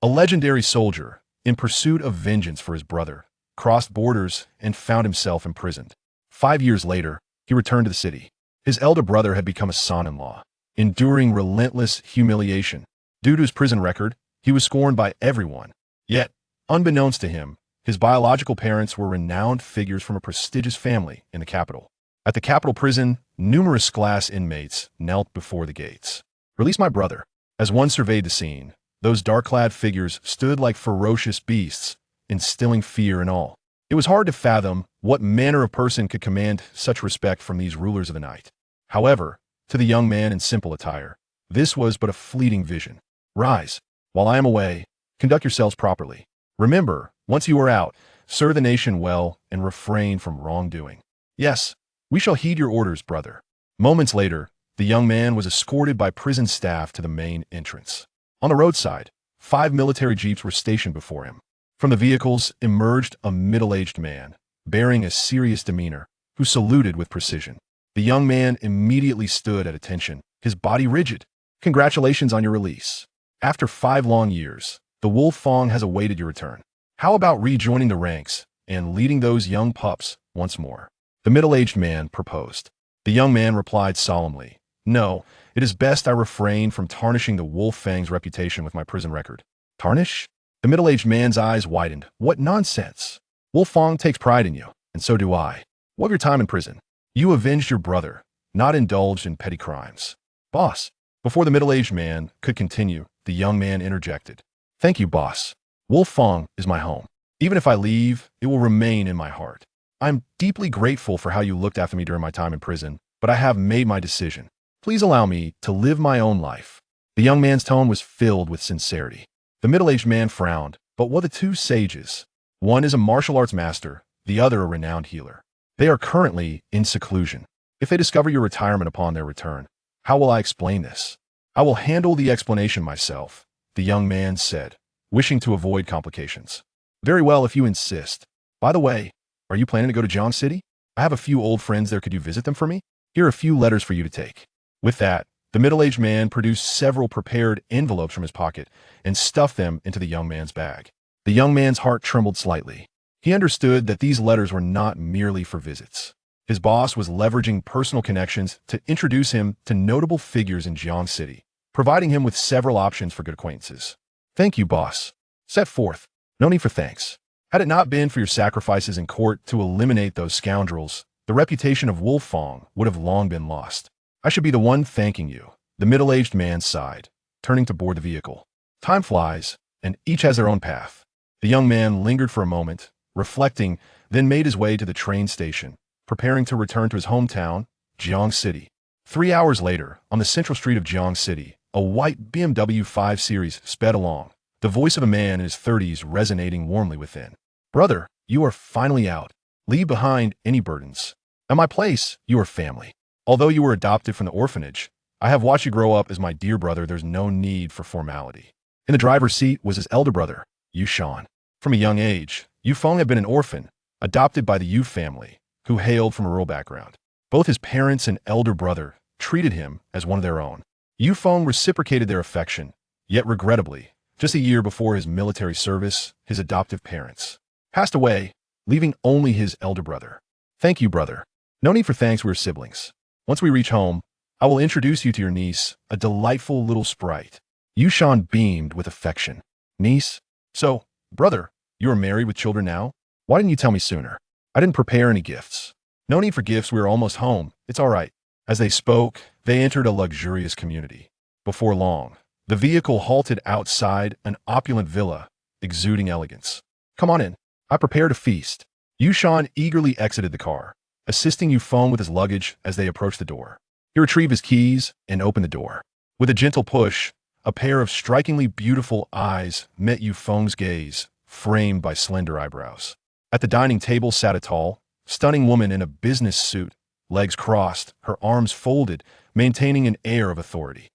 A legendary soldier, in pursuit of vengeance for his brother, crossed borders and found himself imprisoned. 5 years later, he returned to the city. His elder brother had become a son-in-law, enduring relentless humiliation. Due to his prison record, he was scorned by everyone. Yet, unbeknownst to him, his biological parents were renowned figures from a prestigious family in the capital. At the capital prison, numerous class inmates knelt before the gates. "Release my brother." As one surveyed the scene, those dark-clad figures stood like ferocious beasts, instilling fear in all. It was hard to fathom what manner of person could command such respect from these rulers of the night. However, to the young man in simple attire, this was but a fleeting vision. "Rise. While I am away, conduct yourselves properly. Remember, once you are out, serve the nation well and refrain from wrongdoing." "Yes, we shall heed your orders, brother." Moments later, the young man was escorted by prison staff to the main entrance. On the roadside, 5 military jeeps were stationed before him. From the vehicles emerged a middle-aged man, bearing a serious demeanor, who saluted with precision. The young man immediately stood at attention, his body rigid. "Congratulations on your release. After 5 long years, the Wolf Fong has awaited your return. How about rejoining the ranks and leading those young pups once more?" The middle-aged man proposed. The young man replied solemnly, "No, it is best I refrain from tarnishing the Wolf Fang's reputation with my prison record." "Tarnish?" The middle-aged man's eyes widened. "What nonsense! Wolf Fong takes pride in you, and so do I. What of your time in prison? You avenged your brother, not indulged in petty crimes." "Boss." Before the middle-aged man could continue, the young man interjected. "Thank you, boss. Wolf Fong is my home. Even if I leave, it will remain in my heart. I'm deeply grateful for how you looked after me during my time in prison, but I have made my decision. Please allow me to live my own life." The young man's tone was filled with sincerity. The middle-aged man frowned, but what the two sages? One is a martial arts master, the other a renowned healer. They are currently in seclusion. If they discover your retirement upon their return, how will I explain this? "I will handle the explanation myself," the young man said, wishing to avoid complications. "Very well, if you insist. By the way, are you planning to go to Jiang City? I have a few old friends there. Could you visit them for me? Here are a few letters for you to take." With that, the middle-aged man produced several prepared envelopes from his pocket and stuffed them into the young man's bag. The young man's heart trembled slightly. He understood that these letters were not merely for visits. His boss was leveraging personal connections to introduce him to notable figures in Jiang City, providing him with several options for good acquaintances. "Thank you, boss." "Set forth. No need for thanks. Had it not been for your sacrifices in court to eliminate those scoundrels, the reputation of Wolf Fong would have long been lost. I should be the one thanking you." The middle-aged man sighed, turning to board the vehicle. Time flies, and each has their own path. The young man lingered for a moment, reflecting, then made his way to the train station, preparing to return to his hometown, Jiang City. 3 hours later, on the central street of Jiang City, a white BMW 5 Series sped along, the voice of a man in his 30s resonating warmly within. "Brother, you are finally out. Leave behind any burdens. At my place, you are family. Although you were adopted from the orphanage, I have watched you grow up as my dear brother. There's no need for formality." In the driver's seat was his elder brother, Yushan. From a young age, Yufeng had been an orphan, adopted by the Yu family, who hailed from a rural background. Both his parents and elder brother treated him as one of their own. Yufeng reciprocated their affection, yet regrettably, just a year before his military service, his adoptive parents passed away, leaving only his elder brother. "Thank you, brother. No need for thanks, we're siblings. Once we reach home, I will introduce you to your niece, a delightful little sprite." Yushan beamed with affection. "Niece? So, brother, you are married with children now? Why didn't you tell me sooner? I didn't prepare any gifts." "No need for gifts, we are almost home. It's all right." As they spoke, they entered a luxurious community. Before long, the vehicle halted outside an opulent villa, exuding elegance. "Come on in. I prepared a feast." Yushan eagerly exited the car, assisting Yufeng with his luggage as they approached the door. He retrieved his keys and opened the door. With a gentle push, a pair of strikingly beautiful eyes met Yufeng's gaze, framed by slender eyebrows. At the dining table sat a tall, stunning woman in a business suit, legs crossed, her arms folded, maintaining an air of authority.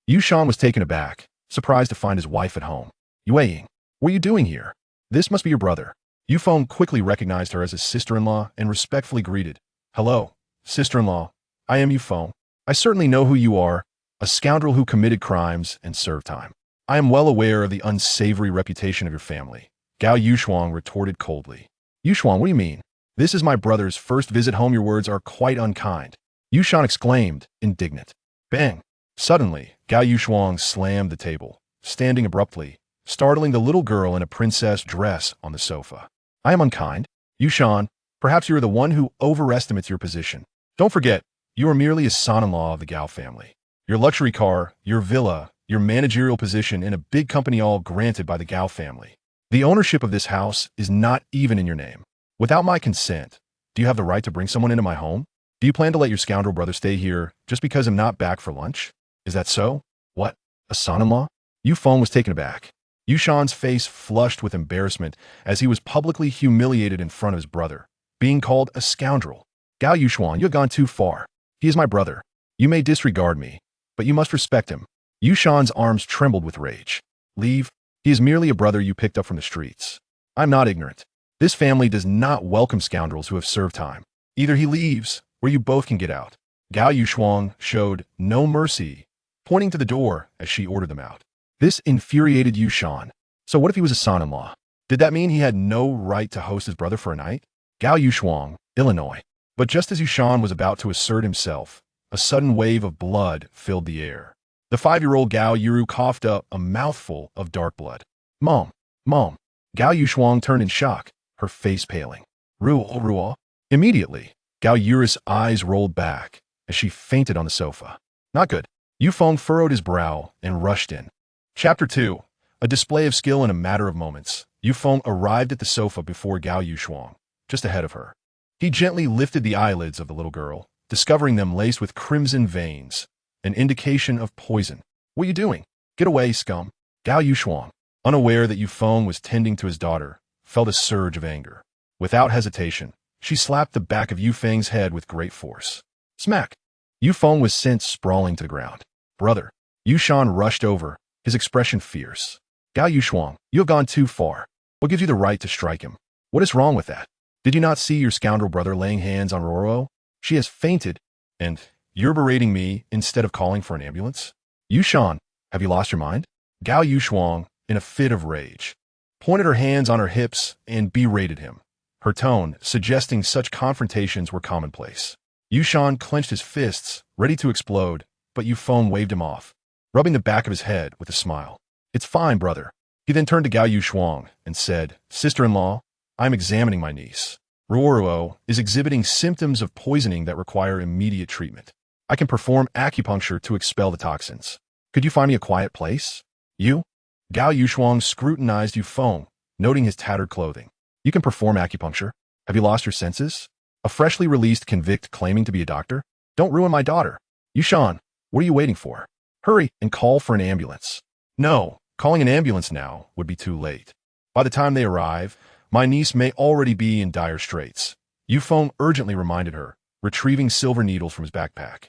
Yushan was taken aback, surprised to find his wife at home. "Yue, what are you doing here? This must be your brother." Yufeng quickly recognized her as his sister-in-law and respectfully greeted. "Hello, sister-in-law. I am Yufeng. I certainly know who you are, a scoundrel who committed crimes and served time." I am well aware of the unsavory reputation of your family, Gao Yushuang retorted coldly. Yushuang, what do you mean? This is my brother's first visit home. Your words are quite unkind. Yushan exclaimed, indignant. Bang! Suddenly, Gao Yushuang slammed the table, standing abruptly, startling the little girl in a princess dress on the sofa. I am unkind? Yushan, perhaps you are the one who overestimates your position. Don't forget, you are merely a son-in-law of the Gao family. Your luxury car, your villa, your managerial position in a big company all granted by the Gao family. The ownership of this house is not even in your name. Without my consent, do you have the right to bring someone into my home? Do you plan to let your scoundrel brother stay here just because I'm not back for lunch? Is that so? What? A son-in-law? Yufeng was taken aback. Yushan's face flushed with embarrassment as he was publicly humiliated in front of his brother, being called a scoundrel. Gao Yushuan, you have gone too far. He is my brother. You may disregard me, but you must respect him. Yushan's arms trembled with rage. Leave. He is merely a brother you picked up from the streets. I'm not ignorant. This family does not welcome scoundrels who have served time. Either he leaves, or you both can get out. Gao Yushuang showed no mercy, pointing to the door as she ordered them out. This infuriated Yushan. So what if he was a son-in-law? Did that mean he had no right to host his brother for a night? Gao Yushuang, Illinois. But just as Yushan was about to assert himself, a sudden wave of blood filled the air. The 5-year-old Gao Yuru coughed up a mouthful of dark blood. Mom! Mom! Gao Yushuang turned in shock, her face paling. Ruo. Immediately, Gao Yuru's eyes rolled back as she fainted on the sofa. Not good. Yufeng furrowed his brow and rushed in. Chapter 2. A display of skill in a matter of moments. Yufeng arrived at the sofa before Gao Yushuang, just ahead of her. He gently lifted the eyelids of the little girl, discovering them laced with crimson veins, an indication of poison. What are you doing? Get away, scum. Gao Yushuang, unaware that Yufeng was tending to his daughter, felt a surge of anger. Without hesitation, she slapped the back of Yufeng's head with great force. Smack! Yufeng was sent sprawling to the ground. Brother. Yushan rushed over, his expression fierce. Gao Yushuang, you have gone too far. What gives you the right to strike him? What is wrong with that? Did you not see your scoundrel brother laying hands on Roro? She has fainted, and you're berating me instead of calling for an ambulance? Yushan, have you lost your mind? Gao Yushuang, in a fit of rage, pointed her hands on her hips and berated him, her tone suggesting such confrontations were commonplace. Yushan clenched his fists, ready to explode, but Yufeng waved him off, rubbing the back of his head with a smile. It's fine, brother. He then turned to Gao Yushuang and said, Sister-in-law, I'm examining my niece. Ruoruo is exhibiting symptoms of poisoning that require immediate treatment. I can perform acupuncture to expel the toxins. Could you find me a quiet place? You? Gao Yushuang scrutinized Yufeng, noting his tattered clothing. You can perform acupuncture? Have you lost your senses? A freshly released convict claiming to be a doctor? Don't ruin my daughter. Yushan, what are you waiting for? Hurry and call for an ambulance. No, calling an ambulance now would be too late. By the time they arrive, my niece may already be in dire straits. Yufeng urgently reminded her, retrieving silver needles from his backpack.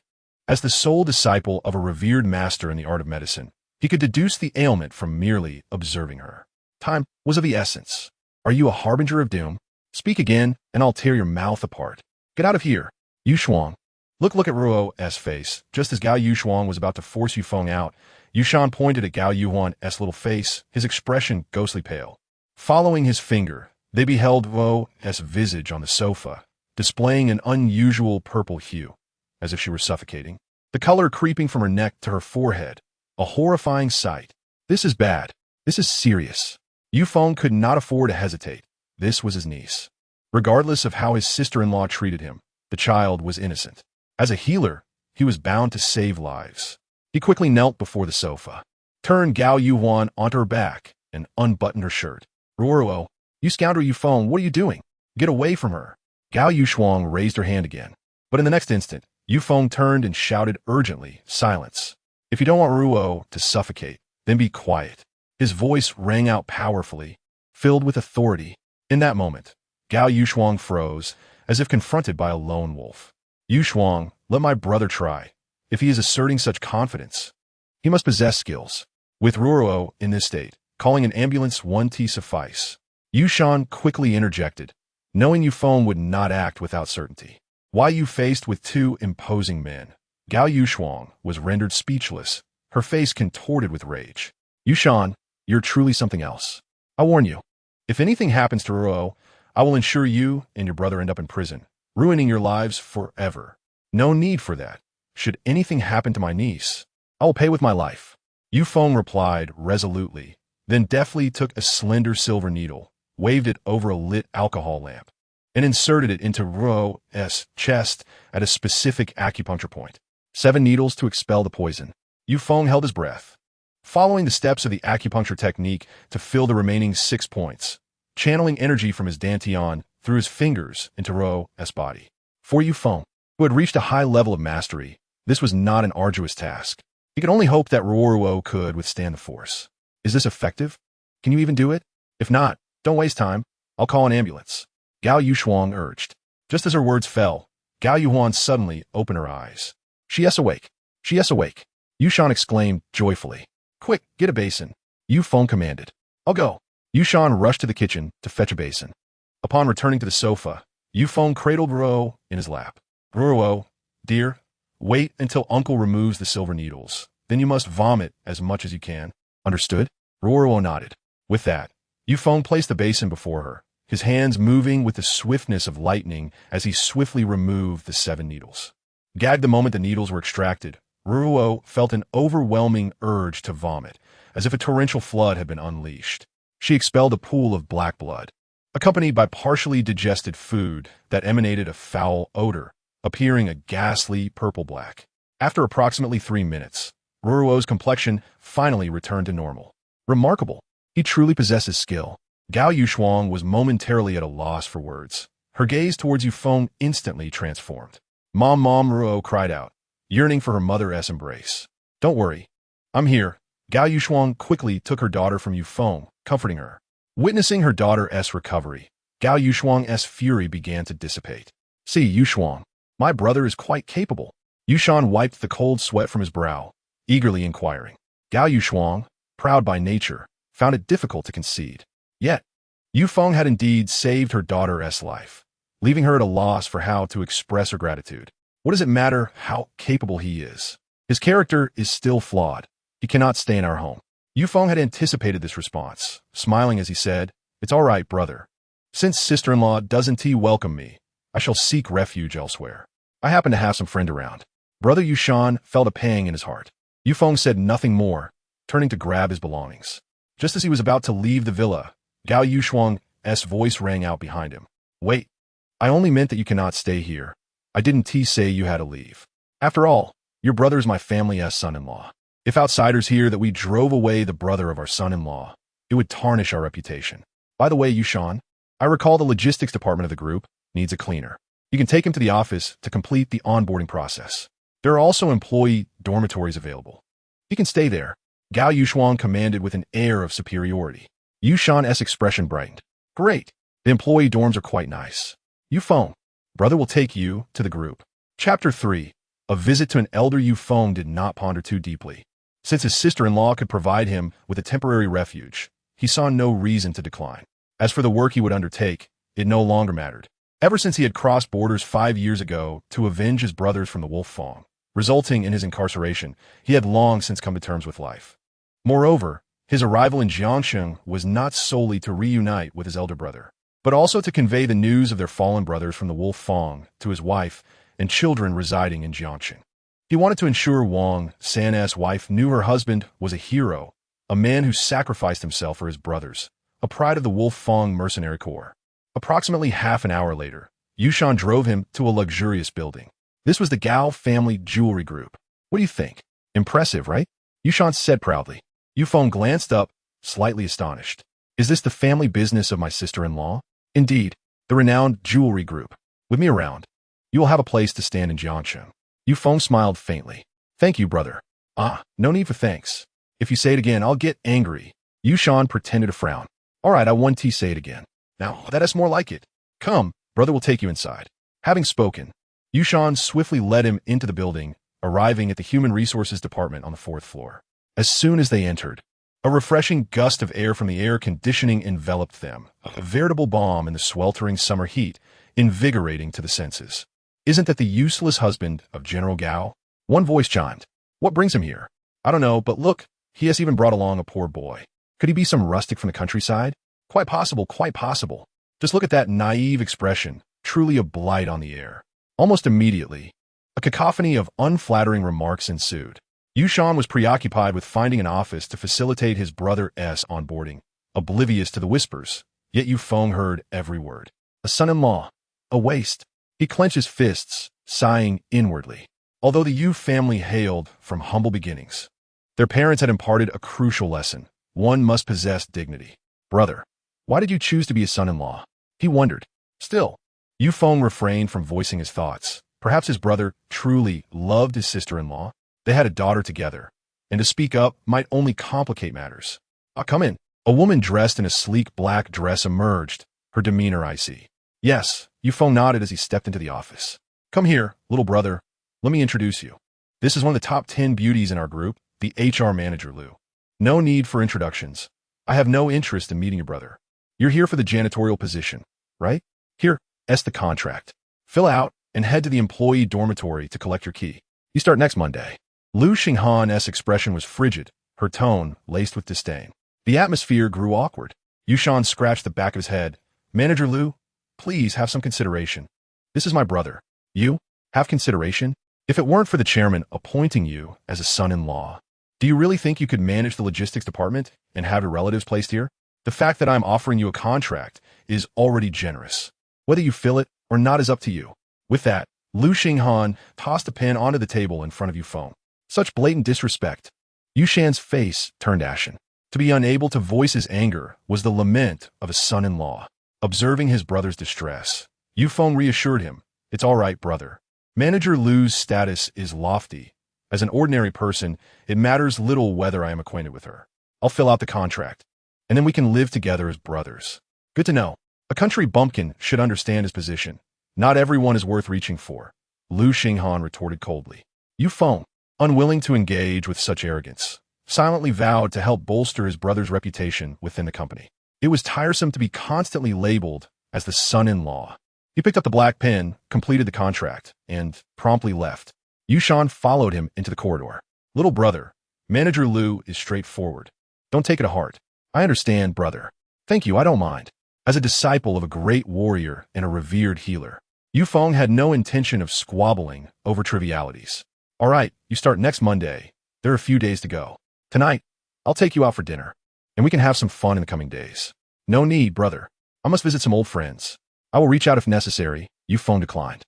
As the sole disciple of a revered master in the art of medicine, he could deduce the ailment from merely observing her. Time was of the essence. Are you a harbinger of doom? Speak again, and I'll tear your mouth apart. Get out of here. Yushuang. Look at Ruo's face. Just as Gao Yushuang was about to force Yufeng out, Yushan pointed at Gao Yuan's little face, his expression ghostly pale. Following his finger, they beheld Ruo's visage on the sofa, displaying an unusual purple hue, as if she were suffocating. The color creeping from her neck to her forehead, a horrifying sight. This is bad. This is serious. Yufeng could not afford to hesitate. This was his niece. Regardless of how his sister-in-law treated him, the child was innocent. As a healer, he was bound to save lives. He quickly knelt before the sofa, turned Gao Yuan onto her back, and unbuttoned her shirt. Ruoruo, you scoundrel Yufeng, what are you doing? Get away from her. Gao Yushuang raised her hand again. But in the next instant, Yufeng turned and shouted urgently, silence. If you don't want Ruo to suffocate, then be quiet. His voice rang out powerfully, filled with authority. In that moment, Gao Yushuang froze, as if confronted by a lone wolf. Yushuang, let my brother try. If he is asserting such confidence, he must possess skills. With Ruo in this state, calling an ambulance won't suffice. Yushan quickly interjected, knowing Yufeng would not act without certainty. Why you faced with two imposing men? Gao Yushuang was rendered speechless, her face contorted with rage. Yushan, you're truly something else. I warn you, if anything happens to Ruo, I will ensure you and your brother end up in prison, ruining your lives forever. No need for that. Should anything happen to my niece, I will pay with my life. Yufeng replied resolutely, then deftly took a slender silver needle, waved it over a lit alcohol lamp, and inserted it into Ruo's chest at a specific acupuncture point. 7 needles to expel the poison. Yufeng held his breath, following the steps of the acupuncture technique to fill the remaining 6 points, channeling energy from his dantian through his fingers into Ruo's body. For Yufeng, who had reached a high level of mastery, this was not an arduous task. He could only hope that Ruo could withstand the force. Is this effective? Can you even do it? If not, don't waste time. I'll call an ambulance. Gao Yushuang urged. Just as her words fell, Gao Yuhuan suddenly opened her eyes. She is awake. She is awake. Yushan exclaimed joyfully. Quick, get a basin. Yufeng commanded. I'll go. Yushan rushed to the kitchen to fetch a basin. Upon returning to the sofa, Yufeng cradled Ruo in his lap. Ruo, dear, wait until Uncle removes the silver needles. Then you must vomit as much as you can. Understood? Ruo nodded. With that, Yufeng placed the basin before her, his hands moving with the swiftness of lightning as he swiftly removed the 7 needles. Gagged the moment the needles were extracted, Ruo felt an overwhelming urge to vomit, as if a torrential flood had been unleashed. She expelled a pool of black blood, accompanied by partially digested food that emanated a foul odor, appearing a ghastly purple-black. After approximately 3 minutes, Ruo's complexion finally returned to normal. Remarkable. He truly possesses skill. Gao Yushuang was momentarily at a loss for words. Her gaze towards Yufeng instantly transformed. Mom, Ruo cried out, yearning for her mother's embrace. Don't worry. I'm here. Gao Yushuang quickly took her daughter from Yufeng, comforting her. Witnessing her daughter's recovery, Gao Yushuang's fury began to dissipate. See, Yushuang, my brother is quite capable. Yushan wiped the cold sweat from his brow, eagerly inquiring. Gao Yushuang, proud by nature, found it difficult to concede. Yet, Yufeng had indeed saved her daughter's life, leaving her at a loss for how to express her gratitude. What does it matter how capable he is? His character is still flawed. He cannot stay in our home. Yufeng had anticipated this response, smiling as he said, It's all right, brother. Since sister-in-law doesn't welcome me, I shall seek refuge elsewhere. I happen to have some friend around. Brother Yushan felt a pang in his heart. Yufeng said nothing more, turning to grab his belongings. Just as he was about to leave the villa, Gao Yushuang's voice rang out behind him. Wait, I only meant that you cannot stay here. I didn't say you had to leave. After all, your brother is my family's son-in-law. If outsiders hear that we drove away the brother of our son-in-law, it would tarnish our reputation. By the way, Yushan, I recall the logistics department of the group needs a cleaner. You can take him to the office to complete the onboarding process. There are also employee dormitories available. He can stay there. Gao Yushuang commanded with an air of superiority. Yushan's expression brightened. Great. The employee dorms are quite nice. Yufeng, brother will take you to the group. Chapter 3. A visit to an elder. Yufeng did not ponder too deeply. Since his sister-in-law could provide him with a temporary refuge, he saw no reason to decline. As for the work he would undertake, it no longer mattered. Ever since he had crossed borders 5 years ago to avenge his brothers from the Wolf Fang, resulting in his incarceration, he had long since come to terms with life. Moreover, his arrival in Jiangsheng was not solely to reunite with his elder brother, but also to convey the news of their fallen brothers from the Wolf Fang to his wife and children residing in Jiangsheng. He wanted to ensure Wang San's wife knew her husband was a hero, a man who sacrificed himself for his brothers, a pride of the Wolf Fang mercenary corps. Approximately half an hour later, Yushan drove him to a luxurious building. This was the Gao family jewelry group. What do you think? Impressive, right? Yushan said proudly. Yufeng glanced up, slightly astonished. Is this the family business of my sister-in-law? Indeed, the renowned jewelry group. With me around, you will have a place to stand in Jiangsheng. Yufeng smiled faintly. Thank you, brother. No need for thanks. If you say it again, I'll get angry. Yushan pretended to frown. All right, I want to say it again. Now, that is more like it. Come, brother will take you inside. Having spoken, Yushan swiftly led him into the building, arriving at the Human Resources Department on the 4th floor. As soon as they entered, a refreshing gust of air from the air conditioning enveloped them, a veritable balm in the sweltering summer heat, invigorating to the senses. Isn't that the useless husband of General Gao? One voice chimed. What brings him here? I don't know, but look, He has even brought along a poor boy. Could he be some rustic from the countryside? Quite possible, quite possible. Just look at that naive expression, truly a blight on the air. Almost immediately, a cacophony of unflattering remarks ensued. Yushan was preoccupied with finding an office to facilitate his brother's onboarding, oblivious to the whispers, yet Yufeng heard every word. A son-in-law. A waste. He clenched his fists, sighing inwardly. Although the Yu family hailed from humble beginnings, their parents had imparted a crucial lesson. One must possess dignity. Brother, why did you choose to be a son-in-law? He wondered. Still, Yufeng refrained from voicing his thoughts. Perhaps his brother truly loved his sister-in-law. They had a daughter together, and to speak up might only complicate matters. Come in. A woman dressed in a sleek black dress emerged, her demeanor icy. Yes, Yufeng nodded as he stepped into the office. Come here, little brother. Let me introduce you. This is one of the top 10 beauties in our group, the HR manager, Liu. No need for introductions. I have no interest in meeting your brother. You're here for the janitorial position, right? Here's the contract. Fill out and head to the employee dormitory to collect your key. You start next Monday. Liu Xinghan's expression was frigid, her tone laced with disdain. The atmosphere grew awkward. Yushan scratched the back of his head. Manager Liu, please have some consideration. This is my brother. You? Have consideration? If it weren't for the chairman appointing you as a son-in-law, do you really think you could manage the logistics department and have your relatives placed here? The fact that I'm offering you a contract is already generous. Whether you fill it or not is up to you. With that, Liu Xinghan tossed a pen onto the table in front of Yufeng. Such blatant disrespect. Yushan's face turned ashen. To be unable to voice his anger was the lament of a son-in-law. Observing his brother's distress, Yufeng reassured him, It's all right, brother. Manager Liu's status is lofty. As an ordinary person, it matters little whether I am acquainted with her. I'll fill out the contract, and then we can live together as brothers. Good to know. A country bumpkin should understand his position. Not everyone is worth reaching for, Liu Xinghan retorted coldly. Yufeng, unwilling to engage with such arrogance, silently vowed to help bolster his brother's reputation within the company. It was tiresome to be constantly labeled as the son-in-law. He picked up the black pen, completed the contract, and promptly left. Yushan followed him into the corridor. Little brother, Manager Liu is straightforward. Don't take it to heart. I understand, brother. Thank you, I don't mind. As a disciple of a great warrior and a revered healer, Yufeng had no intention of squabbling over trivialities. All right, you start next Monday. There are a few days to go. Tonight, I'll take you out for dinner, and we can have some fun in the coming days. No need, brother. I must visit some old friends. I will reach out if necessary. Yufeng declined.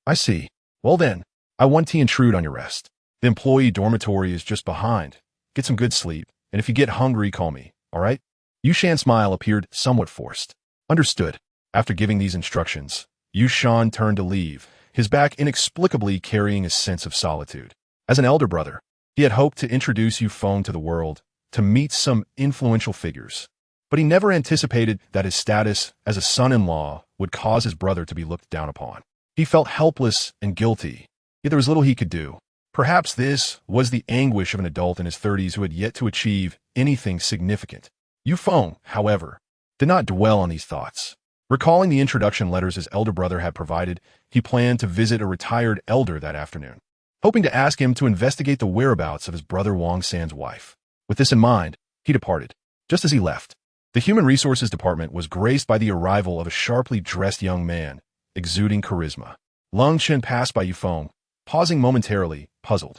I see. Well then, I want to intrude on your rest. The employee dormitory is just behind. Get some good sleep, and if you get hungry, call me, all right? Yushan's smile appeared somewhat forced. Understood. After giving these instructions, Yushan turned to leave, his back inexplicably carrying a sense of solitude. As an elder brother, he had hoped to introduce Yufeng to the world, to meet some influential figures. But he never anticipated that his status as a son-in-law would cause his brother to be looked down upon. He felt helpless and guilty, yet there was little he could do. Perhaps this was the anguish of an adult in his 30s who had yet to achieve anything significant. Yufeng, however, did not dwell on these thoughts. Recalling the introduction letters his elder brother had provided, he planned to visit a retired elder that afternoon, hoping to ask him to investigate the whereabouts of his brother Wang San's wife. With this in mind, he departed. Just as he left, the Human Resources Department was graced by the arrival of a sharply dressed young man, exuding charisma. Lung Chen passed by Yufeng, pausing momentarily, puzzled.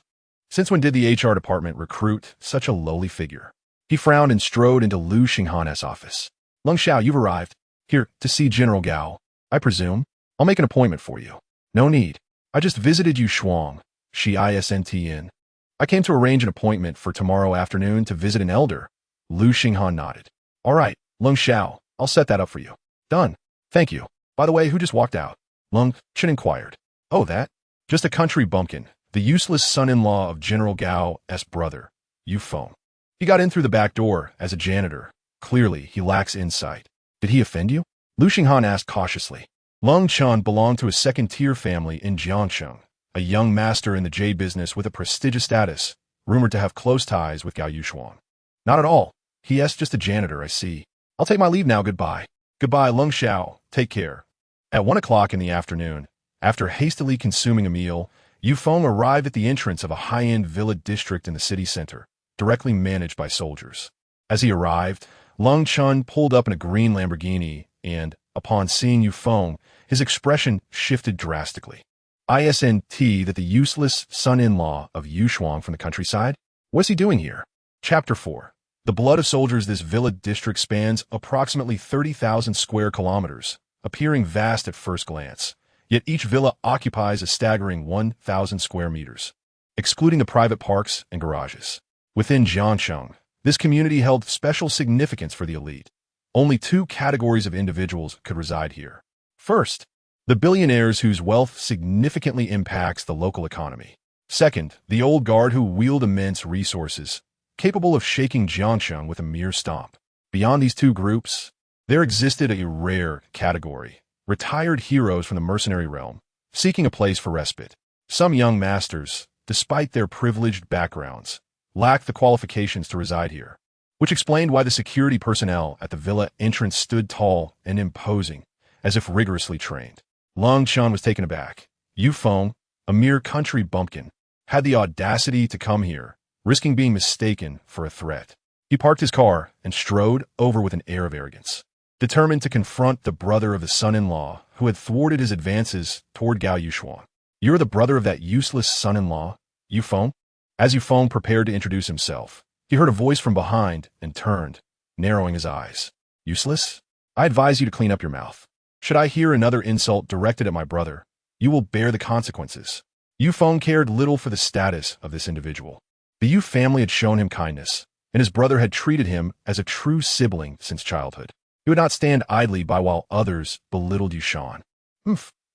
Since when did the HR department recruit such a lowly figure? He frowned and strode into Liu Xinghan's office. Lung Xiao, you've arrived. Here, to see General Gao, I presume. I'll make an appointment for you. No need. I just visited Yu Shuang, she isn't. I came to arrange an appointment for tomorrow afternoon to visit an elder. Liu Xinghan nodded. All right, Lung Xiao, I'll set that up for you. Done. Thank you. By the way, who just walked out? Lung Chen inquired. Oh, that? Just a country bumpkin, the useless son-in-law of General Gao's brother, Yufeng. He got in through the back door as a janitor. Clearly, he lacks insight. Did he offend you? Liu Xinghan asked cautiously. Lung Chen belonged to a second-tier family in Jiangsheng, a young master in the jade business with a prestigious status, rumored to have close ties with Gao Yushuang. Not at all. He.S. just a janitor, I see. I'll take my leave now, goodbye. Goodbye, Lung Xiao. Take care. At 1 o'clock in the afternoon, after hastily consuming a meal, Yufeng arrived at the entrance of a high-end villa district in the city center. directly managed by soldiers. As he arrived, Lung Chun pulled up in a green Lamborghini and, upon seeing Yu Feng, his expression shifted drastically. Isn't that the useless son-in-law of Yu Shuang from the countryside? What's he doing here? Chapter 4. The blood of soldiers. This villa district spans approximately 30,000 square kilometers, appearing vast at first glance. Yet each villa occupies a staggering 1,000 square meters, excluding the private parks and garages. Within Jiangsheng, this community held special significance for the elite. Only two categories of individuals could reside here. First, the billionaires whose wealth significantly impacts the local economy. Second, the old guard who wield immense resources, capable of shaking Jiangsheng with a mere stomp. Beyond these two groups, there existed a rare category, retired heroes from the mercenary realm, seeking a place for respite. Some young masters, despite their privileged backgrounds, lacked the qualifications to reside here, which explained why the security personnel at the villa entrance stood tall and imposing, as if rigorously trained. Lung Chun was taken aback. Yu Feng, a mere country bumpkin, had the audacity to come here, risking being mistaken for a threat. He parked his car and strode over with an air of arrogance, determined to confront the brother of the son-in-law who had thwarted his advances toward Gao Yushuan. You're the brother of that useless son-in-law, Yu Feng? As Yu Feng prepared to introduce himself, he heard a voice from behind and turned, narrowing his eyes. Useless? I advise you to clean up your mouth. Should I hear another insult directed at my brother, you will bear the consequences. Yu Feng cared little for the status of this individual. The Yu family had shown him kindness, and his brother had treated him as a true sibling since childhood. He would not stand idly by while others belittled Yu Shan.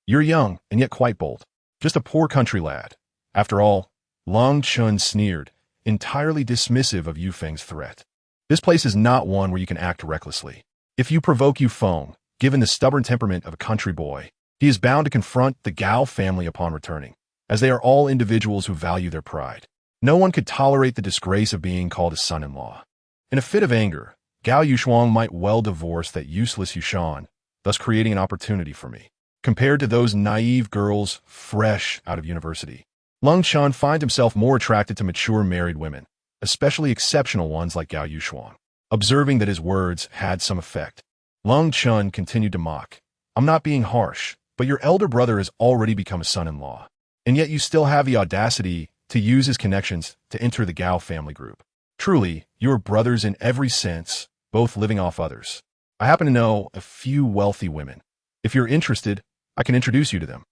You're young and yet quite bold. Just a poor country lad. After all, Lung Chun sneered, entirely dismissive of Yu Feng's threat. This place is not one where you can act recklessly. If you provoke Yu Feng, given the stubborn temperament of a country boy, he is bound to confront the Gao family upon returning, as they are all individuals who value their pride. No one could tolerate the disgrace of being called a son-in-law. In a fit of anger, Gao Yushuang might well divorce that useless Yushan, thus creating an opportunity for me. Compared to those naive girls fresh out of university, Lung Chun finds himself more attracted to mature married women, especially exceptional ones like Gao Yushuang. Observing that his words had some effect, Lung Chun continued to mock. I'm not being harsh, but your elder brother has already become a son-in-law, and yet you still have the audacity to use his connections to enter the Gao family group. Truly, you are brothers in every sense, both living off others. I happen to know a few wealthy women. If you're interested, I can introduce you to them.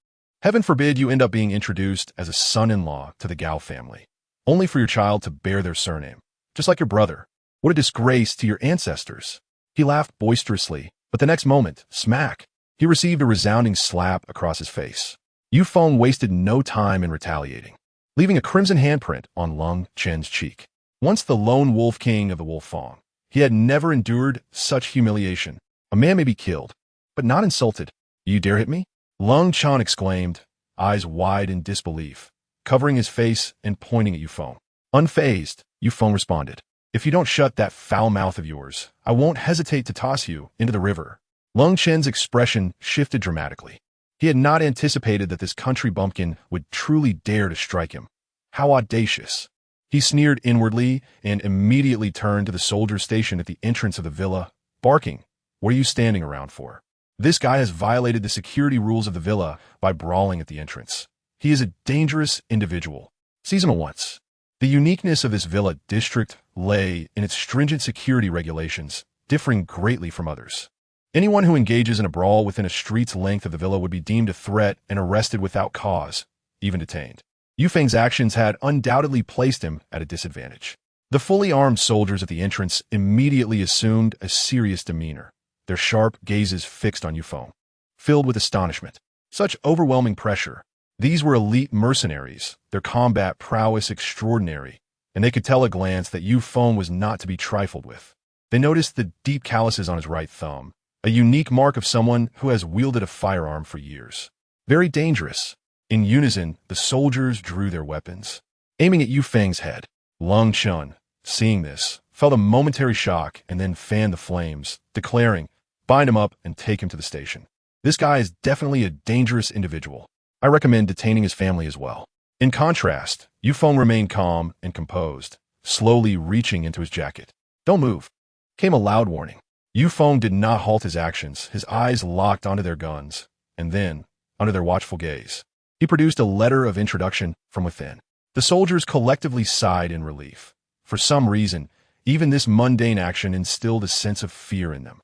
Heaven forbid you end up being introduced as a son-in-law to the Gao family, only for your child to bear their surname, just like your brother. What a disgrace to your ancestors. He laughed boisterously, but the next moment, smack, he received a resounding slap across his face. Yu Feng wasted no time in retaliating, leaving a crimson handprint on Lung Chen's cheek. Once the lone wolf king of the Wolfang, he had never endured such humiliation. A man may be killed, but not insulted. You dare hit me? Lung Chan exclaimed, eyes wide in disbelief, covering his face and pointing at Yu Feng. Unfazed, Yu Feng responded. If you don't shut that foul mouth of yours, I won't hesitate to toss you into the river. Lung Chen's expression shifted dramatically. He had not anticipated that this country bumpkin would truly dare to strike him. How audacious. He sneered inwardly and immediately turned to the soldier stationed at the entrance of the villa, barking, What are you standing around for? This guy has violated the security rules of the villa by brawling at the entrance. He is a dangerous individual. Seize him at once. The uniqueness of this villa district lay in its stringent security regulations, differing greatly from others. Anyone who engages in a brawl within a street's length of the villa would be deemed a threat and arrested without cause, even detained. Yu Feng's actions had undoubtedly placed him at a disadvantage. The fully armed soldiers at the entrance immediately assumed a serious demeanor, their sharp gazes fixed on Yu Feng, filled with astonishment. Such overwhelming pressure. These were elite mercenaries, their combat prowess extraordinary, and they could tell at a glance that Yu Feng was not to be trifled with. They noticed the deep calluses on his right thumb, a unique mark of someone who has wielded a firearm for years. Very dangerous. In unison, the soldiers drew their weapons, aiming at Yu Feng's head. Lung Chun, seeing this, felt a momentary shock and then fanned the flames, declaring, "Bind him up and take him to the station. This guy is definitely a dangerous individual. I recommend detaining his family as well." In contrast, Yu Feng remained calm and composed, slowly reaching into his jacket. "Don't move," came a loud warning. Yu Feng did not halt his actions, his eyes locked onto their guns, and then, under their watchful gaze, he produced a letter of introduction from within. The soldiers collectively sighed in relief. For some reason, even this mundane action instilled a sense of fear in them.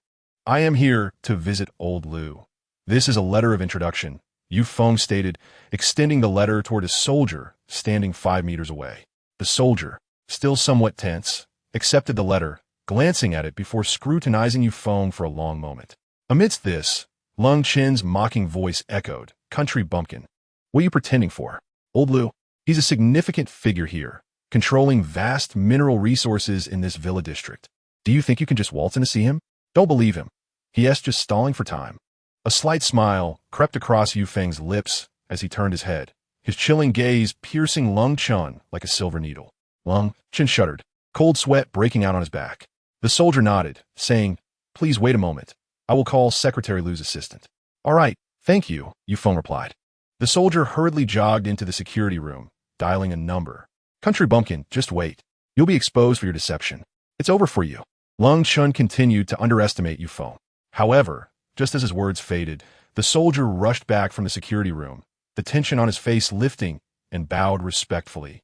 "I am here to visit old Lu. This is a letter of introduction," Yu Feng stated, extending the letter toward a soldier standing 5 meters away. The soldier, still somewhat tense, accepted the letter, glancing at it before scrutinizing Yu Feng for a long moment. Amidst this, Lung Chen's mocking voice echoed, "Country bumpkin. What are you pretending for? Old Lu, he's a significant figure here, controlling vast mineral resources in this villa district. Do you think you can just waltz in to see him? Don't believe him. He just stalling for time." A slight smile crept across Yu Feng's lips as he turned his head, his chilling gaze piercing Lung Chen like a silver needle. Lung Chen shuddered, cold sweat breaking out on his back. The soldier nodded, saying, "Please wait a moment. I will call Secretary Lu's assistant." "All right, thank you," Yu Feng replied. The soldier hurriedly jogged into the security room, dialing a number. "Country bumpkin, just wait. You'll be exposed for your deception. It's over for you." Lung Chen continued to underestimate Yu Feng. However, just as his words faded, the soldier rushed back from the security room, the tension on his face lifting, and bowed respectfully.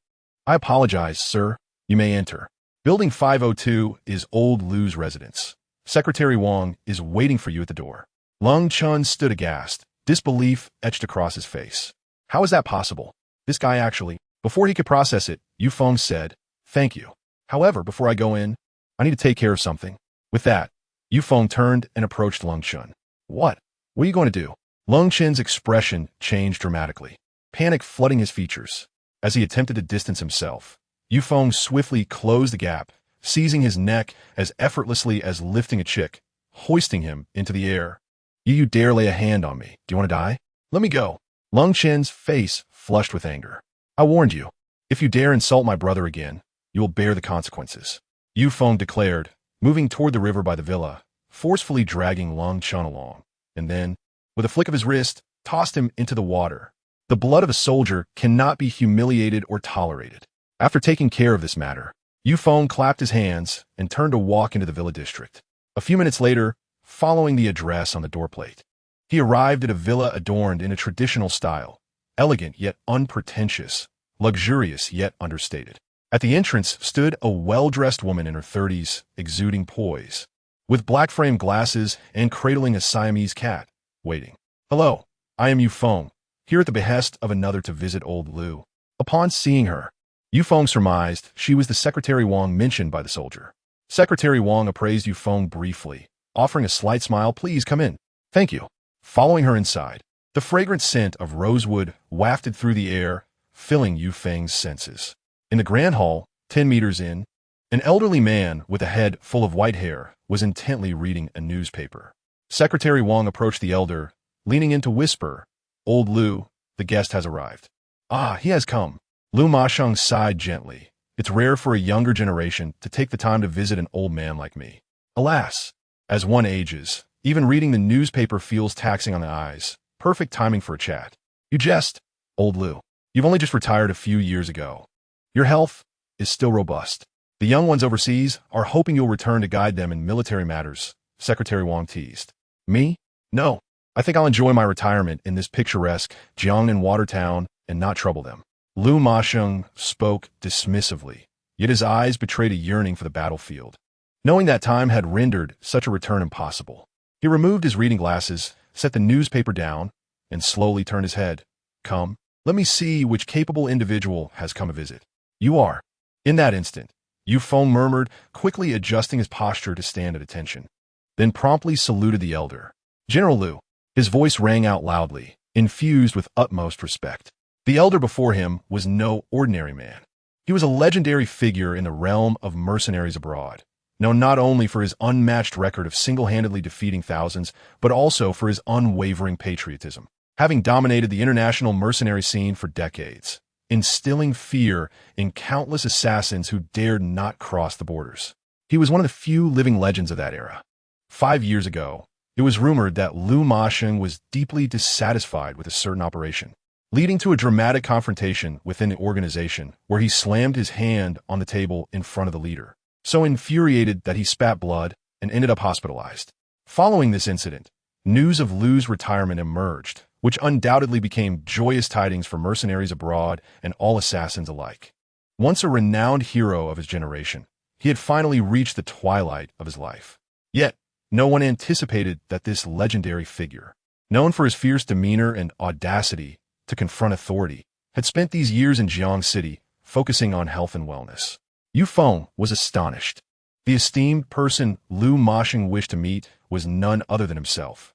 "I apologize, sir. You may enter. Building 502 is old Lu's residence. Secretary Wang is waiting for you at the door." Lung Chen stood aghast, disbelief etched across his face. How is that possible? This guy actually... Before he could process it, Yu Feng said, "Thank you. However, before I go in, I need to take care of something." With that, Yu Feng turned and approached Lung Chen. What are you going to do?" Lung Chen's expression changed dramatically, panic flooding his features. As he attempted to distance himself, Yu Feng swiftly closed the gap, seizing his neck as effortlessly as lifting a chick, hoisting him into the air. You dare lay a hand on me. Do you want to die? Let me go." Lung Chen's face flushed with anger. "I warned you. If you dare insult my brother again, you will bear the consequences," Yu Feng declared, moving toward the river by the villa, forcefully dragging Lung Chen along, and then, with a flick of his wrist, tossed him into the water. The blood of a soldier cannot be humiliated or tolerated. After taking care of this matter, Yu Feng clapped his hands and turned to walk into the villa district. A few minutes later, following the address on the doorplate, he arrived at a villa adorned in a traditional style, elegant yet unpretentious, luxurious yet understated. At the entrance stood a well-dressed woman in her 30s, exuding poise, with black-framed glasses and cradling a Siamese cat, waiting. "Hello, I am Yu Feng, here at the behest of another to visit old Lu." Upon seeing her, Yu Feng surmised she was the Secretary Wang mentioned by the soldier. Secretary Wang appraised Yu Feng briefly, offering a slight smile. "Please come in." "Thank you." Following her inside, the fragrant scent of rosewood wafted through the air, filling Yu Feng's senses. In the grand hall, 10 meters in, an elderly man with a head full of white hair was intently reading a newspaper. Secretary Wang approached the elder, leaning in to whisper, "Old Lu, the guest has arrived." "Ah, he has come." Lu Masheng sighed gently. "It's rare for a younger generation to take the time to visit an old man like me. Alas, as one ages, even reading the newspaper feels taxing on the eyes. Perfect timing for a chat." "You jest, old Lu. You've only just retired a few years ago. Your health is still robust. The young ones overseas are hoping you'll return to guide them in military matters," Secretary Wang teased. "Me? No. I think I'll enjoy my retirement in this picturesque Jiangnan water town and not trouble them." Lu Masheng spoke dismissively, yet his eyes betrayed a yearning for the battlefield. Knowing that time had rendered such a return impossible, he removed his reading glasses, set the newspaper down, and slowly turned his head. "Come, let me see which capable individual has come a visit." "You are." In that instant, Yu Feng murmured, quickly adjusting his posture to stand at attention, then promptly saluted the elder. "General Lu." His voice rang out loudly, infused with utmost respect. The elder before him was no ordinary man. He was a legendary figure in the realm of mercenaries abroad, known not only for his unmatched record of single-handedly defeating thousands, but also for his unwavering patriotism, having dominated the international mercenary scene for decades, instilling fear in countless assassins who dared not cross the borders. He was one of the few living legends of that era. 5 years ago, it was rumored that Lu Masheng was deeply dissatisfied with a certain operation. leading to a dramatic confrontation within the organization where he slammed his hand on the table in front of the leader, so infuriated that he spat blood and ended up hospitalized. Following this incident, news of Lu's retirement emerged, which undoubtedly became joyous tidings for mercenaries abroad and all assassins alike. Once a renowned hero of his generation, he had finally reached the twilight of his life. Yet, no one anticipated that this legendary figure, known for his fierce demeanor and audacity to confront authority, had spent these years in Jiang City focusing on health and wellness. Yu Feng was astonished. The esteemed person Lu Masheng wished to meet was none other than himself.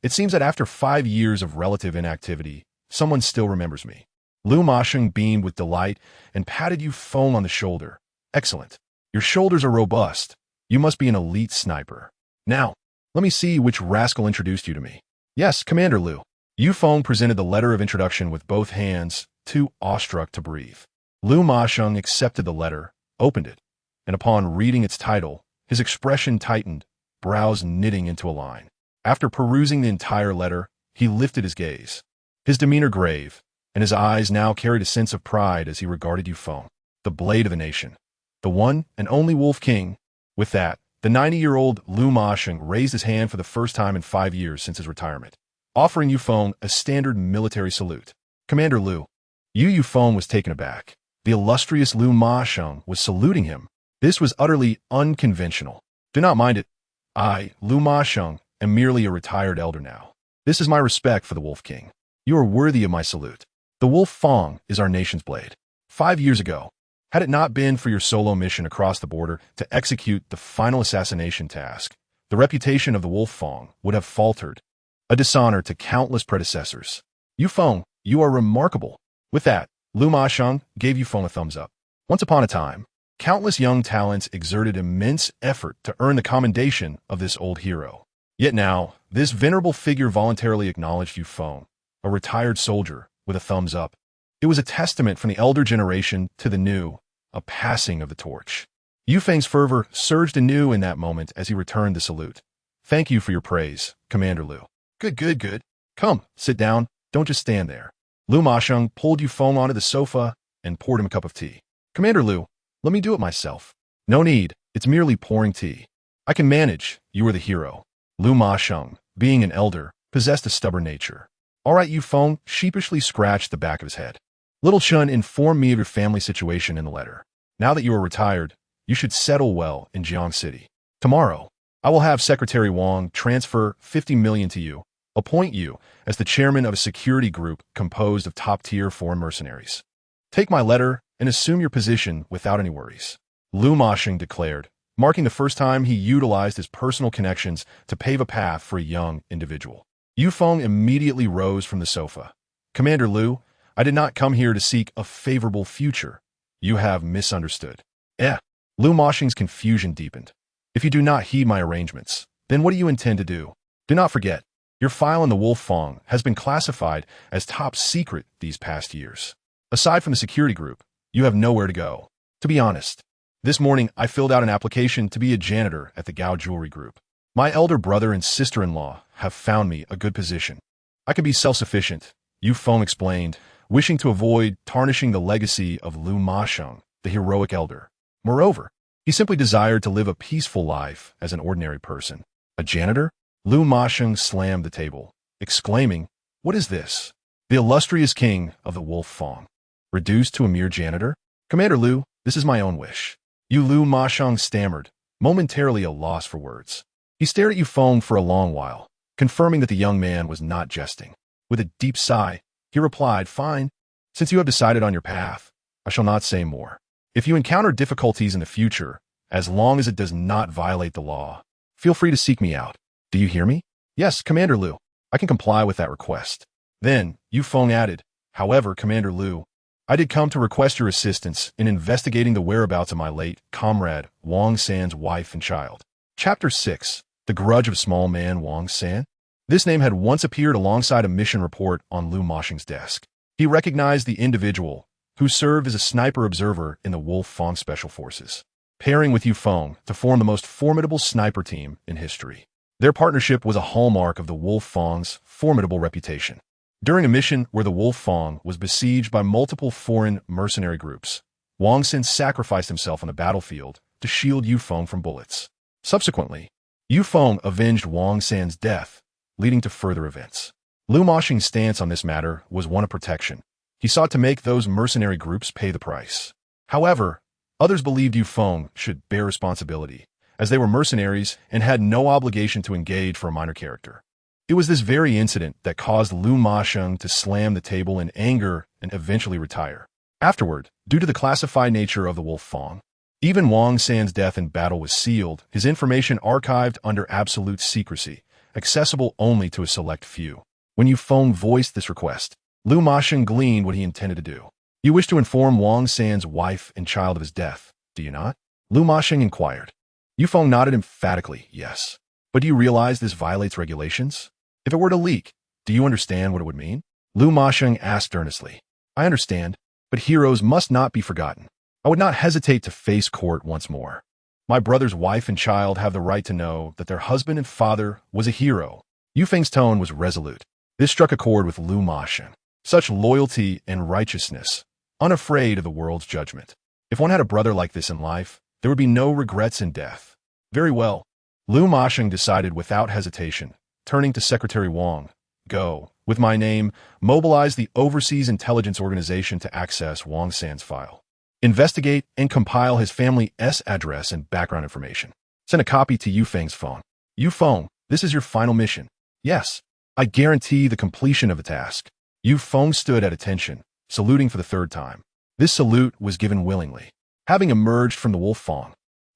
It seems that after 5 years of relative inactivity, someone still remembers me. Lu Masheng beamed with delight and patted Yu Feng on the shoulder. Excellent. Your shoulders are robust. You must be an elite sniper. Now, let me see which rascal introduced you to me. Yes, Commander Lu. Yu Feng presented the letter of introduction with both hands, too awestruck to breathe. Lu Masheng accepted the letter, opened it, and upon reading its title, his expression tightened, brows knitting into a line. After perusing the entire letter, he lifted his gaze, his demeanor grave, and his eyes now carried a sense of pride as he regarded Yu Feng, the blade of the nation, the one and only Wolf King. With that, the 90-year-old Lu Masheng raised his hand for the first time in 5 years since his retirement, offering Yu Feng a standard military salute. Commander Lu. Yu Feng was taken aback. The illustrious Lu Masheng was saluting him. This was utterly unconventional. Do not mind it. I, Lu Masheng, am merely a retired elder now. This is my respect for the Wolf King. You are worthy of my salute. The Wolf Feng is our nation's blade. 5 years ago, had it not been for your solo mission across the border to execute the final assassination task, the reputation of the Wolf Feng would have faltered, a dishonor to countless predecessors. Yu Feng, you are remarkable. With that, Lu Masheng gave Yu Feng a thumbs up. Once upon a time, countless young talents exerted immense effort to earn the commendation of this old hero. Yet now, this venerable figure voluntarily acknowledged Yu Feng, a retired soldier, with a thumbs up. It was a testament from the elder generation to the new, a passing of the torch. Yu Feng's fervor surged anew in that moment as he returned the salute. Thank you for your praise, Commander Lu. Good. Come, sit down, don't just stand there. Lu Masheng pulled Yu Feng onto the sofa and poured him a cup of tea. Commander Lu, let me do it myself. No need, it's merely pouring tea. I can manage, you are the hero. Lu Masheng, being an elder, possessed a stubborn nature. All right, Yu Feng sheepishly scratched the back of his head. Little Chun informed me of your family situation in the letter. Now that you are retired, you should settle well in Jiang City. Tomorrow, I will have Secretary Wang transfer 50 million to you, appoint you as the chairman of a security group composed of top-tier foreign mercenaries. Take my letter and assume your position without any worries. Lu Masheng declared, marking the first time he utilized his personal connections to pave a path for a young individual. Yu Feng immediately rose from the sofa. Commander Lu, I did not come here to seek a favorable future. You have misunderstood. Lu Masheng's confusion deepened. If you do not heed my arrangements, then what do you intend to do? Do not forget, your file in the Wolf Feng has been classified as top secret these past years. Aside from the security group, you have nowhere to go. To be honest, this morning I filled out an application to be a janitor at the Gao Jewelry Group. My elder brother and sister-in-law have found me a good position. I can be self-sufficient, Yu Feng explained, wishing to avoid tarnishing the legacy of Lu Masheng, the heroic elder. Moreover, he simply desired to live a peaceful life as an ordinary person. A janitor? Lu Masheng slammed the table, exclaiming, What is this? The illustrious king of the Wolf Feng. Reduced to a mere janitor? Commander Lu, this is my own wish. Lu Masheng stammered, momentarily a loss for words. He stared at Yu Feng for a long while, confirming that the young man was not jesting. With a deep sigh, he replied, Fine. Since you have decided on your path, I shall not say more. If you encounter difficulties in the future, as long as it does not violate the law, feel free to seek me out. Do you hear me? Yes, Commander Lu. I can comply with that request. Then, Yu Feng added, However, Commander Lu, I did come to request your assistance in investigating the whereabouts of my late comrade Wang San's wife and child. Chapter 6. The Grudge of Small Man Wang San. This name had once appeared alongside a mission report on Lu Masheng's desk. He recognized the individual, who served as a sniper observer in the Wolf Feng Special Forces, pairing with Yu Feng to form the most formidable sniper team in history. Their partnership was a hallmark of the Wolf Feng's formidable reputation. During a mission where the Wolf Fong was besieged by multiple foreign mercenary groups, Wang Xin sacrificed himself on the battlefield to shield Yu Feng from bullets. Subsequently, Yu Feng avenged Wang San's death, leading to further events. Lu Moshing's stance on this matter was one of protection. He sought to make those mercenary groups pay the price. However, others believed Yu Feng should bear responsibility, as they were mercenaries and had no obligation to engage for a minor character. It was this very incident that caused Lu Moshing to slam the table in anger and eventually retire. Afterward, due to the classified nature of the Wolf Fong, even Wang San's death in battle was sealed, his information archived under absolute secrecy, accessible only to a select few. When Yu Feng voiced this request, Lu Moshing gleaned what he intended to do. You wish to inform Wang San's wife and child of his death, do you not? Lu Moshing inquired. Yu Feng nodded emphatically, yes. But do you realize this violates regulations? If it were to leak, do you understand what it would mean? Lu Moshing asked earnestly. I understand, but heroes must not be forgotten. I would not hesitate to face court once more. My brother's wife and child have the right to know that their husband and father was a hero. Yu Feng's tone was resolute. This struck a chord with Lu Moshing. Such loyalty and righteousness, unafraid of the world's judgment. If one had a brother like this in life, there would be no regrets in death. Very well. Lu Moshing decided without hesitation, turning to Secretary Wang. Go, with my name, mobilize the Overseas Intelligence Organization to access Wang San's file. Investigate and compile his family's address and background information. Send a copy to Yu Feng's phone. Yu Feng, this is your final mission. Yes, I guarantee the completion of the task. Yu Feng stood at attention, saluting for the third time. This salute was given willingly. Having emerged from the Wolf Fong,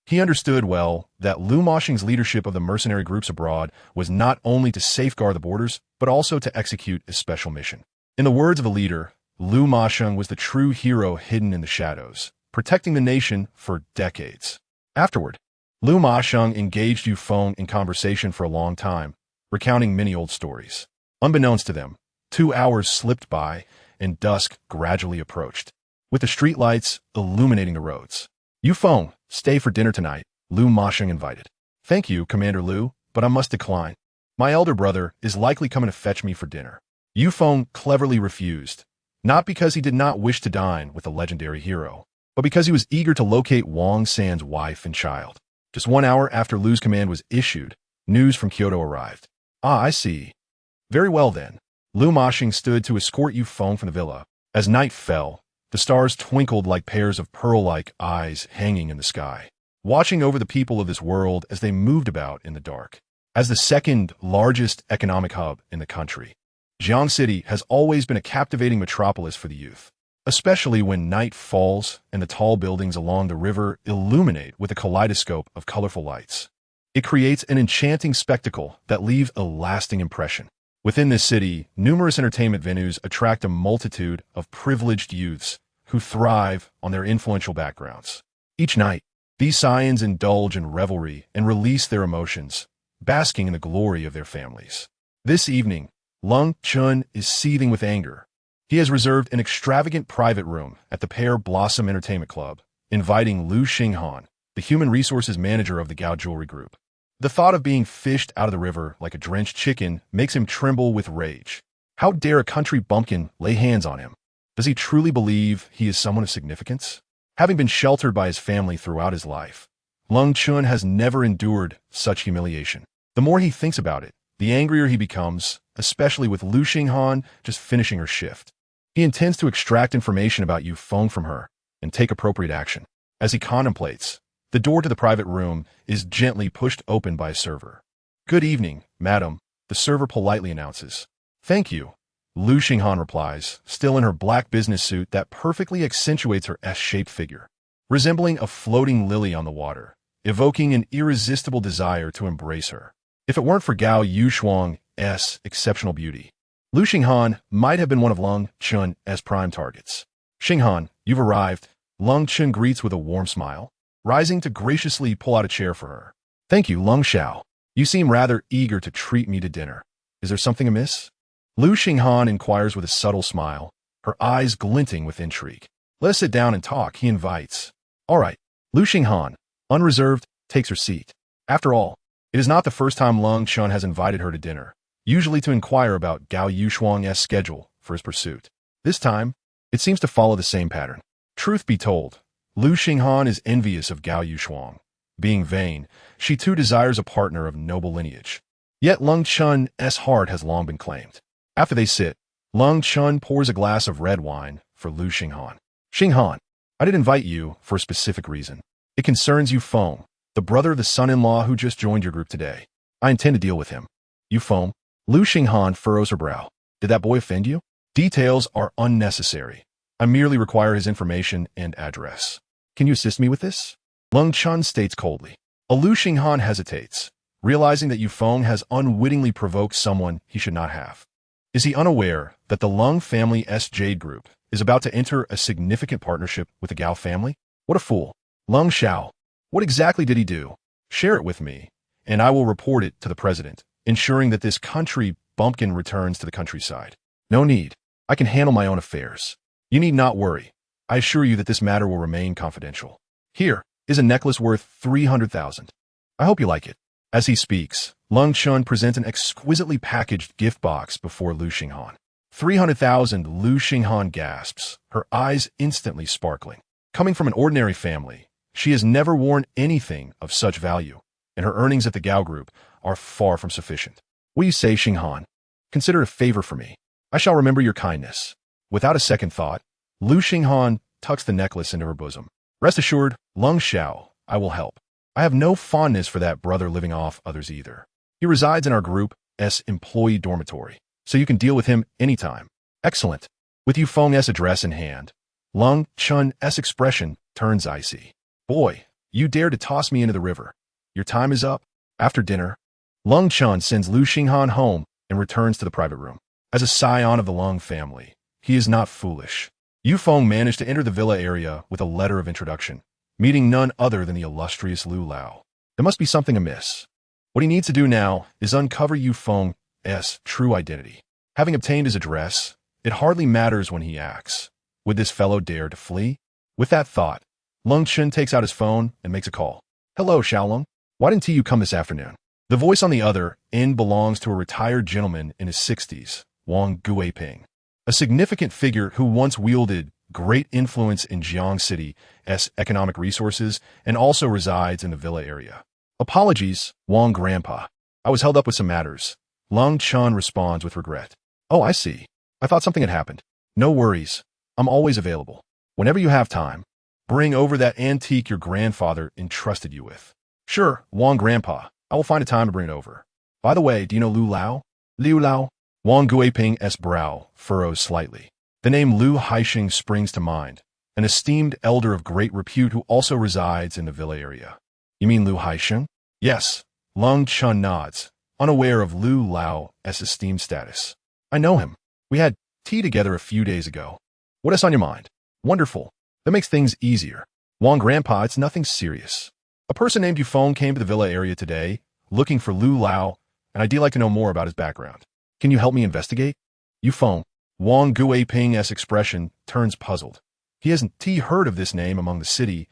he understood well that Lu Moshing's leadership of the mercenary groups abroad was not only to safeguard the borders, but also to execute a special mission. In the words of a leader, Lu Moshing was the true hero hidden in the shadows, protecting the nation for decades. Afterward, Lu Moshing engaged Yu Feng in conversation for a long time, recounting many old stories. Unbeknownst to them, 2 hours slipped by, and dusk gradually approached, with the streetlights illuminating the roads. Yu Feng, stay for dinner tonight, Lu Moshing invited. Thank you, Commander Lu, but I must decline. My elder brother is likely coming to fetch me for dinner. Yu Feng cleverly refused, not because he did not wish to dine with a legendary hero, but because he was eager to locate Wang San's wife and child. Just 1 hour after Lu's command was issued, news from Kyoto arrived. Ah, I see. Very well then. Lu Moshing stood to escort Yu Feng from the villa. As night fell, the stars twinkled like pairs of pearl-like eyes hanging in the sky, watching over the people of this world as they moved about in the dark. As the second largest economic hub in the country, Jiang City has always been a captivating metropolis for the youth, especially when night falls and the tall buildings along the river illuminate with a kaleidoscope of colorful lights. It creates an enchanting spectacle that leaves a lasting impression. Within this city, numerous entertainment venues attract a multitude of privileged youths who thrive on their influential backgrounds. Each night, these scions indulge in revelry and release their emotions, basking in the glory of their families. This evening, Lung Chun is seething with anger. He has reserved an extravagant private room at the Pear Blossom Entertainment Club, inviting Lu Xinghan, the human resources manager of the Gao Jewelry Group. The thought of being fished out of the river like a drenched chicken makes him tremble with rage. How dare a country bumpkin lay hands on him? Does he truly believe he is someone of significance? Having been sheltered by his family throughout his life, Lung Chun has never endured such humiliation. The more he thinks about it, the angrier he becomes, especially with Lu Xinghan just finishing her shift. He intends to extract information about Yu Feng from her and take appropriate action. As he contemplates, the door to the private room is gently pushed open by a server. Good evening, madam, the server politely announces. Thank you, Lu Xinghan replies, still in her black business suit that perfectly accentuates her S-shaped figure, resembling a floating lily on the water, evoking an irresistible desire to embrace her. If it weren't for Gao Yushuang's exceptional beauty, Lu Xinghan might have been one of Lung Chun's prime targets. Xinghan, you've arrived, Lung Chun greets with a warm smile, rising to graciously pull out a chair for her. Thank you, Lung Xiao. You seem rather eager to treat me to dinner. Is there something amiss? Lu Xinghan inquires with a subtle smile, her eyes glinting with intrigue. Let us sit down and talk, he invites. All right. Lu Xinghan, unreserved, takes her seat. After all, it is not the first time Lung Chun has invited her to dinner. usually to inquire about Gao Yushuang's schedule for his pursuit. This time, it seems to follow the same pattern. Truth be told, Lu Xinghan is envious of Gao Yushuang. Being vain, she too desires a partner of noble lineage. Yet Lung Chun's heart has long been claimed. After they sit, Lung Chun pours a glass of red wine for Lu Xinghan. Xinghan, I did invite you for a specific reason. It concerns Yu Feng, the brother of the son-in-law who just joined your group today. I intend to deal with him. Yu Feng, Lu Xinghan furrows her brow. Did that boy offend you? Details are unnecessary. I merely require his information and address. Can you assist me with this? Lung Chun states coldly. Lu Xinghan hesitates, realizing that Yu Feng has unwittingly provoked someone he should not have. Is he unaware that the Lung family's Jade Group is about to enter a significant partnership with the Gao family? What a fool. Lung Xiao, what exactly did he do? Share it with me, and I will report it to the president, ensuring that this country bumpkin returns to the countryside. No need. I can handle my own affairs. You need not worry. I assure you that this matter will remain confidential. Here is a necklace worth 300,000. I hope you like it. As he speaks, Lung Chun presents an exquisitely packaged gift box before Lu Xinghan. 300,000, Lu Xinghan gasps, her eyes instantly sparkling. Coming from an ordinary family, she has never worn anything of such value, and her earnings at the Gao Group are far from sufficient. What do you say, Xinghan? Consider it a favor for me. I shall remember your kindness. Without a second thought, Lu Xinghan tucks the necklace into her bosom. Rest assured, Lung Xiao, I will help. I have no fondness for that brother living off others either. He resides in our group's employee dormitory, so you can deal with him anytime. Excellent. With Yu Feng's address in hand, Lung Chun's expression turns icy. Boy, you dare to toss me into the river. Your time is up. After dinner, Lung Chun sends Lu Xinghan home and returns to the private room. As a scion of the Lung family, he is not foolish. Yu Feng managed to enter the villa area with a letter of introduction, meeting none other than the illustrious Lu Lao. There must be something amiss. What he needs to do now is uncover Yu Feng's true identity. Having obtained his address, it hardly matters when he acts. Would this fellow dare to flee? With that thought, Lung Chun takes out his phone and makes a call. Hello, Xiaolong. Why didn't you come this afternoon? The voice on the other end belongs to a retired gentleman in his 60s, Wang Guiping, a significant figure who once wielded great influence in Jiang City's economic resources and also resides in the villa area. Apologies, Wang Grandpa. I was held up with some matters. Lung Chun responds with regret. Oh, I see. I thought something had happened. No worries. I'm always available. Whenever you have time, bring over that antique your grandfather entrusted you with. Sure, Wang Grandpa. I will find a time to bring it over. By the way, do you know Lu Lao? Liu Lao? Wang Guiping's brow furrows slightly. The name Lu Haixing springs to mind, an esteemed elder of great repute who also resides in the villa area. You mean Lu Haixing? Yes. Lung Chun nods, unaware of Lu Lao's esteemed status. I know him. We had tea together a few days ago. What is on your mind? Wonderful. That makes things easier. Wang Grandpa, it's nothing serious. A person named Yu Feng came to the villa area today, looking for Lu Lao, and I'd like to know more about his background. Can you help me investigate? Yu Feng. Wang Guiping's expression turns puzzled. He hasn't heard of this name among the city's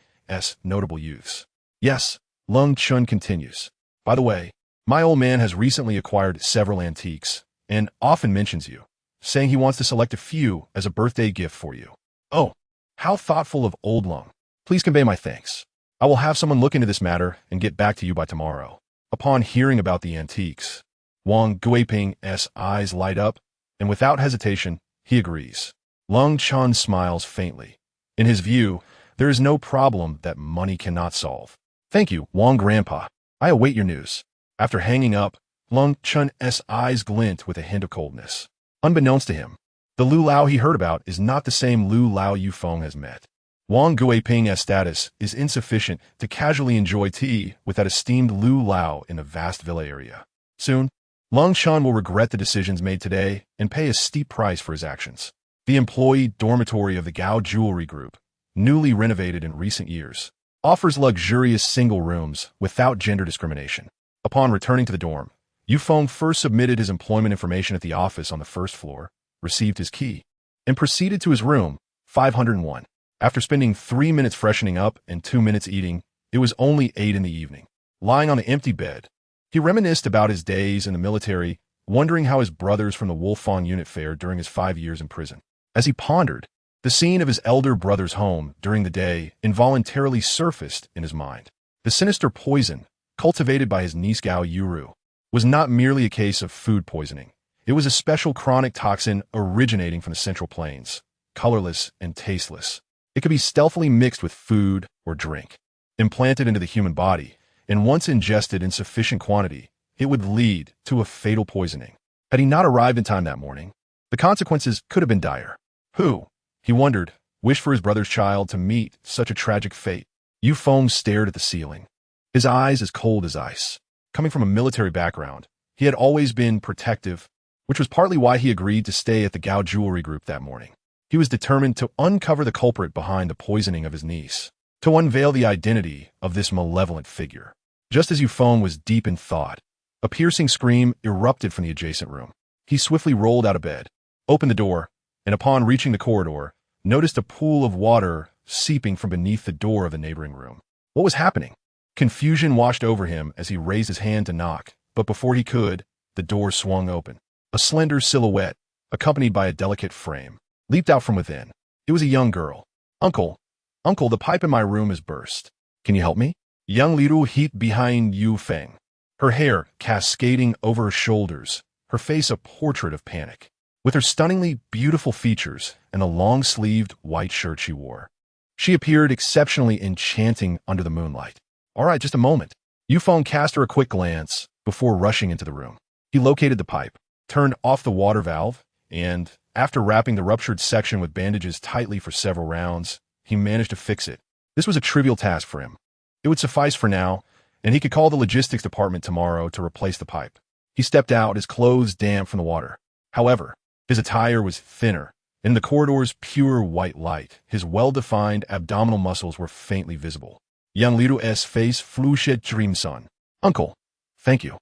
notable youths. Yes, Lung Chun continues. By the way, my old man has recently acquired several antiques, and often mentions you, saying he wants to select a few as a birthday gift for you. Oh, how thoughtful of old Lung. Please convey my thanks. I will have someone look into this matter and get back to you by tomorrow. Upon hearing about the antiques, Wang Guiping's eyes light up, and without hesitation, he agrees. Lung Chun smiles faintly. In his view, there is no problem that money cannot solve. Thank you, Wang Grandpa. I await your news. After hanging up, Lung Chun's eyes glint with a hint of coldness. Unbeknownst to him, the Lu Lao he heard about is not the same Lu Lao Yu Feng has met. Wang Guiping's status is insufficient to casually enjoy tea with that esteemed Lu Lao in a vast villa area. Soon, Lung Chun will regret the decisions made today and pay a steep price for his actions. The employee dormitory of the Gao Jewelry Group, newly renovated in recent years, offers luxurious single rooms without gender discrimination. Upon returning to the dorm, Yu Feng first submitted his employment information at the office on the first floor, received his key, and proceeded to his room, 501. After spending 3 minutes freshening up and 2 minutes eating, it was only 8 in the evening. Lying on the empty bed, he reminisced about his days in the military wondering how his brothers from the Wolfong unit fared during his 5 years in prison. As he pondered, the scene of his elder brother's home during the day involuntarily surfaced in his mind. The sinister poison, cultivated by his niece Gao Yuru, was not merely a case of food poisoning. It was a special chronic toxin originating from the Central Plains, colorless and tasteless. It could be stealthily mixed with food or drink, implanted into the human body, and once ingested in sufficient quantity, it would lead to a fatal poisoning. Had he not arrived in time that morning, the consequences could have been dire. Who, he wondered, wished for his brother's child to meet such a tragic fate? Yu Feng stared at the ceiling, his eyes as cold as ice. Coming from a military background, he had always been protective, which was partly why he agreed to stay at the Gao Jewelry Group that morning. He was determined to uncover the culprit behind the poisoning of his niece, to unveil the identity of this malevolent figure. Just as Yu Feng was deep in thought, a piercing scream erupted from the adjacent room. He swiftly rolled out of bed, opened the door, and upon reaching the corridor, noticed a pool of water seeping from beneath the door of the neighboring room. What was happening? Confusion washed over him as he raised his hand to knock, but before he could, the door swung open. A slender silhouette, accompanied by a delicate frame, leaped out from within. It was a young girl. Uncle, the pipe in my room has burst. Can you help me? Young Liru heaped behind Yu Feng, her hair cascading over her shoulders, her face a portrait of panic. With her stunningly beautiful features and the long-sleeved white shirt she wore, she appeared exceptionally enchanting under the moonlight. All right, just a moment. Yu Feng cast her a quick glance before rushing into the room. He located the pipe, turned off the water valve, and, after wrapping the ruptured section with bandages tightly for several rounds, he managed to fix it. This was a trivial task for him. It would suffice for now, and he could call the logistics department tomorrow to replace the pipe. He stepped out, his clothes damp from the water. However, his attire was thinner. In the corridor's pure white light, his well-defined abdominal muscles were faintly visible. Young Liru's face flushed dreamson. Uncle, thank you.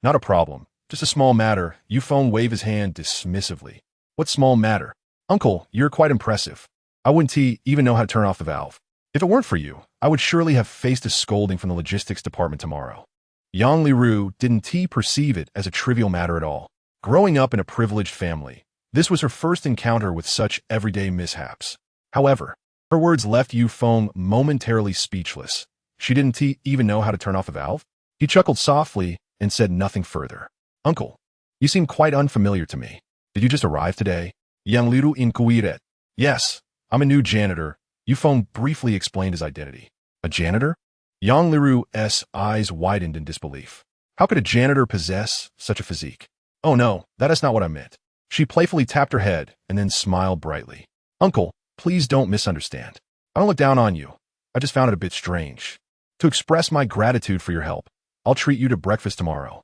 Not a problem. Just a small matter. Yu Feng waved his hand dismissively. What small matter? Uncle, you're quite impressive. I wouldn't even know how to turn off the valve. If it weren't for you, I would surely have faced a scolding from the logistics department tomorrow. Yang Liru didn't perceive it as a trivial matter at all. Growing up in a privileged family, this was her first encounter with such everyday mishaps. However, her words left Yu Feng momentarily speechless. She didn't even know how to turn off the valve? He chuckled softly and said nothing further. Uncle, you seem quite unfamiliar to me. Did you just arrive today? Yang Liru inquired. Yes, I'm a new janitor. Yu Feng briefly explained his identity. A janitor? Yang Liru's eyes widened in disbelief. How could a janitor possess such a physique? Oh no, that is not what I meant. She playfully tapped her head and then smiled brightly. Uncle, please don't misunderstand. I don't look down on you. I just found it a bit strange. To express my gratitude for your help, I'll treat you to breakfast tomorrow.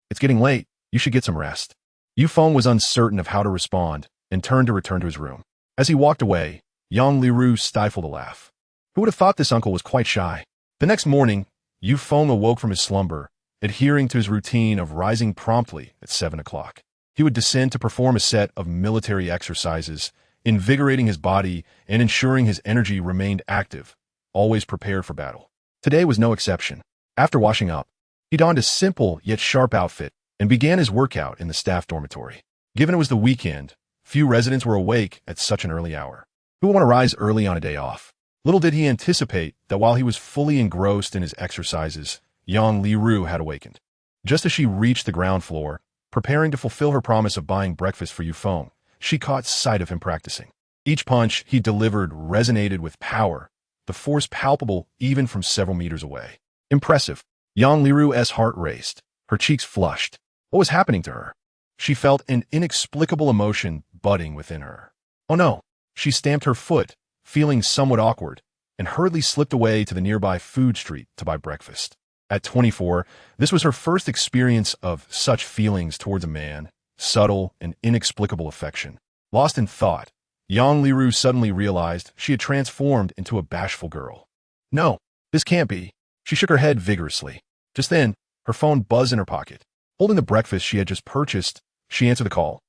It's getting late. You should get some rest. Yu Feng was uncertain of how to respond and turned to return to his room. As he walked away, Yang Liru stifled a laugh. Who would have thought this uncle was quite shy? The next morning, Yu Feng awoke from his slumber, adhering to his routine of rising promptly at 7 o'clock. He would descend to perform a set of military exercises, invigorating his body and ensuring his energy remained active, always prepared for battle. Today was no exception. After washing up, he donned a simple yet sharp outfit and began his workout in the staff dormitory. Given it was the weekend, few residents were awake at such an early hour. Who would want to rise early on a day off? Little did he anticipate that while he was fully engrossed in his exercises, Yang Liru had awakened. Just as she reached the ground floor, preparing to fulfill her promise of buying breakfast for Yu Feng, she caught sight of him practicing. Each punch he delivered resonated with power, the force palpable even from several meters away. Impressive. Yang Liru's heart raced, her cheeks flushed. What was happening to her? She felt an inexplicable emotion budding within her. Oh no! She stamped her foot, feeling somewhat awkward, and hurriedly slipped away to the nearby food street to buy breakfast. At 24, this was her first experience of such feelings towards a man, subtle and inexplicable affection. Lost in thought, Yang Liru suddenly realized she had transformed into a bashful girl. No, this can't be. She shook her head vigorously. Just then, her phone buzzed in her pocket. Holding the breakfast she had just purchased, she answered the call.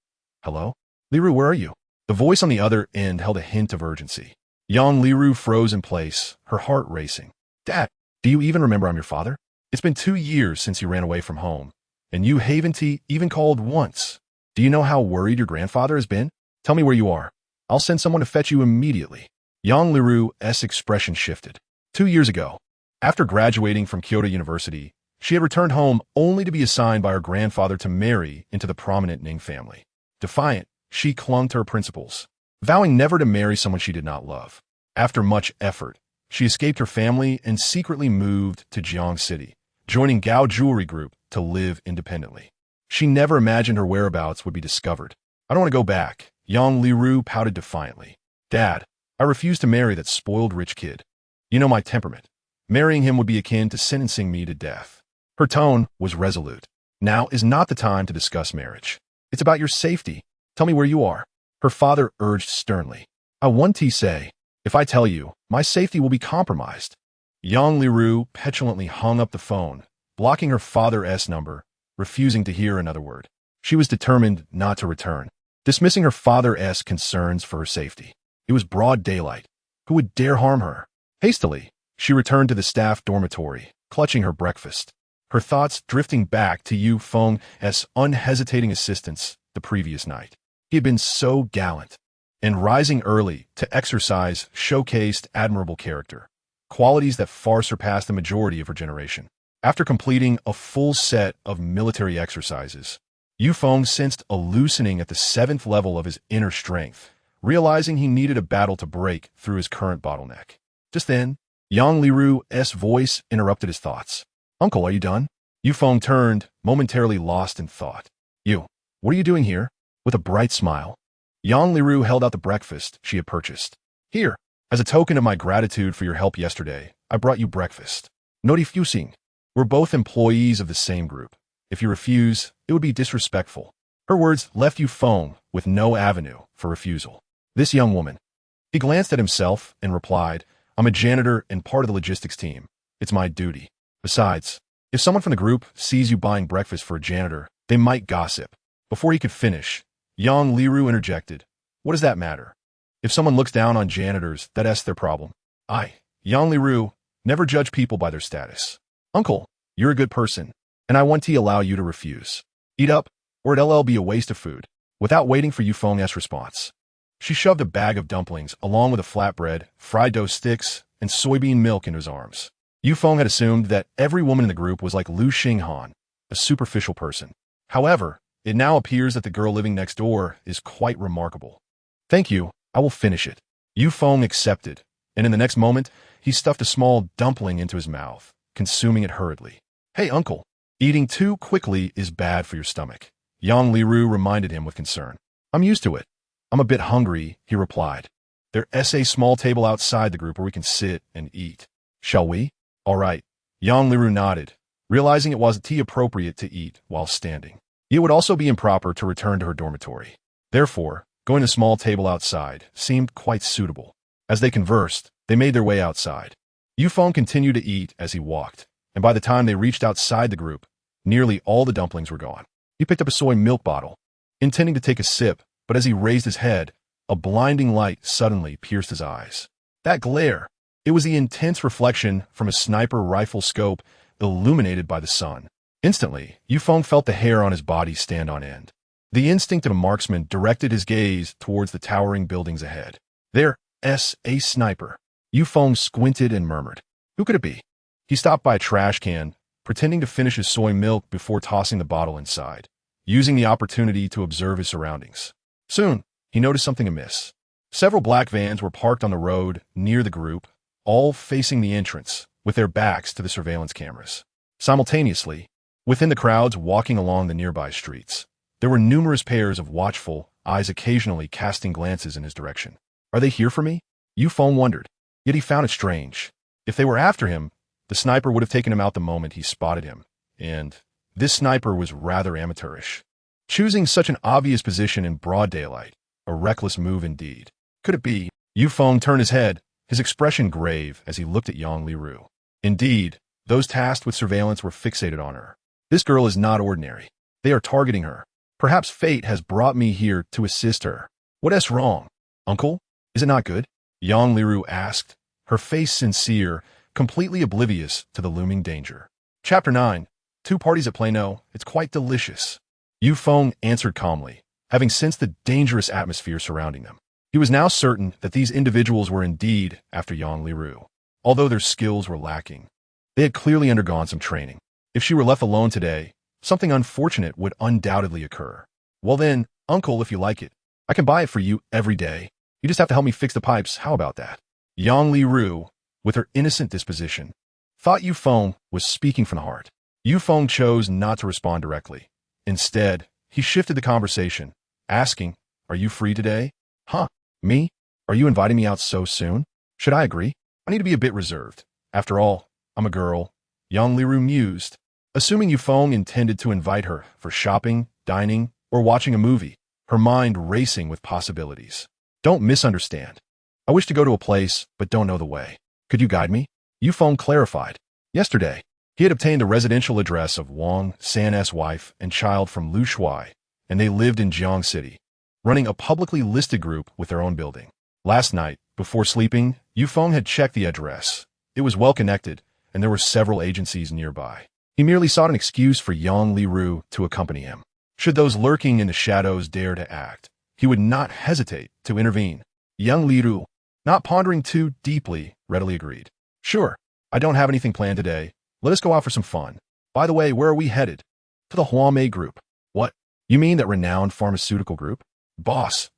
Hello? Liru, where are you? The voice on the other end held a hint of urgency. Yang Liru froze in place, her heart racing. Dad, do you even remember I'm your father? It's been 2 years since you ran away from home, And you haven't even called once. Do you know how worried your grandfather has been? Tell me where you are. I'll send someone to fetch you immediately. Yang Liru's expression shifted. 2 years ago, after graduating from Kyoto University, she had returned home only to be assigned by her grandfather to marry into the prominent Ning family. Defiant, she clung to her principles, vowing never to marry someone she did not love. After much effort, she escaped her family and secretly moved to Jiang City, joining Gao Jewelry Group to live independently. She never imagined her whereabouts would be discovered. I don't want to go back, Yang Liru pouted defiantly. Dad, I refuse to marry that spoiled rich kid. You know my temperament. Marrying him would be akin to sentencing me to death. Her tone was resolute. Now is not the time to discuss marriage. It's about your safety. Tell me where you are. Her father urged sternly. I want to say, if I tell you, my safety will be compromised. Yang Liru petulantly hung up the phone, blocking her father's number, refusing to hear another word. She was determined not to return, dismissing her father's concerns for her safety. It was broad daylight. Who would dare harm her? Hastily, she returned to the staff dormitory, clutching her breakfast, her thoughts drifting back to Yu Feng's unhesitating assistance the previous night. He had been so gallant, and rising early to exercise showcased admirable character, qualities that far surpassed the majority of her generation. After completing a full set of military exercises, Yu Feng sensed a loosening at the 7th level of his inner strength, realizing he needed a battle to break through his current bottleneck. Just then, Yang Liru's voice interrupted his thoughts. Uncle, are you done? Yu Feng turned, momentarily lost in thought. You, what are you doing here? With a bright smile, Yang Liru held out the breakfast she had purchased. Here, as a token of my gratitude for your help yesterday, I brought you breakfast. No refusing. We're both employees of the same group. If you refuse, it would be disrespectful. Her words left Yu Feng with no avenue for refusal. This young woman. He glanced at himself and replied, I'm a janitor and part of the logistics team. It's my duty. Besides, if someone from the group sees you buying breakfast for a janitor, they might gossip. Before he could finish, Yang Liru interjected, what does that matter? If someone looks down on janitors, that's their problem. Yang Liru, never judge people by their status. Uncle, you're a good person, and I want to allow you to refuse. Eat up, or it'll be a waste of food. Without waiting for Yu Feng's response, she shoved a bag of dumplings along with a flatbread, fried dough sticks, and soybean milk into his arms. Yu Feng had assumed that every woman in the group was like Lu Xinghan, a superficial person. However, it now appears that the girl living next door is quite remarkable. Thank you, I will finish it. Yu Feng accepted, and in the next moment, he stuffed a small dumpling into his mouth, consuming it hurriedly. Hey, uncle, eating too quickly is bad for your stomach. Yang Liru reminded him with concern. I'm used to it. I'm a bit hungry, he replied. There's a small table outside the group where we can sit and eat. Shall we? All right. Yang Liru nodded, realizing it wasn't appropriate to eat while standing. It would also be improper to return to her dormitory. Therefore, going to a small table outside seemed quite suitable. As they conversed, they made their way outside. Yu Feng continued to eat as he walked, and by the time they reached outside the group, nearly all the dumplings were gone. He picked up a soy milk bottle, intending to take a sip, but as he raised his head, a blinding light suddenly pierced his eyes. That glare! It was the intense reflection from a sniper rifle scope illuminated by the sun. Instantly, Yu Feng felt the hair on his body stand on end. The instinct of a marksman directed his gaze towards the towering buildings ahead. There's a sniper. Yu Feng squinted and murmured, who could it be? He stopped by a trash can, pretending to finish his soy milk before tossing the bottle inside, using the opportunity to observe his surroundings. Soon, he noticed something amiss. Several black vans were parked on the road near the group, all facing the entrance, with their backs to the surveillance cameras. Simultaneously, within the crowds walking along the nearby streets, there were numerous pairs of watchful eyes occasionally casting glances in his direction. Are they here for me? Yu Feng wondered, yet he found it strange. If they were after him, the sniper would have taken him out the moment he spotted him, and this sniper was rather amateurish. Choosing such an obvious position in broad daylight, a reckless move indeed. Could it be? Yu Feng turned his head, his expression grave as he looked at Yang Liru. Indeed, those tasked with surveillance were fixated on her. This girl is not ordinary. They are targeting her. Perhaps fate has brought me here to assist her. What's wrong? Uncle? Is it not good? Yang Liru asked, her face sincere, completely oblivious to the looming danger. Chapter 9. 2 parties at play? No, it's quite delicious. Yu Feng answered calmly, having sensed the dangerous atmosphere surrounding them. He was now certain that these individuals were indeed after Yang Liru, although their skills were lacking. They had clearly undergone some training. If she were left alone today, something unfortunate would undoubtedly occur. Well then, uncle, if you like it, I can buy it for you every day. You just have to help me fix the pipes. How about that? Yang Liru, with her innocent disposition, thought Yu Feng was speaking from the heart. Yu Feng chose not to respond directly. Instead, he shifted the conversation, asking, "Are you free today?" "Huh? Me? Are you inviting me out so soon? Should I agree? I need to be a bit reserved. After all, I'm a girl." Yang Liru mused, assuming Yu Feng intended to invite her for shopping, dining, or watching a movie, her mind racing with possibilities. "Don't misunderstand. I wish to go to a place, but don't know the way. Could you guide me?" Yu Feng clarified. Yesterday, he had obtained the residential address of Wang San's wife and child from Lu Shuai, and they lived in Jiang City, running a publicly listed group with their own building. Last night, before sleeping, Yu Feng had checked the address. It was well connected, and there were several agencies nearby. He merely sought an excuse for Yang Liru to accompany him. Should those lurking in the shadows dare to act, he would not hesitate to intervene. Yang Liru, not pondering too deeply, readily agreed. "Sure, I don't have anything planned today. Let us go out for some fun. By the way, where are we headed?" "To the Huamei Group." "What? You mean that renowned pharmaceutical group?" Boss,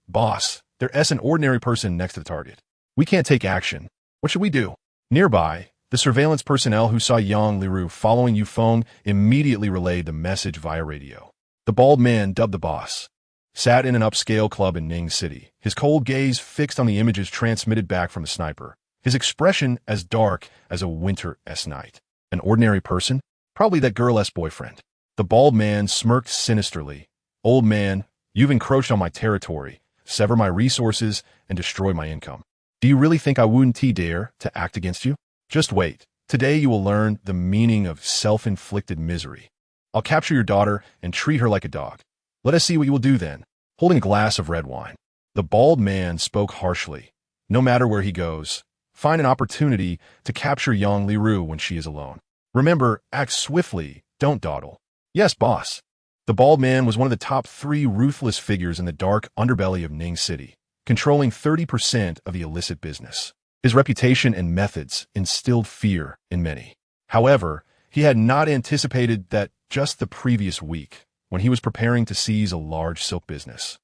there's an ordinary person next to the target. We can't take action. What should we do?" Nearby, the surveillance personnel who saw Yang Liru following Yu Feng immediately relayed the message via radio. The bald man, dubbed the boss, sat in an upscale club in Ning City, his cold gaze fixed on the images transmitted back from the sniper, his expression as dark as a winter-esque night. An ordinary person? Probably that girl-esque boyfriend. The bald man smirked sinisterly. "Old man, you've encroached on my territory, sever my resources, and destroy my income. Do you really think I wouldn't dare to act against you? Just wait. Today you will learn the meaning of self-inflicted misery. I'll capture your daughter and treat her like a dog. Let us see what you will do then." Holding a glass of red wine, the bald man spoke harshly. "No matter where he goes, find an opportunity to capture Yang Liru when she is alone. Remember, act swiftly, don't dawdle." "Yes, boss." The bald man was one of the top 3 ruthless figures in the dark underbelly of Ning City, controlling 30% of the illicit business. His reputation and methods instilled fear in many. However, he had not anticipated that just the previous week, when he was preparing to seize a large silk business,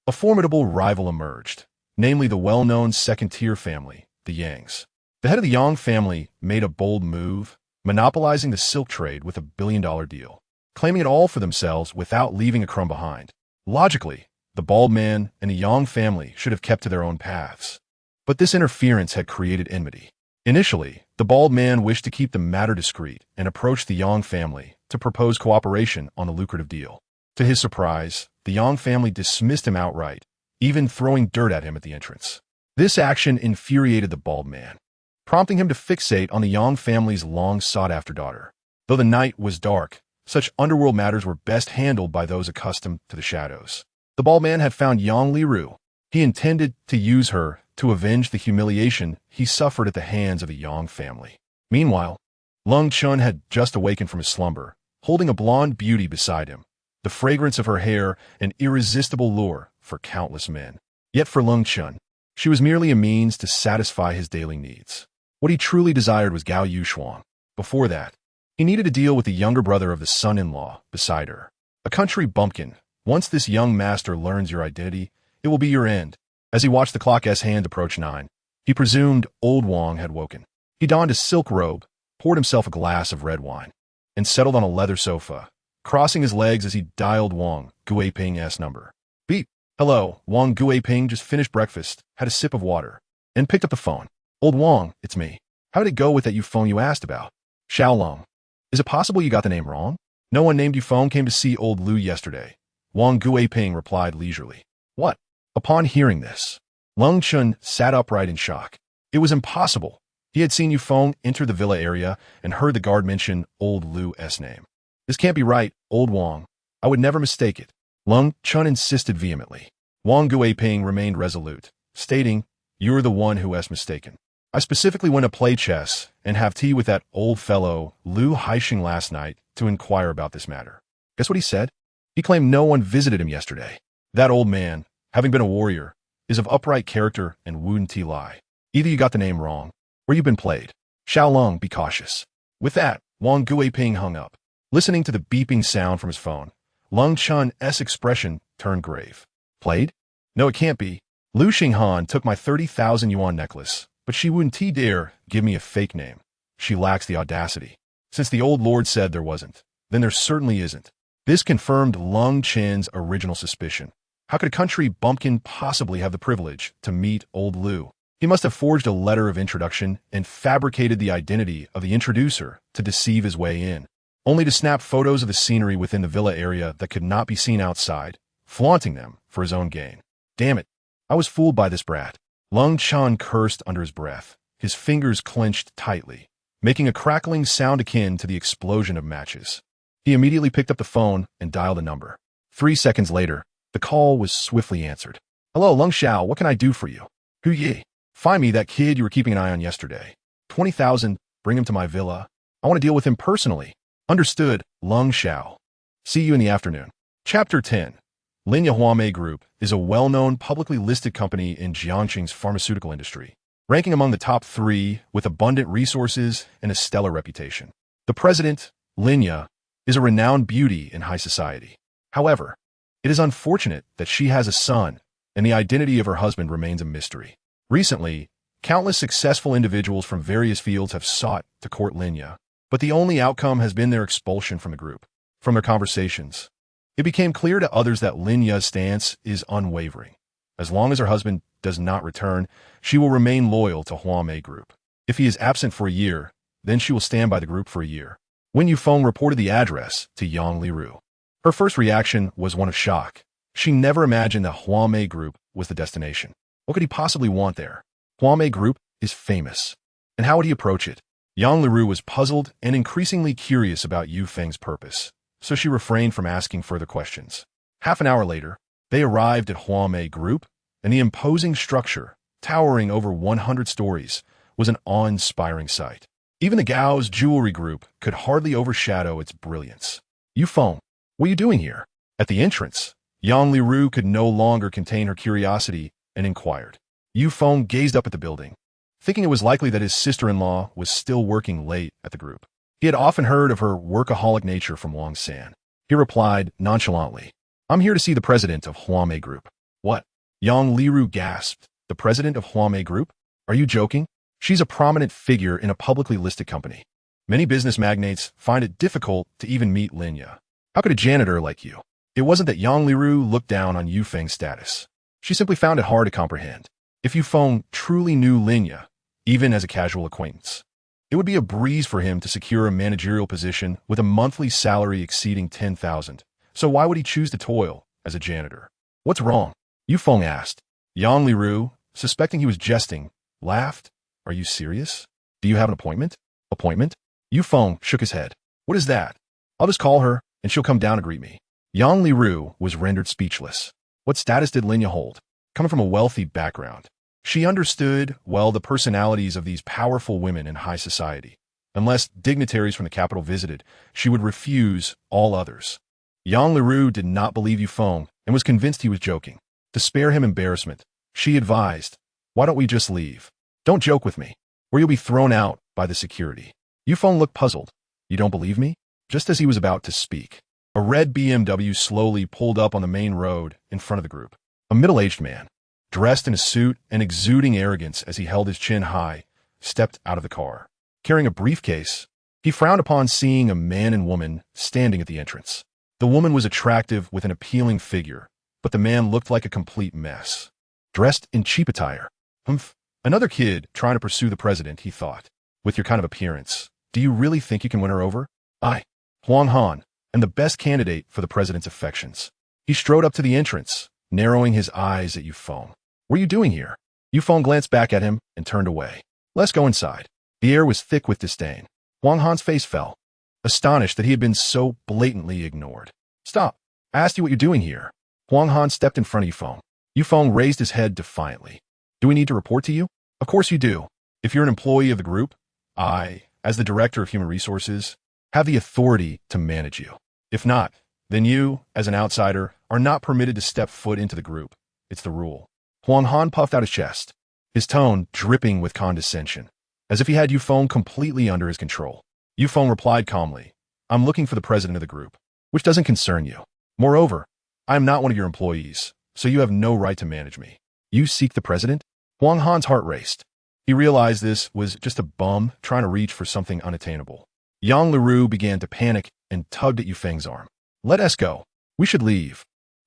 a formidable rival emerged, namely the well-known second-tier family, the Yangs. The head of the Yang family made a bold move, monopolizing the silk trade with $1 billion deal, claiming it all for themselves without leaving a crumb behind. Logically, the bald man and the Yang family should have kept to their own paths. But this interference had created enmity. Initially, the bald man wished to keep the matter discreet and approached the Yang family to propose cooperation on the lucrative deal. To his surprise, the Yang family dismissed him outright, even throwing dirt at him at the entrance. This action infuriated the bald man, prompting him to fixate on the Yang family's long-sought-after daughter. Though the night was dark, such underworld matters were best handled by those accustomed to the shadows. The bald man had found Yang Liru. He intended to use her to avenge the humiliation he suffered at the hands of the Yang family. Meanwhile, Lung Chun had just awakened from his slumber, holding a blonde beauty beside him, the fragrance of her hair an irresistible lure for countless men. Yet for Lung Chun, she was merely a means to satisfy his daily needs. What he truly desired was Gao Yushuang. Before that, he needed to deal with the younger brother of the son-in-law beside her. A country bumpkin. Once this young master learns your identity, it will be your end. As he watched the clock's hand approach 9, he presumed old Wang had woken. He donned his silk robe, poured himself a glass of red wine, and settled on a leather sofa, crossing his legs as he dialed Wang Guiping's number. "Beep. Hello, Wang Guiping just finished breakfast, had a sip of water, and picked up the phone. Old Wang, it's me. How did it go with that phone you asked about?" "Xiaolong. Is it possible you got the name wrong? No one named Yufeng came to see old Lu yesterday." Wang Guiping replied leisurely. "What?" Upon hearing this, Lung Chun sat upright in shock. It was impossible. He had seen Yufeng enter the villa area and heard the guard mention old Lu's name. "This can't be right, old Wang. I would never mistake it." Lung Chun insisted vehemently. Wang Guiping remained resolute, stating, "You're the one who has mistaken. I specifically went to play chess and have tea with that old fellow Lu Haixing last night to inquire about this matter. Guess what he said? He claimed no one visited him yesterday. That old man, having been a warrior, is of upright character and wouldn't lie. Either you got the name wrong, or you've been played. Xiaolong, be cautious. With that, Wang Guiping hung up. Listening to the beeping sound from his phone, Lung Chun's expression turned grave. Played? No, it can't be. Lu Xinghan took my 30,000 yuan necklace, but she wouldn't dare give me a fake name. She lacks the audacity. Since the old lord said there wasn't, then there certainly isn't. This confirmed Lung Chen's original suspicion. How could a country bumpkin possibly have the privilege to meet old Lu? He must have forged a letter of introduction and fabricated the identity of the introducer to deceive his way in, only to snap photos of the scenery within the villa area that could not be seen outside, flaunting them for his own gain. Damn it, I was fooled by this brat. Lung Chen cursed under his breath, his fingers clenched tightly, making a crackling sound akin to the explosion of matches. He immediately picked up the phone and dialed a number. 3 seconds later, the call was swiftly answered. Hello, Lung Xiao, what can I do for you? Hu Yi. Find me that kid you were keeping an eye on yesterday. 20,000, bring him to my villa. I want to deal with him personally. Understood, Lung Xiao. See you in the afternoon. Chapter 10. Linya Huamei Group is a well-known publicly listed company in Jiangxing's pharmaceutical industry, ranking among the top 3 with abundant resources and a stellar reputation. The president, Linya, is a renowned beauty in high society. However, it is unfortunate that she has a son, and the identity of her husband remains a mystery. Recently, countless successful individuals from various fields have sought to court Linya, but the only outcome has been their expulsion from the group. From their conversations, it became clear to others that Linya's stance is unwavering. As long as her husband does not return, she will remain loyal to Huamei Group. If he is absent for a year, then she will stand by the group for a year. Wen Yufeng reported the address to Yang Liru. Her first reaction was one of shock. She never imagined that Huamei Group was the destination. What could he possibly want there? Huamei Group is famous. And how would he approach it? Yang Liru was puzzled and increasingly curious about Yufeng's purpose, so she refrained from asking further questions. Half an hour later, they arrived at Huamei Group, and the imposing structure, towering over 100 stories, was an awe-inspiring sight. Even the Gao's jewelry group could hardly overshadow its brilliance. Yufeng, what are you doing here? At the entrance, Yang Liru could no longer contain her curiosity and inquired. Yufeng gazed up at the building, thinking it was likely that his sister-in-law was still working late at the group. He had often heard of her workaholic nature from Wang San. He replied nonchalantly, I'm here to see the president of Huamei Group. What? Yang Liru gasped. The president of Huamei Group? Are you joking? She's a prominent figure in a publicly listed company. Many business magnates find it difficult to even meet Linya. How could a janitor like you? It wasn't that Yang Liru looked down on Yufeng's status. She simply found it hard to comprehend. If Yufeng truly knew Linya, even as a casual acquaintance, it would be a breeze for him to secure a managerial position with a monthly salary exceeding 10,000. So why would he choose to toil as a janitor? What's wrong? Yufeng asked. Yang Liru, suspecting he was jesting, laughed. Are you serious? Do you have an appointment? Appointment? Yufeng shook his head. What is that? I'll just call her, and she'll come down to greet me. Yang Liru was rendered speechless. What status did Linya hold? Coming from a wealthy background, she understood well the personalities of these powerful women in high society. Unless dignitaries from the capital visited, she would refuse all others. Yang Liru did not believe Yufeng and was convinced he was joking. To spare him embarrassment, she advised, why don't we just leave? Don't joke with me, or you'll be thrown out by the security. Yufeng looked puzzled. You don't believe me? Just as he was about to speak, a red BMW slowly pulled up on the main road in front of the group. A middle-aged man, dressed in a suit and exuding arrogance as he held his chin high, stepped out of the car. Carrying a briefcase, he frowned upon seeing a man and woman standing at the entrance. The woman was attractive with an appealing figure, but the man looked like a complete mess. Dressed in cheap attire. Humph. Another kid trying to pursue the president, he thought. With your kind of appearance, do you really think you can win her over? I, Huang Han, am the best candidate for the president's affections. He strode up to the entrance, narrowing his eyes at Yufeng. What are you doing here? Yufeng glanced back at him and turned away. Let's go inside. The air was thick with disdain. Huang Han's face fell, astonished that he had been so blatantly ignored. Stop. I asked you what you're doing here. Huang Han stepped in front of Yufeng. Yufeng raised his head defiantly. Do we need to report to you? Of course you do. If you're an employee of the group, I, as the director of human resources, have the authority to manage you. If not, then you, as an outsider, are not permitted to step foot into the group. It's the rule. Huang Han puffed out his chest, his tone dripping with condescension, as if he had Yufeng completely under his control. Yufeng replied calmly, I'm looking for the president of the group, which doesn't concern you. Moreover, I am not one of your employees, so you have no right to manage me. You seek the president? Huang Han's heart raced. He realized this was just a bum trying to reach for something unattainable. Yang Liru began to panic and tugged at Yufeng's arm. Let us go. We should leave.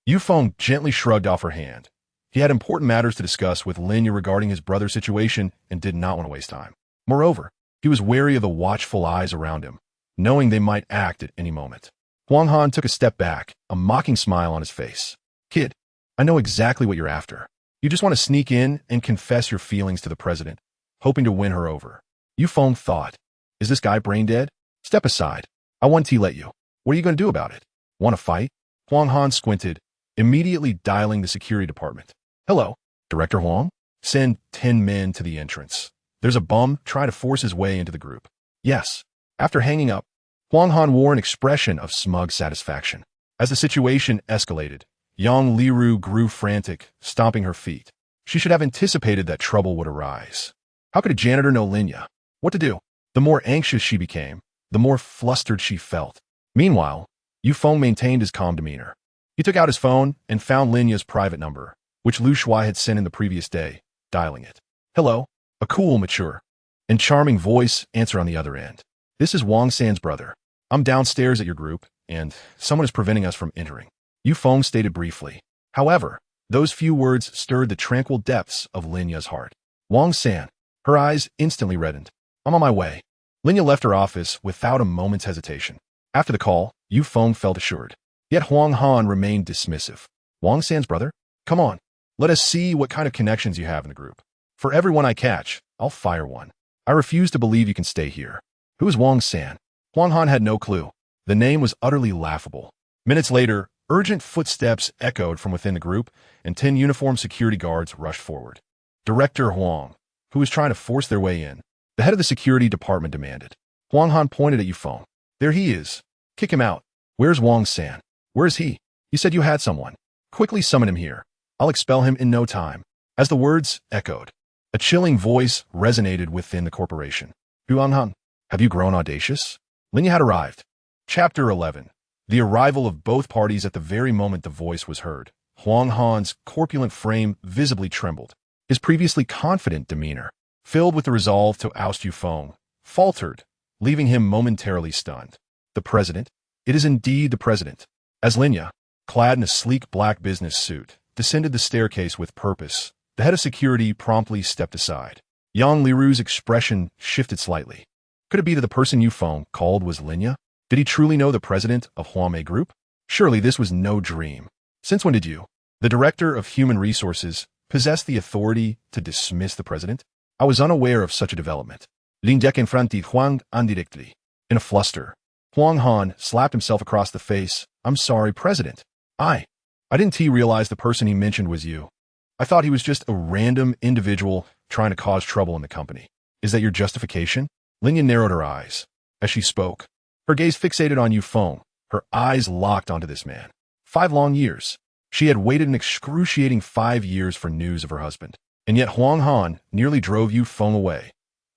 Yufeng gently shrugged off her hand. He had important matters to discuss with Linya regarding his brother's situation and did not want to waste time. Moreover, he was wary of the watchful eyes around him, knowing they might act at any moment. Huang Han took a step back, a mocking smile on his face. Kid, I know exactly what you're after. You just want to sneak in and confess your feelings to the president, hoping to win her over. Yufeng thought, is this guy brain dead? Step aside. I want to let you. What are you going to do about it? Want to fight? Huang Han squinted, immediately dialing the security department. Hello, Director Huang? Send 10 men to the entrance. There's a bum trying to force his way into the group. Yes. After hanging up, Huang Han wore an expression of smug satisfaction. As the situation escalated, Yang Liru grew frantic, stomping her feet. She should have anticipated that trouble would arise. How could a janitor know Linya? What to do? The more anxious she became, the more flustered she felt. Meanwhile, Yufeng maintained his calm demeanor. He took out his phone and found Linya's private number, which Lu Shuai had sent in the previous day, dialing it. Hello, a cool, mature, and charming voice answered on the other end. This is Wang San's brother. I'm downstairs at your group, and someone is preventing us from entering. Yufeng stated briefly. However, those few words stirred the tranquil depths of Linya's heart. Wang San. Her eyes instantly reddened. I'm on my way. Linya left her office without a moment's hesitation. After the call, Yufeng felt assured. Yet Huang Han remained dismissive. Wang San's brother? Come on. Let us see what kind of connections you have in the group. For everyone I catch, I'll fire one. I refuse to believe you can stay here. Who is Wang San? Huang Han had no clue. The name was utterly laughable. Minutes later, urgent footsteps echoed from within the group, and 10 uniformed security guards rushed forward. Director Huang, who was trying to force their way in, the head of the security department demanded. Huang Han pointed at Yufeng. There he is. Kick him out. Where's Wang San? Where is he? You said you had someone. Quickly summon him here. I'll expel him in no time. As the words echoed, a chilling voice resonated within the corporation. Huang Han, have you grown audacious? Linya had arrived. Chapter 11. The arrival of both parties at the very moment the voice was heard. Huang Han's corpulent frame visibly trembled. His previously confident demeanor, filled with the resolve to oust Yufeng, faltered, leaving him momentarily stunned. The president? It is indeed the president. As Linya, clad in a sleek black business suit, descended the staircase with purpose, the head of security promptly stepped aside. Yang Liru's expression shifted slightly. Could it be that the person Yufeng called was Linya? Did he truly know the president of Huame Group? Surely this was no dream. Since when did you, the director of human resources, possess the authority to dismiss the president? I was unaware of such a development. Lin confronted Huang indirectly. In a fluster, Huang Han slapped himself across the face. I'm sorry, President. I didn't realize the person he mentioned was you. I thought he was just a random individual trying to cause trouble in the company. Is that your justification? Linya narrowed her eyes. As she spoke, her gaze fixated on Yufeng, her eyes locked onto this man. 5 long years. She had waited an excruciating 5 years for news of her husband. And yet Huang Han nearly drove Yufeng away.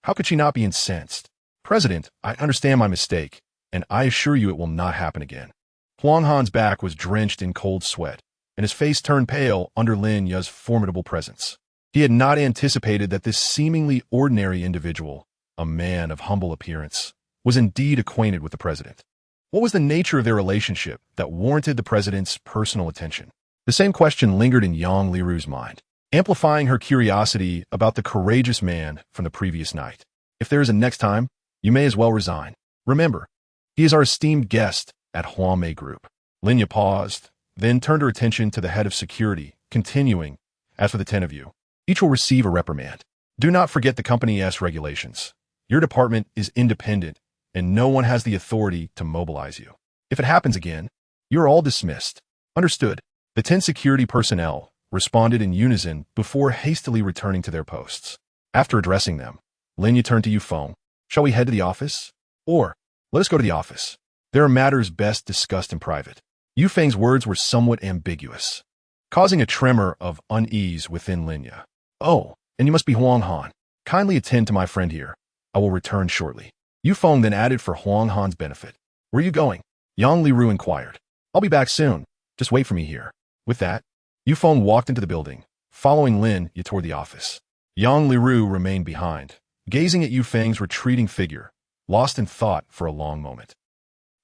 How could she not be incensed? President, I understand my mistake, and I assure you it will not happen again. Huang Han's back was drenched in cold sweat, and his face turned pale under Lin Ya's formidable presence. He had not anticipated that this seemingly ordinary individual, a man of humble appearance, was indeed acquainted with the president. What was the nature of their relationship that warranted the president's personal attention? The same question lingered in Yang Liru's mind, amplifying her curiosity about the courageous man from the previous night. If there is a next time, you may as well resign. Remember, he is our esteemed guest at Huame Group. Linya paused, then turned her attention to the head of security, continuing, as for the 10 of you, each will receive a reprimand. Do not forget the company's regulations. Your department is independent, and no one has the authority to mobilize you. If it happens again, you are all dismissed. Understood. The 10 security personnel responded in unison before hastily returning to their posts. After addressing them, Linya turned to Yufeng. Shall we head to the office? Or, Let us go to the office. There are matters best discussed in private. Yu Feng's words were somewhat ambiguous, causing a tremor of unease within Linya. Oh, and you must be Huang Han. Kindly attend to my friend here. I will return shortly. Yu Feng then added for Huang Han's benefit. Where are you going? Yang Liru inquired. I'll be back soon. Just wait for me here. With that, Yu Feng walked into the building, following Lin Yi toward the office. Yang Liru remained behind, gazing at Yu Feng's retreating figure, lost in thought for a long moment.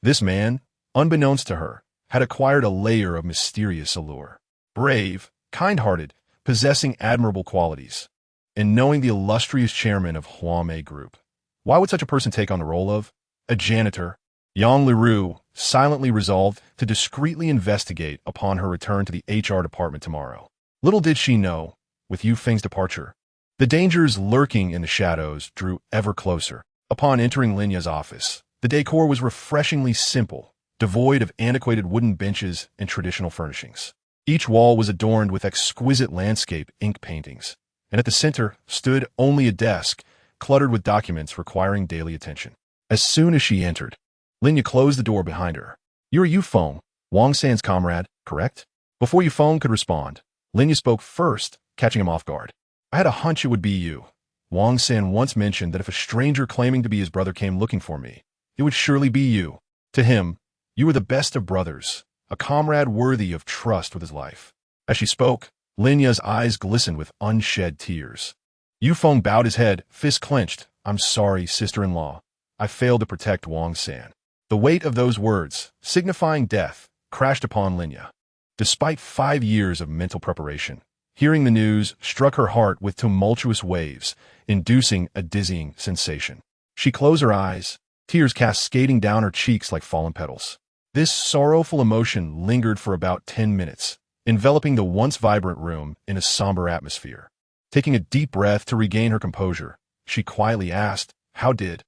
This man, unbeknownst to her, had acquired a layer of mysterious allure. Brave, kind-hearted, possessing admirable qualities, and knowing the illustrious chairman of Huame Group. Why would such a person take on the role of a janitor? Yang Liru silently resolved to discreetly investigate upon her return to the HR department tomorrow. Little did she know, with Yu Feng's departure, the dangers lurking in the shadows drew ever closer. Upon entering Linya's office, the decor was refreshingly simple, devoid of antiquated wooden benches and traditional furnishings. Each wall was adorned with exquisite landscape ink paintings, and at the center stood only a desk cluttered with documents requiring daily attention. As soon as she entered, Linya closed the door behind her. You're Yu Feng, Wang San's comrade, correct? Before Yu Feng could respond, Linya spoke first, catching him off guard. I had a hunch it would be you. Wang San once mentioned that if a stranger claiming to be his brother came looking for me, it would surely be you. To him, you were the best of brothers, a comrade worthy of trust with his life. As she spoke, Linya's eyes glistened with unshed tears. Yu Feng bowed his head, fist clenched. I'm sorry, sister-in-law. I failed to protect Wang San. The weight of those words, signifying death, crashed upon Linya. Despite 5 years of mental preparation, hearing the news struck her heart with tumultuous waves, inducing a dizzying sensation. She closed her eyes, tears cascading down her cheeks like fallen petals. This sorrowful emotion lingered for about 10 minutes, enveloping the once vibrant room in a somber atmosphere. Taking a deep breath to regain her composure, she quietly asked, How did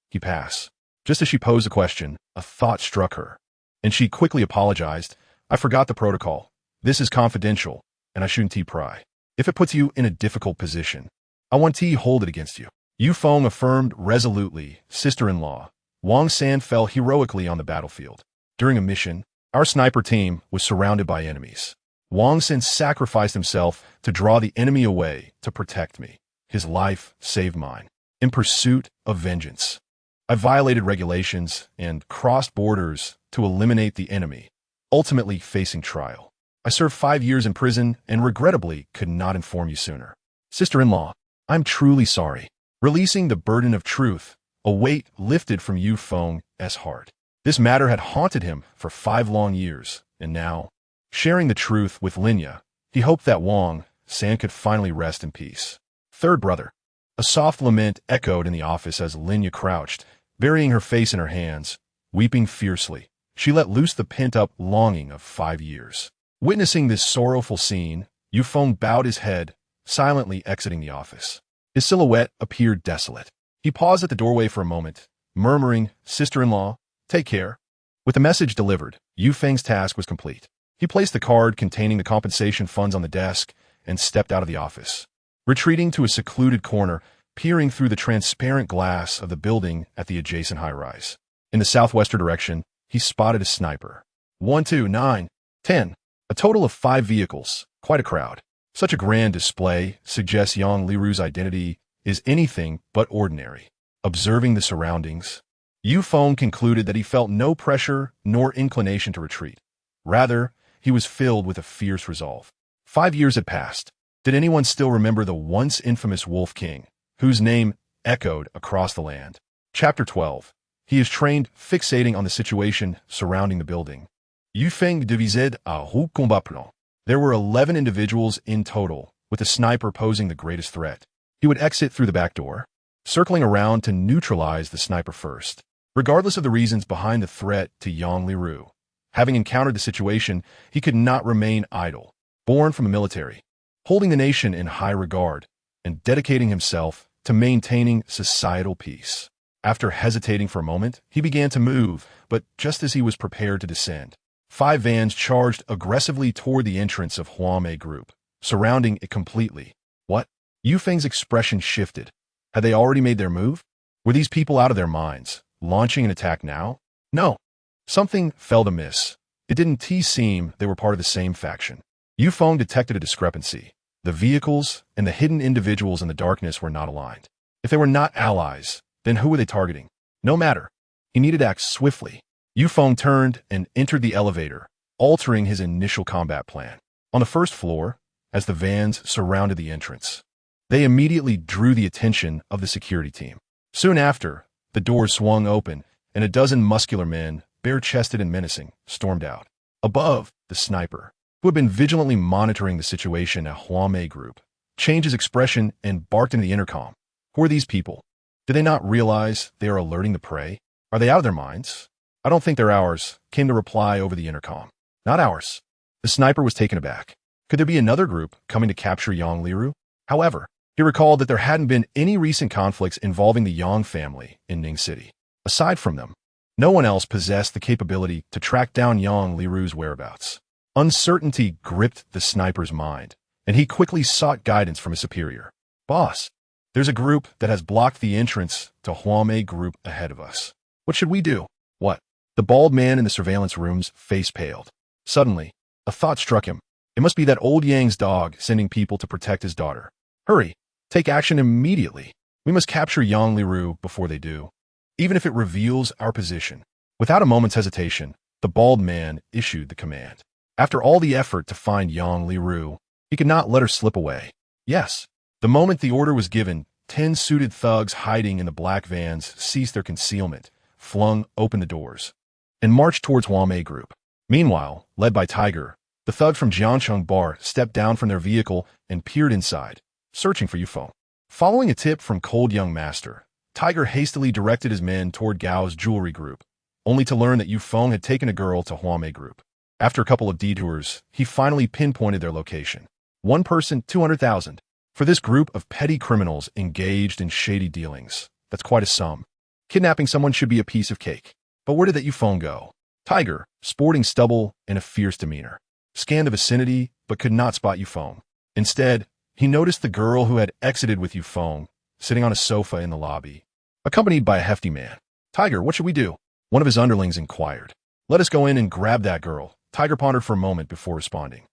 he pass? Just as she posed the question, a thought struck her, and she quickly apologized. I forgot the protocol. This is confidential, and I shouldn't pry. If it puts you in a difficult position, I want to hold it against you. Yu Feng affirmed resolutely, sister-in-law. Wang San fell heroically on the battlefield. During a mission, our sniper team was surrounded by enemies. Wang San sacrificed himself to draw the enemy away to protect me. His life saved mine. In pursuit of vengeance, I violated regulations and crossed borders to eliminate the enemy, ultimately facing trial. I served 5 years in prison and regrettably could not inform you sooner. Sister-in-law, I'm truly sorry. Releasing the burden of truth, a weight lifted from Yu Feng's heart. This matter had haunted him for 5 long years, and now, sharing the truth with Linya, he hoped that Wang San could finally rest in peace. Third brother. A soft lament echoed in the office as Linya crouched, burying her face in her hands, weeping fiercely. She let loose the pent-up longing of 5 years. Witnessing this sorrowful scene, Yu Feng bowed his head, silently exiting the office. His silhouette appeared desolate. He paused at the doorway for a moment, murmuring, Sister-in-law, take care. With the message delivered, Yu Feng's task was complete. He placed the card containing the compensation funds on the desk and stepped out of the office. Retreating to a secluded corner, peering through the transparent glass of the building at the adjacent high-rise. In the southwestern direction, he spotted a sniper. 1, 2, 9, 10. A total of 5 vehicles, quite a crowd. Such a grand display suggests Yang Liru's identity is anything but ordinary. Observing the surroundings, Yu Feng concluded that he felt no pressure nor inclination to retreat. Rather, he was filled with a fierce resolve. 5 years had passed. Did anyone still remember the once infamous Wolf King, whose name echoed across the land? Chapter 12. He is trained, fixating on the situation surrounding the building. Yu Feng divised a rue combat plan. There were 11 individuals in total, with the sniper posing the greatest threat. He would exit through the back door, circling around to neutralize the sniper first. Regardless of the reasons behind the threat to Yang Liru, having encountered the situation, he could not remain idle. Born from the military, holding the nation in high regard, and dedicating himself to maintaining societal peace. After hesitating for a moment, he began to move, but just as he was prepared to descend, 5 vans charged aggressively toward the entrance of Huame Group, surrounding it completely. What? Yu Feng's expression shifted. Had they already made their move? Were these people out of their minds, Launching an attack now? No. Something fell amiss. It didn't seem they were part of the same faction. Yufeng detected a discrepancy. The vehicles and the hidden individuals in the darkness were not aligned. If they were not allies, then who were they targeting? No matter. He needed to act swiftly. Yufeng turned and entered the elevator, altering his initial combat plan. On the first floor, as the vans surrounded the entrance, they immediately drew the attention of the security team. Soon after, the doors swung open, and a dozen muscular men, bare-chested and menacing, stormed out. Above, the sniper, who had been vigilantly monitoring the situation at Huamei Group, changed his expression and barked into the intercom. Who are these people? Do they not realize they are alerting the prey? Are they out of their minds? I don't think they're ours, came the reply over the intercom. Not ours. The sniper was taken aback. Could there be another group coming to capture Yang Liru? However, he recalled that there hadn't been any recent conflicts involving the Yang family in Ning City. Aside from them, no one else possessed the capability to track down Yang Liru's whereabouts. Uncertainty gripped the sniper's mind, and he quickly sought guidance from his superior. Boss, there's a group that has blocked the entrance to Huamei Group ahead of us. What should we do? What? The bald man in the surveillance room's face paled. Suddenly, a thought struck him. It must be that old Yang's dog sending people to protect his daughter. Hurry, take action immediately. We must capture Yang Liru before they do, even if it reveals our position. Without a moment's hesitation, the bald man issued the command. After all the effort to find Yang Liru, he could not let her slip away. Yes, the moment the order was given, 10 suited thugs hiding in the black vans ceased their concealment, flung open the doors, and marched towards Huamei Group. Meanwhile, led by Tiger, the thugs from Jiancheng Bar stepped down from their vehicle and peered inside, searching for Yufeng. Following a tip from Cold Young Master, Tiger hastily directed his men toward Gao's jewelry group, only to learn that Yufeng had taken a girl to Huamei Group. After a couple of detours, he finally pinpointed their location. One person, 200,000. For this group of petty criminals engaged in shady dealings, that's quite a sum. Kidnapping someone should be a piece of cake. But where did that Yufeng go? Tiger, sporting stubble and a fierce demeanor, scanned the vicinity but could not spot Yufeng. Instead, he noticed the girl who had exited with Yufeng, sitting on a sofa in the lobby, accompanied by a hefty man. Tiger, what should we do? One of his underlings inquired. Let us go in and grab that girl. Tiger pondered for a moment before responding.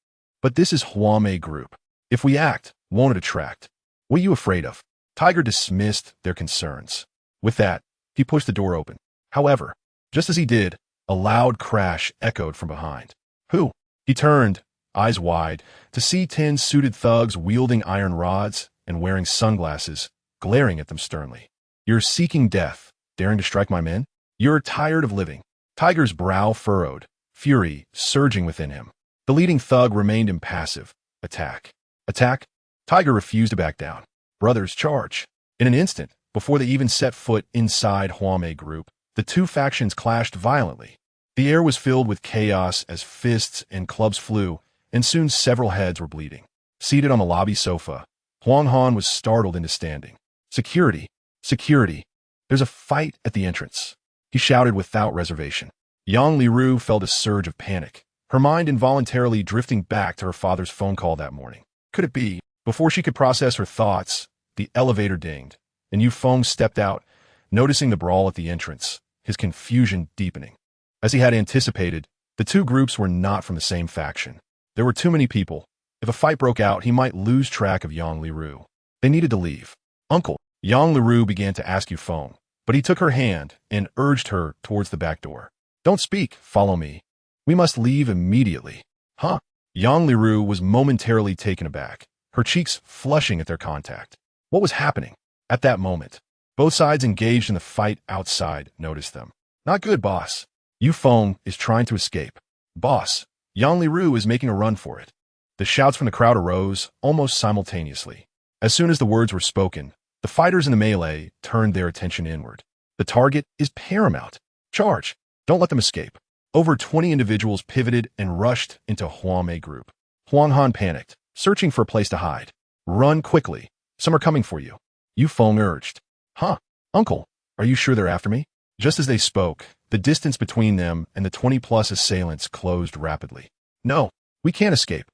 But this is Huamei Group. If we act, won't it attract? What are you afraid of? Tiger dismissed their concerns. With that, he pushed the door open. However, just as he did, a loud crash echoed from behind. Who? He turned, eyes wide, to see 10 suited thugs wielding iron rods and wearing sunglasses, glaring at them sternly. You're seeking death, daring to strike my men? You're tired of living. Tiger's brow furrowed, fury surging within him. The leading thug remained impassive. Attack. Attack? Tiger refused to back down. Brothers, charge. In an instant, before they even set foot inside Huamei Group, the two factions clashed violently. The air was filled with chaos as fists and clubs flew, and soon several heads were bleeding. Seated on the lobby sofa, Huang Han was startled into standing. Security! Security! There's a fight at the entrance, he shouted without reservation. Yang Liru felt a surge of panic, her mind involuntarily drifting back to her father's phone call that morning. Could it be? Before she could process her thoughts, the elevator dinged, and Yufeng stepped out, noticing the brawl at the entrance, his confusion deepening. As he had anticipated, the two groups were not from the same faction. There were too many people. If a fight broke out, he might lose track of Yang Liru. They needed to leave. Uncle, Yang Liru began to ask Yufeng, but he took her hand and urged her towards the back door. Don't speak, follow me. We must leave immediately. Huh? Yang Liru was momentarily taken aback, her cheeks flushing at their contact. What was happening? At that moment, both sides engaged in the fight outside noticed them. Not good, boss. Yufeng is trying to escape. Boss, Yang Liru is making a run for it. The shouts from the crowd arose almost simultaneously. As soon as the words were spoken, the fighters in the melee turned their attention inward. The target is paramount. Charge. Don't let them escape. Over 20 individuals pivoted and rushed into Huamei Group. Huang Han panicked, searching for a place to hide. Run quickly. Some are coming for you. Yufeng urged. Huh? Uncle, are you sure they're after me? Just as they spoke, the distance between them and the 20-plus assailants closed rapidly. No, we can't escape.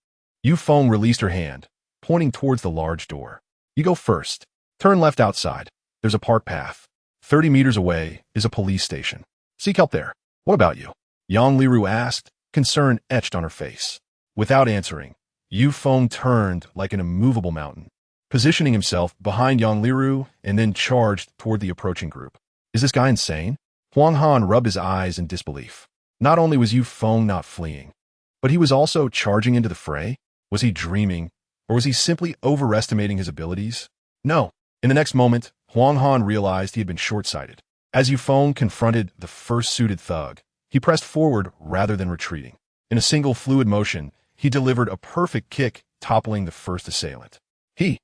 Yufeng released her hand, pointing towards the large door. You go first. Turn left outside. There's a park path. 30 meters away is a police station. Seek help there. What about you? Yang Liru asked, concern etched on her face. Without answering, Yu Feng turned like an immovable mountain, positioning himself behind Yang Liru and then charged toward the approaching group. Is this guy insane? Huang Han rubbed his eyes in disbelief. Not only was Yu Feng not fleeing, but he was also charging into the fray. Was he dreaming, or was he simply overestimating his abilities? No. In the next moment, Huang Han realized he had been short-sighted. As Yu Feng confronted the first suited thug, he pressed forward rather than retreating. In a single fluid motion, he delivered a perfect kick, toppling the first assailant. He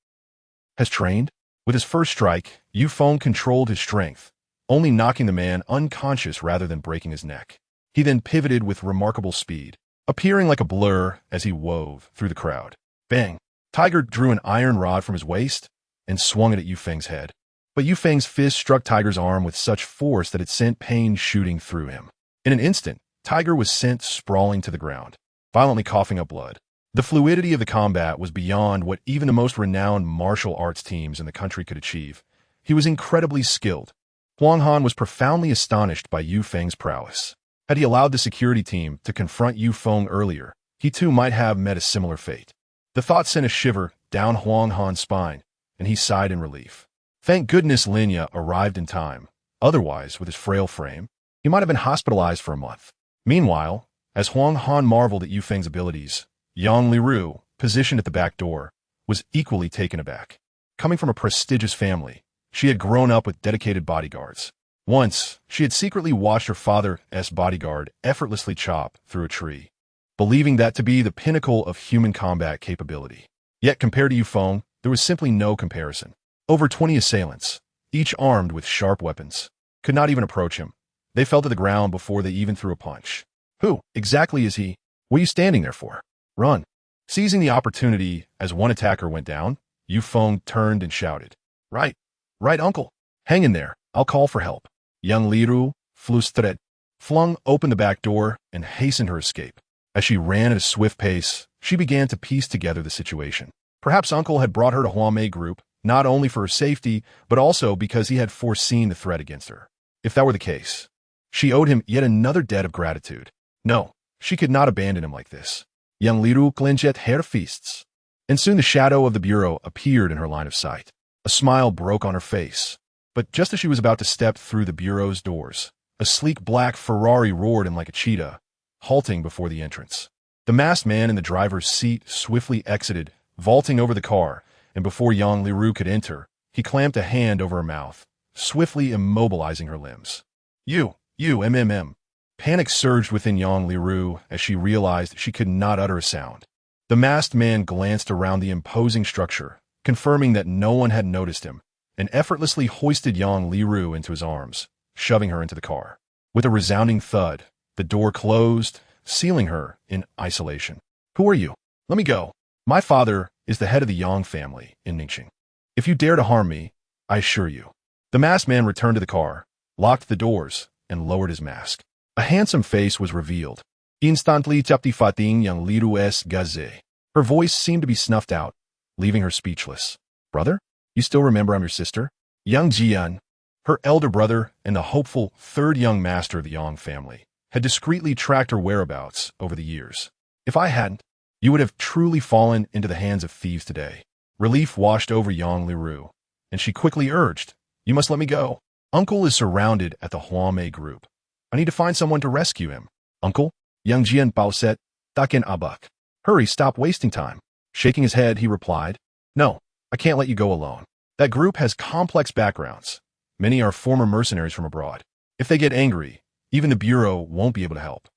has trained. With his first strike, Yu Feng controlled his strength, only knocking the man unconscious rather than breaking his neck. He then pivoted with remarkable speed, appearing like a blur as he wove through the crowd. Bang! Tiger drew an iron rod from his waist and swung it at Yu Feng's head. But Yu Feng's fist struck Tiger's arm with such force that it sent pain shooting through him. In an instant, Tiger was sent sprawling to the ground, violently coughing up blood. The fluidity of the combat was beyond what even the most renowned martial arts teams in the country could achieve. He was incredibly skilled. Huang Han was profoundly astonished by Yu Feng's prowess. Had he allowed the security team to confront Yu Feng earlier, he too might have met a similar fate. The thought sent a shiver down Huang Han's spine, and he sighed in relief. Thank goodness Linya arrived in time. Otherwise, with his frail frame, he might have been hospitalized for a month. Meanwhile, as Huang Han marveled at Yu Feng's abilities, Yang Liru, positioned at the back door, was equally taken aback. Coming from a prestigious family, she had grown up with dedicated bodyguards. Once, she had secretly watched her father's bodyguard effortlessly chop through a tree, believing that to be the pinnacle of human combat capability. Yet compared to Yu Feng, there was simply no comparison. Over 20 assailants, each armed with sharp weapons, could not even approach him. They fell to the ground before they even threw a punch. Who exactly is he? What are you standing there for? Run. Seizing the opportunity as one attacker went down, Yu Feng turned and shouted, Right, uncle. Hang in there, I'll call for help. Young Liru, flustered, flung open the back door and hastened her escape. As she ran at a swift pace, she began to piece together the situation. Perhaps uncle had brought her to Huamei Group, not only for her safety, but also because he had foreseen the threat against her. If that were the case, she owed him yet another debt of gratitude. No, she could not abandon him like this. Young Liru clenched her fists, and soon the shadow of the bureau appeared in her line of sight. A smile broke on her face. But just as she was about to step through the bureau's doors, a sleek black Ferrari roared in like a cheetah, halting before the entrance. The masked man in the driver's seat swiftly exited, vaulting over the car, and before Yang Liru could enter, he clamped a hand over her mouth, swiftly immobilizing her limbs. You, MMM. Panic surged within Yang Liru as she realized she could not utter a sound. The masked man glanced around the imposing structure, confirming that no one had noticed him, and effortlessly hoisted Yang Liru into his arms, shoving her into the car. With a resounding thud, the door closed, sealing her in isolation. Who are you? Let me go. My father is the head of the Yang family in Ningxing. If you dare to harm me, I assure you. The masked man returned to the car, locked the doors, and lowered his mask. A handsome face was revealed. Instantly tapti fating Yang Liru es gaze. Her voice seemed to be snuffed out, leaving her speechless. Brother? You still remember I'm your sister? Young Jian, her elder brother and the hopeful third young master of the Yang family, had discreetly tracked her whereabouts over the years. If I hadn't, you would have truly fallen into the hands of thieves today. Relief washed over Yang Liru, and she quickly urged, You must let me go. Uncle is surrounded at the Huamei Group. I need to find someone to rescue him. Uncle? Young Jian Baoset, Dakin Abuk. Hurry, stop wasting time. Shaking his head, he replied, No, I can't let you go alone. That group has complex backgrounds. Many are former mercenaries from abroad. If they get angry, even the Bureau won't be able to help.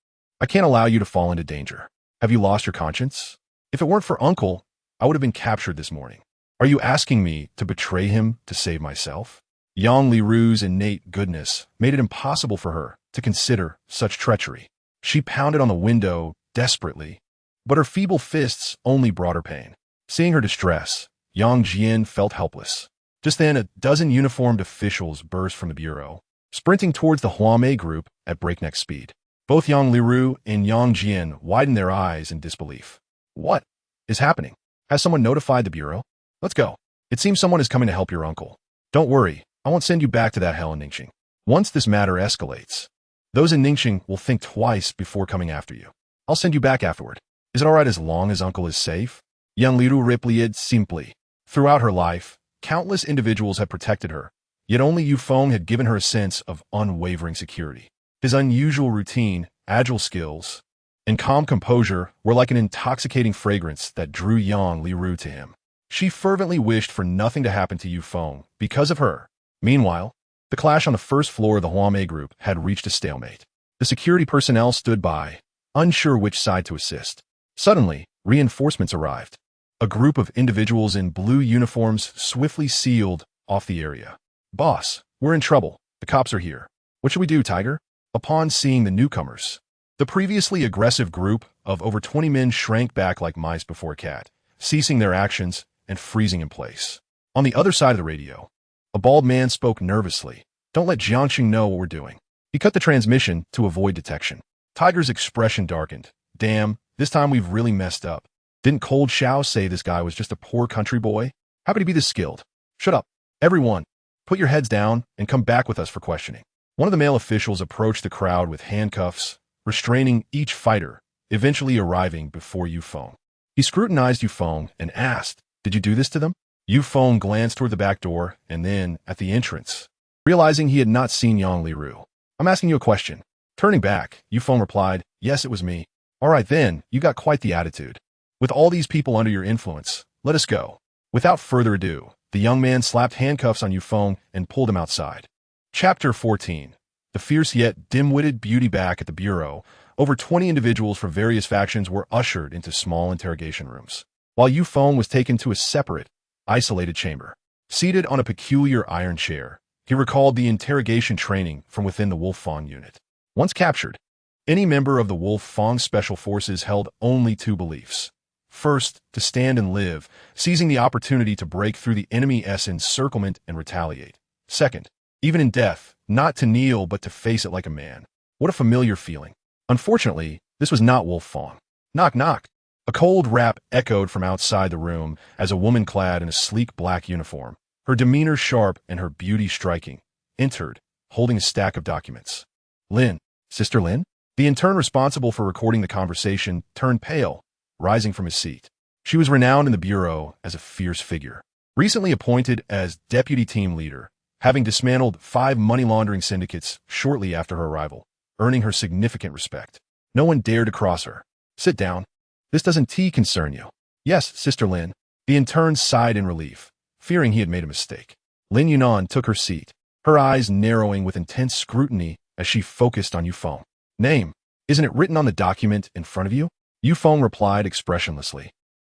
I can't allow you to fall into danger. Have you lost your conscience? If it weren't for Uncle, I would have been captured this morning. Are you asking me to betray him to save myself? Yang Liru's innate goodness made it impossible for her to consider such treachery. She pounded on the window desperately, but her feeble fists only brought her pain. Seeing her distress, Yang Jian felt helpless. Just then, a dozen uniformed officials burst from the bureau, sprinting towards the Huamei Group at breakneck speed. Both Yang Liru and Yang Jian widened their eyes in disbelief. What is happening? Has someone notified the bureau? Let's go. It seems someone is coming to help your uncle. Don't worry, I won't send you back to that hell in Ningxing. Once this matter escalates, those in Ningxing will think twice before coming after you. I'll send you back afterward. Is it all right as long as uncle is safe? Young Liru replied simply. Throughout her life, countless individuals had protected her, yet only Yu Feng had given her a sense of unwavering security. His unusual routine, agile skills, and calm composure were like an intoxicating fragrance that drew Yang Liru to him. She fervently wished for nothing to happen to Yu Feng because of her. Meanwhile, the clash on the first floor of the Huamei group had reached a stalemate. The security personnel stood by, unsure which side to assist. Suddenly, reinforcements arrived. A group of individuals in blue uniforms swiftly sealed off the area. Boss, we're in trouble. The cops are here. What should we do, Tiger? Upon seeing the newcomers, the previously aggressive group of over 20 men shrank back like mice before a cat, ceasing their actions and freezing in place. On the other side of the radio, a bald man spoke nervously. Don't let Jiangxing know what we're doing. He cut the transmission to avoid detection. Tiger's expression darkened. Damn, this time we've really messed up. Didn't Cold Xiao say this guy was just a poor country boy? How could he be this skilled? Shut up. Everyone, put your heads down and come back with us for questioning. One of the male officials approached the crowd with handcuffs, restraining each fighter, eventually arriving before Yu Feng. He scrutinized Yu Feng and asked, "Did you do this to them?" Yu Feng glanced toward the back door and then at the entrance, realizing he had not seen Yang Liru. "I'm asking you a question." Turning back, Yu Feng replied, "Yes, it was me." "All right then, you got quite the attitude. With all these people under your influence, let us go." Without further ado, the young man slapped handcuffs on Yu Feng and pulled him outside. Chapter 14. The fierce yet dim-witted beauty. Back at the bureau, over 20 individuals from various factions were ushered into small interrogation rooms, while Yu Feng was taken to a separate, isolated chamber. Seated on a peculiar iron chair, he recalled the interrogation training from within the Wolf Fang unit. Once captured, any member of the Wolf Fang Special Forces held only two beliefs. First, to stand and live, seizing the opportunity to break through the enemy's encirclement and retaliate. Second, even in death, not to kneel but to face it like a man. What a familiar feeling. Unfortunately, this was not Wolf Fang. Knock, knock. A cold rap echoed from outside the room as a woman clad in a sleek black uniform, her demeanor sharp and her beauty striking, entered, holding a stack of documents. Lin, Sister Lin? The intern responsible for recording the conversation turned pale, rising from his seat. She was renowned in the bureau as a fierce figure. Recently appointed as deputy team leader, having dismantled 5 money laundering syndicates shortly after her arrival, earning her significant respect. No one dared to cross her. Sit down. This doesn't concern you. Yes, Sister Lin. The intern sighed in relief, fearing he had made a mistake. Lin Yunan took her seat, her eyes narrowing with intense scrutiny as she focused on Yu Feng. Name. Isn't it written on the document in front of you? Yu Feng replied expressionlessly,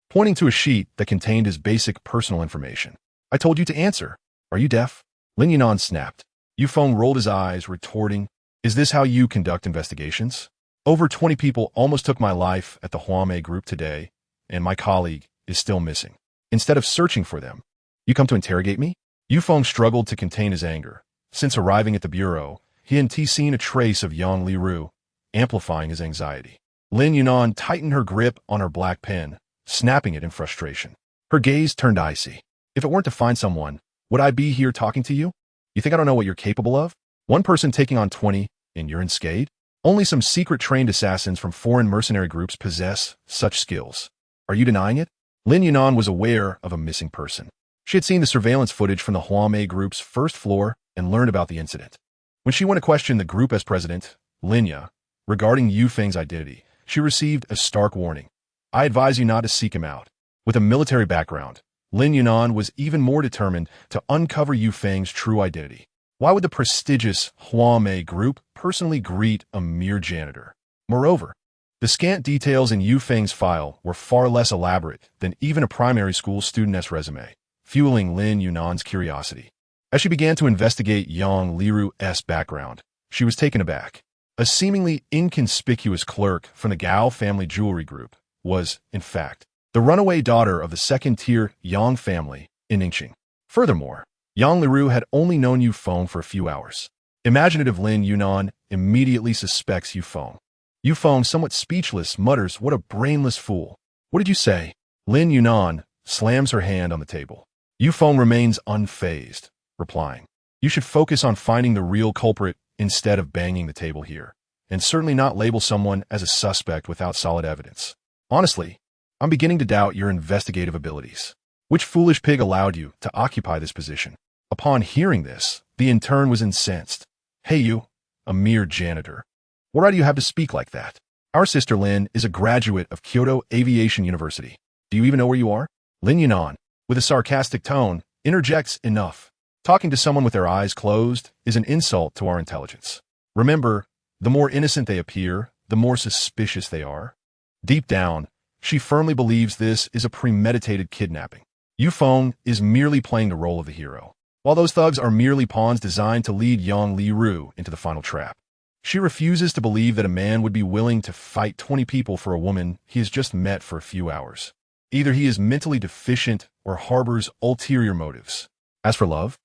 pointing to a sheet that contained his basic personal information. I told you to answer. Are you deaf? Lin Yunan snapped. Yu Feng rolled his eyes, retorting, Is this how you conduct investigations? Over 20 people almost took my life at the Huamei group today, and my colleague is still missing. Instead of searching for them, you come to interrogate me? Yu Feng struggled to contain his anger. Since arriving at the bureau, he hadn't seen a trace of Yang Liru, amplifying his anxiety. Lin Yunan tightened her grip on her black pen, snapping it in frustration. Her gaze turned icy. If it weren't to find someone, would I be here talking to you? You think I don't know what you're capable of? One person taking on 20, and you're unscathed? Only some secret trained assassins from foreign mercenary groups possess such skills. Are you denying it? Lin Yunan was aware of a missing person. She had seen the surveillance footage from the Huamei group's first floor and learned about the incident. When she went to question the group as president, Linya, regarding Yu Feng's identity, she received a stark warning. I advise you not to seek him out. With a military background, Lin Yunan was even more determined to uncover Yu Feng's true identity. Why would the prestigious Huamei group personally greet a mere janitor? Moreover, the scant details in Yu Feng's file were far less elaborate than even a primary school student's resume, fueling Lin Yunan's curiosity. As she began to investigate Yang Liru's background, she was taken aback. A seemingly inconspicuous clerk from the Gao family jewelry group was, in fact, the runaway daughter of the second-tier Yang family in Ningxing. Furthermore, Yang Liru had only known Yu Feng for a few hours. Imaginative Lin Yunan immediately suspects Yu Feng. Yu Feng, somewhat speechless, mutters, What a brainless fool. What did you say? Lin Yunan slams her hand on the table. Yu Feng remains unfazed, replying, You should focus on finding the real culprit instead of banging the table here, and certainly not label someone as a suspect without solid evidence. Honestly, I'm beginning to doubt your investigative abilities. Which foolish pig allowed you to occupy this position? Upon hearing this, the intern was incensed. Hey you, a mere janitor. What right do you have to speak like that? Our sister Lin is a graduate of Kyoto Aviation University. Do you even know where you are? Lin Yunan, with a sarcastic tone, interjects, enough. Talking to someone with their eyes closed is an insult to our intelligence. Remember, the more innocent they appear, the more suspicious they are. Deep down, she firmly believes this is a premeditated kidnapping. Yu Feng is merely playing the role of the hero, while those thugs are merely pawns designed to lead Yang Liru into the final trap. She refuses to believe that a man would be willing to fight 20 people for a woman he has just met for a few hours. Either he is mentally deficient or harbors ulterior motives. As for love,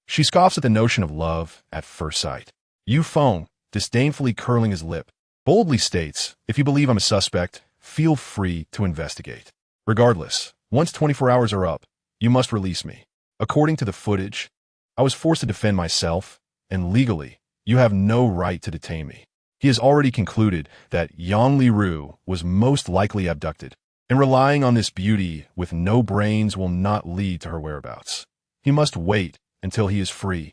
she scoffs at the notion of love at first sight. Yu Feng, disdainfully curling his lip, boldly states, if you believe I'm a suspect, feel free to investigate. Regardless, once 24 hours are up, you must release me. According to the footage, I was forced to defend myself, and legally, you have no right to detain me. He has already concluded that Yang Liru was most likely abducted, and relying on this beauty with no brains will not lead to her whereabouts. He must wait until he is free.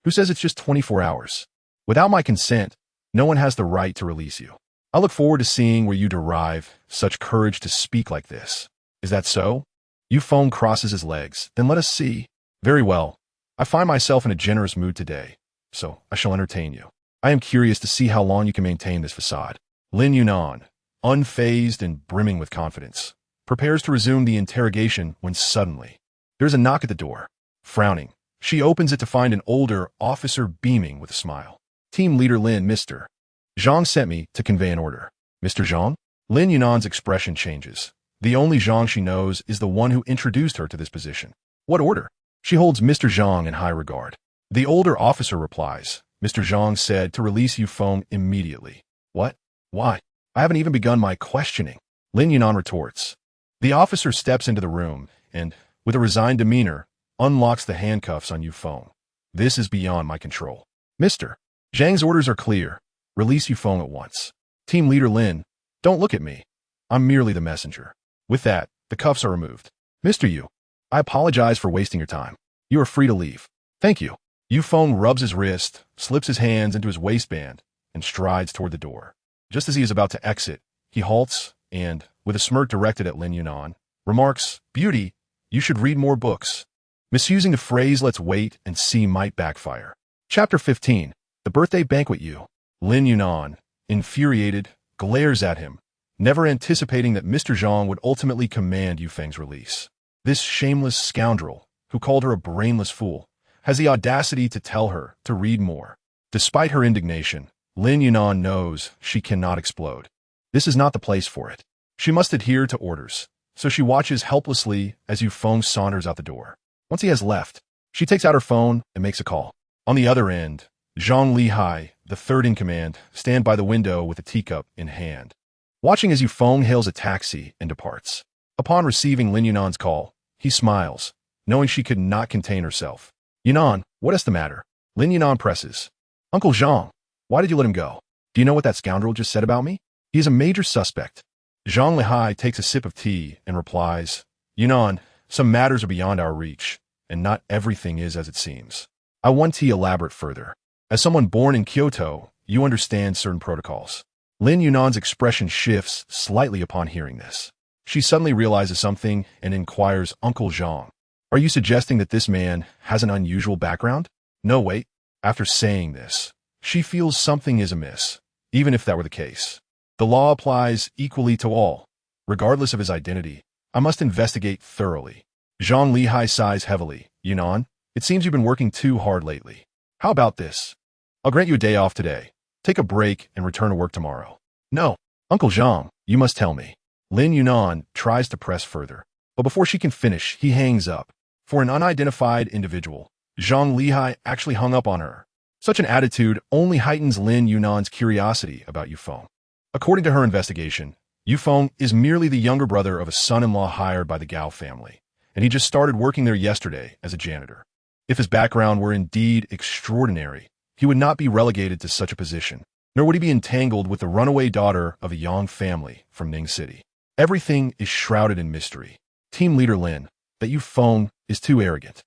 Who says it's just 24 hours? Without my consent, no one has the right to release you. I look forward to seeing where you derive such courage to speak like this. Is that so? Yu Feng crosses his legs. Then let us see. Very well. I find myself in a generous mood today, so I shall entertain you. I am curious to see how long you can maintain this facade. Lin Yunan, unfazed and brimming with confidence, prepares to resume the interrogation when suddenly, there's a knock at the door. Frowning, she opens it to find an older officer beaming with a smile. Team Leader Lin, Mr. Zhang sent me to convey an order. Mr. Zhang? Lin Yunan's expression changes. The only Zhang she knows is the one who introduced her to this position. What order? She holds Mr. Zhang in high regard. The older officer replies, Mr. Zhang said to release Yu Feng immediately. What? Why? I haven't even begun my questioning. Lin Yunan retorts. The officer steps into the room and, with a resigned demeanor, unlocks the handcuffs on Yu Feng. This is beyond my control. Mr. Zhang's orders are clear. Release Yu Feng at once. Team Leader Lin, don't look at me. I'm merely the messenger. With that, the cuffs are removed. Mr. Yu, I apologize for wasting your time. You are free to leave. Thank you. Yu Feng rubs his wrist, slips his hands into his waistband, and strides toward the door. Just as he is about to exit, he halts and, with a smirk directed at Lin Yunan, remarks, Beauty, you should read more books. Misusing the phrase let's wait and see might backfire. Chapter 15. The Birthday Banquet. Lin Yunan, infuriated, glares at him, never anticipating that Mr. Zhang would ultimately command Yu Feng's release. This shameless scoundrel, who called her a brainless fool, has the audacity to tell her to read more. Despite her indignation, Lin Yunan knows she cannot explode. This is not the place for it. She must adhere to orders, so she watches helplessly as Yu Feng saunters out the door. Once he has left, she takes out her phone and makes a call. On the other end, Zhang Lihai, the third in command, stand by the window with a teacup in hand, watching as Yu Feng hails a taxi and departs. Upon receiving Lin Yunan's call, he smiles, knowing she could not contain herself. Yunan, what is the matter? Lin Yunan presses. Uncle Zhang, why did you let him go? Do you know what that scoundrel just said about me? He is a major suspect. Zhang Lihai takes a sip of tea and replies, Yunan, some matters are beyond our reach, and not everything is as it seems. I want to elaborate further. As someone born in Kyoto, you understand certain protocols. Lin Yunan's expression shifts slightly upon hearing this. She suddenly realizes something and inquires, Uncle Zhang, are you suggesting that this man has an unusual background? No, wait. After saying this, she feels something is amiss, even if that were the case. The law applies equally to all, regardless of his identity. I must investigate thoroughly. Zhang Lihai sighs heavily. Yunan, it seems you've been working too hard lately. How about this? I'll grant you a day off today. Take a break and return to work tomorrow. No, Uncle Zhang, you must tell me. Lin Yunan tries to press further, but before she can finish, he hangs up. For an unidentified individual, Zhang Lihai actually hung up on her. Such an attitude only heightens Lin Yunan's curiosity about Yu Feng. According to her investigation, Yu Feng is merely the younger brother of a son-in-law hired by the Gao family, and he just started working there yesterday as a janitor. If his background were indeed extraordinary, he would not be relegated to such a position, nor would he be entangled with the runaway daughter of a Yang family from Ning City. Everything is shrouded in mystery. Team leader Lin, that Yu Feng is too arrogant.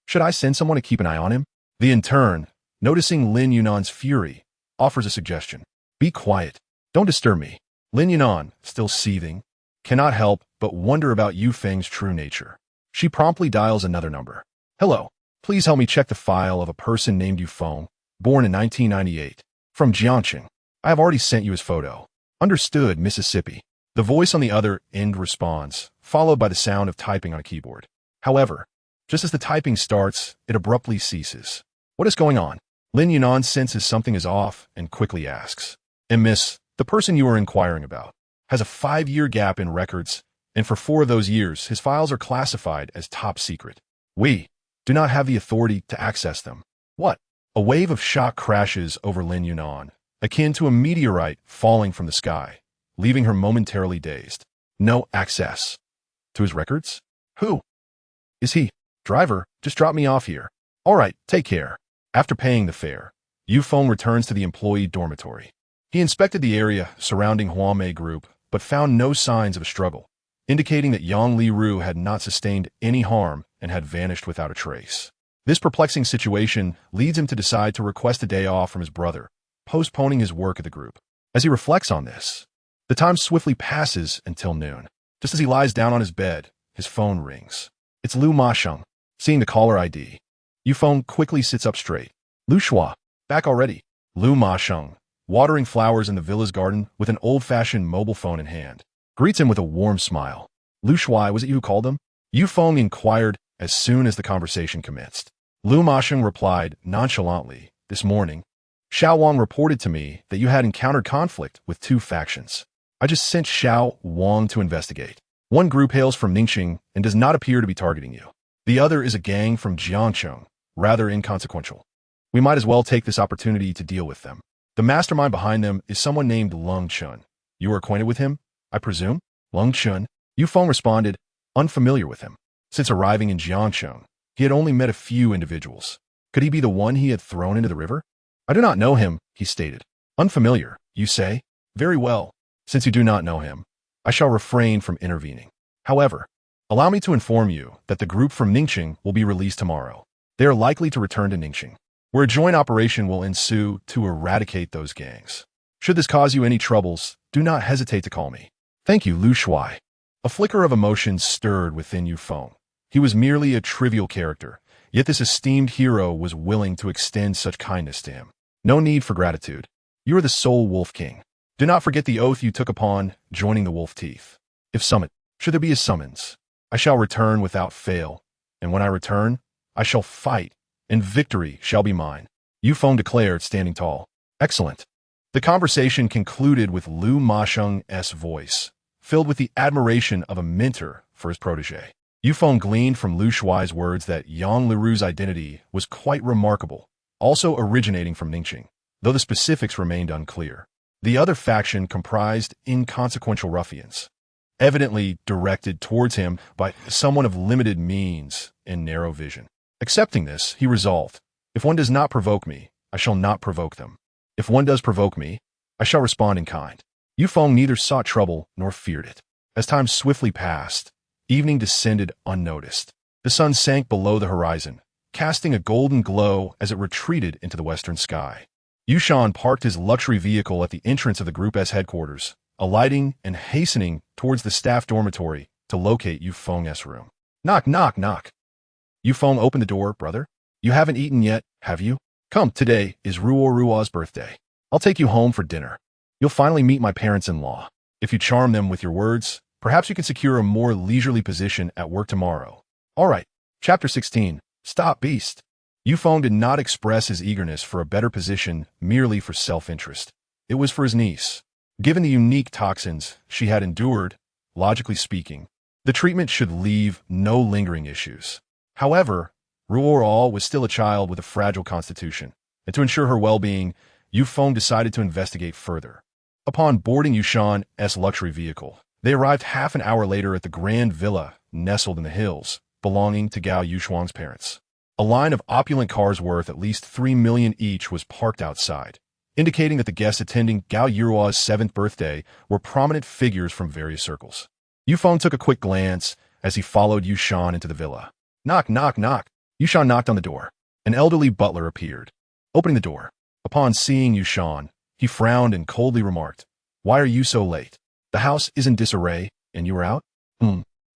Should I send someone to keep an eye on him? The intern, noticing Lin Yunan's fury, offers a suggestion. Be quiet. Don't disturb me. Lin Yunan, still seething, cannot help but wonder about Yu Feng's true nature. She promptly dials another number. Hello. Please help me check the file of a person named Yu Feng, born in 1998. From Jiangqing. I have already sent you his photo. Understood, Mississippi. The voice on the other end responds, followed by the sound of typing on a keyboard. However, just as the typing starts, it abruptly ceases. What is going on? Lin Yunan senses something is off and quickly asks. And miss, the person you are inquiring about has a 5-year gap in records, and for 4 of those years, his files are classified as top secret. We do not have the authority to access them. What? A wave of shock crashes over Lin Yunan, akin to a meteorite falling from the sky, leaving her momentarily dazed. No access to his records? Who is he? Driver, just drop me off here. All right, take care. After paying the fare, Yu Feng returns to the employee dormitory. He inspected the area surrounding Huamei Group, but found no signs of a struggle, indicating that Yang Liru had not sustained any harm and had vanished without a trace. This perplexing situation leads him to decide to request a day off from his brother, postponing his work at the group. As he reflects on this, the time swiftly passes until noon. Just as he lies down on his bed, his phone rings. It's Lu Masheng. Seeing the caller ID, Yu Feng quickly sits up straight. Lu Shua, back already. Lu Masheng, watering flowers in the villa's garden with an old-fashioned mobile phone in hand, greets him with a warm smile. Lu Shuai, was it you who called them? Yu Feng inquired as soon as the conversation commenced. Lu Masheng replied nonchalantly, this morning, Xiao Wang reported to me that you had encountered conflict with 2 factions. I just sent Xiao Wang to investigate. One group hails from Ningxing and does not appear to be targeting you. The other is a gang from Jiangcheng, rather inconsequential. We might as well take this opportunity to deal with them. The mastermind behind them is someone named Leng Chun. You are acquainted with him, I presume? Leng Chun? Yu Feng responded, unfamiliar with him. Since arriving in Jiangcheng, he had only met a few individuals. Could he be the one he had thrown into the river? I do not know him, he stated. Unfamiliar, you say? Very well. Since you do not know him, I shall refrain from intervening. However, allow me to inform you that the group from Ningxing will be released tomorrow. They are likely to return to Ningxing, where a joint operation will ensue to eradicate those gangs. Should this cause you any troubles, do not hesitate to call me. Thank you, Lu Shuai. A flicker of emotion stirred within Yu Feng. He was merely a trivial character, yet this esteemed hero was willing to extend such kindness to him. No need for gratitude. You are the sole Wolf King. Do not forget the oath you took upon joining the Wolf Teeth. If summoned, should there be a summons, I shall return without fail, and when I return, I shall fight, and victory shall be mine. Yu Feng declared, standing tall. Excellent. The conversation concluded with Lu Masheng's voice, filled with the admiration of a mentor for his protege. Yu Feng gleaned from Lu Shuai's words that Yang Liru's identity was quite remarkable, also originating from Ningxing, though the specifics remained unclear. The other faction comprised inconsequential ruffians, evidently directed towards him by someone of limited means and narrow vision. Accepting this, he resolved, if one does not provoke me, I shall not provoke them. If one does provoke me, I shall respond in kind. Yu Feng neither sought trouble nor feared it. As time swiftly passed, evening descended unnoticed. The sun sank below the horizon, casting a golden glow as it retreated into the western sky. Yushan parked his luxury vehicle at the entrance of the Group's headquarters, alighting and hastening towards the staff dormitory to locate Yu Feng's room. Knock, knock, knock. Yu Feng opened the door, brother. You haven't eaten yet, have you? Come, today is Ruo's birthday. I'll take you home for dinner. You'll finally meet my parents-in-law. If you charm them with your words, perhaps you can secure a more leisurely position at work tomorrow. All right. Chapter 16. Stop, beast. Yu Feng did not express his eagerness for a better position merely for self-interest. It was for his niece. Given the unique toxins she had endured, logically speaking, the treatment should leave no lingering issues. However, Ruo was still a child with a fragile constitution, and to ensure her well-being, Yu Feng decided to investigate further. Upon boarding Yushan's luxury vehicle, they arrived half an hour later at the grand villa nestled in the hills, belonging to Gao Yushuang's parents. A line of opulent cars worth at least 3 million each was parked outside, indicating that the guests attending Gao Yirua's 7th birthday were prominent figures from various circles. Yufeng took a quick glance as he followed Yushan into the villa. Knock, knock, knock. Yushan knocked on the door. An elderly butler appeared, opening the door. Upon seeing Yushan, he frowned and coldly remarked, "Why are you so late? The house is in disarray, and you are out?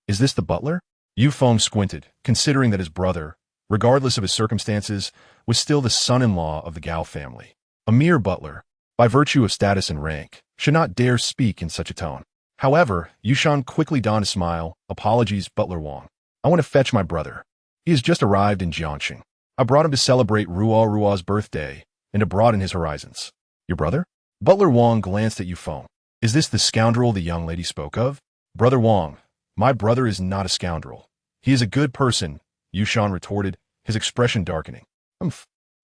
Is this the butler?" Yufeng squinted, considering that his brother, regardless of his circumstances, was still the son-in-law of the Gao family. A mere butler, by virtue of status and rank, should not dare speak in such a tone. However, Yushan quickly donned a smile. "Apologies, Butler Wang. I want to fetch my brother. He has just arrived in Jiangxing. I brought him to celebrate Rua's birthday and to broaden his horizons." "Your brother?" Butler Wang glanced at Yufeng. "Is this the scoundrel the young lady spoke of?" "Brother Wang, my brother is not a scoundrel. He is a good person," Yushan retorted, his expression darkening.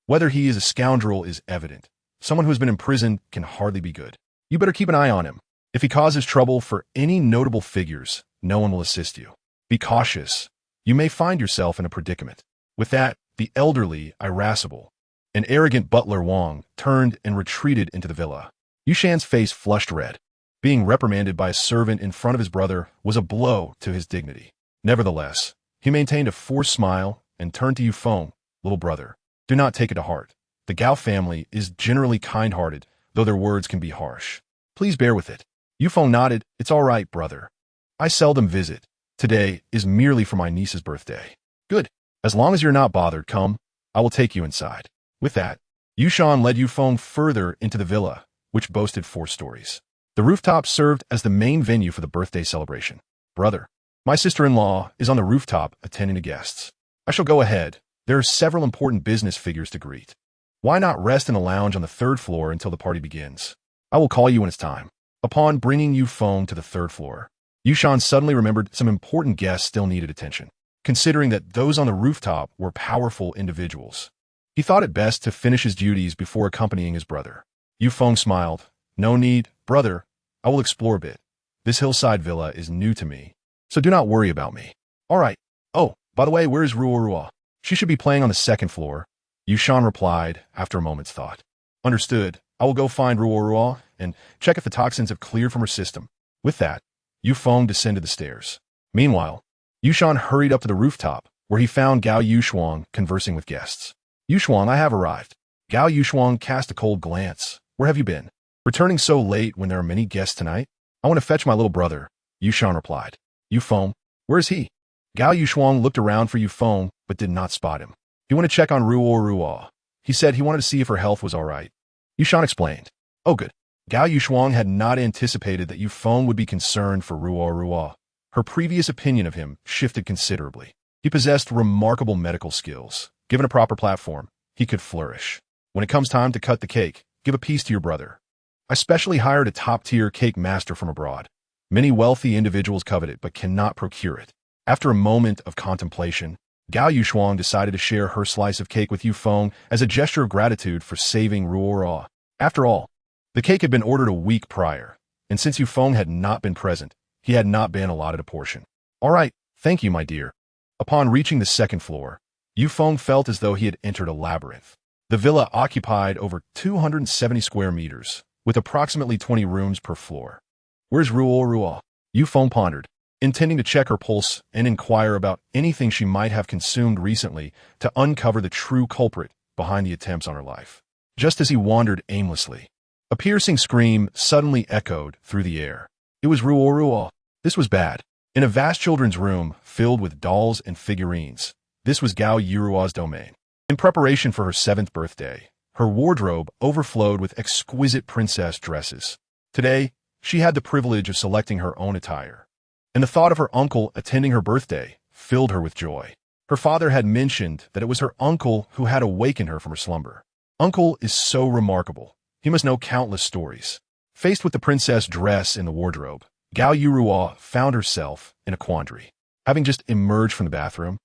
"Whether he is a scoundrel is evident. Someone who has been imprisoned can hardly be good. You better keep an eye on him. If he causes trouble for any notable figures, no one will assist you. Be cautious. You may find yourself in a predicament." With that, the elderly, irascible, and arrogant Butler Wang turned and retreated into the villa. Yushan's face flushed red. Being reprimanded by a servant in front of his brother was a blow to his dignity. Nevertheless, he maintained a forced smile and turned to Yufeng. "Little brother, do not take it to heart. The Gao family is generally kind-hearted, though their words can be harsh. Please bear with it." Yufeng nodded. "It's all right, brother. I seldom visit. Today is merely for my niece's birthday." "Good. As long as you're not bothered, come. I will take you inside." With that, Yushan led Yufeng further into the villa, which boasted 4 stories. The rooftop served as the main venue for the birthday celebration. "Brother, my sister-in-law is on the rooftop attending to guests. I shall go ahead. There are several important business figures to greet. Why not rest in a lounge on the 3rd floor until the party begins? I will call you when it's time." Upon bringing Yufeng to the 3rd floor, Yushan suddenly remembered some important guests still needed attention, considering that those on the rooftop were powerful individuals. He thought it best to finish his duties before accompanying his brother. Yufeng smiled. "No need, brother. I will explore a bit. This hillside villa is new to me, so do not worry about me." "All right. Oh, by the way, where is Rua? She should be playing on the 2nd floor." Yushan replied after a moment's thought. "Understood. I will go find Rua and check if the toxins have cleared from her system." With that, Yufeng descended the stairs. Meanwhile, Yushan hurried up to the rooftop, where he found Gao Yushuang conversing with guests. "Yushuang, I have arrived." Gao Yushuang cast a cold glance. "Where have you been? Returning so late when there are many guests tonight?" "I want to fetch my little brother," Yushan replied. "Yufeng, where is he?" Gao Yushuang looked around for Yufeng, but did not spot him. "He wanted to check on Rua. He said he wanted to see if her health was all right." Yushan explained. "Oh, good." Gao Yushuang had not anticipated that Yufeng would be concerned for Rua. Her previous opinion of him shifted considerably. He possessed remarkable medical skills. Given a proper platform, he could flourish. "When it comes time to cut the cake, give a piece to your brother. I specially hired a top-tier cake master from abroad. Many wealthy individuals covet it but cannot procure it." After a moment of contemplation, Gao Yushuang decided to share her slice of cake with Yufeng as a gesture of gratitude for saving Rua. After all, the cake had been ordered a week prior, and since Yufeng had not been present, he had not been allotted a portion. "All right, thank you, my dear." Upon reaching the 2nd floor, Yufeng felt as though he had entered a labyrinth. The villa occupied over 270 square meters, with approximately 20 rooms per floor. "Where's Rua?" Yufeng pondered, intending to check her pulse and inquire about anything she might have consumed recently to uncover the true culprit behind the attempts on her life. Just as he wandered aimlessly, a piercing scream suddenly echoed through the air. It was Rua. This was bad. In a vast children's room filled with dolls and figurines, this was Gao Yirua's domain. In preparation for her 7th birthday, her wardrobe overflowed with exquisite princess dresses. Today, she had the privilege of selecting her own attire, and the thought of her uncle attending her birthday filled her with joy. Her father had mentioned that it was her uncle who had awakened her from her slumber. Uncle is so remarkable. He must know countless stories. Faced with the princess dress in the wardrobe, Gao Yirua found herself in a quandary. Having just emerged from the bathroom,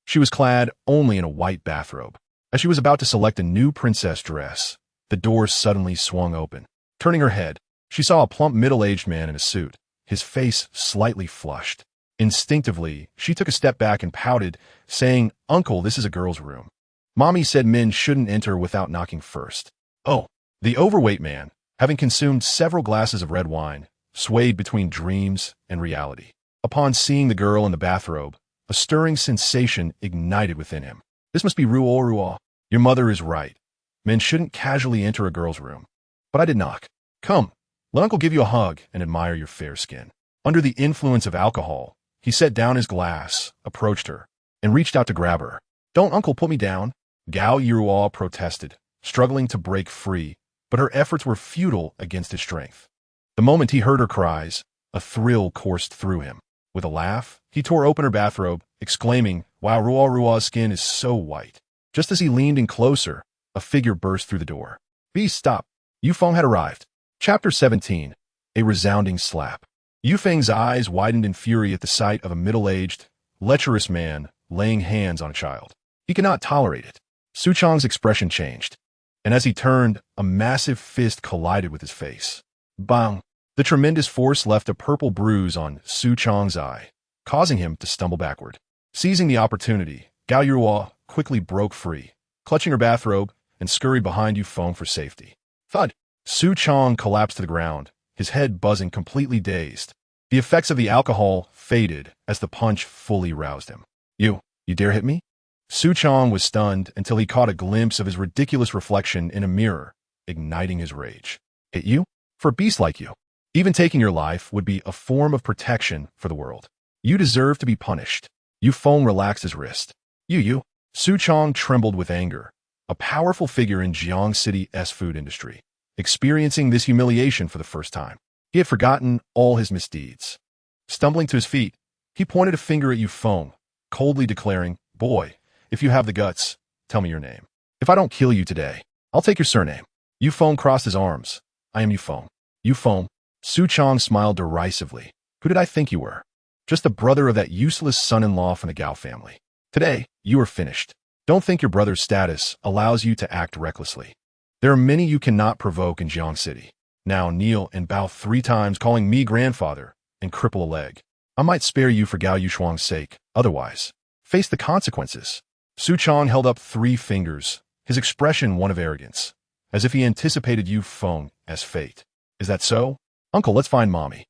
she was clad only in a white bathrobe. As she was about to select a new princess dress, the door suddenly swung open. Turning her head, she saw a plump middle-aged man in a suit, his face slightly flushed. Instinctively, she took a step back and pouted, saying, "Uncle, this is a girl's room. Mommy said men shouldn't enter without knocking first." Oh, the overweight man, having consumed several glasses of red wine, swayed between dreams and reality. Upon seeing the girl in the bathrobe, a stirring sensation ignited within him. This must be Ruo. Your mother is right. Men shouldn't casually enter a girl's room. But I did knock. Come, let Uncle give you a hug and admire your fair skin. Under the influence of alcohol, he set down his glass, approached her, and reached out to grab her. Don't, Uncle, put me down. Gao Yiruo protested, struggling to break free, but her efforts were futile against his strength. The moment he heard her cries, a thrill coursed through him. With a laugh, he tore open her bathrobe, exclaiming, "Wow, Ruo's skin is so white." Just as he leaned in closer, a figure burst through the door. "Beast, stop!" Yufeng had arrived. Chapter 17. A resounding slap. Yufeng's eyes widened in fury at the sight of a middle-aged, lecherous man laying hands on a child. He could not tolerate it. Su Chong's expression changed, and as he turned, a massive fist collided with his face. Bang! The tremendous force left a purple bruise on Su Chong's eye, causing him to stumble backward. Seizing the opportunity, Gao Yiruo quickly broke free, clutching her bathrobe, and scurried behind Yufeng for safety. Thud! Su Chong collapsed to the ground, his head buzzing, completely dazed. The effects of the alcohol faded as the punch fully roused him. You dare hit me?" Su Chong was stunned until he caught a glimpse of his ridiculous reflection in a mirror, igniting his rage. "Hit you? For a beast like you? Even taking your life would be a form of protection for the world. You deserve to be punished." Yufeng relaxed his wrist. You. Su Chong trembled with anger, a powerful figure in Jiang City's food industry, experiencing this humiliation for the first time. He had forgotten all his misdeeds. Stumbling to his feet, he pointed a finger at Yufeng, coldly declaring, "Boy, if you have the guts, tell me your name. If I don't kill you today, I'll take your surname." Yufeng crossed his arms. "I am Yufeng." "Yufeng?" Su Chong smiled derisively. "Who did I think you were? Just the brother of that useless son-in-law from the Gao family. Today, you are finished. Don't think your brother's status allows you to act recklessly. There are many you cannot provoke in Jiang City. Now kneel and bow 3 times, calling me grandfather, and cripple a leg. I might spare you for Gao Yushuang's sake. Otherwise, face the consequences." Su Chong held up 3 fingers, his expression one of arrogance, as if he anticipated Yufeng as fate. "Is that so? Uncle, let's find Mommy."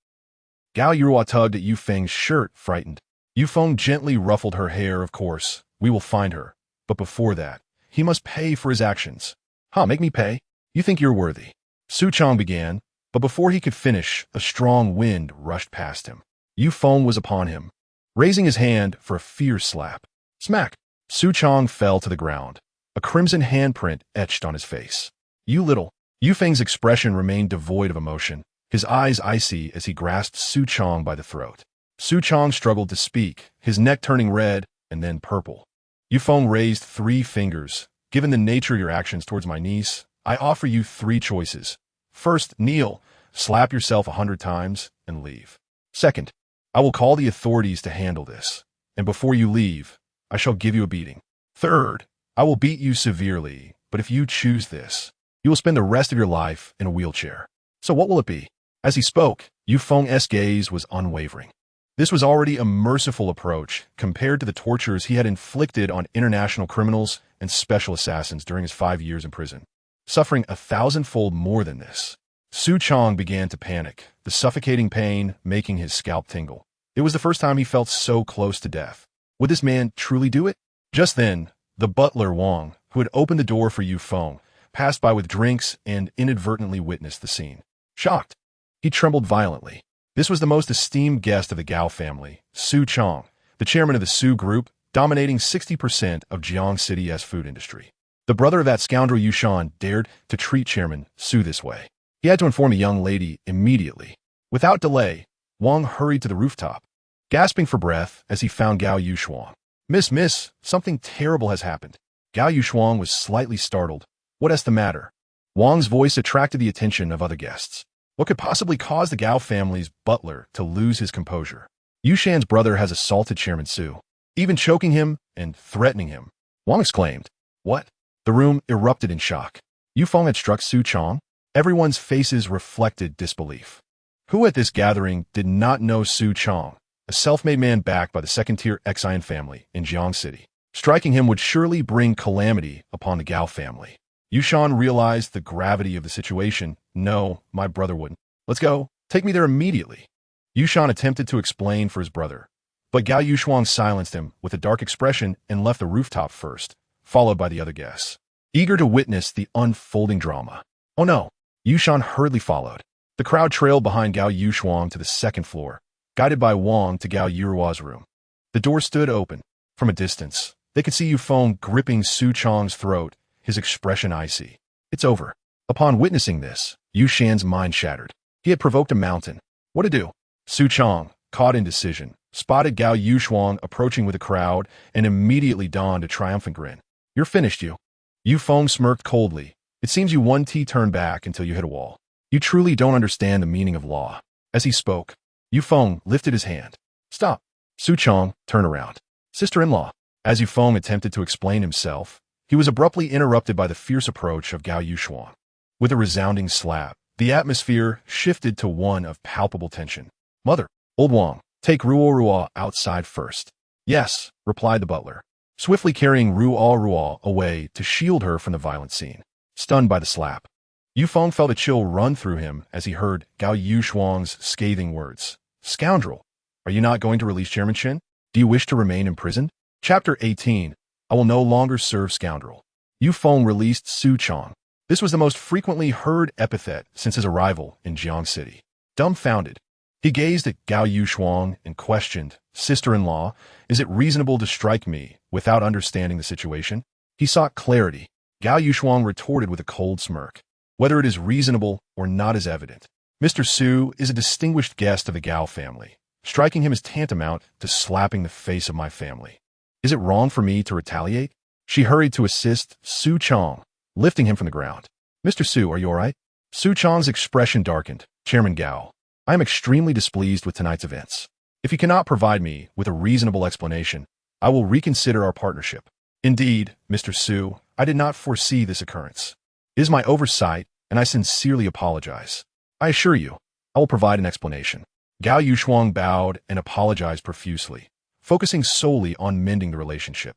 Gao Yiruo tugged at Yufeng's shirt, frightened. Yufeng gently ruffled her hair. "Of course, we will find her. But before that, he must pay for his actions." "Huh, make me pay? You think you're worthy?" Su Chong began, but before he could finish, a strong wind rushed past him. Yufeng was upon him, raising his hand for a fierce slap. Smack! Su Chong fell to the ground, a crimson handprint etched on his face. "You little..." Yufeng's expression remained devoid of emotion, his eyes icy as he grasped Su Chong by the throat. Su Chong struggled to speak, his neck turning red and then purple. Yufeng raised 3 fingers. "Given the nature of your actions towards my niece, I offer you 3 choices. First, kneel, slap yourself 100 times, and leave. Second, I will call the authorities to handle this, and before you leave, I shall give you a beating. Third, I will beat you severely, but if you choose this, you will spend the rest of your life in a wheelchair. So what will it be?" As he spoke, Yufeng's gaze was unwavering. This was already a merciful approach compared to the tortures he had inflicted on international criminals and special assassins during his 5 years in prison. Suffering 1,000-fold more than this, Su Chong began to panic, the suffocating pain making his scalp tingle. It was the first time he felt so close to death. Would this man truly do it? Just then, the butler Wang, who had opened the door for Yufeng, passed by with drinks and inadvertently witnessed the scene. Shocked, he trembled violently. This was the most esteemed guest of the Gao family, Su Chong, the chairman of the Su Group, dominating 60% of Jiang City's food industry. The brother of that scoundrel Yushan dared to treat Chairman Su this way. He had to inform the young lady immediately. Without delay, Wang hurried to the rooftop, gasping for breath as he found Gao Yushuang. Miss, something terrible has happened." Gao Yushuang was slightly startled. "What's the matter?" Wang's voice attracted the attention of other guests. What could possibly cause the Gao family's butler to lose his composure? Yushan's brother has assaulted Chairman Su, even choking him and threatening him. Wang exclaimed. "What?" The room erupted in shock. Yufeng had struck Su Chong? Everyone's faces reflected disbelief. Who at this gathering did not know Su Chong, a self-made man backed by the second-tier Xian family in Jiang City. Striking him would surely bring calamity upon the Gao family. Yushan realized the gravity of the situation. No, my brother wouldn't. Let's go. Take me there immediately. Yushan attempted to explain for his brother, but Gao Yushuang silenced him with a dark expression and left the rooftop first, followed by the other guests, eager to witness the unfolding drama. Oh no! Yushan hurriedly followed. The crowd trailed behind Gao Yushuang to the second floor, guided by Wang to Gao Yurua's room. The door stood open. From a distance, they could see Yu Feng gripping Su Chang's throat, his expression icy. It's over. Upon witnessing this, Yu Shan's mind shattered. He had provoked a mountain. What to do? Su Chang, caught in decision, spotted Gao Yushuang approaching with a crowd and immediately donned a triumphant grin. You're finished, you. Yu Feng smirked coldly. It seems you one turn back until you hit a wall. You truly don't understand the meaning of law. As he spoke, Yu Feng lifted his hand. Stop. Su Chang, turn around. Sister-in-law. As Yu Feng attempted to explain himself, he was abruptly interrupted by the fierce approach of Gao Yushuang. With a resounding slap, the atmosphere shifted to one of palpable tension. Mother, old Wang, take Ruo outside first. Yes, replied the butler, swiftly carrying Ruo away to shield her from the violent scene. Stunned by the slap, Yu Feng felt a chill run through him as he heard Gao Yushuang's scathing words. Scoundrel, are you not going to release Chairman Qin? Do you wish to remain imprisoned? Chapter 18. I will no longer serve scoundrel. Yu Feng released Su Chang. This was the most frequently heard epithet since his arrival in Jiang City. Dumbfounded, he gazed at Gao Yushuang and questioned, Sister-in-law, is it reasonable to strike me without understanding the situation? He sought clarity. Gao Yushuang retorted with a cold smirk. Whether it is reasonable or not is evident. Mr. Su is a distinguished guest of the Gao family. Striking him is tantamount to slapping the face of my family. Is it wrong for me to retaliate? She hurried to assist Su Chang, lifting him from the ground. Mr. Su, are you all right? Su Chang's expression darkened. Chairman Gao, I am extremely displeased with tonight's events. If you cannot provide me with a reasonable explanation, I will reconsider our partnership. Indeed, Mr. Su, I did not foresee this occurrence. It is my oversight, and I sincerely apologize. I assure you, I will provide an explanation. Gao Yushuang bowed and apologized profusely, focusing solely on mending the relationship.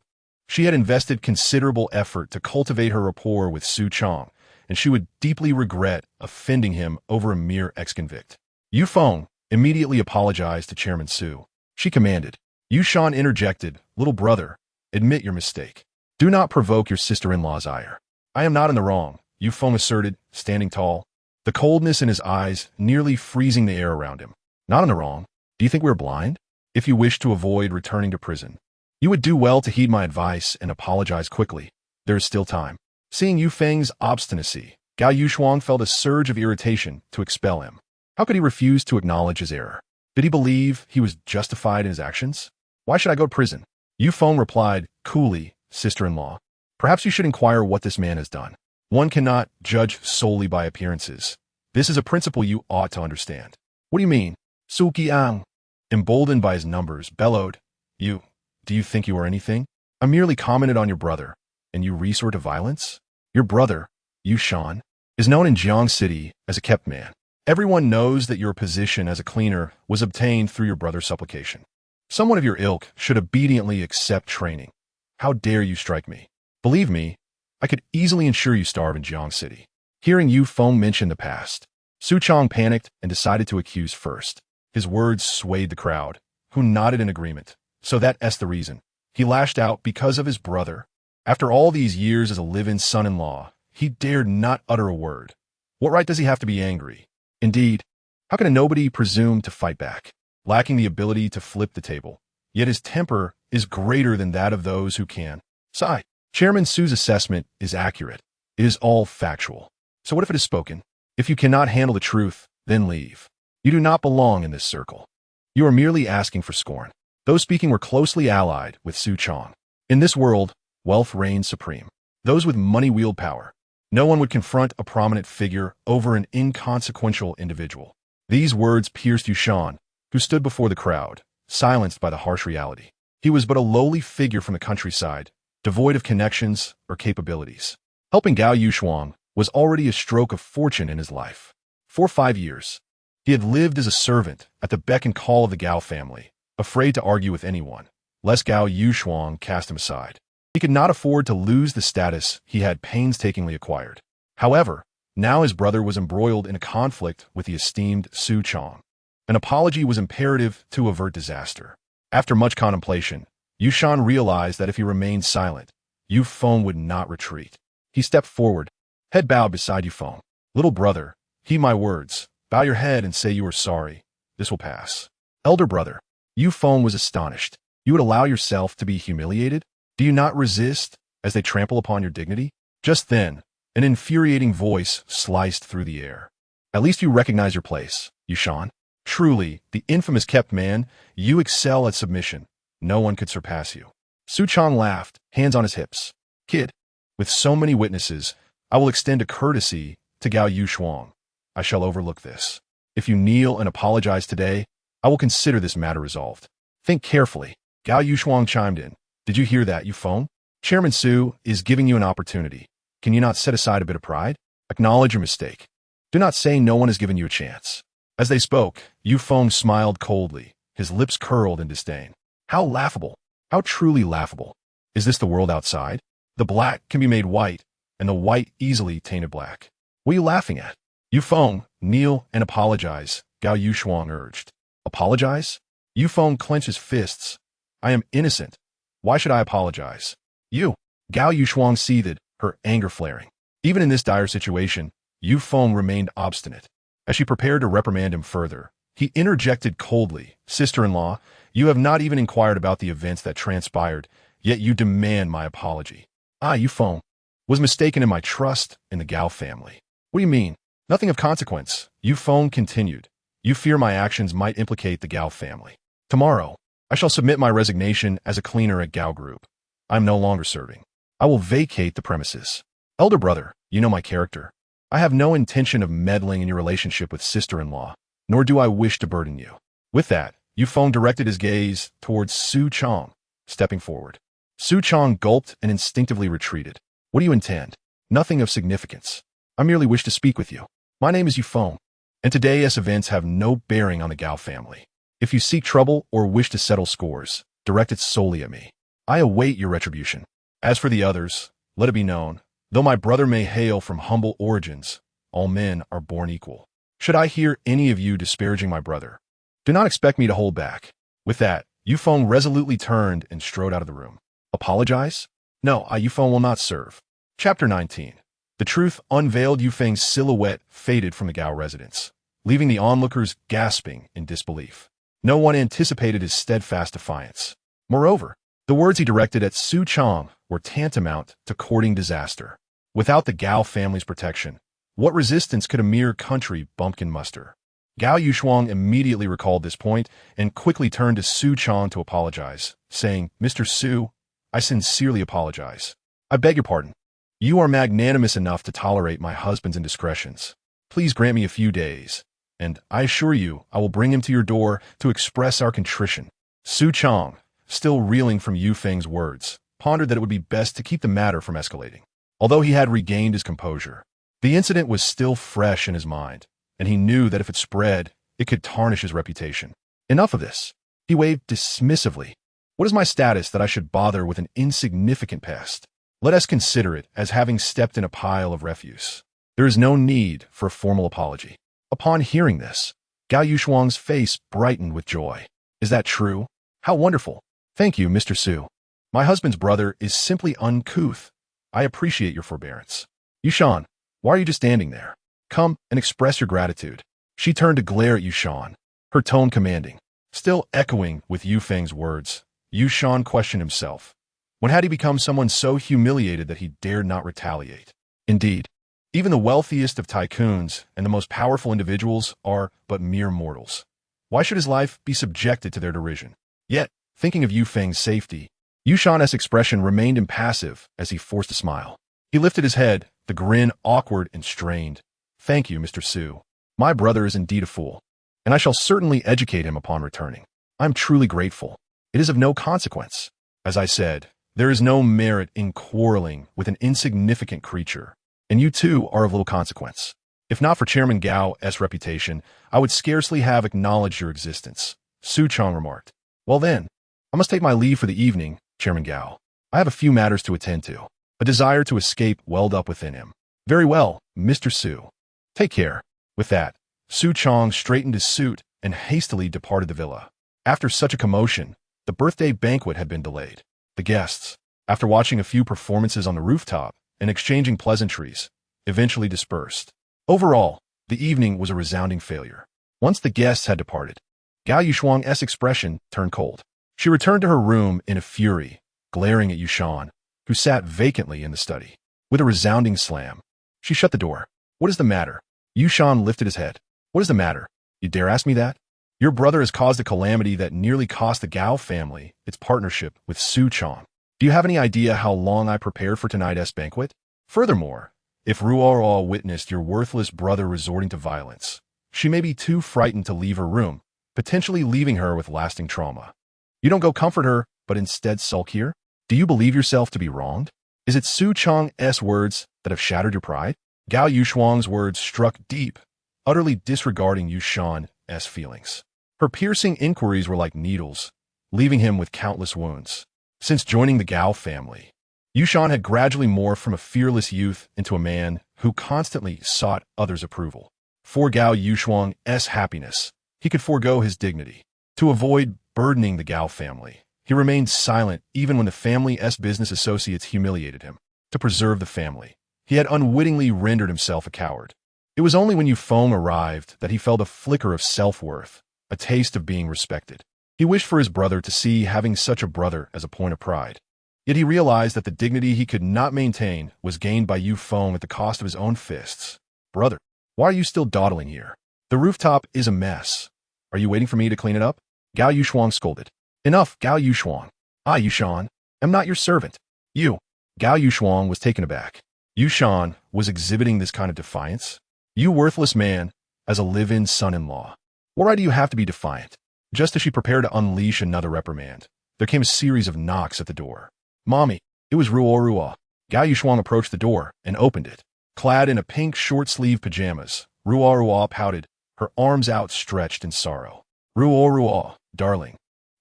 She had invested considerable effort to cultivate her rapport with Su Chang, and she would deeply regret offending him over a mere ex-convict. Yu Feng immediately apologized to Chairman Su. She commanded. Yu Shan interjected, little brother, admit your mistake. Do not provoke your sister-in-law's ire. I am not in the wrong, Yu Feng asserted, standing tall, the coldness in his eyes nearly freezing the air around him. Not in the wrong. Do you think we're blind? If you wish to avoid returning to prison, you would do well to heed my advice and apologize quickly. There is still time. Seeing Yu Feng's obstinacy, Gao Yushuang felt a surge of irritation to expel him. How could he refuse to acknowledge his error? Did he believe he was justified in his actions? Why should I go to prison? Yu Feng replied, coolly, sister-in-law. Perhaps you should inquire what this man has done. One cannot judge solely by appearances. This is a principle you ought to understand. What do you mean? Su Qiang, emboldened by his numbers, bellowed, do you think you are anything? I merely commented on your brother, and you resort to violence? Your brother, Yu Shan, is known in Jiang City as a kept man. Everyone knows that your position as a cleaner was obtained through your brother's supplication. Someone of your ilk should obediently accept training. How dare you strike me? Believe me, I could easily ensure you starve in Jiang City. Hearing Yu Feng mention the past, Su Chang panicked and decided to accuse first. His words swayed the crowd, who nodded in agreement. So that's the reason. He lashed out because of his brother. After all these years as a live-in son-in-law, he dared not utter a word. What right does he have to be angry? Indeed, how can a nobody presume to fight back, lacking the ability to flip the table? Yet his temper is greater than that of those who can. Sigh. Chairman Su's assessment is accurate. It is all factual. So what if it is spoken? If you cannot handle the truth, then leave. You do not belong in this circle. You are merely asking for scorn. Those speaking were closely allied with Su Chang. In this world, wealth reigns supreme. Those with money wield power. No one would confront a prominent figure over an inconsequential individual. These words pierced Yushan, who stood before the crowd, silenced by the harsh reality. He was but a lowly figure from the countryside, devoid of connections or capabilities. Helping Gao Yushuang was already a stroke of fortune in his life. For 5 years, he had lived as a servant at the beck and call of the Gao family, Afraid to argue with anyone, lest Gao Yushuang cast him aside. He could not afford to lose the status he had painstakingly acquired. However, now his brother was embroiled in a conflict with the esteemed Su Chong. An apology was imperative to avert disaster. After much contemplation, Yushan realized that if he remained silent, Yu Feng would not retreat. He stepped forward, head bowed beside Yu Feng. Little brother, heed my words. Bow your head and say you are sorry. This will pass. Elder brother, Yu Feng was astonished. You would allow yourself to be humiliated? Do you not resist as they trample upon your dignity? Just then, an infuriating voice sliced through the air. At least you recognize your place, Yushan. Truly, the infamous kept man, you excel at submission. No one could surpass you. Su Chong laughed, hands on his hips. Kid, with so many witnesses, I will extend a courtesy to Gao Yushuang. I shall overlook this. If you kneel and apologize today, I will consider this matter resolved. Think carefully. Gao Yushuang chimed in. Did you hear that, Yu Feng? Chairman Su is giving you an opportunity. Can you not set aside a bit of pride? Acknowledge your mistake. Do not say no one has given you a chance. As they spoke, Yu Feng smiled coldly, his lips curled in disdain. How laughable! How truly laughable! Is this the world outside? The black can be made white, and the white easily tainted black. What are you laughing at? Yu Feng, kneel and apologize, Gao Yushuang urged. Apologize? Yu Feng clenched his fists. I am innocent. Why should I apologize? You! Gao Yushuang seethed, her anger flaring. Even in this dire situation, Yu Feng remained obstinate. As she prepared to reprimand him further, he interjected coldly, Sister-in-law, you have not even inquired about the events that transpired, yet you demand my apology. Yu Feng was mistaken in my trust in the Gao family. What do you mean? Nothing of consequence, Yu Feng continued. You fear my actions might implicate the Gao family. Tomorrow, I shall submit my resignation as a cleaner at Gao Group. I am no longer serving. I will vacate the premises. Elder brother, you know my character. I have no intention of meddling in your relationship with sister-in-law, nor do I wish to burden you. With that, Yu Feng directed his gaze towards Su Chong, stepping forward. Su Chong gulped and instinctively retreated. What do you intend? Nothing of significance. I merely wish to speak with you. My name is Yu Feng, and today's events have no bearing on the Gao family. If you seek trouble or wish to settle scores, direct it solely at me. I await your retribution. As for the others, let it be known, though my brother may hail from humble origins, all men are born equal. Should I hear any of you disparaging my brother, do not expect me to hold back. With that, Yu Feng resolutely turned and strode out of the room. Apologize? No, Yu Feng will not serve. Chapter 19. The truth unveiled. Yu Feng's silhouette faded from the Gao residence, leaving the onlookers gasping in disbelief. No one anticipated his steadfast defiance. Moreover, the words he directed at Su Chong were tantamount to courting disaster. Without the Gao family's protection, what resistance could a mere country bumpkin muster? Gao Yushuang immediately recalled this point and quickly turned to Su Chong to apologize, saying, Mr. Su, I sincerely apologize. I beg your pardon. You are magnanimous enough to tolerate my husband's indiscretions. Please grant me a few days, and I assure you I will bring him to your door to express our contrition. Su Chong, still reeling from Yu Feng's words, pondered that it would be best to keep the matter from escalating. Although he had regained his composure, the incident was still fresh in his mind, and he knew that if it spread, it could tarnish his reputation. Enough of this. He waved dismissively. What is my status that I should bother with an insignificant pest? Let us consider it as having stepped in a pile of refuse. There is no need for a formal apology. Upon hearing this, Gao Yushuang's face brightened with joy. Is that true? How wonderful. Thank you, Mr. Su. My husband's brother is simply uncouth. I appreciate your forbearance. Yushan, why are you just standing there? Come and express your gratitude. She turned to glare at Yushan, her tone commanding. Still echoing with Yu Feng's words, Yushan questioned himself. When had he become someone so humiliated that he dared not retaliate? Indeed, even the wealthiest of tycoons and the most powerful individuals are but mere mortals. Why should his life be subjected to their derision? Yet, thinking of Yu Feng's safety, Yushan's expression remained impassive as he forced a smile. He lifted his head, the grin awkward and strained. Thank you, Mr. Su. My brother is indeed a fool, and I shall certainly educate him upon returning. I am truly grateful. It is of no consequence. As I said, there is no merit in quarreling with an insignificant creature, and you too are of little consequence. If not for Chairman Gao's reputation, I would scarcely have acknowledged your existence, Su Chong remarked. Well then, I must take my leave for the evening, Chairman Gao. I have a few matters to attend to. A desire to escape welled up within him. Very well, Mr. Su. Take care. With that, Su Chong straightened his suit and hastily departed the villa. After such a commotion, the birthday banquet had been delayed. The guests, after watching a few performances on the rooftop and exchanging pleasantries, eventually dispersed. Overall, the evening was a resounding failure. Once the guests had departed, Gao Yushuang's expression turned cold. She returned to her room in a fury, glaring at Yushan, who sat vacantly in the study. With a resounding slam, she shut the door. What is the matter? Yushan lifted his head. What is the matter? You dare ask me that? Your brother has caused a calamity that nearly cost the Gao family its partnership with Su Chong. Do you have any idea how long I prepared for tonight's banquet? Furthermore, if Ruo witnessed your worthless brother resorting to violence, she may be too frightened to leave her room, potentially leaving her with lasting trauma. You don't go comfort her, but instead sulk here? Do you believe yourself to be wronged? Is it Su Chong's words that have shattered your pride? Gao Yushuang's words struck deep, utterly disregarding Yushan's feelings. Her piercing inquiries were like needles, leaving him with countless wounds. Since joining the Gao family, Yushan had gradually morphed from a fearless youth into a man who constantly sought others' approval. For Gao Yushuang's happiness, he could forego his dignity. To avoid burdening the Gao family, he remained silent even when the family's business associates humiliated him. To preserve the family, he had unwittingly rendered himself a coward. It was only when Yufeng arrived that he felt a flicker of self-worth, a taste of being respected. He wished for his brother to see having such a brother as a point of pride. Yet he realized that the dignity he could not maintain was gained by Yufeng at the cost of his own fists. Brother, why are you still dawdling here? The rooftop is a mess. Are you waiting for me to clean it up? Gao Yushuang scolded. Enough, Gao Yushuang. I, Yushan, am not your servant. You. Gao Yushuang was taken aback. Yushan was exhibiting this kind of defiance? You worthless man, as a live-in son-in-law. What right do you have to be defiant? Just as she prepared to unleash another reprimand, there came a series of knocks at the door. Mommy, it was Ruo. Gao Yushuang approached the door and opened it. Clad in a pink short-sleeved pajamas, Ruo pouted, her arms outstretched in sorrow. Ruo, darling.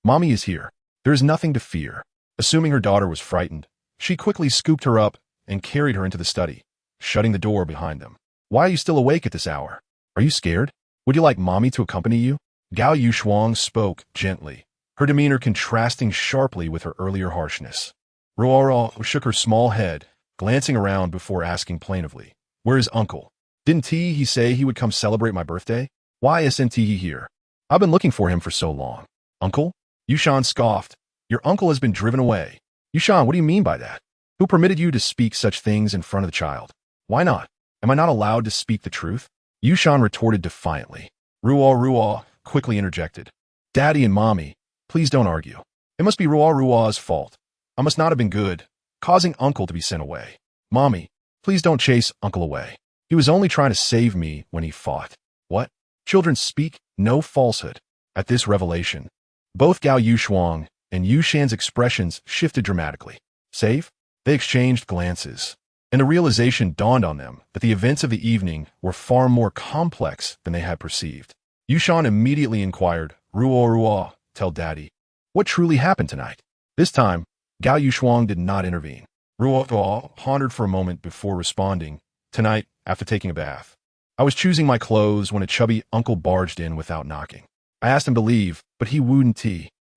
Mommy is here. There is nothing to fear. Assuming her daughter was frightened, she quickly scooped her up and carried her into the study, shutting the door behind them. Why are you still awake at this hour? Are you scared? Would you like Mommy to accompany you? Gao Yushuang spoke gently, her demeanor contrasting sharply with her earlier harshness. Ruo shook her small head, glancing around before asking plaintively, where is Uncle? Didn't he say he would come celebrate my birthday? Why isn't he here? I've been looking for him for so long. Uncle? Yushan scoffed. Your uncle has been driven away. Yushan, what do you mean by that? Who permitted you to speak such things in front of the child? Why not? Am I not allowed to speak the truth? Yushan retorted defiantly. Ruo quickly interjected. Daddy and Mommy, please don't argue. It must be Ruo's fault. I must not have been good, causing Uncle to be sent away. Mommy, please don't chase Uncle away. He was only trying to save me when he fought. What? Children speak no falsehood. At this revelation, both Gao Yushuang and Yushan's expressions shifted dramatically. Save? They exchanged glances, and the realization dawned on them that the events of the evening were far more complex than they had perceived. Yushan immediately inquired, Ruo, tell Daddy, what truly happened tonight? This time, Gao Yushuang did not intervene. Ruo pondered for a moment before responding, tonight, after taking a bath, I was choosing my clothes when a chubby uncle barged in without knocking. I asked him to leave, but he wouldn't.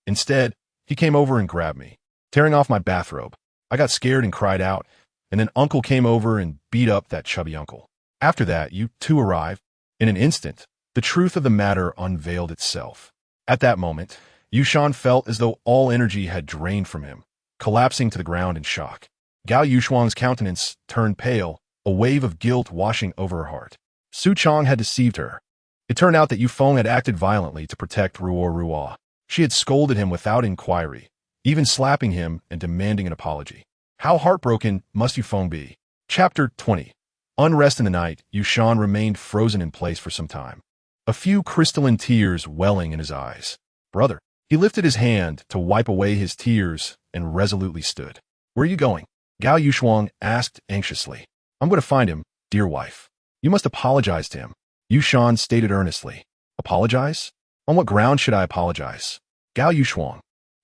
Instead, he came over and grabbed me, tearing off my bathrobe. I got scared and cried out, and then Uncle came over and beat up that chubby uncle. After that, you two arrived. In an instant, the truth of the matter unveiled itself. At that moment, Yushan felt as though all energy had drained from him, collapsing to the ground in shock. Gao Yushuang's countenance turned pale, a wave of guilt washing over her heart. Su Chong had deceived her. It turned out that Yufeng had acted violently to protect Ruo. She had scolded him without inquiry, even slapping him and demanding an apology. How heartbroken must Yufeng be? Chapter 20. Unrest in the night, Yushan remained frozen in place for some time, a few crystalline tears welling in his eyes. Brother. He lifted his hand to wipe away his tears and resolutely stood. Where are you going? Gao Yushuang asked anxiously. I'm going to find him, dear wife. You must apologize to him. Yushan stated earnestly. Apologize? On what ground should I apologize? Gao Yushuang,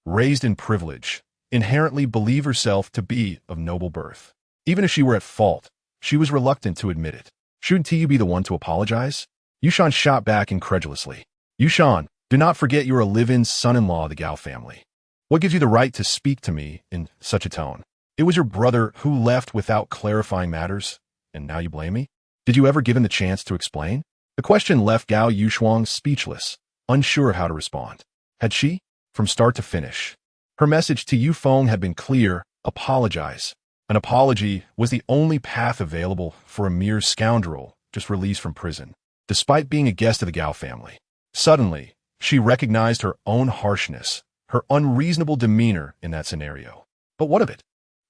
raised in privilege, inherently believed herself to be of noble birth. Even if she were at fault, she was reluctant to admit it. Shouldn't you be the one to apologize? Yushan shot back incredulously. Yushan, do not forget you are a live-in son-in-law of the Gao family. What gives you the right to speak to me in such a tone? It was your brother who left without clarifying matters, and now you blame me? Did you ever give him the chance to explain? The question left Gao Yushuang speechless, unsure of how to respond. Had she? From start to finish. Her message to Yu Feng had been clear: apologize. An apology was the only path available for a mere scoundrel just released from prison, despite being a guest of the Gao family. Suddenly, she recognized her own harshness, her unreasonable demeanor in that scenario. But what of it?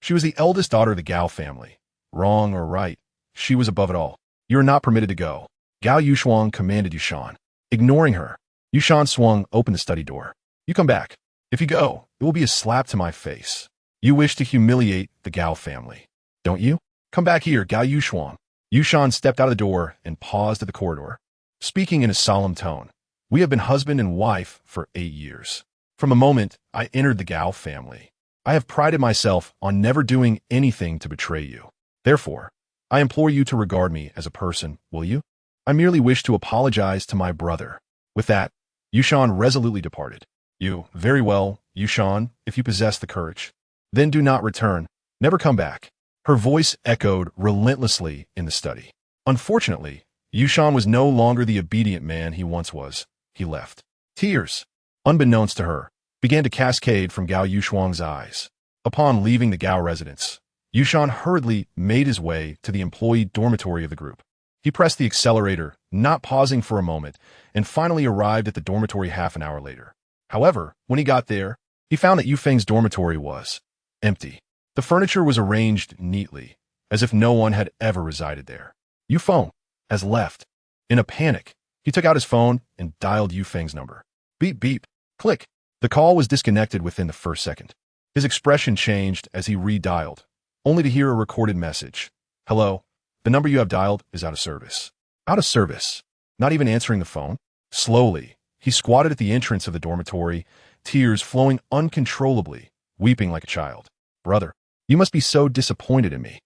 She was the eldest daughter of the Gao family. Wrong or right, she was above it all. You are not permitted to go. Gao Yushuang commanded Yushan. Ignoring her, Yushan swung open the study door. You come back. If you go, it will be a slap to my face. You wish to humiliate the Gao family, don't you? Come back here, Gao Yushuang. Yushan stepped out of the door and paused at the corridor, speaking in a solemn tone. We have been husband and wife for 8 years. From the moment I entered the Gao family, I have prided myself on never doing anything to betray you. Therefore, I implore you to regard me as a person, will you? I merely wish to apologize to my brother. With that, Yushan resolutely departed. You, very well, Yushan, if you possess the courage. Then do not return, never come back. Her voice echoed relentlessly in the study. Unfortunately, Yushan was no longer the obedient man he once was. He left. Tears, unbeknownst to her, began to cascade from Gao Yushuang's eyes. Upon leaving the Gao residence, Yushan hurriedly made his way to the employee dormitory of the group. He pressed the accelerator, not pausing for a moment, and finally arrived at the dormitory half an hour later. However, when he got there, he found that Yu Feng's dormitory was empty. The furniture was arranged neatly, as if no one had ever resided there. Yu Feng has left. In a panic, he took out his phone and dialed Yu Feng's number. Beep, beep, click. The call was disconnected within the first second. His expression changed as he redialed, only to hear a recorded message. Hello, the number you have dialed is out of service. Out of service? Not even answering the phone? Slowly, he squatted at the entrance of the dormitory, tears flowing uncontrollably, weeping like a child. Brother, you must be so disappointed in me.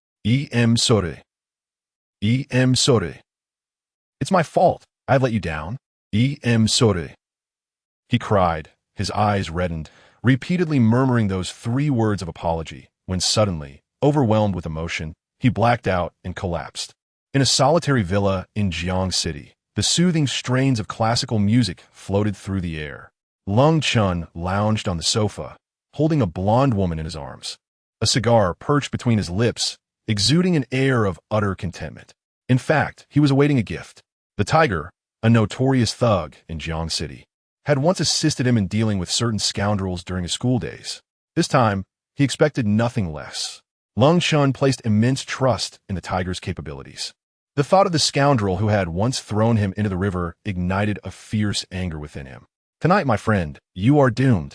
Sorry. Sorry. It's my fault. I've let you down. Sorry. He cried, his eyes reddened, repeatedly murmuring those 3 words of apology, when suddenly, overwhelmed with emotion, he blacked out and collapsed. In a solitary villa in Jiang City, the soothing strains of classical music floated through the air. Lung Chun lounged on the sofa, holding a blonde woman in his arms. A cigar perched between his lips, exuding an air of utter contentment. In fact, he was awaiting a gift. The tiger, a notorious thug in Jiang City, had once assisted him in dealing with certain scoundrels during his school days. This time, he expected nothing less. Lung Chun placed immense trust in the tiger's capabilities. The thought of the scoundrel who had once thrown him into the river ignited a fierce anger within him. Tonight, my friend, you are doomed.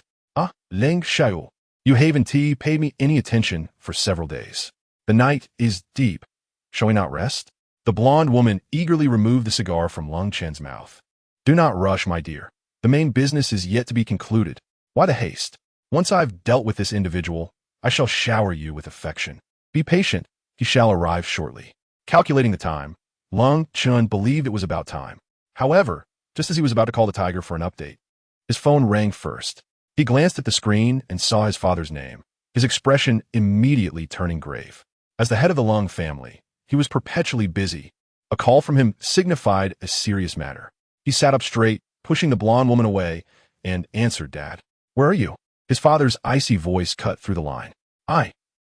Leng Xiao. You haven't paid me any attention for several days. The night is deep. Shall we not rest? The blonde woman eagerly removed the cigar from Lung Chen's mouth. Do not rush, my dear. The main business is yet to be concluded. Why the haste? Once I've dealt with this individual, I shall shower you with affection. Be patient. He shall arrive shortly. Calculating the time, Lung Chun believed it was about time. However, just as he was about to call the tiger for an update, his phone rang first. He glanced at the screen and saw his father's name, his expression immediately turning grave. As the head of the Lung family, he was perpetually busy. A call from him signified a serious matter. He sat up straight, pushing the blonde woman away, and answered, Dad. Where are you? His father's icy voice cut through the line. I'm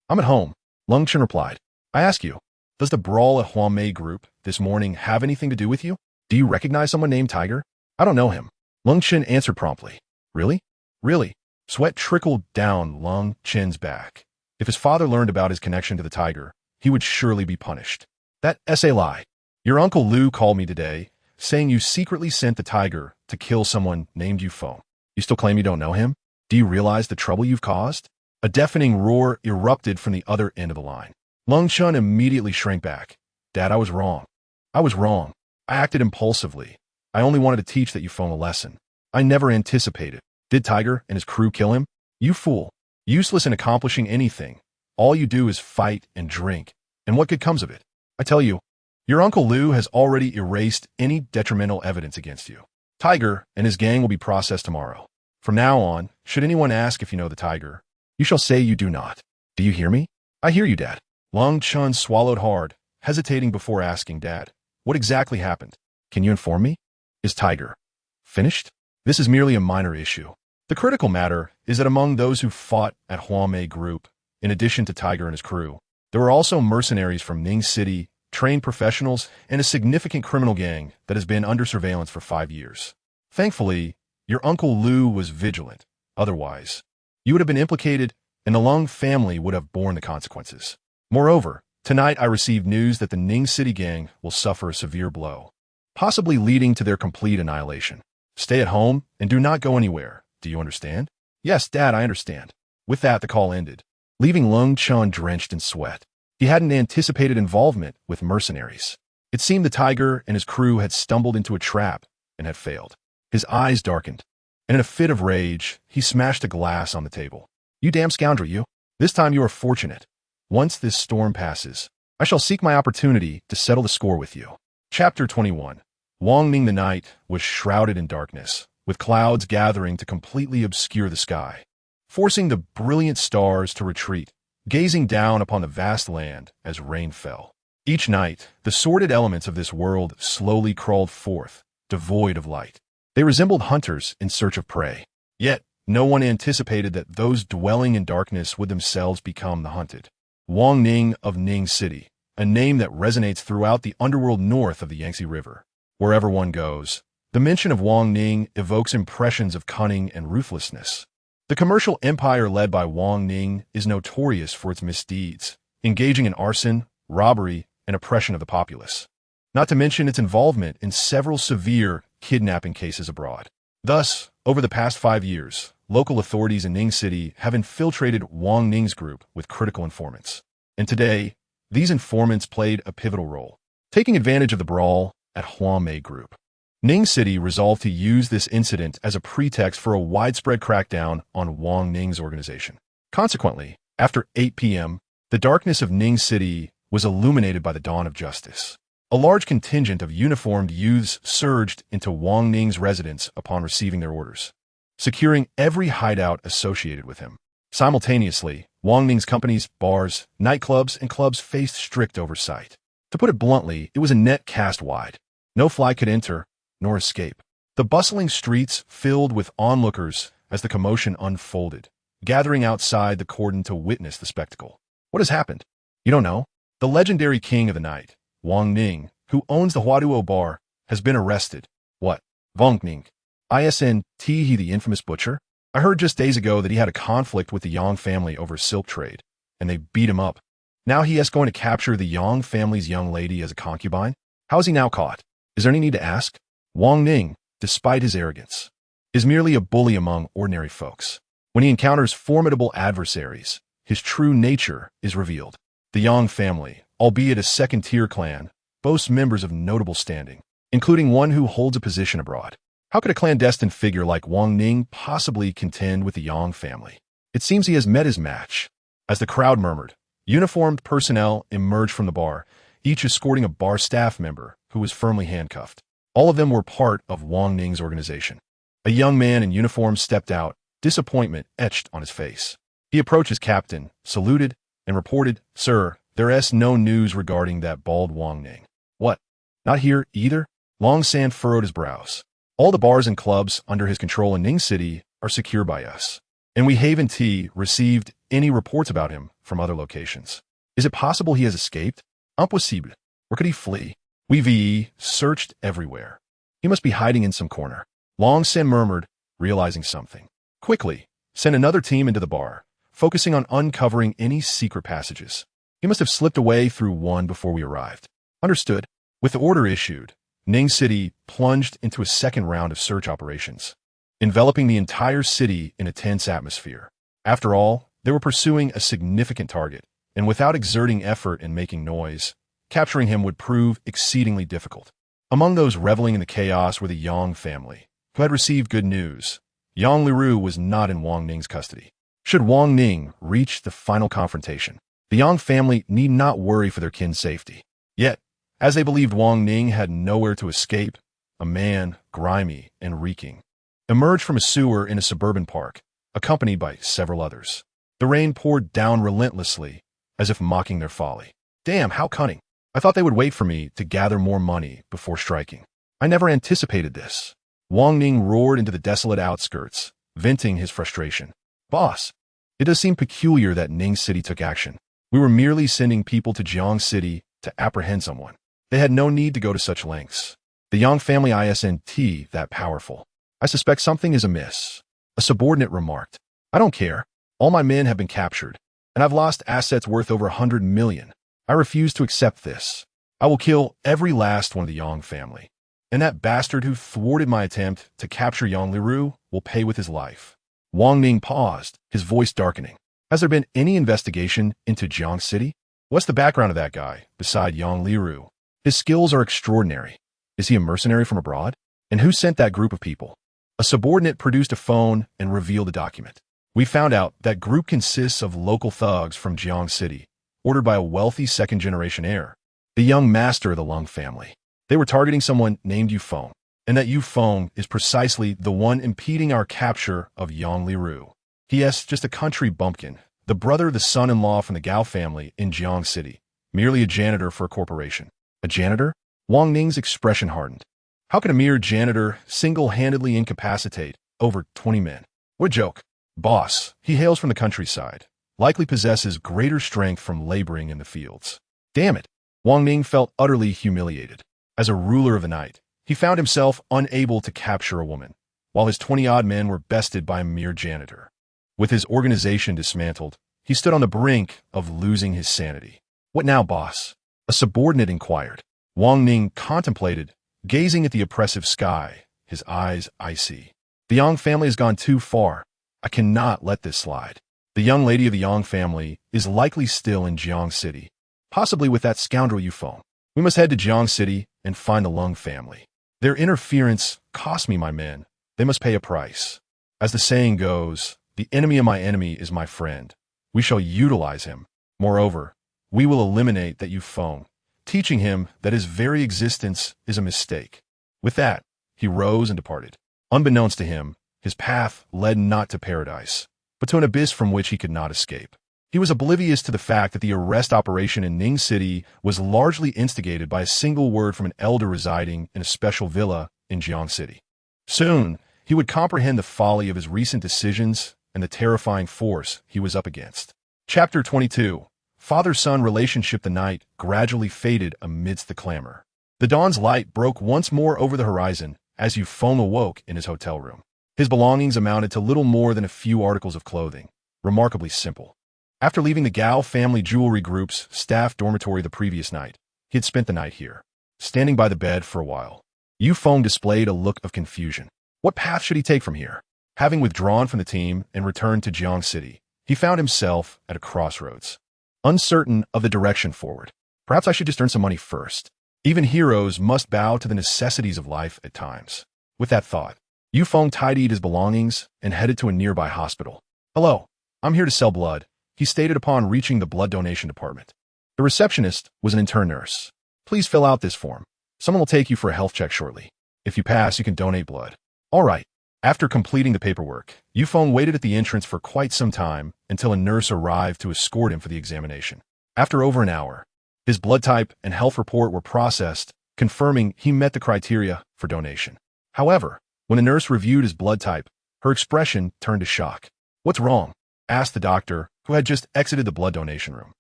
at home, Lung Chun replied. I ask you, does the brawl at Huamei Group this morning have anything to do with you? Do you recognize someone named Tiger? I don't know him. Lung Chun answered promptly. Really? Really? Sweat trickled down Lung Chen's back. If his father learned about his connection to the tiger, he would surely be punished. That's a lie. Your Uncle Lu called me today, saying you secretly sent the tiger to kill someone named Yu Feng. You still claim you don't know him? Do you realize the trouble you've caused? A deafening roar erupted from the other end of the line. Lung Chun immediately shrank back. Dad, I was wrong. I was wrong. I acted impulsively. I only wanted to teach that Yu Feng a lesson. I never anticipated. Did Tiger and his crew kill him? You fool. Useless in accomplishing anything. All you do is fight and drink. And what good comes of it? I tell you, your Uncle Lou has already erased any detrimental evidence against you. Tiger and his gang will be processed tomorrow. From now on, should anyone ask if you know the Tiger, you shall say you do not. Do you hear me? I hear you, Dad. Long Chun swallowed hard, hesitating before asking, Dad, what exactly happened? Can you inform me? Is Tiger finished? This is merely a minor issue. The critical matter is that among those who fought at Huamei Group, in addition to Tiger and his crew, there were also mercenaries from Ning City, trained professionals, and a significant criminal gang that has been under surveillance for 5 years. Thankfully, your Uncle Lou was vigilant. Otherwise, you would have been implicated, and the Lung family would have borne the consequences. Moreover, tonight I received news that the Ning City gang will suffer a severe blow, possibly leading to their complete annihilation. Stay at home and do not go anywhere. Do you understand? Yes, Dad, I understand. With that, the call ended, leaving Lung Chun drenched in sweat. He hadn't anticipated involvement with mercenaries. It seemed the Tiger and his crew had stumbled into a trap and had failed. His eyes darkened, and in a fit of rage, he smashed a glass on the table. You damn scoundrel, you. This time you are fortunate. Once this storm passes, I shall seek my opportunity to settle the score with you. Chapter 21. Wang Ning the night was shrouded in darkness, with clouds gathering to completely obscure the sky, forcing the brilliant stars to retreat, gazing down upon the vast land as rain fell. Each night, the sordid elements of this world slowly crawled forth, devoid of light. They resembled hunters in search of prey. Yet, no one anticipated that those dwelling in darkness would themselves become the hunted. Wang Ning of Ning City, a name that resonates throughout the underworld north of the Yangtze River. Wherever one goes, the mention of Wang Ning evokes impressions of cunning and ruthlessness. The commercial empire led by Wang Ning is notorious for its misdeeds, engaging in arson, robbery, and oppression of the populace, not to mention its involvement in several severe kidnapping cases abroad. Thus, over the past 5 years, local authorities in Ning City have infiltrated Wang Ning's group with critical informants. And today, these informants played a pivotal role, taking advantage of the brawl at Huamei Group. Ning City resolved to use this incident as a pretext for a widespread crackdown on Wang Ning's organization. Consequently, after 8 p.m., the darkness of Ning City was illuminated by the dawn of justice. A large contingent of uniformed youths surged into Wang Ning's residence upon receiving their orders, securing every hideout associated with him. Simultaneously, Wang Ning's companies, bars, nightclubs, and clubs faced strict oversight. To put it bluntly, it was a net cast wide. No fly could enter, nor escape. The bustling streets filled with onlookers as the commotion unfolded, gathering outside the cordon to witness the spectacle. What has happened? You don't know? The legendary king of the night, Wang Ning, who owns the Huaduo bar, has been arrested. What? Wang Ning. ISNT, he the infamous butcher? I heard just days ago that he had a conflict with the Yang family over silk trade, and they beat him up. Now he is going to capture the Yang family's young lady as a concubine? How is he now caught? Is there any need to ask? Wang Ning, despite his arrogance, is merely a bully among ordinary folks. When he encounters formidable adversaries, his true nature is revealed. The Yang family, albeit a second-tier clan, boasts members of notable standing, including one who holds a position abroad. How could a clandestine figure like Wang Ning possibly contend with the Yang family? It seems he has met his match. As the crowd murmured, uniformed personnel emerged from the bar, each escorting a bar staff member who was firmly handcuffed. All of them were part of Wang Ning's organization. A young man in uniform stepped out, disappointment etched on his face. He approached his captain, saluted, and reported, "Sir, there is no news regarding that bald Wang Ning." "What? Not here either?" Long San furrowed his brows. "All the bars and clubs under his control in Ning City are secure by us, and we haven't received any reports about him from other locations. Is it possible he has escaped? Impossible. Where could he flee? We've searched everywhere. He must be hiding in some corner." Long San murmured, realizing something. "Quickly, send another team into the bar, focusing on uncovering any secret passages. He must have slipped away through one before we arrived." "Understood." With the order issued, Ning City plunged into a second round of search operations, enveloping the entire city in a tense atmosphere. After all, they were pursuing a significant target, and without exerting effort and making noise, capturing him would prove exceedingly difficult. Among those reveling in the chaos were the Yang family, who had received good news. Yang Liru was not in Wang Ning's custody. Should Wang Ning reach the final confrontation, the Yang family need not worry for their kin's safety. Yet, as they believed Wang Ning had nowhere to escape, a man, grimy and reeking, emerged from a sewer in a suburban park, accompanied by several others. The rain poured down relentlessly, as if mocking their folly. Damn, how cunning. I thought they would wait for me to gather more money before striking. I never anticipated this. Wang Ning roared into the desolate outskirts, venting his frustration. Boss, it does seem peculiar that Ning City took action. We were merely sending people to Jiang City to apprehend someone. They had no need to go to such lengths. The Yang family isn't that powerful. I suspect something is amiss. A subordinate remarked. I don't care. All my men have been captured, and I've lost assets worth over 100 million. I refuse to accept this. I will kill every last one of the Yang family. And that bastard who thwarted my attempt to capture Yang Liru will pay with his life. Wang Ning paused, his voice darkening. Has there been any investigation into Jiang City? What's the background of that guy, beside Yang Liru? His skills are extraordinary. Is he a mercenary from abroad? And who sent that group of people? A subordinate produced a phone and revealed a document. We found out that group consists of local thugs from Jiang City, ordered by a wealthy second-generation heir, the young master of the Lung family. They were targeting someone named Yufeng, and that Yufeng is precisely the one impeding our capture of Yang Liru. He is just a country bumpkin, the brother of the son-in-law from the Gao family in Jiang City, merely a janitor for a corporation. A janitor? Wang Ning's expression hardened. How could a mere janitor single-handedly incapacitate over 20 men? What a joke. Boss, he hails from the countryside, likely possesses greater strength from laboring in the fields. Damn it. Wang Ning felt utterly humiliated. As a ruler of the night, he found himself unable to capture a woman, while his 20-odd men were bested by a mere janitor. With his organization dismantled, he stood on the brink of losing his sanity. What now, boss? A subordinate inquired. Wang Ning contemplated, gazing at the oppressive sky, his eyes icy. The Yang family has gone too far. I cannot let this slide. The young lady of the Yang family is likely still in Jiang City, possibly with that scoundrel Yufeng. We must head to Jiang City and find the Lung family. Their interference cost me my men. They must pay a price. As the saying goes, the enemy of my enemy is my friend. We shall utilize him. Moreover, we will eliminate that Yufeng, teaching him that his very existence is a mistake. With that, he rose and departed. Unbeknownst to him, his path led not to paradise, but to an abyss from which he could not escape. He was oblivious to the fact that the arrest operation in Ning City was largely instigated by a single word from an elder residing in a special villa in Jiang City. Soon, he would comprehend the folly of his recent decisions and the terrifying force he was up against. Chapter 22. Father-son relationship. The night gradually faded amidst the clamor. The dawn's light broke once more over the horizon as Yufeng awoke in his hotel room. His belongings amounted to little more than a few articles of clothing, remarkably simple. After leaving the Gao family jewelry group's staff dormitory the previous night, he had spent the night here, standing by the bed for a while. Yufeng displayed a look of confusion. What path should he take from here? Having withdrawn from the team and returned to Jiang City, he found himself at a crossroads, uncertain of the direction forward. Perhaps I should just earn some money first. Even heroes must bow to the necessities of life at times. With that thought, Yufeng tidied his belongings and headed to a nearby hospital. Hello, I'm here to sell blood, he stated upon reaching the blood donation department. The receptionist was an intern nurse. Please fill out this form. Someone will take you for a health check shortly. If you pass, you can donate blood. All right. After completing the paperwork, Yufeng waited at the entrance for quite some time until a nurse arrived to escort him for the examination. After over an hour, his blood type and health report were processed, confirming he met the criteria for donation. However, when the nurse reviewed his blood type, her expression turned to shock. What's wrong? Asked the doctor, who had just exited the blood donation room.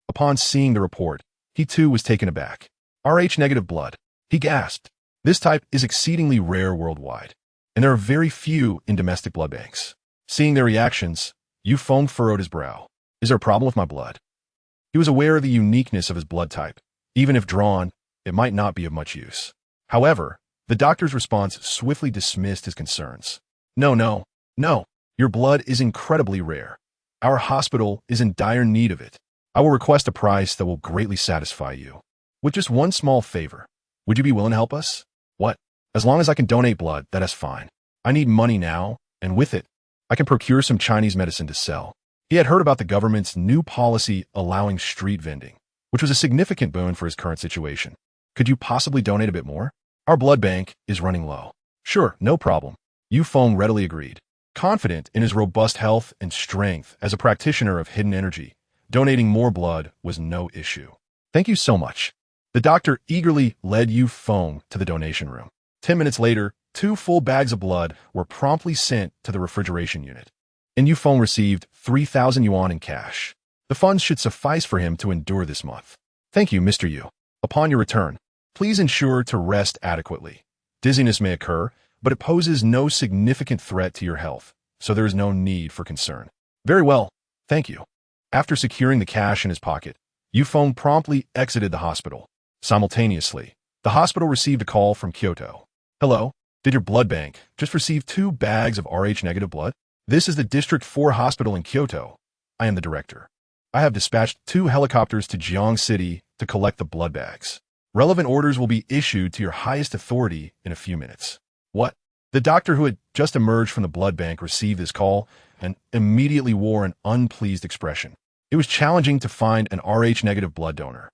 Upon seeing the report, he too was taken aback. Rh-negative blood. He gasped. This type is exceedingly rare worldwide, and there are very few in domestic blood banks. Seeing their reactions, Yufeng furrowed his brow. Is there a problem with my blood? He was aware of the uniqueness of his blood type. Even if drawn, it might not be of much use. However, the doctor's response swiftly dismissed his concerns. No. Your blood is incredibly rare. Our hospital is in dire need of it. I will request a price that will greatly satisfy you. With just one small favor, would you be willing to help us? What? As long as I can donate blood, that is fine. I need money now, and with it, I can procure some Chinese medicine to sell. He had heard about the government's new policy allowing street vending, which was a significant boon for his current situation. Could you possibly donate a bit more? Our blood bank is running low. Sure, no problem. Yu Feng readily agreed. Confident in his robust health and strength as a practitioner of hidden energy, donating more blood was no issue. Thank you so much. The doctor eagerly led Yu Feng to the donation room. 10 minutes later, 2 full bags of blood were promptly sent to the refrigeration unit, and Yu Feng received 3,000 yuan in cash. The funds should suffice for him to endure this month. Thank you, Mr. Yu. Upon your return, please ensure to rest adequately. Dizziness may occur, but it poses no significant threat to your health, so there is no need for concern. Very well, thank you. After securing the cash in his pocket, Yu Feng promptly exited the hospital. Simultaneously, the hospital received a call from Kyoto. Hello, did your blood bank just receive 2 bags of Rh-negative blood? This is the District 4 hospital in Kyoto. I am the director. I have dispatched 2 helicopters to Jiang City to collect the blood bags. Relevant orders will be issued to your highest authority in a few minutes. What? The doctor who had just emerged from the blood bank received this call and immediately wore an unpleased expression. It was challenging to find an Rh-negative blood donor,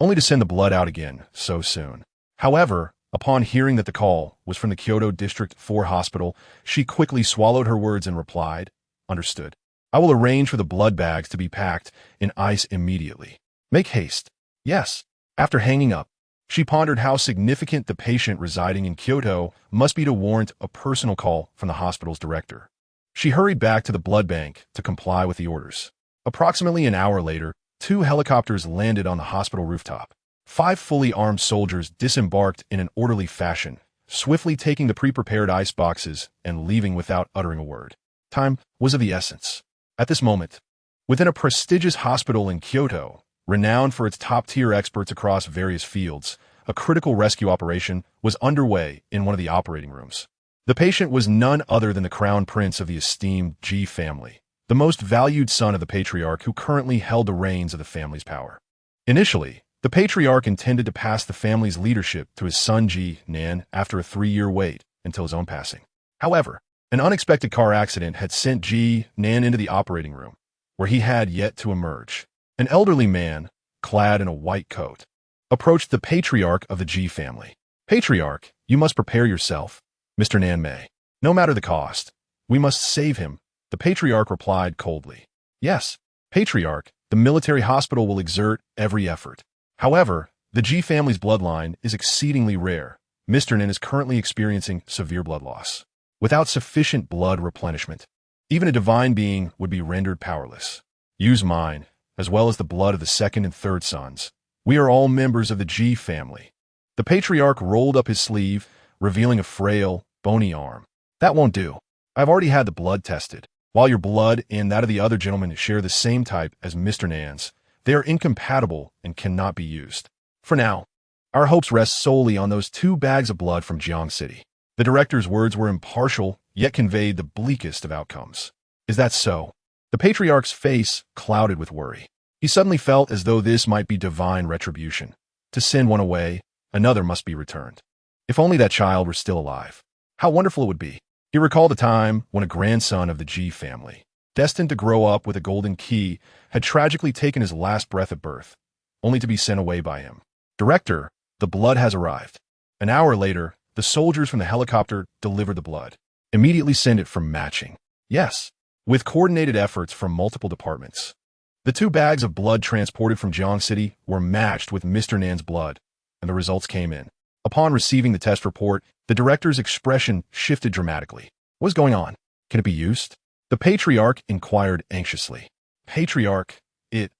only to send the blood out again so soon. However, upon hearing that the call was from the Kyoto District 4 hospital, she quickly swallowed her words and replied, Understood. I will arrange for the blood bags to be packed in ice immediately. Make haste. Yes. After hanging up, she pondered how significant the patient residing in Kyoto must be to warrant a personal call from the hospital's director. She hurried back to the blood bank to comply with the orders. Approximately an hour later, 2 helicopters landed on the hospital rooftop. 5 fully armed soldiers disembarked in an orderly fashion, swiftly taking the pre-prepared ice boxes and leaving without uttering a word. Time was of the essence. At this moment, within a prestigious hospital in Kyoto, renowned for its top-tier experts across various fields, a critical rescue operation was underway in one of the operating rooms. The patient was none other than the crown prince of the esteemed Ji family, the most valued son of the patriarch who currently held the reins of the family's power. Initially, the patriarch intended to pass the family's leadership to his son Ji Nan after a 3-year wait until his own passing. However, an unexpected car accident had sent Ji Nan into the operating room, where he had yet to emerge. An elderly man, clad in a white coat, approached the patriarch of the Ji family. Patriarch, you must prepare yourself, Mr. Nan may. No matter the cost, we must save him, the patriarch replied coldly. Yes, patriarch, the military hospital will exert every effort. However, the Ji family's bloodline is exceedingly rare. Mr. Nan is currently experiencing severe blood loss. Without sufficient blood replenishment, even a divine being would be rendered powerless. Use mine, as well as the blood of the 2nd and 3rd sons. We are all members of the Ji family. The patriarch rolled up his sleeve, revealing a frail, bony arm. That won't do. I've already had the blood tested. While your blood and that of the other gentlemen share the same type as Mr. Nan's, they are incompatible and cannot be used. For now, our hopes rest solely on those 2 bags of blood from Jiang City. The director's words were impartial, yet conveyed the bleakest of outcomes. Is that so? The patriarch's face clouded with worry. He suddenly felt as though this might be divine retribution. To send one away, another must be returned. If only that child were still alive. How wonderful it would be. He recalled a time when a grandson of the Ji family, destined to grow up with a golden key, had tragically taken his last breath at birth, only to be sent away by him. Director, the blood has arrived. An hour later, the soldiers from the helicopter delivered the blood. Immediately send it for matching. Yes, with coordinated efforts from multiple departments. The 2 bags of blood transported from Jiang City were matched with Mr. Nan's blood, and the results came in. Upon receiving the test report, the director's expression shifted dramatically. What is going on? Can it be used? The patriarch inquired anxiously. Patriarch, it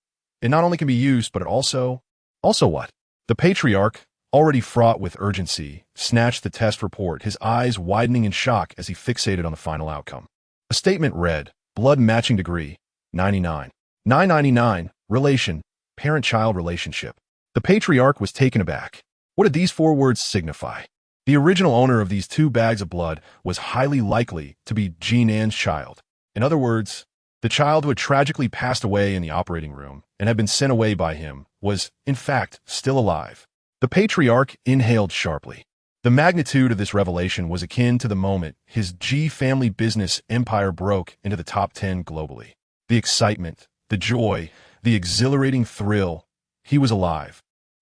not only can be used, but it also what? The patriarch, already fraught with urgency, snatched the test report, his eyes widening in shock as he fixated on the final outcome. A statement read, blood matching degree, 99. 999, relation, parent-child relationship. The patriarch was taken aback. What did these 4 words signify? The original owner of these 2 bags of blood was highly likely to be Ji Nan's child. In other words, the child who had tragically passed away in the operating room and had been sent away by him was, in fact, still alive. The patriarch inhaled sharply. The magnitude of this revelation was akin to the moment his G family business empire broke into the top 10 globally. The excitement, the joy, the exhilarating thrill. He was alive.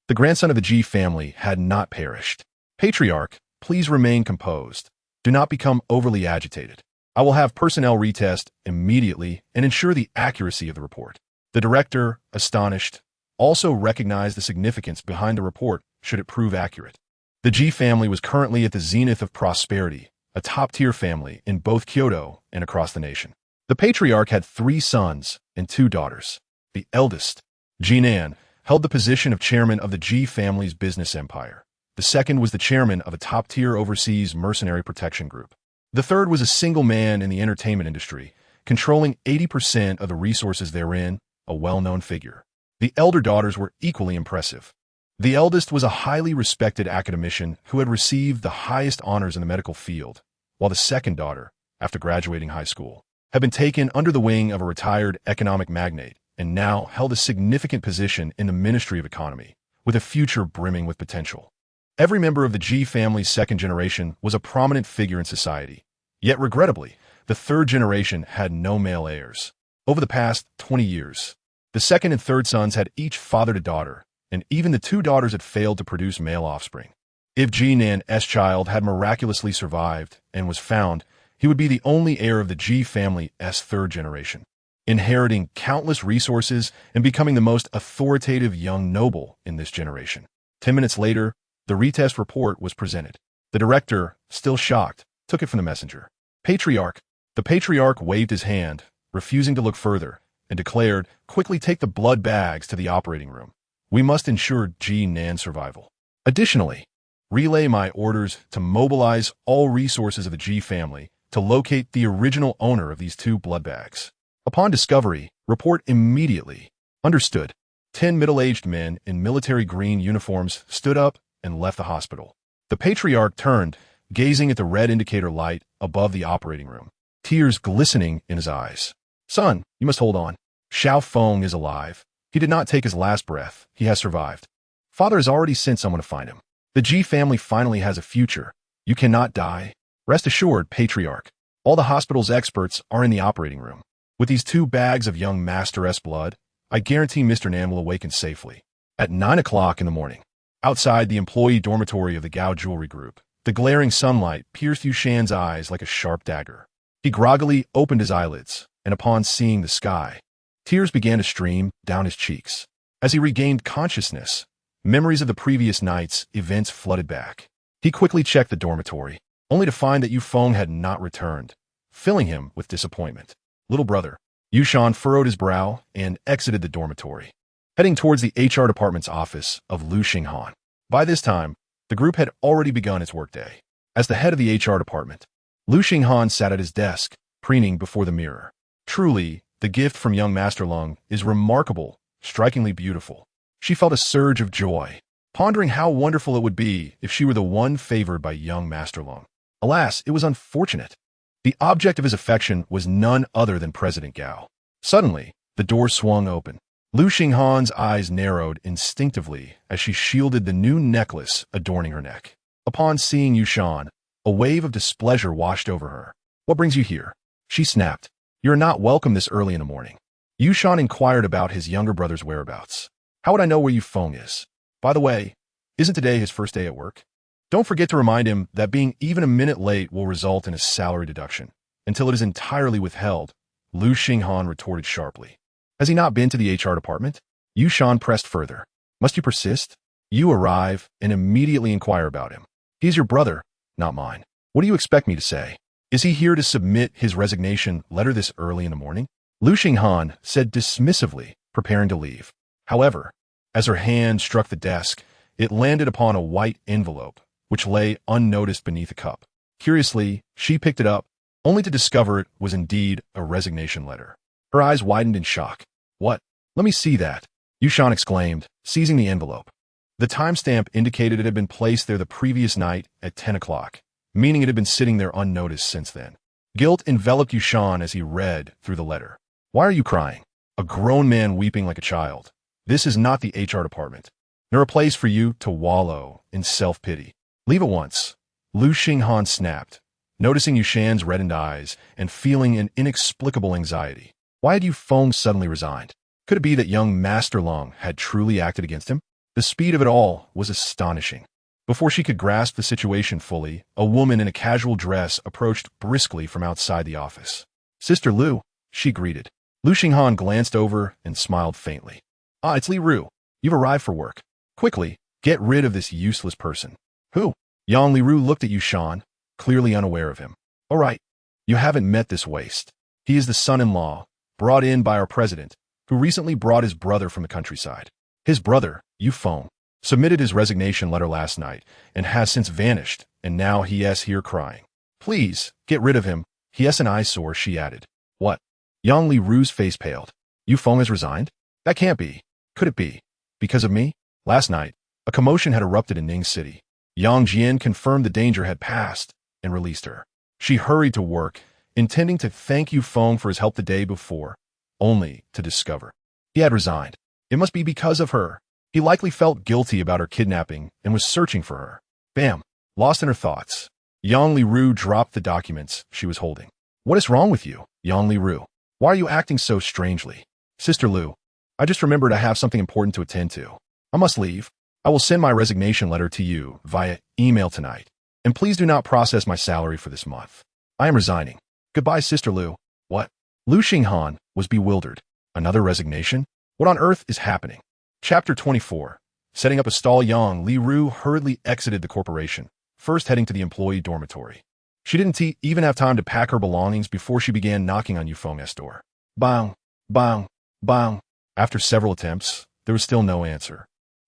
The grandson of the G family had not perished. Patriarch, please remain composed. Do not become overly agitated. I will have personnel retest immediately and ensure the accuracy of the report. The director, astonished, also recognized the significance behind the report should it prove accurate. The G family was currently at the zenith of prosperity, a top-tier family in both Kyoto and across the nation. The patriarch had 3 sons and 2 daughters. The eldest, Jinan, held the position of chairman of the G family's business empire. The second was the chairman of a top-tier overseas mercenary protection group. The third was a single man in the entertainment industry, controlling 80% of the resources therein, a well-known figure. The elder daughters were equally impressive. The eldest was a highly respected academician who had received the highest honors in the medical field, while the second daughter, after graduating high school, had been taken under the wing of a retired economic magnate and now held a significant position in the Ministry of Economy, with a future brimming with potential. Every member of the G family's second generation was a prominent figure in society. Yet regrettably, the third generation had no male heirs. Over the past 20 years, the second and third sons had each fathered a daughter, and even the 2 daughters had failed to produce male offspring. If Jinan's child had miraculously survived and was found, he would be the only heir of the G family's third generation, inheriting countless resources and becoming the most authoritative young noble in this generation. 10 minutes later, the retest report was presented. The director, still shocked, took it from the messenger. Patriarch. The patriarch waved his hand, refusing to look further, and declared, quickly take the blood bags to the operating room. We must ensure Jinan's survival. Additionally, relay my orders to mobilize all resources of the G family to locate the original owner of these 2 blood bags. Upon discovery, report immediately. Understood. 10 middle-aged men in military green uniforms stood up and left the hospital. The patriarch turned, gazing at the red indicator light above the operating room, tears glistening in his eyes. Son, you must hold on. Xiao Feng is alive. He did not take his last breath. He has survived. Father has already sent someone to find him. The G family finally has a future. You cannot die. Rest assured, patriarch. All the hospital's experts are in the operating room. With these 2 bags of young Master-S blood, I guarantee Mr. Nan will awaken safely. At 9 o'clock in the morning, outside the employee dormitory of the Gao Jewelry Group, the glaring sunlight pierced Yushan's eyes like a sharp dagger. He groggily opened his eyelids, and upon seeing the sky, tears began to stream down his cheeks. As he regained consciousness, memories of the previous night's events flooded back. He quickly checked the dormitory, only to find that Yu Feng had not returned, filling him with disappointment. Little brother. Yushan furrowed his brow and exited the dormitory, heading towards the HR department's office of Lu Xinghan. By this time, the group had already begun its workday. As the head of the HR department, Lu Xinghan sat at his desk, preening before the mirror. Truly, the gift from young Master Lung is remarkable, strikingly beautiful. She felt a surge of joy, pondering how wonderful it would be if she were the one favored by young Master Lung. Alas, it was unfortunate. The object of his affection was none other than President Gao. Suddenly, the door swung open. Lu Xinghan's eyes narrowed instinctively as she shielded the new necklace adorning her neck. Upon seeing Yushan, a wave of displeasure washed over her. What brings you here? She snapped. You are not welcome this early in the morning. Yushan inquired about his younger brother's whereabouts. How would I know where Yu Feng is? By the way, isn't today his first day at work? Don't forget to remind him that being even a minute late will result in a salary deduction, until it is entirely withheld, Lu Xinghan retorted sharply. Has he not been to the HR department? Yushan pressed further. Must you persist? You arrive and immediately inquire about him. He is your brother, not mine. What do you expect me to say? Is he here to submit his resignation letter this early in the morning? Lu Xinghan said dismissively, preparing to leave. However, as her hand struck the desk, it landed upon a white envelope, which lay unnoticed beneath a cup. Curiously, she picked it up, only to discover it was indeed a resignation letter. Her eyes widened in shock. What? Let me see that, Yushan exclaimed, seizing the envelope. The timestamp indicated it had been placed there the previous night at 10 o'clock, meaning it had been sitting there unnoticed since then. Guilt enveloped Yushan as he read through the letter. Why are you crying? A grown man weeping like a child. This is not the HR department, nor a place for you to wallow in self-pity. Leave at once. Lu Xinghan snapped, noticing Yushan's reddened eyes and feeling an inexplicable anxiety. Why had Yu Feng suddenly resigned? Could it be that young Master Long had truly acted against him? The speed of it all was astonishing. Before she could grasp the situation fully, a woman in a casual dress approached briskly from outside the office. "Sister Lu," she greeted. Lu Xinghan glanced over and smiled faintly. "Ah, it's Li Ru. You've arrived for work. Quickly, get rid of this useless person." "Who?" Yang Li Ru looked at Yushan, clearly unaware of him. "All right, you haven't met this waste. He is the son-in-law, brought in by our president, who recently brought his brother from the countryside. His brother, Yu Feng, submitted his resignation letter last night and has since vanished, and now he is here crying. Please, get rid of him. He is an eyesore," she added. "What?" Yang Li Ru's face paled. "Yu Feng has resigned? That can't be. Could it be? Because of me?" Last night, a commotion had erupted in Ning City. Yang Jian confirmed the danger had passed and released her. She hurried to work, intending to thank Yu Feng for his help the day before, only to discover he had resigned. It must be because of her. He likely felt guilty about her kidnapping and was searching for her. Bam! Lost in her thoughts, Yang Li Ru dropped the documents she was holding. "What is wrong with you, Yang Li Ru? Why are you acting so strangely?" "Sister Lu, I just remembered I have something important to attend to. I must leave. I will send my resignation letter to you via email tonight. And please do not process my salary for this month. I am resigning. Goodbye, Sister Lu." "What?" Lu Xinghan was bewildered. Another resignation? What on earth is happening? Chapter 24. Setting up a stall, Yang Li Ru hurriedly exited the corporation, first heading to the employee dormitory. She didn't even have time to pack her belongings before she began knocking on Yu Feng's door. Bang, bang, bang. After several attempts, there was still no answer.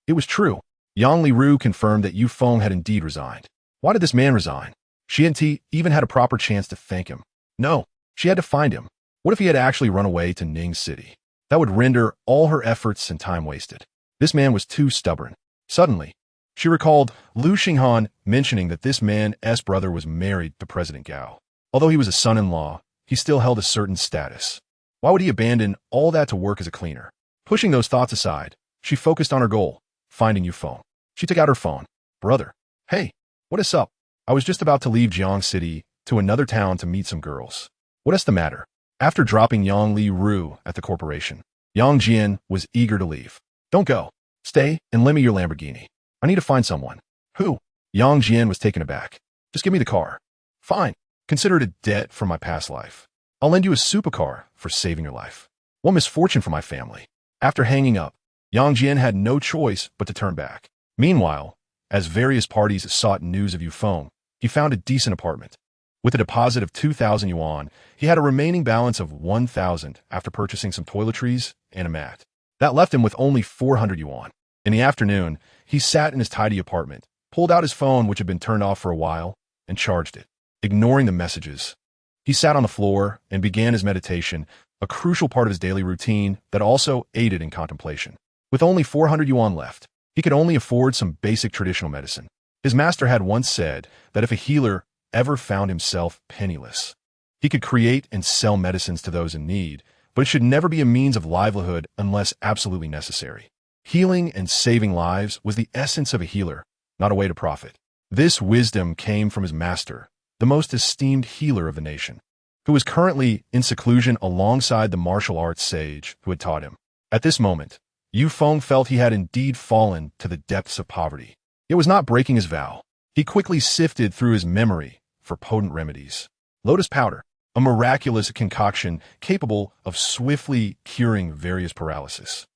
It was true. Yang Li Ru confirmed that Yu Feng had indeed resigned. Why did this man resign? She hadn't even had a proper chance to thank him. No, she had to find him. What if he had actually run away to Ning City? That would render all her efforts and time wasted. This man was too stubborn. Suddenly, she recalled Lu Xinghan mentioning that this man's brother was married to President Gao. Although he was a son-in-law, he still held a certain status. Why would he abandon all that to work as a cleaner? Pushing those thoughts aside, she focused on her goal, finding Yu Feng. She took out her phone. "Brother, hey, what is up? I was just about to leave Jiang City to another town to meet some girls. What is the matter?" After dropping Yang Li Ru at the corporation, Yang Jian was eager to leave. "Don't go. Stay and lend me your Lamborghini. I need to find someone." "Who?" Yang Jian was taken aback. "Just give me the car." "Fine. Consider it a debt from my past life. I'll lend you a supercar for saving your life. What misfortune for my family." After hanging up, Yang Jian had no choice but to turn back. Meanwhile, as various parties sought news of Yu Feng, he found a decent apartment. With a deposit of 2,000 yuan, he had a remaining balance of 1,000 after purchasing some toiletries and a mat. That left him with only 400 yuan. In the afternoon, he sat in his tidy apartment, pulled out his phone, which had been turned off for a while, and charged it. Ignoring the messages, he sat on the floor and began his meditation, a crucial part of his daily routine that also aided in contemplation. With only 400 yuan left, he could only afford some basic traditional medicine. His master had once said that if a healer ever found himself penniless, he could create and sell medicines to those in need, but it should never be a means of livelihood unless absolutely necessary. Healing and saving lives was the essence of a healer, not a way to profit. This wisdom came from his master, the most esteemed healer of the nation, who was currently in seclusion alongside the martial arts sage who had taught him. At this moment, Yu Feng felt he had indeed fallen to the depths of poverty. It was not breaking his vow. He quickly sifted through his memory for potent remedies. Lotus powder, a miraculous concoction capable of swiftly curing various paralysis.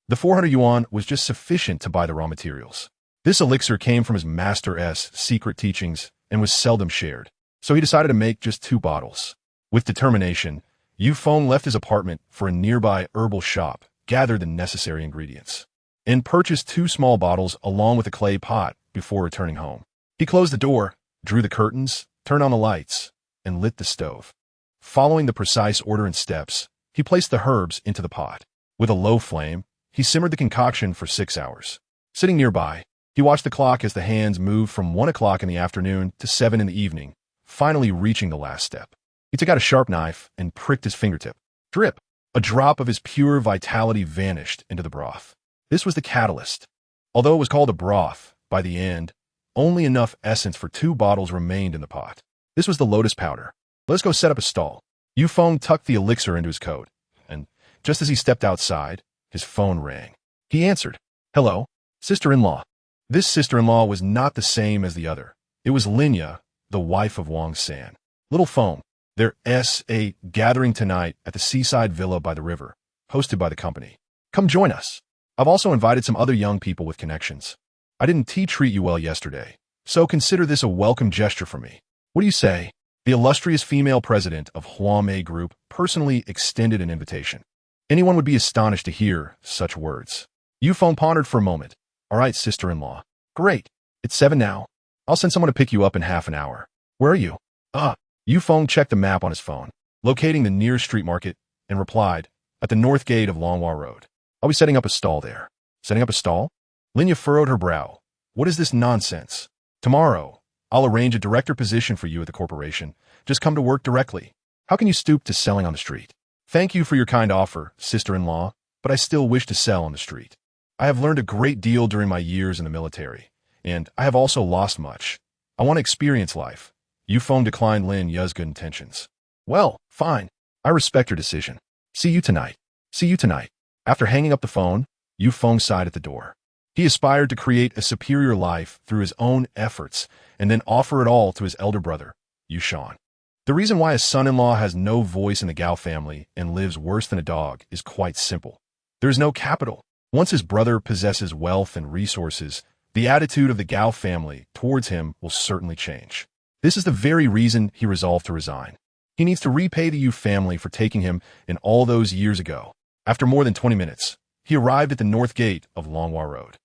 The 400 yuan was just sufficient to buy the raw materials. This elixir came from his master's secret teachings and was seldom shared, so he decided to make just 2 bottles. With determination, Yu Feng left his apartment for a nearby herbal shop, gathered the necessary ingredients, and purchased 2 small bottles along with a clay pot before returning home. He closed the door, drew the curtains, turned on the lights, and lit the stove. Following the precise order and steps, he placed the herbs into the pot. With a low flame, he simmered the concoction for 6 hours. Sitting nearby, he watched the clock as the hands moved from 1 o'clock in the afternoon to 7 in the evening, finally reaching the last step. He took out a sharp knife and pricked his fingertip. Drip! A drop of his pure vitality vanished into the broth. This was the catalyst. Although it was called a broth, by the end, Only enough essence for 2 bottles remained in the pot. This was the lotus powder. Let's go set up a stall. Yufeng tucked the elixir into his coat, and just as he stepped outside, his phone rang. He answered. Hello, sister-in-law. This sister-in-law was not the same as the other. It was Linya, the wife of Wang San. Little phone. There's a gathering tonight at the seaside villa by the river, hosted by the company. Come join us. I've also invited some other young people with connections. I didn't treat you well yesterday, so consider this a welcome gesture from me. What do you say? The illustrious female president of Huamei Group personally extended an invitation. Anyone would be astonished to hear such words. Yufeng pondered for a moment. All right, sister-in-law. Great. It's 7 now. I'll send someone to pick you up in half an hour. Where are you? Yufeng checked the map on his phone, locating the nearest street market, and replied, at the north gate of Longhua Road. I'll be setting up a stall there. Setting up a stall? Linya furrowed her brow. What is this nonsense? Tomorrow, I'll arrange a director position for you at the corporation. Just come to work directly. How can you stoop to selling on the street? Thank you for your kind offer, sister-in-law, but I still wish to sell on the street. I have learned a great deal during my years in the military, and I have also lost much. I want to experience life. Yufeng declined Lin Ya's good intentions. Well, fine. I respect your decision. See you tonight. See you tonight. After hanging up the phone, Yufeng sighed at the door. He aspired to create a superior life through his own efforts and then offer it all to his elder brother, Yushan. The reason why his son-in-law has no voice in the Gao family and lives worse than a dog is quite simple. There is no capital. Once his brother possesses wealth and resources, the attitude of the Gao family towards him will certainly change. This is the very reason he resolved to resign. He needs to repay the Yu family for taking him in all those years ago. After more than 20 minutes, he arrived at the north gate of Longhua Road.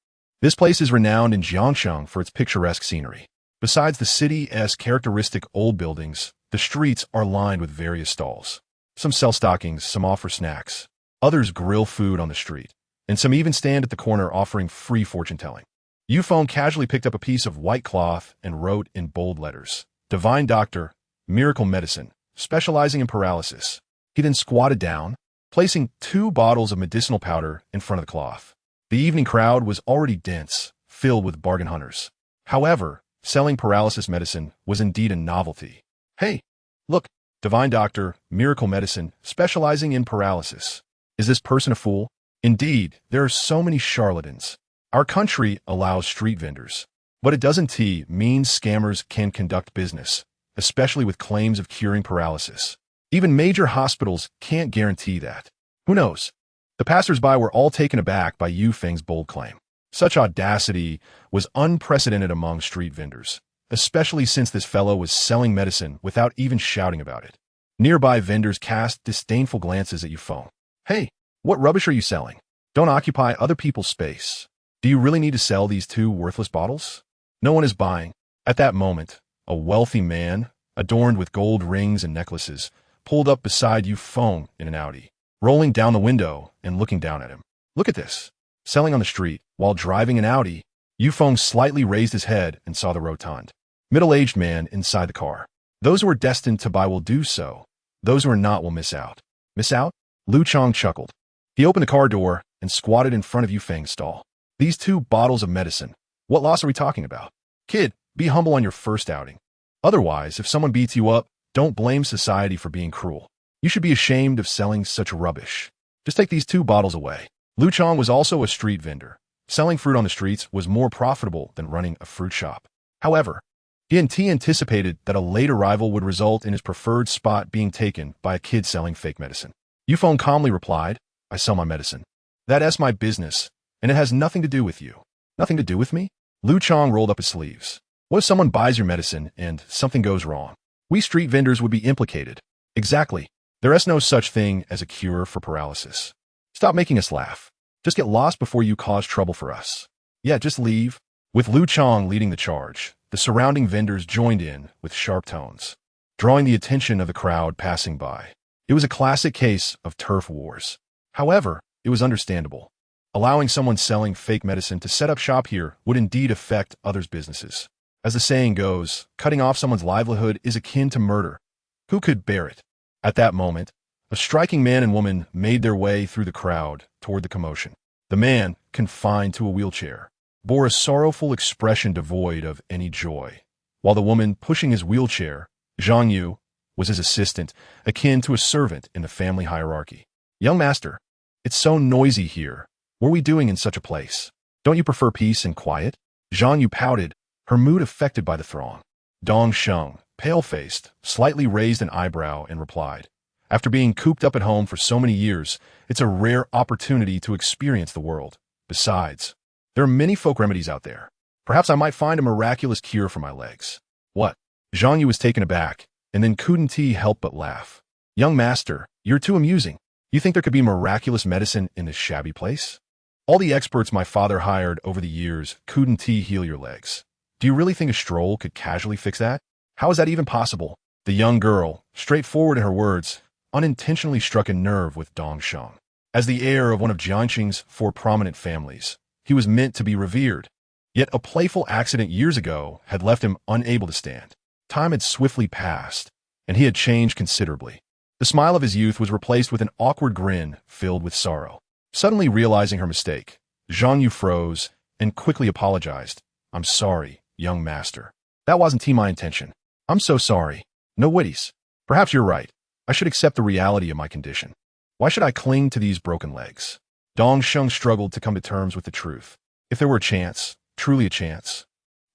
This place is renowned in Jiangsheng for its picturesque scenery. Besides the city's characteristic old buildings, the streets are lined with various stalls. Some sell stockings, some offer snacks. Others grill food on the street, and some even stand at the corner offering free fortune-telling. Yufeng casually picked up a piece of white cloth and wrote in bold letters, Divine Doctor, Miracle Medicine, specializing in paralysis. He then squatted down, placing 2 bottles of medicinal powder in front of the cloth. The evening crowd was already dense, filled with bargain hunters. However, selling paralysis medicine was indeed a novelty. Hey, look, Divine Doctor, Miracle Medicine, specializing in paralysis. Is this person a fool? Indeed, there are so many charlatans. Our country allows street vendors, but it doesn't mean scammers can conduct business, especially with claims of curing paralysis. Even major hospitals can't guarantee that. Who knows? The passers-by were all taken aback by Yu Feng's bold claim. Such audacity was unprecedented among street vendors, especially since this fellow was selling medicine without even shouting about it. Nearby vendors cast disdainful glances at Yu Feng. Hey, what rubbish are you selling? Don't occupy other people's space. Do you really need to sell these 2 worthless bottles? No one is buying. At that moment, a wealthy man, adorned with gold rings and necklaces, pulled up beside Yu Feng in an Audi, rolling down the window and looking down at him. Look at this. Selling on the street, while driving an Audi, Yu Feng slightly raised his head and saw the rotund, middle-aged man inside the car. Those who are destined to buy will do so. Those who are not will miss out. Miss out? Lu Chong chuckled. He opened the car door and squatted in front of Yu Feng's stall. These 2 bottles of medicine. What loss are we talking about? Kid, be humble on your first outing. Otherwise, if someone beats you up, don't blame society for being cruel. You should be ashamed of selling such rubbish. Just take these 2 bottles away. Lu Chong was also a street vendor. Selling fruit on the streets was more profitable than running a fruit shop. However, he anticipated that a late arrival would result in his preferred spot being taken by a kid selling fake medicine. Yufeng calmly replied, I sell my medicine. That's my business, and it has nothing to do with you. Nothing to do with me? Lu Chong rolled up his sleeves. What if someone buys your medicine and something goes wrong? We street vendors would be implicated. Exactly. There is no such thing as a cure for paralysis. Stop making us laugh. Just get lost before you cause trouble for us. Yeah, just leave. With Lu Chong leading the charge, the surrounding vendors joined in with sharp tones, drawing the attention of the crowd passing by. It was a classic case of turf wars. However, it was understandable. Allowing someone selling fake medicine to set up shop here would indeed affect others' businesses. As the saying goes, cutting off someone's livelihood is akin to murder. Who could bear it? At that moment, a striking man and woman made their way through the crowd toward the commotion. The man, confined to a wheelchair, bore a sorrowful expression devoid of any joy, while the woman pushing his wheelchair, Zhang Yu, was his assistant, akin to a servant in the family hierarchy. "Young master, it's so noisy here. What are we doing in such a place? Don't you prefer peace and quiet?" Zhang Yu pouted, her mood affected by the throng. Dong Sheng, pale-faced, slightly raised an eyebrow and replied, "After being cooped up at home for so many years, it's a rare opportunity to experience the world. Besides, there are many folk remedies out there. Perhaps I might find a miraculous cure for my legs." "What?" Zhang Yu was taken aback, and then couldn't he help but laugh. "Young master, you're too amusing. You think there could be miraculous medicine in this shabby place? All the experts my father hired over the years couldn't heal your legs. Do you really think a stroll could casually fix that? How is that even possible?" The young girl, straightforward in her words, unintentionally struck a nerve with Dong Sheng. As the heir of one of Jiangxing's 4 prominent families, he was meant to be revered. Yet a playful accident years ago had left him unable to stand. Time had swiftly passed, and he had changed considerably. The smile of his youth was replaced with an awkward grin filled with sorrow. Suddenly realizing her mistake, Zhang Yu froze and quickly apologized. "I'm sorry, young master. That wasn't my intention. I'm so sorry. No witties. Perhaps you're right. I should accept the reality of my condition. Why should I cling to these broken legs?" Dong Sheng struggled to come to terms with the truth. If there were a chance, truly a chance,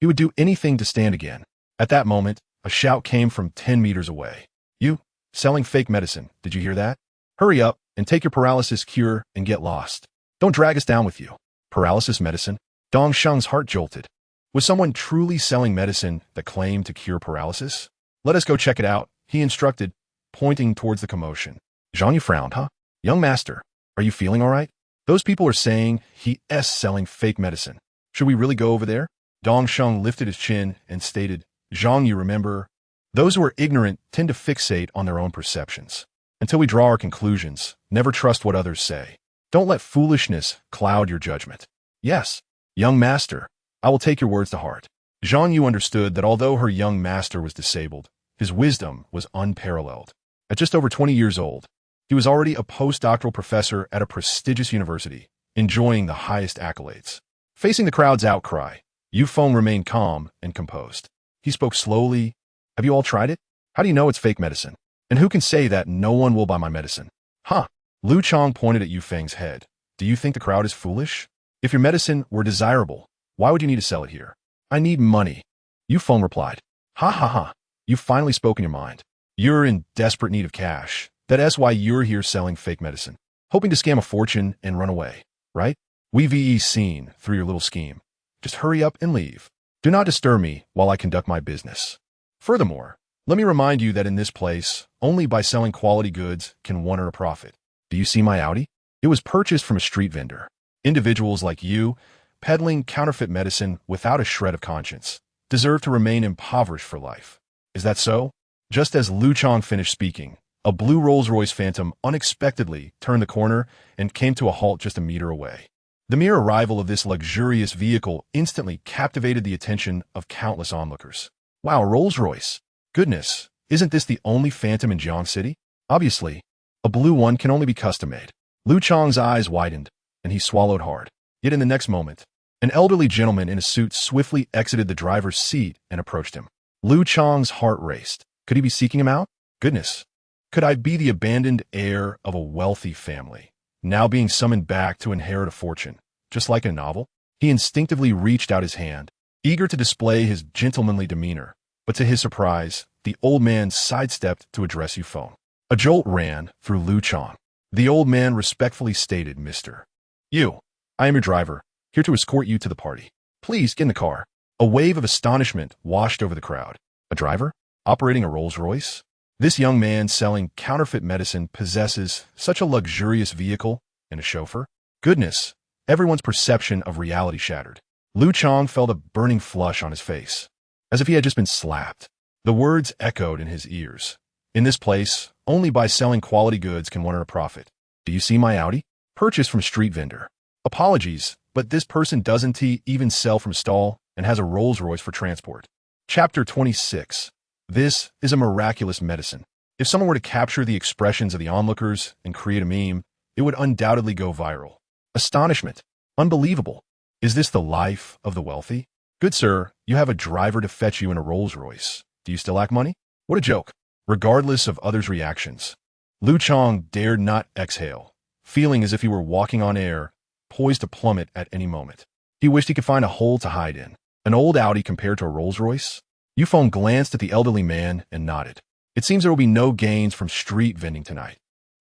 he would do anything to stand again. At that moment, a shout came from 10 meters away. "You, selling fake medicine, did you hear that? Hurry up and take your paralysis cure and get lost. Don't drag us down with you." Paralysis medicine? Dong Sheng's heart jolted. Was someone truly selling medicine that claimed to cure paralysis? "Let us go check it out," he instructed, pointing towards the commotion. Zhang Yu frowned. "Huh? Young master, are you feeling all right? Those people are saying he's selling fake medicine. Should we really go over there?" Dong Sheng lifted his chin and stated, "Zhang Yu, remember, those who are ignorant tend to fixate on their own perceptions. Until we draw our conclusions, never trust what others say. Don't let foolishness cloud your judgment." "Yes, young master, I will take your words to heart." Zhang Yu understood that although her young master was disabled, his wisdom was unparalleled. At just over 20 years old, he was already a postdoctoral professor at a prestigious university, enjoying the highest accolades. Facing the crowd's outcry, Yu Feng remained calm and composed. He spoke slowly. "Have you all tried it? How do you know it's fake medicine? And who can say that no one will buy my medicine?" "Huh?" Lu Chong pointed at Yu Feng's head. "Do you think the crowd is foolish? If your medicine were desirable, why would you need to sell it here?" "I need money," Yu Feng replied. "Ha ha ha. You've finally spoken your mind. You're in desperate need of cash. That's why you're here selling fake medicine, hoping to scam a fortune and run away, right? We've seen through your little scheme. Just hurry up and leave. Do not disturb me while I conduct my business. Furthermore, let me remind you that in this place, only by selling quality goods can one earn a profit. Do you see my Audi? It was purchased from a street vendor. Individuals like you, peddling counterfeit medicine without a shred of conscience, deserve to remain impoverished for life. Is that so?" Just as Lu Chong finished speaking, a blue Rolls-Royce Phantom unexpectedly turned the corner and came to a halt just a meter away. The mere arrival of this luxurious vehicle instantly captivated the attention of countless onlookers. "Wow, Rolls-Royce. Goodness, isn't this the only Phantom in Jiang City? Obviously, a blue one can only be custom-made." Lu Chong's eyes widened, and he swallowed hard. Yet in the next moment, an elderly gentleman in a suit swiftly exited the driver's seat and approached him. Lu Chong's heart raced. Could he be seeking him out? Goodness, could I be the abandoned heir of a wealthy family, now being summoned back to inherit a fortune, just like in a novel? He instinctively reached out his hand, eager to display his gentlemanly demeanor, but to his surprise, the old man sidestepped to address Yu Feng. A jolt ran through Lu Chong. The old man respectfully stated, "Mr. Yu, I am your driver, here to escort you to the party. Please get in the car." A wave of astonishment washed over the crowd. A driver? Operating a Rolls-Royce? This young man selling counterfeit medicine possesses such a luxurious vehicle and a chauffeur? Goodness, everyone's perception of reality shattered. Lu Chong felt a burning flush on his face, as if he had just been slapped. The words echoed in his ears. "In this place, only by selling quality goods can one earn a profit. Do you see my Audi? Purchased from a street vendor. Apologies, but this person doesn't even sell from a stall and has a Rolls-Royce for transport." Chapter 26. This is a miraculous medicine. If someone were to capture the expressions of the onlookers and create a meme, it would undoubtedly go viral. Astonishment. Unbelievable. Is this the life of the wealthy? Good sir, you have a driver to fetch you in a Rolls-Royce. Do you still lack money? What a joke. Regardless of others' reactions, Lu Chong dared not exhale, feeling as if he were walking on air, poised to plummet at any moment. He wished he could find a hole to hide in. An old Audi compared to a Rolls-Royce? Yufeng glanced at the elderly man and nodded. It seems there will be no gains from street vending tonight.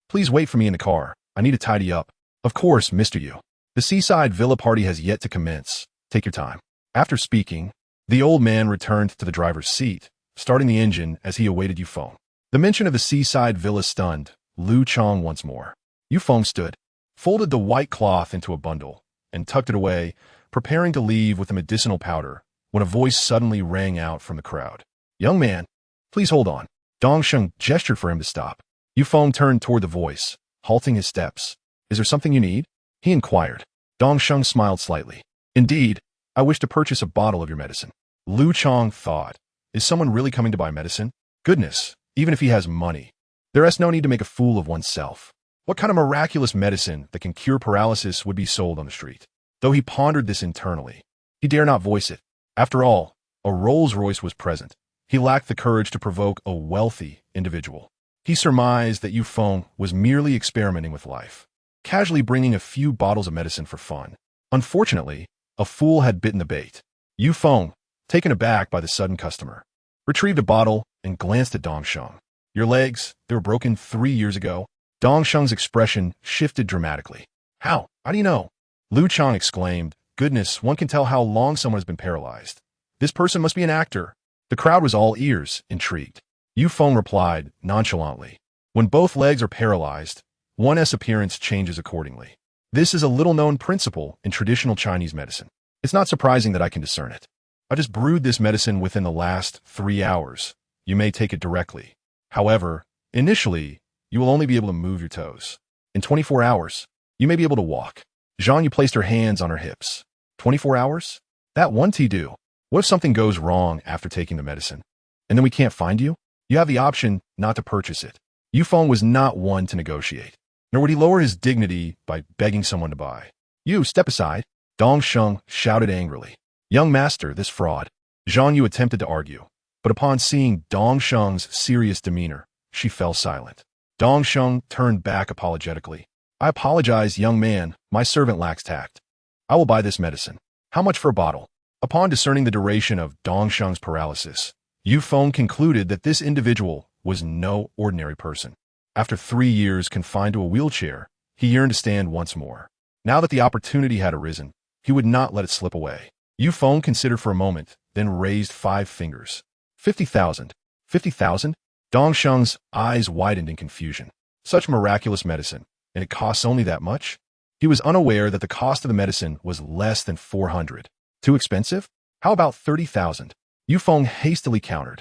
Please wait for me in the car. I need to tidy up. Of course, Mr. Yu. The seaside villa party has yet to commence. Take your time. After speaking, the old man returned to the driver's seat, starting the engine as he awaited Yufeng. The mention of the seaside villa stunned Lu Chong once more. Yufeng stood, folded the white cloth into a bundle, and tucked it away, preparing to leave with the medicinal powder, when a voice suddenly rang out from the crowd. Young man, please hold on. Dongsheng gestured for him to stop. Yufeng turned toward the voice, halting his steps. Is there something you need? He inquired. Dongsheng smiled slightly. Indeed, I wish to purchase a bottle of your medicine. Lu Chong thought, is someone really coming to buy medicine? Goodness, even if he has money. There is no need to make a fool of oneself. What kind of miraculous medicine that can cure paralysis would be sold on the street? Though he pondered this internally, he dare not voice it. After all, a Rolls-Royce was present. He lacked the courage to provoke a wealthy individual. He surmised that Yufeng was merely experimenting with life, casually bringing a few bottles of medicine for fun. Unfortunately, a fool had bitten the bait. Yufeng, taken aback by the sudden customer, retrieved a bottle and glanced at Dongsheng. Your legs, they were broken 3 years ago. Dongsheng's expression shifted dramatically. How? How do you know? Lu Chong exclaimed, Goodness, one can tell how long someone has been paralyzed. This person must be an actor. The crowd was all ears, intrigued. Yufeng replied nonchalantly. When both legs are paralyzed, one's appearance changes accordingly. This is a little-known principle in traditional Chinese medicine. It's not surprising that I can discern it. I just brewed this medicine within the last 3 hours. You may take it directly. However, initially, you will only be able to move your toes. In 24 hours, you may be able to walk. Zhang Yu placed her hands on her hips. 24 hours? That won't do. What if something goes wrong after taking the medicine? And then we can't find you? You have the option not to purchase it. Yufeng was not one to negotiate, nor would he lower his dignity by begging someone to buy. You, step aside. Dongsheng shouted angrily. Young master, this fraud. Zhang Yu attempted to argue, but upon seeing Dongsheng's serious demeanor, she fell silent. Dongsheng turned back apologetically. I apologize, young man. My servant lacks tact. I will buy this medicine. How much for a bottle? Upon discerning the duration of Dongsheng's paralysis, Yufeng concluded that this individual was no ordinary person. After 3 years confined to a wheelchair, he yearned to stand once more. Now that the opportunity had arisen, he would not let it slip away. Yufeng considered for a moment, then raised 5 fingers. 50,000. 50,000? Dongsheng's eyes widened in confusion. Such miraculous medicine, and it costs only that much? He was unaware that the cost of the medicine was less than 400. Too expensive? How about 30,000? Yufeng hastily countered.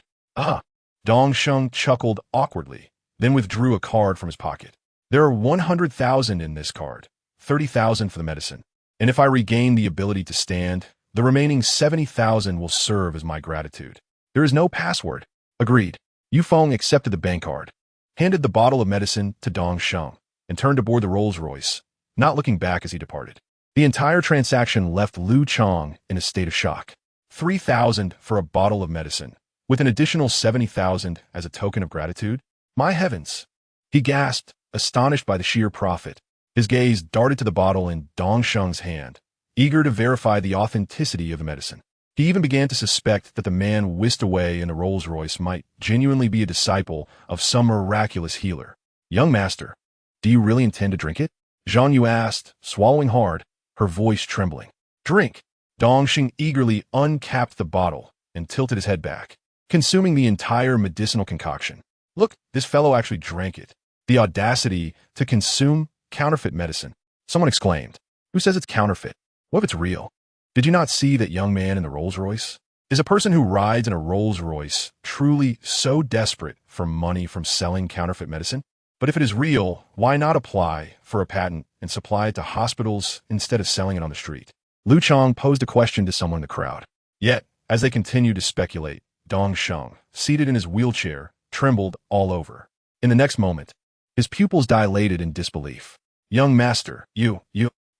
Dongsheng chuckled awkwardly, then withdrew a card from his pocket. There are 100,000 in this card, 30,000 for the medicine. And if I regain the ability to stand, the remaining 70,000 will serve as my gratitude. There is no password. Agreed. Yufeng accepted the bank card, handed the bottle of medicine to Dongsheng, and turned aboard the Rolls-Royce, not looking back as he departed. The entire transaction left Lu Chong in a state of shock. 3,000 for a bottle of medicine, with an additional 70,000 as a token of gratitude? My heavens! He gasped, astonished by the sheer profit. His gaze darted to the bottle in Dongsheng's hand, eager to verify the authenticity of the medicine. He even began to suspect that the man whisked away in a Rolls-Royce might genuinely be a disciple of some miraculous healer. Young master, do you really intend to drink it? Zhang Yu asked, swallowing hard, her voice trembling. Drink! Dongsheng eagerly uncapped the bottle and tilted his head back, consuming the entire medicinal concoction. Look, this fellow actually drank it. The audacity to consume counterfeit medicine. Someone exclaimed. Who says it's counterfeit? What if it's real? Did you not see that young man in the Rolls-Royce? Is a person who rides in a Rolls-Royce truly so desperate for money from selling counterfeit medicine? But if it is real, why not apply for a patent and supply it to hospitals instead of selling it on the street? Lu Chong posed a question to someone in the crowd. Yet, as they continued to speculate, Dongsheng, seated in his wheelchair, trembled all over. In the next moment, his pupils dilated in disbelief. Young master, you.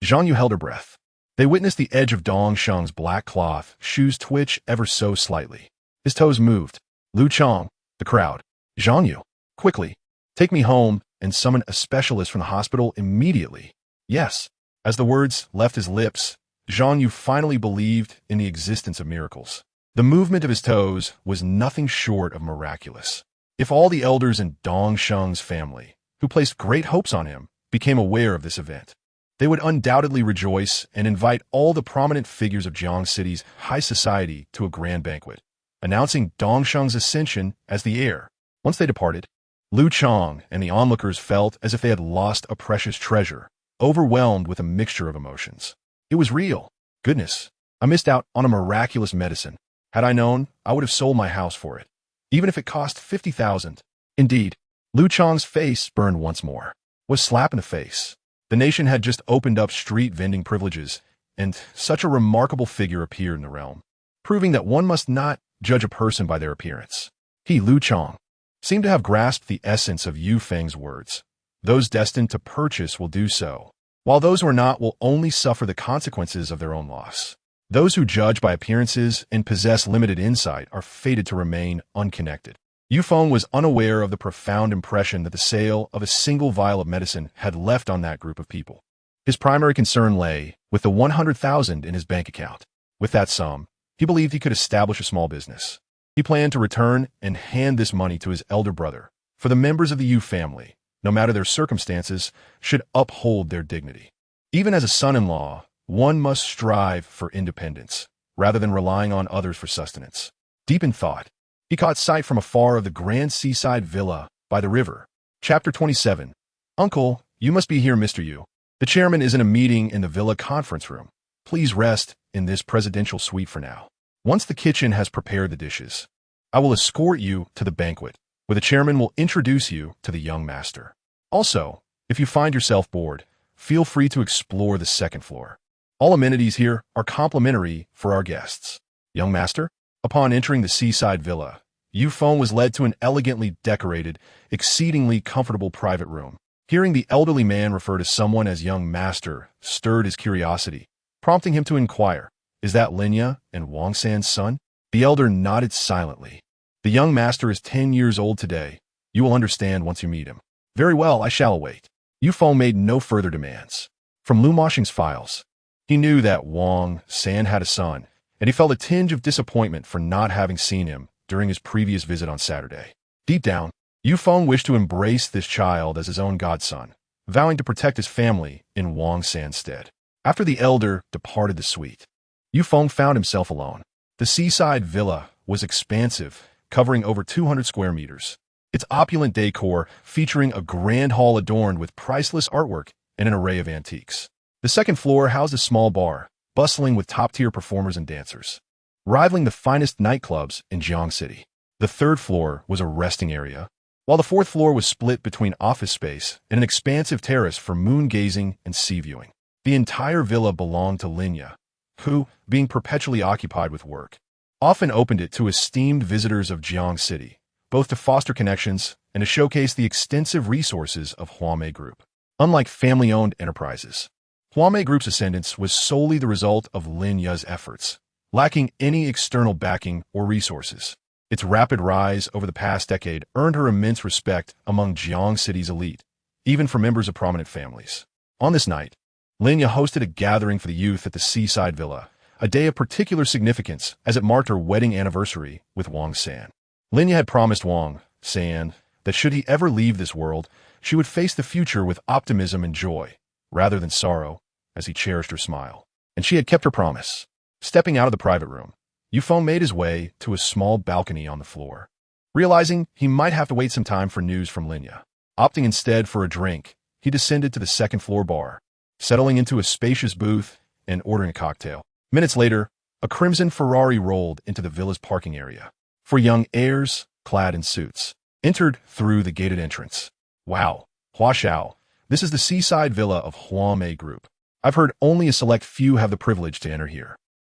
Zhang Yu held her breath. They witnessed the edge of Dong Sheng's black cloth shoes twitch ever so slightly. His toes moved. Lu Chong, the crowd. Zhang Yu, quickly, take me home and summon a specialist from the hospital immediately. Yes. As the words left his lips, Zhang Yu finally believed in the existence of miracles. The movement of his toes was nothing short of miraculous. If all the elders in Dong Sheng's family, who placed great hopes on him, became aware of this event, they would undoubtedly rejoice and invite all the prominent figures of Jiang City's high society to a grand banquet, announcing Dong Sheng's ascension as the heir. Once they departed, Lu Chong and the onlookers felt as if they had lost a precious treasure, overwhelmed with a mixture of emotions. It was real. Goodness, I missed out on a miraculous medicine. Had I known, I would have sold my house for it, even if it cost 50,000. Indeed, Lu Chong's face burned once more. Was slap in the face. The nation had just opened up street vending privileges, and such a remarkable figure appeared in the realm, proving that one must not judge a person by their appearance. He, Lu Chong, seemed to have grasped the essence of Yu Feng's words. Those destined to purchase will do so, while those who are not will only suffer the consequences of their own loss. Those who judge by appearances and possess limited insight are fated to remain unconnected. Yu Feng was unaware of the profound impression that the sale of a single vial of medicine had left on that group of people. His primary concern lay with the 100,000 in his bank account. With that sum, he believed he could establish a small business. He planned to return and hand this money to his elder brother, for the members of the Yu family, no matter their circumstances, should uphold their dignity. Even as a son-in-law, one must strive for independence, rather than relying on others for sustenance. Deep in thought, he caught sight from afar of the grand seaside villa by the river. Chapter 27. Uncle, you must be here, Mr. Yu. The chairman is in a meeting in the villa conference room. Please rest in this presidential suite for now. Once the kitchen has prepared the dishes, I will escort you to the banquet, where the chairman will introduce you to the young master. Also, if you find yourself bored, feel free to explore the second floor. All amenities here are complimentary for our guests. Young master? Upon entering the seaside villa, Yu Feng was led to an elegantly decorated, exceedingly comfortable private room. Hearing the elderly man refer to someone as young master stirred his curiosity, prompting him to inquire, "Is that Linya and Wang San's son?" The elder nodded silently. "The young master is 10 years old today. You will understand once you meet him." "Very well, I shall await." Yu Feng made no further demands. From Lu Moshing's files, he knew that Wang San had a son, and he felt a tinge of disappointment for not having seen him during his previous visit on Saturday. Deep down, Yu Feng wished to embrace this child as his own godson, vowing to protect his family in Wang San's stead. After the elder departed the suite, Yu Feng found himself alone. The seaside villa was expansive, covering over 200 square meters. Its opulent decor featuring a grand hall adorned with priceless artwork and an array of antiques. The second floor housed a small bar, bustling with top-tier performers and dancers, rivaling the finest nightclubs in Jiang City. The third floor was a resting area, while the fourth floor was split between office space and an expansive terrace for moon-gazing and sea-viewing. The entire villa belonged to Linya, who, being perpetually occupied with work, often opened it to esteemed visitors of Jiang City, both to foster connections and to showcase the extensive resources of Huame Group. Unlike family-owned enterprises, Huame Group's ascendance was solely the result of Linya's efforts, lacking any external backing or resources. Its rapid rise over the past decade earned her immense respect among Jiang City's elite, even for members of prominent families. On this night, Linya hosted a gathering for the youth at the seaside villa, a day of particular significance as it marked her wedding anniversary with Wang San. Linya had promised Wang San that should he ever leave this world, she would face the future with optimism and joy, rather than sorrow, as he cherished her smile. And she had kept her promise. Stepping out of the private room, Yu Feng made his way to a small balcony on the floor. Realizing he might have to wait some time for news from Linya, opting instead for a drink, he descended to the second-floor bar, settling into a spacious booth and ordering a cocktail. Minutes later, a crimson Ferrari rolled into the villa's parking area. Four young heirs, clad in suits, entered through the gated entrance. "Wow, Hua Xiao, this is the seaside villa of Huame Group. I've heard only a select few have the privilege to enter here.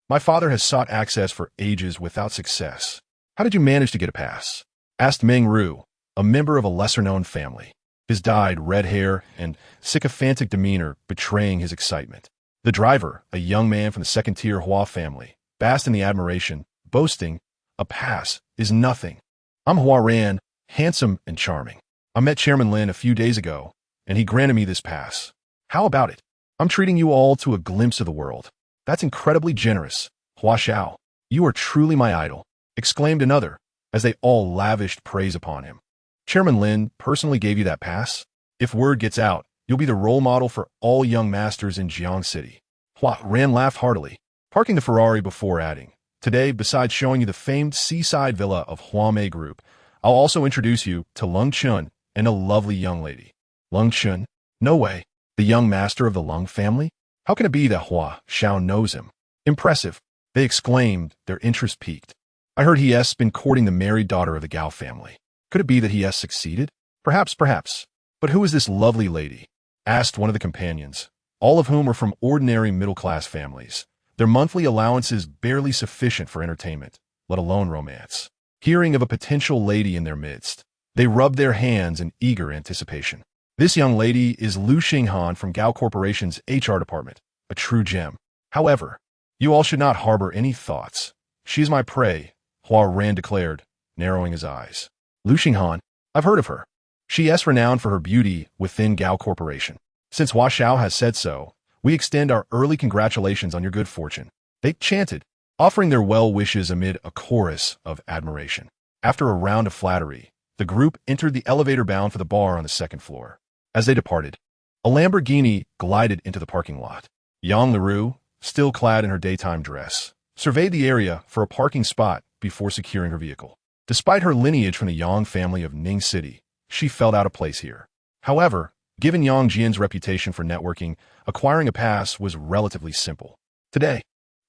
My father has sought access for ages without success. How did you manage to get a pass?" asked Meng Ru, a member of a lesser-known family, his dyed red hair and sycophantic demeanor betraying his excitement. The driver, a young man from the second-tier Hua family, basked in the admiration, boasting, "A pass is nothing. I'm Hua Ran, handsome and charming. I met Chairman Lin a few days ago, and he granted me this pass. How about it? I'm treating you all to a glimpse of the world. That's incredibly generous, Hua Xiao. You are truly my idol," exclaimed another, as they all lavished praise upon him. "Chairman Lin personally gave you that pass? If word gets out, you'll be the role model for all young masters in Jiang City." Hua Ran laughed heartily, parking the Ferrari before adding, "Today, besides showing you the famed seaside villa of Huamei Group, I'll also introduce you to Lung Chun and a lovely young lady." "Lung Chun? No way. The young master of the Lung family? How can it be that Hua Xiao knows him?" "Impressive," they exclaimed, their interest piqued. "I heard he has been courting the married daughter of the Gao family. Could it be that he has succeeded?" Perhaps. But who is this lovely lady?" asked one of the companions, all of whom were from ordinary middle-class families, their monthly allowances barely sufficient for entertainment, let alone romance. Hearing of a potential lady in their midst, they rubbed their hands in eager anticipation. "This young lady is Lu Xinghan from Gao Corporation's HR department, a true gem. However, you all should not harbor any thoughts. She is my prey," Hua Ran declared, narrowing his eyes. "Lu Xinghan? I've heard of her. She is renowned for her beauty within Gao Corporation. Since Hua Xiao has said so, we extend our early congratulations on your good fortune," they chanted, offering their well wishes amid a chorus of admiration. After a round of flattery, the group entered the elevator bound for the bar on the second floor. As they departed, a Lamborghini glided into the parking lot. Yang Liru, still clad in her daytime dress, surveyed the area for a parking spot before securing her vehicle. Despite her lineage from the Yang family of Ning City, she felt out of place here. However, given Yang Jian's reputation for networking, acquiring a pass was relatively simple. Today,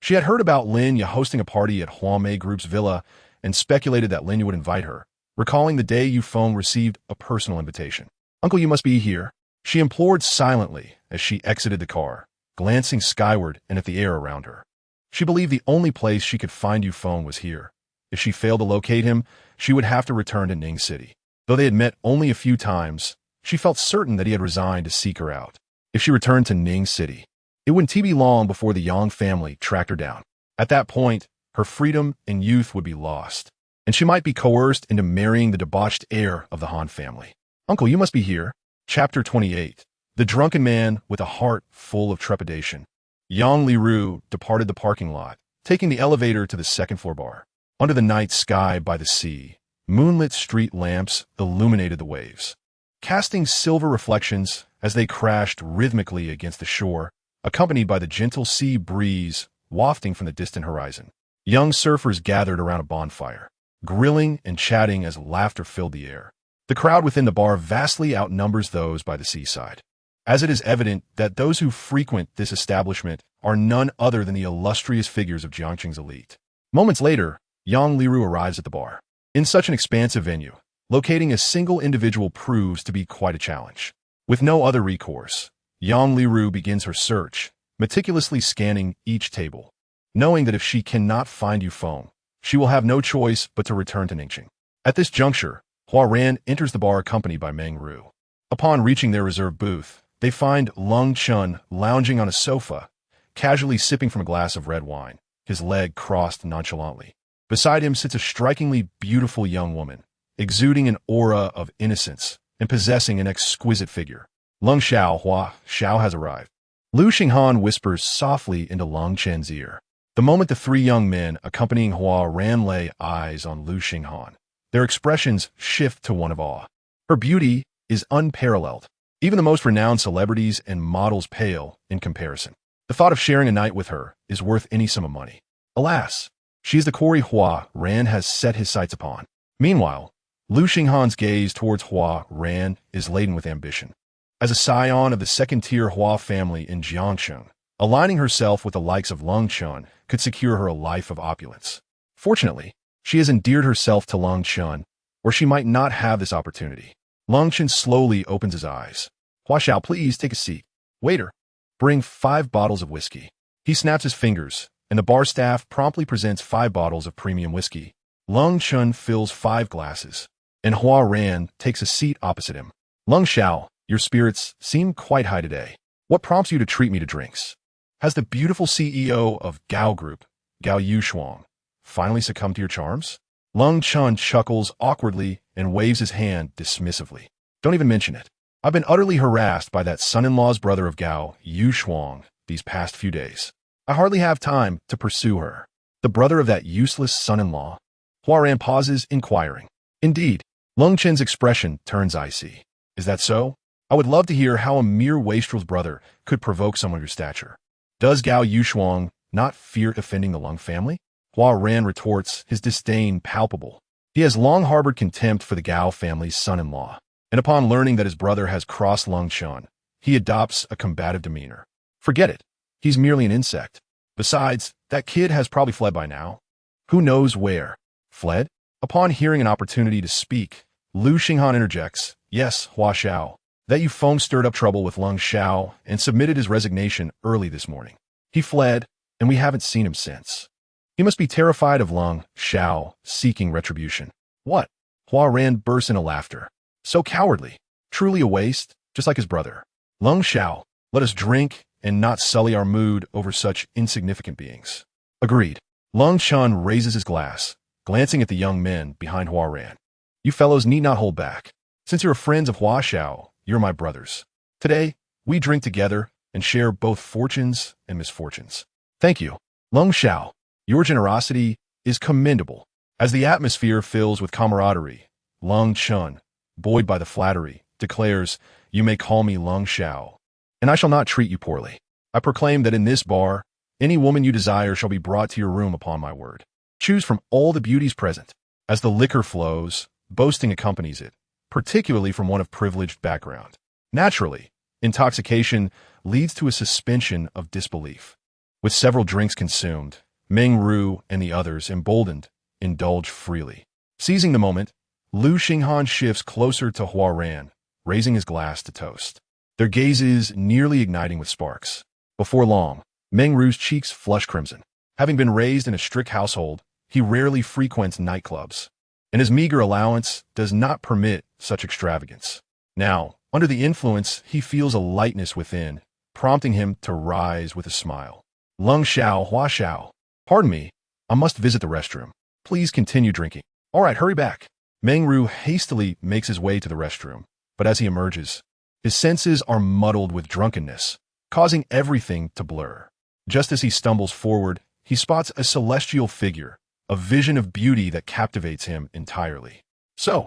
she had heard about Lin Ye hosting a party at Huamei Group's villa and speculated that Lin Ye would invite her, recalling the day Yufeng received a personal invitation. "Uncle, you must be here," she implored silently as she exited the car, glancing skyward and at the air around her. She believed the only place she could find Yufeng was here. If she failed to locate him, she would have to return to Ning City. Though they had met only a few times, she felt certain that he had resigned to seek her out. If she returned to Ning City, it wouldn't be long before the Yang family tracked her down. At that point, her freedom and youth would be lost, and she might be coerced into marrying the debauched heir of the Han family. "Uncle, you must be here." Chapter 28. The Drunken Man with a Heart Full of Trepidation. Yang Liru departed the parking lot, taking the elevator to the second-floor bar. Under the night sky by the sea, moonlit street lamps illuminated the waves, casting silver reflections as they crashed rhythmically against the shore, accompanied by the gentle sea breeze wafting from the distant horizon. Young surfers gathered around a bonfire, grilling and chatting as laughter filled the air. The crowd within the bar vastly outnumbers those by the seaside, as it is evident that those who frequent this establishment are none other than the illustrious figures of Jiangqing's elite. Moments later, Yang Liru arrives at the bar. In such an expansive venue, locating a single individual proves to be quite a challenge. With no other recourse, Yang Liru begins her search, meticulously scanning each table, knowing that if she cannot find Yufeng, she will have no choice but to return to Ningqing. At this juncture, Hua Ran enters the bar accompanied by Meng Ru. Upon reaching their reserved booth, they find Lung Chun lounging on a sofa, casually sipping from a glass of red wine, his leg crossed nonchalantly. Beside him sits a strikingly beautiful young woman, exuding an aura of innocence and possessing an exquisite figure. "Lung Xiao, Hua Xiao has arrived," Lu Xinghan whispers softly into Lung Chen's ear. The moment the three young men accompanying Hua Ran lay eyes on Lu Xinghan, their expressions shift to one of awe. Her beauty is unparalleled. Even the most renowned celebrities and models pale in comparison. The thought of sharing a night with her is worth any sum of money. Alas, she is the quarry Hua Ran has set his sights upon. Meanwhile, Lu Xinghan's gaze towards Hua Ran is laden with ambition. As a scion of the second-tier Hua family in Jiangcheng, aligning herself with the likes of Lung Chun could secure her a life of opulence. Fortunately, she has endeared herself to Lung Chun, or she might not have this opportunity. Lung Chun slowly opens his eyes. "Hua Xiao, please take a seat." "Waiter, bring 5 bottles of whiskey." He snaps his fingers, and the bar staff promptly presents 5 bottles of premium whiskey. Lung Chun fills 5 glasses, and Hua Ran takes a seat opposite him. "Lung Xiao, your spirits seem quite high today. What prompts you to treat me to drinks?" Has the beautiful CEO of Gao Group, Gao Yushuang, finally succumbed to your charms? Lung Chun chuckles awkwardly and waves his hand dismissively. Don't even mention it. I've been utterly harassed by that son-in-law's brother of Gao, Yushuang, these past few days. I hardly have time to pursue her. The brother of that useless son-in-law? Huaran pauses, inquiring. Indeed, Lung Chen's expression turns icy. Is that so? I would love to hear how a mere wastrel's brother could provoke someone of your stature. Does Gao Yushuang not fear offending the Lung family? Huaran retorts, his disdain palpable. He has long harbored contempt for the Gao family's son-in-law, and upon learning that his brother has crossed Lung Chun, he adopts a combative demeanor. Forget it. He's merely an insect. Besides, that kid has probably fled by now. Who knows where? Fled? Upon hearing an opportunity to speak, Lu Xinghan interjects, Yes, Hua Xiao. That Yufeng stirred up trouble with Lung Xiao and submitted his resignation early this morning. He fled, and we haven't seen him since. He must be terrified of Lung Xiao seeking retribution. What? Huaran bursts into laughter. So cowardly. Truly a waste, just like his brother. Lung Xiao, let us drink and not sully our mood over such insignificant beings. Agreed. Lung Chun raises his glass, glancing at the young men behind Huaran. You fellows need not hold back. Since you're friends of Hua Xiao, you're my brothers. Today, we drink together and share both fortunes and misfortunes. Thank you. Lung Xiao, your generosity is commendable. As the atmosphere fills with camaraderie, Lung Chun, buoyed by the flattery, declares, You may call me Lung Xiao, and I shall not treat you poorly. I proclaim that in this bar, any woman you desire shall be brought to your room upon my word. Choose from all the beauties present. As the liquor flows, boasting accompanies it, particularly from one of privileged background. Naturally, intoxication leads to a suspension of disbelief. With several drinks consumed, Meng Ru and the others, emboldened, indulge freely. Seizing the moment, Lu Xinghan shifts closer to Huaran, raising his glass to toast. Their gazes nearly igniting with sparks. Before long, Meng Ru's cheeks flush crimson. Having been raised in a strict household, he rarely frequents nightclubs, and his meager allowance does not permit such extravagance. Now, under the influence, he feels a lightness within, prompting him to rise with a smile. Lung Xiao, Hua Xiao. Pardon me, I must visit the restroom. Please continue drinking. All right, hurry back. Meng Ru hastily makes his way to the restroom, but as he emerges, his senses are muddled with drunkenness, causing everything to blur. Just as he stumbles forward, he spots a celestial figure, a vision of beauty that captivates him entirely. So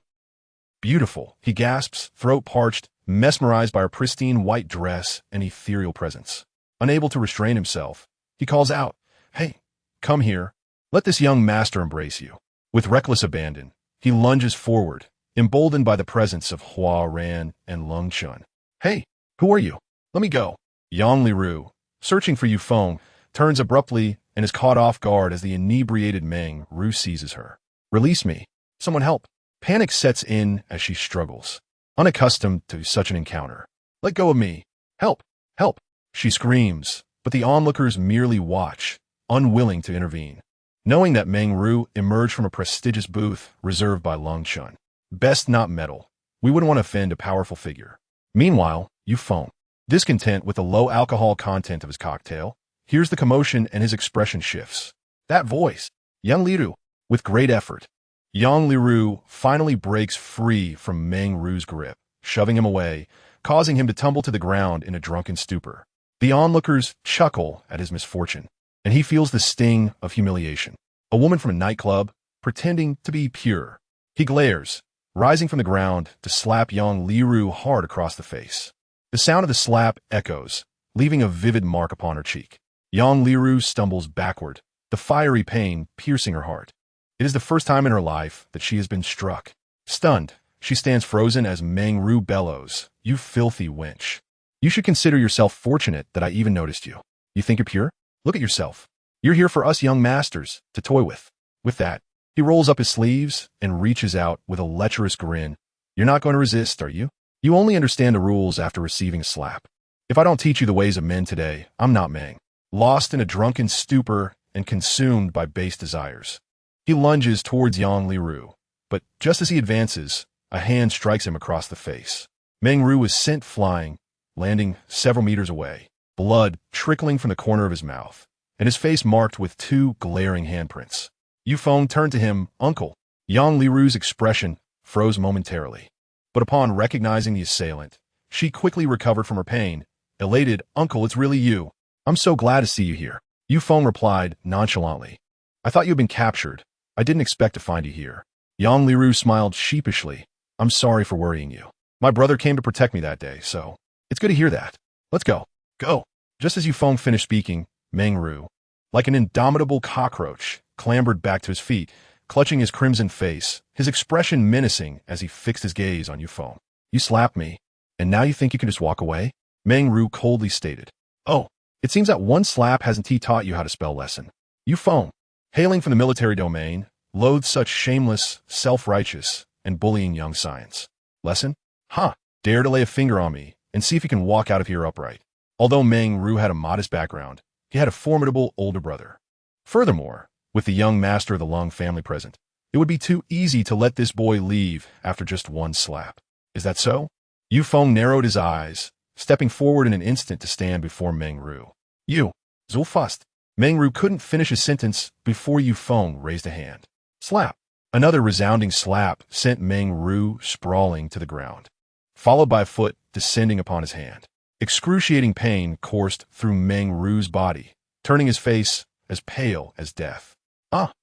beautiful, he gasps, throat parched, mesmerized by her pristine white dress and ethereal presence. Unable to restrain himself, he calls out, Hey, come here. Let this young master embrace you. With reckless abandon, he lunges forward, emboldened by the presence of Huaran and Lung Chun. Hey, who are you? Let me go. Yang Liru, searching for Yufeng, turns abruptly and is caught off guard as the inebriated Meng Ru seizes her. Release me. Someone help. Panic sets in as she struggles, unaccustomed to such an encounter. Let go of me. Help. Help. She screams, but the onlookers merely watch, unwilling to intervene. Knowing that Meng Ru emerged from a prestigious booth reserved by Lung Chun. Best not meddle. We wouldn't want to offend a powerful figure. Meanwhile, Yufeng, discontent with the low alcohol content of his cocktail, hears the commotion and his expression shifts. That voice, Yang Liru, with great effort. Yang Liru finally breaks free from Meng Ru's grip, shoving him away, causing him to tumble to the ground in a drunken stupor. The onlookers chuckle at his misfortune, and he feels the sting of humiliation. A woman from a nightclub, pretending to be pure. He glares, rising from the ground to slap Yang Liru hard across the face. The sound of the slap echoes, leaving a vivid mark upon her cheek. Yang Liru stumbles backward, the fiery pain piercing her heart. It is the first time in her life that she has been struck. Stunned, she stands frozen as Meng Ru bellows, You filthy wench. You should consider yourself fortunate that I even noticed you. You think you're pure? Look at yourself. You're here for us young masters to toy with. With that, he rolls up his sleeves and reaches out with a lecherous grin. You're not going to resist, are you? You only understand the rules after receiving a slap. If I don't teach you the ways of men today, I'm not Meng. Lost in a drunken stupor and consumed by base desires. He lunges towards Yang Liru, but just as he advances, a hand strikes him across the face. Meng Ru is sent flying, landing several meters away. blood trickling from the corner of his mouth, and his face marked with 2 glaring handprints. Yufeng turned to him. "Uncle." Yang Liru's expression froze momentarily, but upon recognizing the assailant, she quickly recovered from her pain. Elated, "Uncle, it's really you. I'm so glad to see you here." Yufeng replied nonchalantly. "I thought you had been captured. I didn't expect to find you here." Yang Liru smiled sheepishly. "I'm sorry for worrying you. My brother came to protect me that day, so it's good to hear that. Let's go." "Go." Just as Yufeng finished speaking, Meng Ru, like an indomitable cockroach, clambered back to his feet, clutching his crimson face, his expression menacing as he fixed his gaze on Yufeng. "You slapped me, and now you think you can just walk away?" Meng Ru coldly stated. "Oh, it seems that one slap hasn't taught you how to spell lesson." Yufeng, hailing from the military domain, loathed such shameless, self-righteous, and bullying young science. "Lesson? Huh, dare to lay a finger on me and see if you can walk out of here upright." Although Meng Ru had a modest background, he had a formidable older brother. Furthermore, with the young master of the Lung family present, it would be too easy to let this boy leave after just one slap. "Is that so?" Yufeng narrowed his eyes, stepping forward in an instant to stand before Meng Ru. "You, so fast." Meng Ru couldn't finish his sentence before Yufeng raised a hand. Slap. Another resounding slap sent Meng Ru sprawling to the ground, followed by a foot descending upon his hand. Excruciating pain coursed through Meng Ru's body, turning his face as pale as death. "Ah!"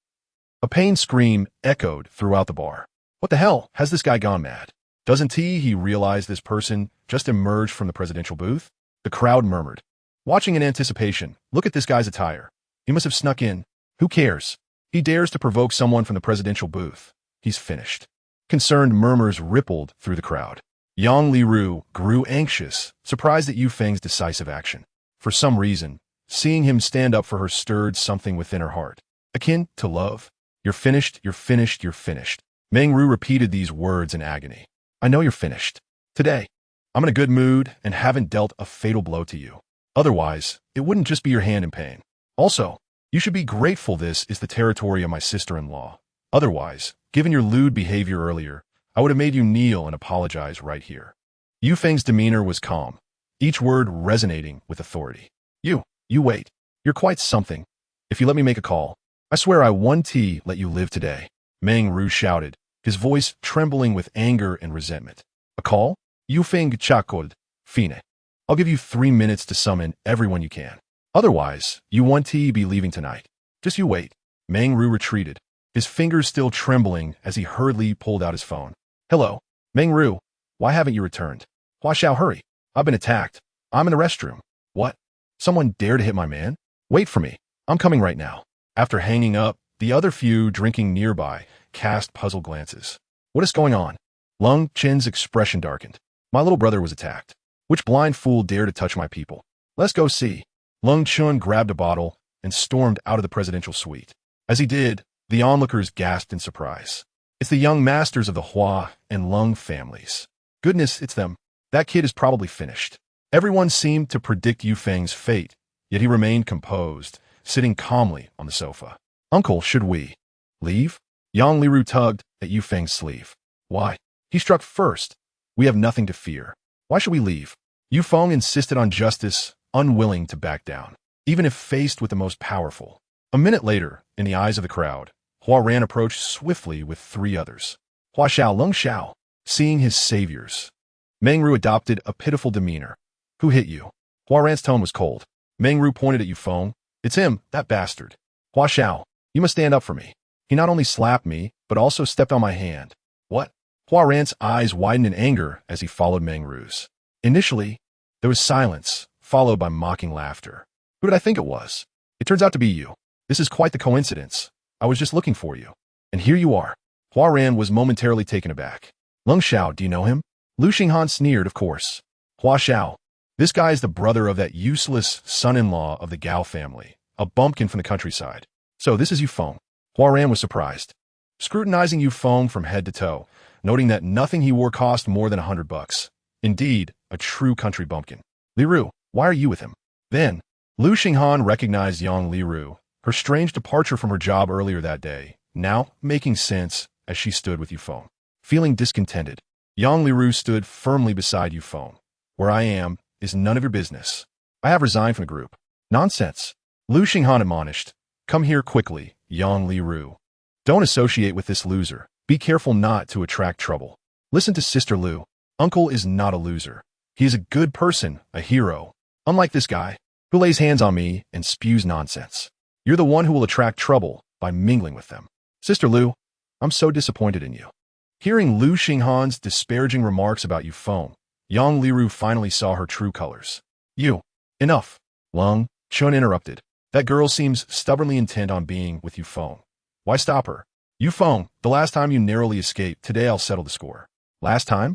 A pained scream echoed throughout the bar. "What the hell? Has this guy gone mad? Doesn't he realize this person just emerged from the presidential booth?" The crowd murmured, watching in anticipation. "Look at this guy's attire. He must have snuck in. Who cares? He dares to provoke someone from the presidential booth. He's finished." Concerned murmurs rippled through the crowd. Yang Liru grew anxious, surprised at Yufeng's decisive action. For some reason, seeing him stand up for her stirred something within her heart, akin to love. "You're finished, you're finished, you're finished." Meng Ru repeated these words in agony. "I know you're finished. Today, I'm in a good mood and haven't dealt a fatal blow to you. Otherwise, it wouldn't just be your hand in pain. Also, you should be grateful this is the territory of my sister-in-law. Otherwise, given your lewd behavior earlier, I would have made you kneel and apologize right here." Yufeng's demeanor was calm, each word resonating with authority. You wait. You're quite something. If you let me make a call, I swear I won't let you live today." Meng Ru shouted, his voice trembling with anger and resentment. "A call? Yufeng chakod, fine. I'll give you 3 minutes to summon everyone you can. Otherwise, you won't be leaving tonight. Just you wait." Meng Ru retreated, his fingers still trembling as he hurriedly pulled out his phone. "Hello, Meng Ru. Why haven't you returned?" "Hua Xiao, hurry. I've been attacked. I'm in the restroom." "What? Someone dare to hit my man? Wait for me. I'm coming right now." After hanging up, the other few drinking nearby cast puzzled glances. "What is going on?" Lung Chen's expression darkened. "My little brother was attacked. Which blind fool dared to touch my people? Let's go see." Lung Chun grabbed a bottle and stormed out of the presidential suite. As he did, the onlookers gasped in surprise. "It's the young masters of the Hua and Lung families. Goodness, it's them. That kid is probably finished." Everyone seemed to predict Yufeng's fate, yet he remained composed, sitting calmly on the sofa. "Uncle, should we leave?" Yang Liru tugged at Yufeng's sleeve. "Why? He struck first. We have nothing to fear. Why should we leave?" Yufeng insisted on justice, unwilling to back down, even if faced with the most powerful. A minute later, in the eyes of the crowd, Hua Ran approached swiftly with 3 others. Hua Xiao, Lung Xiao. Seeing his saviors, Meng Ru adopted a pitiful demeanor. "Who hit you?" Hua Ran's tone was cold. Meng Ru pointed at Yufeng. "It's him, that bastard. Hua Xiao, you must stand up for me. He not only slapped me, but also stepped on my hand." "What?" Hua Ran's eyes widened in anger as he followed Meng Ru's. Initially, there was silence, followed by mocking laughter. "Who did I think it was? It turns out to be you. This is quite the coincidence. I was just looking for you. And here you are." Hua Ran was momentarily taken aback. "Lung Xiao, do you know him?" Lu Xinghan sneered, "Of course. Hua Xiao. This guy is the brother of that useless son-in-law of the Gao family, a bumpkin from the countryside. So this is Yufeng." Hua Ran was surprised, scrutinizing Yufeng from head to toe, noting that nothing he wore cost more than $100. Indeed, a true country bumpkin. "Liru, why are you with him?" Then, Lu Xinghan recognized Yang Liru, her strange departure from her job earlier that day, now making sense as she stood with Yufeng. Feeling discontented, Yang Liru stood firmly beside Yufeng. "Where I am is none of your business." I have resigned from the group. Nonsense. Lu Xinghan admonished. Come here quickly, Yang Liru. Don't associate with this loser. Be careful not to attract trouble. Listen to Sister Lu. Uncle is not a loser. He is a good person, a hero. Unlike this guy, who lays hands on me and spews nonsense. You're the one who will attract trouble by mingling with them. Sister Lu, I'm so disappointed in you. Hearing Lu Xinghan's disparaging remarks about Yufeng, Yang Liru finally saw her true colors. You. Enough. Lung Chun interrupted. That girl seems stubbornly intent on being with Yufeng. Why stop her? Yufeng, the last time you narrowly escaped, today I'll settle the score. Last time?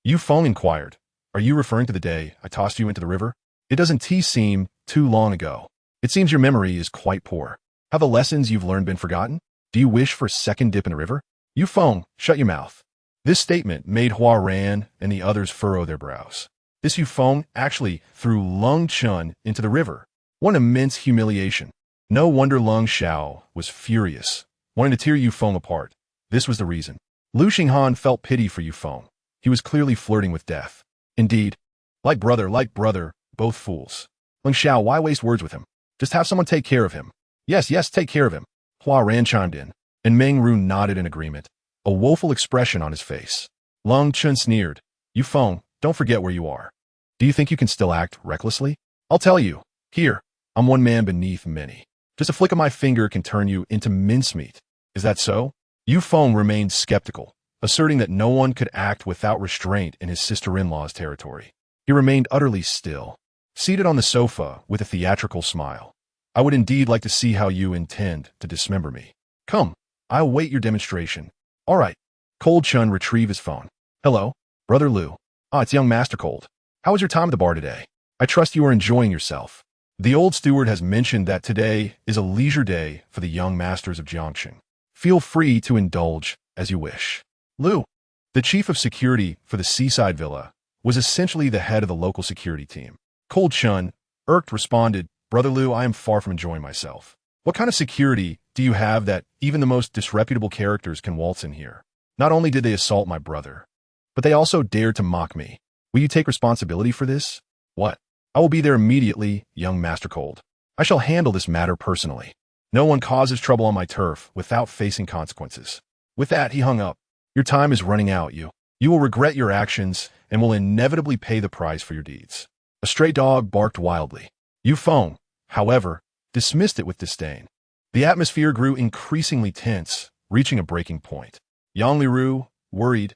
Yufeng inquired. Are you referring to the day I tossed you into the river? It doesn't seem too long ago. It seems your memory is quite poor. Have the lessons you've learned been forgotten? Do you wish for a second dip in the river? Yufeng, shut your mouth. This statement made Hua Ran and the others furrow their brows. This Yufeng actually threw Lung Chun into the river. What immense humiliation. No wonder Lung Xiao was furious, wanting to tear Yufeng apart. This was the reason. Lu Xinghan felt pity for Yufeng. He was clearly flirting with death. Indeed, like brother, both fools. Lung Xiao, why waste words with him? Just have someone take care of him. Yes, take care of him. Hua Ran chimed in, and Meng Ru nodded in agreement, a woeful expression on his face. Lung Chun sneered. Yufeng, don't forget where you are. Do you think you can still act recklessly? I'll tell you. Here, I'm one man beneath many. Just a flick of my finger can turn you into mincemeat. Is that so? Yufeng remained skeptical, asserting that no one could act without restraint in his sister-in-law's territory. He remained utterly still, seated on the sofa with a theatrical smile. I would indeed like to see how you intend to dismember me. Come, I await your demonstration. All right. Cold Chun retrieved his phone. Hello, Brother Lu. It's young Master Cold. How was your time at the bar today? I trust you are enjoying yourself. The old steward has mentioned that today is a leisure day for the young masters of Jiangxing. Feel free to indulge as you wish. Lu, the chief of security for the seaside villa, was essentially the head of the local security team. Cold Chun, irked, responded, Brother Lu, I am far from enjoying myself. What kind of security do you have that even the most disreputable characters can waltz in here? Not only did they assault my brother, but they also dared to mock me. Will you take responsibility for this? What? I will be there immediately, young Master Cold. I shall handle this matter personally. No one causes trouble on my turf without facing consequences. With that, he hung up. Your time is running out, you. You will regret your actions and will inevitably pay the price for your deeds. A stray dog barked wildly. Yufeng, however, dismissed it with disdain. The atmosphere grew increasingly tense, reaching a breaking point. Yang Liru, worried,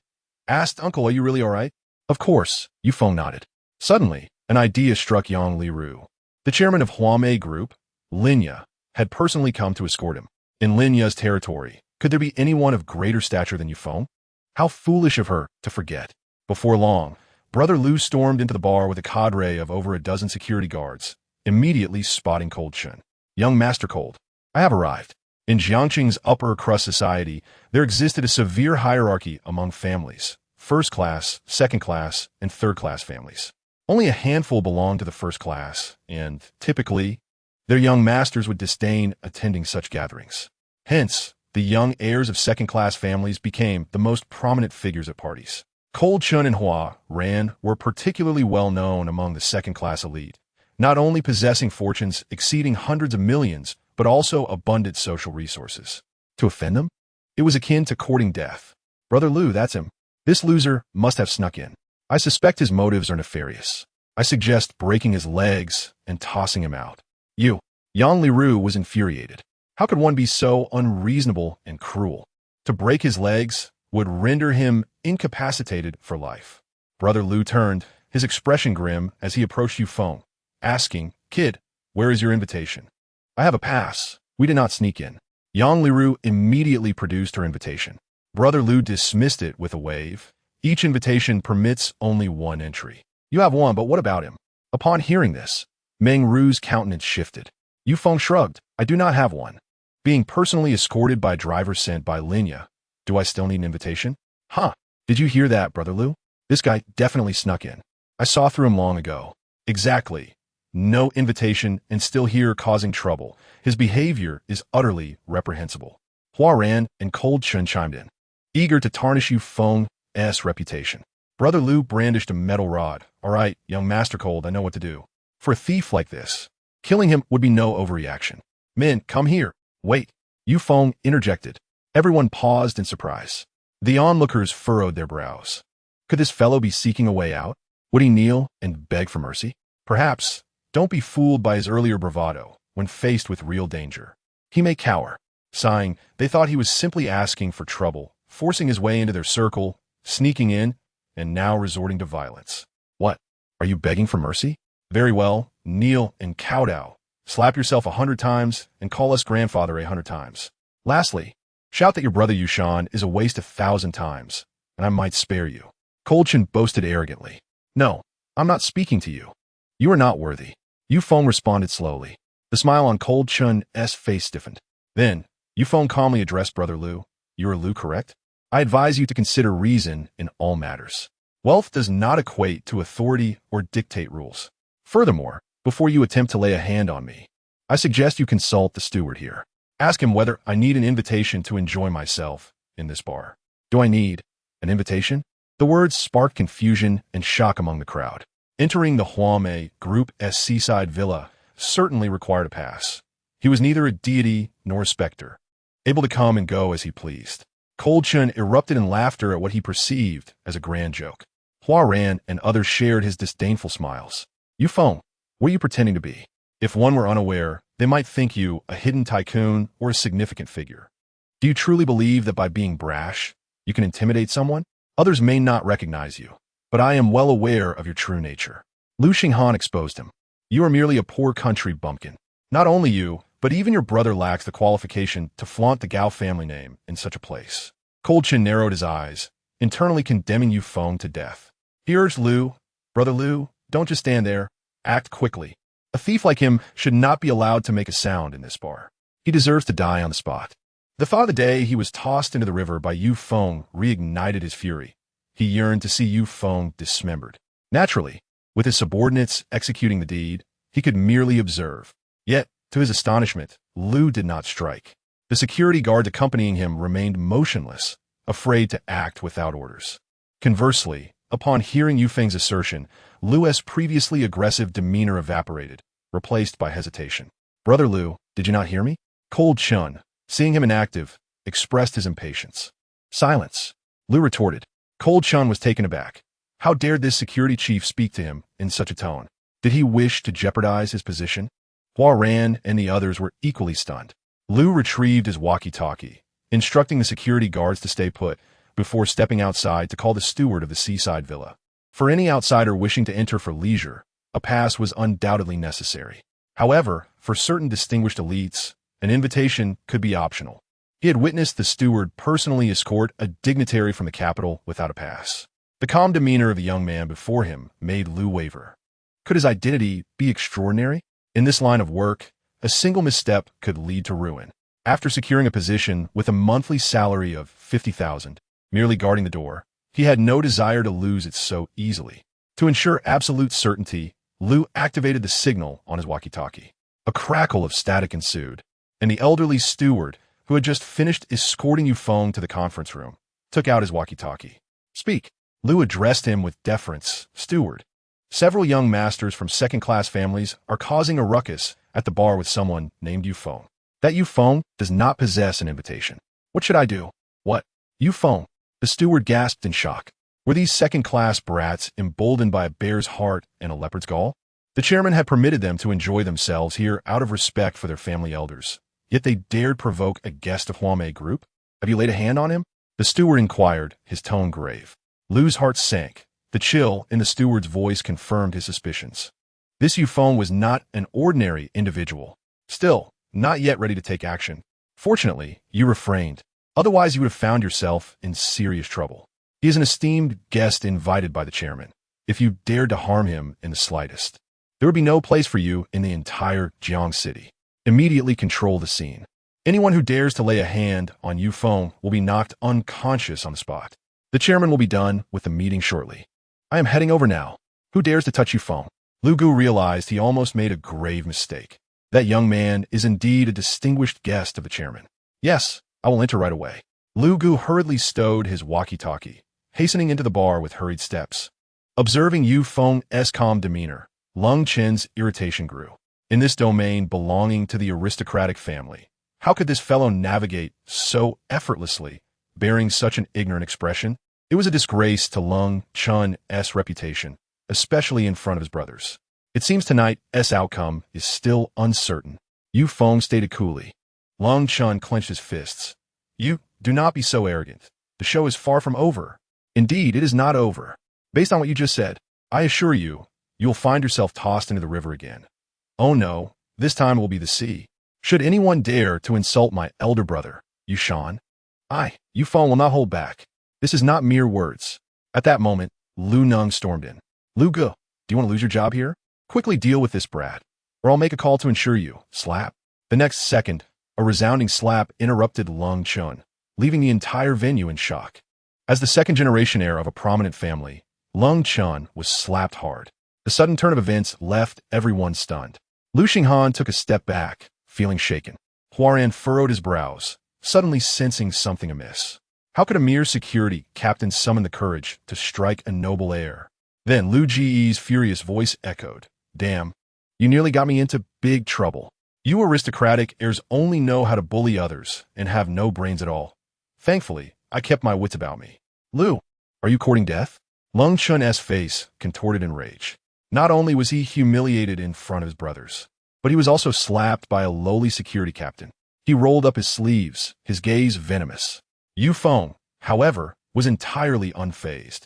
asked, Uncle, are you really all right? Of course, Yufeng nodded. Suddenly, an idea struck Yang Liru. The chairman of Huamei Group, Linya, had personally come to escort him. In Linya's territory, could there be anyone of greater stature than Yufeng? How foolish of her to forget. Before long, Brother Lu stormed into the bar with a cadre of over a dozen security guards, immediately spotting Cold Chun. Young Master Cold, I have arrived. In Jiangxing's upper crust society, there existed a severe hierarchy among families: first class, second class, and third class families. Only a handful belonged to the first class, and, typically, their young masters would disdain attending such gatherings. Hence, the young heirs of second-class families became the most prominent figures at parties. Cold Chun and Hua Ran were particularly well known among the second-class elite, not only possessing fortunes exceeding hundreds of millions, but also abundant social resources. To offend them? It was akin to courting death. Brother Lu, that's him. This loser must have snuck in. I suspect his motives are nefarious. I suggest breaking his legs and tossing him out. You. Yang Liru was infuriated. How could one be so unreasonable and cruel? To break his legs would render him incapacitated for life. Brother Lu turned, his expression grim as he approached Yufeng, asking, Kid, where is your invitation? I have a pass. We did not sneak in. Yang Liru immediately produced her invitation. Brother Lu dismissed it with a wave. Each invitation permits only one entry. You have one, but what about him? Upon hearing this, Meng Ru's countenance shifted. Yufeng shrugged. I do not have one. Being personally escorted by a driver sent by Linya, do I still need an invitation? Did you hear that, Brother Lu? This guy definitely snuck in. I saw through him long ago. Exactly. No invitation and still here causing trouble. His behavior is utterly reprehensible. Hua Ran and Cold Chun chimed in, eager to tarnish Yufeng's reputation. Brother Lu brandished a metal rod. All right, young Master Cold, I know what to do. For a thief like this, killing him would be no overreaction. Men, come here. Wait. Yu Feng interjected. Everyone paused in surprise. The onlookers furrowed their brows. Could this fellow be seeking a way out? Would he kneel and beg for mercy? Perhaps. Don't be fooled by his earlier bravado when faced with real danger. He may cower. Sighing, they thought he was simply asking for trouble, forcing his way into their circle, sneaking in, and now resorting to violence. What? Are you begging for mercy? Very well, kneel and kowtow. Slap yourself 100 times and call us grandfather 100 times. Lastly, shout that your brother Yushan is a waste 1,000 times, and I might spare you. Kolchin boasted arrogantly. No, I'm not speaking to you. You are not worthy. Yu Feng responded slowly. The smile on Kolchin's face stiffened. Then, Yu Feng calmly addressed Brother Liu. You are Liu, correct? I advise you to consider reason in all matters. Wealth does not equate to authority or dictate rules. Furthermore, before you attempt to lay a hand on me, I suggest you consult the steward here. Ask him whether I need an invitation to enjoy myself in this bar. Do I need an invitation? The words sparked confusion and shock among the crowd. Entering the Huame Group's seaside villa certainly required a pass. He was neither a deity nor a specter, able to come and go as he pleased. Kolchin erupted in laughter at what he perceived as a grand joke. Hua Ran and others shared his disdainful smiles. Yu Feng, what are you pretending to be? If one were unaware, they might think you a hidden tycoon or a significant figure. Do you truly believe that by being brash, you can intimidate someone? Others may not recognize you, but I am well aware of your true nature. Lu Xinghan exposed him. You are merely a poor country bumpkin. Not only you, but even your brother lacks the qualification to flaunt the Gao family name in such a place. Kolchin narrowed his eyes, internally condemning Yu Feng to death. He urged Liu, Brother Liu, don't just stand there. Act quickly. A thief like him should not be allowed to make a sound in this bar. He deserves to die on the spot. The thought of the day he was tossed into the river by Yu Feng reignited his fury. He yearned to see Yu Feng dismembered. Naturally, with his subordinates executing the deed, he could merely observe. Yet, to his astonishment, Liu did not strike. The security guards accompanying him remained motionless, afraid to act without orders. Conversely, upon hearing Yu Feng's assertion, Liu's previously aggressive demeanor evaporated, replaced by hesitation. Brother Liu, did you not hear me? Kolchin, seeing him inactive, expressed his impatience. Silence. Liu retorted. Kolchin was taken aback. How dared this security chief speak to him in such a tone? Did he wish to jeopardize his position? Hua Ran and the others were equally stunned. Liu retrieved his walkie-talkie, instructing the security guards to stay put, before stepping outside to call the steward of the seaside villa. For any outsider wishing to enter for leisure, a pass was undoubtedly necessary. However, for certain distinguished elites, an invitation could be optional. He had witnessed the steward personally escort a dignitary from the capital without a pass. The calm demeanor of the young man before him made Liu waver. Could his identity be extraordinary? In this line of work, a single misstep could lead to ruin. After securing a position with a monthly salary of 50,000, merely guarding the door, he had no desire to lose it so easily. To ensure absolute certainty, Liu activated the signal on his walkie-talkie. A crackle of static ensued, and the elderly steward, who had just finished escorting Yu Feng to the conference room, took out his walkie-talkie. Speak. Liu addressed him with deference. Steward, several young masters from second-class families are causing a ruckus at the bar with someone named Yu Feng. That Yu Feng does not possess an invitation. What should I do? What? Yu Feng? The steward gasped in shock. Were these second-class brats emboldened by a bear's heart and a leopard's gall? The chairman had permitted them to enjoy themselves here out of respect for their family elders. Yet they dared provoke a guest of Huame Group? Have you laid a hand on him? The steward inquired, his tone grave. Liu's heart sank. The chill in the steward's voice confirmed his suspicions. This Yu Feng was not an ordinary individual. Still, not yet ready to take action. Fortunately, you refrained. Otherwise, you would have found yourself in serious trouble. He is an esteemed guest invited by the chairman. If you dared to harm him in the slightest, there would be no place for you in the entire Jiang city. Immediately control the scene. Anyone who dares to lay a hand on Yu Feng will be knocked unconscious on the spot. The chairman will be done with the meeting shortly. I am heading over now. Who dares to touch Yu Feng? Lu Gu realized he almost made a grave mistake. That young man is indeed a distinguished guest of the chairman. Yes, I will enter right away. Lu Gu hurriedly stowed his walkie-talkie, hastening into the bar with hurried steps. Observing Yu Feng's calm demeanor, Lung Chen's irritation grew. In this domain belonging to the aristocratic family, how could this fellow navigate so effortlessly, bearing such an ignorant expression? It was a disgrace to Lung Chun's reputation, especially in front of his brothers. It seems tonight's outcome is still uncertain. Yu Feng stated coolly. Lung Chun clenched his fists. You, do not be so arrogant. The show is far from over. Indeed, it is not over. Based on what you just said, I assure you, you will find yourself tossed into the river again. Oh no, this time it will be the sea. Should anyone dare to insult my elder brother, Yu Shan, Yu Feng will not hold back. This is not mere words. At that moment, Lu Nung stormed in. Lu Ge, do you want to lose your job here? Quickly deal with this brat, or I'll make a call to ensure you. Slap. The next second, a resounding slap interrupted Lung Chun, leaving the entire venue in shock. As the second-generation heir of a prominent family, Lung Chun was slapped hard. The sudden turn of events left everyone stunned. Lu Xinghan took a step back, feeling shaken. Huaran furrowed his brows, suddenly sensing something amiss. How could a mere security captain summon the courage to strike a noble heir? Then Lu Ji's furious voice echoed. Damn, you nearly got me into big trouble. You aristocratic heirs only know how to bully others and have no brains at all. Thankfully, I kept my wits about me. Lu, are you courting death? Lung Chun's face contorted in rage. Not only was he humiliated in front of his brothers, but he was also slapped by a lowly security captain. He rolled up his sleeves, his gaze venomous. Yu Feng, however, was entirely unfazed,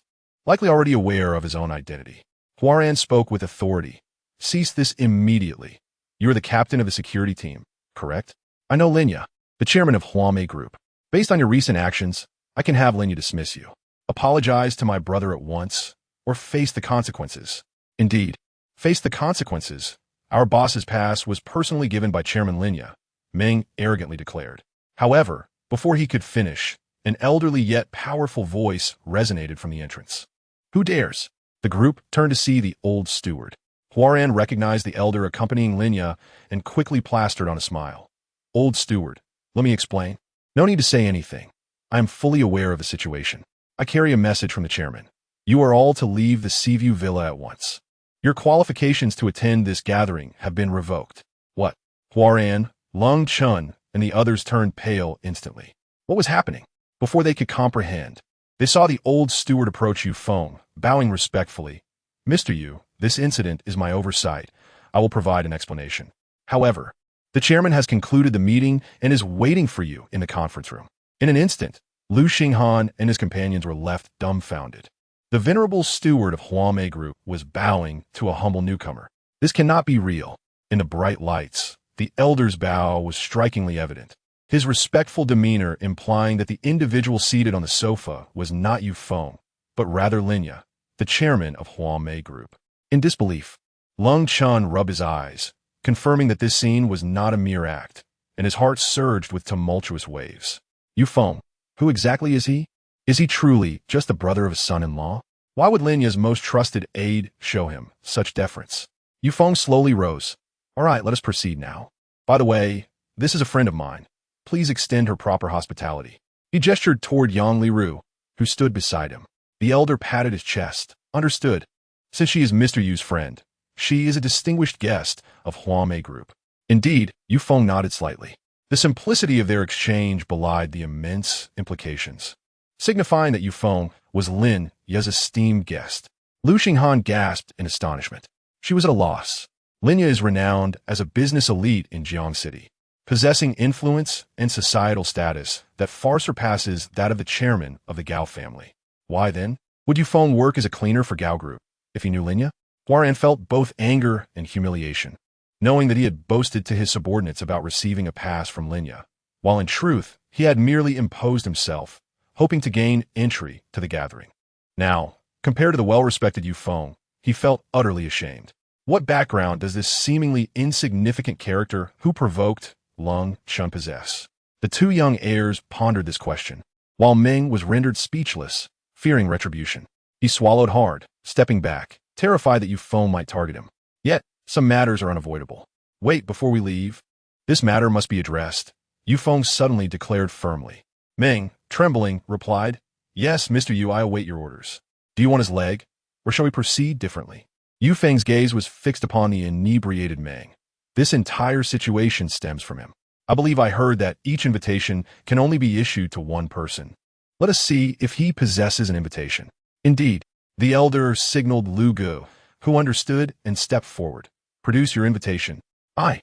likely already aware of his own identity. Huaran spoke with authority. Cease this immediately. You are the captain of the security team, correct? I know Linya, the chairman of Huame Group. Based on your recent actions, I can have Linya dismiss you. Apologize to my brother at once, or face the consequences. Indeed, face the consequences. Our boss's pass was personally given by Chairman Linya, Meng arrogantly declared. However, before he could finish, an elderly yet powerful voice resonated from the entrance. Who dares? The group turned to see the old steward. Huaran recognized the elder accompanying Linya and quickly plastered on a smile. Old steward, let me explain. No need to say anything. I am fully aware of the situation. I carry a message from the chairman. You are all to leave the Seaview Villa at once. Your qualifications to attend this gathering have been revoked. What? Huaran, Lung Chun, and the others turned pale instantly. What was happening? Before they could comprehend, they saw the old steward approach Yu Feng, bowing respectfully. Mr. Yu, this incident is my oversight. I will provide an explanation. However, the chairman has concluded the meeting and is waiting for you in the conference room. In an instant, Lu Xinghan and his companions were left dumbfounded. The venerable steward of Huame Group was bowing to a humble newcomer. This cannot be real. In the bright lights, the elder's bow was strikingly evident, his respectful demeanor implying that the individual seated on the sofa was not Yu Feng, but rather Linya, the chairman of Huame Group. In disbelief, Lung Chun rubbed his eyes, confirming that this scene was not a mere act, and his heart surged with tumultuous waves. Yu Feng, who exactly is he? Is he truly just the brother of his son-in-law? Why would Linya's most trusted aide show him such deference? Yu Feng slowly rose. All right, let us proceed now. By the way, this is a friend of mine. Please extend her proper hospitality. He gestured toward Yang Liru, who stood beside him. The elder patted his chest. Understood. Since she is Mr. Yu's friend, she is a distinguished guest of Huame Group. Indeed, Yu Feng nodded slightly. The simplicity of their exchange belied the immense implications, signifying that Yu Feng was Lin Ye's esteemed guest. Lu Xinghan gasped in astonishment. She was at a loss. Linya is renowned as a business elite in Jiang City, possessing influence and societal status that far surpasses that of the chairman of the Gao family. Why then would Yu Feng work as a cleaner for Gao Group if he knew Linya? Huaran felt both anger and humiliation, knowing that he had boasted to his subordinates about receiving a pass from Linya, while in truth he had merely imposed himself, hoping to gain entry to the gathering. Now, compared to the well-respected Yu Feng, he felt utterly ashamed. What background does this seemingly insignificant character who provoked Lung Chun possess? The two young heirs pondered this question, while Meng was rendered speechless, fearing retribution. He swallowed hard, stepping back, terrified that Yu Feng might target him. Yet, some matters are unavoidable. Wait before we leave. This matter must be addressed, Yu Feng suddenly declared firmly. Meng, trembling, replied, Yes, Mr. Yu, I await your orders. Do you want his leg, or shall we proceed differently? Yu Feng's gaze was fixed upon the inebriated Meng. This entire situation stems from him. I believe I heard that each invitation can only be issued to one person. Let us see if he possesses an invitation. Indeed, the elder signaled Lu Gu, who understood and stepped forward. Produce your invitation. I.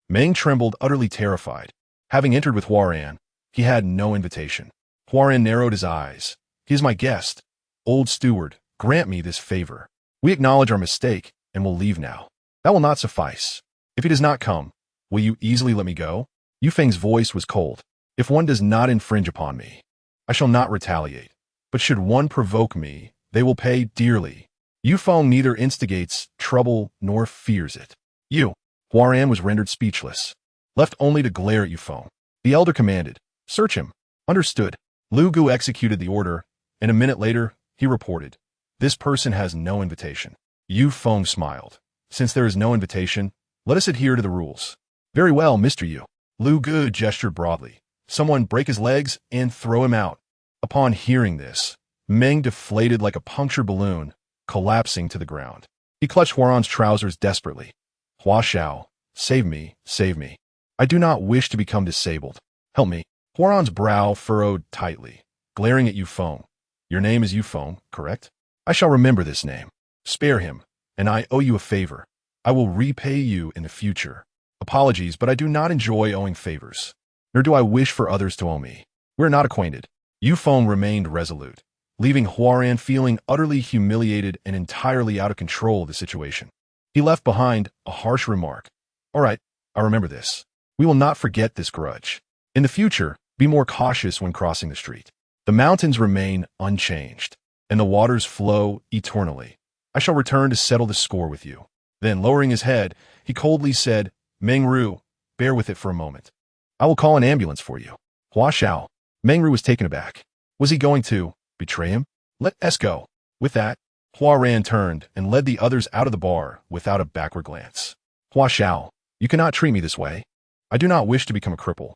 Meng trembled, utterly terrified. Having entered with Huaran, he had no invitation. Huaran narrowed his eyes. He is my guest. Old steward, grant me this favor. We acknowledge our mistake and will leave now. That will not suffice. If he does not come, will you easily let me go? Yu Feng's voice was cold. If one does not infringe upon me, I shall not retaliate. But should one provoke me, they will pay dearly. Yu Feng neither instigates trouble nor fears it. You. Huaran was rendered speechless, left only to glare at Yu Feng. The elder commanded, search him. Understood. Lu Gu executed the order, and a minute later, he reported, this person has no invitation. Yu Feng smiled. Since there is no invitation, let us adhere to the rules. Very well, Mr. Yu. Lu Gu gestured broadly. Someone break his legs and throw him out. Upon hearing this, Meng deflated like a punctured balloon, collapsing to the ground. He clutched Huaran's trousers desperately. Hua Xiao, save me, save me. I do not wish to become disabled. Help me. Huaran's brow furrowed tightly, glaring at Yu Feng. Your name is Yu Feng, correct? I shall remember this name. Spare him, and I owe you a favor. I will repay you in the future. Apologies, but I do not enjoy owing favors. Nor do I wish for others to owe me. We are not acquainted. Yu Feng remained resolute, leaving Huaran feeling utterly humiliated and entirely out of control of the situation. He left behind a harsh remark. All right, I remember this. We will not forget this grudge. In the future, be more cautious when crossing the street. The mountains remain unchanged, and the waters flow eternally. I shall return to settle the score with you. Then, lowering his head, he coldly said, Meng Ru, bear with it for a moment. I will call an ambulance for you. Hua Xiao. Meng Ru was taken aback. Was he going to betray him? Let us go. With that, Huaran turned and led the others out of the bar without a backward glance. Hua Xiao, you cannot treat me this way. I do not wish to become a cripple.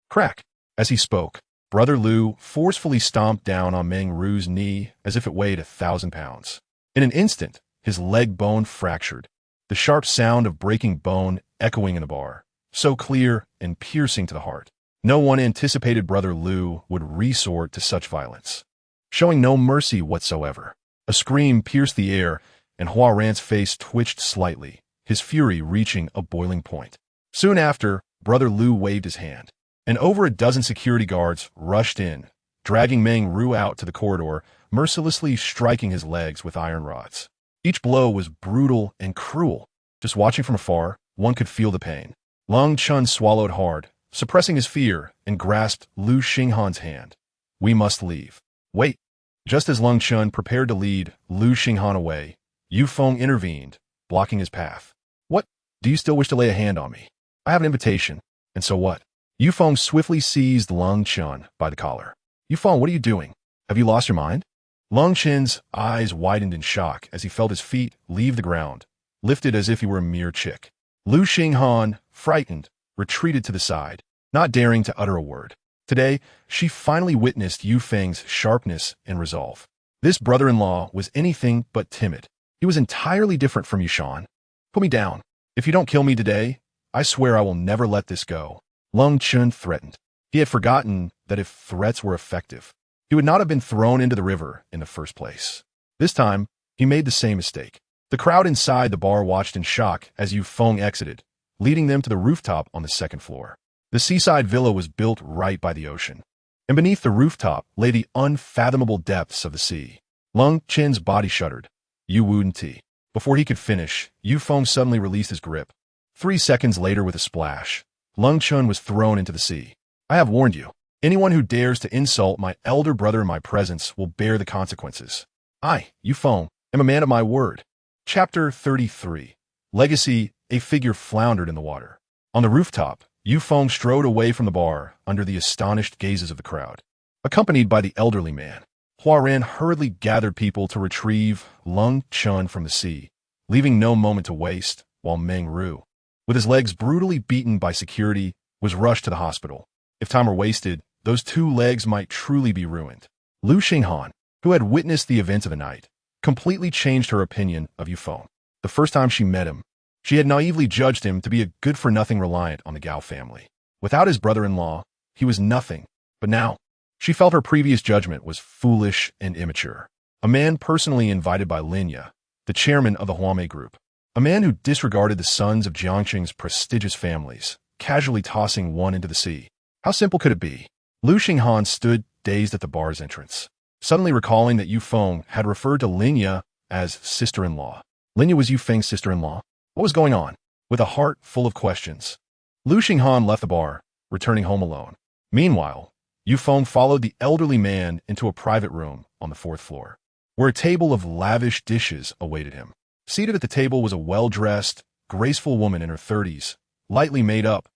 Crack. As he spoke, Brother Lu forcefully stomped down on Meng Ru's knee as if it weighed 1,000 pounds. In an instant, his leg bone fractured, the sharp sound of breaking bone echoing in the bar, so clear and piercing to the heart. No one anticipated Brother Lu would resort to such violence. Showing no mercy whatsoever, a scream pierced the air, and Huaran's face twitched slightly, his fury reaching a boiling point. Soon after, Brother Lu waved his hand, and over a dozen security guards rushed in, dragging Meng Ru out to the corridor, mercilessly striking his legs with iron rods. Each blow was brutal and cruel. Just watching from afar, one could feel the pain. Lung Chun swallowed hard, suppressing his fear, and grasped Lu Xinghan's hand. We must leave. Wait. Just as Lung Chun prepared to lead Lu Xinghan away, Yu Feng intervened, blocking his path. What? Do you still wish to lay a hand on me? I have an invitation. And so what? Yu Feng swiftly seized Lung Chun by the collar. Yu Feng, what are you doing? Have you lost your mind? Lung Chun's eyes widened in shock as he felt his feet leave the ground, lifted as if he were a mere chick. Lu Xinghan, frightened, retreated to the side, not daring to utter a word. Today, she finally witnessed Yu Feng's sharpness and resolve. This brother-in-law was anything but timid. He was entirely different from Yushan. Put me down. If you don't kill me today, I swear I will never let this go. Lung Chun threatened. He had forgotten that if threats were effective, he would not have been thrown into the river in the first place. This time, he made the same mistake. The crowd inside the bar watched in shock as Yu Feng exited, leading them to the rooftop on the second floor. The seaside villa was built right by the ocean, and beneath the rooftop lay the unfathomable depths of the sea. Lung Chen's body shuddered. Yu wouldn't tea. Before he could finish, Yu Feng suddenly released his grip. 3 seconds later, with a splash, Lung Chun was thrown into the sea. I have warned you. Anyone who dares to insult my elder brother in my presence will bear the consequences. I, Yu Feng, am a man of my word. Chapter 33. Legacy. A figure floundered in the water. On the rooftop, Yu Feng strode away from the bar under the astonished gazes of the crowd. Accompanied by the elderly man, Huaran hurriedly gathered people to retrieve Lung Chun from the sea, leaving no moment to waste, while Meng Ru, with his legs brutally beaten by security, was rushed to the hospital. If time were wasted, those 2 legs might truly be ruined. Lu Xinghan, who had witnessed the events of the night, completely changed her opinion of Yufeng. The first time she met him, she had naively judged him to be a good-for-nothing reliant on the Gao family. Without his brother-in-law, he was nothing. But now, she felt her previous judgment was foolish and immature. A man personally invited by Linya, the chairman of the Huame group. A man who disregarded the sons of Jiangqing's prestigious families, casually tossing one into the sea. How simple could it be? Lu Xinghan stood dazed at the bar's entrance, suddenly recalling that Yufeng had referred to Linya as sister-in-law. Linya was Yufeng's sister-in-law? What was going on? With a heart full of questions, Lu Xinghan left the bar, returning home alone. Meanwhile, Yufeng followed the elderly man into a private room on the 4th floor, where a table of lavish dishes awaited him. Seated at the table was a well-dressed, graceful woman in her 30s, lightly made up.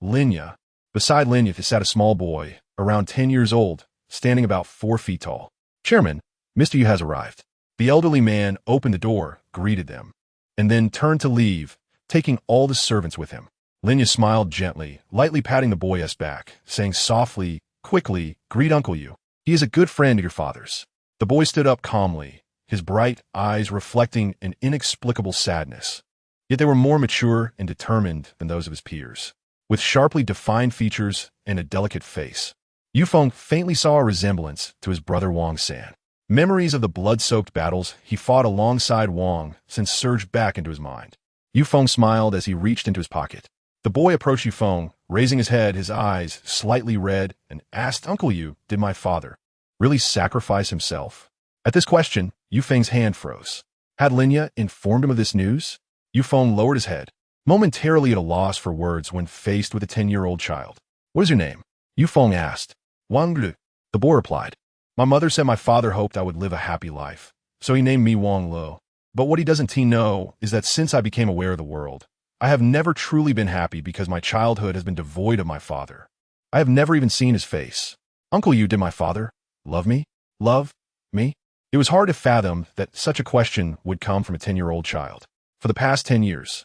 Linya. Beside Linya sat a small boy, around 10 years old, standing about 4 feet tall. "Chairman, Mr. Yu has arrived." The elderly man opened the door, greeted them, and then turned to leave, taking all the servants with him. Linya smiled gently, lightly patting the boy's back, saying softly, quickly, "Greet Uncle Yu. He is a good friend of your father's." The boy stood up calmly, his bright eyes reflecting an inexplicable sadness. Yet they were more mature and determined than those of his peers. With sharply defined features and a delicate face, Yufeng faintly saw a resemblance to his brother Wang San. Memories of the blood-soaked battles he fought alongside Wang since surged back into his mind. Yufeng smiled as he reached into his pocket. The boy approached Yufeng, raising his head, his eyes slightly red, and asked, "Uncle Yu, did my father really sacrifice himself?" At this question, Yufeng's hand froze. Had Linya informed him of this news? Yufeng lowered his head, momentarily at a loss for words when faced with a 10-year-old child. "What is your name?" Yufeng asked. "Wang Lu." The boy replied. "My mother said my father hoped I would live a happy life, so he named me Wang Lu. But what he doesn't know is that since I became aware of the world, I have never truly been happy because my childhood has been devoid of my father. I have never even seen his face." "Uncle Yu, did my father love me?" "Love me?" It was hard to fathom that such a question would come from a 10-year-old child. For the past 10 years,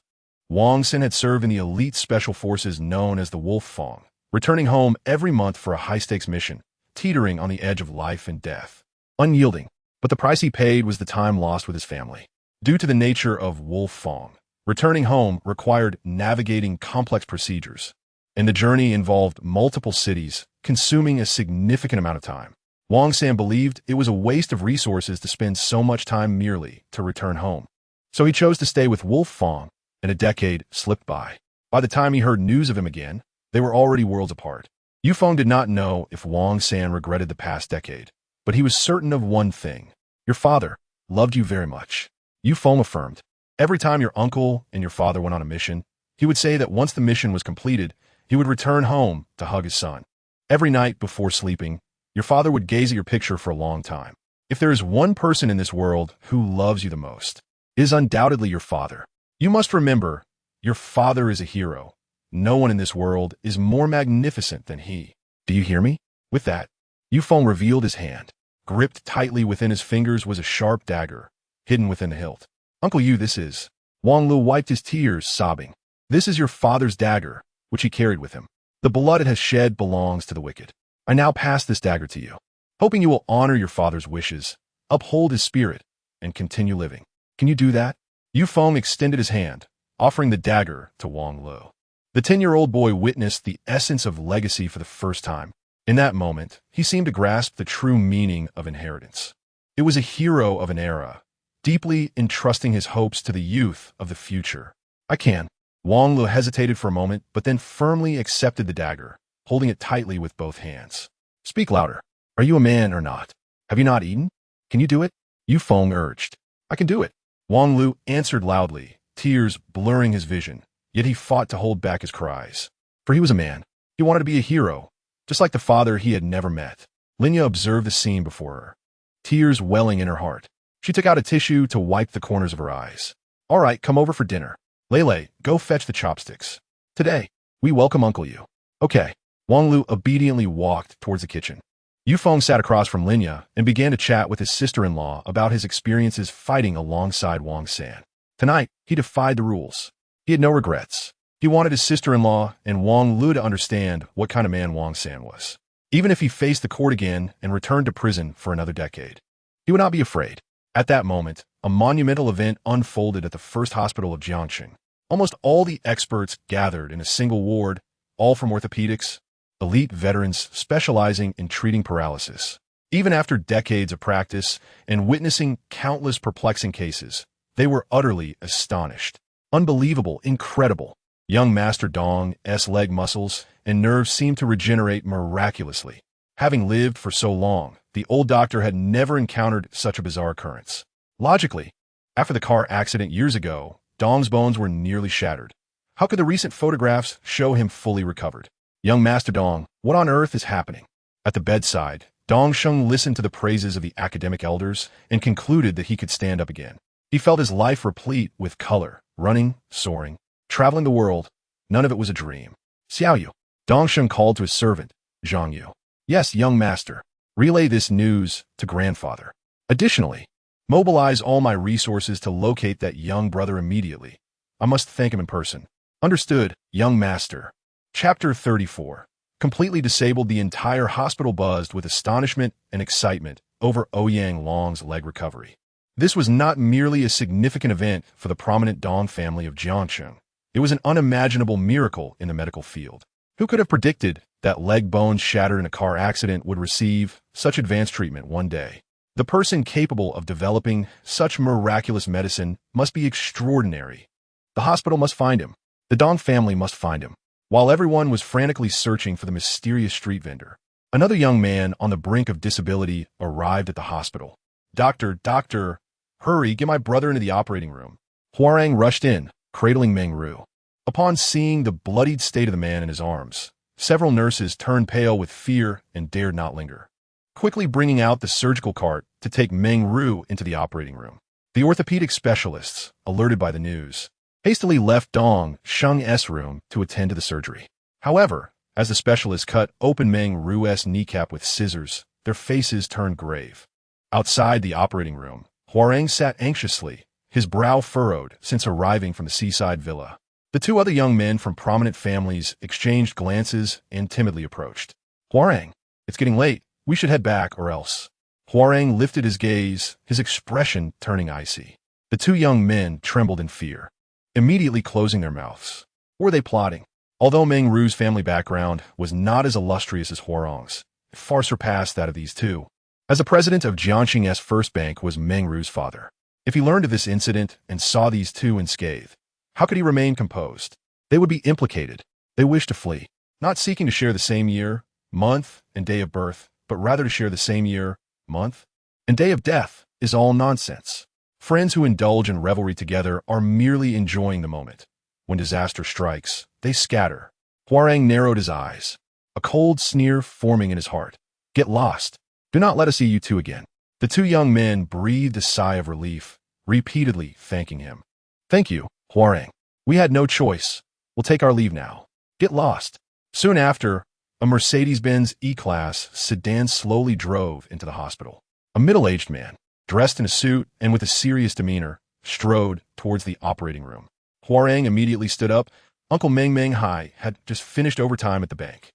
Wang Sin had served in the elite special forces known as the Wolf Fang, returning home every month for a high-stakes mission, teetering on the edge of life and death. Unyielding, but the price he paid was the time lost with his family. Due to the nature of Wolf Fang, returning home required navigating complex procedures, and the journey involved multiple cities, consuming a significant amount of time. Wang San believed it was a waste of resources to spend so much time merely to return home. So he chose to stay with Wolf Fang, and a decade slipped by. By the time he heard news of him again, they were already worlds apart. Yufeng did not know if Wang San regretted the past decade, but he was certain of one thing. "Your father loved you very much," Yufeng affirmed. Every time your uncle and your father went on a mission, he would say that once the mission was completed, he would return home to hug his son. Every night before sleeping, your father would gaze at your picture for a long time. If there is one person in this world who loves you the most, it is undoubtedly your father. You must remember, your father is a hero. No one in this world is more magnificent than he. Do you hear me? With that, Yufeng revealed his hand. Gripped tightly within his fingers was a sharp dagger, hidden within the hilt. "Uncle Yu, this is..." Wang Lu wiped his tears, sobbing. "This is your father's dagger, which he carried with him. The blood it has shed belongs to the wicked. I now pass this dagger to you, hoping you will honor your father's wishes, uphold his spirit, and continue living. Can you do that?" Yufeng extended his hand, offering the dagger to Wang Lu. The 10-year-old boy witnessed the essence of legacy for the first time. In that moment, he seemed to grasp the true meaning of inheritance. It was a hero of an era, deeply entrusting his hopes to the youth of the future. "I can." Wang Lu hesitated for a moment, but then firmly accepted the dagger, holding it tightly with both hands. "Speak louder. Are you a man or not? Have you not eaten? Can you do it?" Yufeng urged. "I can do it." Wang Lu answered loudly, tears blurring his vision, yet he fought to hold back his cries. For he was a man. He wanted to be a hero, just like the father he had never met. Linya observed the scene before her, tears welling in her heart. She took out a tissue to wipe the corners of her eyes. "All right, come over for dinner. Lele, go fetch the chopsticks. Today, we welcome Uncle Yu." "Okay." Wang Lu obediently walked towards the kitchen. Yufeng sat across from Linya and began to chat with his sister-in-law about his experiences fighting alongside Wang San. Tonight, he defied the rules. He had no regrets. He wanted his sister-in-law and Wang Lu to understand what kind of man Wang San was. Even if he faced the court again and returned to prison for another decade, he would not be afraid. At that moment, a monumental event unfolded at the first hospital of Jiangxing. Almost all the experts gathered in a single ward, all from orthopedics, elite veterans specializing in treating paralysis. Even after decades of practice and witnessing countless perplexing cases, they were utterly astonished. Unbelievable, incredible. Young Master Dong's leg muscles and nerves seemed to regenerate miraculously. Having lived for so long, the old doctor had never encountered such a bizarre occurrence. Logically, after the car accident years ago, Dong's bones were nearly shattered. How could the recent photographs show him fully recovered? Young Master Dong, what on earth is happening? At the bedside, Dong Sheng listened to the praises of the academic elders and concluded that he could stand up again. He felt his life replete with color, running, soaring, traveling the world. None of it was a dream. Xiaoyu. Dong Sheng called to his servant, Zhang Yu. Yes, young master. Relay this news to grandfather. Additionally, mobilize all my resources to locate that young brother immediately. I must thank him in person. Understood, young master. Chapter 34. Completely disabled, the entire hospital buzzed with astonishment and excitement over Ouyang Long's leg recovery. This was not merely a significant event for the prominent Dong family of Jiangxing. It was an unimaginable miracle in the medical field. Who could have predicted that leg bones shattered in a car accident would receive such advanced treatment one day? The person capable of developing such miraculous medicine must be extraordinary. The hospital must find him. The Dong family must find him. While everyone was frantically searching for the mysterious street vendor, another young man on the brink of disability arrived at the hospital. Doctor, hurry, get my brother into the operating room. Huarang rushed in, cradling Meng Ru. Upon seeing the bloodied state of the man in his arms, several nurses turned pale with fear and dared not linger, quickly bringing out the surgical cart to take Meng Ru into the operating room. The orthopedic specialists, alerted by the news, hastily left Dong Sheng's room to attend to the surgery. However, as the specialists cut open Meng Ru's kneecap with scissors, their faces turned grave. Outside the operating room, Huarang sat anxiously, his brow furrowed since arriving from the seaside villa. The two other young men from prominent families exchanged glances and timidly approached. Huarang, it's getting late. We should head back, or else. Huarang lifted his gaze, his expression turning icy. The two young men trembled in fear, immediately closing their mouths. Were they plotting? Although Meng Ru's family background was not as illustrious as Huarang's, it far surpassed that of these two. As the president of Jiangxing's first bank was Meng Ru's father. If he learned of this incident and saw these two unscathed, how could he remain composed? They would be implicated. They wished to flee, not seeking to share the same year, month, and day of birth, but rather to share the same year, month, and day of death is all nonsense. Friends who indulge in revelry together are merely enjoying the moment. When disaster strikes, they scatter. Huarang narrowed his eyes, a cold sneer forming in his heart. Get lost. Do not let us see you two again. The two young men breathed a sigh of relief, repeatedly thanking him. Thank you, Huarang. We had no choice. We'll take our leave now. Get lost. Soon after, a Mercedes-Benz E-Class sedan slowly drove into the hospital. A middle-aged man, dressed in a suit and with a serious demeanor, strode towards the operating room. Huarang immediately stood up. Uncle Meng Hai had just finished overtime at the bank.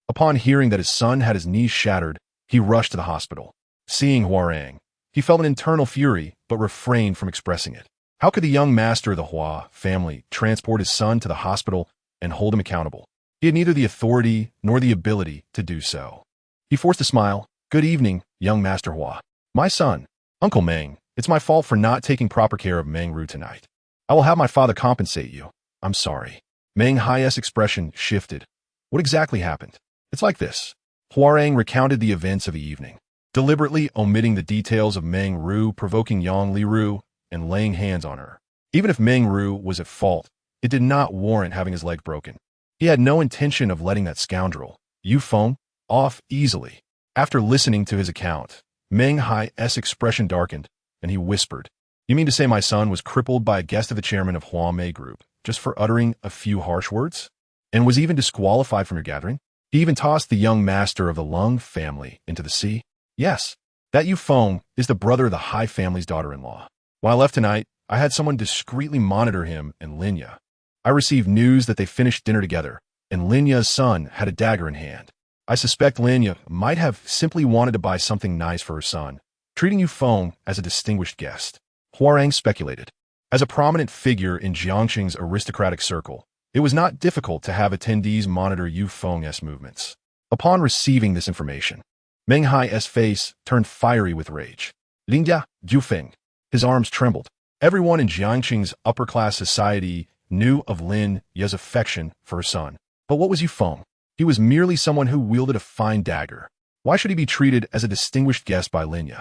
Upon hearing that his son had his knees shattered, he rushed to the hospital. Seeing Huarang, he felt an internal fury, but refrained from expressing it. How could the young master of the Hua family transport his son to the hospital and hold him accountable? He had neither the authority nor the ability to do so. He forced a smile. Good evening, young Master Hua. My son, Uncle Meng, it's my fault for not taking proper care of Meng Ru tonight. I will have my father compensate you. I'm sorry. Meng Hai's expression shifted. What exactly happened? It's like this. Huarang recounted the events of the evening, deliberately omitting the details of Meng Ru provoking Yang Liru and laying hands on her. Even if Meng Ru was at fault, it did not warrant having his leg broken. He had no intention of letting that scoundrel, Yu Feng, off easily. After listening to his account, Meng Hai's expression darkened, and he whispered, You mean to say my son was crippled by a guest of the chairman of Huamei Group, just for uttering a few harsh words? And was even disqualified from your gathering? He even tossed the young master of the Lung family into the sea? Yes, that Yu Feng is the brother of the Hai family's daughter-in-law. When I left tonight, I had someone discreetly monitor him and Linya. I received news that they finished dinner together, and Linya's son had a dagger in hand. I suspect Linya might have simply wanted to buy something nice for her son, treating Yu Feng as a distinguished guest. Huarang speculated. As a prominent figure in Jiangxing's aristocratic circle, it was not difficult to have attendees monitor Yu Feng's movements. Upon receiving this information, Meng Hai's face turned fiery with rage. Lingjia, Yu Feng. His arms trembled. Everyone in Jiangxing's upper-class society knew of Lin Ye's affection for her son. But what was Yu Feng? He was merely someone who wielded a fine dagger. Why should he be treated as a distinguished guest by Lin Ye?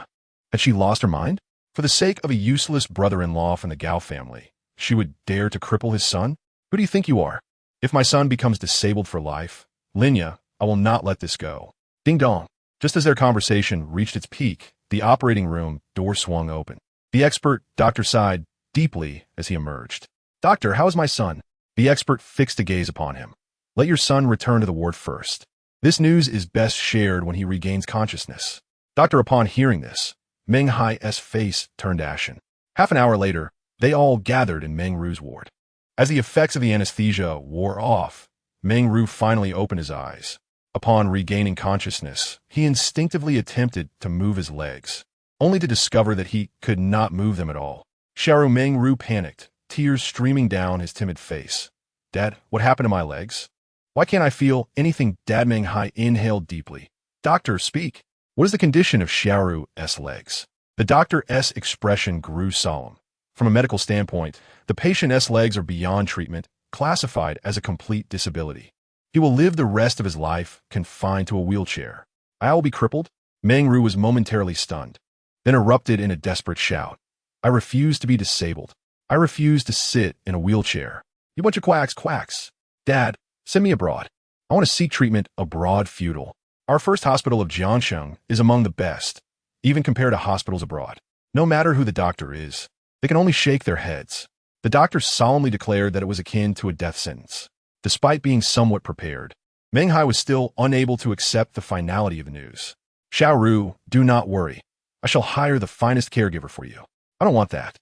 Had she lost her mind? For the sake of a useless brother-in-law from the Gao family, she would dare to cripple his son? Who do you think you are? If my son becomes disabled for life, Lin Ye, I will not let this go. Ding dong. Just as their conversation reached its peak, the operating room door swung open. The expert doctor sighed deeply as he emerged. Doctor, how is my son? The expert fixed a gaze upon him. Let your son return to the ward first. This news is best shared when he regains consciousness. Doctor, upon hearing this, Meng Hai's face turned ashen. Half an hour later, they all gathered in Meng Ru's ward. As the effects of the anesthesia wore off, Meng Ru finally opened his eyes. Upon regaining consciousness, he instinctively attempted to move his legs, only to discover that he could not move them at all. Xiaoru Meng Ru panicked, tears streaming down his timid face. Dad, what happened to my legs? Why can't I feel anything? Dad Meng Hai inhaled deeply. Doctor, speak. What is the condition of Xiaoru's legs? The doctor's expression grew solemn. From a medical standpoint, the patient's legs are beyond treatment, classified as a complete disability. He will live the rest of his life confined to a wheelchair. I will be crippled? Meng Ru was momentarily stunned, then erupted in a desperate shout. I refuse to be disabled. I refuse to sit in a wheelchair. You bunch of quacks. Dad, send me abroad. I want to seek treatment abroad. Feudal. Our first hospital of Jiangxing is among the best, even compared to hospitals abroad. No matter who the doctor is, they can only shake their heads. The doctor solemnly declared that it was akin to a death sentence. Despite being somewhat prepared, Meng Hai was still unable to accept the finality of the news. Xiaoru, do not worry. I shall hire the finest caregiver for you. I don't want that.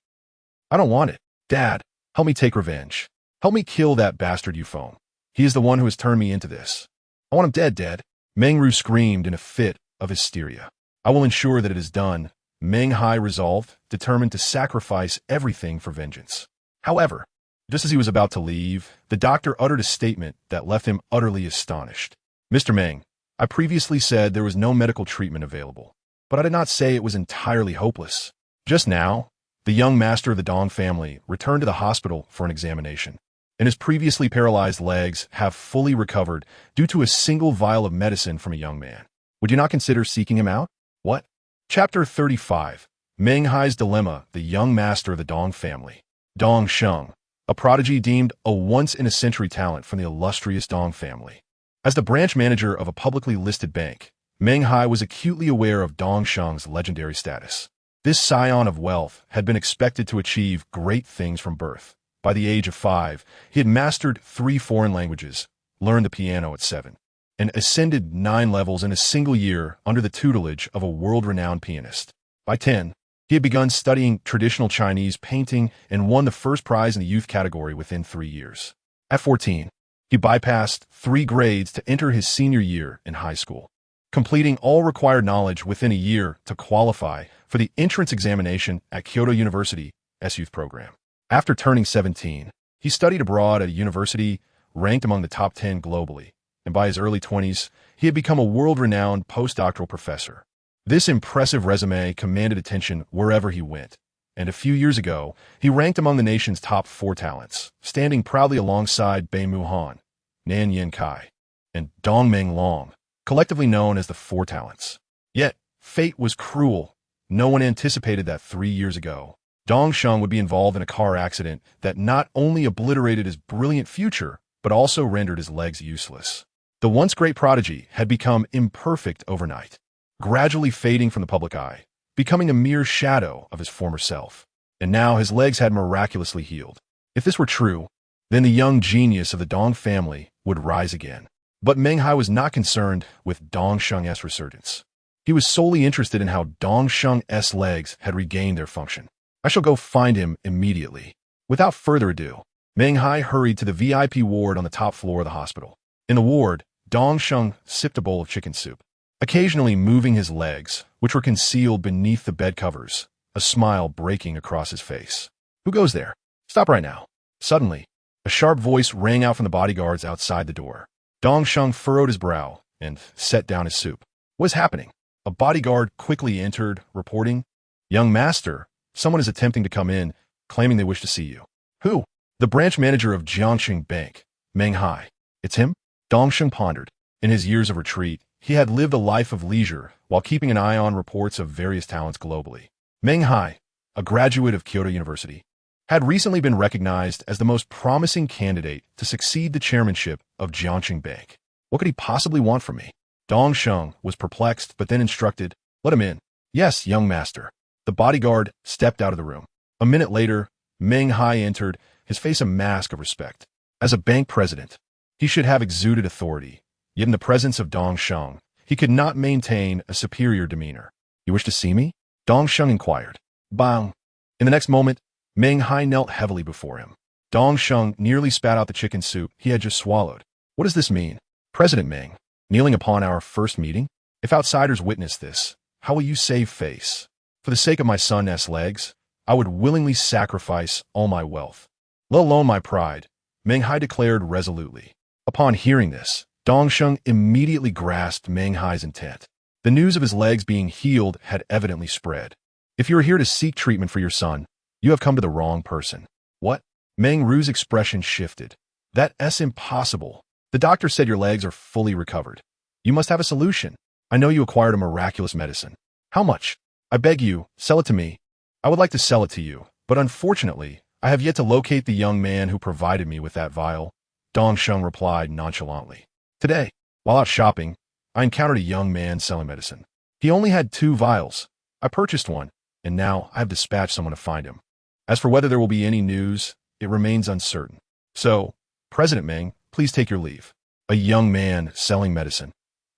I don't want it. Dad, help me take revenge. Help me kill that bastard Yu Feng. He is the one who has turned me into this. I want him dead. Meng Ru screamed in a fit of hysteria. I will ensure that it is done. Meng Hai resolved, determined to sacrifice everything for vengeance. However, just as he was about to leave, the doctor uttered a statement that left him utterly astonished. Mr. Meng, I previously said there was no medical treatment available, but I did not say it was entirely hopeless. Just now, the young master of the Dong family returned to the hospital for an examination, and his previously paralyzed legs have fully recovered due to a single vial of medicine from a young man. Would you not consider seeking him out? What? Chapter 35. Meng Hai's Dilemma, the young master of the Dong family. Dong Sheng, a prodigy deemed a once-in-a-century talent from the illustrious Dong family. As the branch manager of a publicly listed bank, Meng Hai was acutely aware of Dong Sheng's legendary status. This scion of wealth had been expected to achieve great things from birth. By the age of 5, he had mastered 3 foreign languages, learned the piano at 7, and ascended 9 levels in a single year under the tutelage of a world-renowned pianist. By 10, he had begun studying traditional Chinese painting and won the first prize in the youth category within 3 years. At 14, he bypassed 3 grades to enter his senior year in high school, completing all required knowledge within a year to qualify for the entrance examination at Kyoto University's youth program. After turning 17, he studied abroad at a university ranked among the top 10 globally, and by his early 20s, he had become a world-renowned postdoctoral professor. This impressive resume commanded attention wherever he went, and a few years ago, he ranked among the nation's top 4 talents, standing proudly alongside Bai Muhan, Nan Yin Kai, and Dong Meng Long, collectively known as the 4 talents. Yet, fate was cruel. No one anticipated that 3 years ago, Dong Sheng would be involved in a car accident that not only obliterated his brilliant future, but also rendered his legs useless. The once great prodigy had become imperfect overnight, gradually fading from the public eye, becoming a mere shadow of his former self. And now his legs had miraculously healed. If this were true, then the young genius of the Dong family would rise again. But Meng Hai was not concerned with Dong Sheng's resurgence. He was solely interested in how Dong Sheng's legs had regained their function. I shall go find him immediately. Without further ado, Meng Hai hurried to the VIP ward on the top floor of the hospital. In the ward, Dong Sheng sipped a bowl of chicken soup, occasionally moving his legs which were concealed beneath the bed covers, a smile breaking across his face. "Who goes there? Stop right now." Suddenly, a sharp voice rang out from the bodyguards outside the door. Dong Sheng furrowed his brow and set down his soup. "What is happening?" A bodyguard quickly entered, reporting, "Young master, someone is attempting to come in, claiming they wish to see you." "Who?" "The branch manager of Jiangxing Bank, Meng Hai." "It's him?" Dongsheng pondered. In his years of retreat, he had lived a life of leisure while keeping an eye on reports of various talents globally. Meng Hai, a graduate of Kyoto University, had recently been recognized as the most promising candidate to succeed the chairmanship of Jiangxing Bank. What could he possibly want from me? Dongsheng was perplexed, but then instructed, "Let him in." "Yes, young master." The bodyguard stepped out of the room. A minute later, Meng Hai entered, his face a mask of respect. As a bank president, he should have exuded authority, yet in the presence of Dongsheng, he could not maintain a superior demeanor. "You wish to see me?" Dongsheng inquired. "Bang." In the next moment, Meng Hai knelt heavily before him. Dongsheng nearly spat out the chicken soup he had just swallowed. "What does this mean?" "President Meng, kneeling upon our first meeting? If outsiders witness this, how will you save face? For the sake of my son's legs, I would willingly sacrifice all my wealth, let alone my pride," Meng Hai declared resolutely. Upon hearing this, Dongsheng immediately grasped Meng Hai's intent. The news of his legs being healed had evidently spread. "If you are here to seek treatment for your son, you have come to the wrong person." "What?" Meng Ru's expression shifted. "That's impossible. The doctor said your legs are fully recovered. You must have a solution. I know you acquired a miraculous medicine. How much? I beg you, sell it to me. I would like to sell it to you, but unfortunately, I have yet to locate the young man who provided me with that vial," Dongsheng replied nonchalantly. "Today, while out shopping, I encountered a young man selling medicine. He only had 2 vials. I purchased one, and now I have dispatched someone to find him. As for whether there will be any news, it remains uncertain. So, President Meng, please take your leave." A young man selling medicine.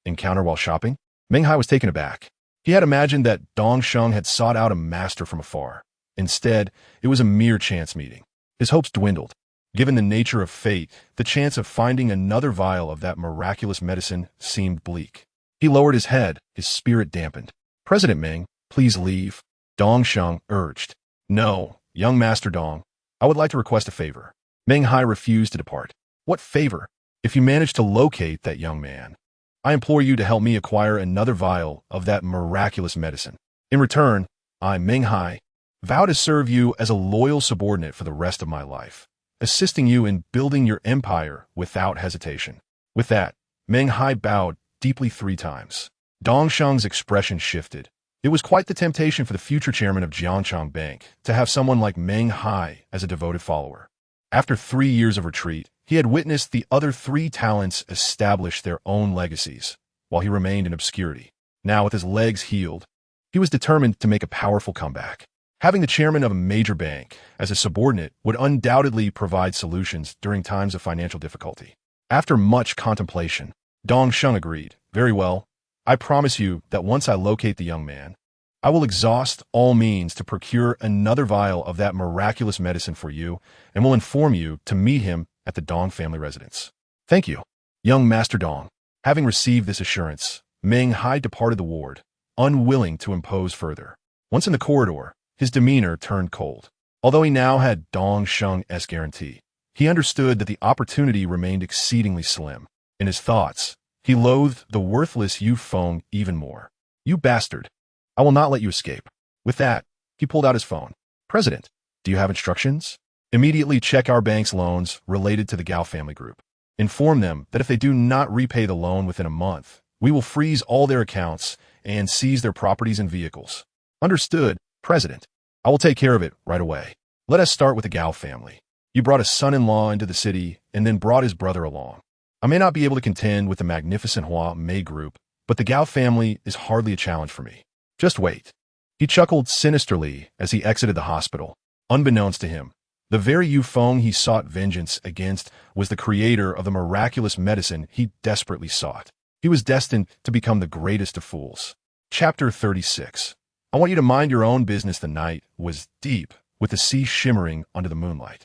Encounter while shopping? Meng Hai was taken aback. He had imagined that Dongsheng had sought out a master from afar. Instead, it was a mere chance meeting. His hopes dwindled. Given the nature of fate, the chance of finding another vial of that miraculous medicine seemed bleak. He lowered his head, his spirit dampened. "President Meng, please leave," Dongsheng urged. "No, young Master Dong, I would like to request a favor." Meng Hai refused to depart. "What favor?" "If you manage to locate that young man, I implore you to help me acquire another vial of that miraculous medicine. In return, I, Meng Hai, vow to serve you as a loyal subordinate for the rest of my life, assisting you in building your empire without hesitation." With that, Meng Hai bowed deeply 3 times. Dongsheng's expression shifted. It was quite the temptation for the future chairman of Jiangxing Bank to have someone like Meng Hai as a devoted follower. After 3 years of retreat, he had witnessed the other 3 talents establish their own legacies, while he remained in obscurity. Now, with his legs healed, he was determined to make a powerful comeback. Having the chairman of a major bank as a subordinate would undoubtedly provide solutions during times of financial difficulty. After much contemplation, Dongsheng agreed. "Very well. I promise you that once I locate the young man, I will exhaust all means to procure another vial of that miraculous medicine for you and will inform you to meet him at the Dong family residence." "Thank you, young Master Dong." Having received this assurance, Meng Hai departed the ward, unwilling to impose further. Once in the corridor, his demeanor turned cold. Although he now had Dongsheng's guarantee, he understood that the opportunity remained exceedingly slim. In his thoughts, he loathed the worthless Yu Feng even more. "You bastard! I will not let you escape." With that, he pulled out his phone. "President, do you have instructions? Immediately check our bank's loans related to the Gao family group. Inform them that if they do not repay the loan within a month, we will freeze all their accounts and seize their properties and vehicles." "Understood, President. I will take care of it right away. Let us start with the Gao family. You brought a son-in-law into the city and then brought his brother along. I may not be able to contend with the magnificent Hua Mei group, but the Gao family is hardly a challenge for me. Just wait." He chuckled sinisterly as he exited the hospital. Unbeknownst to him, the very Yu Feng he sought vengeance against was the creator of the miraculous medicine he desperately sought. He was destined to become the greatest of fools. Chapter 36. I want you to mind your own business. The night was deep, with the sea shimmering under the moonlight.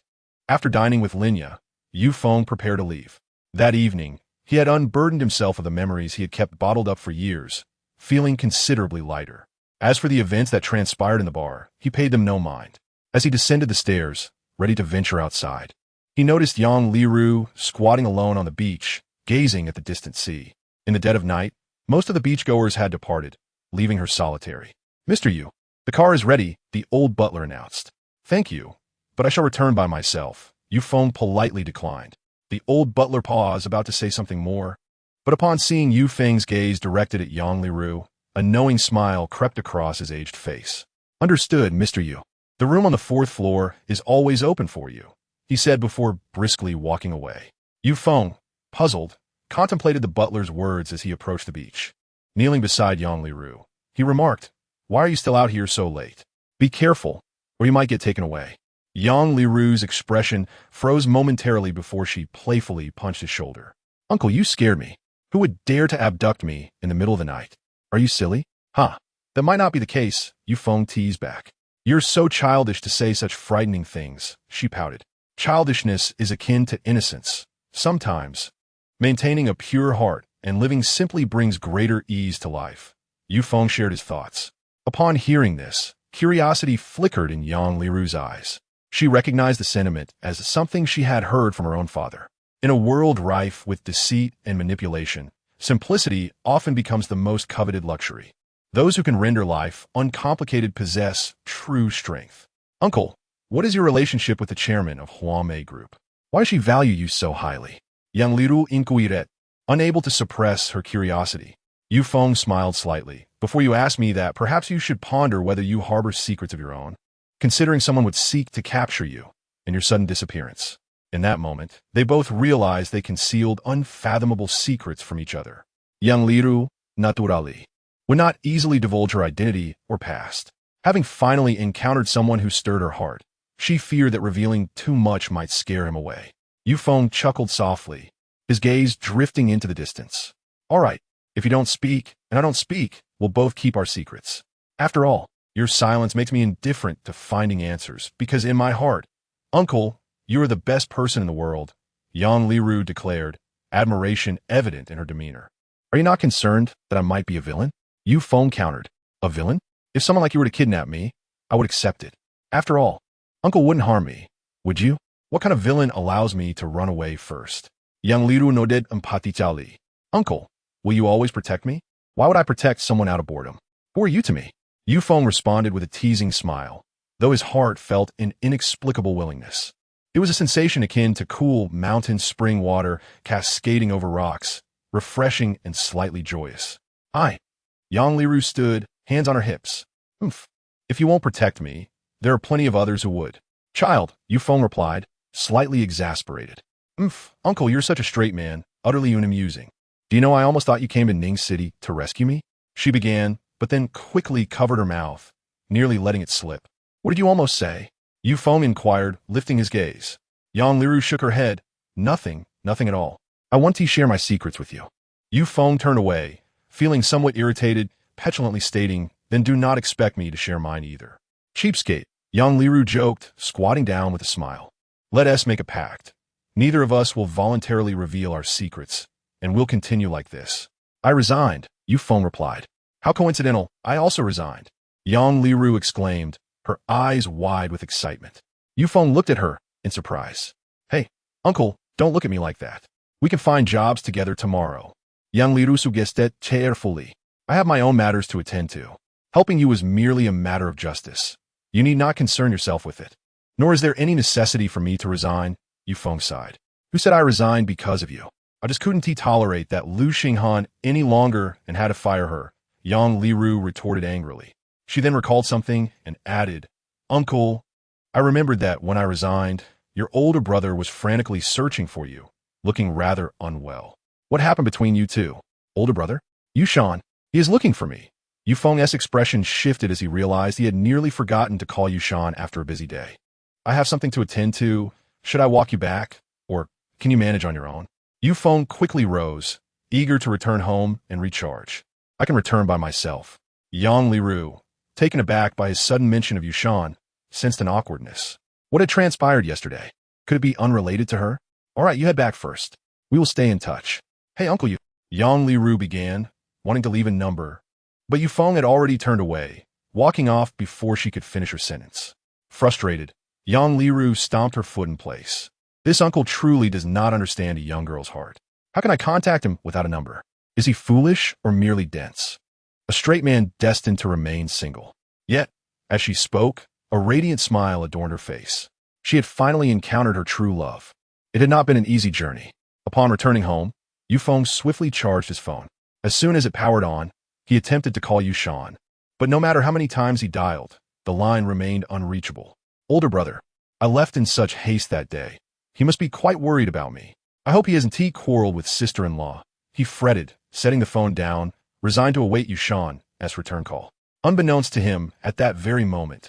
After dining with Linya, Yu Feng prepared to leave. That evening, he had unburdened himself of the memories he had kept bottled up for years, feeling considerably lighter. As for the events that transpired in the bar, he paid them no mind. As he descended the stairs, ready to venture outside, he noticed Yang Liru squatting alone on the beach, gazing at the distant sea. In the dead of night, most of the beachgoers had departed, leaving her solitary. "Mr. Yu, the car is ready," the old butler announced. "Thank you, but I shall return by myself." Yu Feng politely declined. The old butler paused, about to say something more, but upon seeing Yu Feng's gaze directed at Yang Liru, a knowing smile crept across his aged face. "Understood, Mr. Yu. The room on the 4th floor is always open for you," he said before briskly walking away. Yu Feng, puzzled, contemplated the butler's words as he approached the beach. Kneeling beside Yang Liru, he remarked, "Why are you still out here so late? Be careful, or you might get taken away." Yang Liru's expression froze momentarily before she playfully punched his shoulder. "Uncle, you scared me. Who would dare to abduct me in the middle of the night? Are you silly?" "Huh, that might not be the case," Yu Feng teased back. "You're so childish to say such frightening things," she pouted. "Childishness is akin to innocence. Sometimes, maintaining a pure heart and living simply brings greater ease to life." Yu Feng shared his thoughts. Upon hearing this, curiosity flickered in Yang Liru's eyes. She recognized the sentiment as something she had heard from her own father. In a world rife with deceit and manipulation, simplicity often becomes the most coveted luxury. Those who can render life uncomplicated possess true strength. "Uncle, what is your relationship with the chairman of Huamei Group? Why does she value you so highly?" Yang Liru inquired, unable to suppress her curiosity. Yu Feng smiled slightly. "Before you ask me that, perhaps you should ponder whether you harbor secrets of your own, considering someone would seek to capture you and your sudden disappearance." In that moment, they both realized they concealed unfathomable secrets from each other. Yang Liru, naturally, would not easily divulge her identity or past. Having finally encountered someone who stirred her heart, she feared that revealing too much might scare him away. Yu Feng chuckled softly, his gaze drifting into the distance. "All right, if you don't speak, and I don't speak, we'll both keep our secrets. After all, your silence makes me indifferent to finding answers, because in my heart, Uncle, you are the best person in the world," Yang Liru declared, admiration evident in her demeanor. "Are you not concerned that I might be a villain?" Yu Feng countered. "A villain? If someone like you were to kidnap me, I would accept it. After all, Uncle wouldn't harm me, would you? What kind of villain allows me to run away first?" Yang Liru nodded emphatically. "Uncle, will you always protect me? Why would I protect someone out of boredom? Who are you to me?" Yu Feng responded with a teasing smile, though his heart felt an inexplicable willingness. It was a sensation akin to cool mountain spring water cascading over rocks, refreshing and slightly joyous. Yang Liru stood, hands on her hips. If you won't protect me, there are plenty of others who would." "Child," Yu Feng replied, slightly exasperated. Uncle, you're such a straight man, utterly unamusing. Do you know I almost thought you came to Ning City to rescue me?" She began, but then quickly covered her mouth, nearly letting it slip. "What did you almost say?" Yu Feng inquired, lifting his gaze. Yang Liru shook her head. Nothing at all. I want to share my secrets with you." Yu Feng turned away, feeling somewhat irritated, petulantly stating, "Then do not expect me to share mine either." "Cheapskate," Yang Liru joked, squatting down with a smile. "Let us make a pact. Neither of us will voluntarily reveal our secrets, and we'll continue like this." "I resigned," Yu Feng replied. "How coincidental, I also resigned," Yang Liru exclaimed, her eyes wide with excitement. Yu Feng looked at her in surprise. "Hey, Uncle, don't look at me like that. We can find jobs together tomorrow." Yang Liru suggested cheerfully. "I have my own matters to attend to. Helping you is merely a matter of justice. You need not concern yourself with it. Nor is there any necessity for me to resign," Yu Feng sighed. "Who said I resigned because of you? I just couldn't tolerate that Lu Xinghan any longer and had to fire her," Yang Liru retorted angrily. She then recalled something and added, "Uncle, I remembered that when I resigned, your older brother was frantically searching for you, looking rather unwell. What happened between you two? Older brother? Yushan, he is looking for me." Yu Feng's expression shifted as he realized he had nearly forgotten to call Yushan after a busy day. "I have something to attend to. Should I walk you back? Or can you manage on your own?" Yu Feng quickly rose, eager to return home and recharge. "I can return by myself." Yang Liru, taken aback by his sudden mention of Yushan, sensed an awkwardness. What had transpired yesterday? Could it be unrelated to her? "All right, you head back first. We will stay in touch." "Hey, Uncle, Yang Liru began, wanting to leave a number, but Yu Feng had already turned away, walking off before she could finish her sentence. Frustrated, Yang Liru stomped her foot in place. This uncle truly does not understand a young girl's heart. How can I contact him without a number? Is he foolish or merely dense? A straight man destined to remain single. Yet, as she spoke, a radiant smile adorned her face. She had finally encountered her true love. It had not been an easy journey. Upon returning home, Yufeng swiftly charged his phone. As soon as it powered on, he attempted to call Yushan. But no matter how many times he dialed, the line remained unreachable. Older brother, I left in such haste that day. He must be quite worried about me. I hope he hasn't quarreled with sister-in-law. He fretted, setting the phone down, resigned to await Yushan's return call. Unbeknownst to him, at that very moment,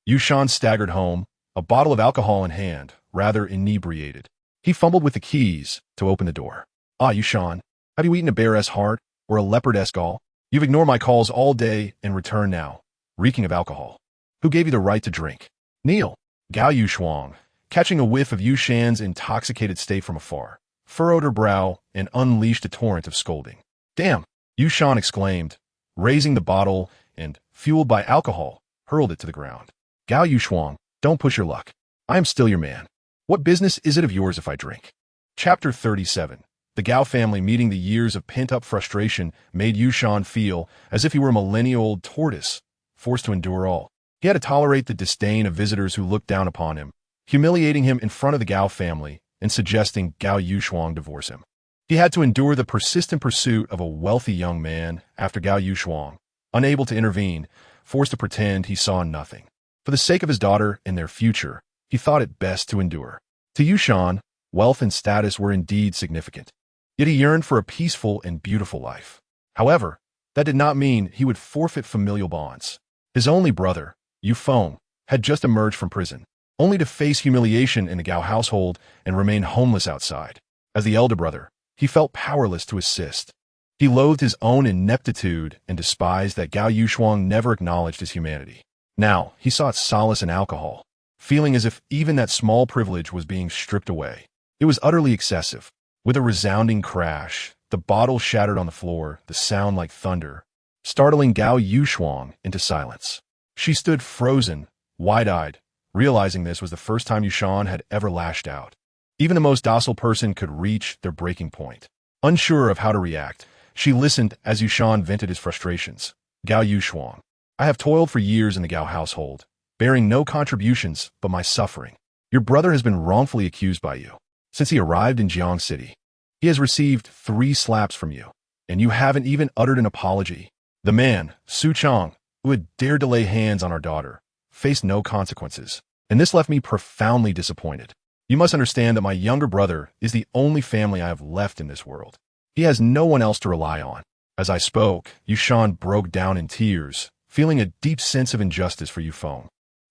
Yushan staggered home, a bottle of alcohol in hand, rather inebriated. He fumbled with the keys to open the door. Ah, Yushan, have you eaten a bear's heart or a leopard's gall? You've ignored my calls all day and return now, reeking of alcohol. Who gave you the right to drink? Kneel. Gao Yushuang, catching a whiff of Yushan's intoxicated state from afar, furrowed her brow and unleashed a torrent of scolding. Damn! Yushan exclaimed, raising the bottle and, fueled by alcohol, hurled it to the ground. Gao Yushuang, don't push your luck. I am still your man. What business is it of yours if I drink? Chapter 37. The Gao family meeting. The years of pent-up frustration made Yushan feel as if he were a millennial-old tortoise, forced to endure all. He had to tolerate the disdain of visitors who looked down upon him, humiliating him in front of the Gao family and suggesting Gao Yushuang divorce him. He had to endure the persistent pursuit of a wealthy young man after Gao Yushuang, unable to intervene, forced to pretend he saw nothing. For the sake of his daughter and their future, he thought it best to endure. To Yushan, wealth and status were indeed significant. Yet he yearned for a peaceful and beautiful life. However, that did not mean he would forfeit familial bonds. His only brother, Yufeng, had just emerged from prison, only to face humiliation in the Gao household and remain homeless outside. As the elder brother, he felt powerless to assist. He loathed his own ineptitude and despised that Gao Yushuang never acknowledged his humanity. Now, he sought solace in alcohol, feeling as if even that small privilege was being stripped away. It was utterly excessive. With a resounding crash, the bottle shattered on the floor, the sound like thunder, startling Gao Yushuang into silence. She stood frozen, wide-eyed, realizing this was the first time Yushan had ever lashed out. Even the most docile person could reach their breaking point. Unsure of how to react, she listened as Yushan vented his frustrations. Gao Yushuang, I have toiled for years in the Gao household, bearing no contributions but my suffering. Your brother has been wrongfully accused by you. Since he arrived in Jiang City, he has received 3 slaps from you, and you haven't even uttered an apology. The man, Su Chang, who had dared to lay hands on our daughter, faced no consequences, and this left me profoundly disappointed. You must understand that my younger brother is the only family I have left in this world. He has no one else to rely on. As I spoke, Yushan broke down in tears, feeling a deep sense of injustice for Yufeng,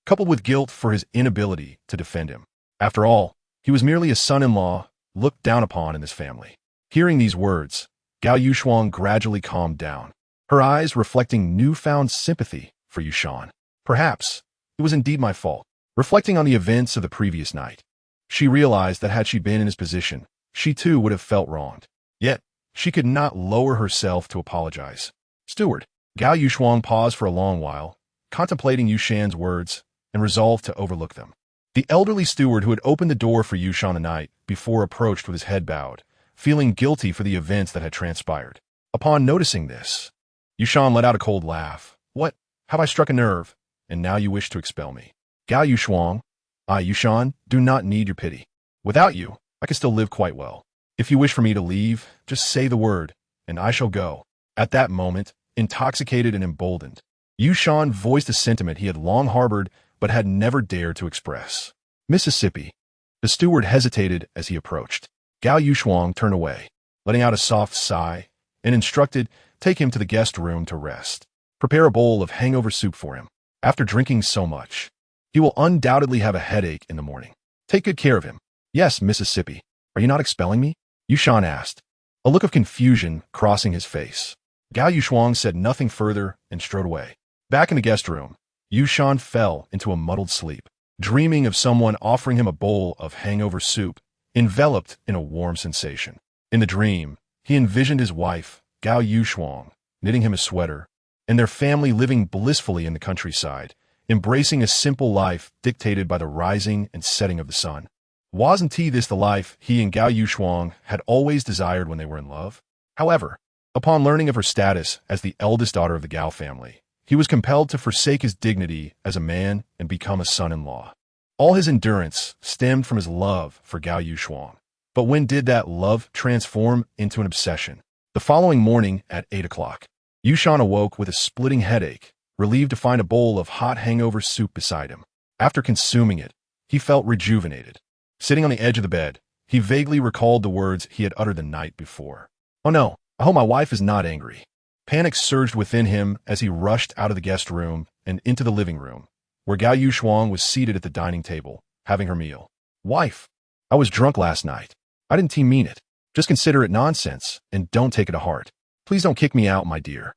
coupled with guilt for his inability to defend him. After all, he was merely a son-in-law looked down upon in this family. Hearing these words, Gao Yushuang gradually calmed down, her eyes reflecting newfound sympathy for Yushan. Perhaps it was indeed my fault. Reflecting on the events of the previous night, she realized that had she been in his position, she too would have felt wronged. Yet, she could not lower herself to apologize. Steward. Gao Yushuang paused for a long while, contemplating Yushan's words, and resolved to overlook them. The elderly steward who had opened the door for Yushan the night before approached with his head bowed, feeling guilty for the events that had transpired. Upon noticing this, Yushan let out a cold laugh. What? Have I struck a nerve? And now you wish to expel me? Gao Yushuang, I, Yushan, do not need your pity. Without you, I can still live quite well. If you wish for me to leave, just say the word, and I shall go. At that moment, intoxicated and emboldened, Yushan voiced a sentiment he had long harbored but had never dared to express. Mississippi. The steward hesitated as he approached. Gao Yushuang turned away, letting out a soft sigh, and instructed, take him to the guest room to rest. Prepare a bowl of hangover soup for him. After drinking so much, he will undoubtedly have a headache in the morning. Take good care of him. Yes, Mississippi. Are you not expelling me? Yushan asked, a look of confusion crossing his face. Gao Yushuang said nothing further and strode away. Back in the guest room, Yushan fell into a muddled sleep, dreaming of someone offering him a bowl of hangover soup, enveloped in a warm sensation. In the dream, he envisioned his wife, Gao Yushuang, knitting him a sweater, and their family living blissfully in the countryside, embracing a simple life dictated by the rising and setting of the sun. Wasn't this the life he and Gao Yushuang had always desired when they were in love? However, upon learning of her status as the eldest daughter of the Gao family, he was compelled to forsake his dignity as a man and become a son-in-law. All his endurance stemmed from his love for Gao Yushuang. But when did that love transform into an obsession? The following morning at 8 o'clock, Yushan awoke with a splitting headache, relieved to find a bowl of hot hangover soup beside him. After consuming it, he felt rejuvenated. Sitting on the edge of the bed, he vaguely recalled the words he had uttered the night before. "Oh no, I hope my wife is not angry." Panic surged within him as he rushed out of the guest room and into the living room, where Gao Yushuang was seated at the dining table, having her meal. "Wife, I was drunk last night. I didn't mean it. Just consider it nonsense, and don't take it to heart. Please don't kick me out, my dear."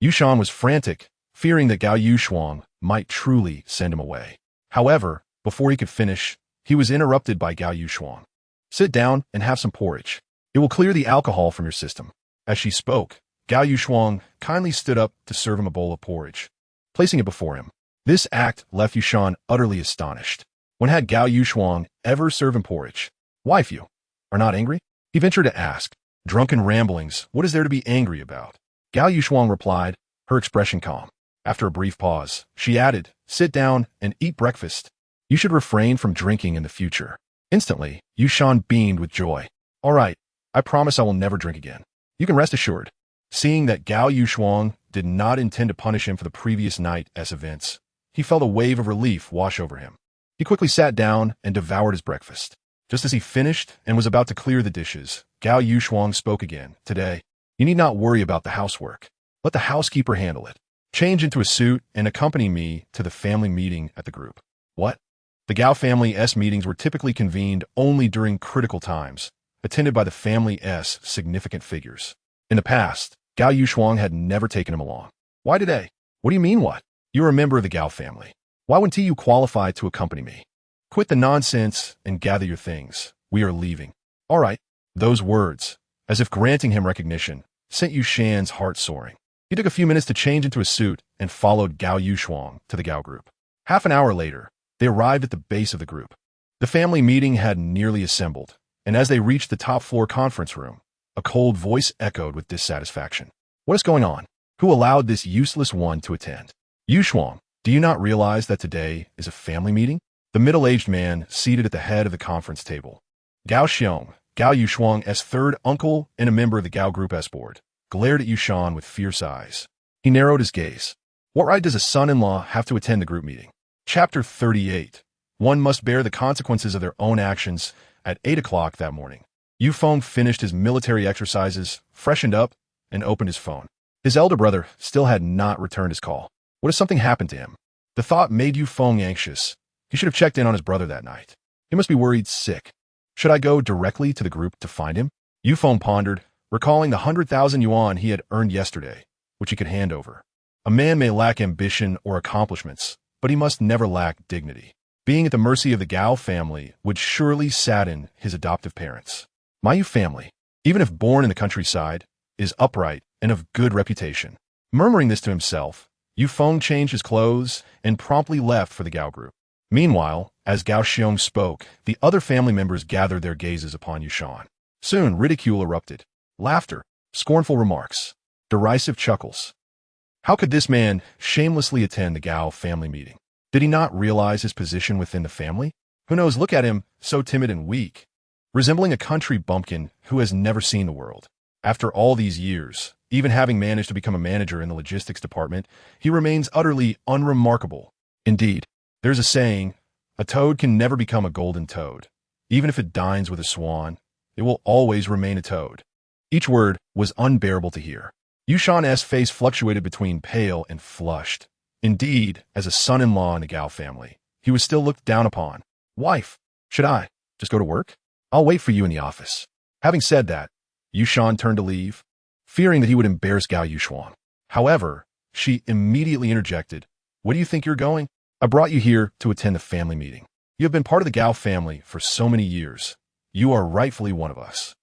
Yushan was frantic, fearing that Gao Yushuang might truly send him away. However, before he could finish, he was interrupted by Gao Yushuang. "Sit down and have some porridge. It will clear the alcohol from your system." As she spoke, Gao Yushuang kindly stood up to serve him a bowl of porridge, placing it before him. This act left Yushan utterly astonished. When had Gao Yushuang ever served him porridge? "Wife, you are not angry?" he ventured to ask. "Drunken ramblings, what is there to be angry about?" Gao Yushuang replied, her expression calm. After a brief pause, she added, "Sit down and eat breakfast. You should refrain from drinking in the future." Instantly, Yushan beamed with joy. "All right, I promise I will never drink again. You can rest assured." Seeing that Gao Yushuang did not intend to punish him for the previous night's events, he felt a wave of relief wash over him. He quickly sat down and devoured his breakfast. Just as he finished and was about to clear the dishes, Gao Yushuang spoke again. "Today, you need not worry about the housework. Let the housekeeper handle it. Change into a suit and accompany me to the family meeting at the group." What? The Gao family's meetings were typically convened only during critical times, attended by the family's significant figures. In the past, Gao Yushuang had never taken him along. "Why today?" "What do you mean what? You're a member of the Gao family. Why wouldn't you qualify to accompany me? Quit the nonsense and gather your things. We are leaving." "All right." Those words, as if granting him recognition, sent Yushan's heart soaring. He took a few minutes to change into a suit and followed Gao Yushuang to the Gao group. Half an hour later, they arrived at the base of the group. The family meeting had nearly assembled, and as they reached the top-floor conference room, a cold voice echoed with dissatisfaction. "What is going on? Who allowed this useless one to attend?" "Yushuang, do you not realize that today is a family meeting?" The middle-aged man seated at the head of the conference table. Gao Xiong, Gao Yushuang's third uncle and a member of the Gao Group's board, glared at Yushan with fierce eyes. He narrowed his gaze. "What right does a son-in-law have to attend the group meeting?" Chapter 38. One must bear the consequences of their own actions. At 8 o'clock that morning, Yu Feng finished his military exercises, freshened up, and opened his phone. His elder brother still had not returned his call. What if something happened to him? The thought made Yu Feng anxious. He should have checked in on his brother that night. He must be worried sick. Should I go directly to the group to find him? Yu Feng pondered, recalling the 100,000 yuan he had earned yesterday, which he could hand over. A man may lack ambition or accomplishments, but he must never lack dignity. Being at the mercy of the Gao family would surely sadden his adoptive parents. My Yu family, even if born in the countryside, is upright and of good reputation. Murmuring this to himself, Yu Feng changed his clothes and promptly left for the Gao group. Meanwhile, as Gao Xiong spoke, the other family members gathered their gazes upon Yushan. Soon, ridicule erupted. Laughter, scornful remarks, derisive chuckles. How could this man shamelessly attend the Gao family meeting? Did he not realize his position within the family? Who knows, look at him, so timid and weak, resembling a country bumpkin who has never seen the world. After all these years, even having managed to become a manager in the logistics department, he remains utterly unremarkable. Indeed, there's a saying, a toad can never become a golden toad. Even if it dines with a swan, it will always remain a toad. Each word was unbearable to hear. Yushan's face fluctuated between pale and flushed. Indeed, as a son-in-law in the Gao family, he was still looked down upon. Wife, should I just go to work? I'll wait for you in the office. Having said that, Yushan turned to leave, fearing that he would embarrass Gao Yushuang. However, she immediately interjected, "What do you think you're going? I brought you here to attend the family meeting. You have been part of the Gao family for so many years. You are rightfully one of us.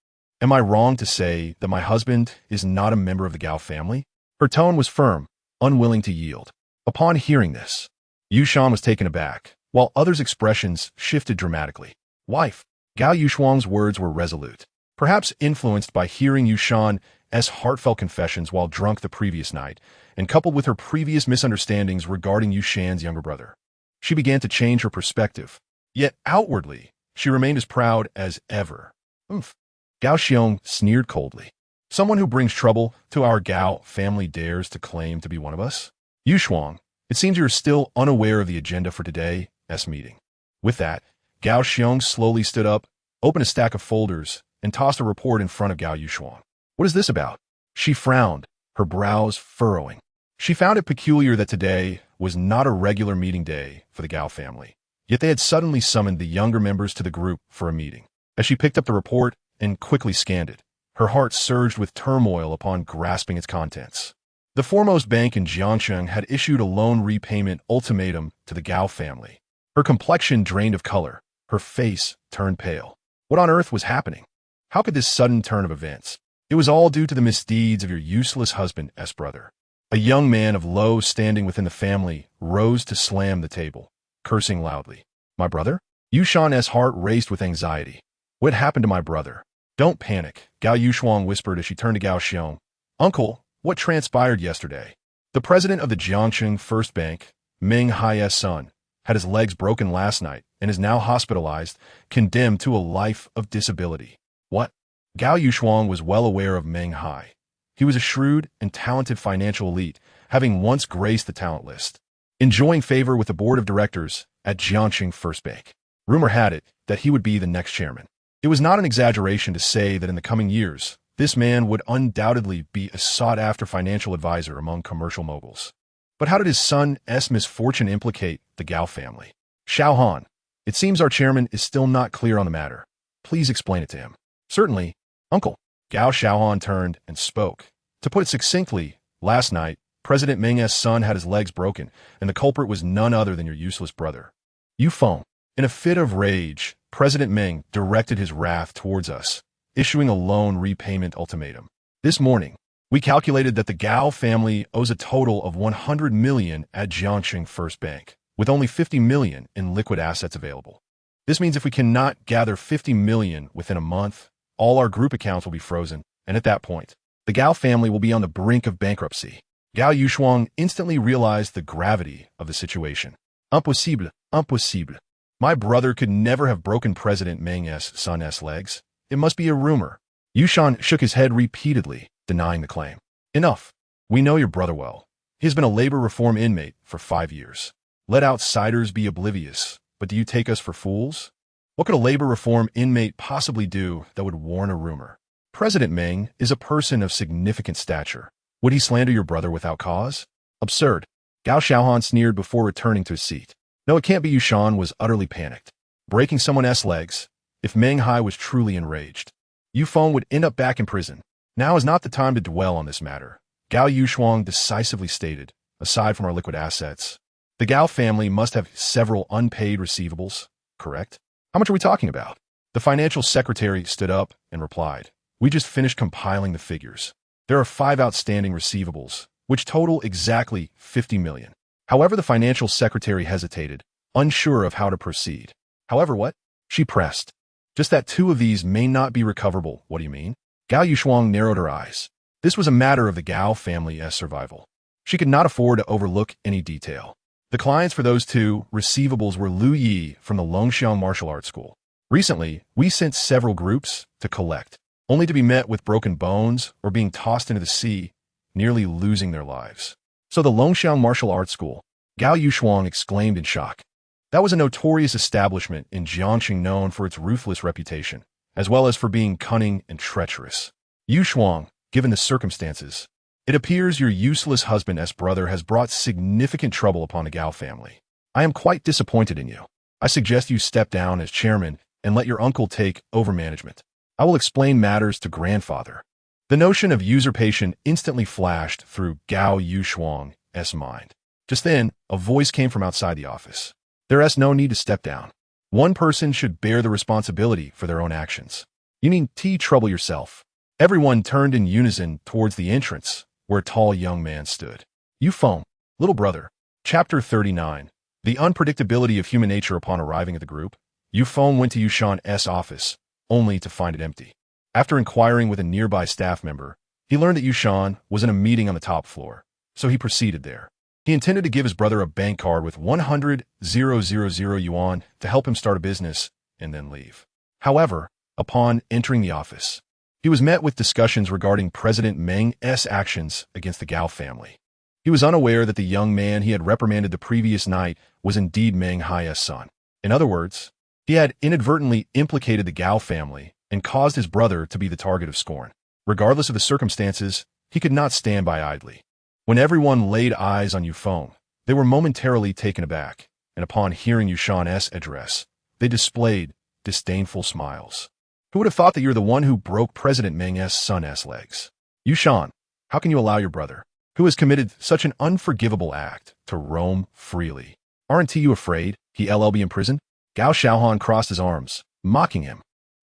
Am I wrong to say that my husband is not a member of the Gao family?" Her tone was firm, unwilling to yield. Upon hearing this, Yushan was taken aback, while others' expressions shifted dramatically. Wife, Gao Yushuang's words were resolute, perhaps influenced by hearing Yushan's heartfelt confessions while drunk the previous night, and coupled with her previous misunderstandings regarding Yushan's younger brother. She began to change her perspective, yet outwardly, she remained as proud as ever. Oomph. Gao Xiong sneered coldly. Someone who brings trouble to our Gao family dares to claim to be one of us? Yushuang, it seems you're still unaware of the agenda for today's meeting. With that, Gao Xiong slowly stood up, opened a stack of folders, and tossed a report in front of Gao Yushuang. What is this about? She frowned, her brows furrowing. She found it peculiar that today was not a regular meeting day for the Gao family, yet they had suddenly summoned the younger members to the group for a meeting. As she picked up the report and quickly scanned it, her heart surged with turmoil upon grasping its contents. The foremost bank in Jiangsheng had issued a loan repayment ultimatum to the Gao family. Her complexion drained of color, her face turned pale. What on earth was happening? How could this sudden turn of events? It was all due to the misdeeds of your useless husband's brother. A young man of low standing within the family rose to slam the table, cursing loudly. My brother? Yushan's heart raced with anxiety. What happened to my brother? Don't panic, Gao Yushuang whispered as she turned to Gao Xiong. Uncle, what transpired yesterday? The president of the Jiangsheng First Bank, Meng Hai's son, had his legs broken last night and is now hospitalized, condemned to a life of disability. What? Gao Yushuang was well aware of Meng Hai. He was a shrewd and talented financial elite, having once graced the talent list, enjoying favor with the board of directors at Jiangsheng First Bank. Rumor had it that he would be the next chairman. It was not an exaggeration to say that in the coming years, this man would undoubtedly be a sought-after financial advisor among commercial moguls. But how did his son's misfortune implicate the Gao family? Xiao Han, it seems our chairman is still not clear on the matter. Please explain it to him. Certainly, Uncle. Gao Xiaohan turned and spoke. To put it succinctly, last night, President Meng's son had his legs broken, and the culprit was none other than your useless brother. You Feng. In a fit of rage, President Meng directed his wrath towards us, issuing a loan repayment ultimatum. This morning, we calculated that the Gao family owes a total of 100 million at Jiangsheng First Bank, with only 50 million in liquid assets available. This means if we cannot gather 50 million within a month, all our group accounts will be frozen, and at that point, the Gao family will be on the brink of bankruptcy. Gao Yushuang instantly realized the gravity of the situation. Impossible, impossible. My brother could never have broken President Meng's son's legs. It must be a rumor. Yushan shook his head repeatedly, denying the claim. Enough. We know your brother well. He has been a labor reform inmate for 5 years. Let outsiders be oblivious, but do you take us for fools? What could a labor reform inmate possibly do that would warrant a rumor? President Meng is a person of significant stature. Would he slander your brother without cause? Absurd. Gao Xiaohan sneered before returning to his seat. No, it can't be. Yushan was utterly panicked. Breaking someone's legs, if Meng Hai was truly enraged, Yu Feng would end up back in prison. Now is not the time to dwell on this matter, Gao Yushuang decisively stated. Aside from our liquid assets, the Gao family must have several unpaid receivables, correct? How much are we talking about? The financial secretary stood up and replied. We just finished compiling the figures. There are 5 outstanding receivables, which total exactly 50 million. However, the financial secretary hesitated, unsure of how to proceed. However, what? She pressed. Just that 2 of these may not be recoverable. What do you mean? Gao Yushuang narrowed her eyes. This was a matter of the Gao family's survival. She could not afford to overlook any detail. The clients for those 2 receivables were Lu Yi from the Longxiang Martial Arts School. Recently, we sent several groups to collect, only to be met with broken bones or being tossed into the sea, nearly losing their lives. So the Longxiang Martial Arts School, Gao Yushuang exclaimed in shock. That was a notorious establishment in Jiangsheng known for its ruthless reputation, as well as for being cunning and treacherous. Yushuang, given the circumstances, it appears your useless husband's brother has brought significant trouble upon the Gao family. I am quite disappointed in you. I suggest you step down as chairman and let your uncle take over management. I will explain matters to grandfather. The notion of usurpation instantly flashed through Gao Yushuang's mind. Just then, a voice came from outside the office. There's no need to step down. One person should bear the responsibility for their own actions. You need to trouble yourself. Everyone turned in unison towards the entrance, where a tall young man stood. Yufeng, little brother. Chapter 39. The unpredictability of human nature upon arriving at the group. Yufeng went to Yushan's office, only to find it empty. After inquiring with a nearby staff member, he learned that Yushan was in a meeting on the top floor, so he proceeded there. He intended to give his brother a bank card with 100,000 yuan to help him start a business, and then leave. However, upon entering the office, he was met with discussions regarding President Meng's actions against the Gao family. He was unaware that the young man he had reprimanded the previous night was indeed Meng Hai's son. In other words, he had inadvertently implicated the Gao family and caused his brother to be the target of scorn. Regardless of the circumstances, he could not stand by idly. When everyone laid eyes on Yufeng, they were momentarily taken aback, and upon hearing Yushan's address, they displayed disdainful smiles. Who would have thought that you're the one who broke President Meng's son's legs? Yushan, how can you allow your brother, who has committed such an unforgivable act, to roam freely? Aren't you afraid he'll be imprisoned? Gao Xiaohan crossed his arms, mocking him.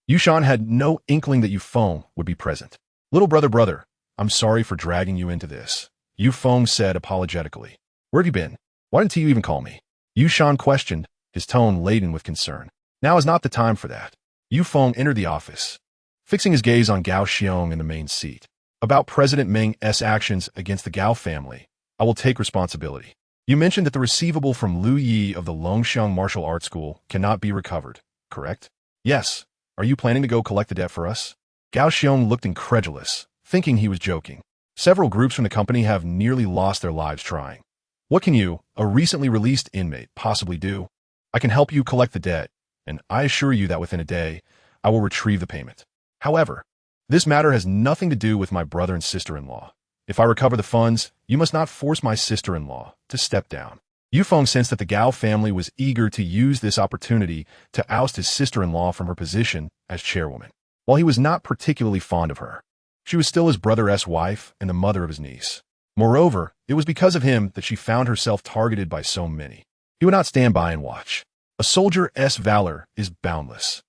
Yushan had no inkling that Yufeng would be present. Little brother, I'm sorry for dragging you into this, Yufeng said apologetically. Where have you been? Why didn't you even call me? Yushan questioned, his tone laden with concern. Now is not the time for that. Yufeng entered the office, fixing his gaze on Gao Xiong in the main seat. About President Meng's actions against the Gao family, I will take responsibility. You mentioned that the receivable from Lu Yi of the Longxiang Martial Arts School cannot be recovered, correct? Yes. Are you planning to go collect the debt for us? Gao Xiong looked incredulous, thinking he was joking. Several groups from the company have nearly lost their lives trying. What can you, a recently released inmate, possibly do? I can help you collect the debt, and I assure you that within a day, I will retrieve the payment. However, this matter has nothing to do with my brother and sister-in-law. If I recover the funds, you must not force my sister-in-law to step down. Yufeng sensed that the Gao family was eager to use this opportunity to oust his sister-in-law from her position as chairwoman. While he was not particularly fond of her, she was still his brother's wife and the mother of his niece. Moreover, it was because of him that she found herself targeted by so many. He would not stand by and watch. A soldier's valor is boundless.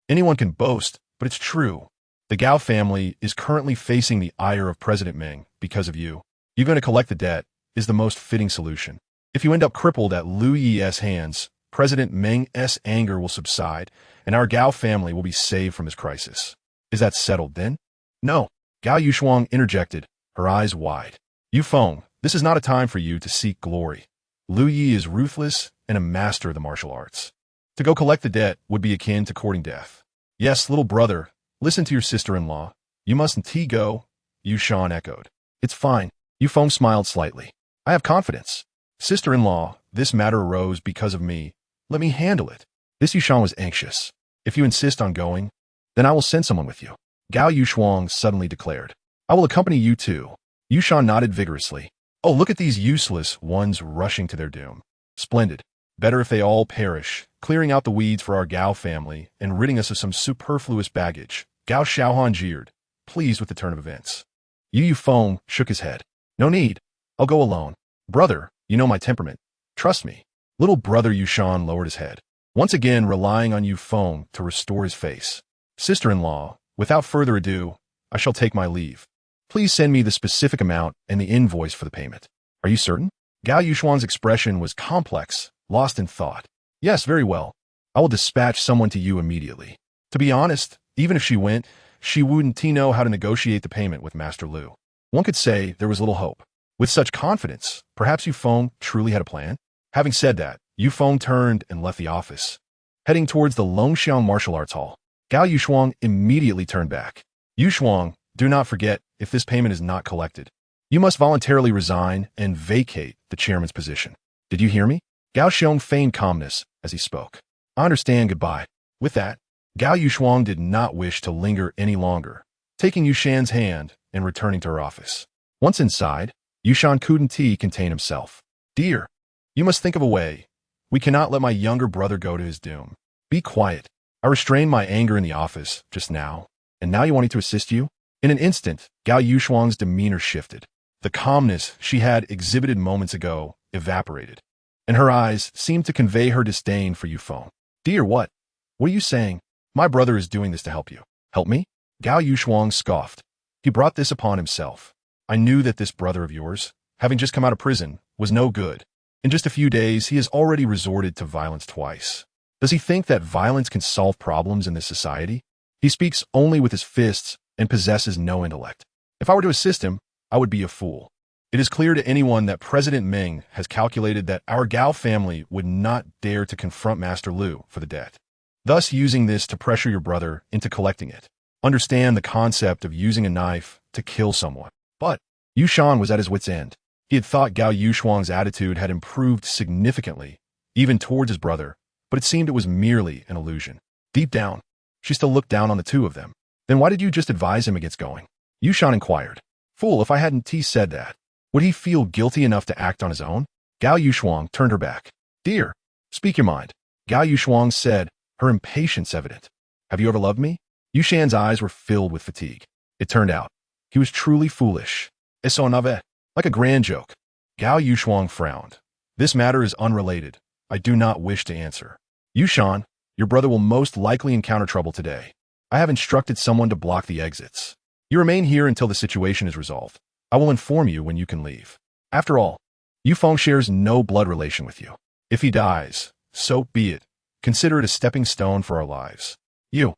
Anyone can boast, but it's true. The Gao family is currently facing the ire of President Meng because of you. You're going to collect the debt is the most fitting solution. If you end up crippled at Lu Yi's hands, President Meng's anger will subside, and our Gao family will be saved from this crisis. Is that settled then? No. Gao Yushuang interjected, her eyes wide. Yufeng, this is not a time for you to seek glory. Lu Yi is ruthless and a master of the martial arts. To go collect the debt would be akin to courting death. Yes, little brother, listen to your sister-in-law. You mustn't go, Yushan echoed. It's fine. Yufeng smiled slightly. I have confidence. Sister-in-law, this matter arose because of me. Let me handle it. This Yushan was anxious. If you insist on going, then I will send someone with you. Gao Yushuang suddenly declared. I will accompany you too. Yushan nodded vigorously. Oh, look at these useless ones rushing to their doom. Splendid. Better if they all perish, clearing out the weeds for our Gao family and ridding us of some superfluous baggage. Gao Xiaohan jeered, pleased with the turn of events. Yu Yufeng shook his head. No need. I'll go alone. Brother, you know my temperament. Trust me. Little brother Yushan lowered his head, once again relying on Yufeng to restore his face. Sister-in-law, without further ado, I shall take my leave. Please send me the specific amount and the invoice for the payment. Are you certain? Gao Yushuang's expression was complex, lost in thought. Yes, very well. I will dispatch someone to you immediately. To be honest, even if she went, she wouldn't know how to negotiate the payment with Master Lu. One could say there was little hope. With such confidence, perhaps Yufeng truly had a plan? Having said that, Yufeng turned and left the office, heading towards the Longxiang Martial Arts Hall. Gao Yushuang immediately turned back. Yushuang, do not forget, if this payment is not collected, you must voluntarily resign and vacate the chairman's position. Did you hear me? Gao Xiong feigned calmness as he spoke. I understand, goodbye. With that, Gao Yushuang did not wish to linger any longer, taking Yushan's hand and returning to her office. Once inside, Yushan couldn't contain himself. Dear, you must think of a way. We cannot let my younger brother go to his doom. Be quiet. I restrained my anger in the office just now, and now you want me to assist you? In an instant, Gao Yushuang's demeanor shifted. The calmness she had exhibited moments ago evaporated, and her eyes seemed to convey her disdain for Yufeng. Dear, what? What are you saying? My brother is doing this to help you. Help me? Gao Yushuang scoffed. He brought this upon himself. I knew that this brother of yours, having just come out of prison, was no good. In just a few days, he has already resorted to violence twice. Does he think that violence can solve problems in this society? He speaks only with his fists and possesses no intellect. If I were to assist him, I would be a fool. It is clear to anyone that President Ming has calculated that our Gao family would not dare to confront Master Liu for the debt, thus using this to pressure your brother into collecting it. Understand the concept of using a knife to kill someone. But Yu Shan was at his wit's end. He had thought Gao Yushuang's attitude had improved significantly, even towards his brother, but it seemed it was merely an illusion. Deep down, she still looked down on the two of them. Then why did you just advise him against going? Yu Shan inquired. Fool, if I hadn't said that, would he feel guilty enough to act on his own? Gao Yushuang turned her back. Dear, speak your mind. Gao Yushuang said, her impatience evident. Have you ever loved me? Yu Shan's eyes were filled with fatigue. It turned out, he was truly foolish. Eso nave. Like a grand joke. Gao Yushuang frowned. This matter is unrelated. I do not wish to answer. Yu Shan, your brother will most likely encounter trouble today. I have instructed someone to block the exits. You remain here until the situation is resolved. I will inform you when you can leave. After all, Yu Feng shares no blood relation with you. If he dies, so be it. Consider it a stepping stone for our lives. Yu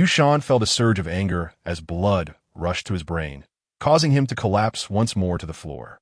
Shan felt a surge of anger as blood rushed to his brain, causing him to collapse once more to the floor.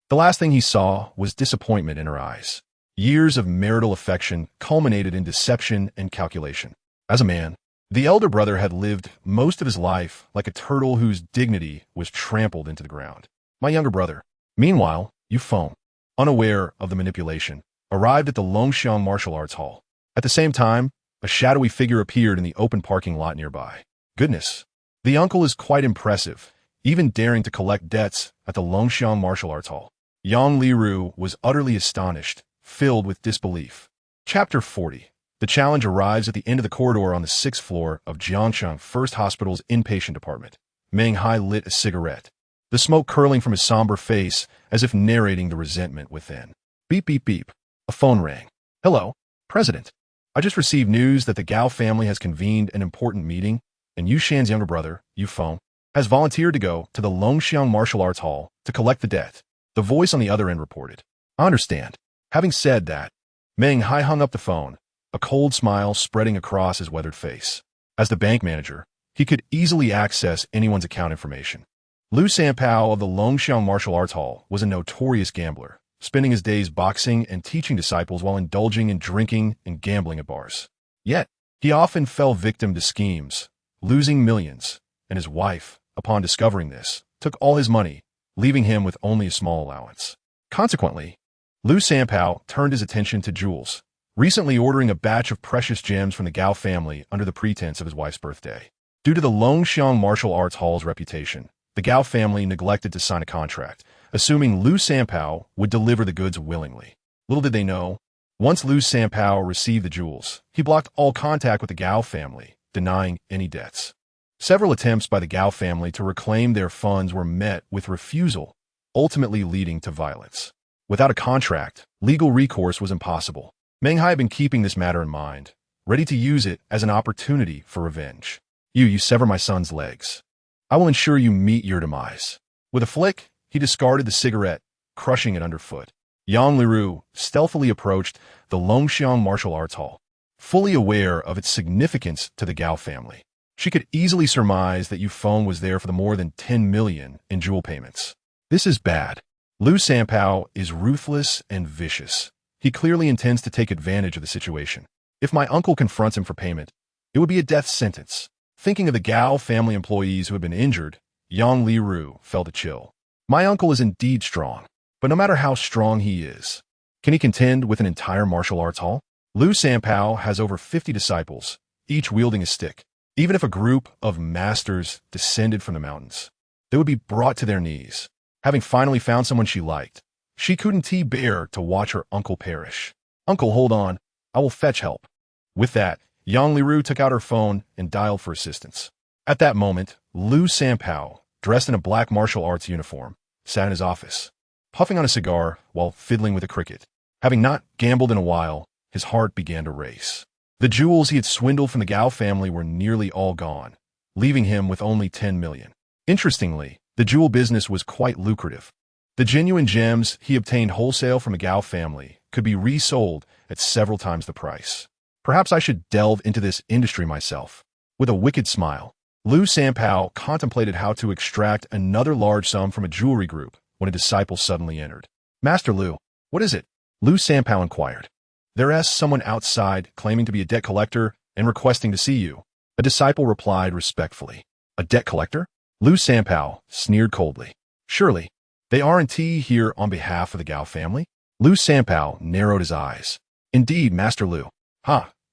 The last thing he saw was disappointment in her eyes. Years of marital affection culminated in deception and calculation. As a man, the elder brother had lived most of his life like a turtle whose dignity was trampled into the ground. My younger brother, meanwhile, Yu Feng, unaware of the manipulation, arrived at the Longxiang Martial Arts Hall. At the same time, a shadowy figure appeared in the open parking lot nearby. Goodness, the uncle is quite impressive, even daring to collect debts at the Longxiang Martial Arts Hall. Yang Liru was utterly astonished, filled with disbelief. Chapter 40. The challenge arrives at the end of the corridor on the 6th floor of Jiangshang First Hospital's inpatient department. Meng Hai lit a cigarette, the smoke curling from his somber face as if narrating the resentment within. Beep, beep, beep. A phone rang. Hello, President. I just received news that the Gao family has convened an important meeting, and Yu Shan's younger brother, Yu Feng, has volunteered to go to the Longxiang Martial Arts Hall to collect the debt. The voice on the other end reported. I understand. Having said that, Meng Hai hung up the phone, a cold smile spreading across his weathered face. As the bank manager, he could easily access anyone's account information. Liu Sanpao of the Longxiang Martial Arts Hall was a notorious gambler, spending his days boxing and teaching disciples while indulging in drinking and gambling at bars. Yet, he often fell victim to schemes, losing millions, and his wife, upon discovering this, took all his money, leaving him with only a small allowance. Consequently, Liu Sanpao turned his attention to jewels, recently ordering a batch of precious gems from the Gao family under the pretense of his wife's birthday. Due to the Longxiang Martial Arts Hall's reputation, the Gao family neglected to sign a contract, assuming Liu Sanpao would deliver the goods willingly. Little did they know, once Liu Sanpao received the jewels, he blocked all contact with the Gao family, denying any debts. Several attempts by the Gao family to reclaim their funds were met with refusal, ultimately leading to violence. Without a contract, legal recourse was impossible. Meng Hai had been keeping this matter in mind, ready to use it as an opportunity for revenge. You sever my son's legs. I will ensure you meet your demise. With a flick, he discarded the cigarette, crushing it underfoot. Yang Liru stealthily approached the Longxiang Martial Arts Hall, fully aware of its significance to the Gao family. She could easily surmise that Yu Feng was there for the more than 10 million in jewel payments. This is bad. Liu Sanpao is ruthless and vicious. He clearly intends to take advantage of the situation. If my uncle confronts him for payment, it would be a death sentence. Thinking of the Gao family employees who had been injured, Yang Liru felt a chill. My uncle is indeed strong, but no matter how strong he is, can he contend with an entire martial arts hall? Liu Sanpao has over 50 disciples, each wielding a stick. Even if a group of masters descended from the mountains, they would be brought to their knees. Having finally found someone she liked, she couldn't bear to watch her uncle perish. Uncle, hold on. I will fetch help. With that, Yang Liru took out her phone and dialed for assistance. At that moment, Liu Sanpao, dressed in a black martial arts uniform, sat in his office, puffing on a cigar while fiddling with a cricket. Having not gambled in a while, his heart began to race. The jewels he had swindled from the Gao family were nearly all gone, leaving him with only 10 million. Interestingly, The jewel business was quite lucrative. The genuine gems he obtained wholesale from a Gao family could be resold at several times the price. Perhaps I should delve into this industry myself. With a wicked smile, Lu Sanpao contemplated how to extract another large sum from a jewelry group when a disciple suddenly entered. Master Lu, what is it? Lu Sanpao inquired. There's someone outside claiming to be a debt collector and requesting to see you. A disciple replied respectfully. A debt collector? Lu Sanpao sneered coldly. Surely, they aren't here on behalf of the Gao family? Lu Sanpao narrowed his eyes. Indeed, Master Lu.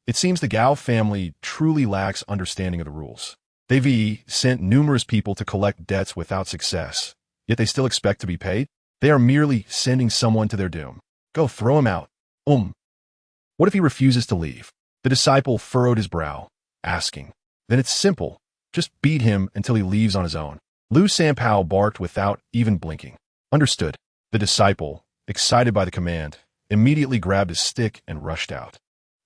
It seems the Gao family truly lacks understanding of the rules. They've sent numerous people to collect debts without success, yet they still expect to be paid? They are merely sending someone to their doom. Go throw him out. What if he refuses to leave? The disciple furrowed his brow, asking. Then it's simple. Just beat him until he leaves on his own. Lu Sanpao barked without even blinking. Understood. The disciple, excited by the command, immediately grabbed his stick and rushed out.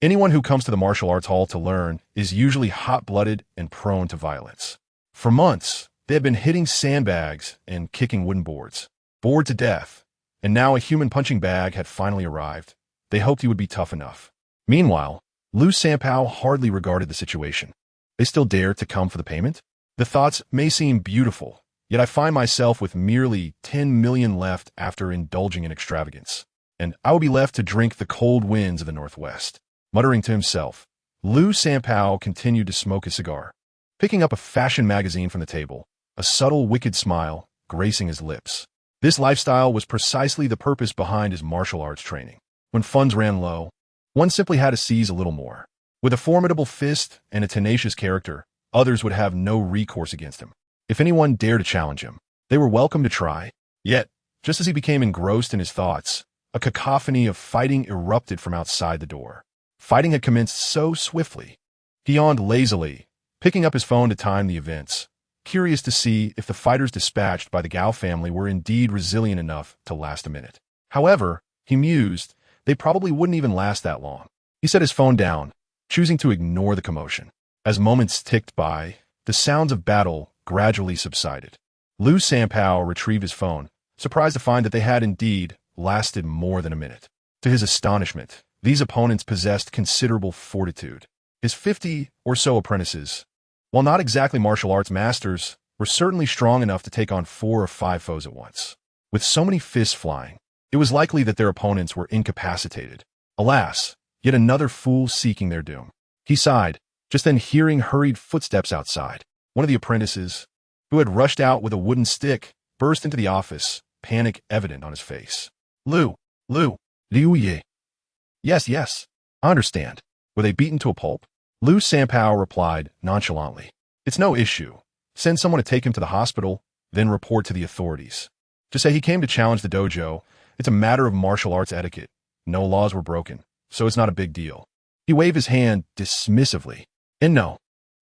Anyone who comes to the martial arts hall to learn is usually hot-blooded and prone to violence. For months, they had been hitting sandbags and kicking wooden boards, bored to death, and now a human punching bag had finally arrived. They hoped he would be tough enough. Meanwhile, Lu Sanpao hardly regarded the situation. They still dare to come for the payment? The thoughts may seem beautiful, yet I find myself with merely 10 million left after indulging in extravagance, and I will be left to drink the cold winds of the Northwest. Muttering to himself, Lu Sanpao continued to smoke his cigar. Picking up a fashion magazine from the table, a subtle wicked smile gracing his lips. This lifestyle was precisely the purpose behind his martial arts training. When funds ran low, one simply had to seize a little more. With a formidable fist and a tenacious character, others would have no recourse against him. If anyone dared to challenge him, they were welcome to try. Yet, just as he became engrossed in his thoughts, a cacophony of fighting erupted from outside the door. Fighting had commenced so swiftly. He yawned lazily, picking up his phone to time the events, curious to see if the fighters dispatched by the Gao family were indeed resilient enough to last a minute. However, he mused, they probably wouldn't even last that long. He set his phone down, choosing to ignore the commotion. As moments ticked by, the sounds of battle gradually subsided. Lu Sanpao retrieved his phone, surprised to find that they had indeed lasted more than a minute. To his astonishment, these opponents possessed considerable fortitude. His 50 or so apprentices, while not exactly martial arts masters, were certainly strong enough to take on 4 or 5 foes at once. With so many fists flying, it was likely that their opponents were incapacitated. Alas, yet another fool seeking their doom. He sighed, just then hearing hurried footsteps outside. One of the apprentices, who had rushed out with a wooden stick, burst into the office, panic evident on his face. Liu Ye. Yes, I understand. Were they beaten to a pulp? Lu Sanpao replied nonchalantly. It's no issue. Send someone to take him to the hospital, then report to the authorities. Just say he came to challenge the dojo. It's a matter of martial arts etiquette. No laws were broken, so it's not a big deal. He waved his hand dismissively. And no,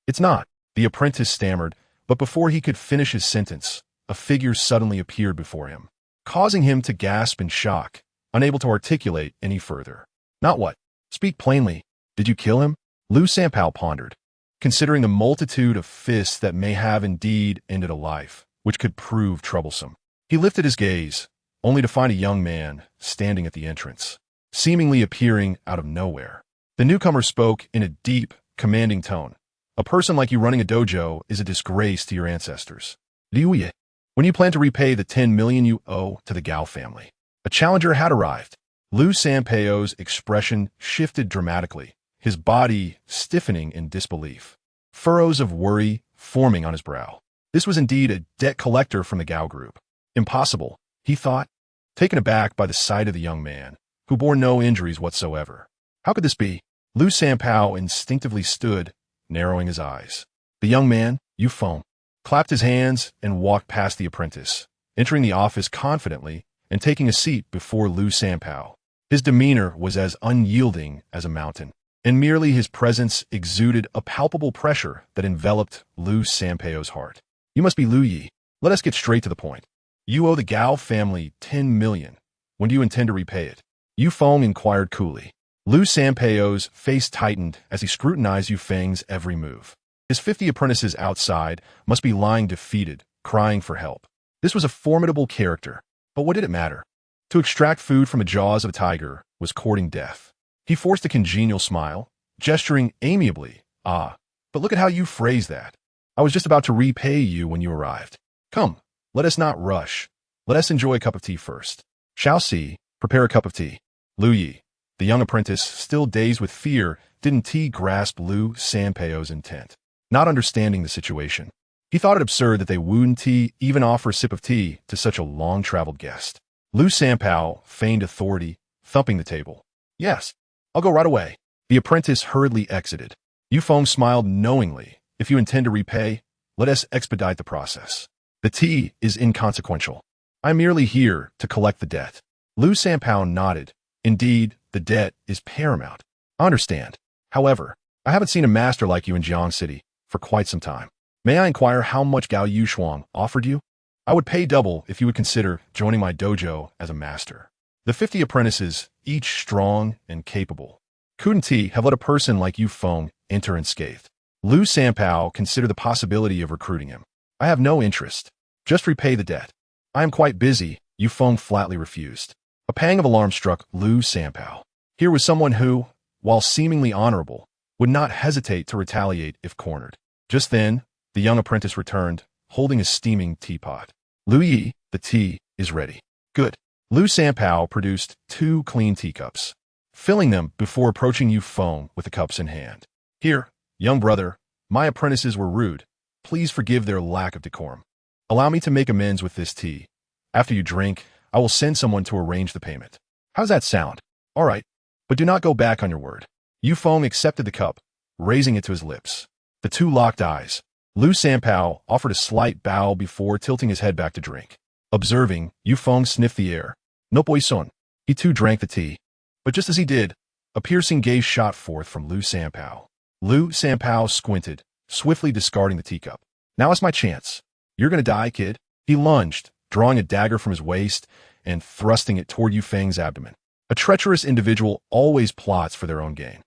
it's not, the apprentice stammered, but before he could finish his sentence, a figure suddenly appeared before him, causing him to gasp in shock, unable to articulate any further. Not what? Speak plainly. Did you kill him? Lu Sanpao pondered, considering the multitude of fists that may have indeed ended a life, which could prove troublesome. He lifted his gaze, only to find a young man standing at the entrance, seemingly appearing out of nowhere. The newcomer spoke in a deep, commanding tone. A person like you running a dojo is a disgrace to your ancestors. Liu Ye, when you plan to repay the 10 million you owe to the Gao family? A challenger had arrived. Lu Sanpao's expression shifted dramatically, his body stiffening in disbelief. Furrows of worry forming on his brow. This was indeed a debt collector from the Gao group. Impossible, he thought, taken aback by the sight of the young man, who bore no injuries whatsoever. How could this be? Lu Sanpao instinctively stood, narrowing his eyes. The young man, Yu Feng, clapped his hands and walked past the apprentice, entering the office confidently and taking a seat before Lu Sanpao. His demeanor was as unyielding as a mountain, and merely his presence exuded a palpable pressure that enveloped Lu Sanpao's heart. You must be Liu Ye. Let us get straight to the point. You owe the Gao family 10 million. When do you intend to repay it? Yu Feng inquired coolly. Lu Sanpao's face tightened as he scrutinized Yu Feng's every move. His 50 apprentices outside must be lying defeated, crying for help. This was a formidable character, but what did it matter? To extract food from the jaws of a tiger was courting death. He forced a congenial smile, gesturing amiably. Ah, but look at how you phrase that. I was just about to repay you when you arrived. Come, let us not rush. Let us enjoy a cup of tea first. Shall see, prepare a cup of tea. Lu Yi, the young apprentice, still dazed with fear, didn't grasp Lu Sanpao's intent. Not understanding the situation, he thought it absurd that they wouldn't even offer a sip of tea to such a long-traveled guest. Lu Sanpao feigned authority, thumping the table. Yes, I'll go right away. The apprentice hurriedly exited. Yu Feng smiled knowingly. If you intend to repay, let us expedite the process. The tea is inconsequential. I'm merely here to collect the debt. Lu Sanpao nodded. Indeed, the debt is paramount. I understand. However, I haven't seen a master like you in Jiang City for quite some time. May I inquire how much Gao Yushuang offered you? I would pay double if you would consider joining my dojo as a master. The 50 apprentices, each strong and capable, couldn't have let a person like Yu Feng enter unscathed. Lu Sanpao considered the possibility of recruiting him. I have no interest. Just repay the debt. I am quite busy, Yu Feng flatly refused. A pang of alarm struck Lu Sanpao. Here was someone who, while seemingly honorable, would not hesitate to retaliate if cornered. Just then, the young apprentice returned, holding a steaming teapot. Lu Yi, the tea is ready. Good. Lu Sanpao produced 2 clean teacups, filling them before approaching Yu Feng with the cups in hand. Here, young brother, my apprentices were rude. Please forgive their lack of decorum. Allow me to make amends with this tea. After you drink, I will send someone to arrange the payment. How's that sound? All right, but do not go back on your word. Yu Feng accepted the cup, raising it to his lips. The two locked eyes. Lu Sanpao offered a slight bow before tilting his head back to drink. Observing, Yu Feng sniffed the air. No poison. He too drank the tea. But just as he did, a piercing gaze shot forth from Lu Sanpao. Lu Sanpao squinted, swiftly discarding the teacup. Now is my chance. You're gonna die, kid. He lunged, drawing a dagger from his waist and thrusting it toward Yu Feng's abdomen. A treacherous individual always plots for their own gain.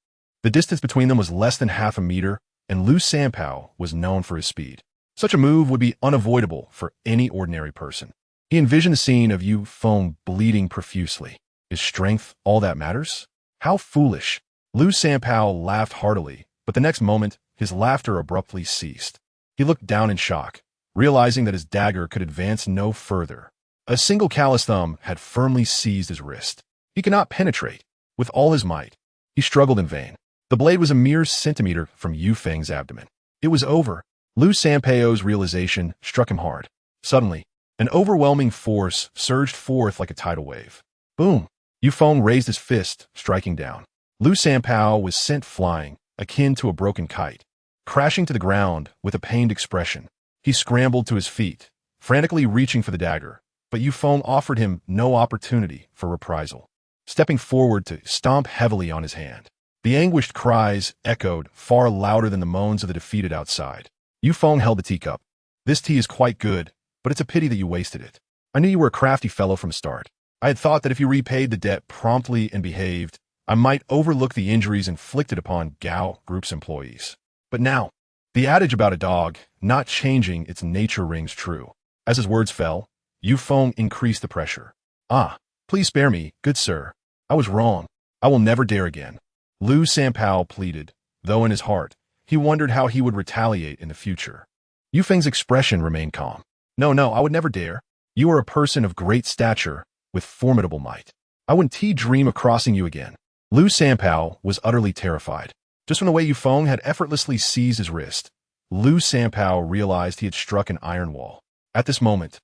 The distance between them was less than half a meter, and Lu Sanpao was known for his speed. Such a move would be unavoidable for any ordinary person. He envisioned the scene of Yu Feng bleeding profusely. Is strength all that matters? How foolish. Lu Sanpao laughed heartily, but the next moment, his laughter abruptly ceased. He looked down in shock, realizing that his dagger could advance no further. A single callous thumb had firmly seized his wrist. He could not penetrate. With all his might, he struggled in vain. The blade was a mere centimeter from Yu Feng's abdomen. It was over. Lu Sanpao's realization struck him hard. Suddenly, an overwhelming force surged forth like a tidal wave. Boom! Yu Feng raised his fist, striking down. Lu Sanpao was sent flying, akin to a broken kite, crashing to the ground with a pained expression. He scrambled to his feet, frantically reaching for the dagger, but Yu Feng offered him no opportunity for reprisal. Stepping forward to stomp heavily on his hand. The anguished cries echoed far louder than the moans of the defeated outside. Yu Feng held the teacup. This tea is quite good, but it's a pity that you wasted it. I knew you were a crafty fellow from the start. I had thought that if you repaid the debt promptly and behaved, I might overlook the injuries inflicted upon Gao Group's employees. But now, the adage about a dog not changing its nature rings true. As his words fell, Yu Feng increased the pressure. Ah, please spare me, good sir. I was wrong. I will never dare again. Lu Sanpao pleaded, though in his heart, he wondered how he would retaliate in the future. Yu Feng's expression remained calm. No, I would never dare. You are a person of great stature, with formidable might. I wouldn't dream of crossing you again. Lu Sanpao was utterly terrified. Just from the way Yu Feng had effortlessly seized his wrist, Lu Sanpao realized he had struck an iron wall. At this moment,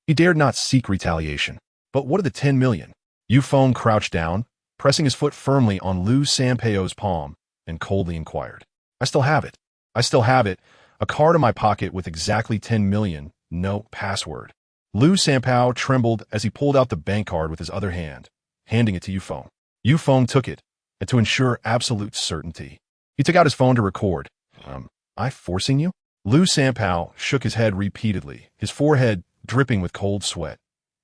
he dared not seek retaliation. But what of the 10 million? Yu Feng crouched down, pressing his foot firmly on Lu Sanpao's palm, and coldly inquired. I still have it. I still have it. A card in my pocket with exactly 10 million, no password. Lu Sanpao trembled as he pulled out the bank card with his other hand, handing it to Yu Feng. Yu Feng took it, and to ensure absolute certainty, he took out his phone to record. I forcing you? Lu Sanpao shook his head repeatedly, his forehead dripping with cold sweat.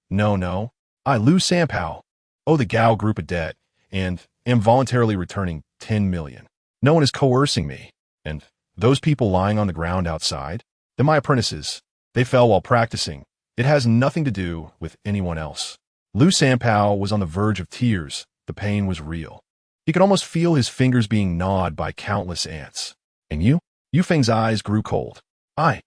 No. I, Lu Sanpao, owe the Gao Group a debt, and am voluntarily returning 10 million. No one is coercing me. And those people lying on the ground outside? They're my apprentices. They fell while practicing, It has nothing to do with anyone else. Lu Sanpao was on the verge of tears. The pain was real. He could almost feel his fingers being gnawed by countless ants. And you? Yu Feng's eyes grew cold. I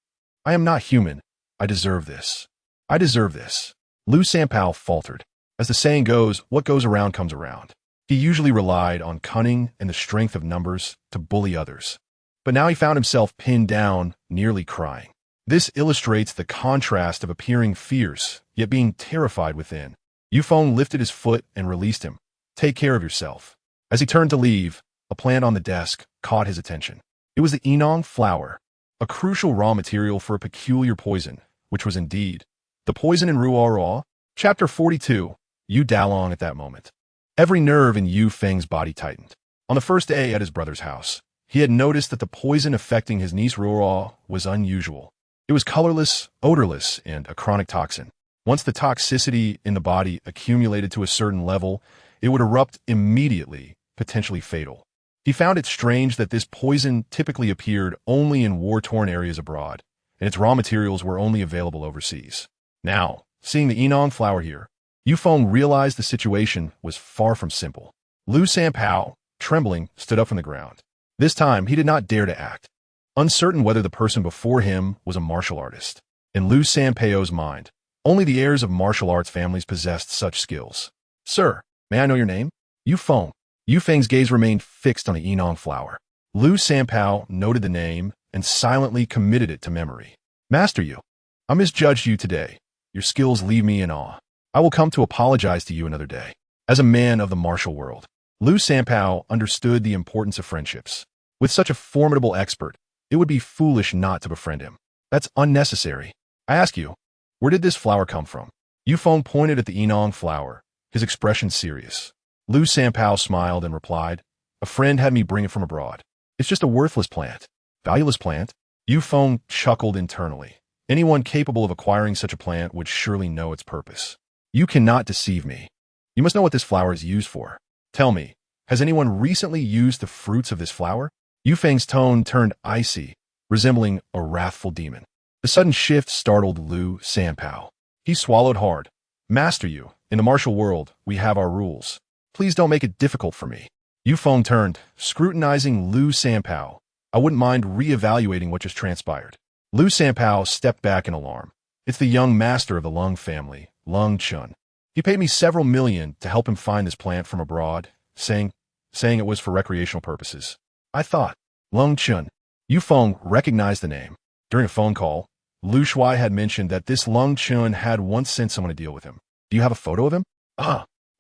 am not human. I deserve this. I deserve this. Lu Sanpao faltered. As the saying goes, what goes around comes around. He usually relied on cunning and the strength of numbers to bully others. But now he found himself pinned down, nearly crying. This illustrates the contrast of appearing fierce, yet being terrified within. Yu Feng lifted his foot and released him. Take care of yourself. As he turned to leave, a plant on the desk caught his attention. It was the Enong flower, a crucial raw material for a peculiar poison, which was indeed the poison in Ruo. Chapter 42. Yu Dalong at that moment. Every nerve in Yu Feng's body tightened. On the first day at his brother's house, he had noticed that the poison affecting his niece Ruo was unusual. It was colorless, odorless, and a chronic toxin. Once the toxicity in the body accumulated to a certain level, it would erupt immediately, potentially fatal. He found it strange that this poison typically appeared only in war-torn areas abroad, and its raw materials were only available overseas. Now, seeing the Enong flower here, Yu Feng realized the situation was far from simple. Lu Sanpao, trembling, stood up from the ground. This time, he did not dare to act, uncertain whether the person before him was a martial artist. In Lu Sanpao's mind, only the heirs of martial arts families possessed such skills. Sir, may I know your name? Yu Feng. Yu Feng's gaze remained fixed on the Enong flower. Lu Sanpao noted the name and silently committed it to memory. Master Yu, I misjudged you today. Your skills leave me in awe. I will come to apologize to you another day. As a man of the martial world, Lu Sanpao understood the importance of friendships. With such a formidable expert, it would be foolish not to befriend him. That's unnecessary. I ask you, where did this flower come from? Yu Feng pointed at the Enong flower, his expression serious. Lu Sanpao smiled and replied, a friend had me bring it from abroad. It's just a worthless plant. Valueless plant? Yu Feng chuckled internally. Anyone capable of acquiring such a plant would surely know its purpose. You cannot deceive me. You must know what this flower is used for. Tell me, has anyone recently used the fruits of this flower? Yu Feng's tone turned icy, resembling a wrathful demon. The sudden shift startled Lu Sanpao. He swallowed hard. Master Yu, in the martial world, we have our rules. Please don't make it difficult for me. Yu Feng turned, scrutinizing Lu Sanpao. I wouldn't mind re-evaluating what just transpired. Lu Sanpao stepped back in alarm. It's the young master of the Lung family, Lung Chun. He paid me several million to help him find this plant from abroad, saying it was for recreational purposes. I thought, Lung Chun. Yu Feng recognized the name. During a phone call, Lu Shuai had mentioned that this Lung Chun had once sent someone to deal with him. Do you have a photo of him?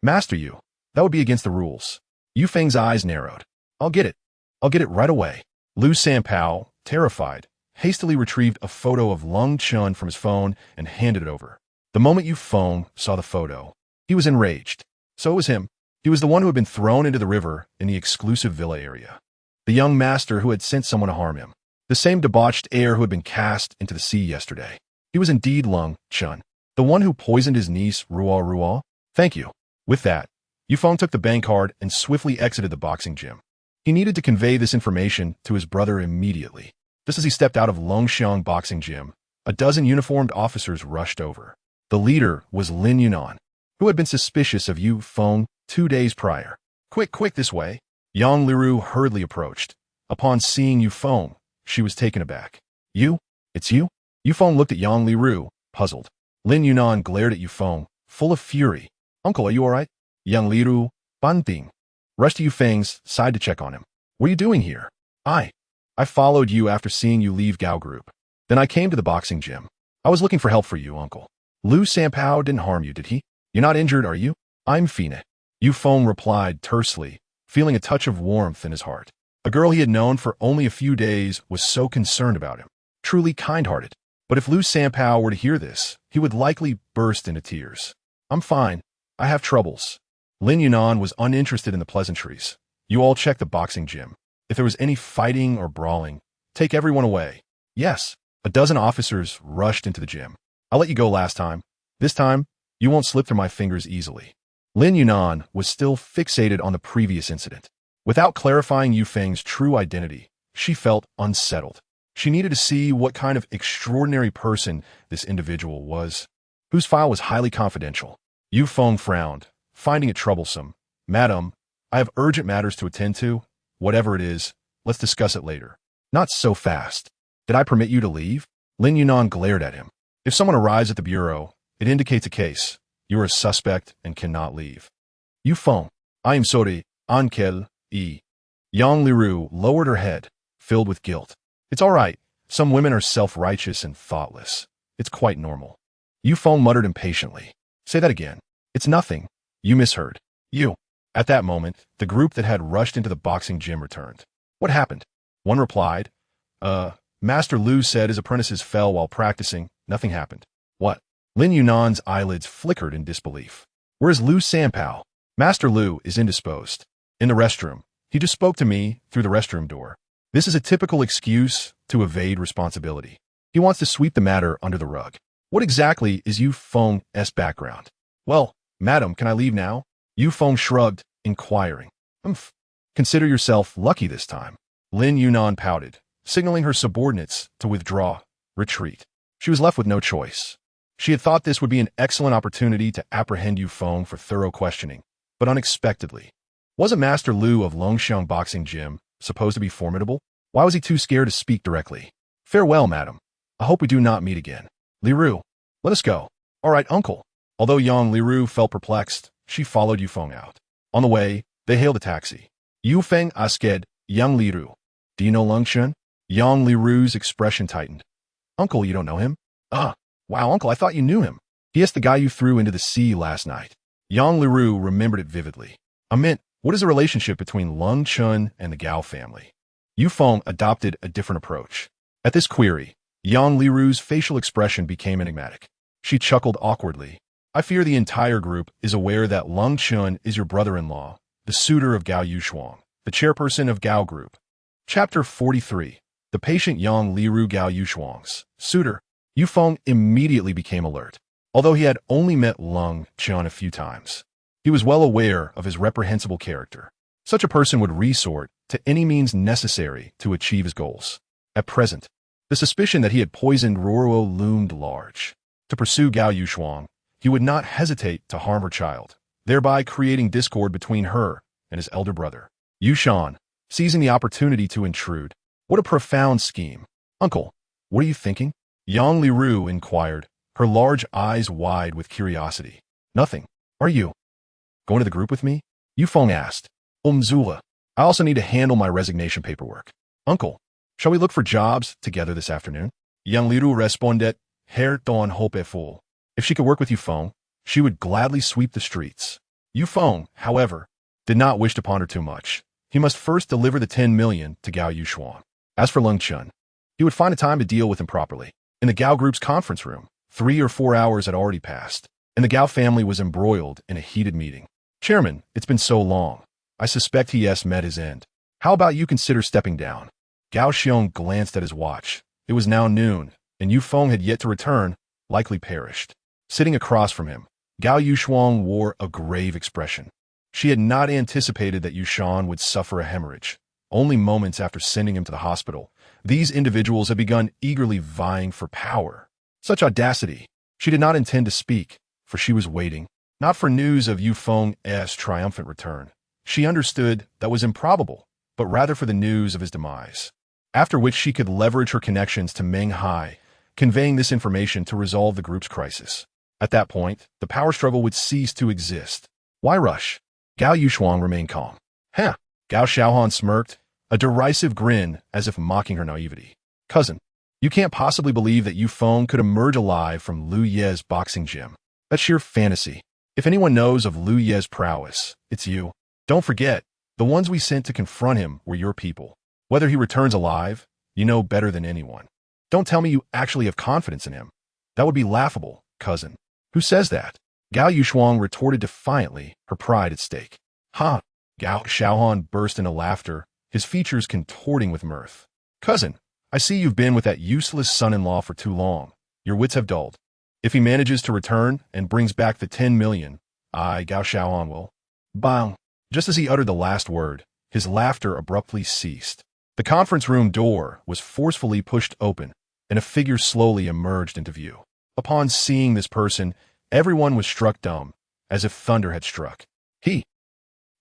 Master Yu. That would be against the rules. Yu Feng's eyes narrowed. I'll get it. I'll get it right away. Lu Sanpao, terrified, hastily retrieved a photo of Lung Chun from his phone and handed it over. The moment Yu Feng saw the photo, he was enraged. So was him. He was the one who had been thrown into the river in the exclusive villa area. The young master who had sent someone to harm him. The same debauched heir who had been cast into the sea yesterday. He was indeed Lung Chun, the one who poisoned his niece Ruo. Thank you. With that, Yu Feng took the bank card and swiftly exited the boxing gym. He needed to convey this information to his brother immediately. Just as he stepped out of Longxiang boxing gym, a dozen uniformed officers rushed over. The leader was Lin Yunan, who had been suspicious of Yu Feng 2 days prior. Quick, this way. Yang Liru hurriedly approached. Upon seeing Yu Feng, she was taken aback. You? It's you? Yu Feng looked at Yang Liru, puzzled. Lin Yunan glared at Yu Feng, full of fury. Uncle, are you all right? Yang Liru, Banting, rushed to Yu Feng's side to check on him. What are you doing here? I followed you after seeing you leave Gao Group. Then I came to the boxing gym. I was looking for help for you, uncle. Lu Sanpao didn't harm you, did he? You're not injured, are you? I'm Fina. Yu Feng replied tersely, feeling a touch of warmth in his heart. A girl he had known for only a few days was so concerned about him, truly kind-hearted. But if Lu Sanpao were to hear this, he would likely burst into tears. I'm fine. I have troubles. Lin Yunan was uninterested in the pleasantries. You all check the boxing gym. If there was any fighting or brawling, take everyone away. Yes. A dozen officers rushed into the gym. I'll let you go last time. This time, you won't slip through my fingers easily. Lin Yunan was still fixated on the previous incident. Without clarifying Yu Feng's true identity, she felt unsettled. She needed to see what kind of extraordinary person this individual was. whose file was highly confidential. Yu Feng frowned, finding it troublesome. Madam, I have urgent matters to attend to. Whatever it is, let's discuss it later. Not so fast. Did I permit you to leave? Lin Yunan glared at him. If someone arrives at the bureau, it indicates a case. You are a suspect and cannot leave. Yu Feng, I am sorry, Ankel, E. Yang Liru lowered her head, filled with guilt. It's all right. Some women are self-righteous and thoughtless. It's quite normal. Yu Feng muttered impatiently. Say that again. It's nothing. You misheard. You. At that moment, the group that had rushed into the boxing gym returned. What happened? One replied, Master Lu said his apprentices fell while practicing. Nothing happened. What? Lin Yunan's eyelids flickered in disbelief. Where's Lu Sanpao? Master Lu is indisposed. In the restroom. He just spoke to me through the restroom door. This is a typical excuse to evade responsibility. He wants to sweep the matter under the rug. What exactly is Yu Feng's background? Well, madam, can I leave now? Yu Feng shrugged, inquiring. Consider yourself lucky this time. Lin Yunan pouted, signaling her subordinates to withdraw, retreat. She was left with no choice. She had thought this would be an excellent opportunity to apprehend Yu Feng for thorough questioning, but unexpectedly. Wasn't Master Lu of Longxiang Boxing Gym supposed to be formidable? Why was he too scared to speak directly? Farewell, madam. I hope we do not meet again. Liru, let us go. All right, uncle. Although young Liru felt perplexed, she followed Yu Feng out. On the way, they hailed a taxi. Yu Feng asked, Young Liru. Do you know Longxiang? Yang Liru's expression tightened. Uncle, you don't know him? Wow, uncle, I thought you knew him. He is the guy you threw into the sea last night. Yang Liru remembered it vividly. I meant, what is the relationship between Longxiang and the Gao family? Yu Feng adopted a different approach. At this query, Yang Liru's facial expression became enigmatic. She chuckled awkwardly. I fear the entire group is aware that Longxiang is your brother-in-law, the suitor of Gao Yushuang, the chairperson of Gao Group. Chapter 43. The patient Yang Liru Gao Yushuang's suitor. Yu Feng immediately became alert. Although he had only met Longxiang a few times, he was well aware of his reprehensible character. Such a person would resort to any means necessary to achieve his goals. At present, the suspicion that he had poisoned Ruoro loomed large. To pursue Gao Yushuang, he would not hesitate to harm her child, thereby creating discord between her and his elder brother. Yushan, seizing the opportunity to intrude. What a profound scheme. Uncle, what are you thinking? Yang Liru inquired, her large eyes wide with curiosity. Nothing. Are you going to the group with me? Yu Feng asked. Zula. I also need to handle my resignation paperwork. Uncle, shall we look for jobs together this afternoon? Yang Liru responded, Herr Don Hope Fool. If she could work with Yu Feng, she would gladly sweep the streets. Yu Feng, however, did not wish to ponder too much. He must first deliver the 10 million to Gao Yushuang. As for Longxiang, he would find a time to deal with him properly. In the Gao Group's conference room, 3 or 4 hours had already passed, and the Gao family was embroiled in a heated meeting. Chairman, it's been so long. I suspect he has met his end. How about you consider stepping down? Gao Xiong glanced at his watch. It was now noon, and Yu Feng had yet to return, likely perished. Sitting across from him, Gao Yushuang wore a grave expression. She had not anticipated that Yushan would suffer a hemorrhage. Only moments after sending him to the hospital, these individuals had begun eagerly vying for power. Such audacity! She did not intend to speak, for she was waiting, not for news of Yu Feng's triumphant return. She understood that was improbable, but rather for the news of his demise. After which she could leverage her connections to Meng Hai, conveying this information to resolve the group's crisis. At that point, the power struggle would cease to exist. Why rush? Gao Yushuang remained calm. Gao Xiaohan smirked, a derisive grin as if mocking her naivety. Cousin, you can't possibly believe that Yu Feng could emerge alive from Lu Ye's boxing gym. That's sheer fantasy. If anyone knows of Lu Ye's prowess, it's you. Don't forget, the ones we sent to confront him were your people. Whether he returns alive, you know better than anyone. Don't tell me you actually have confidence in him. That would be laughable, cousin. Who says that? Gao Yushuang retorted defiantly, her pride at stake. Ha! Gao Xiaohan burst into laughter, his features contorting with mirth. Cousin, I see you've been with that useless son-in-law for too long. Your wits have dulled. If he manages to return and brings back the 10 million, Gao Xiaohan will. Bang! Just as he uttered the last word, his laughter abruptly ceased. The conference room door was forcefully pushed open, and a figure slowly emerged into view. Upon seeing this person, everyone was struck dumb, as if thunder had struck. He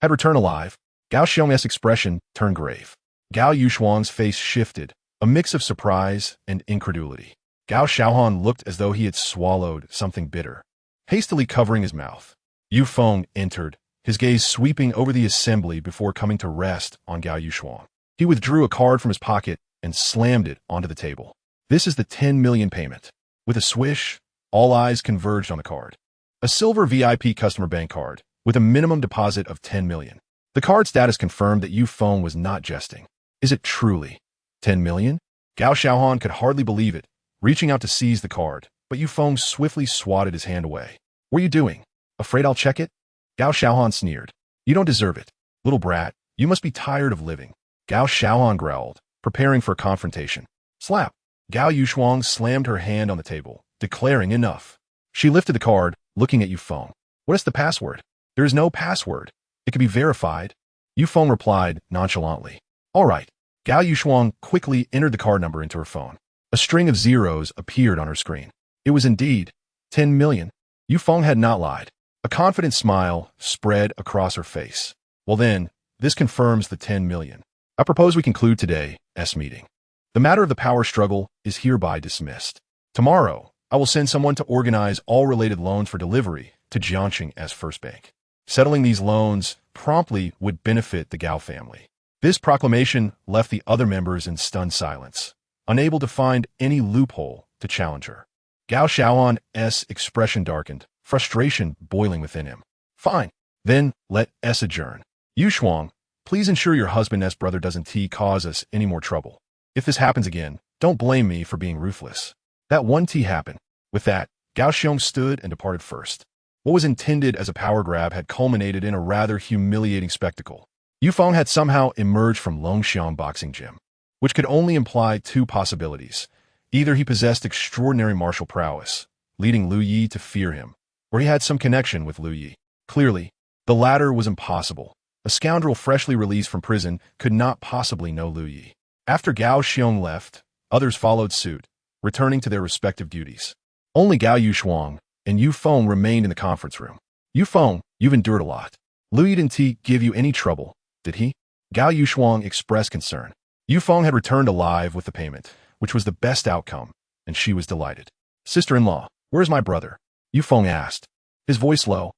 had returned alive. Gao Xiong's expression turned grave. Gao Yushuang's face shifted, a mix of surprise and incredulity. Gao Xiaohan looked as though he had swallowed something bitter. Hastily covering his mouth, Yu Feng entered, his gaze sweeping over the assembly before coming to rest on Gao Yushuang. He withdrew a card from his pocket and slammed it onto the table. This is the 10 million payment. With a swish, all eyes converged on the card. A silver VIP customer bank card, with a minimum deposit of 10 million. The card status confirmed that Yu Feng was not jesting. Is it truly 10 million? Gao Xiaohan could hardly believe it, reaching out to seize the card, but Yu Feng swiftly swatted his hand away. What are you doing? Afraid I'll check it? Gao Xiaohan sneered. You don't deserve it. Little brat, you must be tired of living. Gao Xiaohan growled, preparing for a confrontation. Slap. Gao Yushuang slammed her hand on the table, declaring enough. She lifted the card, looking at Yu Feng. What is the password? There is no password. It can be verified. Yu Feng replied nonchalantly. All right. Gao Yushuang quickly entered the card number into her phone. A string of zeros appeared on her screen. It was indeed 10 million. Yu Feng had not lied. A confident smile spread across her face. Well then, this confirms the 10 million. I propose we conclude today's meeting. The matter of the power struggle is hereby dismissed. Tomorrow, I will send someone to organize all related loans for delivery to Jiangxing as First Bank. Settling these loans promptly would benefit the Gao family. This proclamation left the other members in stunned silence, unable to find any loophole to challenge her. Gao Xiaohan's expression darkened, frustration boiling within him. Fine. Then, let us adjourn. Yu Shuang, please ensure your husband's brother doesn't cause us any more trouble. If this happens again, don't blame me for being ruthless. That one happened. With that, Gao Xiong stood and departed first. What was intended as a power grab had culminated in a rather humiliating spectacle. Yu Feng had somehow emerged from Longxiang boxing gym, which could only imply two possibilities. Either he possessed extraordinary martial prowess, leading Lu Yi to fear him, or he had some connection with Lu Yi. Clearly, the latter was impossible. A scoundrel freshly released from prison could not possibly know Lu Yi. After Gao Xiong left, others followed suit, returning to their respective duties. Only Gao Yushuang and Yu Feng remained in the conference room. Yu Feng, you've endured a lot. Lu Yi didn't give you any trouble, did he? Gao Yushuang expressed concern. Yu Feng had returned alive with the payment, which was the best outcome, and she was delighted. Sister-in-law, where's my brother? Yu Feng asked, his voice low.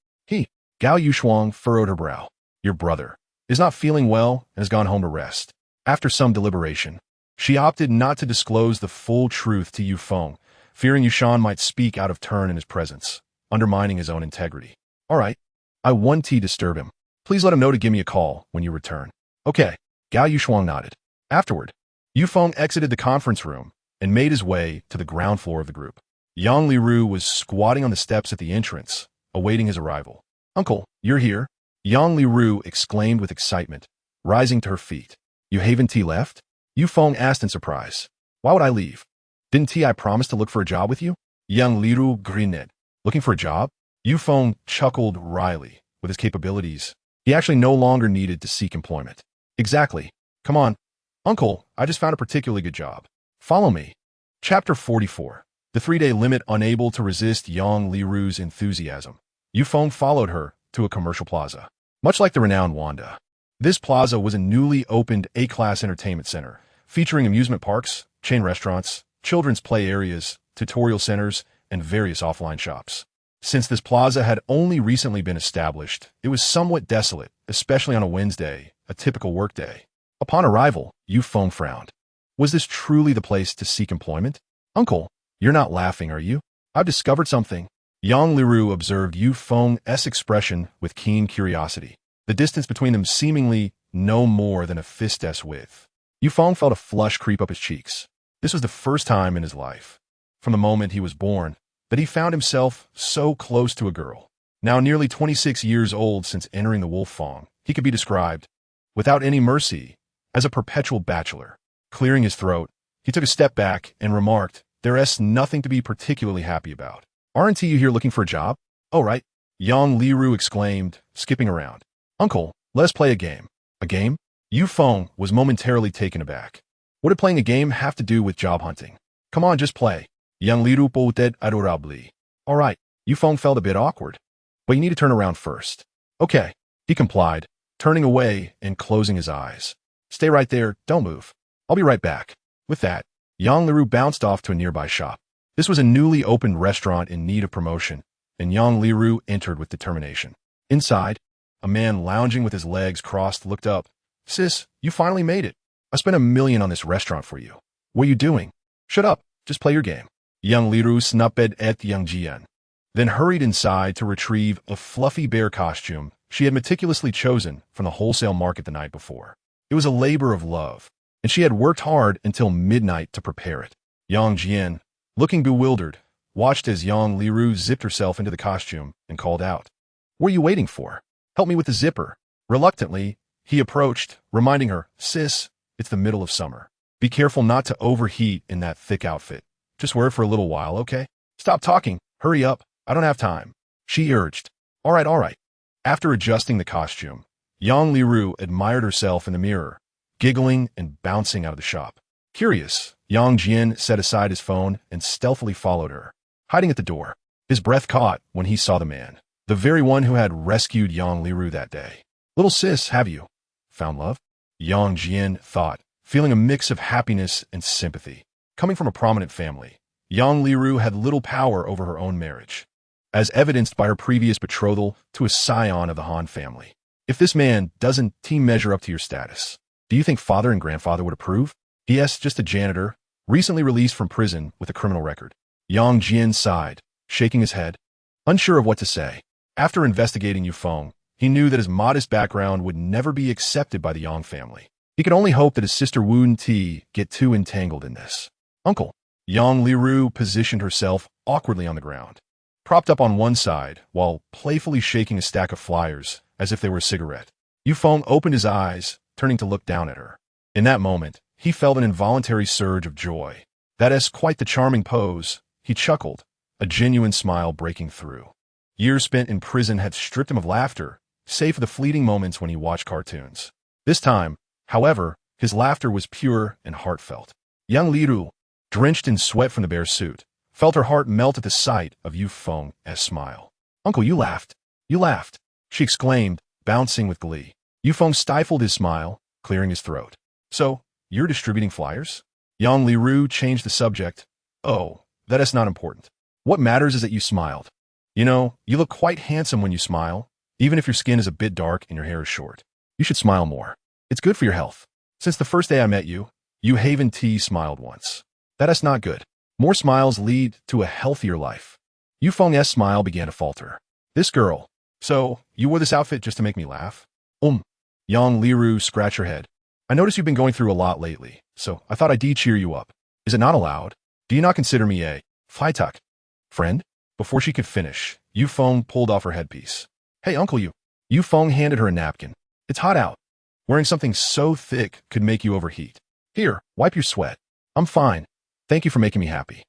Gao Yushuang furrowed her brow. Your brother is not feeling well and has gone home to rest. After some deliberation, she opted not to disclose the full truth to Yu Feng, fearing Yushan might speak out of turn in his presence, undermining his own integrity. All right, I won't disturb him. Please let him know to give me a call when you return. Okay, Gao Yushuang nodded. Afterward, Yu Feng exited the conference room and made his way to the ground floor of the group. Yang Liru was squatting on the steps at the entrance, awaiting his arrival. Uncle, you're here? Yang Liru exclaimed with excitement, rising to her feet. You haven't left? Yu Feng asked in surprise. Why would I leave? Didn't I promise to look for a job with you? Yang Liru grinned. Looking for a job? Yu Feng chuckled wryly. With his capabilities, he actually no longer needed to seek employment. Exactly. Come on. Uncle, I just found a particularly good job. Follow me. Chapter 44. The 3-day limit. Unable to resist Yang Liru's enthusiasm, Yu Feng followed her to a commercial plaza. Much like the renowned Wanda, this plaza was a newly opened A-class entertainment center, featuring amusement parks, chain restaurants, children's play areas, tutorial centers, and various offline shops. Since this plaza had only recently been established, it was somewhat desolate, especially on a Wednesday, a typical workday. Upon arrival, Yu Feng frowned. Was this truly the place to seek employment? Uncle, you're not laughing, are you? I've discovered something. Yang Liru observed Yu Feng's expression with keen curiosity, the distance between them seemingly no more than a fist's width. Yu Feng felt a flush creep up his cheeks. This was the first time in his life, from the moment he was born, that he found himself so close to a girl. Now nearly 26 years old since entering the Wolf Fong, he could be described, without any mercy, as a perpetual bachelor. Clearing his throat, he took a step back and remarked, There's nothing to be particularly happy about. Aren't you here looking for a job? Oh, right. Yang Liru exclaimed, skipping around. Uncle, let us play a game. A game? Yu Feng was momentarily taken aback. What did playing a game have to do with job hunting? Come on, just play. Young Liru pouted adorably. All right, Yufeng felt a bit awkward, but you need to turn around first. Okay, he complied, turning away and closing his eyes. Stay right there, don't move. I'll be right back. With that, Yang Liru bounced off to a nearby shop. This was a newly opened restaurant in need of promotion, and Yang Liru entered with determination. Inside, a man lounging with his legs crossed looked up. Sis, you finally made it. I spent $1 million on this restaurant for you. What are you doing? Shut up, just play your game. Yang Liru snapped at Yang Jian, then hurried inside to retrieve a fluffy bear costume she had meticulously chosen from the wholesale market the night before. It was a labor of love, and she had worked hard until midnight to prepare it. Yang Jian, looking bewildered, watched as Yang Liru zipped herself into the costume and called out, "What are you waiting for? Help me with the zipper." Reluctantly, he approached, reminding her, "Sis, it's the middle of summer. Be careful not to overheat in that thick outfit. Just wear it for a little while, okay? Stop talking. Hurry up. I don't have time," she urged. All right. After adjusting the costume, Yang Liru admired herself in the mirror, giggling and bouncing out of the shop. Curious, Yang Jian set aside his phone and stealthily followed her, hiding at the door. His breath caught when he saw the man, the very one who had rescued Yang Liru that day. "Little sis, have you found love?" Yang Jian thought, feeling a mix of happiness and sympathy. Coming from a prominent family, Yang Liru had little power over her own marriage, as evidenced by her previous betrothal to a scion of the Han family. If this man doesn't measure up to your status, do you think father and grandfather would approve? Yes, just a janitor, recently released from prison with a criminal record. Yang Jian sighed, shaking his head, unsure of what to say. After investigating Yufeng, he knew that his modest background would never be accepted by the Yang family. He could only hope that his sister wouldn't get too entangled in this. "Uncle." Yang Liru positioned herself awkwardly on the ground, propped up on one side while playfully shaking a stack of flyers as if they were a cigarette. Yufeng opened his eyes, turning to look down at her. In that moment, he felt an involuntary surge of joy. "That is quite the charming pose," he chuckled, a genuine smile breaking through. Years spent in prison had stripped him of laughter, save for the fleeting moments when he watched cartoons. This time, however, his laughter was pure and heartfelt. Yang Liru, drenched in sweat from the bear suit, felt her heart melt at the sight of Yufeng's smile. "Uncle, you laughed. You laughed," she exclaimed, bouncing with glee. Yufeng stifled his smile, clearing his throat. "So, you're distributing flyers?" Yang Liru changed the subject. "Oh, that is not important. What matters is that you smiled. You know, you look quite handsome when you smile, even if your skin is a bit dark and your hair is short. You should smile more. It's good for your health. Since the first day I met you, you Haven T smiled once. That is not good. More smiles lead to a healthier life." Yufeng's smile began to falter. "This girl. So, you wore this outfit just to make me laugh?" Yang Liru scratched her head. "I noticed you've been going through a lot lately, so I thought I'd cheer you up. Is it not allowed? Do you not consider me a Faitak friend?" Before she could finish, Yufeng pulled off her headpiece. "Hey, uncle, you." Yufeng handed her a napkin. "It's hot out. Wearing something so thick could make you overheat. Here, wipe your sweat. I'm fine. Thank you for making me happy."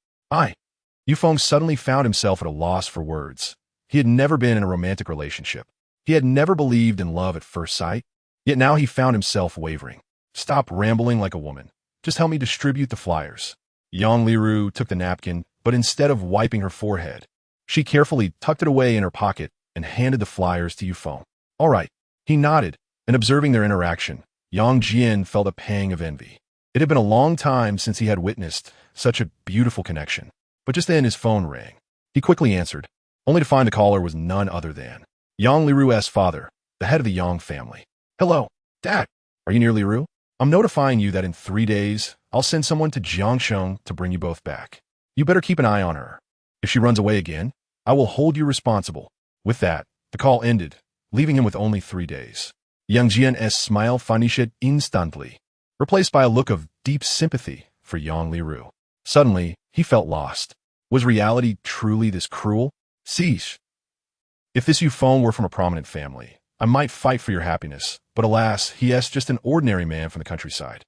Yufeng suddenly found himself at a loss for words. He had never been in a romantic relationship. He had never believed in love at first sight. Yet now he found himself wavering. "Stop rambling like a woman. Just help me distribute the flyers." Yang Liru took the napkin, but instead of wiping her forehead, she carefully tucked it away in her pocket and handed the flyers to Yufeng. "All right." He nodded, and observing their interaction, Yang Jian felt a pang of envy. It had been a long time since he had witnessed such a beautiful connection. But just then his phone rang. He quickly answered, only to find the caller was none other than Yang Liru's father, the head of the Yang family. "Hello, Dad. Are you near Liru? I'm notifying you that in 3 days, I'll send someone to Jiangsheng to bring you both back. You better keep an eye on her. If she runs away again, I will hold you responsible." With that, the call ended, leaving him with only 3 days. Yang Jian's smile vanished instantly, replaced by a look of deep sympathy for Yang Liru. Suddenly, he felt lost. Was reality truly this cruel? Sheesh. If this Yufeng were from a prominent family, I might fight for your happiness, but alas, he is just an ordinary man from the countryside.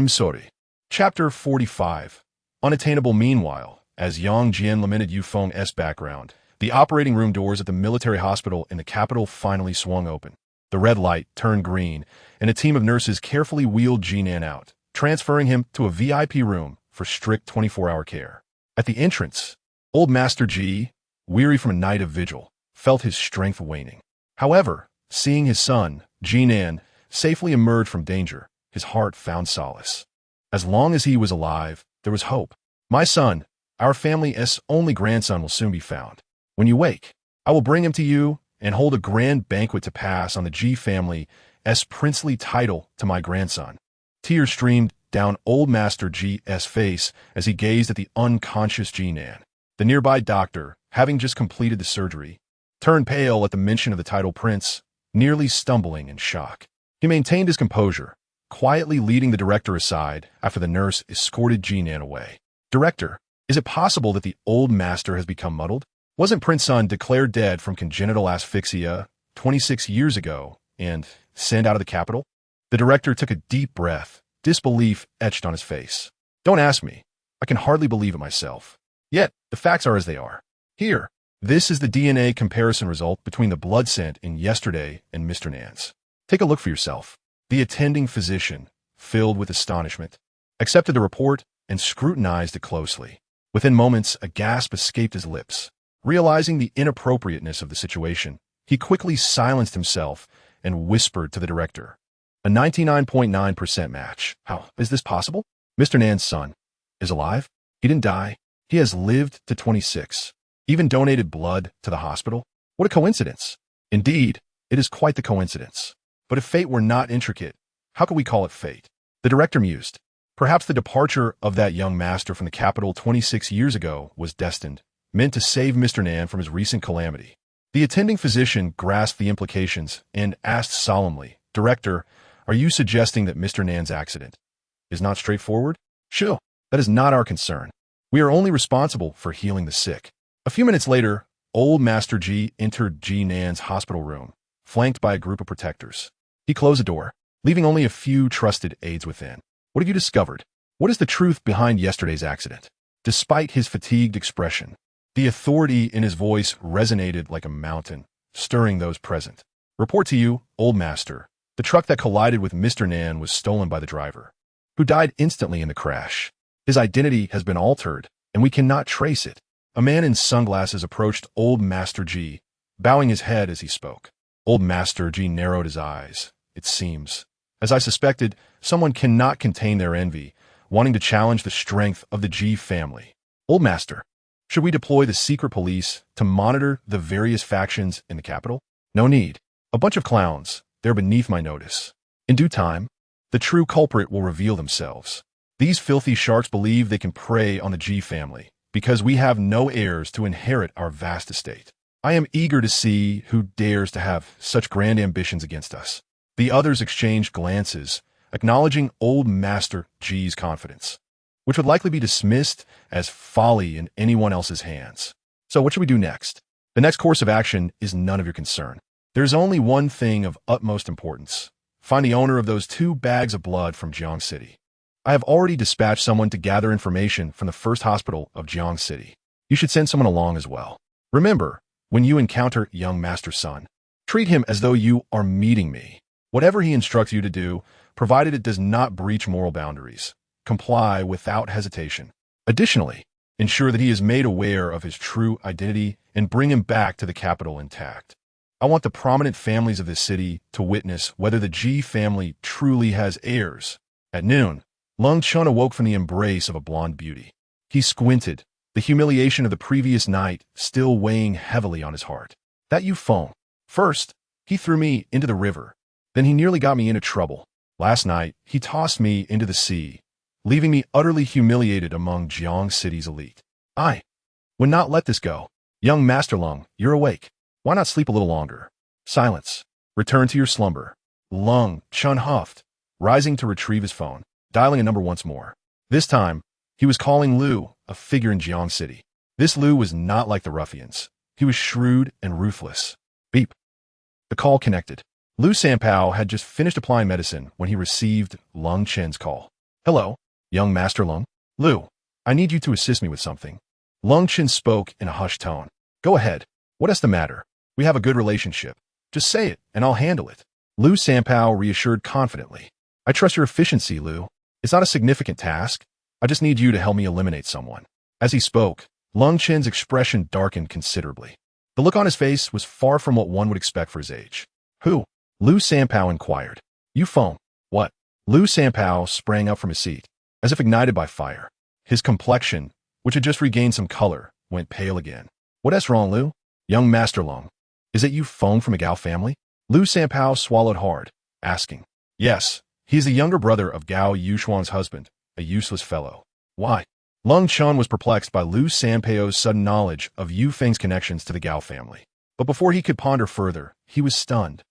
Sorry. Chapter 45. Unattainable. Meanwhile, as Yang Jian lamented Yufeng's background, the operating room doors at the military hospital in the capital finally swung open. The red light turned green, and a team of nurses carefully wheeled Jinan out, transferring him to a VIP room for strict 24-hour care. At the entrance, old Master Ji, weary from a night of vigil, felt his strength waning. However, seeing his son, Jinan, safely emerge from danger, his heart found solace. As long as he was alive, there was hope. My son, our family's only grandson, will soon be found. When you wake, I will bring him to you and hold a grand banquet to pass on the Ji family's princely title to my grandson. Tears streamed down old Master Ji's face as he gazed at the unconscious Jinan. The nearby doctor, having just completed the surgery, turned pale at the mention of the title prince, nearly stumbling in shock. He maintained his composure, quietly leading the director aside after the nurse escorted Jinan away. Director, is it possible that the old master has become muddled? Wasn't Prince Sun declared dead from congenital asphyxia 26 years ago and sent out of the capital? The director took a deep breath, disbelief etched on his face. Don't ask me. I can hardly believe it myself. Yet, the facts are as they are. Here, this is the DNA comparison result between the blood sent in yesterday and Mr. Nan's. Take a look for yourself. The attending physician, filled with astonishment, accepted the report and scrutinized it closely. Within moments, a gasp escaped his lips. Realizing the inappropriateness of the situation, he quickly silenced himself and whispered to the director. A 99.9% match. How is this possible? Mr. Nan's son is alive. He didn't die. He has lived to 26. Even donated blood to the hospital. What a coincidence. Indeed, it is quite the coincidence. But if fate were not intricate, how could we call it fate? The director mused. Perhaps the departure of that young master from the capital 26 years ago was destined, meant to save Mr. Nan from his recent calamity. The attending physician grasped the implications and asked solemnly, Director, are you suggesting that Mr. Nan's accident is not straightforward? Sure, that is not our concern. We are only responsible for healing the sick. A few minutes later, old Master Ji entered Ji Nan's hospital room, flanked by a group of protectors. He closed the door, leaving only a few trusted aides within. What have you discovered? What is the truth behind yesterday's accident? Despite his fatigued expression, the authority in his voice resonated like a mountain, stirring those present. Report to you, old master. The truck that collided with Mr. Nan was stolen by the driver, who died instantly in the crash. His identity has been altered, and we cannot trace it. A man in sunglasses approached old Master Ji, bowing his head as he spoke. Old Master Ji narrowed his eyes. It seems, as I suspected, someone cannot contain their envy, wanting to challenge the strength of the Ji family. Old Master, should we deploy the secret police to monitor the various factions in the capital? No need. A bunch of clowns. They're beneath my notice. In due time, the true culprit will reveal themselves. These filthy sharks believe they can prey on the Ji family because we have no heirs to inherit our vast estate. I am eager to see who dares to have such grand ambitions against us. The others exchanged glances, acknowledging old Master Ji's confidence, which would likely be dismissed as folly in anyone else's hands. So what should we do next? The next course of action is none of your concern. There's only one thing of utmost importance. Find the owner of those 2 bags of blood from Jiang City. I have already dispatched someone to gather information from the first hospital of Jiang City. You should send someone along as well. Remember, when you encounter young Master Sun, treat him as though you are meeting me. Whatever he instructs you to do, provided it does not breach moral boundaries, comply without hesitation. Additionally, ensure that he is made aware of his true identity and bring him back to the capital intact. I want the prominent families of this city to witness whether the Ji family truly has heirs. At noon, Lung Chun awoke from the embrace of a blonde beauty. He squinted, the humiliation of the previous night still weighing heavily on his heart. That you phone. First, he threw me into the river. Then he nearly got me into trouble. Last night, he tossed me into the sea, leaving me utterly humiliated among Jiang City's elite. I would not let this go. Young Master Lung, you're awake. Why not sleep a little longer? Silence. Return to your slumber. Lung Chun huffed, rising to retrieve his phone, dialing a number once more. This time, he was calling Liu, a figure in Jiang City. This Liu was not like the ruffians. He was shrewd and ruthless. Beep. The call connected. Liu Sanpao had just finished applying medicine when he received Lung Chen's call. Hello, young Master Lung. Liu, I need you to assist me with something. Lung Chen spoke in a hushed tone. Go ahead. What is the matter? We have a good relationship. Just say it, and I'll handle it. Liu Sanpao reassured confidently. I trust your efficiency, Liu. It's not a significant task. I just need you to help me eliminate someone. As he spoke, Lung Chen's expression darkened considerably. The look on his face was far from what one would expect for his age. Who? Liu Sanpao inquired. You Feng. What? Liu Sanpao sprang up from his seat, as if ignited by fire. His complexion, which had just regained some color, went pale again. What's wrong, Liu? Young Master Lung. Is it you Feng from a Gao family? Liu Sanpao swallowed hard, asking. Yes, he is the younger brother of Gao Yushuang's husband, a useless fellow. Why? Lung Chun was perplexed by Liu Sanpao's sudden knowledge of Yu Feng's connections to the Gao family. But before he could ponder further, he was stunned.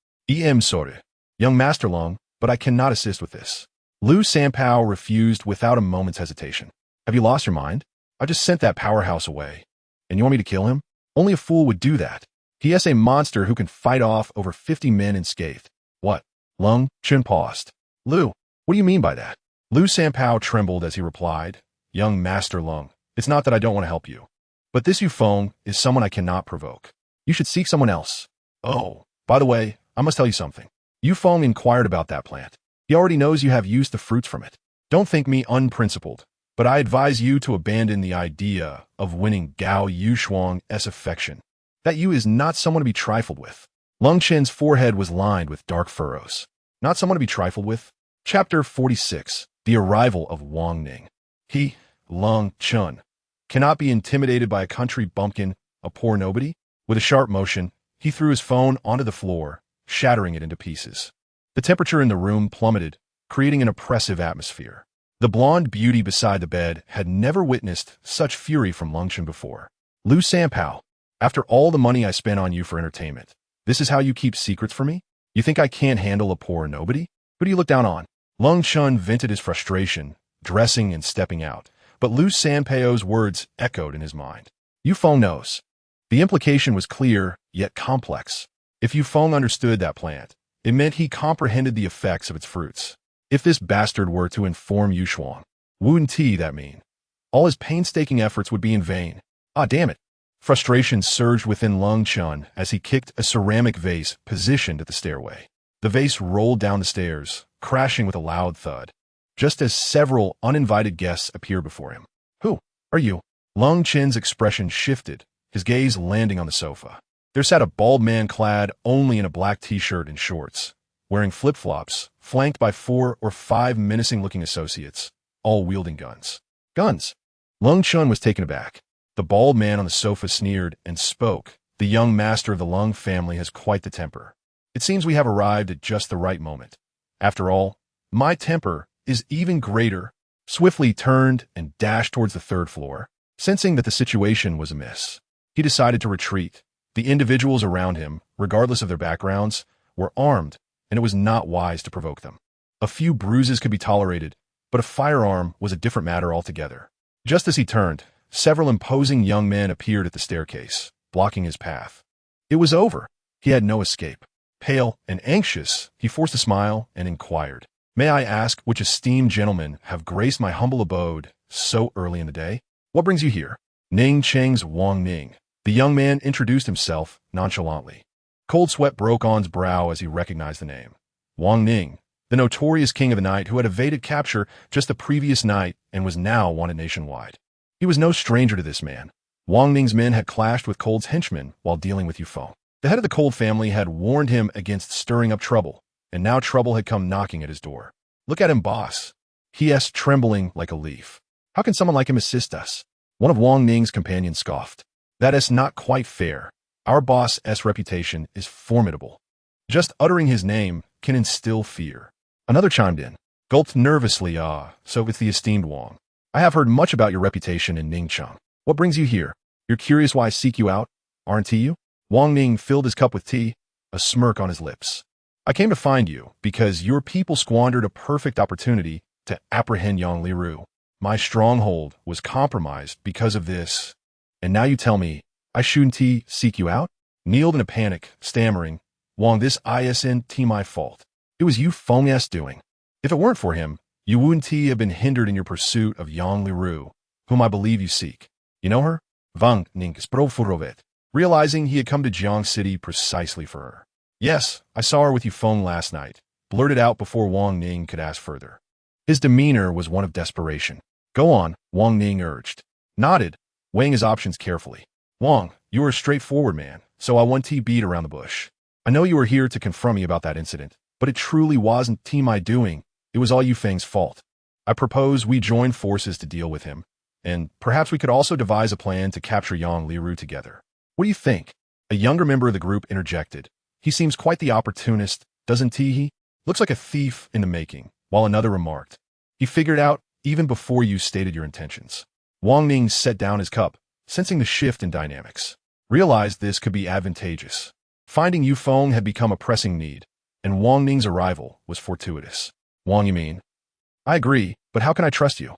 Sorry, young Master Lung, but I cannot assist with this. Liu Sanpao refused without a moment's hesitation. Have you lost your mind? I just sent that powerhouse away. And you want me to kill him? Only a fool would do that. He is a monster who can fight off over 50 men unscathed. What? Lung Chun paused. Liu, what do you mean by that? Liu Sanpao trembled as he replied. Young Master Lung, it's not that I don't want to help you. But this Yu Feng is someone I cannot provoke. You should seek someone else. Oh, by the way, I must tell you something. Yu Feng inquired about that plant. He already knows you have used the fruits from it. Don't think me unprincipled, but I advise you to abandon the idea of winning Gao Yushuang's affection. That Yu is not someone to be trifled with. Lung Chen's forehead was lined with dark furrows. Not someone to be trifled with? Chapter 46. The Arrival of Wang Ning. He, Lung Chun, cannot be intimidated by a country bumpkin, a poor nobody. With a sharp motion, he threw his phone onto the floor, shattering it into pieces. The temperature in the room plummeted, creating an oppressive atmosphere. The blonde beauty beside the bed had never witnessed such fury from Lung Chun before. Liu Sanpao, after all the money I spent on you for entertainment, this is how you keep secrets from me? You think I can't handle a poor nobody? Who do you look down on? Lung Chun vented his frustration, dressing and stepping out, but Liu Sanpao's words echoed in his mind. Yu Feng knows. The implication was clear, yet complex. If Yu Feng understood that plant, it meant he comprehended the effects of its fruits. If this bastard were to inform Yushuang, wouldn't he that mean? All his painstaking efforts would be in vain. Ah, damn it. Frustration surged within Lung Chun as he kicked a ceramic vase positioned at the stairway. The vase rolled down the stairs, crashing with a loud thud, just as several uninvited guests appeared before him. Who are you? Lung Chen's expression shifted, his gaze landing on the sofa. There sat a bald man clad only in a black t-shirt and shorts, wearing flip-flops, flanked by 4 or 5 menacing-looking associates, all wielding guns. Guns? Lung Chun was taken aback. The bald man on the sofa sneered and spoke. The young master of the Lung family has quite the temper. It seems we have arrived at just the right moment. After all, my temper is even greater. Swiftly turned and dashed towards the 3rd floor. Sensing that the situation was amiss, he decided to retreat. The individuals around him, regardless of their backgrounds, were armed, and it was not wise to provoke them. A few bruises could be tolerated, but a firearm was a different matter altogether. Just as he turned, several imposing young men appeared at the staircase, blocking his path. It was over. He had no escape. Pale and anxious, he forced a smile and inquired, "May I ask which esteemed gentlemen have graced my humble abode so early in the day? What brings you here?" Ning Cheng's Wang Ning. The young man introduced himself nonchalantly. Cold sweat broke on's brow as he recognized the name. Wang Ning, the notorious king of the night who had evaded capture just the previous night and was now wanted nationwide. He was no stranger to this man. Wang Ning's men had clashed with Cold's henchmen while dealing with Yu Feng. The head of the Cold family had warned him against stirring up trouble, and now trouble had come knocking at his door. "Look at him, boss." He asked, trembling like a leaf. "How can someone like him assist us?" One of Wang Ning's companions scoffed. "That is not quite fair. Our boss's reputation is formidable. Just uttering his name can instill fear." Another chimed in, gulped nervously, so it's the esteemed Wang. "I have heard much about your reputation in Ningcheng. What brings you here? You're curious why I seek you out, aren't you?" Wang Ning filled his cup with tea, a smirk on his lips. "I came to find you because your people squandered a perfect opportunity to apprehend Yang Liru. My stronghold was compromised because of this. And now you tell me I shouldn't seek you out?" Kneeled in a panic, stammering, "Wang, this isn't my fault. It was you Feng's doing. If it weren't for him, you wouldn't have been hindered in your pursuit of Yang Liru, whom I believe you seek. You know her?" Wang Ning Sprofurovet, realizing he had come to Jiang City precisely for her. "Yes, I saw her with Yu Feng last night," blurted out before Wang Ning could ask further. His demeanor was one of desperation. "Go on," Wang Ning urged. Nodded, weighing his options carefully. Wang, you are a straightforward man, so I won't beat around the bush. I know you were here to confront me about that incident, but it truly wasn't my doing. It was all Yufeng's fault. I propose we join forces to deal with him, and perhaps we could also devise a plan to capture Yang Liru together. What do you think? A younger member of the group interjected. He seems quite the opportunist, doesn't he? Looks like a thief in the making, while another remarked. He figured out even before you stated your intentions. Wang Ning set down his cup, sensing the shift in dynamics. Realized this could be advantageous. Finding Yufeng had become a pressing need, and Wang Ning's arrival was fortuitous. Wang, you mean? I agree, but how can I trust you?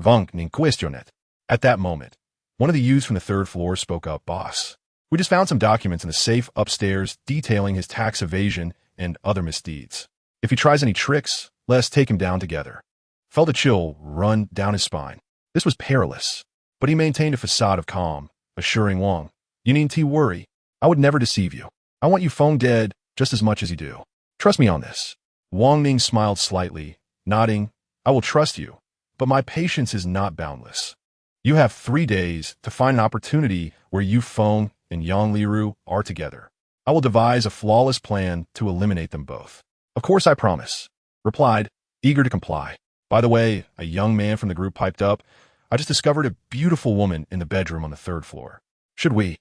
Wang Ning questioned. At that moment, one of the youths from the third floor spoke up. Boss, we just found some documents in the safe upstairs detailing his tax evasion and other misdeeds. If he tries any tricks, let us take him down together. Felt a chill run down his spine. This was perilous, but he maintained a facade of calm, assuring Wang, you needn't worry. I would never deceive you. I want Yufeng dead just as much as you do. Trust me on this. Wang Ning smiled slightly, nodding, I will trust you, but my patience is not boundless. You have 3 days to find an opportunity where Yufeng and Yang Liru are together. I will devise a flawless plan to eliminate them both. Of course I promise, replied, eager to comply. By the way, a young man from the group piped up, I just discovered a beautiful woman in the bedroom on the 3rd floor. Should we?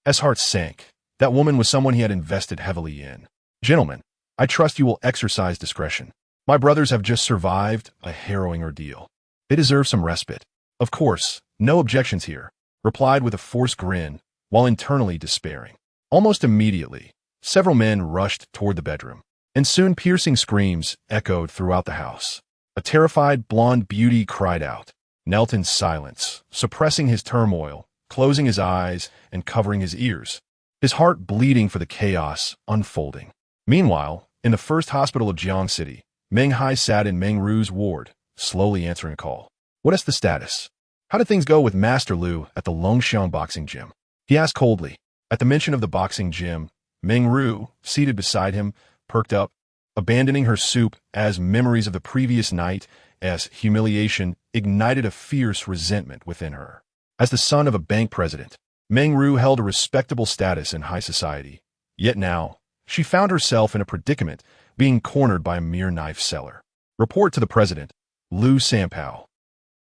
S. heart sank. That woman was someone he had invested heavily in. Gentlemen, I trust you will exercise discretion. My brothers have just survived a harrowing ordeal. They deserve some respite. Of course, no objections here, replied with a forced grin, while internally despairing. Almost immediately, several men rushed toward the bedroom, and soon piercing screams echoed throughout the house. A terrified blonde beauty cried out, knelt in silence, suppressing his turmoil, closing his eyes and covering his ears, his heart bleeding for the chaos unfolding. Meanwhile, in the first hospital of Jiang City, Meng Hai sat in Meng Ru's ward, slowly answering a call. What is the status? How did things go with Master Lu at the Longxiang boxing gym? He asked coldly. At the mention of the boxing gym, Meng Ru, seated beside him, perked up, abandoning her soup as memories of the previous night as humiliation ignited a fierce resentment within her. As the son of a bank president, Meng Ru held a respectable status in high society. Yet now, she found herself in a predicament, being cornered by a mere knife seller. Report to the president, Lu Sanpao.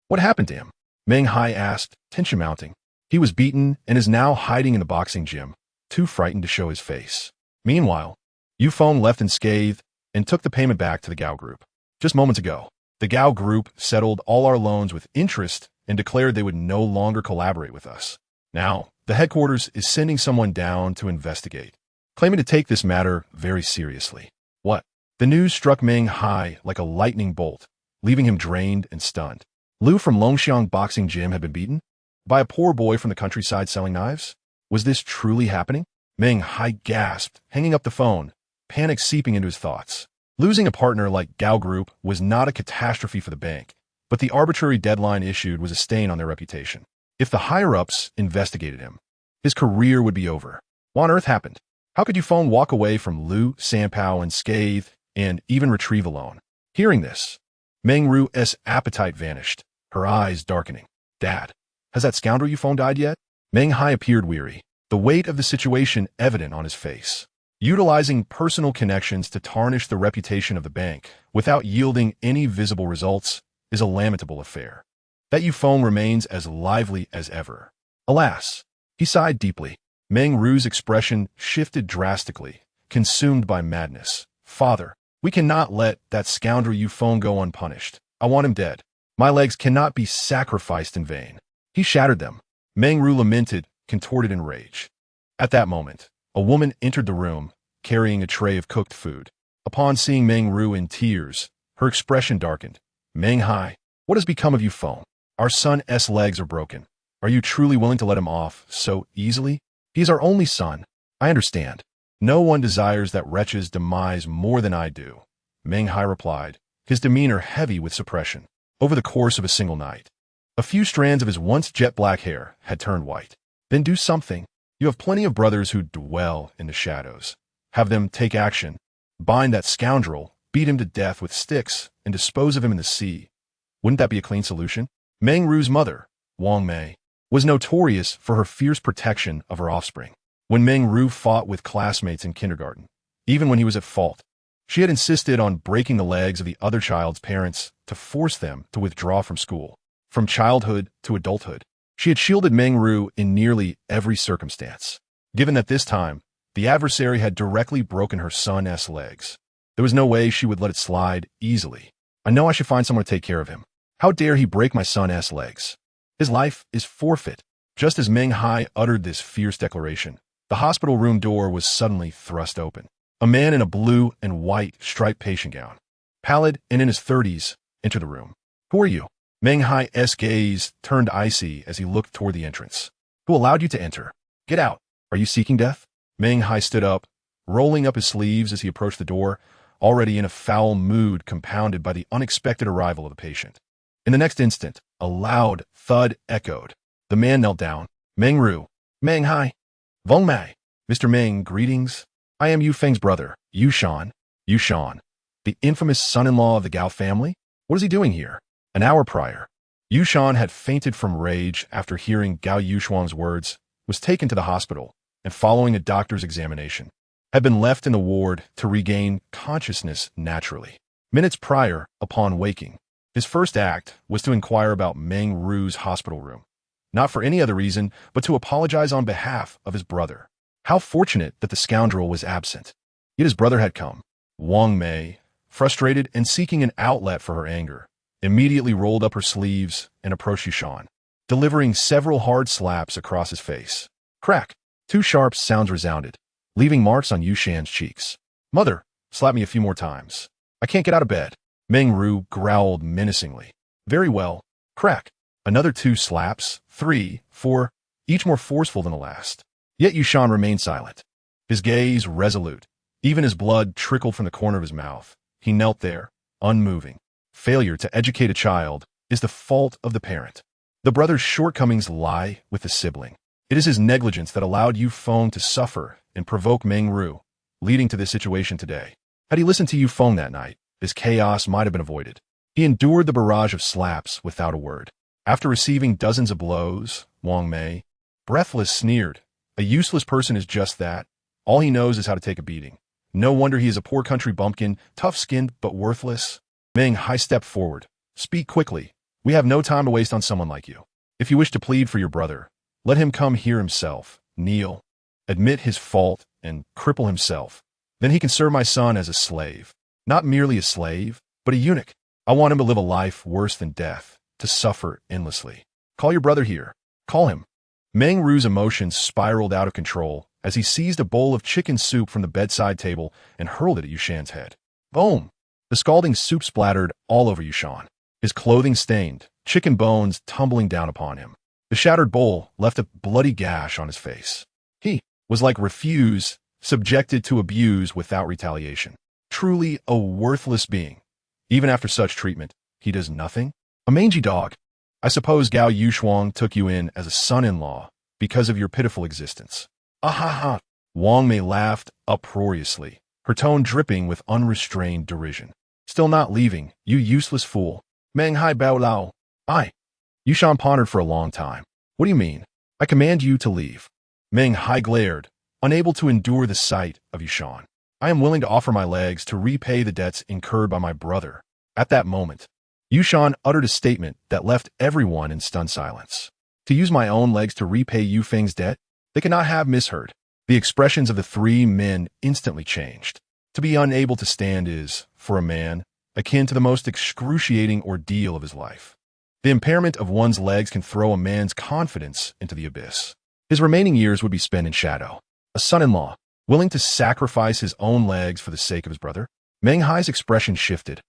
What happened to him? Meng Hai asked, tension mounting. He was beaten and is now hiding in the boxing gym, too frightened to show his face. Meanwhile, Yufeng left unscathed and took the payment back to the Gao Group. Just moments ago, the Gao Group settled all our loans with interest and declared they would no longer collaborate with us. Now, the headquarters is sending someone down to investigate, claiming to take this matter very seriously. What? The news struck Meng Hai like a lightning bolt, leaving him drained and stunned. Lu from Longxiang boxing gym had been beaten? By a poor boy from the countryside selling knives? Was this truly happening? Meng Hai gasped, hanging up the phone, panic seeping into his thoughts. Losing a partner like Gao Group was not a catastrophe for the bank, but the arbitrary deadline issued was a stain on their reputation. If the higher-ups investigated him, his career would be over. What on earth happened? How could Yufeng walk away from Lu Sanpao unscathed and even retrieve alone? Hearing this, Meng Ru's appetite vanished, her eyes darkening. Dad, has that scoundrel Yufeng died yet? Meng Hai appeared weary, the weight of the situation evident on his face. Utilizing personal connections to tarnish the reputation of the bank without yielding any visible results is a lamentable affair. That Yufeng remains as lively as ever. Alas, he sighed deeply. Meng Ru's expression shifted drastically, consumed by madness. Father, we cannot let that scoundrel Yufeng go unpunished. I want him dead. My legs cannot be sacrificed in vain. He shattered them. Meng Ru lamented, contorted in rage. At that moment, a woman entered the room, carrying a tray of cooked food. Upon seeing Meng Ru in tears, her expression darkened. Meng Hai, what has become of Yufeng? Our son's legs are broken. Are you truly willing to let him off so easily? He is our only son. I understand. No one desires that wretch's demise more than I do, Meng Hai replied, his demeanor heavy with suppression. Over the course of a single night, a few strands of his once jet-black hair had turned white. Then do something. You have plenty of brothers who dwell in the shadows. Have them take action. Bind that scoundrel, beat him to death with sticks, and dispose of him in the sea. Wouldn't that be a clean solution? Meng Ru's mother, Wang Mei, was notorious for her fierce protection of her offspring. When Meng Ru fought with classmates in kindergarten, even when he was at fault, she had insisted on breaking the legs of the other child's parents to force them to withdraw from school. From childhood to adulthood, she had shielded Meng Ru in nearly every circumstance. Given that this time, the adversary had directly broken her son's legs, there was no way she would let it slide easily. I know I should find someone to take care of him. How dare he break my son's legs? His life is forfeit. Just as Meng Hai uttered this fierce declaration, the hospital room door was suddenly thrust open. A man in a blue and white striped patient gown, pallid and in his 30s, entered the room. Who are you? Meng Hai's gaze turned icy as he looked toward the entrance. Who allowed you to enter? Get out. Are you seeking death? Meng Hai stood up, rolling up his sleeves as he approached the door, already in a foul mood compounded by the unexpected arrival of the patient. In the next instant, a loud thud echoed. The man knelt down. Meng Ru. Meng Hai. Vong Mai. Mr. Meng, greetings. I am Yu Feng's brother, Yu Shan. Yu Shan, the infamous son-in-law of the Gao family? What is he doing here? An hour prior, Yu Shan had fainted from rage after hearing Gao Yushuang's words, was taken to the hospital, and following a doctor's examination, had been left in the ward to regain consciousness naturally. Minutes prior, upon waking, his first act was to inquire about Meng Ru's hospital room, not for any other reason, but to apologize on behalf of his brother. How fortunate that the scoundrel was absent. Yet his brother had come. Wang Mei, frustrated and seeking an outlet for her anger, immediately rolled up her sleeves and approached Yushan, delivering several hard slaps across his face. Crack! 2 sharp sounds resounded, leaving marks on Yushan's cheeks. Mother, slap me a few more times. I can't get out of bed. Meng Ru growled menacingly. Very well. Crack! Another 2 slaps, 3, 4, each more forceful than the last. Yet Yushan remained silent, his gaze resolute. Even as blood trickled from the corner of his mouth, he knelt there, unmoving. Failure to educate a child is the fault of the parent. The brother's shortcomings lie with the sibling. It is his negligence that allowed Yu Feng to suffer and provoke Meng Ru, leading to this situation today. Had he listened to Yu Feng that night, this chaos might have been avoided. He endured the barrage of slaps without a word. After receiving dozens of blows, Wang Mei, breathless, sneered. A useless person is just that. All he knows is how to take a beating. No wonder he is a poor country bumpkin, tough-skinned but worthless. Meng Hai stepped forward. Speak quickly. We have no time to waste on someone like you. If you wish to plead for your brother, let him come here himself, kneel, admit his fault, and cripple himself. Then he can serve my son as a slave. Not merely a slave, but a eunuch. I want him to live a life worse than death, to suffer endlessly. Call your brother here. Call him. Meng Ru's emotions spiraled out of control as he seized a bowl of chicken soup from the bedside table and hurled it at Yushan's head. Boom! The scalding soup splattered all over Yushan, his clothing stained, chicken bones tumbling down upon him. The shattered bowl left a bloody gash on his face. He was like refuse, subjected to abuse without retaliation. Truly a worthless being. Even after such treatment, he does nothing? A mangy dog. I suppose Gao Yushuang took you in as a son-in-law because of your pitiful existence. Ahaha! Wang Mei laughed uproariously, her tone dripping with unrestrained derision. Still not leaving, you useless fool. Meng Hai Bao Lao. Yushan pondered for a long time. What do you mean? I command you to leave. Meng Hai glared, unable to endure the sight of Yushan. I am willing to offer my legs to repay the debts incurred by my brother. At that moment, Yushan uttered a statement that left everyone in stunned silence. To use my own legs to repay Yu Feng's debt? They could not have misheard. The expressions of the 3 men instantly changed. To be unable to stand is, for a man, akin to the most excruciating ordeal of his life. The impairment of one's legs can throw a man's confidence into the abyss. His remaining years would be spent in shadow. A son-in-law, willing to sacrifice his own legs for the sake of his brother? Meng Hai's expression shifted.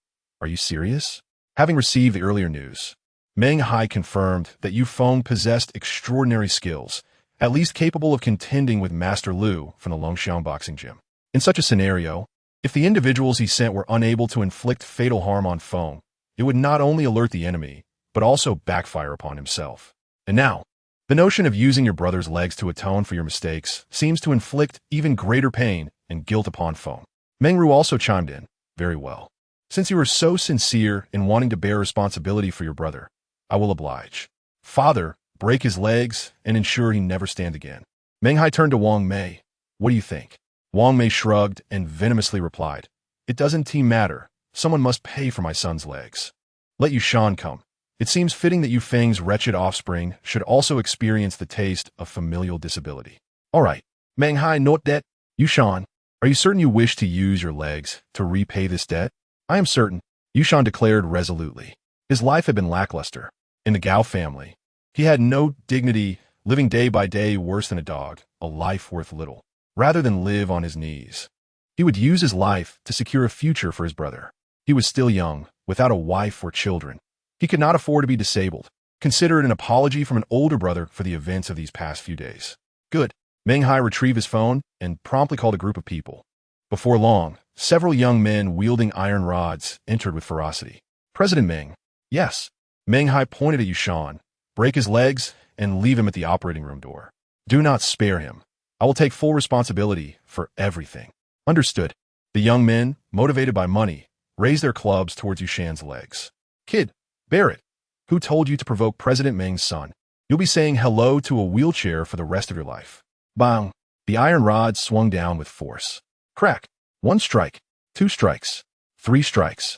Are you serious? Having received the earlier news, Meng Hai confirmed that Yu Feng possessed extraordinary skills, at least capable of contending with Master Lu from the Longxiang boxing gym. In such a scenario, if the individuals he sent were unable to inflict fatal harm on Feng, it would not only alert the enemy, but also backfire upon himself. And now, the notion of using your brother's legs to atone for your mistakes seems to inflict even greater pain and guilt upon Feng. Meng Ru also chimed in. Very well. Since you are so sincere in wanting to bear responsibility for your brother, I will oblige. Father, break his legs, and ensure he never stand again. Meng Hai turned to Wang Mei. What do you think? Wang Mei shrugged and venomously replied, It doesn't matter. Someone must pay for my son's legs. Let Yushan come. It seems fitting that Yu Feng's wretched offspring should also experience the taste of familial disability. All right, Meng Hai, note that. Yushan, are you certain you wish to use your legs to repay this debt? I am certain, Yushan declared resolutely. His life had been lackluster. In the Gao family, he had no dignity, living day by day worse than a dog, a life worth little, rather than live on his knees. He would use his life to secure a future for his brother. He was still young, without a wife or children. He could not afford to be disabled. Consider it an apology from an older brother for the events of these past few days. Good. Meng Hai retrieved his phone and promptly called a group of people. Before long, several young men wielding iron rods entered with ferocity. President Meng. Yes. Meng Hai pointed at Yushan. Break his legs and leave him at the operating room door. Do not spare him. I will take full responsibility for everything. Understood. The young men, motivated by money, raised their clubs towards Yushan's legs. Kid, Barrett, who told you to provoke President Meng's son? You'll be saying hello to a wheelchair for the rest of your life. Bang! The iron rod swung down with force. Crack! 1 strike, 2 strikes, 3 strikes.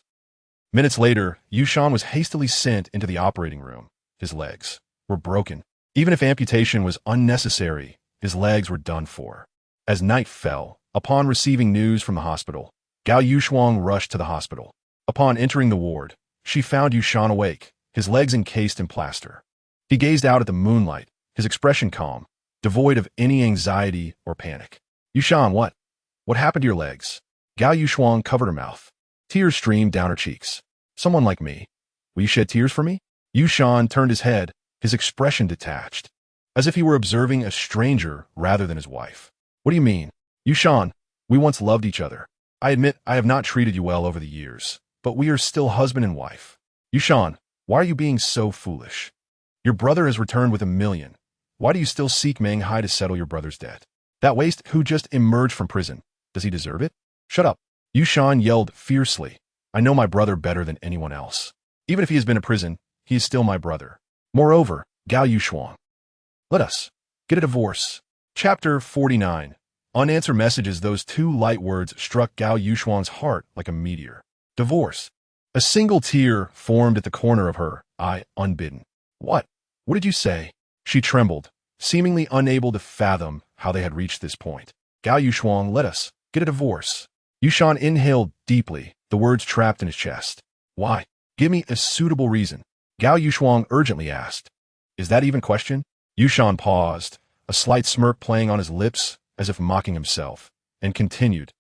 Minutes later, Yushan was hastily sent into the operating room. His legs were broken. Even if amputation was unnecessary, his legs were done for. As night fell, upon receiving news from the hospital, Gao Yushuang rushed to the hospital. Upon entering the ward, she found Yushan awake, his legs encased in plaster. He gazed out at the moonlight, his expression calm, devoid of any anxiety or panic. Yushan, what? What happened to your legs? Gao Yushuang covered her mouth. Tears streamed down her cheeks. Someone like me. Will you shed tears for me? Yushan turned his head, his expression detached, as if he were observing a stranger rather than his wife. What do you mean? Yushan, we once loved each other. I admit I have not treated you well over the years, but we are still husband and wife. Yushan, why are you being so foolish? Your brother has returned with $1 million. Why do you still seek Meng Hai to settle your brother's debt? That waste who just emerged from prison, does he deserve it? Shut up. Yushan yelled fiercely. I know my brother better than anyone else. Even if he has been in prison, he is still my brother. Moreover, Gao Yushuang, let us get a divorce. Chapter 49. Unanswered messages. Those 2 light words struck Gao Yushuang's heart like a meteor. Divorce. A single tear formed at the corner of her eye, unbidden. What? What did you say? She trembled, seemingly unable to fathom how they had reached this point. Gao Yushuang, let us get a divorce. Yushan inhaled deeply, the words trapped in his chest. Why? Give me a suitable reason. Gao Yushuang urgently asked. Is that even question? Yushan paused, a slight smirk playing on his lips as if mocking himself, and continued.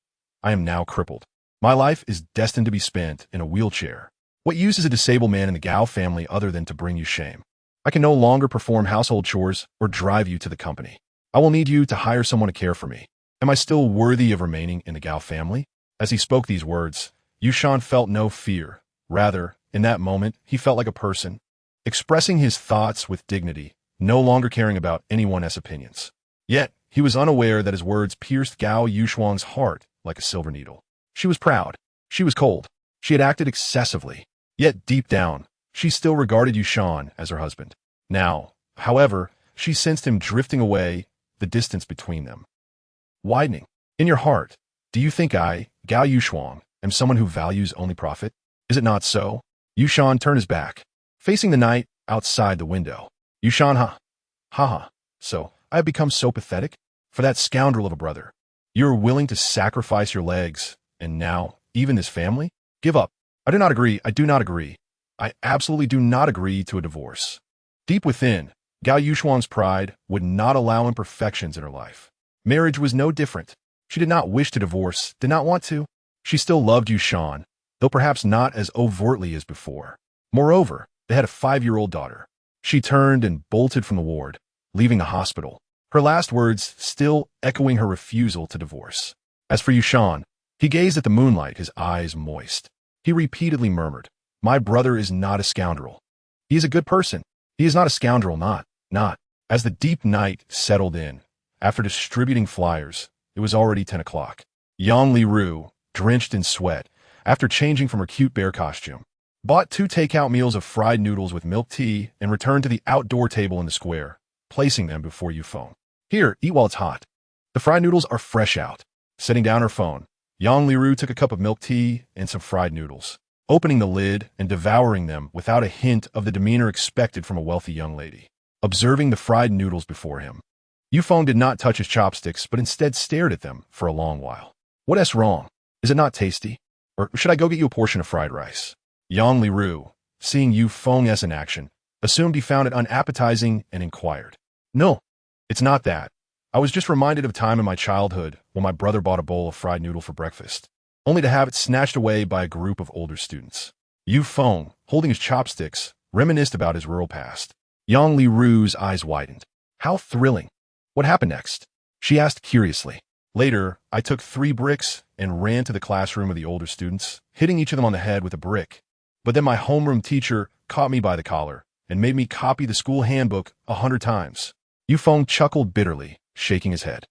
I am now crippled. My life is destined to be spent in a wheelchair. What use is a disabled man in the Gao family other than to bring you shame? I can no longer perform household chores or drive you to the company. I will need you to hire someone to care for me. Am I still worthy of remaining in the Gao family? As he spoke these words, Yushan felt no fear. Rather, in that moment, he felt like a person, expressing his thoughts with dignity, no longer caring about anyone else's opinions. Yet, he was unaware that his words pierced Gao Yushuang's heart like a silver needle. She was proud. She was cold. She had acted excessively. Yet, deep down, she still regarded Yushan as her husband. Now, however, she sensed him drifting away, the distance between them widening. In your heart, do you think I, Gao Yushuang, am someone who values only profit? Is it not so? Yushan turned his back, facing the night outside the window. Yushan, ha. So, I have become so pathetic? For that scoundrel of a brother. You're willing to sacrifice your legs, and now, even this family? Give up. I do not agree. I absolutely do not agree to a divorce. Deep within, Gao Yushuang's pride would not allow imperfections in her life. Marriage was no different. She did not wish to divorce, did not want to. She still loved Yushan, though perhaps not as overtly as before. Moreover, they had a 5-year-old daughter. She turned and bolted from the ward, leaving the hospital, her last words still echoing her refusal to divorce. As for Yushan, he gazed at the moonlight, his eyes moist. He repeatedly murmured, My brother is not a scoundrel. He is a good person. He is not a scoundrel, not. As the deep night settled in, after distributing flyers, it was already 10 o'clock. Yang Li Ru, drenched in sweat, after changing from her cute bear costume, bought 2 takeout meals of fried noodles with milk tea, and returned to the outdoor table in the square, placing them before Yu Feng. Here, eat while it's hot. The fried noodles are fresh out. Setting down her phone, Yang Liru took a cup of milk tea and some fried noodles, opening the lid and devouring them without a hint of the demeanor expected from a wealthy young lady. Observing the fried noodles before him, Yu Feng did not touch his chopsticks but instead stared at them for a long while. What's wrong? Is it not tasty? Or should I go get you a portion of fried rice? Yang Liru, seeing Yu Feng's in action, assumed he found it unappetizing and inquired. No, it's not that. I was just reminded of a time in my childhood when my brother bought a bowl of fried noodle for breakfast, only to have it snatched away by a group of older students. Yu Feng, holding his chopsticks, reminisced about his rural past. Yang Liru's eyes widened. How thrilling. What happened next? She asked curiously. Later, I took 3 bricks and ran to the classroom of the older students, hitting each of them on the head with a brick. But then my homeroom teacher caught me by the collar and made me copy the school handbook 100 times. Yu Feng chuckled bitterly, shaking his head.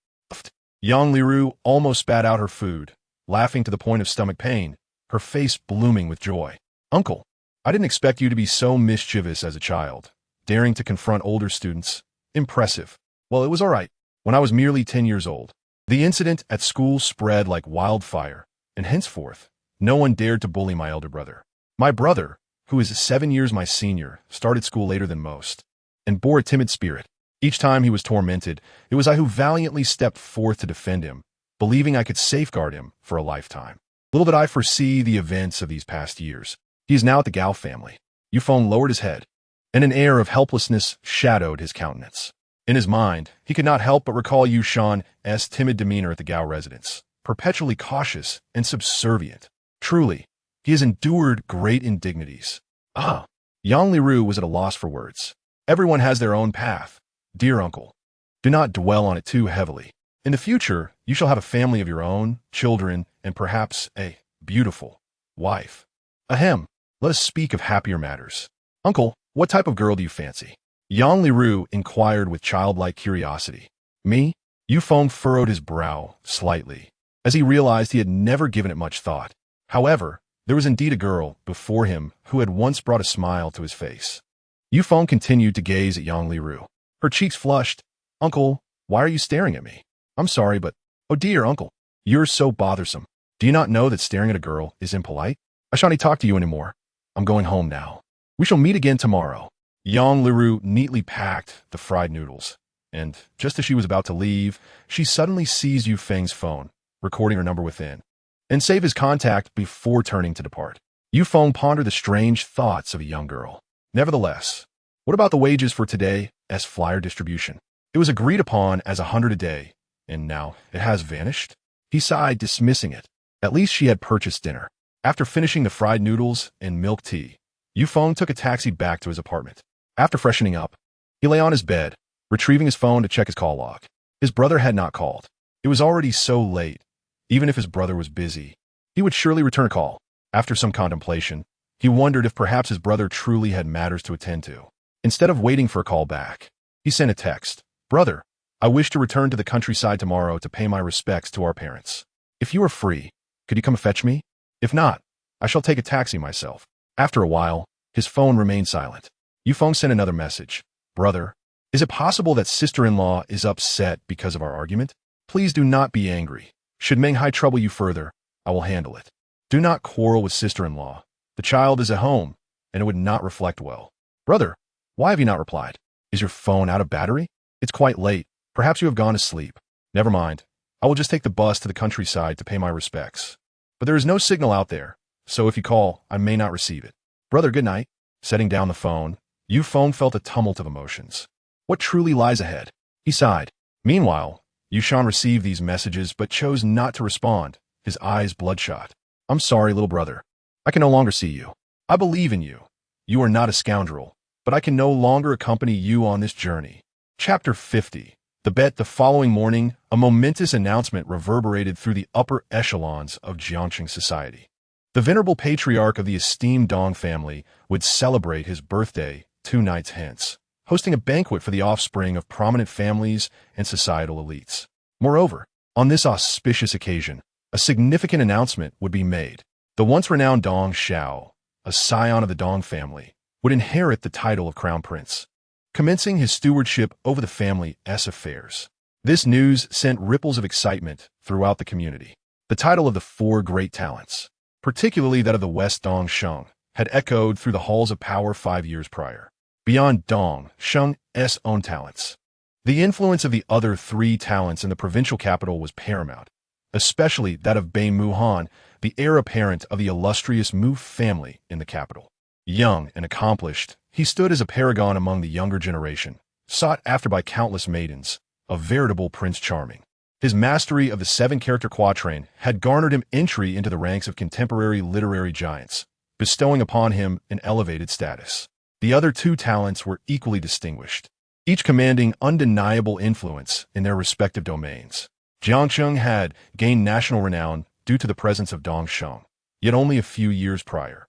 Yang Liru almost spat out her food, laughing to the point of stomach pain, her face blooming with joy. Uncle, I didn't expect you to be so mischievous as a child, daring to confront older students. Impressive. Well, it was all right. When I was merely 10 years old, the incident at school spread like wildfire, and henceforth, no one dared to bully my elder brother. My brother, who is 7 years my senior, started school later than most, and bore a timid spirit. Each time he was tormented, it was I who valiantly stepped forth to defend him, believing I could safeguard him for a lifetime. Little did I foresee the events of these past years. He is now at the Gao family. Yu Feng lowered his head, and an air of helplessness shadowed his countenance. In his mind, he could not help but recall Yu Shan's timid demeanor at the Gao residence, perpetually cautious and subservient. Truly, he has endured great indignities. Yang Liru was at a loss for words. Everyone has their own path. Dear uncle, do not dwell on it too heavily. In the future, you shall have a family of your own, children, and perhaps a beautiful wife. Ahem, let us speak of happier matters. Uncle, what type of girl do you fancy? Yang Liru inquired with childlike curiosity. Me? Yu Feng furrowed his brow slightly, as he realized he had never given it much thought. However, there was indeed a girl before him who had once brought a smile to his face. Yu Feng continued to gaze at Yang Liru. Her cheeks flushed. Uncle, why are you staring at me? I'm sorry, but, oh dear, uncle, you're so bothersome. Do you not know that staring at a girl is impolite? I shan't talk to you anymore. I'm going home now. We shall meet again tomorrow. Yang Liru neatly packed the fried noodles, and just as she was about to leave, she suddenly seized Yu Feng's phone, recording her number within, and save his contact before turning to depart. Yu Feng pondered the strange thoughts of a young girl. Nevertheless, what about the wages for today's flyer distribution? It was agreed upon as 100 a day, and now it has vanished. He sighed, dismissing it. At least she had purchased dinner. After finishing the fried noodles and milk tea, Yu Feng took a taxi back to his apartment. After freshening up, he lay on his bed, retrieving his phone to check his call log. His brother had not called. It was already so late. Even if his brother was busy, he would surely return a call. After some contemplation, he wondered if perhaps his brother truly had matters to attend to. Instead of waiting for a call back, he sent a text. Brother, I wish to return to the countryside tomorrow to pay my respects to our parents. If you are free, could you come fetch me? If not, I shall take a taxi myself. After a while, his phone remained silent. Yu Feng sent another message. Brother, is it possible that sister-in-law is upset because of our argument? Please do not be angry. Should Meng Hai trouble you further, I will handle it. Do not quarrel with sister-in-law. The child is at home, and it would not reflect well. Brother, why have you not replied? Is your phone out of battery? It's quite late. Perhaps you have gone to sleep. Never mind. I will just take the bus to the countryside to pay my respects. But there is no signal out there, so if you call, I may not receive it. Brother, good night. Setting down the phone, Yu Feng felt a tumult of emotions. What truly lies ahead? He sighed. Meanwhile, Yu Shan received these messages but chose not to respond, his eyes bloodshot. I'm sorry, little brother. I can no longer see you. I believe in you. You are not a scoundrel, but I can no longer accompany you on this journey. Chapter 50. The following morning, a momentous announcement reverberated through the upper echelons of Jiangqing society. The venerable patriarch of the esteemed Dong family would celebrate his birthday 2 nights hence, hosting a banquet for the offspring of prominent families and societal elites. Moreover, on this auspicious occasion, a significant announcement would be made. The once renowned Dong Xiao, a scion of the Dong family, would inherit the title of crown prince, commencing his stewardship over the family's affairs. This news sent ripples of excitement throughout the community. The title of the four great talents, particularly that of the West Dong Sheng, had echoed through the halls of power 5 years prior. Beyond Dong Sheng's own talents, the influence of the other three talents in the provincial capital was paramount, especially that of Bei Muhan, the heir apparent of the illustrious Mu family in the capital. Young and accomplished, he stood as a paragon among the younger generation, sought after by countless maidens, a veritable Prince Charming. His mastery of the seven-character quatrain had garnered him entry into the ranks of contemporary literary giants, bestowing upon him an elevated status. The other two talents were equally distinguished, each commanding undeniable influence in their respective domains. Jiangsheng had gained national renown due to the presence of Dong Sheng, yet only a few years prior.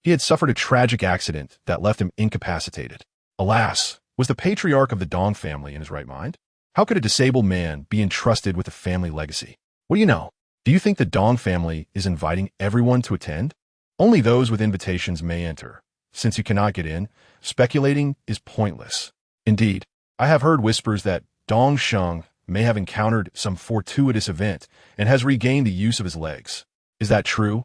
He had suffered a tragic accident that left him incapacitated. Alas, was the patriarch of the Dong family in his right mind? How could a disabled man be entrusted with a family legacy? What do you know? Do you think the Dong family is inviting everyone to attend? Only those with invitations may enter. Since you cannot get in, speculating is pointless. Indeed, I have heard whispers that Dong Sheng may have encountered some fortuitous event and has regained the use of his legs. Is that true?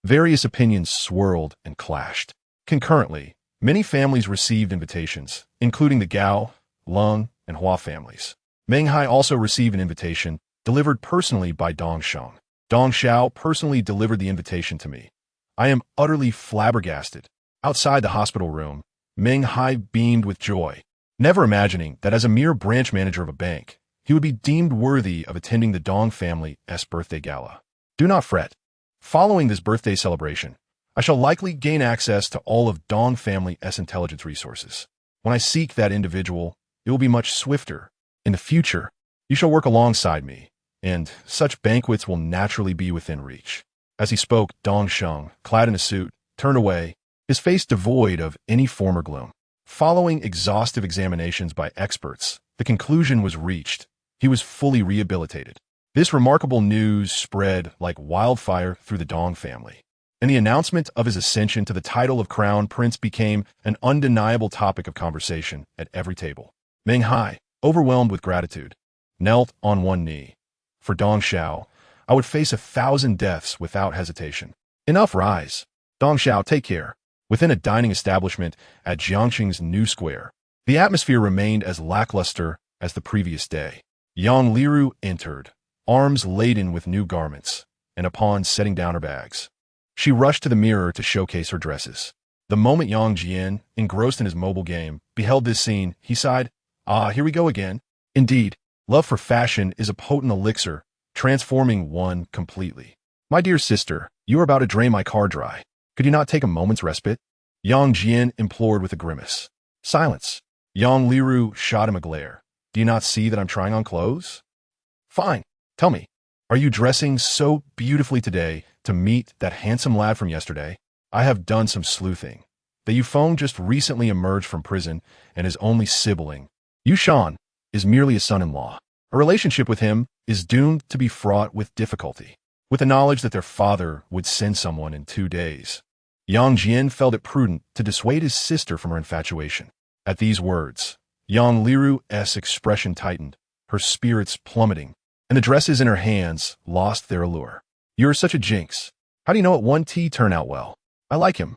Various opinions swirled and clashed. Concurrently, many families received invitations, including the Gao, Lung, and Hua families. Meng Hai also received an invitation, delivered personally by Dong Sheng. Dong Xiao personally delivered the invitation to me. I am utterly flabbergasted. Outside the hospital room, Meng Hai beamed with joy, never imagining that as a mere branch manager of a bank, he would be deemed worthy of attending the Dong family's birthday gala. Do not fret. Following this birthday celebration, I shall likely gain access to all of Dong family's intelligence resources. When I seek that individual, it will be much swifter. In the future, you shall work alongside me, and such banquets will naturally be within reach. As he spoke, Dong Sheng, clad in a suit, turned away, his face devoid of any former gloom. Following exhaustive examinations by experts, the conclusion was reached. He was fully rehabilitated. This remarkable news spread like wildfire through the Dong family, and the announcement of his ascension to the title of Crown Prince became an undeniable topic of conversation at every table. Meng Hai, overwhelmed with gratitude, knelt on one knee. For Dong Xiao, I would face 1,000 deaths without hesitation. Enough, rise. Dong Xiao, take care. Within a dining establishment at Jiangxing's New Square, the atmosphere remained as lackluster as the previous day. Yang Liru entered, arms laden with new garments, and upon setting down her bags, she rushed to the mirror to showcase her dresses. The moment Yang Jian, engrossed in his mobile game, beheld this scene, he sighed, "Ah, here we go again." Indeed, love for fashion is a potent elixir, transforming one completely. "My dear sister, you are about to drain my car dry. Could you not take a moment's respite?" Yang Jian implored with a grimace. "Silence." Yang Liru shot him a glare. "Do you not see that I'm trying on clothes?" "Fine. Tell me, are you dressing so beautifully today to meet that handsome lad from yesterday?" "I have done some sleuthing. The Yufeng just recently emerged from prison and is only sibling. Yushan is merely a son-in-law. A relationship with him is doomed to be fraught with difficulty, with the knowledge that their father would send someone in 2 days." Yang Jian felt it prudent to dissuade his sister from her infatuation. At these words, Yang Liru's expression tightened, her spirits plummeting, and the dresses in her hands lost their allure. "You're such a jinx. How do you know it won't turn out well? I like him.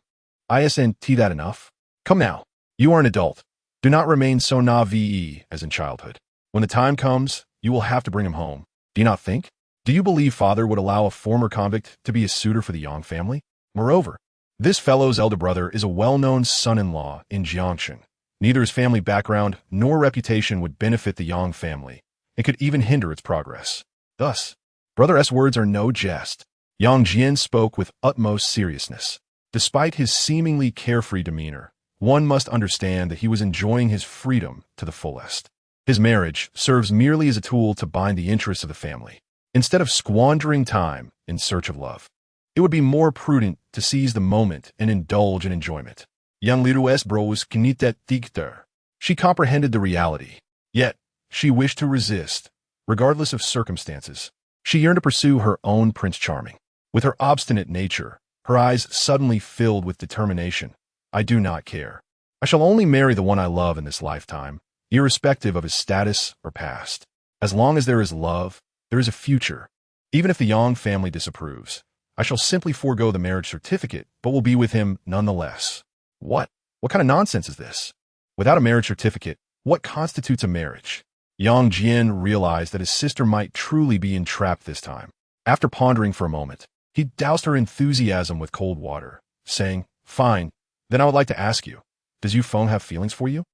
Isn't that enough? Come now. You are an adult. Do not remain so naive as in childhood. When the time comes, you will have to bring him home. Do you not think? Do you believe father would allow a former convict to be a suitor for the Yang family? Moreover, this fellow's elder brother is a well-known son-in-law in Jiangxing. Neither his family background nor reputation would benefit the Yang family, and could even hinder its progress. Thus, Brother words are no jest." Yang Jian spoke with utmost seriousness. Despite his seemingly carefree demeanor, one must understand that he was enjoying his freedom to the fullest. His marriage serves merely as a tool to bind the interests of the family, instead of squandering time in search of love. It would be more prudent to seize the moment and indulge in enjoyment. Yang Liru's brows knitted thicker. She comprehended the reality, yet she wished to resist, regardless of circumstances. She yearned to pursue her own Prince Charming. With her obstinate nature, her eyes suddenly filled with determination. I do not care. I shall only marry the one I love in this lifetime, irrespective of his status or past. As long as there is love, there is a future. Even if the Yang family disapproves, I shall simply forego the marriage certificate, but will be with him nonetheless. What? What kind of nonsense is this? Without a marriage certificate, what constitutes a marriage? Yang Jian realized that his sister might truly be entrapped this time. After pondering for a moment, he doused her enthusiasm with cold water, saying, "Fine, then I would like to ask you, does Yu Feng have feelings for you?"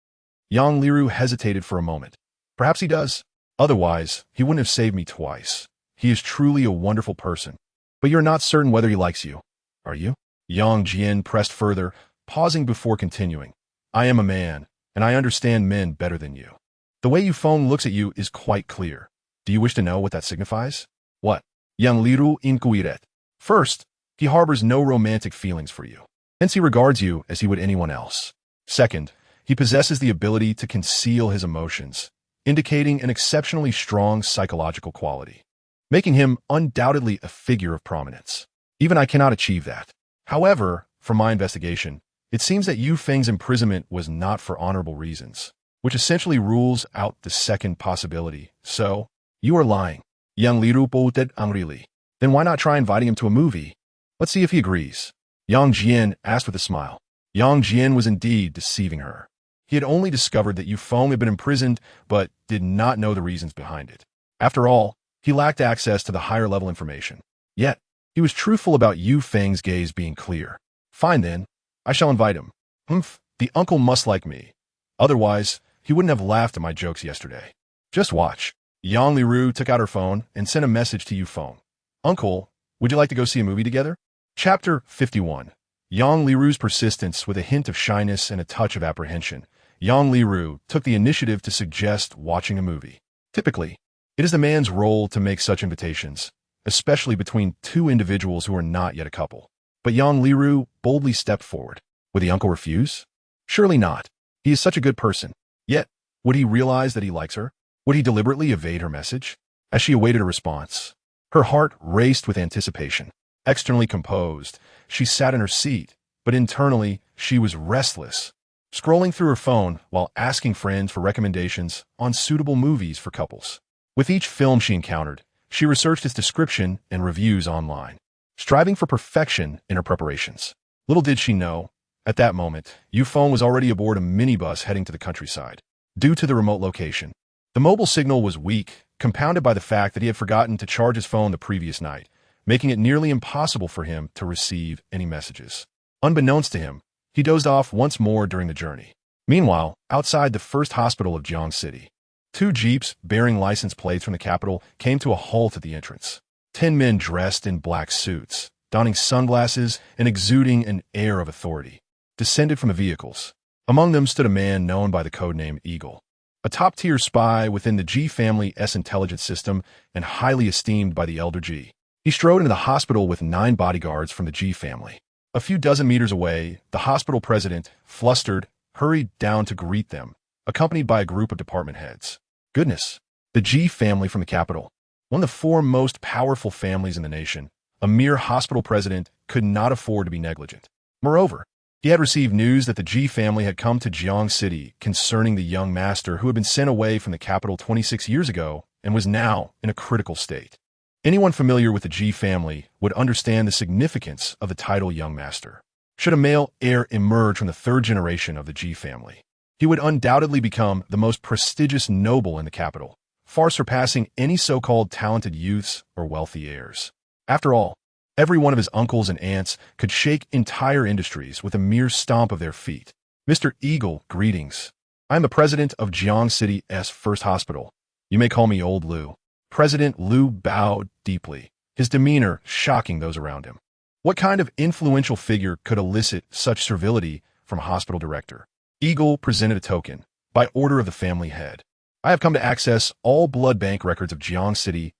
Yang Liru hesitated for a moment. Perhaps he does. Otherwise, he wouldn't have saved me twice. He is truly a wonderful person. But you're not certain whether he likes you, are you? Yang Jian pressed further, pausing before continuing. I am a man, and I understand men better than you. The way Yu Feng looks at you is quite clear. Do you wish to know what that signifies? What? Yang Liru inquired. First, he harbors no romantic feelings for you. Hence he regards you as he would anyone else. Second, he possesses the ability to conceal his emotions, indicating an exceptionally strong psychological quality, making him undoubtedly a figure of prominence. Even I cannot achieve that. However, from my investigation, it seems that Yu Feng's imprisonment was not for honorable reasons, which essentially rules out the second possibility. So, you are lying. Yang Liru bolted angrily. Then why not try inviting him to a movie? Let's see if he agrees. Yang Jian asked with a smile. Yang Jian was indeed deceiving her. He had only discovered that Yu Feng had been imprisoned, but did not know the reasons behind it. After all, he lacked access to the higher-level information. Yet, he was truthful about Yu Feng's gaze being clear. Fine then, I shall invite him. Humph, the uncle must like me. Otherwise, he wouldn't have laughed at my jokes yesterday. Just watch. Yang Liru took out her phone and sent a message to Yu Feng. Uncle, would you like to go see a movie together? Chapter 51. Yang Liru's persistence with a hint of shyness and a touch of apprehension. Yang Liru took the initiative to suggest watching a movie. Typically, it is the man's role to make such invitations, especially between two individuals who are not yet a couple. But Yang Liru boldly stepped forward. Would the uncle refuse? Surely not. He is such a good person. Yet, would he realize that he likes her? Would he deliberately evade her message? As she awaited a response, her heart raced with anticipation. Externally composed, she sat in her seat, but internally, she was restless, scrolling through her phone while asking friends for recommendations on suitable movies for couples. With each film she encountered, she researched its description and reviews online, striving for perfection in her preparations. Little did she know, at that moment, Yu Feng was already aboard a minibus heading to the countryside. Due to the remote location, the mobile signal was weak, compounded by the fact that he had forgotten to charge his phone the previous night, making it nearly impossible for him to receive any messages. Unbeknownst to him, he dozed off once more during the journey. Meanwhile, outside the first hospital of Jiang City, 2 jeeps bearing license plates from the capital came to a halt at the entrance. 10 men dressed in black suits, donning sunglasses and exuding an air of authority, descended from the vehicles. Among them stood a man known by the codename Eagle, a top-tier spy within the G family's intelligence system and highly esteemed by the elder G. He strode into the hospital with 9 bodyguards from the G family. A few dozen meters away, the hospital president, flustered, hurried down to greet them, accompanied by a group of department heads. Goodness, the G family from the capital, one of the 4 most powerful families in the nation, a mere hospital president could not afford to be negligent. Moreover, he had received news that the G family had come to Jiang City concerning the young master who had been sent away from the capital 26 years ago and was now in a critical state. Anyone familiar with the G family would understand the significance of the title young master. Should a male heir emerge from the 3rd generation of the G family, he would undoubtedly become the most prestigious noble in the capital, far surpassing any so-called talented youths or wealthy heirs. After all, every one of his uncles and aunts could shake entire industries with a mere stomp of their feet. Mr. Eagle, greetings. I am the president of Jiang City's first hospital. You may call me Old Lu. President Lu bowed deeply, his demeanor shocking those around him. What kind of influential figure could elicit such servility from a hospital director? Eagle presented a token, by order of the family head. I have come to access all blood bank records of Jiang City's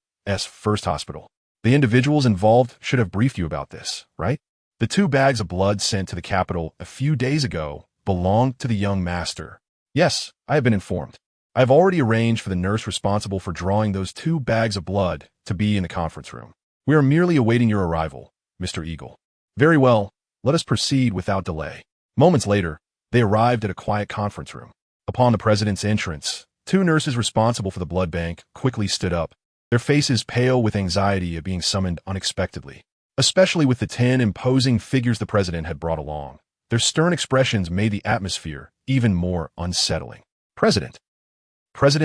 first hospital. The individuals involved should have briefed you about this, right? The 2 bags of blood sent to the capital a few days ago belonged to the young master. Yes, I have been informed. I have already arranged for the nurse responsible for drawing those 2 bags of blood to be in the conference room. We are merely awaiting your arrival, Mr. Eagle. Very well, let us proceed without delay. Moments later, they arrived at a quiet conference room. Upon the president's entrance, two nurses responsible for the blood bank quickly stood up, their faces pale with anxiety at being summoned unexpectedly, especially with the 10 imposing figures the president had brought along. Their stern expressions made the atmosphere even more unsettling. President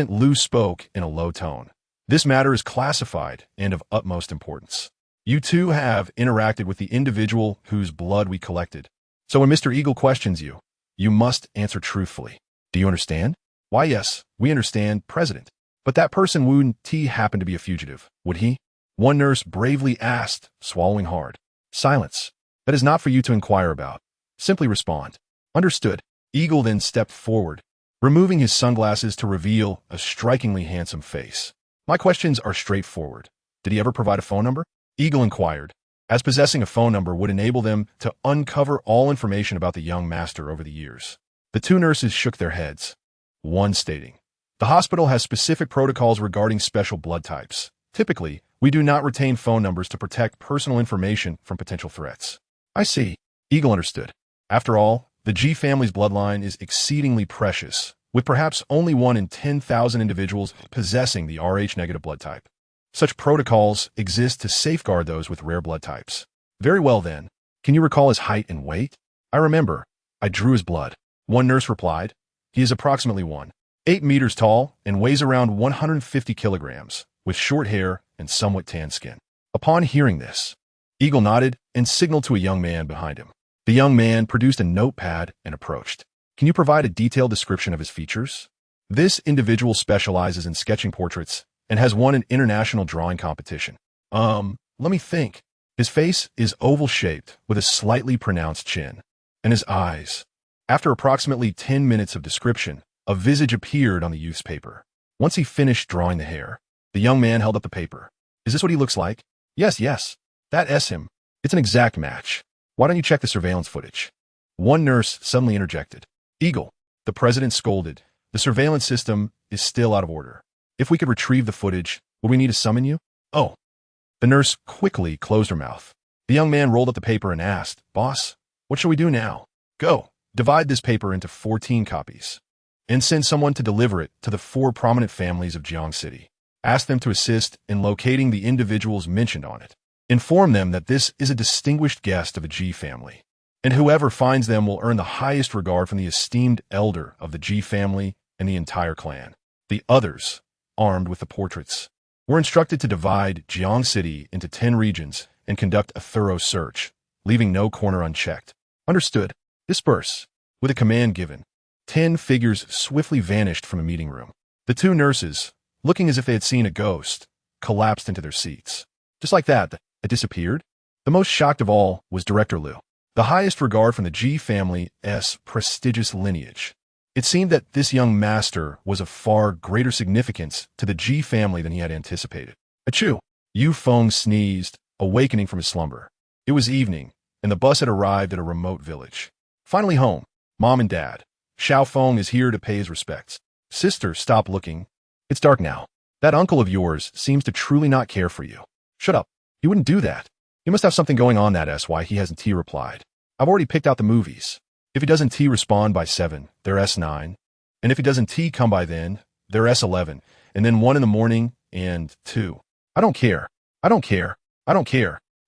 Liu spoke in a low tone. This matter is classified and of utmost importance. You two have interacted with the individual whose blood we collected. So when Mr. Eagle questions you, you must answer truthfully. Do you understand? Why, yes, we understand, President. But that person wouldn't happen to be a fugitive, would he? One nurse bravely asked, swallowing hard. Silence. That is not for you to inquire about. Simply respond. Understood. Eagle then stepped forward, removing his sunglasses to reveal a strikingly handsome face. My questions are straightforward. Did he ever provide a phone number? Eagle inquired, as possessing a phone number would enable them to uncover all information about the young master over the years. The two nurses shook their heads, one stating, the hospital has specific protocols regarding special blood types. Typically, we do not retain phone numbers to protect personal information from potential threats. I see. Eagle understood. After all, the G family's bloodline is exceedingly precious, with perhaps only 1 in 10,000 individuals possessing the Rh-negative blood type. Such protocols exist to safeguard those with rare blood types. Very well then. Can you recall his height and weight? I remember. I drew his blood. One nurse replied. He is approximately 1.8 meters tall and weighs around 150 kilograms, with short hair and somewhat tan skin. Upon hearing this, Eagle nodded and signaled to a young man behind him. The young man produced a notepad and approached. Can you provide a detailed description of his features? This individual specializes in sketching portraits and has won an international drawing competition. Let me think. His face is oval-shaped with a slightly pronounced chin. And his eyes. After approximately 10 minutes of description, a visage appeared on the youth's paper. Once he finished drawing the hair, the young man held up the paper. Is this what he looks like? Yes. That's him. It's an exact match. Why don't you check the surveillance footage? One nurse suddenly interjected. Eagle, the president scolded. The surveillance system is still out of order. If we could retrieve the footage, would we need to summon you? Oh. The nurse quickly closed her mouth. The young man rolled up the paper and asked, Boss, what shall we do now? Go. Divide this paper into 14 copies and send someone to deliver it to the 4 prominent families of Jiang City. Ask them to assist in locating the individuals mentioned on it. Inform them that this is a distinguished guest of a G family, and whoever finds them will earn the highest regard from the esteemed elder of the G family and the entire clan. The others, armed with the portraits, were instructed to divide Jiang City into 10 regions and conduct a thorough search, leaving no corner unchecked. Understood. Disperse. With a command given, 10 figures swiftly vanished from a meeting room. The two nurses, looking as if they had seen a ghost, collapsed into their seats. Just like that, it disappeared. The most shocked of all was Director Liu, the highest regard from the G family's prestigious lineage. It seemed that this young master was of far greater significance to the G family than he had anticipated. Achoo! Yu Feng sneezed, awakening from his slumber. It was evening, and the bus had arrived at a remote village. Finally home. Mom and Dad. Xiao Feng is here to pay his respects. Sister, stop looking. It's dark now. That uncle of yours seems to truly not care for you. Shut up. He wouldn't do that. He must have something going on, that's why he hasn't replied. I've already picked out the movies. If he doesn't respond by 7, they're S9. And if he doesn't come by then, they're S11. And then 1 in the morning and 2. I don't care.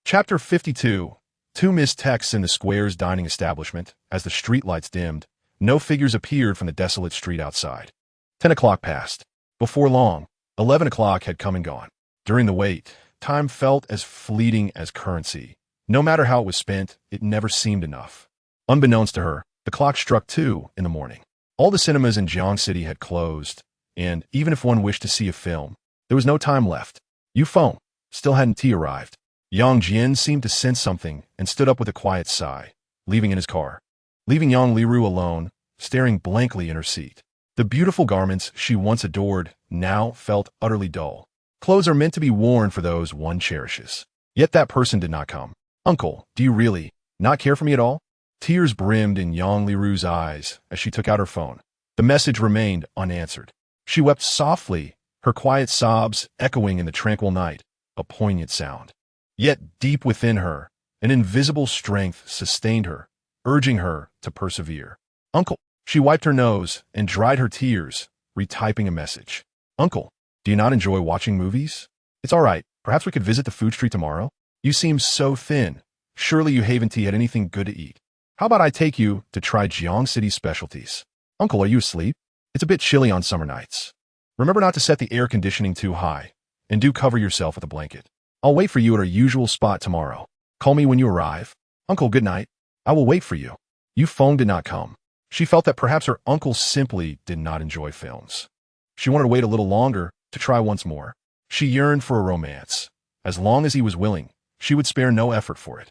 Chapter 52. 2 missed texts in the square's dining establishment. As the streetlights dimmed, no figures appeared from the desolate street outside. 10 o'clock passed. Before long, 11 o'clock had come and gone. During the wait, time felt as fleeting as currency. No matter how it was spent, it never seemed enough. Unbeknownst to her, the clock struck 2 in the morning. All the cinemas in Jiang City had closed, and even if one wished to see a film, there was no time left. Yu Feng still hadn't arrived. Yang Jian seemed to sense something and stood up with a quiet sigh, leaving in his car. Leaving Yang Liru alone, staring blankly in her seat. The beautiful garments she once adored now felt utterly dull. Clothes are meant to be worn for those one cherishes. Yet that person did not come. Uncle, do you really not care for me at all? Tears brimmed in Yang Liru's eyes as she took out her phone. The message remained unanswered. She wept softly, her quiet sobs echoing in the tranquil night, a poignant sound. Yet deep within her, An invisible strength sustained her, urging her to persevere. Uncle. She wiped her nose and dried her tears, retyping a message. Uncle, do you not enjoy watching movies? It's all right. Perhaps we could visit the food street tomorrow? You seem so thin. Surely you haven't had anything good to eat. How about I take you to try Jiang City's specialties? Uncle, are you asleep? It's a bit chilly on summer nights. Remember not to set the air conditioning too high, and do cover yourself with a blanket. I'll wait for you at our usual spot tomorrow. Call me when you arrive. Uncle, good night. I will wait for you. Yufeng did not come. She felt that perhaps her uncle simply did not enjoy films. She wanted to wait a little longer to try once more. She yearned for a romance. As long as he was willing, she would spare no effort for it.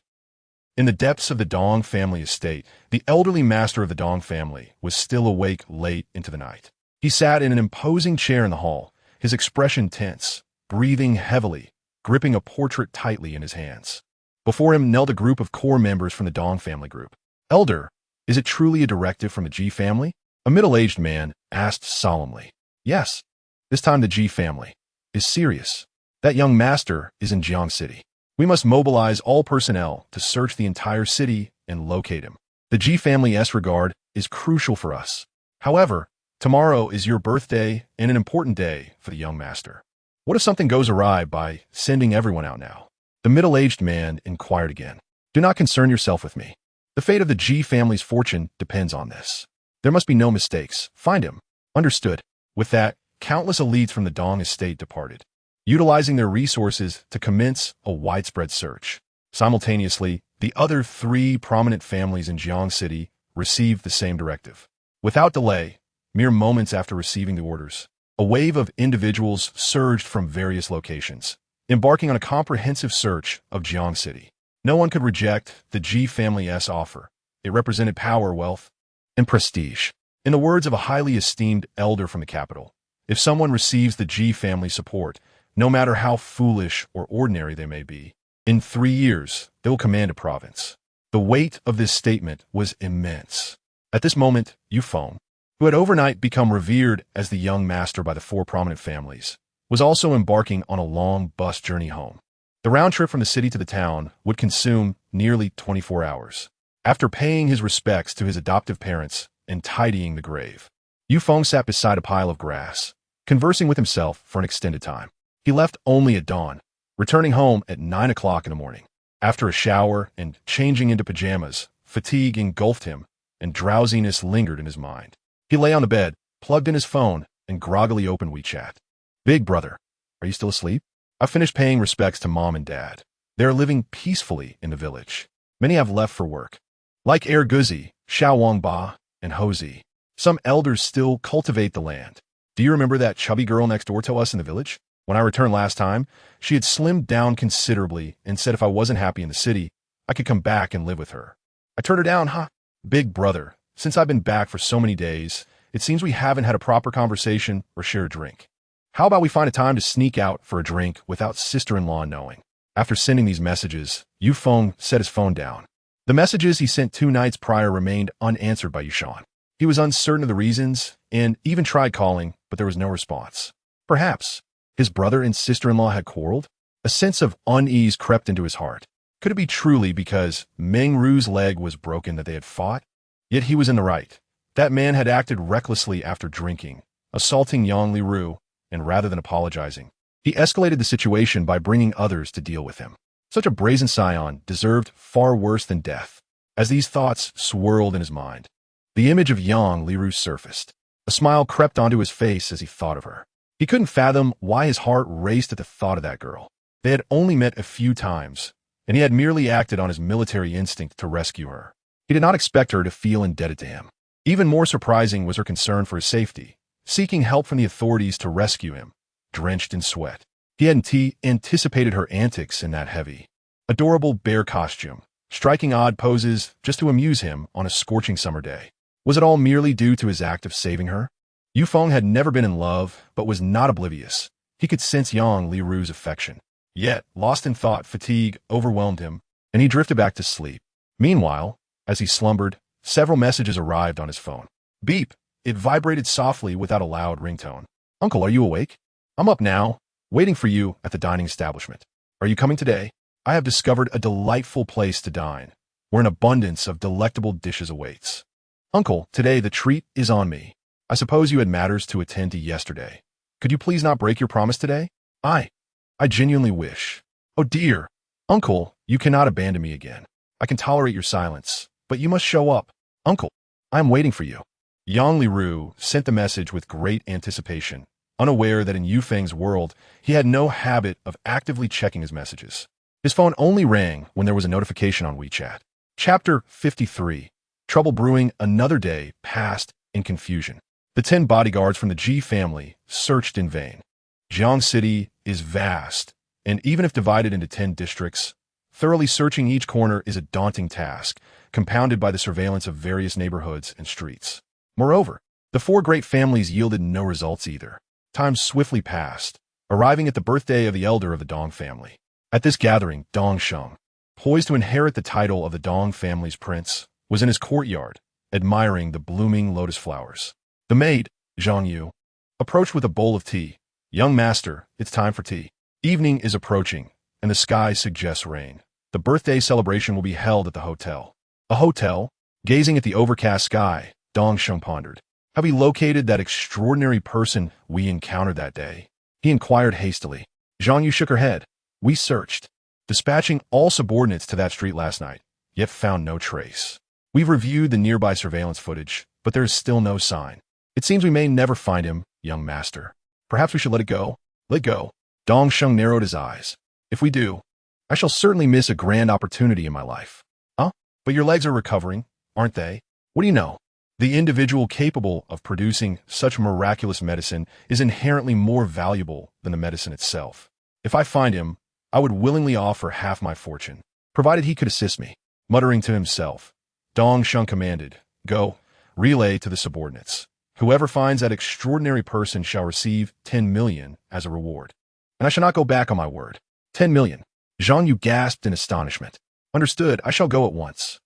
In the depths of the Dong family estate, the elderly master of the Dong family was still awake late into the night. He sat in an imposing chair in the hall, his expression tense, breathing heavily, gripping a portrait tightly in his hands. Before him knelt a group of core members from the Dong family group. Elder, is it truly a directive from the Ji family? A middle-aged man asked solemnly. Yes. This time the Ji family is serious. That young master is in Jiang City. We must mobilize all personnel to search the entire city and locate him. The Ji family's regard is crucial for us. However, tomorrow is your birthday and an important day for the young master. What if something goes awry by sending everyone out now? The middle-aged man inquired again. Do not concern yourself with me. The fate of the Ji family's fortune depends on this. There must be no mistakes. Find him. Understood. With that, countless elites from the Dong estate departed, utilizing their resources to commence a widespread search. Simultaneously, the other 3 prominent families in Jiang City received the same directive. Without delay, mere moments after receiving the orders, a wave of individuals surged from various locations, embarking on a comprehensive search of Jiang City. No one could reject the Ji family's offer. It represented power, wealth, and prestige. In the words of a highly esteemed elder from the capital, if someone receives the Ji family support, no matter how foolish or ordinary they may be, in 3 years, they will command a province. The weight of this statement was immense. At this moment, Yufeng, who had overnight become revered as the young master by the 4 prominent families, was also embarking on a long bus journey home. The round trip from the city to the town would consume nearly 24 hours. After paying his respects to his adoptive parents and tidying the grave, Yufeng sat beside a pile of grass, conversing with himself for an extended time. He left only at dawn, returning home at 9 o'clock in the morning. After a shower and changing into pajamas, fatigue engulfed him and drowsiness lingered in his mind. He lay on the bed, plugged in his phone, and groggily opened WeChat. Big brother, are you still asleep? I finished paying respects to mom and dad. They are living peacefully in the village. Many have left for work. Like Guzi, Xiaowangba, and Hozi, some elders still cultivate the land. Do you remember that chubby girl next door to us in the village? When I returned last time, she had slimmed down considerably and said if I wasn't happy in the city, I could come back and live with her. I turned her down, huh? Big brother, since I've been back for so many days, it seems we haven't had a proper conversation or share a drink. How about we find a time to sneak out for a drink without sister-in-law knowing? After sending these messages, Yufeng set his phone down. The messages he sent 2 nights prior remained unanswered by Yushan. He was uncertain of the reasons and even tried calling, but there was no response. Perhaps his brother and sister-in-law had quarreled? A sense of unease crept into his heart. Could it be truly because Meng Ru's leg was broken that they had fought? Yet he was in the right. That man had acted recklessly after drinking, assaulting Yang Liru, and rather than apologizing, he escalated the situation by bringing others to deal with him. Such a brazen scion deserved far worse than death. As these thoughts swirled in his mind, the image of Yang Liru surfaced. A smile crept onto his face as he thought of her. He couldn't fathom why his heart raced at the thought of that girl. They had only met a few times, and he had merely acted on his military instinct to rescue her. He did not expect her to feel indebted to him. Even more surprising was her concern for his safety, seeking help from the authorities to rescue him, drenched in sweat. He hadn't anticipated her antics in that heavy, adorable bear costume, striking odd poses just to amuse him on a scorching summer day. Was it all merely due to his act of saving her? Yufeng had never been in love, but was not oblivious. He could sense Yang Liru's affection. Yet, lost in thought, fatigue overwhelmed him, and he drifted back to sleep. Meanwhile, as he slumbered, several messages arrived on his phone. Beep! It vibrated softly without a loud ringtone. Uncle, are you awake? I'm up now, waiting for you at the dining establishment. Are you coming today? I have discovered a delightful place to dine, where an abundance of delectable dishes awaits. Uncle, today the treat is on me. I suppose you had matters to attend to yesterday. Could you please not break your promise today? I genuinely wish. Oh dear. Uncle, you cannot abandon me again. I can tolerate your silence, but you must show up. Uncle, I am waiting for you. Yang Liru sent the message with great anticipation, unaware that in Yufeng's world, he had no habit of actively checking his messages. His phone only rang when there was a notification on WeChat. Chapter 53. Trouble brewing. Another day passed in confusion. The 10 bodyguards from the Ji family searched in vain. Jiang City is vast, and even if divided into 10 districts, thoroughly searching each corner is a daunting task, compounded by the surveillance of various neighborhoods and streets. Moreover, the 4 great families yielded no results either. Time swiftly passed, arriving at the birthday of the elder of the Dong family. At this gathering, Dong Sheng, poised to inherit the title of the Dong family's prince, was in his courtyard, admiring the blooming lotus flowers. The maid, Zhang Yu, approached with a bowl of tea. Young master, it's time for tea. Evening is approaching, and the sky suggests rain. The birthday celebration will be held at the hotel. A hotel? Gazing at the overcast sky, Dong Sheng pondered. Have we located that extraordinary person we encountered that day? He inquired hastily. Zhang Yu shook her head. We searched, dispatching all subordinates to that street last night, yet found no trace. We've reviewed the nearby surveillance footage, but there is still no sign. It seems we may never find him, young master. Perhaps we should let it go. Let go. Dong Sheng narrowed his eyes. If we do, I shall certainly miss a grand opportunity in my life. Huh? But your legs are recovering, aren't they? What do you know? The individual capable of producing such miraculous medicine is inherently more valuable than the medicine itself. If I find him, I would willingly offer half my fortune, provided he could assist me. Muttering to himself, Dong Sheng commanded, Go, relay to the subordinates. Whoever finds that extraordinary person shall receive 10 million as a reward. And I shall not go back on my word. 10 million. Zhang Yu gasped in astonishment. Understood, I shall go at once.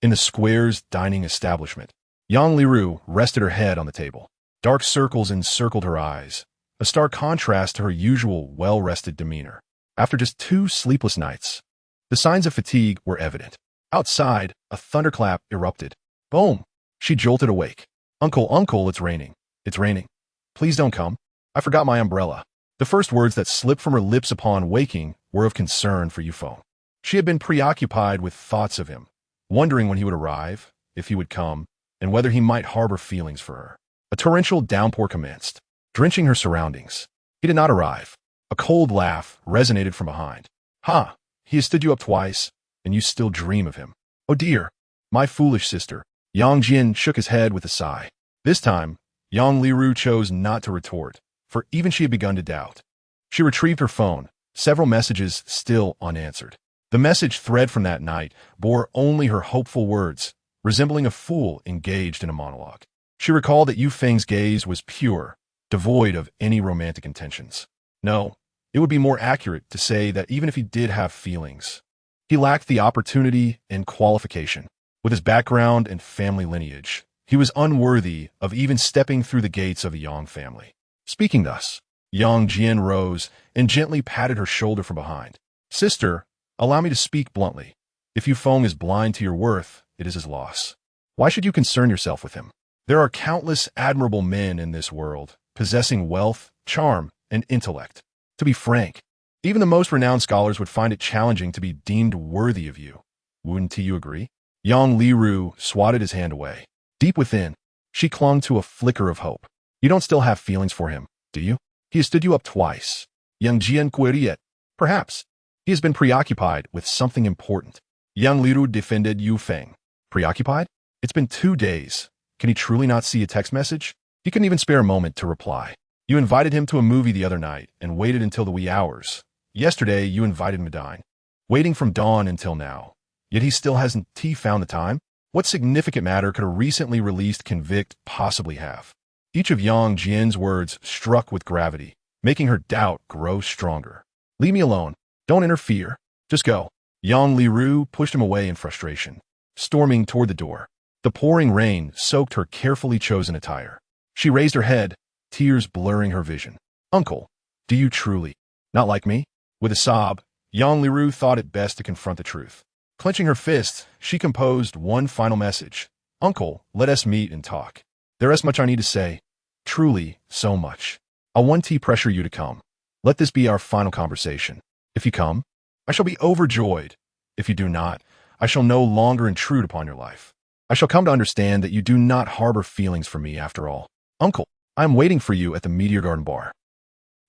In the square's dining establishment, Yang Liru rested her head on the table. Dark circles encircled her eyes, a stark contrast to her usual well-rested demeanor. After just 2 sleepless nights, the signs of fatigue were evident. Outside, a thunderclap erupted. Boom! She jolted awake. Uncle, it's raining. It's raining. Please don't come. I forgot my umbrella. The first words that slipped from her lips upon waking were of concern for Yufeng. She had been preoccupied with thoughts of him, wondering when he would arrive, if he would come, and whether he might harbor feelings for her. A torrential downpour commenced, drenching her surroundings. He did not arrive. A cold laugh resonated from behind. Ha! He has stood you up twice, and you still dream of him. Oh dear! My foolish sister. Yang Jian shook his head with a sigh. This time, Yang Liru chose not to retort, for even she had begun to doubt. She retrieved her phone, several messages still unanswered. The message thread from that night bore only her hopeful words, resembling a fool engaged in a monologue. She recalled that Yufeng's gaze was pure, devoid of any romantic intentions. No, it would be more accurate to say that even if he did have feelings, he lacked the opportunity and qualification. With his background and family lineage, he was unworthy of even stepping through the gates of the Yang family. Speaking thus, Yang Jian rose and gently patted her shoulder from behind. Sister, allow me to speak bluntly. If Yufeng is blind to your worth, it is his loss. Why should you concern yourself with him? There are countless admirable men in this world, possessing wealth, charm, and intellect. To be frank, even the most renowned scholars would find it challenging to be deemed worthy of you. Wouldn't you agree? Yang Liru swatted his hand away. Deep within, she clung to a flicker of hope. You don't still have feelings for him, do you? He has stood you up twice. Yang Jian queried. Perhaps. He has been preoccupied with something important. Yang Liru defended Yufeng. Preoccupied? It's been 2 days. Can he truly not see a text message? He couldn't even spare a moment to reply. You invited him to a movie the other night and waited until the wee hours. Yesterday, you invited him to dine. Waiting from dawn until now. Yet he still hasn't found the time? What significant matter could a recently released convict possibly have? Each of Yang Jian's words struck with gravity, making her doubt grow stronger. Leave me alone. Don't interfere. Just go. Yang Liru pushed him away in frustration, storming toward the door. The pouring rain soaked her carefully chosen attire. She raised her head, tears blurring her vision. Uncle, do you truly not like me? With a sob, Yang Liru thought it best to confront the truth. Clenching her fists, she composed one final message. Uncle, let us meet and talk. There is much I need to say. Truly, so much. I want to pressure you to come. Let this be our final conversation. If you come, I shall be overjoyed. If you do not, I shall no longer intrude upon your life. I shall come to understand that you do not harbor feelings for me after all. Uncle, I am waiting for you at the Meteor Garden bar.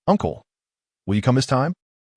Uncle, will you come this time?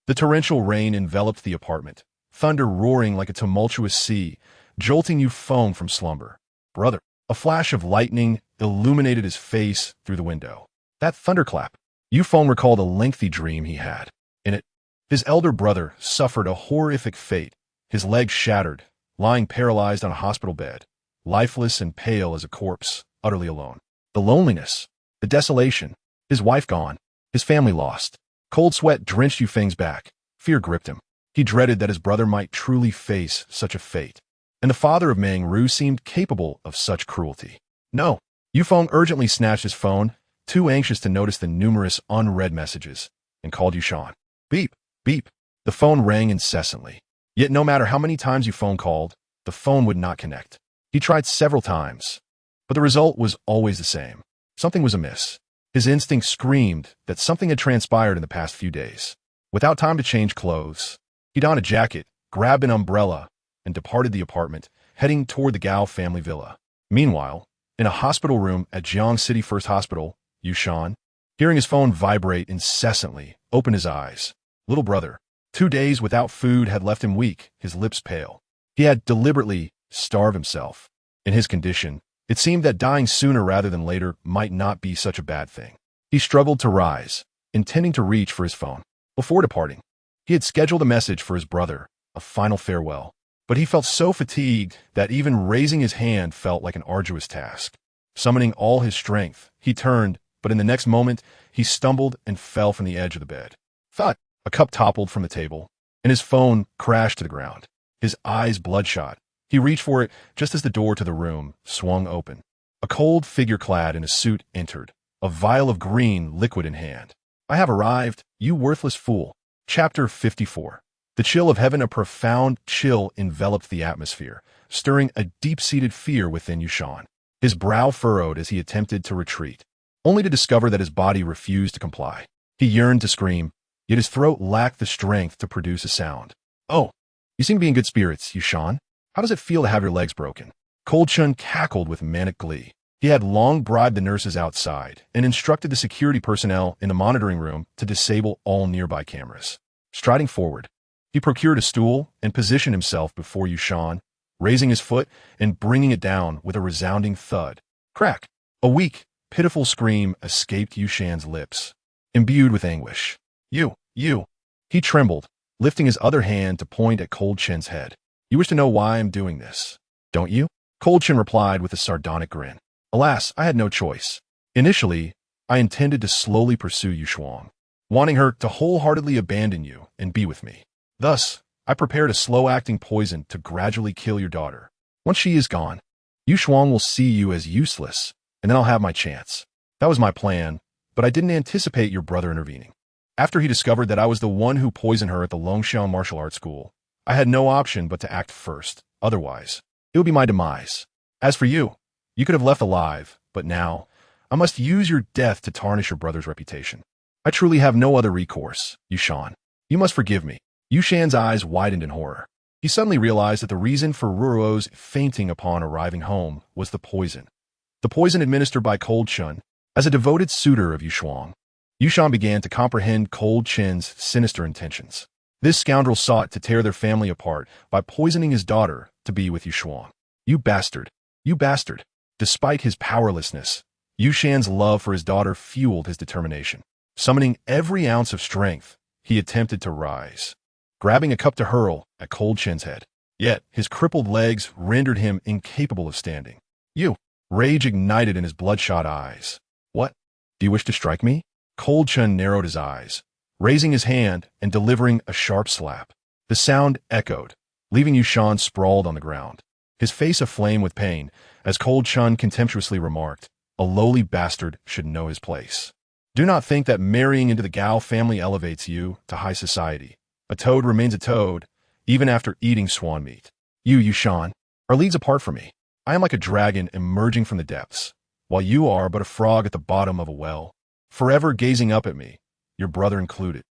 The torrential rain enveloped the apartment, thunder roaring like a tumultuous sea, jolting Yufeng from slumber. Brother, a flash of lightning illuminated his face through the window. That thunderclap. Yufeng recalled a lengthy dream he had. In it, his elder brother suffered a horrific fate, his legs shattered, lying paralyzed on a hospital bed, lifeless and pale as a corpse, utterly alone. The loneliness, the desolation, his wife gone, his family lost. Cold sweat drenched Yufeng's back. Fear gripped him. He dreaded that his brother might truly face such a fate. And the father of Meng Ru seemed capable of such cruelty. No. Yufeng urgently snatched his phone, too anxious to notice the numerous unread messages, and called Yushan. Beep, beep. The phone rang incessantly. Yet no matter how many times Yufeng called, the phone would not connect. He tried several times, but the result was always the same. Something was amiss. His instinct screamed that something had transpired in the past few days. Without time to change clothes, he donned a jacket, grabbed an umbrella, and departed the apartment, heading toward the Gao family villa. Meanwhile, in a hospital room at Jiang City First Hospital, Yushan, hearing his phone vibrate incessantly, opened his eyes. Little brother, 2 days without food had left him weak, his lips pale. He had deliberately starved himself. In his condition, it seemed that dying sooner rather than later might not be such a bad thing. He struggled to rise, intending to reach for his phone. Before departing, he had scheduled a message for his brother, a final farewell. But he felt so fatigued that even raising his hand felt like an arduous task. Summoning all his strength, he turned, but in the next moment, he stumbled and fell from the edge of the bed. Thud! A cup toppled from the table, and his phone crashed to the ground. His eyes bloodshot. He reached for it just as the door to the room swung open. A cold figure clad in a suit entered, a vial of green liquid in hand. I have arrived, you worthless fool. Chapter 54. The chill of heaven, a profound chill enveloped the atmosphere, stirring a deep-seated fear within Yushan. His brow furrowed as he attempted to retreat, only to discover that his body refused to comply. He yearned to scream, yet his throat lacked the strength to produce a sound. Oh, you seem to be in good spirits, Yushan. How does it feel to have your legs broken? Cold Chun cackled with manic glee. He had long bribed the nurses outside and instructed the security personnel in the monitoring room to disable all nearby cameras. Striding forward, he procured a stool and positioned himself before Yushan, raising his foot and bringing it down with a resounding thud. Crack! A weak, pitiful scream escaped Yushan's lips, imbued with anguish. You! He trembled, lifting his other hand to point at Cold Chin's head. You wish to know why I'm doing this, don't you? Cold Chin replied with a sardonic grin. Alas, I had no choice. Initially, I intended to slowly pursue Yushuang, wanting her to wholeheartedly abandon you and be with me. Thus, I prepared a slow-acting poison to gradually kill your daughter. Once she is gone, Yushuang will see you as useless, and then I'll have my chance. That was my plan, but I didn't anticipate your brother intervening. After he discovered that I was the one who poisoned her at the Longxiang Martial Arts School, I had no option but to act first. Otherwise, it would be my demise. As for you, you could have left alive, but now, I must use your death to tarnish your brother's reputation. I truly have no other recourse, Yushan. You must forgive me. Yushan's eyes widened in horror. He suddenly realized that the reason for Ruruo's fainting upon arriving home was the poison. The poison administered by Cold Chun. As a devoted suitor of Yushuang, Yushan began to comprehend Cold Chin's sinister intentions. This scoundrel sought to tear their family apart by poisoning his daughter to be with Yushuang. You bastard! You bastard! Despite his powerlessness, Yushan's love for his daughter fueled his determination. Summoning every ounce of strength, he attempted to rise, grabbing a cup to hurl at Cold Chin's head. Yet, his crippled legs rendered him incapable of standing. You! Rage ignited in his bloodshot eyes. What? Do you wish to strike me? Cold Chun narrowed his eyes, raising his hand and delivering a sharp slap. The sound echoed, leaving Yushan sprawled on the ground, his face aflame with pain, as Cold Chun contemptuously remarked, a lowly bastard should know his place. Do not think that marrying into the Gao family elevates you to high society. A toad remains a toad, even after eating swan meat. You, Yushan, are leagues apart from me. I am like a dragon emerging from the depths, while you are but a frog at the bottom of a well, forever gazing up at me, your brother included.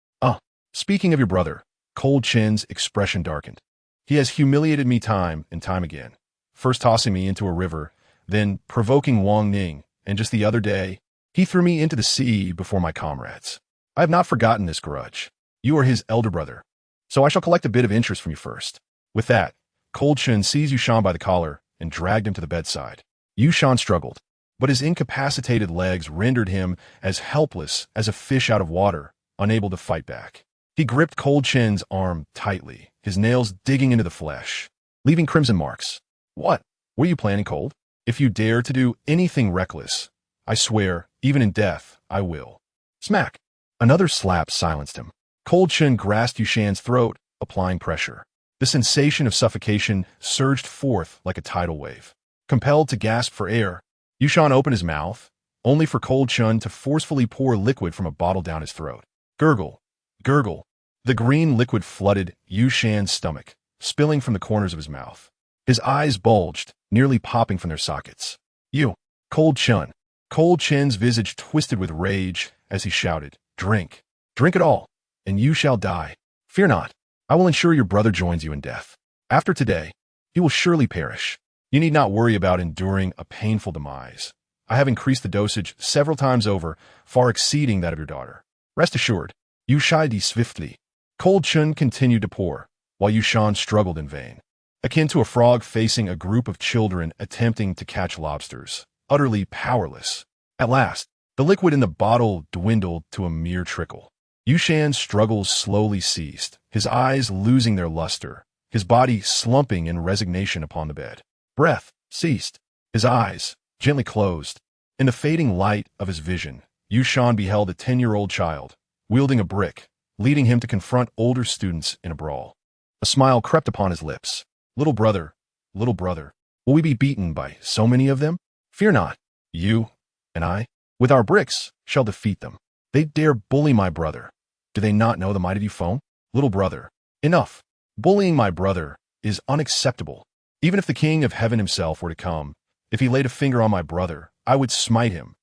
Speaking of your brother, Cold Chin's expression darkened. He has humiliated me time and time again, first tossing me into a river, then provoking Wang Ning, and just the other day, he threw me into the sea before my comrades. I have not forgotten this grudge. You are his elder brother, so I shall collect a bit of interest from you first. With that, Cold Chin seized Yushan by the collar and dragged him to the bedside. Yushan struggled, but his incapacitated legs rendered him as helpless as a fish out of water, unable to fight back. He gripped Cold Chin's arm tightly, his nails digging into the flesh, leaving crimson marks. What? Were you planning, Cold? If you dare to do anything reckless, I swear, even in death, I will. Smack! Another slap silenced him. Cold Chin grasped Yushan's throat, applying pressure. The sensation of suffocation surged forth like a tidal wave. Compelled to gasp for air, Yushan opened his mouth, only for Cold Chin to forcefully pour liquid from a bottle down his throat. Gurgle. Gurgle. The green liquid flooded Yushan's stomach, spilling from the corners of his mouth. His eyes bulged, nearly popping from their sockets. You, Cold Chin. Cold Chin's visage twisted with rage as he shouted, Drink. Drink it all, and you shall die. Fear not. I will ensure your brother joins you in death. After today, he will surely perish. You need not worry about enduring a painful demise. I have increased the dosage several times over, far exceeding that of your daughter. Rest assured, you shall die swiftly. Cold Chin continued to pour, while Yushan struggled in vain, akin to a frog facing a group of children attempting to catch lobsters, utterly powerless. At last, the liquid in the bottle dwindled to a mere trickle. Yushan's struggles slowly ceased, his eyes losing their luster, his body slumping in resignation upon the bed. Breath ceased, his eyes gently closed. In the fading light of his vision, Yushan beheld a 10-year-old child, wielding a brick, leading him to confront older students in a brawl. A smile crept upon his lips. Little brother, will we be beaten by so many of them? Fear not. You and I, with our bricks, shall defeat them. They dare bully my brother. Do they not know the might of Yufeng? Little brother, enough. Bullying my brother is unacceptable. Even if the king of heaven himself were to come, if he laid a finger on my brother, I would smite him.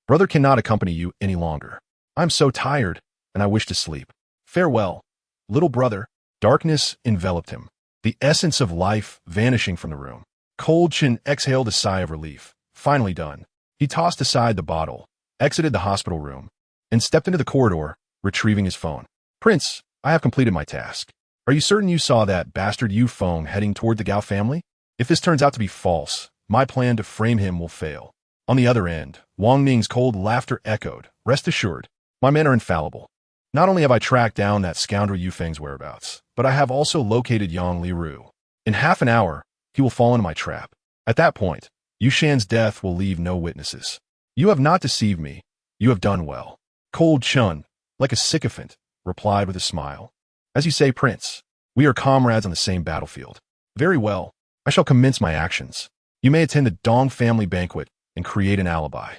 Brother cannot accompany you any longer. I'm so tired, and I wish to sleep. Farewell, little brother. Darkness enveloped him, the essence of life vanishing from the room. Cold Chin exhaled a sigh of relief. Finally done. He tossed aside the bottle, exited the hospital room, and stepped into the corridor, retrieving his phone. Prince, I have completed my task. Are you certain you saw that bastard Yufeng heading toward the Gao family? If this turns out to be false, my plan to frame him will fail. On the other end, Wang Ning's cold laughter echoed. Rest assured, my men are infallible. Not only have I tracked down that scoundrel Yufeng's whereabouts, but I have also located Yang Liru. In half an hour, he will fall into my trap. At that point, Yushan's death will leave no witnesses. You have not deceived me. You have done well. Cold Chin, like a sycophant, replied with a smile. As you say, Prince, we are comrades on the same battlefield. Very well. I shall commence my actions. You may attend the Dong family banquet and create an alibi.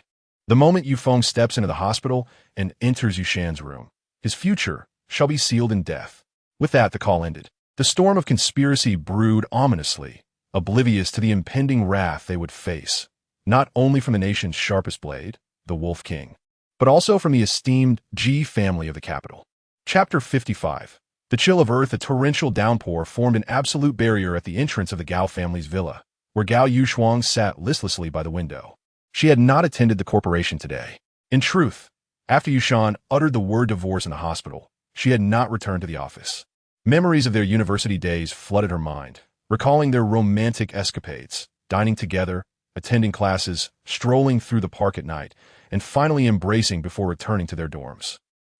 The moment Yufeng steps into the hospital and enters Yushan's room, his future shall be sealed in death. With that, the call ended. The storm of conspiracy brewed ominously, oblivious to the impending wrath they would face, not only from the nation's sharpest blade, the Wolf King, but also from the esteemed Ji family of the capital. Chapter 55. The chill of earth, a torrential downpour, formed an absolute barrier at the entrance of the Gao family's villa, where Gao Yushuang sat listlessly by the window. She had not attended the corporation today. In truth, after Yushan uttered the word divorce in the hospital, she had not returned to the office. Memories of their university days flooded her mind, recalling their romantic escapades, dining together, attending classes, strolling through the park at night, and finally embracing before returning to their dorms.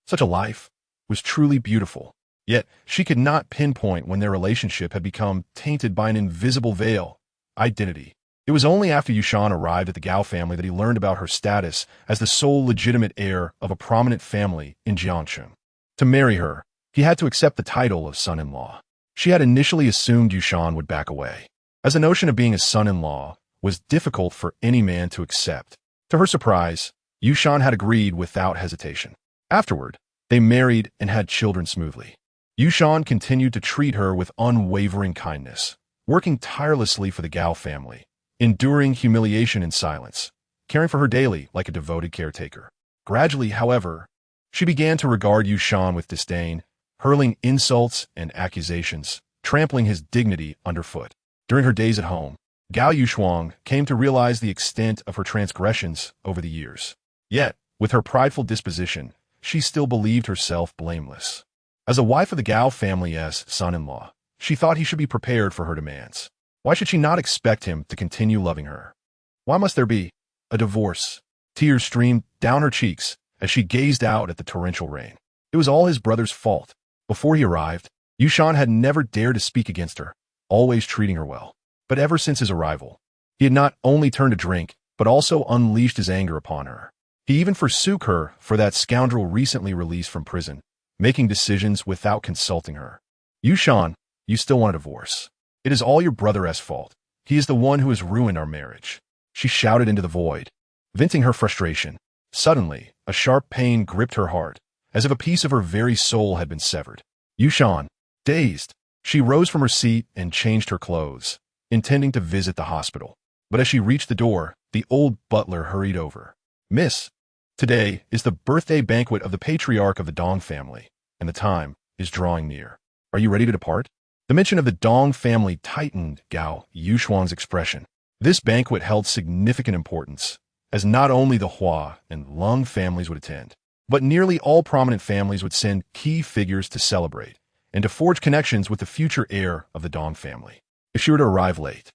Such a life was truly beautiful, yet she could not pinpoint when their relationship had become tainted by an invisible veil, identity. It was only after Yushan arrived at the Gao family that he learned about her status as the sole legitimate heir of a prominent family in Jiangcheng. To marry her, he had to accept the title of son-in-law. She had initially assumed Yushan would back away, as the notion of being a son-in-law was difficult for any man to accept. To her surprise, Yushan had agreed without hesitation. Afterward, they married and had children smoothly. Yushan continued to treat her with unwavering kindness, working tirelessly for the Gao family, enduring humiliation in silence, caring for her daily like a devoted caretaker. Gradually, however, she began to regard Yushan with disdain, hurling insults and accusations, trampling his dignity underfoot. During her days at home, Gao Yushuang came to realize the extent of her transgressions over the years. Yet, with her prideful disposition, she still believed herself blameless. As a wife of the Gao family's son-in-law, she thought he should be prepared for her demands. Why should she not expect him to continue loving her? Why must there be a divorce? Tears streamed down her cheeks as she gazed out at the torrential rain. It was all his brother's fault. Before he arrived, Yushan had never dared to speak against her, always treating her well. But ever since his arrival, he had not only turned to drink, but also unleashed his anger upon her. He even forsook her for that scoundrel recently released from prison, making decisions without consulting her. Yushan, you still want a divorce. It is all your brother's fault. He is the one who has ruined our marriage. She shouted into the void, venting her frustration. Suddenly, a sharp pain gripped her heart, as if a piece of her very soul had been severed. Yushan, dazed, she rose from her seat and changed her clothes, intending to visit the hospital. But as she reached the door, the old butler hurried over. Miss, today is the birthday banquet of the patriarch of the Dong family, and the time is drawing near. Are you ready to depart? The mention of the Dong family tightened Gao Yushuang's expression. This banquet held significant importance, as not only the Hua and Lung families would attend, but nearly all prominent families would send key figures to celebrate and to forge connections with the future heir of the Dong family. If she were to arrive late.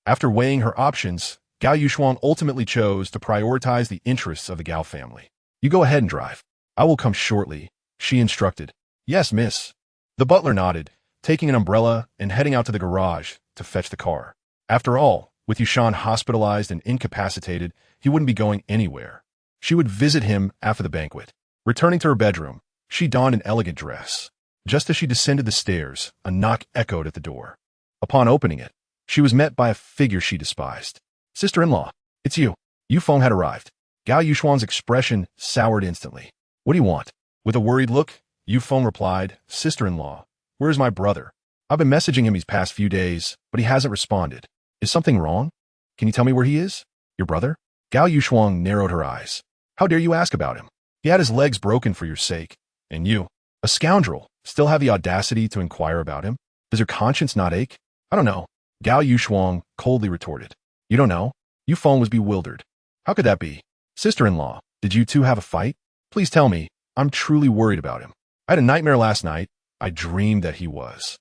After weighing her options, Gao Yushuang ultimately chose to prioritize the interests of the Gao family. You go ahead and drive. I will come shortly, she instructed. Yes, miss. The butler nodded, taking an umbrella and heading out to the garage to fetch the car. After all, with Yushan hospitalized and incapacitated, he wouldn't be going anywhere. She would visit him after the banquet. Returning to her bedroom, she donned an elegant dress. Just as she descended the stairs, a knock echoed at the door. Upon opening it, she was met by a figure she despised. Sister-in-law, it's you. Yufeng had arrived. Gao Yushuang's expression soured instantly. What do you want? With a worried look, Yufeng replied, Sister-in-law, where is my brother? I've been messaging him these past few days, but he hasn't responded. Is something wrong? Can you tell me where he is? Your brother? Gao Yushuang narrowed her eyes. How dare you ask about him? He had his legs broken for your sake. And you, a scoundrel, still have the audacity to inquire about him? Does your conscience not ache? I don't know. Gao Yushuang coldly retorted. You don't know? Yufeng was bewildered. How could that be? Sister-in-law, did you two have a fight? Please tell me. I'm truly worried about him. I had a nightmare last night. I dreamed that he was.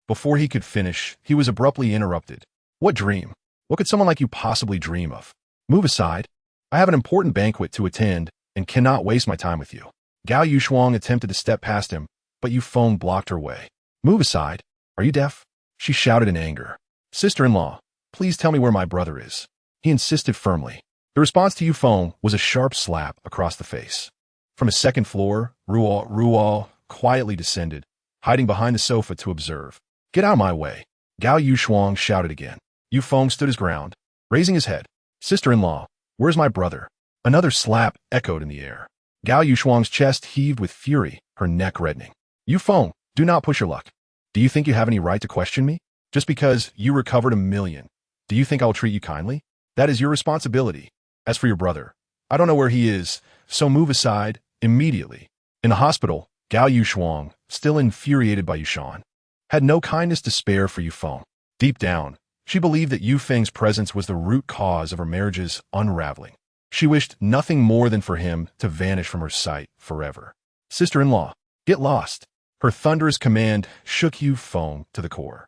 Before he could finish, he was abruptly interrupted. What dream? What could someone like you possibly dream of? Move aside. I have an important banquet to attend and cannot waste my time with you. Gao Yushuang attempted to step past him, but Yufeng blocked her way. Move aside. Are you deaf? She shouted in anger. Sister-in-law, please tell me where my brother is. He insisted firmly. The response to Yufeng was a sharp slap across the face. From his second floor, Ruo quietly descended, hiding behind the sofa to observe. Get out of my way. Gao Yushuang shouted again. Yufeng stood his ground, raising his head. Sister-in-law, where's my brother? Another slap echoed in the air. Gao Yushuang's chest heaved with fury, her neck reddening. Yufeng, do not push your luck. Do you think you have any right to question me? Just because you recovered $1 million, do you think I'll treat you kindly? That is your responsibility. As for your brother, I don't know where he is, so move aside immediately. In the hospital, Gao Yushuang, still infuriated by Yushan, had no kindness to spare for Yufeng. Deep down, she believed that Yufeng's presence was the root cause of her marriage's unraveling. She wished nothing more than for him to vanish from her sight forever. Sister-in-law, get lost. Her thunderous command shook Yufeng to the core.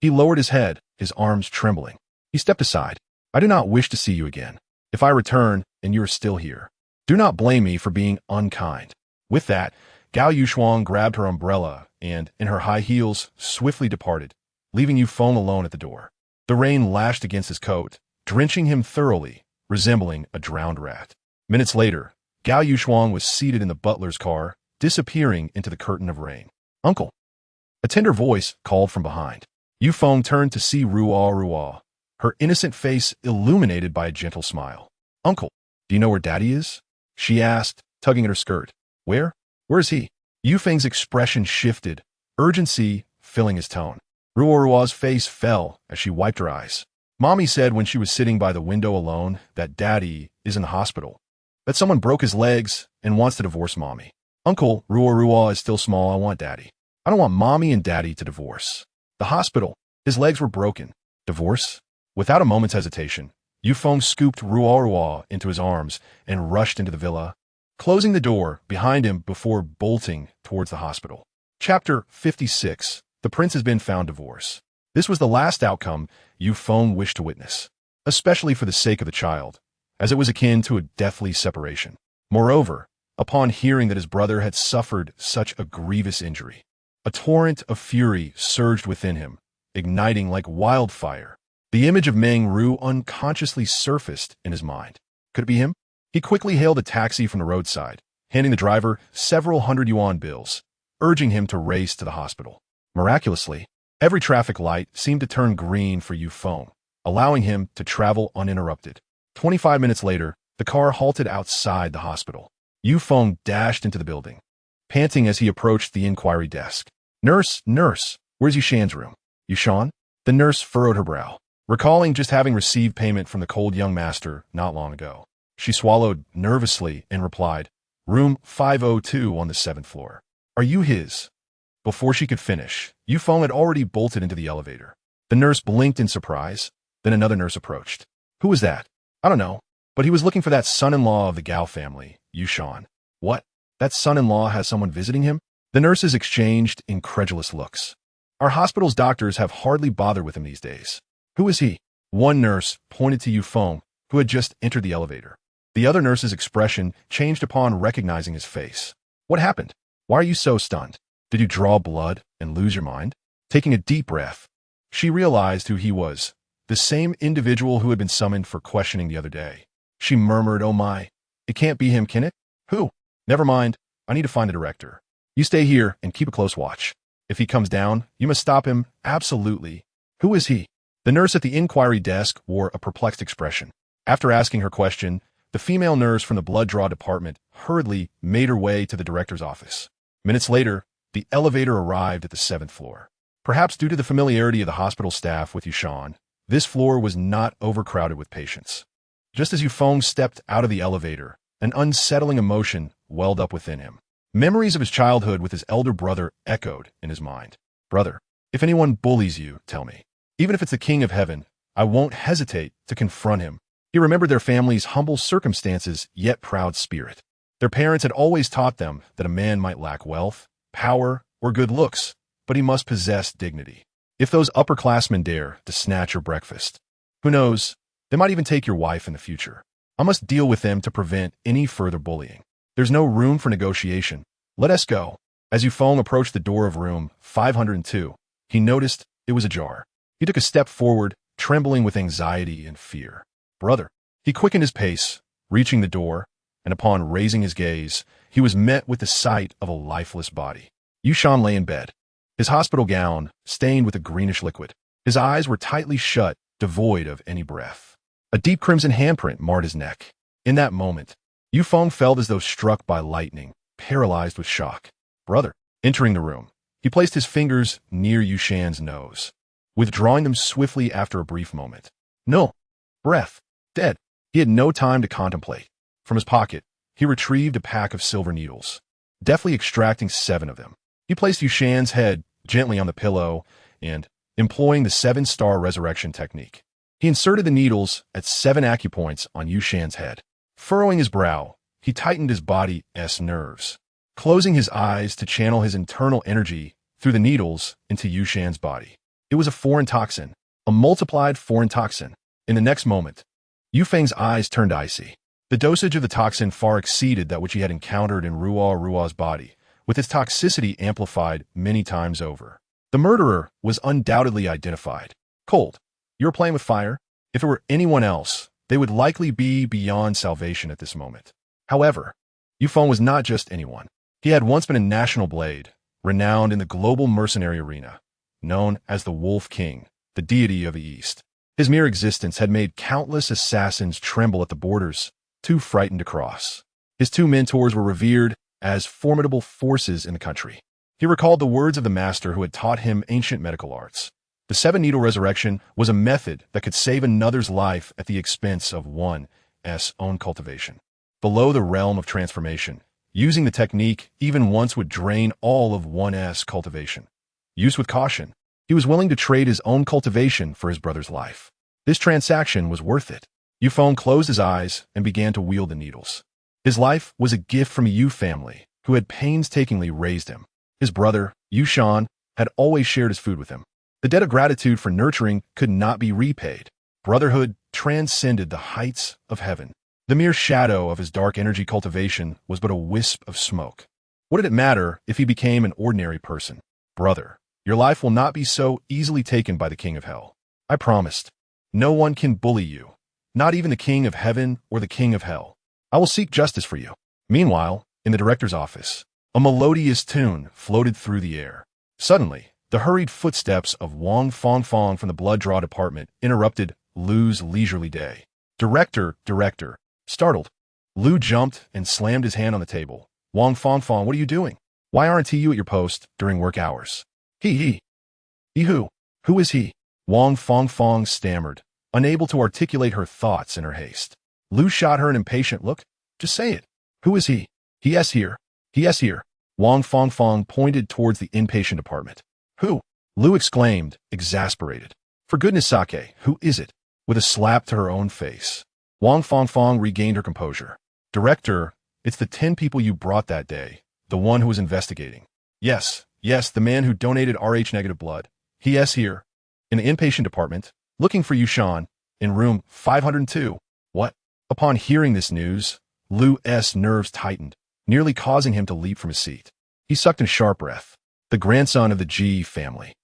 He lowered his head, his arms trembling. He stepped aside. I do not wish to see you again. If I return and you are still here, do not blame me for being unkind. With that, Gao Yushuang grabbed her umbrella and, in her high heels, swiftly departed, leaving Yufeng alone at the door. The rain lashed against his coat, drenching him thoroughly, resembling a drowned rat. Minutes later, Gao Yushuang was seated in the butler's car, disappearing into the curtain of rain. Uncle! A tender voice called from behind. Yufeng turned to see Ruo, her innocent face illuminated by a gentle smile. Uncle, do you know where Daddy is? She asked, tugging at her skirt. Where? Where is he? Yufeng's expression shifted, urgency filling his tone. Ruoruo's face fell as she wiped her eyes. Mommy said when she was sitting by the window alone that Daddy is in the hospital, that someone broke his legs and wants to divorce Mommy. Uncle, Ruoruo is still small, I want Daddy. I don't want Mommy and Daddy to divorce. The hospital, his legs were broken. Divorce? Without a moment's hesitation, Yufeng scooped Ruoruo into his arms and rushed into the villa, closing the door behind him before bolting towards the hospital. Chapter 56. The prince has been found divorced. This was the last outcome Yufeng wished to witness, especially for the sake of the child, as it was akin to a deathly separation. Moreover, upon hearing that his brother had suffered such a grievous injury, a torrent of fury surged within him, igniting like wildfire. The image of Meng Ru unconsciously surfaced in his mind. Could it be him? He quickly hailed a taxi from the roadside, handing the driver several hundred yuan bills, urging him to race to the hospital. Miraculously, every traffic light seemed to turn green for Yufeng, allowing him to travel uninterrupted. 25 minutes later, the car halted outside the hospital. Yufeng dashed into the building, panting as he approached the inquiry desk. Nurse, where's Yushan's room? Yushan? The nurse furrowed her brow, recalling just having received payment from the cold young master not long ago. She swallowed nervously and replied, Room 502 on the 7th floor. Are you his? Before she could finish, Yufeng had already bolted into the elevator. The nurse blinked in surprise, then another nurse approached. Who was that? I don't know, but he was looking for that son-in-law of the Gao family, Yushan. What? That son-in-law has someone visiting him? The nurses exchanged incredulous looks. Our hospital's doctors have hardly bothered with him these days. Who is he? One nurse pointed to Yufeng, who had just entered the elevator. The other nurse's expression changed upon recognizing his face. What happened? Why are you so stunned? Did you draw blood and lose your mind? Taking a deep breath, she realized who he was, the same individual who had been summoned for questioning the other day. She murmured, oh my, it can't be him, can it? Who? Never mind, I need to find the director. You stay here and keep a close watch. If he comes down, you must stop him, absolutely. Who is he? The nurse at the inquiry desk wore a perplexed expression. After asking her question, the female nurse from the blood draw department hurriedly made her way to the director's office. Minutes later, the elevator arrived at the 7th floor. Perhaps due to the familiarity of the hospital staff with Yushan, this floor was not overcrowded with patients. Just as Yufeng stepped out of the elevator, an unsettling emotion welled up within him. Memories of his childhood with his elder brother echoed in his mind. Brother, if anyone bullies you, tell me. Even if it's the King of Heaven, I won't hesitate to confront him. He remembered their family's humble circumstances, yet proud spirit. Their parents had always taught them that a man might lack wealth, power, or good looks, but he must possess dignity. If those upperclassmen dare to snatch your breakfast, who knows, they might even take your wife in the future. I must deal with them to prevent any further bullying. There's no room for negotiation. Let us go. As Yufeng approached the door of room 502, he noticed it was ajar. He took a step forward, trembling with anxiety and fear. Brother. He quickened his pace, reaching the door, and upon raising his gaze, he was met with the sight of a lifeless body. Yushan lay in bed, his hospital gown stained with a greenish liquid. His eyes were tightly shut, devoid of any breath. A deep crimson handprint marred his neck. In that moment, Yufeng felt as though struck by lightning, paralyzed with shock. Brother. Entering the room, he placed his fingers near Yushan's nose, withdrawing them swiftly after a brief moment. No. Breath. Dead. He had no time to contemplate. From his pocket, he retrieved a pack of silver needles, deftly extracting 7 of them. He placed Yushan's head gently on the pillow and, employing the 7-star resurrection technique, he inserted the needles at 7 acupoints on Yushan's head. Furrowing his brow, he tightened his body's nerves, closing his eyes to channel his internal energy through the needles into Yushan's body. It was a foreign toxin, a multiplied foreign toxin. In the next moment, Yufeng's eyes turned icy. The dosage of the toxin far exceeded that which he had encountered in Ruo's body, with its toxicity amplified many times over. The murderer was undoubtedly identified. Cold. You were playing with fire? If it were anyone else, they would likely be beyond salvation at this moment. However, Yufeng was not just anyone. He had once been a national blade, renowned in the global mercenary arena, known as the Wolf King, the deity of the East. His mere existence had made countless assassins tremble at the borders, too frightened to cross. His 2 mentors were revered as formidable forces in the country. He recalled the words of the master who had taught him ancient medical arts. The seven-needle resurrection was a method that could save another's life at the expense of one's own cultivation. Below the realm of transformation, using the technique even once would drain all of one's cultivation. Used with caution, he was willing to trade his own cultivation for his brother's life. This transaction was worth it. Yufeng closed his eyes and began to wield the needles. His life was a gift from a Yu family who had painstakingly raised him. His brother, Yushan, had always shared his food with him. The debt of gratitude for nurturing could not be repaid. Brotherhood transcended the heights of heaven. The mere shadow of his dark energy cultivation was but a wisp of smoke. What did it matter if he became an ordinary person? Brother, your life will not be so easily taken by the King of Hell. I promised. No one can bully you, not even the King of Heaven or the King of Hell. I will seek justice for you. Meanwhile, in the director's office, a melodious tune floated through the air. Suddenly, the hurried footsteps of Wang Fongfong from the blood draw department interrupted Lu's leisurely day. Director. Startled, Lu jumped and slammed his hand on the table. Wang Fongfong, what are you doing? Why aren't you at your post during work hours? He who? Who is he? Wang Fongfong stammered, unable to articulate her thoughts in her haste. Lu shot her an impatient look. Just say it. Who is he? He is here. Wang Fongfong pointed towards the inpatient apartment. Who? Lu exclaimed, exasperated. For goodness sake, who is it? With a slap to her own face. Wang Fongfong regained her composure. Director, it's the 10 people you brought that day, the one who was investigating. Yes, the man who donated Rh-negative blood. He is here. In the inpatient department, looking for Yushan, in room 502. What? Upon hearing this news, Lu's nerves tightened, nearly causing him to leap from his seat. He sucked in a sharp breath. The grandson of the Ji family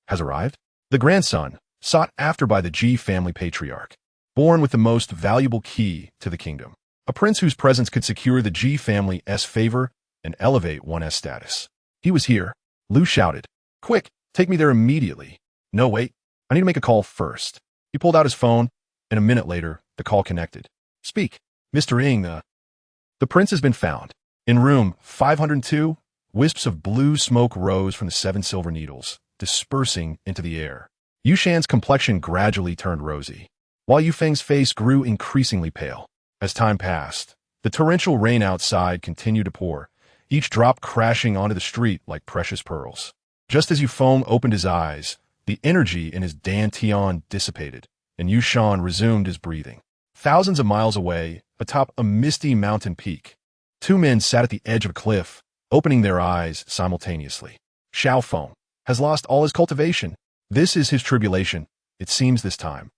has arrived? The grandson, sought after by the Ji family patriarch, born with the most valuable key to the kingdom. A prince whose presence could secure the Ji family's favor and elevate one's status. He was here. Lu shouted. Quick, take me there immediately. No, wait. I need to make a call first. He pulled out his phone, and a minute later, the call connected. Speak. Mr. Ing, the prince has been found. In room 502, wisps of blue smoke rose from the 7 silver needles, dispersing into the air. Yushan's complexion gradually turned rosy, while Yufeng's face grew increasingly pale. As time passed, the torrential rain outside continued to pour, each drop crashing onto the street like precious pearls. Just as Yufeng opened his eyes, the energy in his dantian dissipated, and Yushan resumed his breathing. Thousands of miles away, atop a misty mountain peak, 2 men sat at the edge of a cliff, opening their eyes simultaneously. Xiaofeng has lost all his cultivation. This is his tribulation, it seems this time.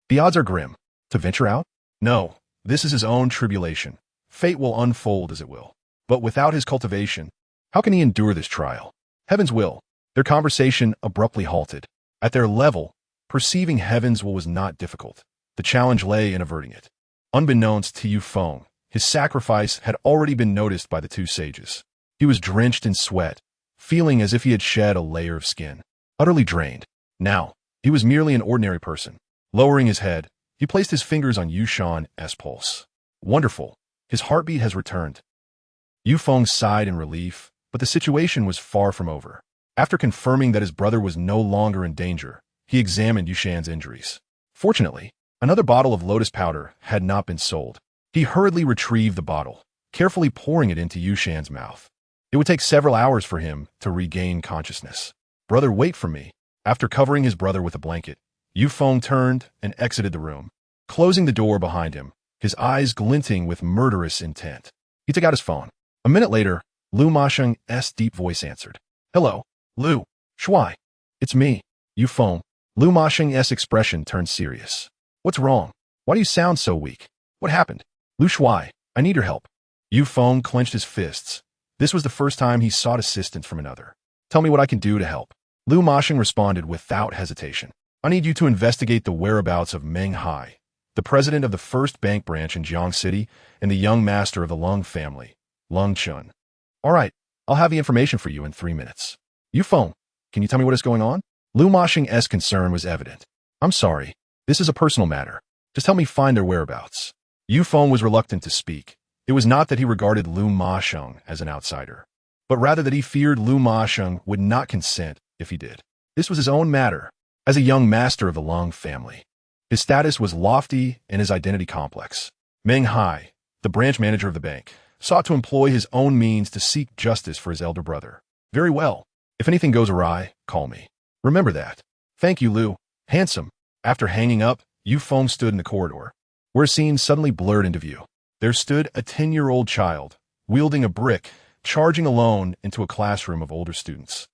The odds are grim. To venture out? No, this is his own tribulation. Fate will unfold as it will. But without his cultivation, how can he endure this trial? Heaven's will. Their conversation abruptly halted. At their level, perceiving heaven's will was not difficult. The challenge lay in averting it. Unbeknownst to Yufeng, his sacrifice had already been noticed by the 2 sages. He was drenched in sweat, feeling as if he had shed a layer of skin. Utterly drained. Now, he was merely an ordinary person. Lowering his head, he placed his fingers on Yushan's pulse. Wonderful. His heartbeat has returned. Yufeng sighed in relief, but the situation was far from over. After confirming that his brother was no longer in danger, he examined Yushan's injuries. Fortunately, another bottle of lotus powder had not been sold. He hurriedly retrieved the bottle, carefully pouring it into Yushan's mouth. It would take several hours for him to regain consciousness. Brother, wait for me. After covering his brother with a blanket, Yufeng turned and exited the room, closing the door behind him, his eyes glinting with murderous intent. He took out his phone. A minute later, Lu Masheng's deep voice answered. Hello, Lu. Shuai. It's me, Yufeng. Lu Masheng's expression turned serious. What's wrong? Why do you sound so weak? What happened? Lu Shuai, I need your help. Yufeng clenched his fists. This was the first time he sought assistance from another. Tell me what I can do to help. Lu Masheng responded without hesitation. I need you to investigate the whereabouts of Meng Hai, the president of the first bank branch in Jiang City and the young master of the Lung family, Lung Chun. All right, I'll have the information for you in 3 minutes. Yufeng, can you tell me what is going on? Lu Masheng's concern was evident. I'm sorry, this is a personal matter. Just help me find their whereabouts. Yufeng was reluctant to speak. It was not that he regarded Lu Masheng as an outsider, but rather that he feared Lu Masheng would not consent if he did. This was his own matter, as a young master of the Lung family. His status was lofty and his identity complex. Meng Hai, the branch manager of the bank, sought to employ his own means to seek justice for his elder brother. Very well. If anything goes awry, call me. Remember that. Thank you, Lu. Handsome. After hanging up, Yu Feng stood in the corridor, where a scene suddenly blurred into view. There stood a 10-year-old child, wielding a brick, charging alone into a classroom of older students,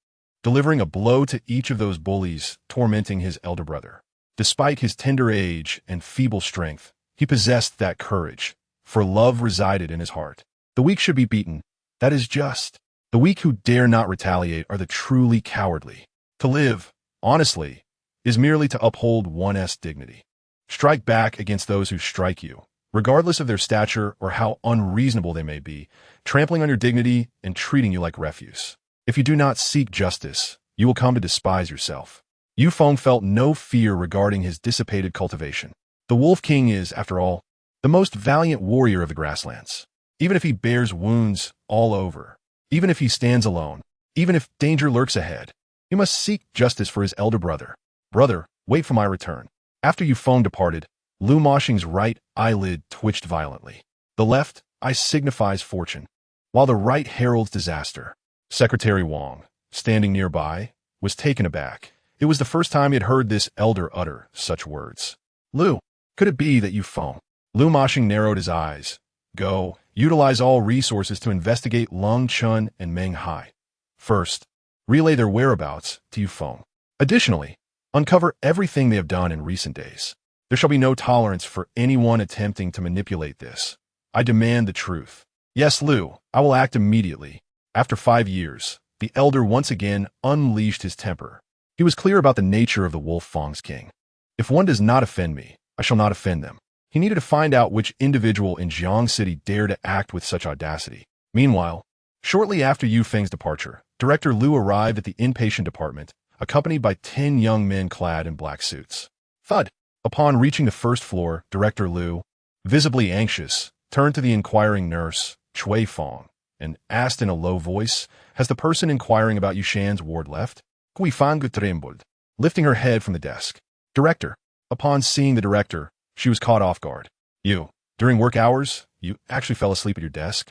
delivering a blow to each of those bullies tormenting his elder brother. Despite his tender age and feeble strength, he possessed that courage, for love resided in his heart. The weak should be beaten. That is just. The weak who dare not retaliate are the truly cowardly. To live, honestly, is merely to uphold one's dignity. Strike back against those who strike you, regardless of their stature or how unreasonable they may be, trampling on your dignity and treating you like refuse. If you do not seek justice, you will come to despise yourself. Yu Feng felt no fear regarding his dissipated cultivation. The Wolf King is, after all, the most valiant warrior of the grasslands. Even if he bears wounds all over, even if he stands alone, even if danger lurks ahead, he must seek justice for his elder brother. Brother, wait for my return. After Yu Feng departed, Lu Masheng's right eyelid twitched violently. The left eye signifies fortune, while the right heralds disaster. Secretary Wang, standing nearby, was taken aback. It was the first time he had heard this elder utter such words. Lu, could it be that Yu Feng? Lu Masheng narrowed his eyes. Go, utilize all resources to investigate Lung Chun and Meng Hai. First, relay their whereabouts to Yu Feng. Additionally, uncover everything they have done in recent days. There shall be no tolerance for anyone attempting to manipulate this. I demand the truth. Yes, Lu, I will act immediately. After 5 years, the elder once again unleashed his temper. He was clear about the nature of the Wolf Feng's king. If one does not offend me, I shall not offend them. He needed to find out which individual in Jiang City dared to act with such audacity. Meanwhile, shortly after Yu Feng's departure, Director Lu arrived at the inpatient department, accompanied by 10 young men clad in black suits. Thud! Upon reaching the first floor, Director Lu, visibly anxious, turned to the inquiring nurse, Chui Feng, and asked in a low voice, has the person inquiring about Yushan's ward left? Kui Fan trembled, lifting her head from the desk. Director. Upon seeing the director, she was caught off guard. You, during work hours, you actually fell asleep at your desk?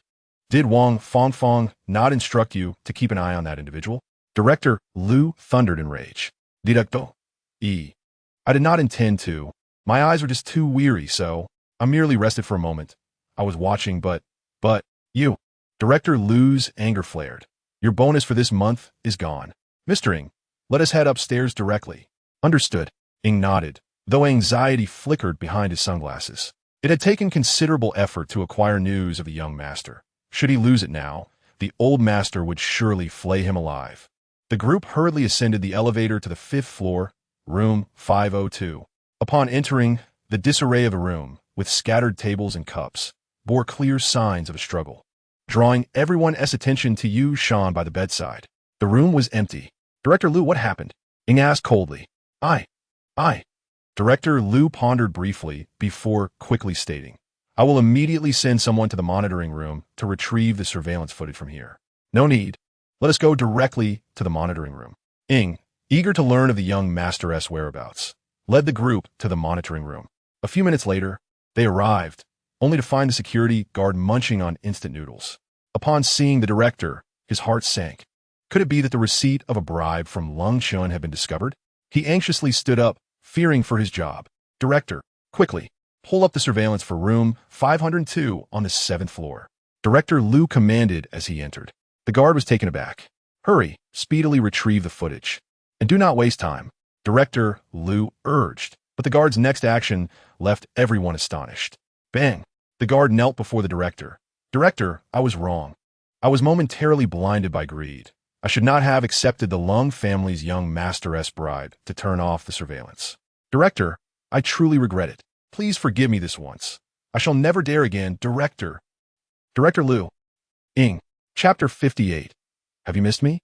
Did Wang Feng not instruct you to keep an eye on that individual? Director Lu thundered in rage. Directo. I did not intend to. My eyes were just too weary, so I merely rested for a moment. I was watching, but, you. Director Lu's anger flared. Your bonus for this month is gone. Mr. Ng, let us head upstairs directly. Understood. Ng nodded, though anxiety flickered behind his sunglasses. It had taken considerable effort to acquire news of the young master. Should he lose it now, the old master would surely flay him alive. The group hurriedly ascended the elevator to the 5th floor, room 502. Upon entering, the disarray of the room, with scattered tables and cups, bore clear signs of a struggle. Drawing everyone's attention to Yu Shan by the bedside. The room was empty. Director Lu, what happened? Ng asked coldly. I. Director Lu pondered briefly before quickly stating, I will immediately send someone to the monitoring room to retrieve the surveillance footage from here. No need. Let us go directly to the monitoring room. Ng, eager to learn of the young master's whereabouts, led the group to the monitoring room. A few minutes later, they arrived, only to find the security guard munching on instant noodles. Upon seeing the director, his heart sank. Could it be that the receipt of a bribe from Lung Chun had been discovered? He anxiously stood up, fearing for his job. Director, quickly, pull up the surveillance for room 502 on the 7th floor. Director Lu commanded as he entered. The guard was taken aback. Hurry, speedily retrieve the footage. And do not waste time, Director Lu urged, but the guard's next action left everyone astonished. Bang! The guard knelt before the director. Director, I was wrong. I was momentarily blinded by greed. I should not have accepted the Lung family's young master's bribe to turn off the surveillance. Director, I truly regret it. Please forgive me this once. I shall never dare again, Director. Director Lu. Ng. Chapter 58. Have you missed me?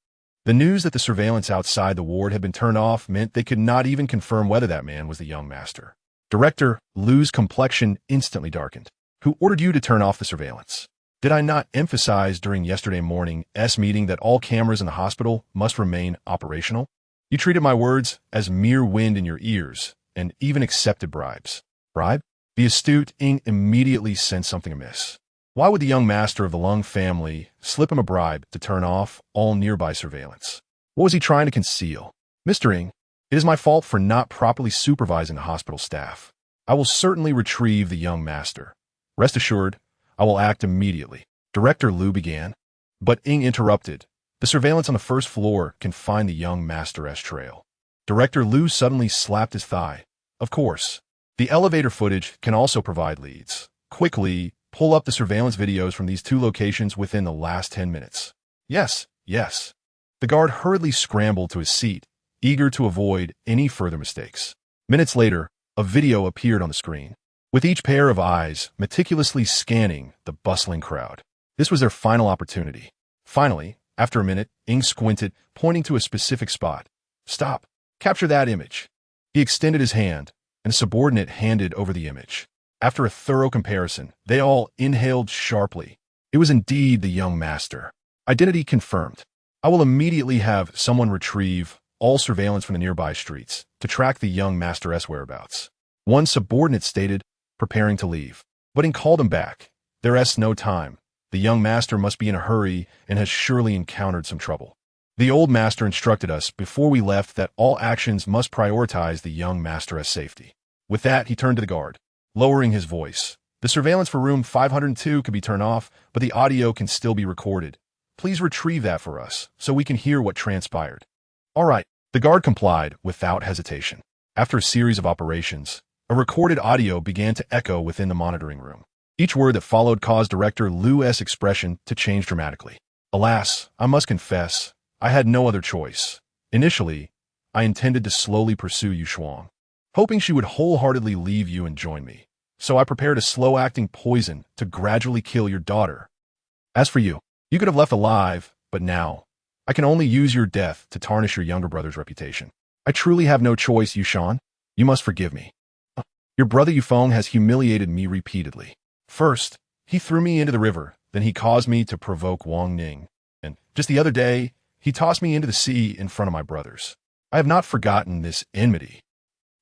The news that the surveillance outside the ward had been turned off meant they could not even confirm whether that man was the young master. Director Lu's complexion instantly darkened. Who ordered you to turn off the surveillance? Did I not emphasize during yesterday morning's meeting that all cameras in the hospital must remain operational? You treated my words as mere wind in your ears and even accepted bribes. Bribe? The astute Ing immediately sensed something amiss. Why would the young master of the Lung family slip him a bribe to turn off all nearby surveillance? What was he trying to conceal? Mr. Ing, it is my fault for not properly supervising the hospital staff. I will certainly retrieve the young master. Rest assured, I will act immediately. Director Liu began, but Ing interrupted. The surveillance on the first floor can find the young master's trail. Director Liu suddenly slapped his thigh. Of course. The elevator footage can also provide leads. Quickly, pull up the surveillance videos from these two locations within the last 10 minutes. Yes, yes. The guard hurriedly scrambled to his seat, eager to avoid any further mistakes. Minutes later, a video appeared on the screen, with each pair of eyes meticulously scanning the bustling crowd. This was their final opportunity. Finally, after a minute, Ing squinted, pointing to a specific spot. Stop. Capture that image. He extended his hand, and a subordinate handed over the image. After a thorough comparison, they all inhaled sharply. It was indeed the young master. Identity confirmed. I will immediately have someone retrieve all surveillance from the nearby streets to track the young master's whereabouts. One subordinate stated, preparing to leave. But Ing called him back. There's no time. The young master must be in a hurry and has surely encountered some trouble. The old master instructed us before we left that all actions must prioritize the young master's safety. With that, he turned to the guard, lowering his voice. The surveillance for room 502 could be turned off, but the audio can still be recorded. Please retrieve that for us, so we can hear what transpired. All right. The guard complied without hesitation. After a series of operations, a recorded audio began to echo within the monitoring room. Each word that followed caused Director Liu's expression to change dramatically. Alas, I must confess, I had no other choice. Initially, I intended to slowly pursue Yu Shuang, hoping she would wholeheartedly leave you and join me. So I prepared a slow-acting poison to gradually kill your daughter. As for you, you could have left alive, but now, I can only use your death to tarnish your younger brother's reputation. I truly have no choice, Yushan. You must forgive me. Your brother Yufeng has humiliated me repeatedly. First, he threw me into the river, then he caused me to provoke Wang Ning, and just the other day, he tossed me into the sea in front of my brothers. I have not forgotten this enmity.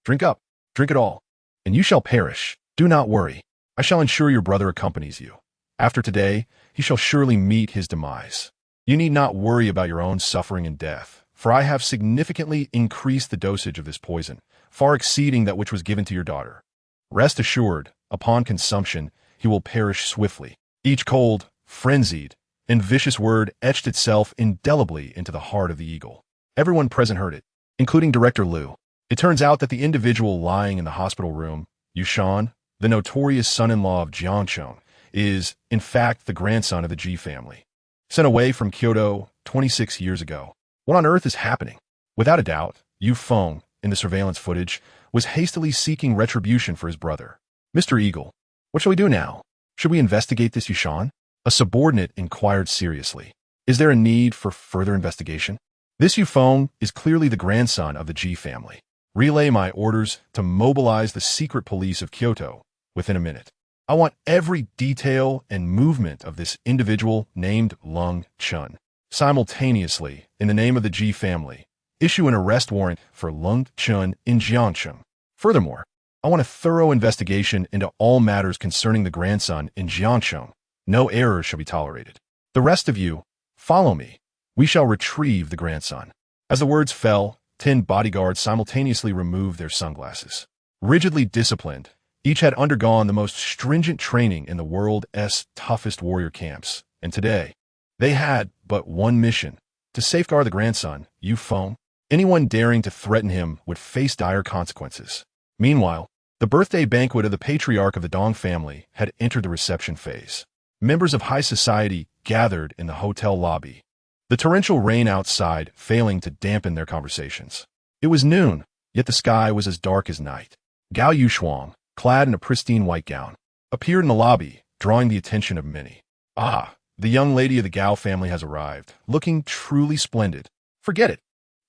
Drink up, drink it all, and you shall perish. Do not worry. I shall ensure your brother accompanies you. After today, he shall surely meet his demise. You need not worry about your own suffering and death, for I have significantly increased the dosage of this poison, far exceeding that which was given to your daughter. Rest assured, upon consumption, he will perish swiftly. Each cold, frenzied, and vicious word etched itself indelibly into the heart of the eagle. Everyone present heard it, including Director Liu. It turns out that the individual lying in the hospital room, Yushan, the notorious son-in-law of Jiangcheng, is, in fact, the grandson of the Ji family. Sent away from Kyoto 26 years ago. What on earth is happening? Without a doubt, Yu Feng, in the surveillance footage, was hastily seeking retribution for his brother. Mr. Eagle, what shall we do now? Should we investigate this, Yushan? A subordinate inquired seriously. Is there a need for further investigation? This Yu Feng is clearly the grandson of the Ji family. Relay my orders to mobilize the secret police of Kyoto within a minute. I want every detail and movement of this individual named Lung Chun. Simultaneously, in the name of the Ji family, issue an arrest warrant for Lung Chun in Jiangcheng. Furthermore, I want a thorough investigation into all matters concerning the grandson in Jiangcheng. No errors shall be tolerated. The rest of you, follow me. We shall retrieve the grandson. As the words fell, 10 bodyguards simultaneously removed their sunglasses. Rigidly disciplined, each had undergone the most stringent training in the world's toughest warrior camps, and today, they had but one mission, to safeguard the grandson, Yu Feng. Anyone daring to threaten him would face dire consequences. Meanwhile, the birthday banquet of the patriarch of the Dong family had entered the reception phase. Members of high society gathered in the hotel lobby, the torrential rain outside failing to dampen their conversations. It was noon, yet the sky was as dark as night. Gao Yushuang, clad in a pristine white gown, appeared in the lobby, drawing the attention of many. Ah, the young lady of the Gao family has arrived, looking truly splendid. Forget it.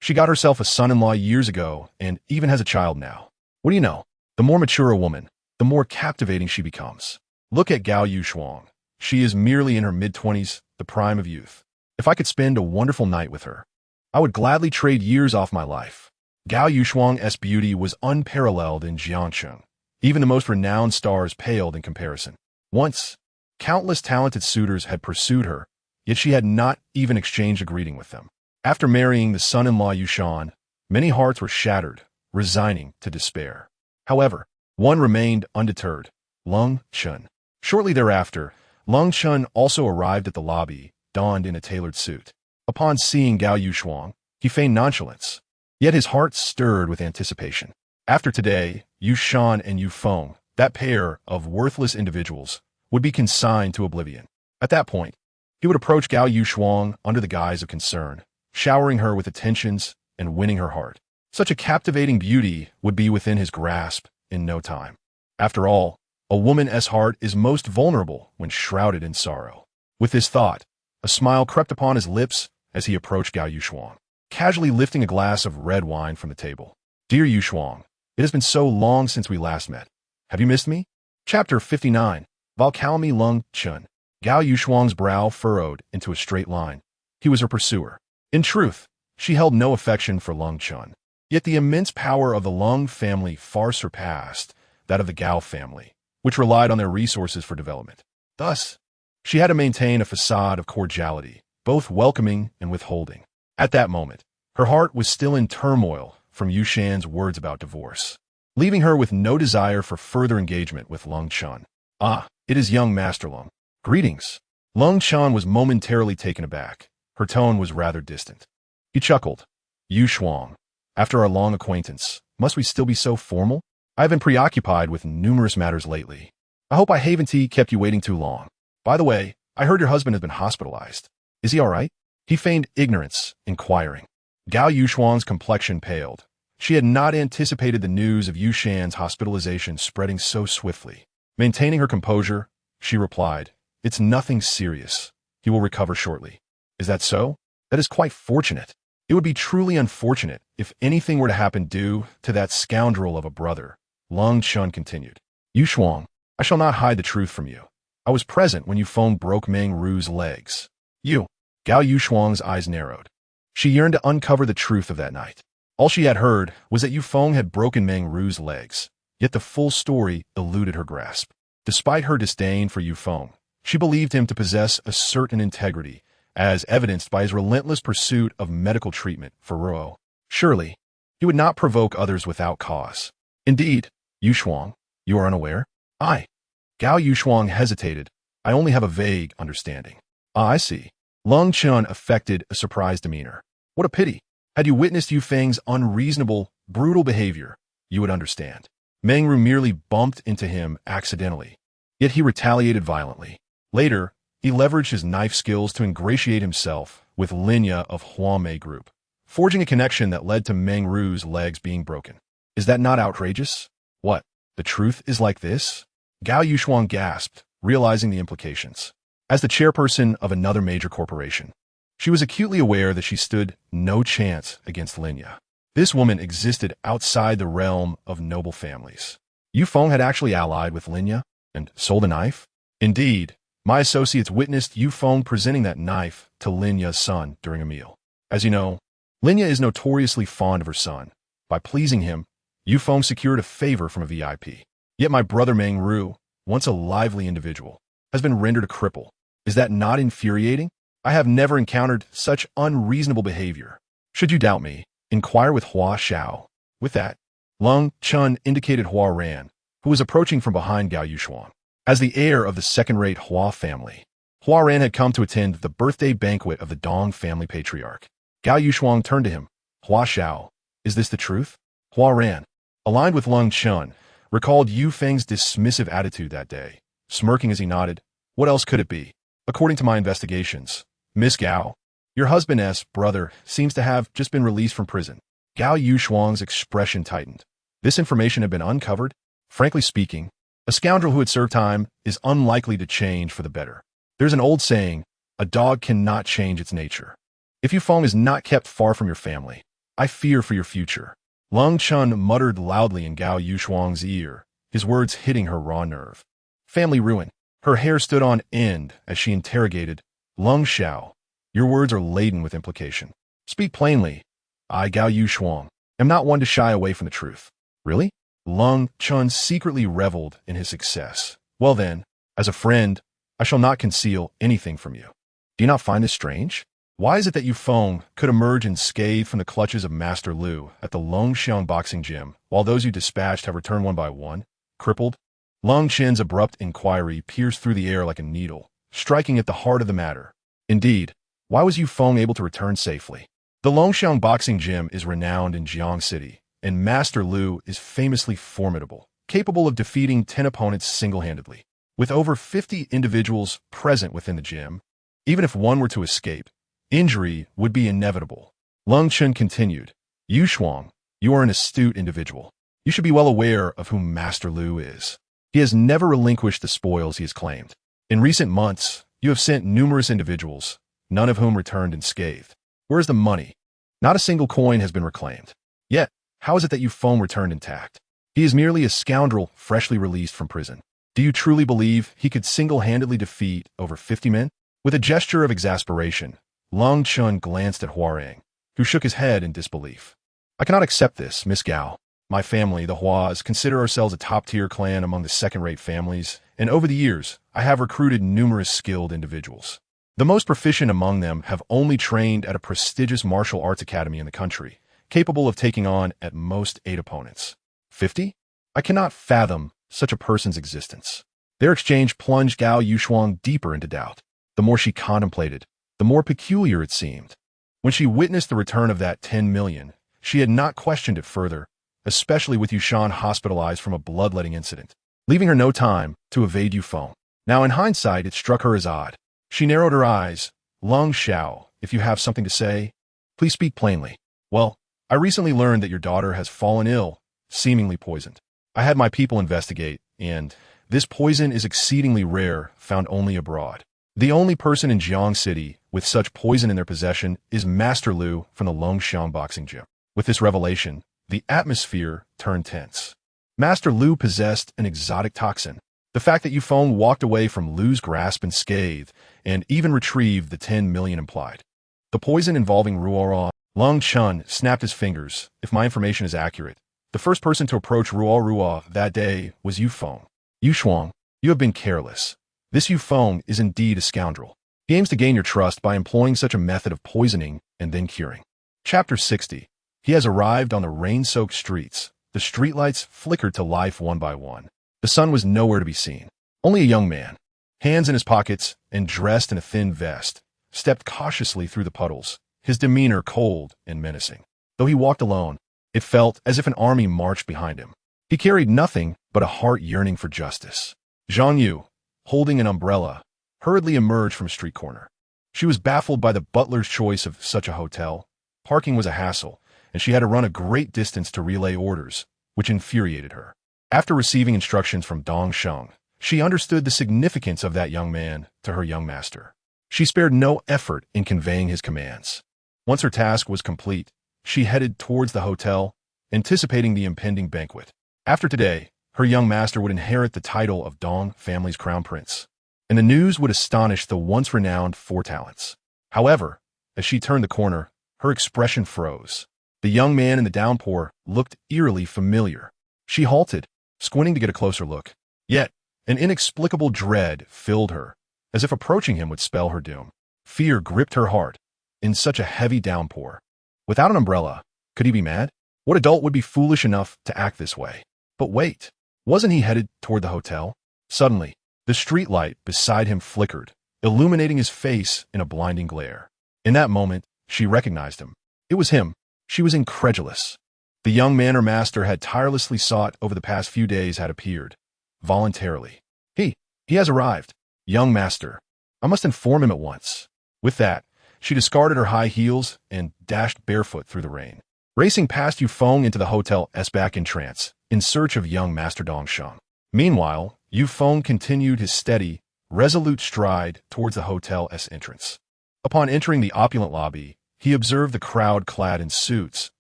She got herself a son-in-law years ago and even has a child now. What do you know? The more mature a woman, the more captivating she becomes. Look at Gao Yushuang. She is merely in her mid-20s, the prime of youth. If I could spend a wonderful night with her, I would gladly trade years off my life. Gao Yushuang's beauty was unparalleled in Jiangcheng. Even the most renowned stars paled in comparison. Once, countless talented suitors had pursued her, yet she had not even exchanged a greeting with them. After marrying the son-in-law Yushan, many hearts were shattered, resigning to despair. However, one remained undeterred, Lung Chun. Shortly thereafter, Lung Chun also arrived at the lobby, donned in a tailored suit. Upon seeing Gao Yushuang, he feigned nonchalance, yet his heart stirred with anticipation. After today, Yushan and Yufeng, that pair of worthless individuals, would be consigned to oblivion. At that point, he would approach Gao Yushuang under the guise of concern, showering her with attentions and winning her heart. Such a captivating beauty would be within his grasp in no time. After all, a woman's heart is most vulnerable when shrouded in sorrow. With this thought, a smile crept upon his lips as he approached Gao Yushuang, casually lifting a glass of red wine from the table. Dear Yushuang, it has been so long since we last met. Have you missed me? Chapter 59. Valcalmi Lung Chun. Gao Yushuang's brow furrowed into a straight line. He was her pursuer. In truth, she held no affection for Lung Chun. Yet the immense power of the Lung family far surpassed that of the Gao family, which relied on their resources for development. Thus, she had to maintain a facade of cordiality, both welcoming and withholding. At that moment, her heart was still in turmoil from Yushan's words about divorce, leaving her with no desire for further engagement with Lung Chun. Ah, it is young Master Lung. Greetings. Lung Chun was momentarily taken aback. Her tone was rather distant. He chuckled. Yushuang, after our long acquaintance, must we still be so formal? I have been preoccupied with numerous matters lately. I hope I haven't kept you waiting too long. By the way, I heard your husband has been hospitalized. Is he all right? He feigned ignorance, inquiring. Gao Yushuang's complexion paled. She had not anticipated the news of Yushan's hospitalization spreading so swiftly. Maintaining her composure, she replied, It's nothing serious. He will recover shortly. Is that so? That is quite fortunate. It would be truly unfortunate if anything were to happen due to that scoundrel of a brother. Lung Chun continued. Yushuang, I shall not hide the truth from you. I was present when Yufeng broke Meng Ru's legs. You. Gao Yushuang's eyes narrowed. She yearned to uncover the truth of that night. All she had heard was that Yufeng had broken Meng Ru's legs, yet the full story eluded her grasp. Despite her disdain for Yufeng, she believed him to possess a certain integrity, as evidenced by his relentless pursuit of medical treatment for Ruo. Surely, he would not provoke others without cause. Indeed, Yushuang, you are unaware? Gao Yushuang hesitated. I only have a vague understanding. I see. Lung Chun affected a surprised demeanor. What a pity. Had you witnessed Yufeng's unreasonable, brutal behavior, you would understand. Meng Ru merely bumped into him accidentally, yet he retaliated violently. Later, he leveraged his knife skills to ingratiate himself with Linya of Huamei Group, forging a connection that led to Meng Ru's legs being broken. Is that not outrageous? What? The truth is like this? Gao Yushuang gasped, realizing the implications. As the chairperson of another major corporation, she was acutely aware that she stood no chance against Linya. This woman existed outside the realm of noble families. Yufeng had actually allied with Linya and sold a knife? Indeed, my associates witnessed Yufeng presenting that knife to Linya's son during a meal. As you know, Linya is notoriously fond of her son. By pleasing him, Yufeng secured a favor from a VIP. Yet my brother Meng Ru, once a lively individual, has been rendered a cripple. Is that not infuriating? I have never encountered such unreasonable behavior. Should you doubt me, inquire with Hua Xiao. With that, Lung Chun indicated Hua Ran, who was approaching from behind Gao Yushuang. As the heir of the second-rate Hua family, Hua Ran had come to attend the birthday banquet of the Dong family patriarch. Gao Yushuang turned to him. Hua Xiao, is this the truth? Hua Ran, aligned with Lung Chun, recalled Yufeng's dismissive attitude that day. Smirking as he nodded, what else could it be? According to my investigations, Miss Gao, your husband's brother seems to have just been released from prison. Gao Yushuang's expression tightened. This information had been uncovered? Frankly speaking, a scoundrel who had served time is unlikely to change for the better. There's an old saying, a dog cannot change its nature. If Yufeng is not kept far from your family, I fear for your future. Lung Chun muttered loudly in Gao Yushuang's ear, his words hitting her raw nerve. Family ruin. Her hair stood on end as she interrogated, Lung Xiao, your words are laden with implication. Speak plainly. I, Gao Yu Shuang, am not one to shy away from the truth. Really? Lung Chun secretly reveled in his success. Well then, as a friend, I shall not conceal anything from you. Do you not find this strange? Why is it that Yu Feng could emerge unscathed from the clutches of Master Lu at the Longxiang boxing gym, while those you dispatched have returned one by one, crippled? Long Chen's abrupt inquiry pierced through the air like a needle, striking at the heart of the matter. Indeed, why was Yu Feng able to return safely? The Longxiang boxing gym is renowned in Jiang City, and Master Lu is famously formidable, capable of defeating 10 opponents single-handedly. With over 50 individuals present within the gym, even if one were to escape, injury would be inevitable. Lung Chun continued, Yu Shuang, you are an astute individual. You should be well aware of whom Master Lu is. He has never relinquished the spoils he has claimed. In recent months, you have sent numerous individuals, none of whom returned unscathed. Where is the money? Not a single coin has been reclaimed. Yet, how is it that Yu Feng returned intact? He is merely a scoundrel freshly released from prison. Do you truly believe he could single-handedly defeat over 50 men? With a gesture of exasperation, Lung Chun glanced at Huarang, who shook his head in disbelief. I cannot accept this, Miss Gao. My family, the Huas, consider ourselves a top-tier clan among the second-rate families, and over the years, I have recruited numerous skilled individuals. The most proficient among them have only trained at a prestigious martial arts academy in the country, capable of taking on, at most, 8 opponents. 50? I cannot fathom such a person's existence. Their exchange plunged Gao Yushuang deeper into doubt. The more she contemplated, the more peculiar it seemed. When she witnessed the return of that 10 million, she had not questioned it further, especially with Yushan hospitalized from a bloodletting incident, leaving her no time to evade Yu Feng. Now in hindsight, it struck her as odd. She narrowed her eyes. Lung Xiao, if you have something to say, please speak plainly. Well, I recently learned that your daughter has fallen ill, seemingly poisoned. I had my people investigate, and this poison is exceedingly rare, found only abroad. The only person in Jiang City with such poison in their possession is Master Lu from the Longxiang boxing gym. With this revelation, the atmosphere turned tense. Master Lu possessed an exotic toxin. The fact that Yu Feng walked away from Lu's grasp unscathed and even retrieved the 10 million implied. The poison involving Ruoran. Lung Chun snapped his fingers. If my information is accurate, the first person to approach Ruo that day was Yu Feng. Yu Shuang, you have been careless. This Yu Feng is indeed a scoundrel. He aims to gain your trust by employing such a method of poisoning and then curing. Chapter 60. He has arrived on the rain-soaked streets. The streetlights flickered to life one by one. The sun was nowhere to be seen. Only a young man, hands in his pockets and dressed in a thin vest, stepped cautiously through the puddles, his demeanor cold and menacing. Though he walked alone, it felt as if an army marched behind him. He carried nothing but a heart yearning for justice. Zhang Yu, holding an umbrella, hurriedly emerged from a street corner. She was baffled by the butler's choice of such a hotel. Parking was a hassle, and she had to run a great distance to relay orders, which infuriated her. After receiving instructions from Dong Sheng, she understood the significance of that young man to her young master. She spared no effort in conveying his commands. Once her task was complete, she headed towards the hotel, anticipating the impending banquet. After today, her young master would inherit the title of Dong family's crown prince, and the news would astonish the once renowned Four Talents. However, as she turned the corner, her expression froze. The young man in the downpour looked eerily familiar. She halted, squinting to get a closer look. Yet, an inexplicable dread filled her, as if approaching him would spell her doom. Fear gripped her heart in such a heavy downpour. Without an umbrella, could he be mad? What adult would be foolish enough to act this way? But wait, wasn't he headed toward the hotel? Suddenly, the streetlight beside him flickered, illuminating his face in a blinding glare. In that moment, she recognized him. It was him. She was incredulous. The young man her master had tirelessly sought over the past few days had appeared, voluntarily. He has arrived. Young master. I must inform him at once. With that, she discarded her high heels and dashed barefoot through the rain, racing past Yu Feng into the hotel's back entrance, in search of young Master Dongsheng. Meanwhile, Yu Feng continued his steady, resolute stride towards the hotel's entrance. Upon entering the opulent lobby, he observed the crowd clad in suits,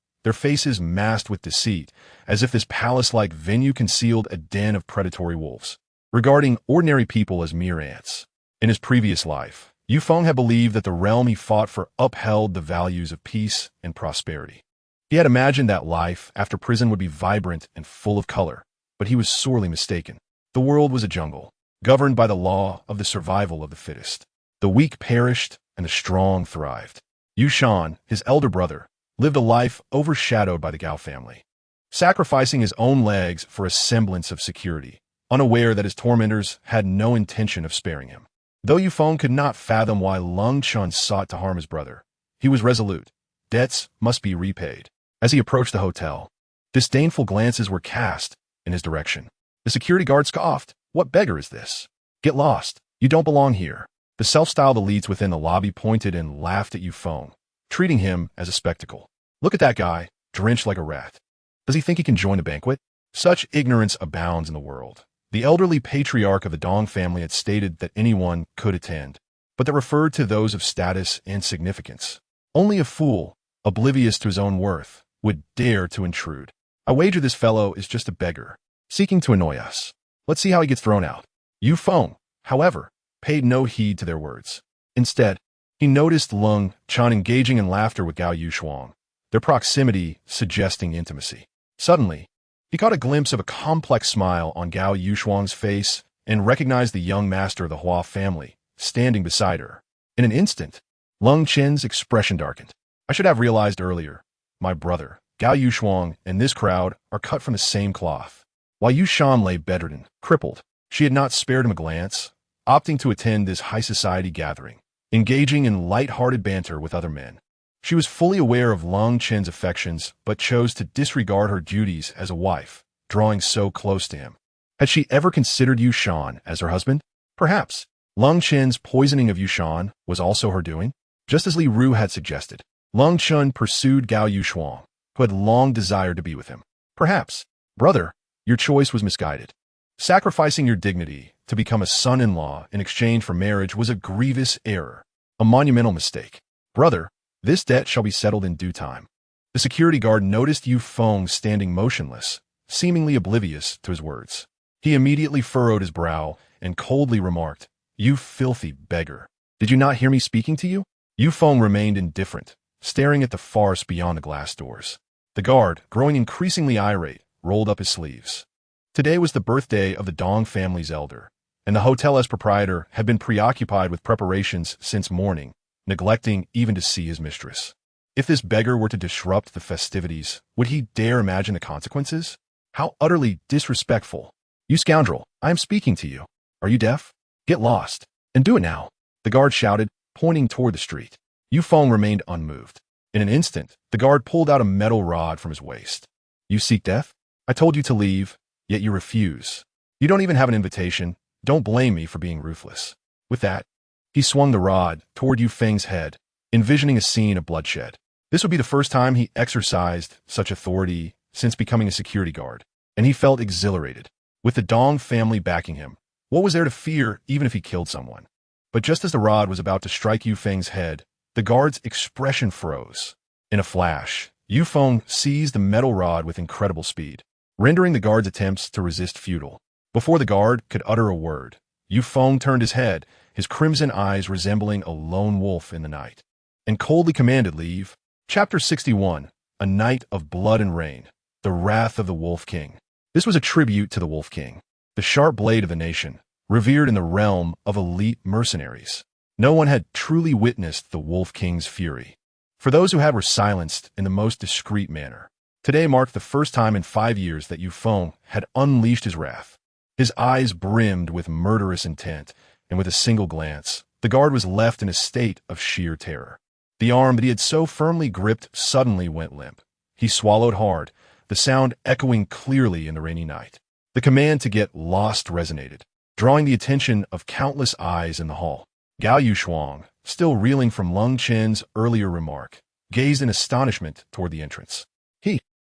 their faces masked with deceit, as if this palace-like venue concealed a den of predatory wolves. regarding ordinary people as mere ants. In his previous life, Yufeng had believed that the realm he fought for upheld the values of peace and prosperity. He had imagined that life after prison would be vibrant and full of color, but he was sorely mistaken. The world was a jungle, governed by the law of the survival of the fittest. The weak perished and the strong thrived. Yushan, his elder brother, lived a life overshadowed by the Gao family, sacrificing his own legs for a semblance of security, unaware that his tormentors had no intention of sparing him. Though Yufeng could not fathom why Lung Chun sought to harm his brother, he was resolute. Debts must be repaid. As he approached the hotel, disdainful glances were cast in his direction. The security guard scoffed. "What beggar is this? Get lost. You don't belong here." The self-styled elites within the lobby pointed and laughed at Yufeng, treating him as a spectacle. "Look at that guy, drenched like a rat. Does he think he can join the banquet?" Such ignorance abounds in the world. The elderly patriarch of the Dong family had stated that anyone could attend, but that referred to those of status and significance. Only a fool, oblivious to his own worth, would dare to intrude. "I wager this fellow is just a beggar, seeking to annoy us. Let's see how he gets thrown out." Yufeng, however, paid no heed to their words. Instead, he noticed Lung Chun engaging in laughter with Gao Yushuang, their proximity suggesting intimacy. Suddenly, he caught a glimpse of a complex smile on Gao Yushuang's face and recognized the young master of the Hua family, standing beside her. In an instant, Lung Chen's expression darkened. "I should have realized earlier. My brother, Gao Yushuang, and this crowd are cut from the same cloth." While Yushan lay bedridden, crippled, she had not spared him a glance, opting to attend this high society gathering, engaging in light-hearted banter with other men. She was fully aware of Lung Chen's affections, but chose to disregard her duties as a wife, drawing so close to him. Had she ever considered Yushan as her husband? Perhaps. Lung Chen's poisoning of Yushan was also her doing, just as Li Ru had suggested. Lung Chun pursued Gao Yushuang, who had long desired to be with him. Perhaps. "Brother, your choice was misguided. Sacrificing your dignity to become a son-in-law in exchange for marriage was a grievous error, a monumental mistake. Brother, this debt shall be settled in due time." The security guard noticed Yufeng standing motionless, seemingly oblivious to his words. He immediately furrowed his brow and coldly remarked, "You filthy beggar. Did you not hear me speaking to you?" Yufeng remained indifferent, staring at the farce beyond the glass doors. The guard, growing increasingly irate, rolled up his sleeves. Today was the birthday of the Dong family's elder, and the hotel's proprietor had been preoccupied with preparations since morning, neglecting even to see his mistress. If this beggar were to disrupt the festivities, would he dare imagine the consequences? How utterly disrespectful. "You scoundrel, I am speaking to you. Are you deaf? Get lost, and do it now," the guard shouted, pointing toward the street. Yufeng remained unmoved. In an instant, the guard pulled out a metal rod from his waist. "You seek death? I told you to leave, yet you refuse. You don't even have an invitation. Don't blame me for being ruthless." With that, he swung the rod toward Yufeng's head, envisioning a scene of bloodshed. This would be the first time he exercised such authority since becoming a security guard, and he felt exhilarated. With the Dong family backing him, what was there to fear even if he killed someone? But just as the rod was about to strike Yufeng's head, the guard's expression froze. In a flash, Yufeng seized the metal rod with incredible speed, rendering the guard's attempts to resist futile. Before the guard could utter a word, Yufeng turned his head, his crimson eyes resembling a lone wolf in the night, and coldly commanded, "Leave." Chapter 61, A Night of Blood and Rain, The Wrath of the Wolf King. This was a tribute to the Wolf King, the sharp blade of the nation, revered in the realm of elite mercenaries. No one had truly witnessed the Wolf King's fury. For those who had were silenced in the most discreet manner. Today marked the first time in 5 years that Yufeng had unleashed his wrath. His eyes brimmed with murderous intent, and with a single glance, the guard was left in a state of sheer terror. The arm that he had so firmly gripped suddenly went limp. He swallowed hard, the sound echoing clearly in the rainy night. The command to get lost resonated, drawing the attention of countless eyes in the hall. Gao Yushuang, still reeling from Lung Chen's earlier remark, gazed in astonishment toward the entrance.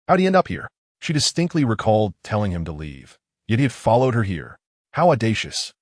How'd he end up here? She distinctly recalled telling him to leave, yet he had followed her here. How audacious.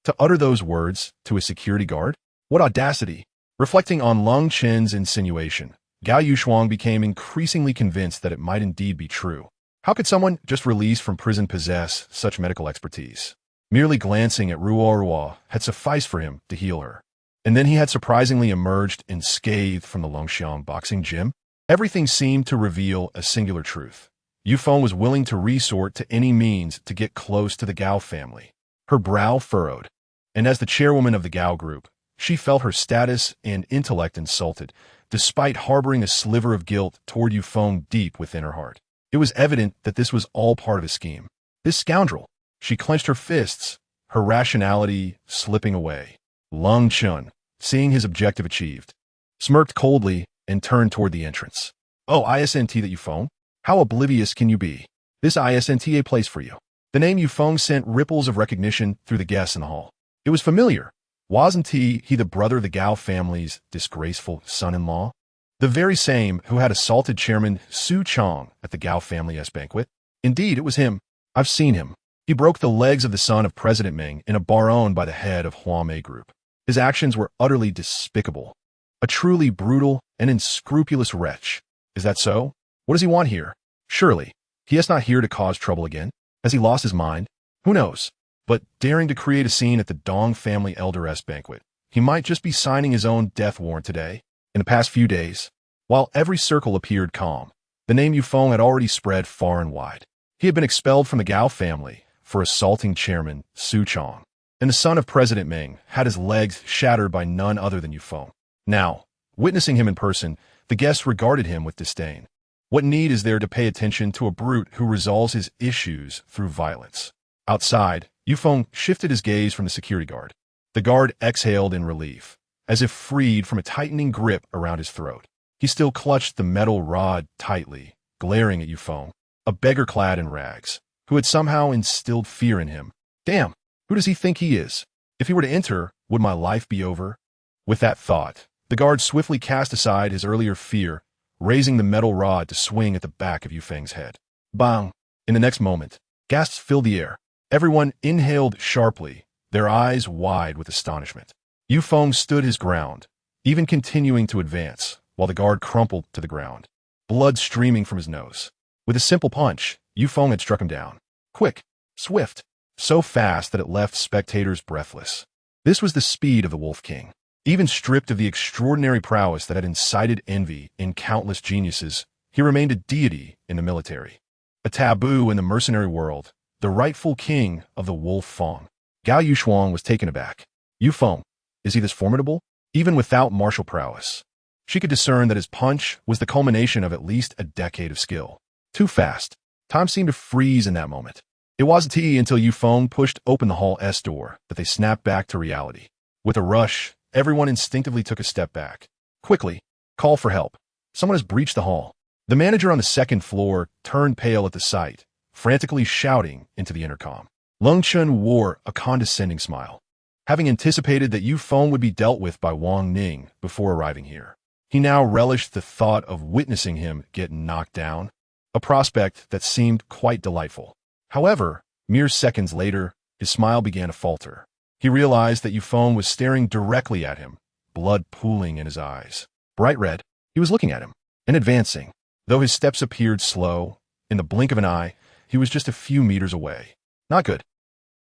To utter those words to a security guard? What audacity! Reflecting on Lung Chen's insinuation, Gao Yushuang became increasingly convinced that it might indeed be true. How could someone just released from prison possess such medical expertise? Merely glancing at Ruo had sufficed for him to heal her. And then he had surprisingly emerged unscathed from the Longxiang boxing gym. Everything seemed to reveal a singular truth. Yufeng was willing to resort to any means to get close to the Gao family. Her brow furrowed, and as the chairwoman of the Gao group, she felt her status and intellect insulted, despite harboring a sliver of guilt toward Yufeng deep within her heart. It was evident that this was all part of a scheme. This scoundrel. She clenched her fists, her rationality slipping away. Lung Chun, seeing his objective achieved, smirked coldly and turned toward the entrance. Oh, isn't that Yufeng? How oblivious can you be? This isn't a place for you. The name Yufeng sent ripples of recognition through the guests in the hall. It was familiar. Wasn't he the brother of the Gao family's disgraceful son-in-law? The very same who had assaulted Chairman Su Chong at the Gao family's banquet? Indeed, it was him. I've seen him. He broke the legs of the son of President Ming in a bar owned by the head of Huamei Group. His actions were utterly despicable. A truly brutal and unscrupulous wretch. Is that so? What does he want here? Surely, he is not here to cause trouble again. Has he lost his mind? Who knows? But daring to create a scene at the Dong family elder's banquet, he might just be signing his own death warrant today. In the past few days, while every circle appeared calm, the name Yufeng had already spread far and wide. He had been expelled from the Gao family for assaulting Chairman Su Chong, and the son of President Ming had his legs shattered by none other than Yufeng. Now, witnessing him in person, the guests regarded him with disdain. What need is there to pay attention to a brute who resolves his issues through violence? Outside, Yufeng shifted his gaze from the security guard. The guard exhaled in relief, as if freed from a tightening grip around his throat. He still clutched the metal rod tightly, glaring at Yufeng, a beggar clad in rags, who had somehow instilled fear in him. Damn, who does he think he is? If he were to enter, would my life be over? With that thought, the guard swiftly cast aside his earlier fear, raising the metal rod to swing at the back of Yufeng's head. Bang! In the next moment, gasps filled the air. Everyone inhaled sharply, their eyes wide with astonishment. Yufeng stood his ground, even continuing to advance, while the guard crumpled to the ground, blood streaming from his nose. With a simple punch, Yufeng had struck him down. Quick, swift, so fast that it left spectators breathless. This was the speed of the Wolf King. Even stripped of the extraordinary prowess that had incited envy in countless geniuses, he remained a deity in the military. A taboo in the mercenary world, the rightful king of the Wolf Fang. Gao Yushuang was taken aback. Yufeng, is he this formidable? Even without martial prowess. She could discern that his punch was the culmination of at least a decade of skill. Too fast. Time seemed to freeze in that moment. It wasn't until Yufeng pushed open the hall S door that they snapped back to reality. With a rush, everyone instinctively took a step back. Quickly, call for help. Someone has breached the hall. The manager on the second floor turned pale at the sight, frantically shouting into the intercom. Lung Chun wore a condescending smile, having anticipated that Yufeng would be dealt with by Wang Ning before arriving here. He now relished the thought of witnessing him get knocked down, a prospect that seemed quite delightful. However, mere seconds later, his smile began to falter. He realized that Yufeng was staring directly at him, blood pooling in his eyes. Bright red, he was looking at him, and advancing. Though his steps appeared slow, in the blink of an eye, he was just a few meters away. Not good.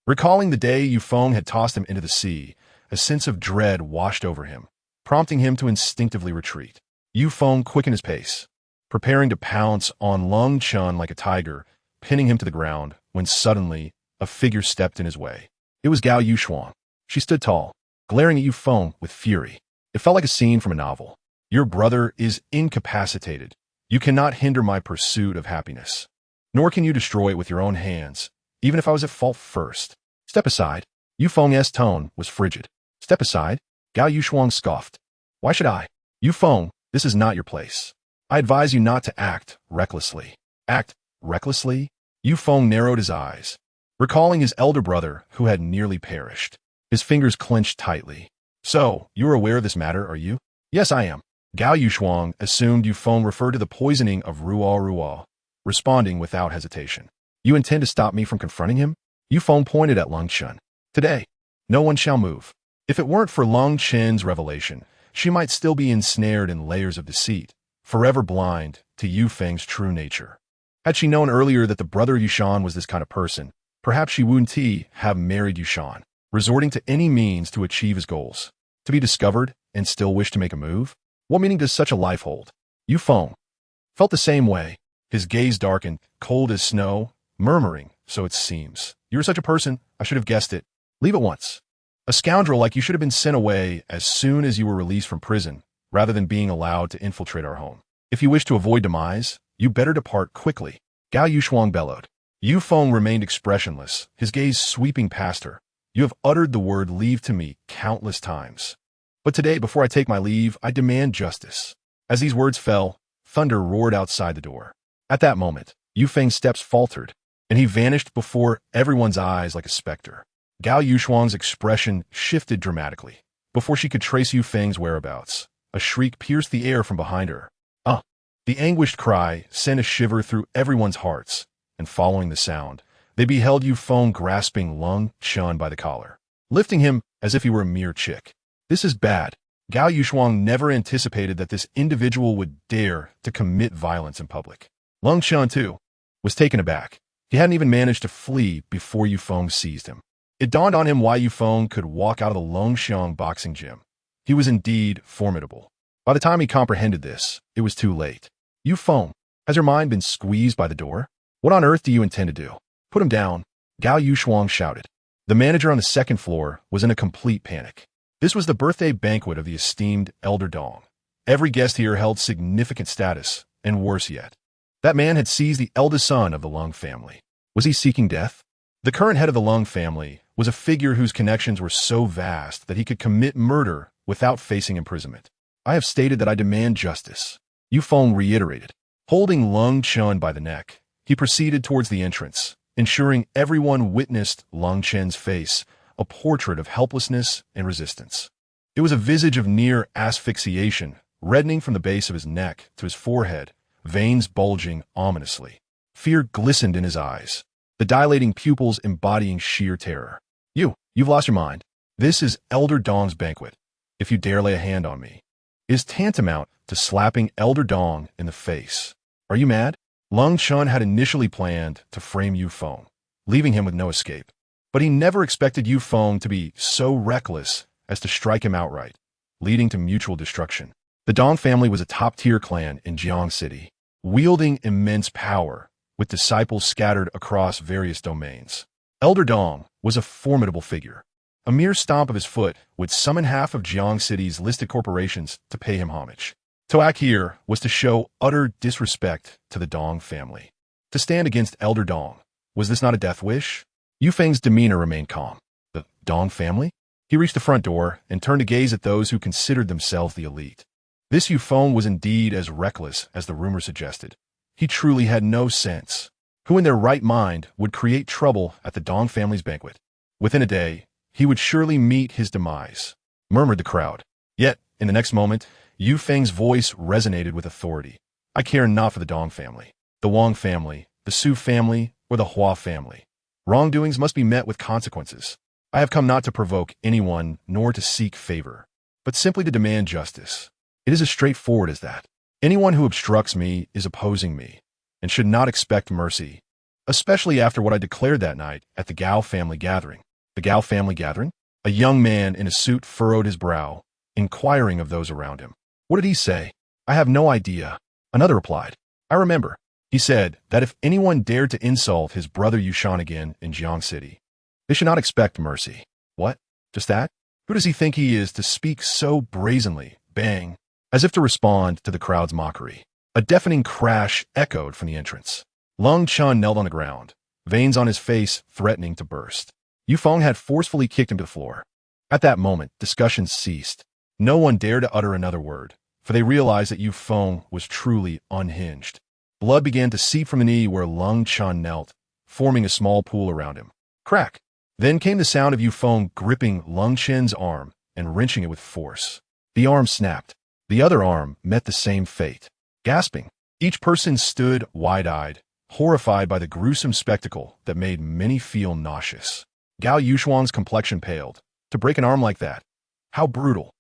Recalling the day Yufeng had tossed him into the sea, a sense of dread washed over him, prompting him to instinctively retreat. Yufeng quickened his pace, preparing to pounce on Lung Chun like a tiger, pinning him to the ground, when suddenly, a figure stepped in his way. It was Gao Yushuang. She stood tall, glaring at Yufeng with fury. It felt like a scene from a novel. Your brother is incapacitated. You cannot hinder my pursuit of happiness. Nor can you destroy it with your own hands, even if I was at fault first. Step aside. Yufeng's tone was frigid. Step aside. Gao Yushuang scoffed. Why should I? Yufeng, this is not your place. I advise you not to act recklessly. Act recklessly? Yufeng narrowed his eyes, recalling his elder brother who had nearly perished. His fingers clenched tightly. So, you are aware of this matter, are you? Yes, I am. Gao Yushuang assumed Yufeng referred to the poisoning of Ruo, responding without hesitation. You intend to stop me from confronting him? Yufeng pointed at Lung Chun. Today, no one shall move. If it weren't for Lung Chen's revelation, she might still be ensnared in layers of deceit, forever blind to Yufeng's true nature. Had she known earlier that the brother Yushan was this kind of person, Perhaps she wouldn't have married Yushan, resorting to any means to achieve his goals. To be discovered and still wish to make a move? What meaning does such a life hold? Yu Feng felt the same way. His gaze darkened, cold as snow, murmuring, "So it seems. You're such a person, I should have guessed it. Leave at once. A scoundrel like you should have been sent away as soon as you were released from prison, rather than being allowed to infiltrate our home. If you wish to avoid demise, you better depart quickly." Gao Yushuang bellowed. Yu Feng remained expressionless, his gaze sweeping past her. "You have uttered the word leave to me countless times. But today, before I take my leave, I demand justice." As these words fell, thunder roared outside the door. At that moment, Yu Feng's steps faltered, and he vanished before everyone's eyes like a specter. Gao Yushuang's expression shifted dramatically. Before she could trace Yu Feng's whereabouts, a shriek pierced the air from behind her. "Ah!" The anguished cry sent a shiver through everyone's hearts, and following the sound, they beheld Yu Feng grasping Lung Chun by the collar, lifting him as if he were a mere chick. This is bad. Gao Yushuang never anticipated that this individual would dare to commit violence in public. Lung Chun, too, was taken aback. He hadn't even managed to flee before Yu Feng seized him. It dawned on him why Yu Feng could walk out of the Longxiang boxing gym. He was indeed formidable. By the time he comprehended this, it was too late. "Yu Feng, has your mind been squeezed by the door? What on earth do you intend to do?" "Put him down," Gao Yushuang shouted. The manager on the second floor was in a complete panic. This was the birthday banquet of the esteemed Elder Dong. Every guest here held significant status, and worse yet, that man had seized the eldest son of the Lung family. Was he seeking death? The current head of the Lung family was a figure whose connections were so vast that he could commit murder without facing imprisonment. "I have stated that I demand justice," Yu Feng reiterated. Holding Lung Chun by the neck, he proceeded towards the entrance, ensuring everyone witnessed Lung Chen's face, a portrait of helplessness and resistance. It was a visage of near asphyxiation, reddening from the base of his neck to his forehead, veins bulging ominously. Fear glistened in his eyes, the dilating pupils embodying sheer terror. You've lost your mind. This is Elder Dong's banquet. If you dare lay a hand on me, it is tantamount to slapping Elder Dong in the face. Are you mad?" Lung Chun had initially planned to frame Yu Feng, leaving him with no escape. But he never expected Yu Feng to be so reckless as to strike him outright, leading to mutual destruction. The Dong family was a top-tier clan in Jiang City, wielding immense power, with disciples scattered across various domains. Elder Dong was a formidable figure. A mere stomp of his foot would summon half of Jiang City's listed corporations to pay him homage. To act here was to show utter disrespect to the Dong family. To stand against Elder Dong, was this not a death wish? Yu Feng's demeanor remained calm. The Dong family? He reached the front door and turned to gaze at those who considered themselves the elite. This Yu Feng was indeed as reckless as the rumor suggested. He truly had no sense. Who in their right mind would create trouble at the Dong family's banquet? Within a day, he would surely meet his demise, murmured the crowd. Yet, in the next moment, Yu Feng's voice resonated with authority. "I care not for the Dong family, the Wang family, the Su family, or the Hua family. Wrongdoings must be met with consequences. I have come not to provoke anyone nor to seek favor, but simply to demand justice. It is as straightforward as that. Anyone who obstructs me is opposing me, and should not expect mercy, especially after what I declared that night at the Gao family gathering." "The Gao family gathering?" A young man in a suit furrowed his brow, inquiring of those around him. "What did he say?" "I have no idea." Another replied. "I remember. He said that if anyone dared to insult his brother Yushan again in Jiang City, they should not expect mercy." "What? Just that? Who does he think he is to speak so brazenly?" Bang! As if to respond to the crowd's mockery, a deafening crash echoed from the entrance. Lung Chun knelt on the ground, veins on his face threatening to burst. Yu Feng had forcefully kicked him to the floor. At that moment, discussion ceased. No one dared to utter another word, for they realized that Yu Feng was truly unhinged. Blood began to seep from the knee where Lung Chun knelt, forming a small pool around him. Crack! Then came the sound of Yu Feng gripping Lung Chen's arm and wrenching it with force. The arm snapped. The other arm met the same fate. Gasping, each person stood wide-eyed, horrified by the gruesome spectacle that made many feel nauseous. Gao Yushuang's complexion paled. To break an arm like that? How brutal.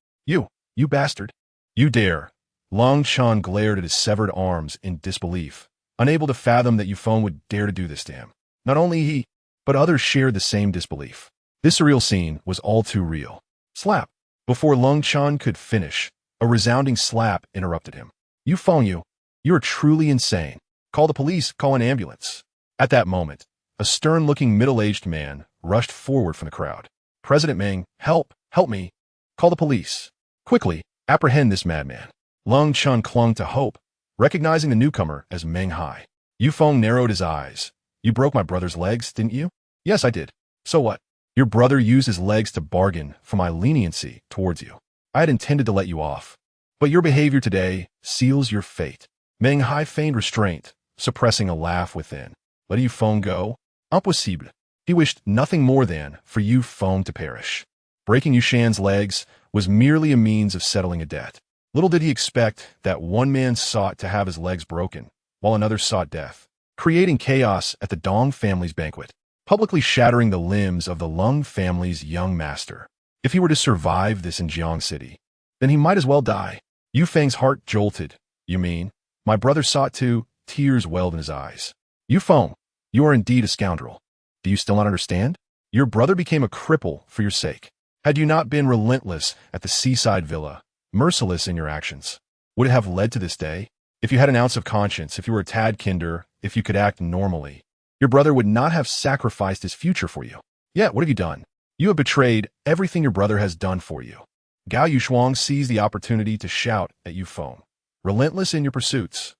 You bastard. You dare. Lung Chun glared at his severed arms in disbelief, unable to fathom that Yu Feng would dare to do this to him. Not only but others shared the same disbelief. This surreal scene was all too real. Slap. Before Lung Chun could finish, a resounding slap interrupted him. You Feng Yu, you are truly insane. Call the police, call an ambulance. At that moment, a stern-looking middle-aged man rushed forward from the crowd. President Meng, help me. Call the police. Quickly, apprehend this madman. Lung Chun clung to hope, recognizing the newcomer as Meng Hai. Yu Feng narrowed his eyes. You broke my brother's legs, didn't you? Yes, I did. So what? Your brother used his legs to bargain for my leniency towards you. I had intended to let you off. But your behavior today seals your fate. Meng Hai feigned restraint, suppressing a laugh within. Let Yu Feng go? Impossible. He wished nothing more than for Yu Feng to perish. Breaking Yu Shan's legs was merely a means of settling a debt. Little did he expect that one man sought to have his legs broken, while another sought death, creating chaos at the Dong family's banquet, publicly shattering the limbs of the Lung family's young master. If he were to survive this in Jiang City, then he might as well die. Yu Feng's heart jolted. You mean? My brother sought to, tears welled in his eyes. Yu Feng, you are indeed a scoundrel. Do you still not understand? Your brother became a cripple for your sake. Had you not been relentless at the seaside villa, merciless in your actions, would it have led to this day? If you had an ounce of conscience, if you were a tad kinder, if you could act normally, your brother would not have sacrificed his future for you. Yet, what have you done? You have betrayed everything your brother has done for you. Gao Yushuang seized the opportunity to shout at Yu Feng, relentless in your pursuits.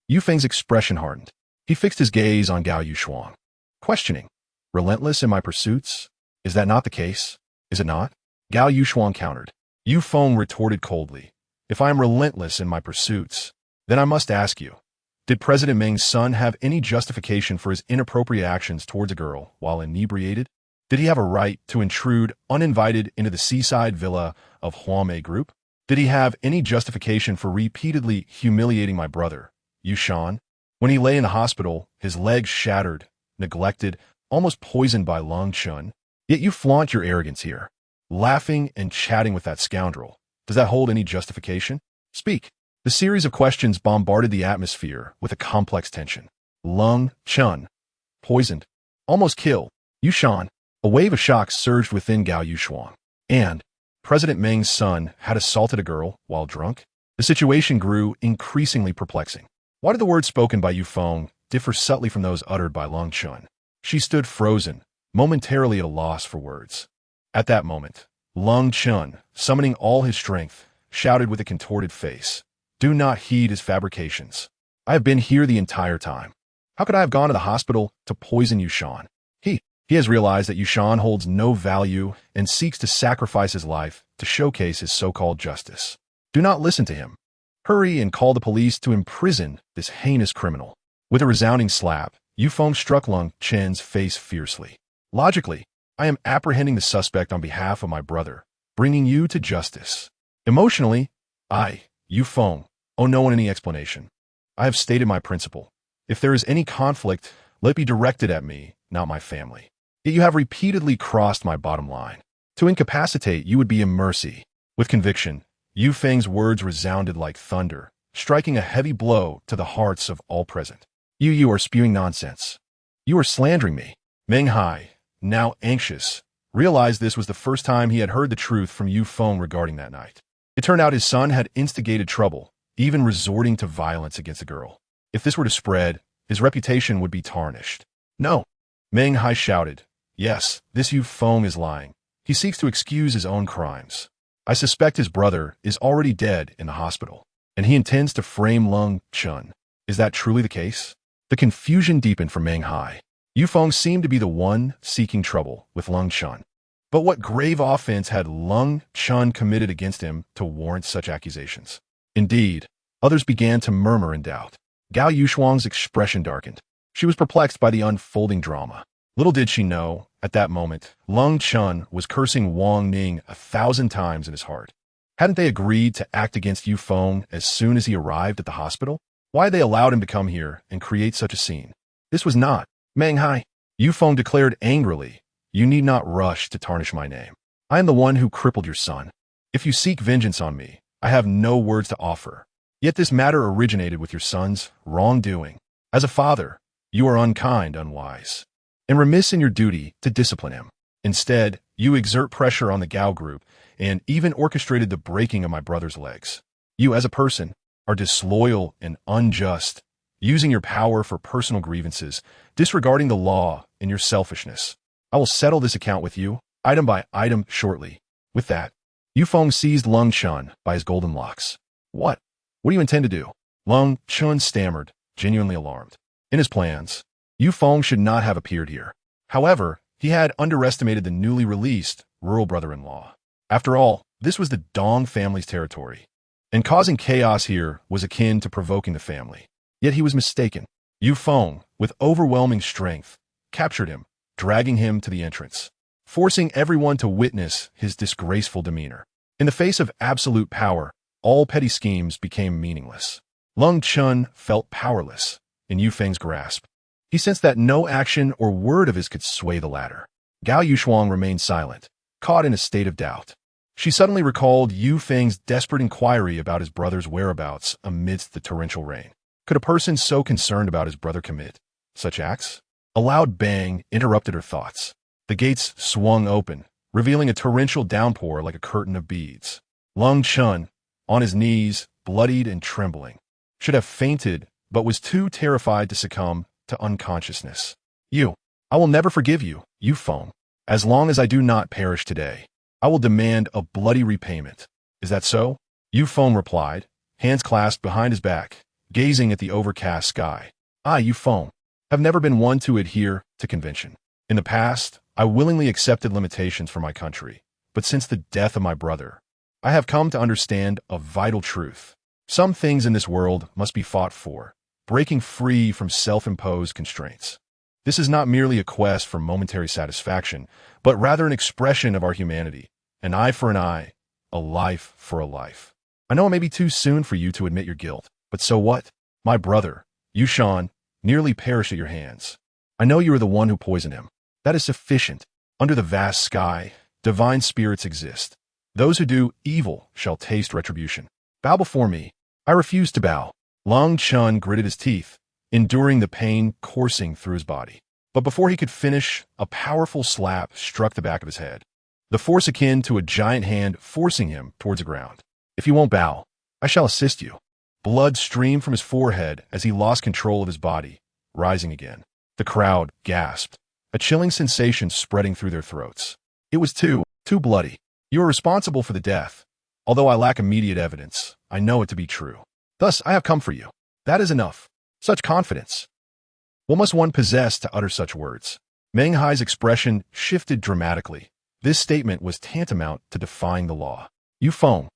Yu Feng's expression hardened. He fixed his gaze on Gao Yushuang, questioning, relentless in my pursuits? Is that not the case? Is it not? Gao Yushuang countered. Yu Feng retorted coldly. If I am relentless in my pursuits, then I must ask you, did President Meng's son have any justification for his inappropriate actions towards a girl while inebriated? Did he have a right to intrude uninvited into the seaside villa of Huamei Group? Did he have any justification for repeatedly humiliating my brother, Yu Shan? When he lay in the hospital, his legs shattered, neglected, almost poisoned by Lung Chun. Yet you flaunt your arrogance here, laughing and chatting with that scoundrel. Does that hold any justification? Speak. The series of questions bombarded the atmosphere with a complex tension. Lung Chun, poisoned, almost killed. Yu Shan. A wave of shock surged within Gao Yushuang. And President Meng's son had assaulted a girl while drunk? The situation grew increasingly perplexing. Why did the words spoken by Yu Feng differ subtly from those uttered by Lung Chun? She stood frozen, momentarily at a loss for words. At that moment, Lung Chun, summoning all his strength, shouted with a contorted face, Do not heed his fabrications. I have been here the entire time. How could I have gone to the hospital to poison Yu Shan? He has realized that Yu Shan holds no value and seeks to sacrifice his life to showcase his so-called justice. Do not listen to him. Hurry and call the police to imprison this heinous criminal. With a resounding slap, Yu Feng struck Lung Chen's face fiercely. Logically, I am apprehending the suspect on behalf of my brother, bringing you to justice. Emotionally, I, Yu Feng, owe no one any explanation. I have stated my principle. If there is any conflict, let it be directed at me, not my family. Yet you have repeatedly crossed my bottom line. To incapacitate you would be a mercy. With conviction, Yu Feng's words resounded like thunder, striking a heavy blow to the hearts of all present. You are spewing nonsense. You are slandering me. Meng Hai, now anxious, realized this was the first time he had heard the truth from Yu Feng regarding that night. It turned out his son had instigated trouble, even resorting to violence against the girl. If this were to spread, his reputation would be tarnished. No, Meng Hai shouted. Yes, this Yu Feng is lying. He seeks to excuse his own crimes. I suspect his brother is already dead in the hospital, and he intends to frame Lung Chun. Is that truly the case? The confusion deepened for Meng Hai. Yu Feng seemed to be the one seeking trouble with Lung Chun. But what grave offense had Lung Chun committed against him to warrant such accusations? Indeed, others began to murmur in doubt. Gao Yushuang's expression darkened. She was perplexed by the unfolding drama. Little did she know, at that moment, Lung Chun was cursing Wang Ning 1,000 times in his heart. Hadn't they agreed to act against Yu Feng as soon as he arrived at the hospital? Why had they allowed him to come here and create such a scene? This was not Meng Hai. Yu Feng declared angrily, You need not rush to tarnish my name. I am the one who crippled your son. If you seek vengeance on me, I have no words to offer. Yet this matter originated with your son's wrongdoing. As a father, you are unkind, unwise. and remiss in your duty to discipline him. Instead, you exert pressure on the Gao group and even orchestrated the breaking of my brother's legs. You, as a person, are disloyal and unjust, using your power for personal grievances, disregarding the law and your selfishness. I will settle this account with you, item by item, shortly. With that, Yufeng seized Lung Chun by his golden locks. What? What do you intend to do? Lung Chun stammered, genuinely alarmed. In his plans, Yufeng should not have appeared here. However, he had underestimated the newly released rural brother-in-law. After all, this was the Dong family's territory, and causing chaos here was akin to provoking the family. Yet he was mistaken. Yufeng, with overwhelming strength, captured him, dragging him to the entrance, forcing everyone to witness his disgraceful demeanor. In the face of absolute power, all petty schemes became meaningless. Lung Chun felt powerless in Yufeng's grasp. He sensed that no action or word of his could sway the latter. Gao Yushuang remained silent, caught in a state of doubt. She suddenly recalled Yufeng's desperate inquiry about his brother's whereabouts amidst the torrential rain. Could a person so concerned about his brother commit such acts? A loud bang interrupted her thoughts. The gates swung open, revealing a torrential downpour like a curtain of beads. Lung Chun, on his knees, bloodied and trembling, should have fainted but was too terrified to succumb to unconsciousness. I will never forgive you, Yufeng. As long as I do not perish today, I will demand a bloody repayment. Is that so? Yufeng replied, hands clasped behind his back, gazing at the overcast sky. I, Yufeng, have never been one to adhere to convention. In the past, I willingly accepted limitations for my country, but since the death of my brother, I have come to understand a vital truth. Some things in this world must be fought for, breaking free from self-imposed constraints. This is not merely a quest for momentary satisfaction, but rather an expression of our humanity. An eye for an eye, a life for a life. I know it may be too soon for you to admit your guilt, but so what? My brother, Yushan, nearly perished at your hands. I know you are the one who poisoned him. That is sufficient. Under the vast sky, divine spirits exist. Those who do evil shall taste retribution. Bow before me. I refuse to bow. Lung Chun gritted his teeth, enduring the pain coursing through his body. But before he could finish, a powerful slap struck the back of his head, the force akin to a giant hand forcing him towards the ground. If you won't bow, I shall assist you. Blood streamed from his forehead as he lost control of his body, rising again. The crowd gasped, a chilling sensation spreading through their throats. It was too bloody. You are responsible for the death. Although I lack immediate evidence, I know it to be true. Thus, I have come for you. That is enough. Such confidence. What must one possess to utter such words? Meng Hai's expression shifted dramatically. This statement was tantamount to defying the law. Yufeng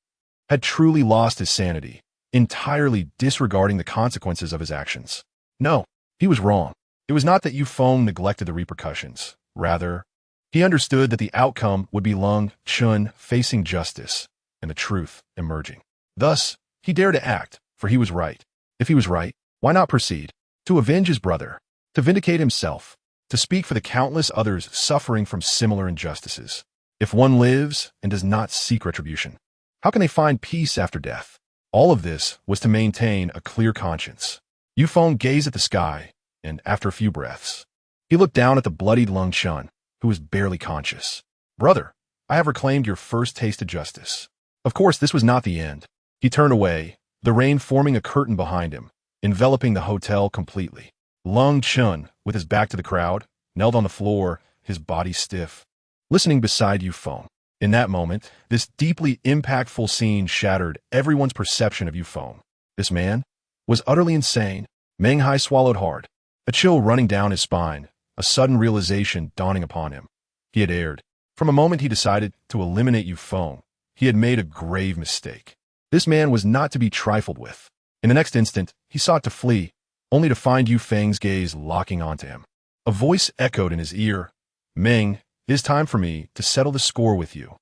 had truly lost his sanity, entirely disregarding the consequences of his actions. No, he was wrong. It was not that Yufeng neglected the repercussions. Rather, he understood that the outcome would be Lung Chun facing justice and the truth emerging. Thus, he dared to act, for he was right. If he was right, why not proceed? To avenge his brother, to vindicate himself, to speak for the countless others suffering from similar injustices. If one lives and does not seek retribution, how can they find peace after death? All of this was to maintain a clear conscience. Yufeng gazed at the sky, and after a few breaths, he looked down at the bloodied Lung Chun, who was barely conscious. Brother, I have reclaimed your first taste of justice. Of course, this was not the end. He turned away, the rain forming a curtain behind him, enveloping the hotel completely. Lung Chun, with his back to the crowd, knelt on the floor, his body stiff, listening beside Yufeng. In that moment, this deeply impactful scene shattered everyone's perception of Yufeng. This man was utterly insane. Meng Hai swallowed hard, a chill running down his spine, a sudden realization dawning upon him. He had erred. From a moment he decided to eliminate Yufeng, he had made a grave mistake. This man was not to be trifled with. In the next instant, he sought to flee, only to find Yufeng's gaze locking onto him. A voice echoed in his ear. Meng, it is time for me to settle the score with you.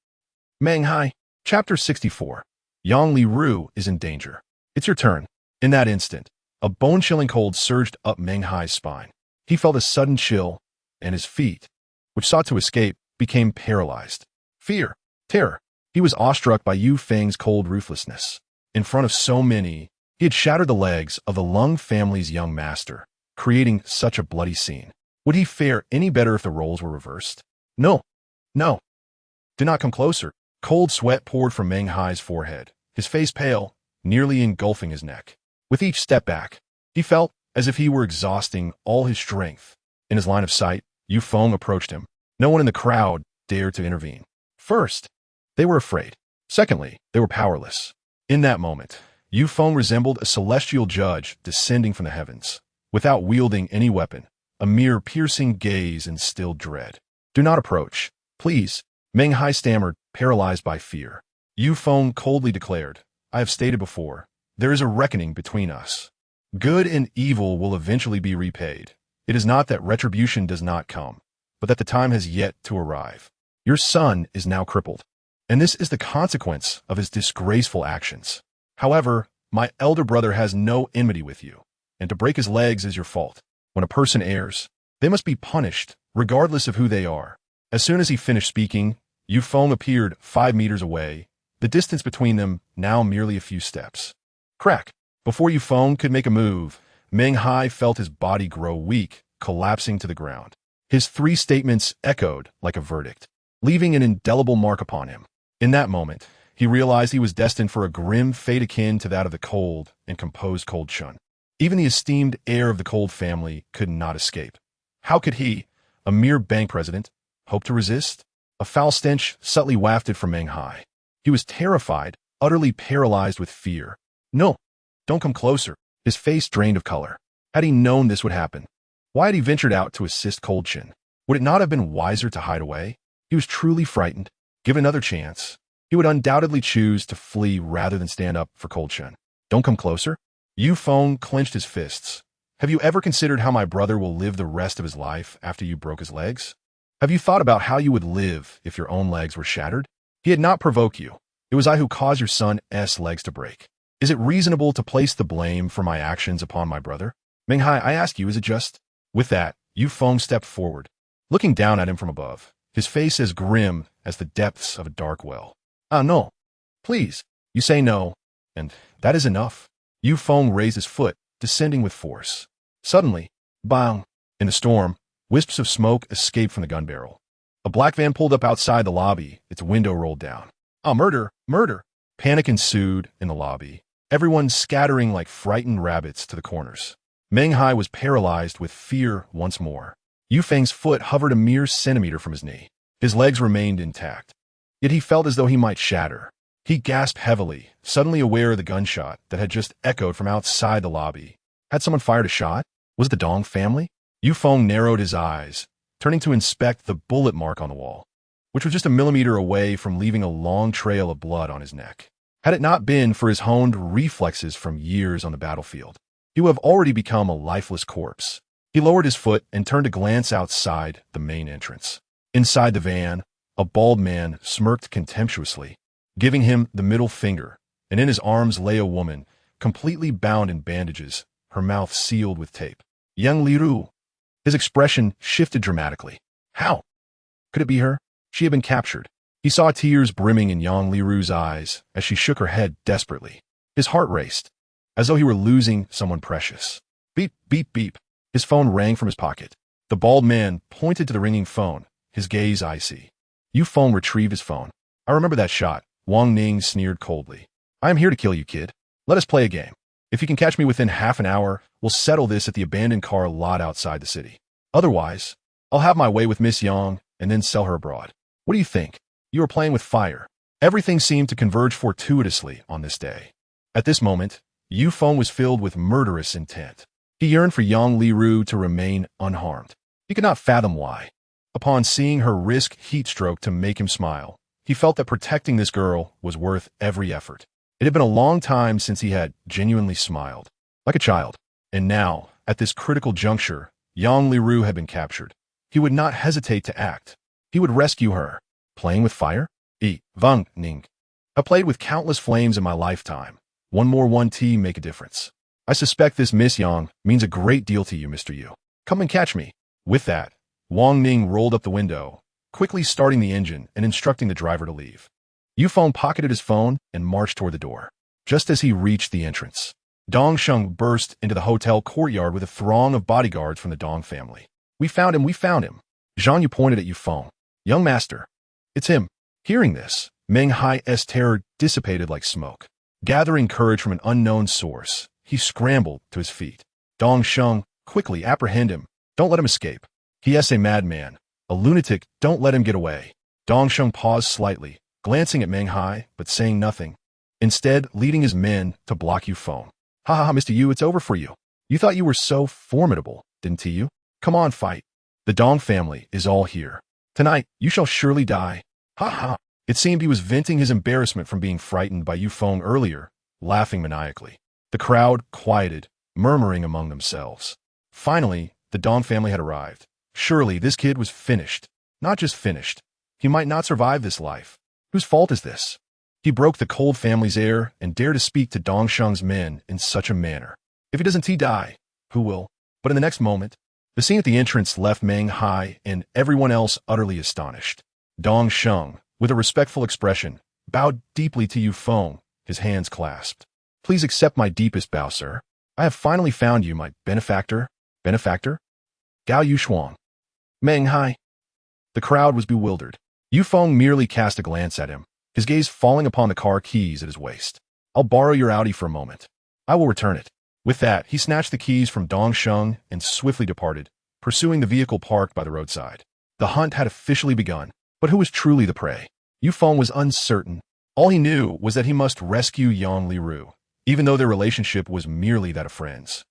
Meng Hai. Chapter 64. Yang Li Ru is in danger. It's your turn. In that instant, a bone-chilling cold surged up Meng Hai's spine. He felt a sudden chill, and his feet, which sought to escape, became paralyzed. Fear, terror. He was awestruck by Yufeng's cold ruthlessness. In front of so many, he had shattered the legs of the Lung family's young master, creating such a bloody scene. Would he fare any better if the roles were reversed? No, no. Do not come closer. Cold sweat poured from Meng Hai's forehead, his face pale, nearly engulfing his neck. With each step back, he felt as if he were exhausting all his strength. In his line of sight, Yu Feng approached him. No one in the crowd dared to intervene. First, they were afraid. Secondly, they were powerless. In that moment, Yu Feng resembled a celestial judge descending from the heavens, without wielding any weapon, a mere piercing gaze and still dread. Do not approach, please, Meng Hai stammered, paralyzed by fear. Yu Feng coldly declared, I have stated before, there is a reckoning between us. Good and evil will eventually be repaid. It is not that retribution does not come, but that the time has yet to arrive. Your son is now crippled, and this is the consequence of his disgraceful actions. However, my elder brother has no enmity with you, and to break his legs is your fault. When a person errs, they must be punished, regardless of who they are. As soon as he finished speaking, Yu Feng appeared 5 meters away, the distance between them now merely a few steps. Crack! Before Yu Feng could make a move, Meng Hai felt his body grow weak, collapsing to the ground. His 3 statements echoed like a verdict, leaving an indelible mark upon him. In that moment, he realized he was destined for a grim fate akin to that of the cold and composed Cold Chun. Even the esteemed heir of the Cold family could not escape. How could he, a mere bank president, hope to resist? A foul stench subtly wafted from Meng Hai. He was terrified, utterly paralyzed with fear. No, don't come closer. His face drained of color. Had he known this would happen, why had he ventured out to assist Cold Chin? Would it not have been wiser to hide away? He was truly frightened. Given another chance, he would undoubtedly choose to flee rather than stand up for Cold Chin. Don't come closer? Yu Feng clenched his fists. Have you ever considered how my brother will live the rest of his life after you broke his legs? Have you thought about how you would live if your own legs were shattered? He had not provoked you. It was I who caused your son's legs to break. Is it reasonable to place the blame for my actions upon my brother? Meng Hai, I ask you, is it just? With that, Yu Feng stepped forward, looking down at him from above, his face as grim as the depths of a dark well. Ah, no. Please. You say no, and that is enough. Yu Feng raised his foot, descending with force. Suddenly, bang! In the storm, wisps of smoke escaped from the gun barrel. A black van pulled up outside the lobby, its window rolled down. Ah, murder! Murder! Panic ensued in the lobby, everyone scattering like frightened rabbits to the corners. Meng Hai was paralyzed with fear once more. Yu Feng's foot hovered a mere centimeter from his knee. His legs remained intact, yet he felt as though he might shatter. He gasped heavily, suddenly aware of the gunshot that had just echoed from outside the lobby. Had someone fired a shot? Was it the Dong family? Yu Feng narrowed his eyes, turning to inspect the bullet mark on the wall, which was just a millimeter away from leaving a long trail of blood on his neck. Had it not been for his honed reflexes from years on the battlefield, he would have already become a lifeless corpse. He lowered his foot and turned to glance outside the main entrance. Inside the van, a bald man smirked contemptuously, giving him the middle finger, and in his arms lay a woman, completely bound in bandages, her mouth sealed with tape. Young Liru. His expression shifted dramatically. How? Could it be her? She had been captured. He saw tears brimming in Yang Liru's eyes as she shook her head desperately. His heart raced, as though he were losing someone precious. Beep, beep, beep. His phone rang from his pocket. The bald man pointed to the ringing phone, his gaze icy. Yu Feng retrieved his phone. I remember that shot, Wang Ning sneered coldly. I am here to kill you, kid. Let us play a game. If you can catch me within half an hour, we'll settle this at the abandoned car lot outside the city. Otherwise, I'll have my way with Miss Yang and then sell her abroad. What do you think? You are playing with fire. Everything seemed to converge fortuitously on this day. At this moment, Yu Feng was filled with murderous intent. He yearned for Yang Liru to remain unharmed. He could not fathom why. Upon seeing her risk heat stroke to make him smile, he felt that protecting this girl was worth every effort. It had been a long time since he had genuinely smiled, like a child. And now, at this critical juncture, Yang Liru had been captured. He would not hesitate to act. He would rescue her. Playing with fire? Wang Ning. I played with countless flames in my lifetime. One more 1T make a difference. I suspect this Miss Yang means a great deal to you, Mr. Yu. Come and catch me. With that, Wang Ning rolled up the window, quickly starting the engine and instructing the driver to leave. Yu Feng pocketed his phone and marched toward the door. Just as he reached the entrance, Dong Sheng burst into the hotel courtyard with a throng of bodyguards from the Dong family. We found him, we found him. Zhang Yu pointed at Yufeng. Young master. It's him. Hearing this, Meng Hai's terror dissipated like smoke. Gathering courage from an unknown source, he scrambled to his feet. Dong Sheng, quickly apprehend him. Don't let him escape. He is a madman. A lunatic, don't let him get away. Dong Sheng paused slightly, glancing at Meng Hai, but saying nothing. Instead, leading his men to block Yufeng. Ha ha ha, Mr. Yu, it's over for you. You thought you were so formidable, didn't you? Come on, fight. The Dong family is all here. Tonight, you shall surely die. Ha ha. It seemed he was venting his embarrassment from being frightened by Yufeng earlier, laughing maniacally. The crowd quieted, murmuring among themselves. Finally, the Dong family had arrived. Surely this kid was finished. Not just finished. He might not survive this life. Whose fault is this? He broke the cold family's air and dared to speak to Dong Sheng's men in such a manner. If he doesn't die, who will? But in the next moment, the scene at the entrance left Meng Hai and everyone else utterly astonished. Dong Sheng, with a respectful expression, bowed deeply to Yufeng, his hands clasped. Please accept my deepest bow, sir. I have finally found you, my benefactor. Benefactor? Gao Yushuang. Meng Hai. The crowd was bewildered. Yufeng merely cast a glance at him, his gaze falling upon the car keys at his waist. I'll borrow your Audi for a moment. I will return it. With that, he snatched the keys from Dong Sheng and swiftly departed, pursuing the vehicle parked by the roadside. The hunt had officially begun, but who was truly the prey? Yufeng was uncertain. All he knew was that he must rescue Yang Liru, even though their relationship was merely that of friends.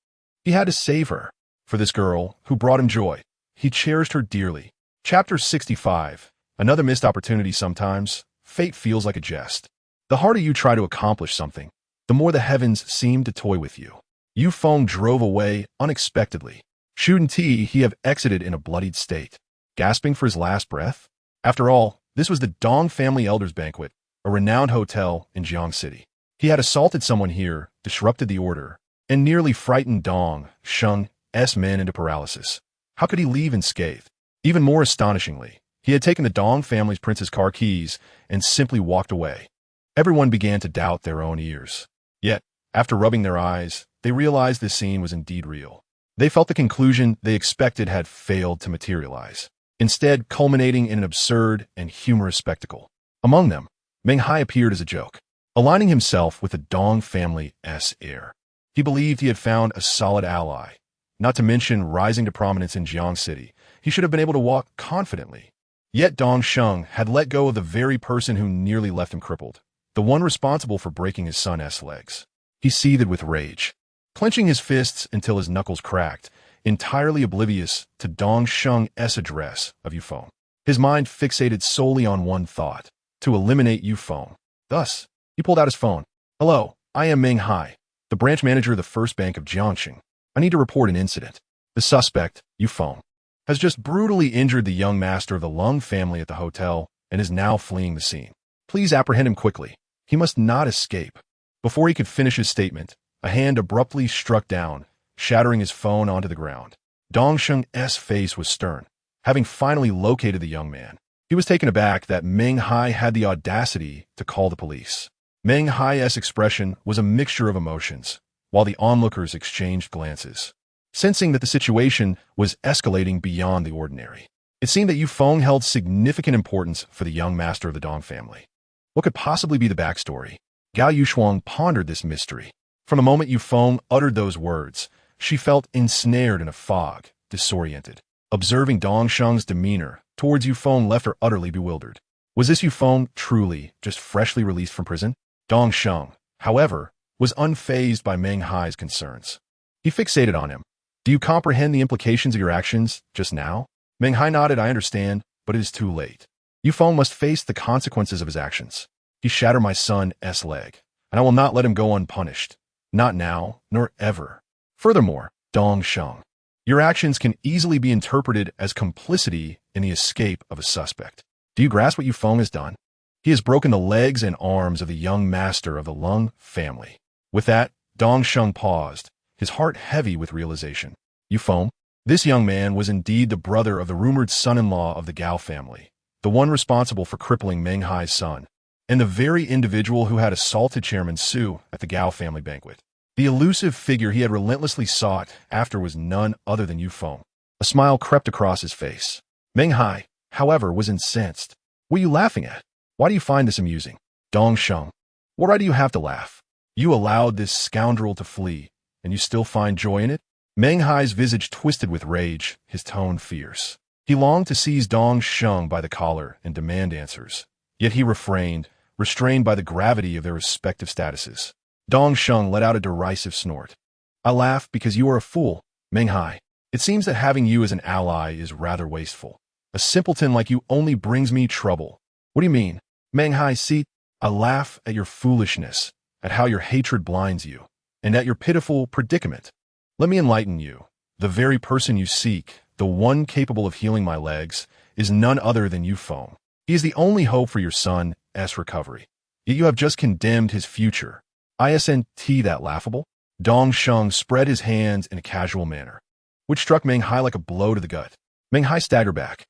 He had to save her. For this girl, who brought him joy, he cherished her dearly. Chapter 65. Another missed opportunity sometimes. Fate feels like a jest. The harder you try to accomplish something, the more the heavens seem to toy with you. Yufeng drove away unexpectedly. Shouldn't he have exited in a bloodied state, gasping for his last breath? After all, this was the Dong family elders' banquet, a renowned hotel in Jiang City. He had assaulted someone here, disrupted the order, and nearly frightened Dong Sheng's men into paralysis. How could he leave unscathed? Even more astonishingly, he had taken the Dong family's prince's car keys and simply walked away. Everyone began to doubt their own ears. Yet, after rubbing their eyes, they realized this scene was indeed real. They felt the conclusion they expected had failed to materialize, instead culminating in an absurd and humorous spectacle. Among them, Meng Hai appeared as a joke, aligning himself with the Dong family's heir. He believed he had found a solid ally. Not to mention rising to prominence in Jiang City, he should have been able to walk confidently. Yet Dong Sheng had let go of the very person who nearly left him crippled, the one responsible for breaking his son's legs. He seethed with rage, clenching his fists until his knuckles cracked, entirely oblivious to Dong Sheng's address of Yufeng. His mind fixated solely on one thought, to eliminate Yufeng. Thus, he pulled out his phone. Hello, I am Meng Hai, the branch manager of the First Bank of Jiangxing. I need to report an incident. The suspect, Yufeng, has just brutally injured the young master of the Lung family at the hotel and is now fleeing the scene. Please apprehend him quickly. He must not escape. Before he could finish his statement, a hand abruptly struck down, shattering his phone onto the ground. Dong Sheng's face was stern. Having finally located the young man, he was taken aback that Meng Hai had the audacity to call the police. Meng Hai's expression was a mixture of emotions, while the onlookers exchanged glances, sensing that the situation was escalating beyond the ordinary. It seemed that Yufeng held significant importance for the young master of the Dong family. What could possibly be the backstory? Gao Yushuang pondered this mystery. From the moment Yufeng uttered those words, she felt ensnared in a fog, disoriented. Observing Dong Sheng's demeanor towards Yufeng left her utterly bewildered. Was this Yufeng truly just freshly released from prison? Dong Sheng, however, was unfazed by Meng Hai's concerns. He fixated on him. Do you comprehend the implications of your actions just now? Meng Hai nodded. I understand, but it is too late. Yufeng must face the consequences of his actions. He shattered my son's leg, and I will not let him go unpunished. Not now, nor ever. Furthermore, Dong Sheng, your actions can easily be interpreted as complicity in the escape of a suspect. Do you grasp what Yufeng has done? He has broken the legs and arms of the young master of the Lung family. With that, Dong Sheng paused, his heart heavy with realization. Yufeng, this young man was indeed the brother of the rumored son-in-law of the Gao family, the one responsible for crippling Meng Hai's son, and the very individual who had assaulted Chairman Su at the Gao family banquet. The elusive figure he had relentlessly sought after was none other than Yufeng. A smile crept across his face. Meng Hai, however, was incensed. What are you laughing at? Why do you find this amusing? Dong Sheng. What right do you have to laugh? You allowed this scoundrel to flee, and you still find joy in it? Meng Hai's visage twisted with rage, his tone fierce. He longed to seize Dong Sheng by the collar and demand answers. Yet he refrained, restrained by the gravity of their respective statuses. Dong Sheng let out a derisive snort. I laugh because you are a fool, Meng Hai. It seems that having you as an ally is rather wasteful. A simpleton like you only brings me trouble. What do you mean? Meng Hai, see, I laugh at your foolishness, at how your hatred blinds you, and at your pitiful predicament. Let me enlighten you. The very person you seek, the one capable of healing my legs, is none other than Yufeng. He is the only hope for your son's recovery. Yet you have just condemned his future. Isn't that laughable? Dong Sheng spread his hands in a casual manner, which struck Meng Hai like a blow to the gut. Meng Hai staggered back.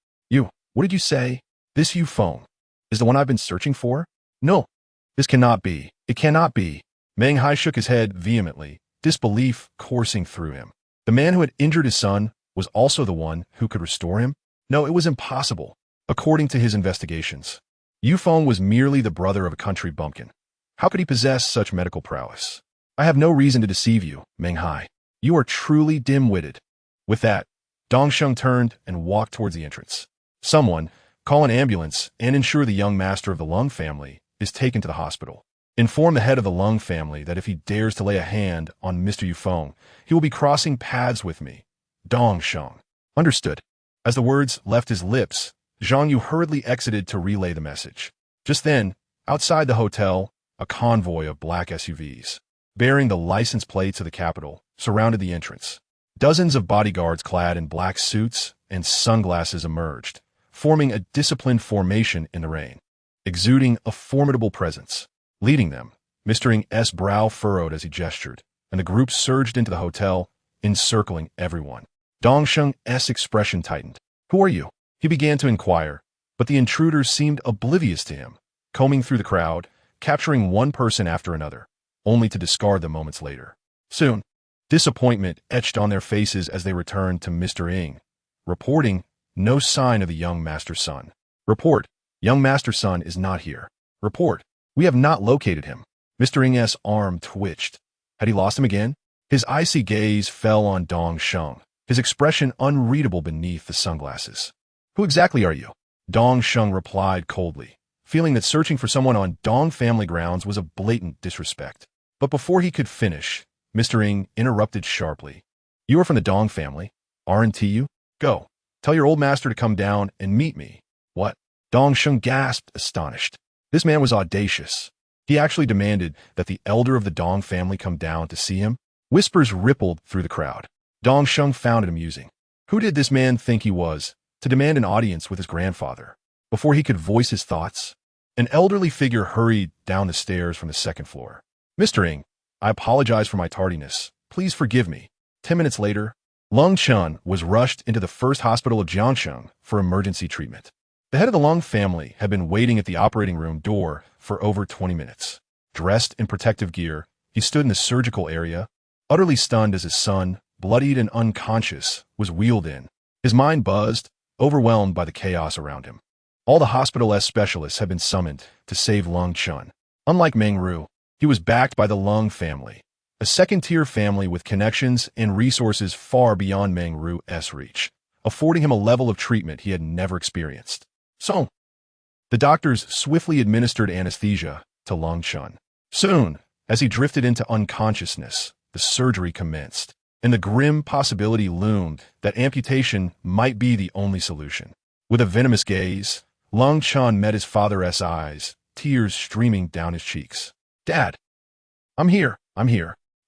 What did you say? This Yufeng is the one I've been searching for? No, this cannot be. It cannot be. Meng Hai shook his head vehemently, disbelief coursing through him. The man who had injured his son was also the one who could restore him? No, it was impossible, according to his investigations. Yufeng was merely the brother of a country bumpkin. How could he possess such medical prowess? I have no reason to deceive you, Meng Hai. You are truly dim-witted. With that, Dong Sheng turned and walked towards the entrance. Someone, call an ambulance and ensure the young master of the Lung family is taken to the hospital. Inform the head of the Lung family that if he dares to lay a hand on Mr. Yufeng, he will be crossing paths with me. Dong Sheng. Understood. As the words left his lips, Zhang Yu hurriedly exited to relay the message. Just then, outside the hotel, a convoy of black SUVs, bearing the license plates of the capital, surrounded the entrance. Dozens of bodyguards clad in black suits and sunglasses emerged, forming a disciplined formation in the rain, exuding a formidable presence. Leading them, Mr. Ng's brow furrowed as he gestured, and the group surged into the hotel, encircling everyone. Dong Sheng's expression tightened. Who are you? He began to inquire, but the intruders seemed oblivious to him, combing through the crowd, capturing one person after another, only to discard them moments later. Soon, disappointment etched on their faces as they returned to Mr. Ng, reporting no sign of the young master's son. Report, young master's son is not here. Report, we have not located him. Mr. Ng's arm twitched. Had he lost him again? His icy gaze fell on Dong Sheng, his expression unreadable beneath the sunglasses. Who exactly are you? Dong Sheng replied coldly, feeling that searching for someone on Dong family grounds was a blatant disrespect. But before he could finish, Mr. Ng interrupted sharply. You are from the Dong family, aren't you? Go. Tell your old master to come down and meet me. What? Dong Sheng gasped, astonished. This man was audacious. He actually demanded that the elder of the Dong family come down to see him. Whispers rippled through the crowd. Dong Sheng found it amusing. Who did this man think he was, to demand an audience with his grandfather? Before he could voice his thoughts, an elderly figure hurried down the stairs from the second floor. Mr. Ng, I apologize for my tardiness. Please forgive me. 10 minutes later, Lung Chun was rushed into the first hospital of Jiangsheng for emergency treatment. The head of the Lung family had been waiting at the operating room door for over 20 minutes. Dressed in protective gear, he stood in the surgical area, utterly stunned as his son, bloodied and unconscious, was wheeled in. His mind buzzed, overwhelmed by the chaos around him. All the hospital's specialists had been summoned to save Lung Chun. Unlike Meng Ru, he was backed by the Lung family, a second-tier family with connections and resources far beyond Meng Ru's reach, affording him a level of treatment he had never experienced. So, the doctors swiftly administered anesthesia to Lung Chun. Soon, as he drifted into unconsciousness, the surgery commenced, and the grim possibility loomed that amputation might be the only solution. With a venomous gaze, Lung Chun met his father's eyes, tears streaming down his cheeks. Dad, I'm here.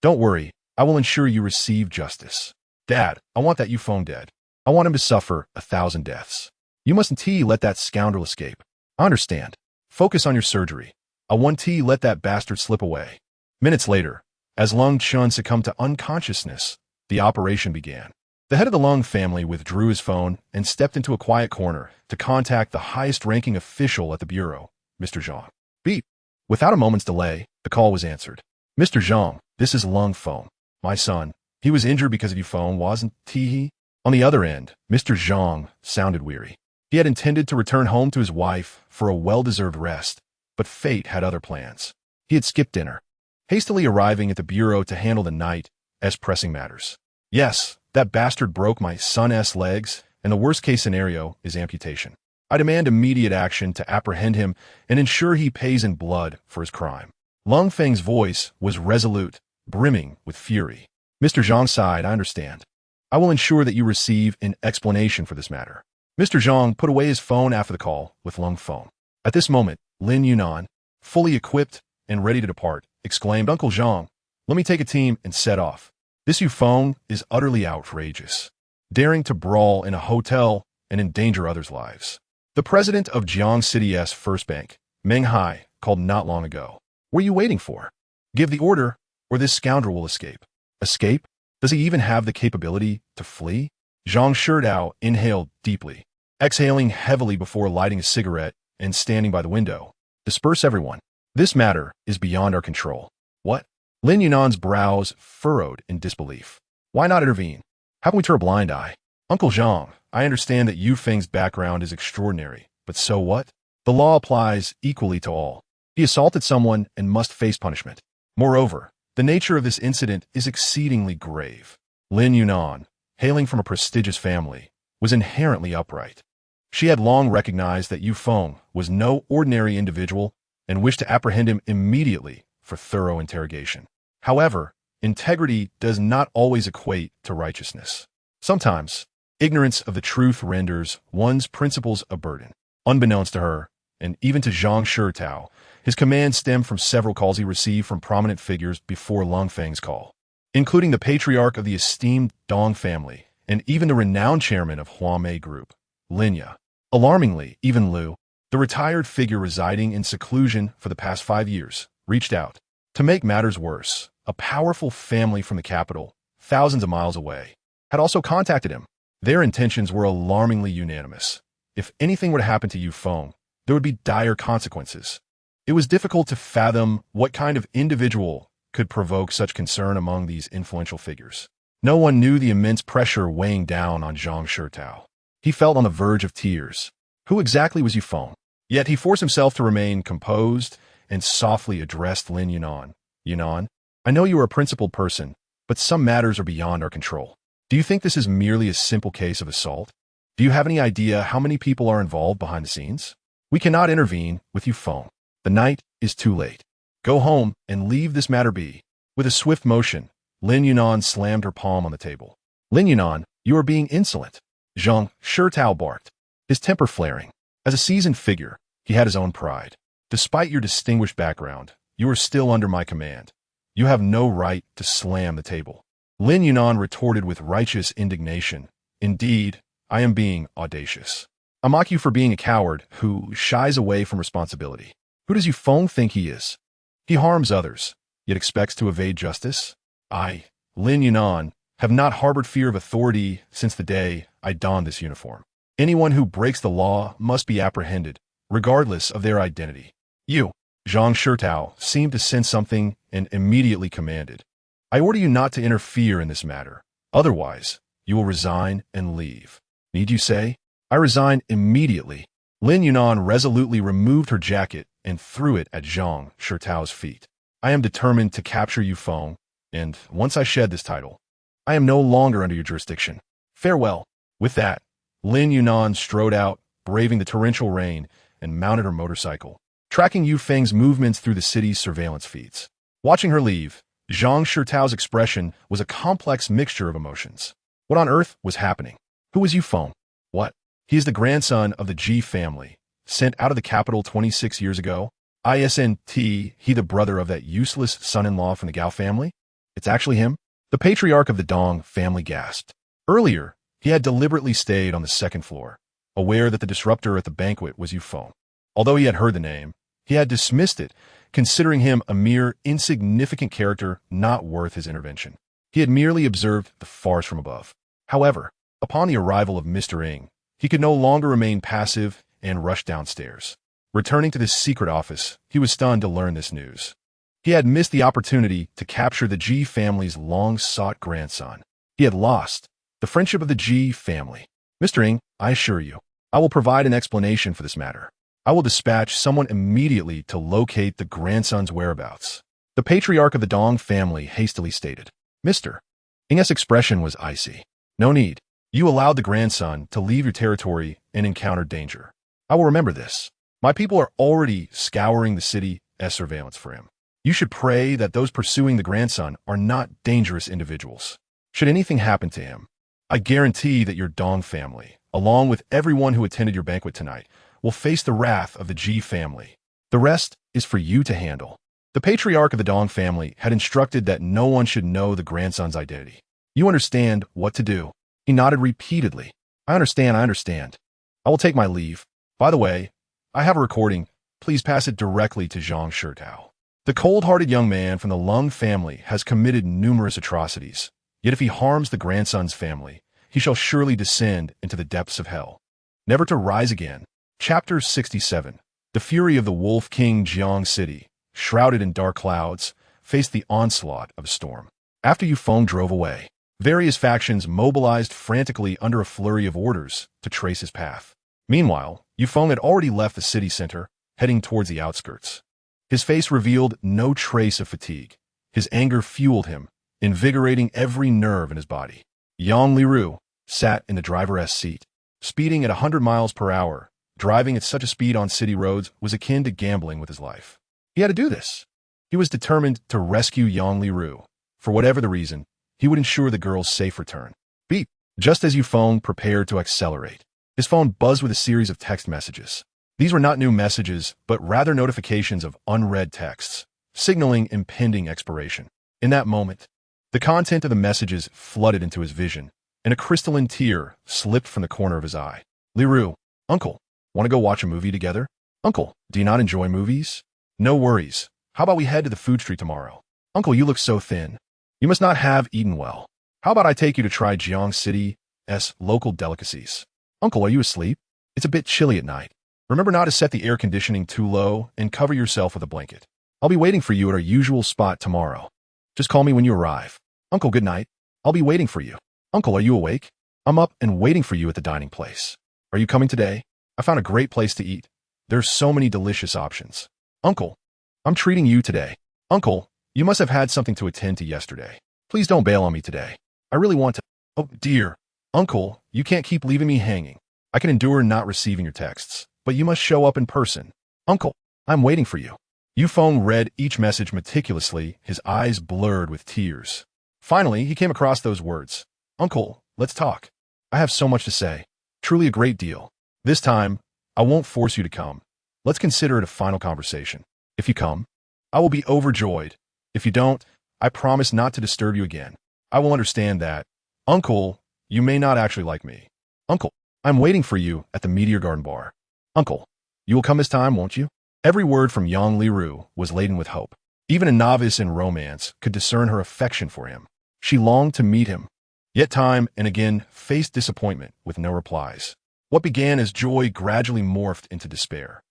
Don't worry, I will ensure you receive justice. Dad, I want that Yufeng dead. I want him to suffer 1,000 deaths. You mustn't let that scoundrel escape. I understand. Focus on your surgery. I want let that bastard slip away. Minutes later, as Lung Chun succumbed to unconsciousness, the operation began. The head of the Lung family withdrew his phone and stepped into a quiet corner to contact the highest-ranking official at the bureau, Mr. Zhang. Beep. Without a moment's delay, the call was answered. Mr. Zhang, this is Lung Feng, my son. He was injured because of Yufeng, wasn't he? On the other end, Mr. Zhang sounded weary. He had intended to return home to his wife for a well-deserved rest, but fate had other plans. He had skipped dinner, hastily arriving at the bureau to handle the night as pressing matters. Yes, that bastard broke my son's legs, and the worst-case scenario is amputation. I demand immediate action to apprehend him and ensure he pays in blood for his crime. Lung Feng's voice was resolute, brimming with fury. Mr. Zhang sighed, I understand. I will ensure that you receive an explanation for this matter. Mr. Zhang put away his phone after the call with Lung Feng. At this moment, Lin Yunan, fully equipped and ready to depart, exclaimed, Uncle Zhang, let me take a team and set off. This Yufeng is utterly outrageous, daring to brawl in a hotel and endanger others' lives. The president of Jiang City's First Bank, Meng Hai, called not long ago. What are you waiting for? Give the order, or this scoundrel will escape. Escape? Does he even have the capability to flee? Zhang Shidao inhaled deeply, exhaling heavily before lighting a cigarette and standing by the window. Disperse everyone. This matter is beyond our control. What? Lin Yunan's brows furrowed in disbelief. Why not intervene? How can we turn a blind eye? Uncle Zhang, I understand that Yu Feng's background is extraordinary, but so what? The law applies equally to all. He assaulted someone and must face punishment. Moreover, the nature of this incident is exceedingly grave. Lin Yunan, hailing from a prestigious family, was inherently upright. She had long recognized that Yu Feng was no ordinary individual and wished to apprehend him immediately for thorough interrogation. However, integrity does not always equate to righteousness. Sometimes, ignorance of the truth renders one's principles a burden. Unbeknownst to her, and even to Zhang Shidao, his command stemmed from several calls he received from prominent figures before Lung Feng's call, including the patriarch of the esteemed Dong family and even the renowned chairman of Huamei Group, Linya. Alarmingly, even Liu, the retired figure residing in seclusion for the past 5 years, reached out. To make matters worse, a powerful family from the capital, thousands of miles away, had also contacted him. Their intentions were alarmingly unanimous. If anything were to happen to Yu Feng, there would be dire consequences. It was difficult to fathom what kind of individual could provoke such concern among these influential figures. No one knew the immense pressure weighing down on Zhang Shidao. He felt on the verge of tears. Who exactly was Yu Feng? Yet he forced himself to remain composed and softly addressed Lin Yunan. Yunan, I know you are a principled person, but some matters are beyond our control. Do you think this is merely a simple case of assault? Do you have any idea how many people are involved behind the scenes? We cannot intervene with Yu Feng. The night is too late. Go home and leave this matter be. With a swift motion, Lin Yunan slammed her palm on the table. Lin Yunan, you are being insolent. Zhang Shidao barked, his temper flaring. As a seasoned figure, he had his own pride. Despite your distinguished background, you are still under my command. You have no right to slam the table. Lin Yunan retorted with righteous indignation. Indeed, I am being audacious. I mock you for being a coward who shies away from responsibility. Who does Yu Feng think he is? He harms others, yet expects to evade justice? I, Lin Yunan, have not harbored fear of authority since the day I donned this uniform. Anyone who breaks the law must be apprehended, regardless of their identity. You, Zhang Shidao, seemed to sense something and immediately commanded. I order you not to interfere in this matter. Otherwise, you will resign and leave. Need you say? I resign immediately. Lin Yunan resolutely removed her jacket and threw it at Zhang Shidao's feet. I am determined to capture Yu Feng, and once I shed this title, I am no longer under your jurisdiction. Farewell. With that, Lin Yunan strode out, braving the torrential rain, and mounted her motorcycle, tracking Yu Feng's movements through the city's surveillance feeds. Watching her leave, Zhang Shidao's expression was a complex mixture of emotions. What on earth was happening? Who was Yu Feng? What? He is the grandson of the Ji family, sent out of the capital 26 years ago. Isn't he the brother of that useless son-in-law from the Gao family? It's actually him? The patriarch of the Dong family gasped. Earlier, he had deliberately stayed on the second floor, aware that the disruptor at the banquet was Yu Feng. Although he had heard the name, he had dismissed it, considering him a mere insignificant character not worth his intervention. He had merely observed the farce from above. However, upon the arrival of Mr. Ng, he could no longer remain passive and rushed downstairs. Returning to this secret office, he was stunned to learn this news. He had missed the opportunity to capture the Ji family's long-sought grandson. He had lost, The friendship of the G family. Mr. Ng, I assure you, I will provide an explanation for this matter. I will dispatch someone immediately to locate the grandson's whereabouts. The patriarch of the Dong family hastily stated. Mr. Ng's expression was icy. No need. You allowed the grandson to leave your territory and encounter danger. I will remember this. My people are already scouring the city as surveillance for him. You should pray that those pursuing the grandson are not dangerous individuals. Should anything happen to him, I guarantee that your Dong family, along with everyone who attended your banquet tonight, will face the wrath of the G family. The rest is for you to handle. The patriarch of the Dong family had instructed that no one should know the grandson's identity. You understand what to do. He nodded repeatedly. I understand. I will take my leave. By the way, I have a recording. Please pass it directly to Zhang Shirtao. The cold-hearted young man from the Lung family has committed numerous atrocities. Yet if he harms the grandson's family, he shall surely descend into the depths of hell, never to rise again. Chapter 67. The fury of the Wolf King Jiang City, shrouded in dark clouds, faced the onslaught of a storm. After Yufeng drove away, various factions mobilized frantically under a flurry of orders to trace his path. Meanwhile, Yufeng had already left the city center, heading towards the outskirts. His face revealed no trace of fatigue. His anger fueled him, invigorating every nerve in his body. Yang Liru sat in the driver's seat. Speeding at 100 miles per hour, driving at such a speed on city roads was akin to gambling with his life. He had to do this. He was determined to rescue Yang Liru. For whatever the reason, he would ensure the girl's safe return. Beep. Just as Yufeng prepared to accelerate, his phone buzzed with a series of text messages. These were not new messages, but rather notifications of unread texts, signaling impending expiration. In that moment, the content of the messages flooded into his vision, and a crystalline tear slipped from the corner of his eye. Liru, Uncle, want to go watch a movie together? Uncle, do you not enjoy movies? No worries. How about we head to the food street tomorrow? Uncle, you look so thin. You must not have eaten well. How about I take you to try Jiang City's local delicacies? Uncle, are you asleep? It's a bit chilly at night. Remember not to set the air conditioning too low and cover yourself with a blanket. I'll be waiting for you at our usual spot tomorrow. Just call me when you arrive. Uncle, good night. I'll be waiting for you. Uncle, are you awake? I'm up and waiting for you at the dining place. Are you coming today? I found a great place to eat. There's so many delicious options. Uncle, I'm treating you today. Uncle, you must have had something to attend to yesterday. Please don't bail on me today. I really want to. Oh, dear. Uncle, you can't keep leaving me hanging. I can endure not receiving your texts, but you must show up in person. Uncle, I'm waiting for you. Yufeng read each message meticulously, his eyes blurred with tears. Finally, he came across those words. Uncle, let's talk. I have so much to say. Truly a great deal. This time, I won't force you to come. Let's consider it a final conversation. If you come, I will be overjoyed. If you don't, I promise not to disturb you again. I will understand that. Uncle, you may not actually like me. Uncle, I'm waiting for you at the Meteor Garden bar. Uncle, you will come this time, won't you? Every word from Yang Liru was laden with hope. Even a novice in romance could discern her affection for him. She longed to meet him, yet time and again faced disappointment with no replies. What began as joy gradually morphed into despair.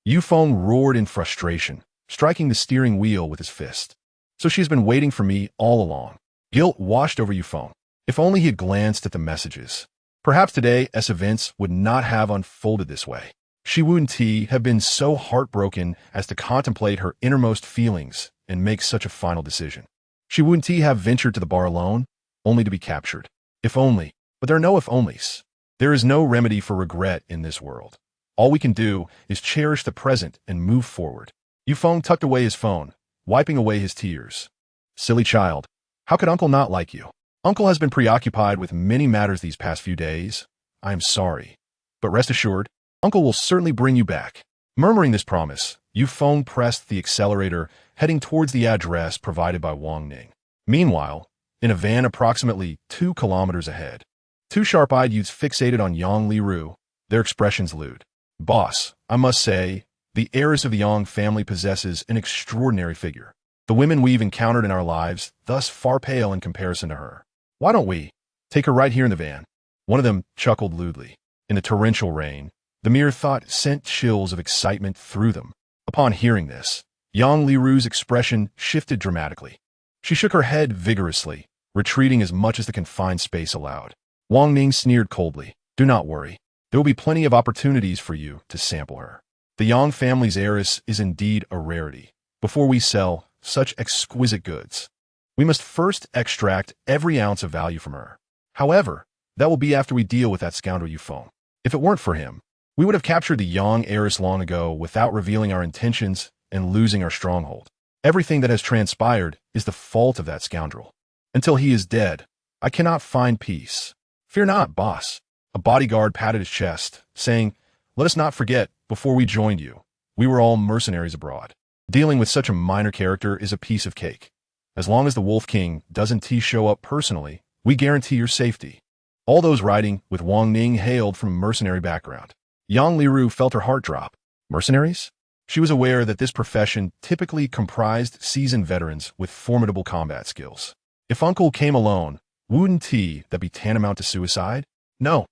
Yufeng roared in frustration, striking the steering wheel with his fist. So she's been waiting for me all along. Guilt washed over Yufeng. If only he had glanced at the messages. Perhaps today's events would not have unfolded this way. Shi Wun-Ti had been so heartbroken as to contemplate her innermost feelings and make such a final decision. Shi Wun-Ti have ventured to the bar alone, only to be captured. If only, but there are no if-onlys. There is no remedy for regret in this world. All we can do is cherish the present and move forward. Yufeng tucked away his phone, wiping away his tears. Silly child, how could Uncle not like you? Uncle has been preoccupied with many matters these past few days. I am sorry. But rest assured, Uncle will certainly bring you back. Murmuring this promise, Yufeng pressed the accelerator, heading towards the address provided by Wang Ning. Meanwhile, in a van approximately 2 kilometers ahead, two sharp-eyed youths fixated on Yang Liru, their expressions lewd. Boss, I must say, the heiress of the Yang family possesses an extraordinary figure. The women we've encountered in our lives, thus far pale in comparison to her. Why don't we take her right here in the van? One of them chuckled lewdly. In the torrential rain, the mere thought sent chills of excitement through them. Upon hearing this, Yang Liru's expression shifted dramatically. She shook her head vigorously, retreating as much as the confined space allowed. Wang Ning sneered coldly. Do not worry. There will be plenty of opportunities for you to sample her. The Yang family's heiress is indeed a rarity. Before we sell such exquisite goods, we must first extract every ounce of value from her. However, that will be after we deal with that scoundrel Yufeng. If it weren't for him, we would have captured the Yang heiress long ago without revealing our intentions and losing our stronghold. Everything that has transpired is the fault of that scoundrel. Until he is dead, I cannot find peace. Fear not, boss. A bodyguard patted his chest, saying, let us not forget, before we joined you, we were all mercenaries abroad. Dealing with such a minor character is a piece of cake. As long as the Wolf King doesn't show up personally, we guarantee your safety. All those riding with Wang Ning hailed from a mercenary background. Yang Liru felt her heart drop. Mercenaries? She was aware that this profession typically comprised seasoned veterans with formidable combat skills. If Uncle came alone, wouldn't that be tantamount to suicide? No.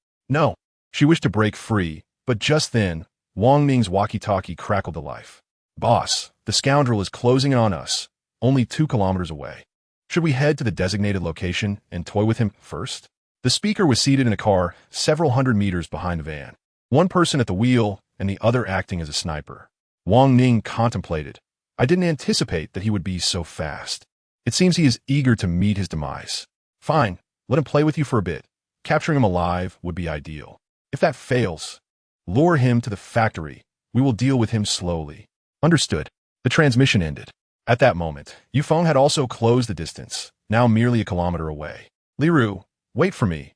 She wished to break free, but just then, Wang Ning's walkie-talkie crackled to life. Boss, the scoundrel is closing in on us, only 2 kilometers away. Should we head to the designated location and toy with him first? The speaker was seated in a car several hundred meters behind the van, one person at the wheel and the other acting as a sniper. Wang Ning contemplated. I didn't anticipate that he would be so fast. It seems he is eager to meet his demise. Fine, let him play with you for a bit. Capturing him alive would be ideal. If that fails, lure him to the factory. We will deal with him slowly. Understood. The transmission ended. At that moment, Yufeng had also closed the distance, now merely a kilometer away. Liru, wait for me.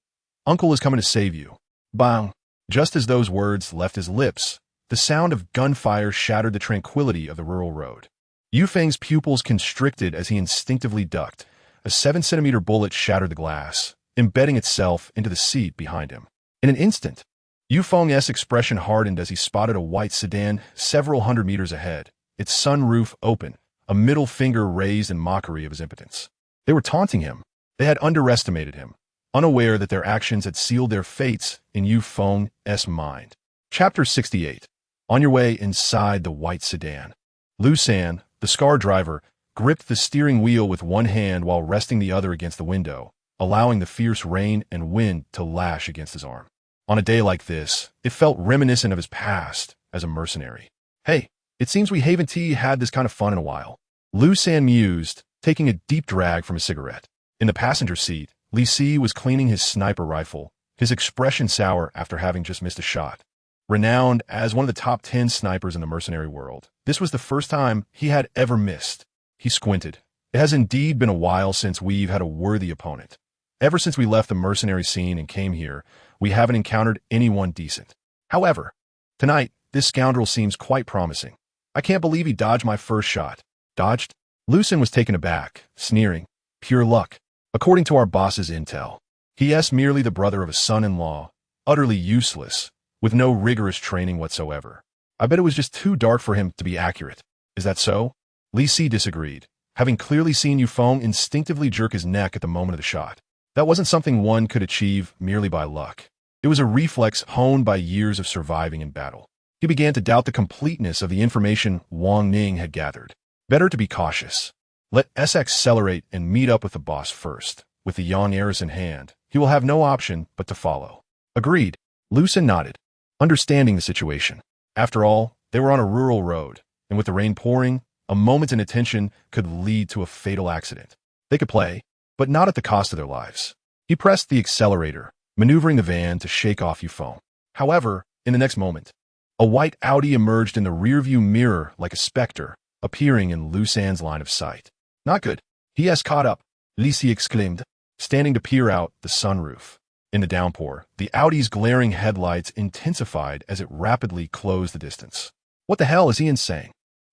Uncle is coming to save you. Bang! Just as those words left his lips, the sound of gunfire shattered the tranquility of the rural road. Yufeng's pupils constricted as he instinctively ducked. A 7-centimeter bullet shattered the glass, embedding itself into the seat behind him. In an instant, Yufeng's expression hardened as he spotted a white sedan several hundred meters ahead, its sunroof open, a middle finger raised in mockery of his impotence. They were taunting him. They had underestimated him, unaware that their actions had sealed their fates in Yufeng's mind. Chapter 68. On your way inside the white sedan. Lu San, the Scar driver, gripped the steering wheel with one hand while resting the other against the window, allowing the fierce rain and wind to lash against his arm. On a day like this, it felt reminiscent of his past as a mercenary. Hey, it seems we haven't had this kind of fun in a while. Lu San mused, taking a deep drag from a cigarette. In the passenger seat, Li Si was cleaning his sniper rifle, his expression sour after having just missed a shot. Renowned as one of the top 10 snipers in the mercenary world, this was the first time he had ever missed. He squinted. It has indeed been a while since we've had a worthy opponent. Ever since we left the mercenary scene and came here, we haven't encountered anyone decent. However, tonight, this scoundrel seems quite promising. I can't believe he dodged my first shot. Dodged? Lu San was taken aback, sneering. Pure luck. According to our boss's intel, he is merely the brother of a son-in-law, utterly useless, with no rigorous training whatsoever. I bet it was just too dark for him to be accurate. Is that so? Li Si disagreed, having clearly seen Yufeng instinctively jerk his neck at the moment of the shot. That wasn't something one could achieve merely by luck. It was a reflex honed by years of surviving in battle. He began to doubt the completeness of the information Wang Ning had gathered. Better to be cautious. Let us accelerate and meet up with the boss first. With the Yang heiress in hand, he will have no option but to follow. Agreed. Lu San nodded, understanding the situation. After all, they were on a rural road, and with the rain pouring, a moment's inattention could lead to a fatal accident. They could play, but not at the cost of their lives. He pressed the accelerator, maneuvering the van to shake off Yufeng. However, in the next moment, a white Audi emerged in the rearview mirror like a specter, appearing in Lu San's line of sight. Not good. He has caught up, Li Si exclaimed, standing to peer out the sunroof. In the downpour, the Audi's glaring headlights intensified as it rapidly closed the distance. What the hell is he saying?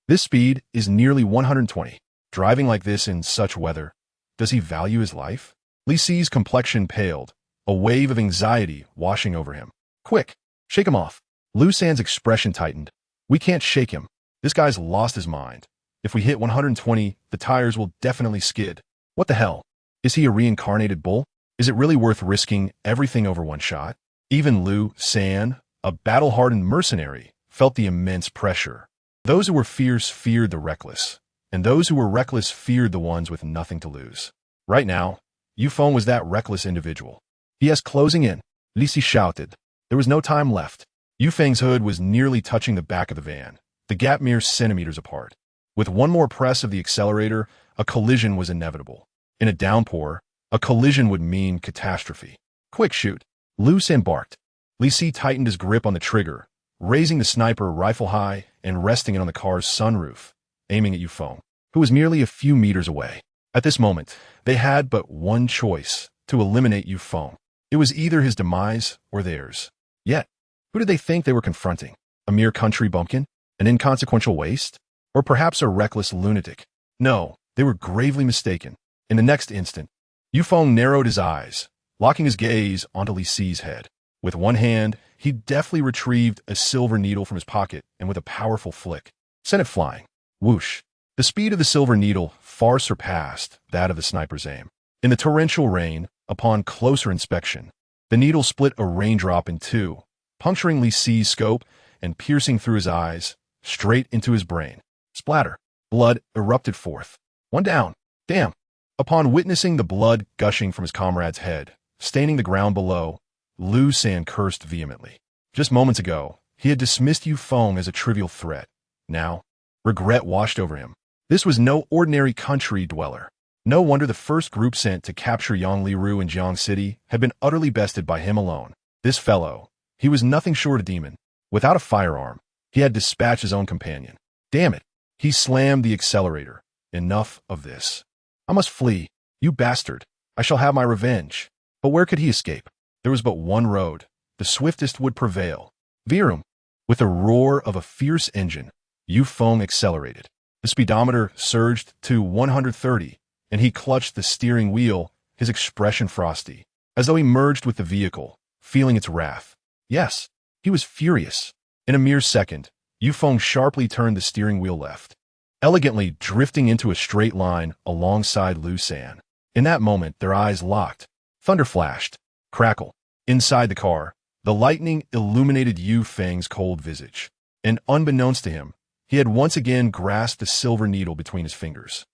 This speed is nearly 120. Driving like this in such weather, does he value his life? Li Si's complexion paled, a wave of anxiety washing over him. Quick, shake him off. Lu San's expression tightened. We can't shake him. This guy's lost his mind. If we hit 120, the tires will definitely skid. What the hell? Is he a reincarnated bull? Is it really worth risking everything over one shot? Even Lu San, a battle-hardened mercenary, felt the immense pressure. Those who were fierce feared the reckless, and those who were reckless feared the ones with nothing to lose. Right now, Yufeng was that reckless individual. Yes, closing in, Li Si shouted. There was no time left. Yufeng's hood was nearly touching the back of the van, the gap mere centimeters apart. With one more press of the accelerator, a collision was inevitable. In a downpour, a collision would mean catastrophe. Quick shoot. Lu San barked. Li Si tightened his grip on the trigger, raising the sniper rifle high and resting it on the car's sunroof, aiming at Yufeng, who was merely a few meters away. At this moment, they had but one choice: to eliminate Yufeng. It was either his demise or theirs. Yet, who did they think they were confronting? A mere country bumpkin? An inconsequential waste? Or perhaps a reckless lunatic? No, they were gravely mistaken. In the next instant, Yufeng narrowed his eyes, locking his gaze onto Li Si's head. With one hand, he deftly retrieved a silver needle from his pocket and with a powerful flick, sent it flying. Whoosh! The speed of the silver needle far surpassed that of the sniper's aim. In the torrential rain, upon closer inspection, the needle split a raindrop in two, puncturing Li Si's scope and piercing through his eyes, straight into his brain. Splatter! Blood erupted forth. One down. Damn! Upon witnessing the blood gushing from his comrade's head, staining the ground below, Lu San cursed vehemently. Just moments ago, he had dismissed Yufeng as a trivial threat. Now, regret washed over him. This was no ordinary country dweller. No wonder the first group sent to capture Yang Liru in Jiang City had been utterly bested by him alone. This fellow, he was nothing short of a demon. Without a firearm, he had dispatched his own companion. Damn it! He slammed the accelerator. Enough of this. I must flee. You bastard. I shall have my revenge. But where could he escape? There was but one road. The swiftest would prevail. Virum. With a roar of a fierce engine, Yufeng accelerated. The speedometer surged to 130, and he clutched the steering wheel, his expression frosty, as though he merged with the vehicle, feeling its wrath. Yes, he was furious. In a mere second, Yufeng sharply turned the steering wheel left, elegantly drifting into a straight line alongside Lu San. In that moment, their eyes locked. Thunder flashed. Crackle. Inside the car, the lightning illuminated Yufeng's cold visage, and unbeknownst to him, he had once again grasped the silver needle between his fingers.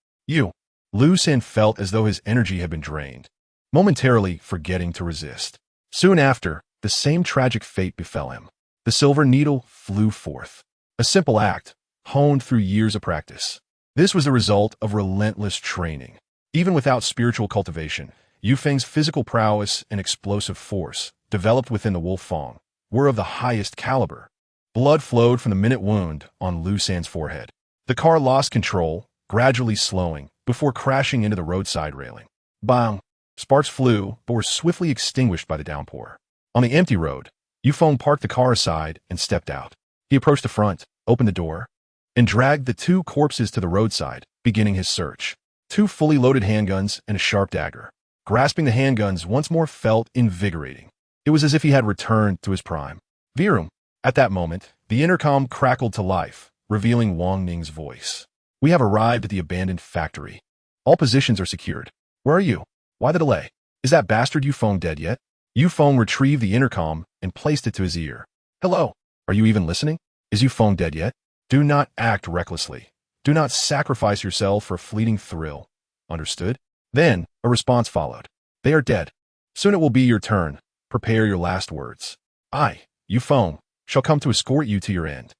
Lu San felt as though his energy had been drained, momentarily forgetting to resist. Soon after, the same tragic fate befell him. The silver needle flew forth. A simple act, honed through years of practice. This was the result of relentless training. Even without spiritual cultivation, Yufeng's physical prowess and explosive force, developed within the Wolfang, were of the highest caliber. Blood flowed from the minute wound on Lu San's forehead. The car lost control, gradually slowing, before crashing into the roadside railing. Bang! Sparks flew, but were swiftly extinguished by the downpour. On the empty road, Yufeng parked the car aside and stepped out. He approached the front, opened the door, and dragged the two corpses to the roadside, beginning his search. Two fully loaded handguns and a sharp dagger. Grasping the handguns once more felt invigorating. It was as if he had returned to his prime. Virum. At that moment, the intercom crackled to life, revealing Wang Ning's voice. We have arrived at the abandoned factory. All positions are secured. Where are you? Why the delay? Is that bastard Yufeng dead yet? Yufeng retrieved the intercom and placed it to his ear. Hello? Are you even listening? Is Yufeng dead yet? Do not act recklessly. Do not sacrifice yourself for a fleeting thrill. Understood? Then, a response followed. They are dead. Soon it will be your turn. Prepare your last words. I, Yufeng, shall come to escort you to your end.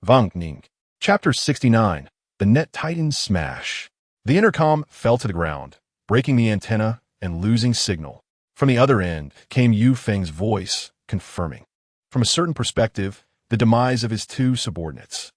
Wang Ning. Chapter 69. The Net Titan's Smash. The intercom fell to the ground, breaking the antenna and losing signal. From the other end came Yufeng's voice, confirming, from a certain perspective, the demise of his two subordinates.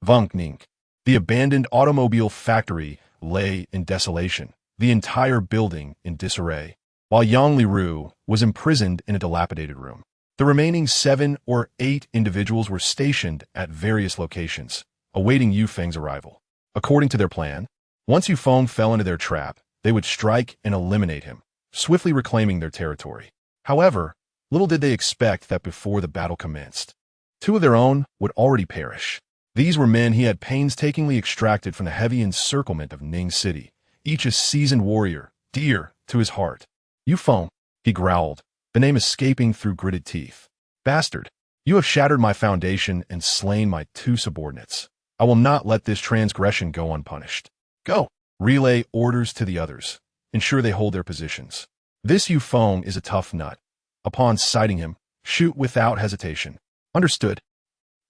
Wang Ning. The abandoned automobile factory lay in desolation, the entire building in disarray, while Yang Liru was imprisoned in a dilapidated room. The remaining 7 or 8 individuals were stationed at various locations, awaiting Yufeng's arrival. According to their plan, once Yufeng fell into their trap, they would strike and eliminate him, swiftly reclaiming their territory. However, little did they expect that before the battle commenced, 2 of their own would already perish. These were men he had painstakingly extracted from the heavy encirclement of Ning City, each a seasoned warrior, dear to his heart. Yufeng, he growled, the name escaping through gritted teeth. Bastard, you have shattered my foundation and slain my 2 subordinates. I will not let this transgression go unpunished. Go, relay orders to the others. ensure they hold their positions. This Yu Feng is a tough nut. Upon sighting him, shoot without hesitation. Understood.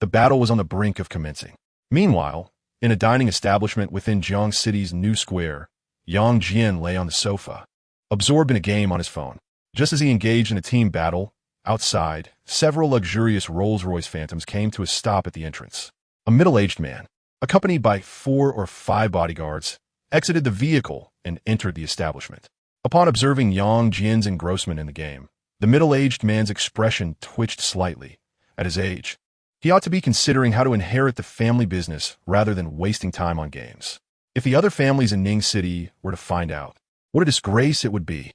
The battle was on the brink of commencing. Meanwhile, in a dining establishment within Jiang City's new square, Yang Jian lay on the sofa, absorbed in a game on his phone. Just as he engaged in a team battle, outside, several luxurious Rolls-Royce Phantoms came to a stop at the entrance. A middle-aged man, accompanied by 4 or 5 bodyguards, exited the vehicle and entered the establishment. Upon observing Yang Jian's engrossment in the game, the middle-aged man's expression twitched slightly. At his age, he ought to be considering how to inherit the family business rather than wasting time on games. If the other families in Ning City were to find out, what a disgrace it would be.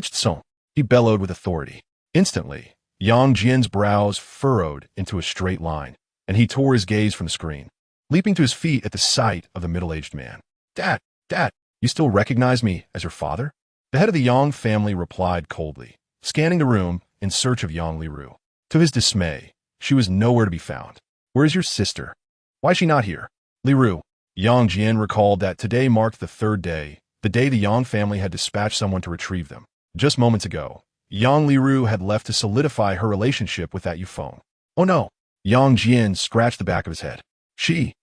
Song, he bellowed with authority. Instantly, Yang Jian's brows furrowed into a straight line, and he tore his gaze from the screen, leaping to his feet at the sight of the middle-aged man. Dad, you still recognize me as your father? The head of the Yang family replied coldly, scanning the room in search of Yang Liru. To his dismay, she was nowhere to be found. Where is your sister? Why is she not here? Liru. Yang Jian recalled that today marked the 3rd day, the day the Yang family had dispatched someone to retrieve them. Just moments ago, Yang Liru had left to solidify her relationship with that Yu Feng. Oh no! Yang Jian scratched the back of his head. She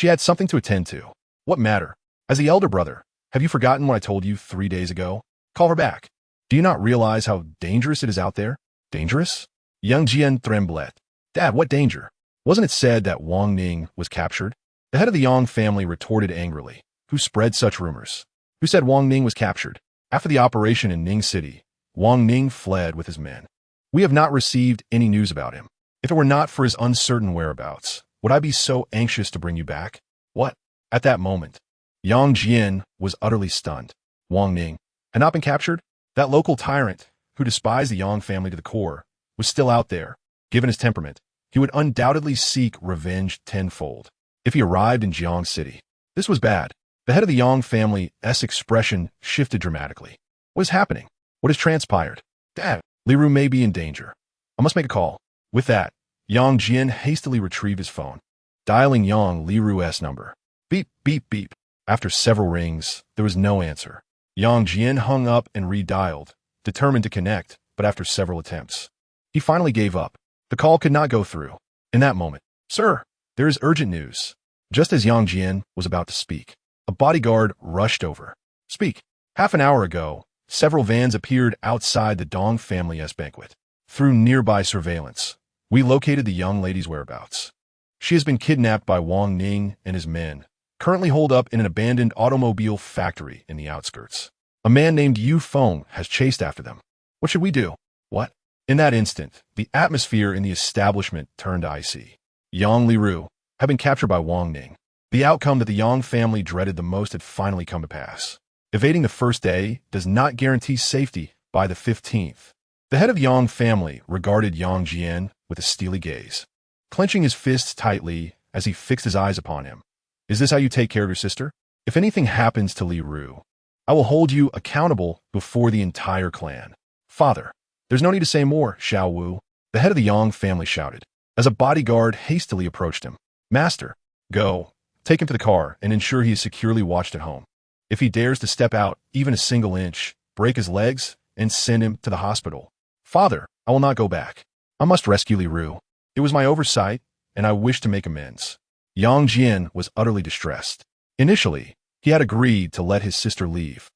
had something to attend to. What matter? As the elder brother, have you forgotten what I told you 3 days ago? Call her back. Do you not realize how dangerous it is out there? Dangerous? Yang Jian trembled. Dad, what danger? Wasn't it said that Wang Ning was captured? The head of the Yang family retorted angrily. Who spread such rumors? Who said Wang Ning was captured? After the operation in Ning City, Wang Ning fled with his men. We have not received any news about him. If it were not for his uncertain whereabouts, would I be so anxious to bring you back? What? At that moment, Yang Jian was utterly stunned. Wang Ning had not been captured? That local tyrant, who despised the Yang family to the core, was still out there. Given his temperament, he would undoubtedly seek revenge tenfold if he arrived in Jiang City. This was bad. The head of the Yang family's expression shifted dramatically. What is happening? What has transpired? Dad, Liru may be in danger. I must make a call. With that, Yang Jian hastily retrieved his phone, dialing Yang Liru's number. Beep, beep, beep. After several rings, there was no answer. Yang Jian hung up and redialed, determined to connect, but after several attempts, he finally gave up. The call could not go through. In that moment, Sir, there is urgent news. Just as Yang Jian was about to speak, a bodyguard rushed over. Speak. Half an hour ago, several vans appeared outside the Dong family's banquet. Through nearby surveillance, we located the young lady's whereabouts. She has been kidnapped by Wang Ning and his men, currently holed up in an abandoned automobile factory in the outskirts. A man named Yu Feng has chased after them. What should we do? What? In that instant, the atmosphere in the establishment turned icy. Yang Liru had been captured by Wang Ning. The outcome that the Yang family dreaded the most had finally come to pass. Evading the first day does not guarantee safety by the 15th. The head of the Yang family regarded Yang Jian with a steely gaze, clenching his fists tightly as he fixed his eyes upon him. Is this how you take care of your sister? If anything happens to Li Ru, I will hold you accountable before the entire clan. Father, there's no need to say more, Xiao Wu. The head of the Yang family shouted, as a bodyguard hastily approached him. Master, go. Take him to the car and ensure he is securely watched at home. If he dares to step out even a single inch, break his legs and send him to the hospital. Father, I will not go back. I must rescue Li Ru. It was my oversight, and I wish to make amends. Yang Jian was utterly distressed. Initially, he had agreed to let his sister leave,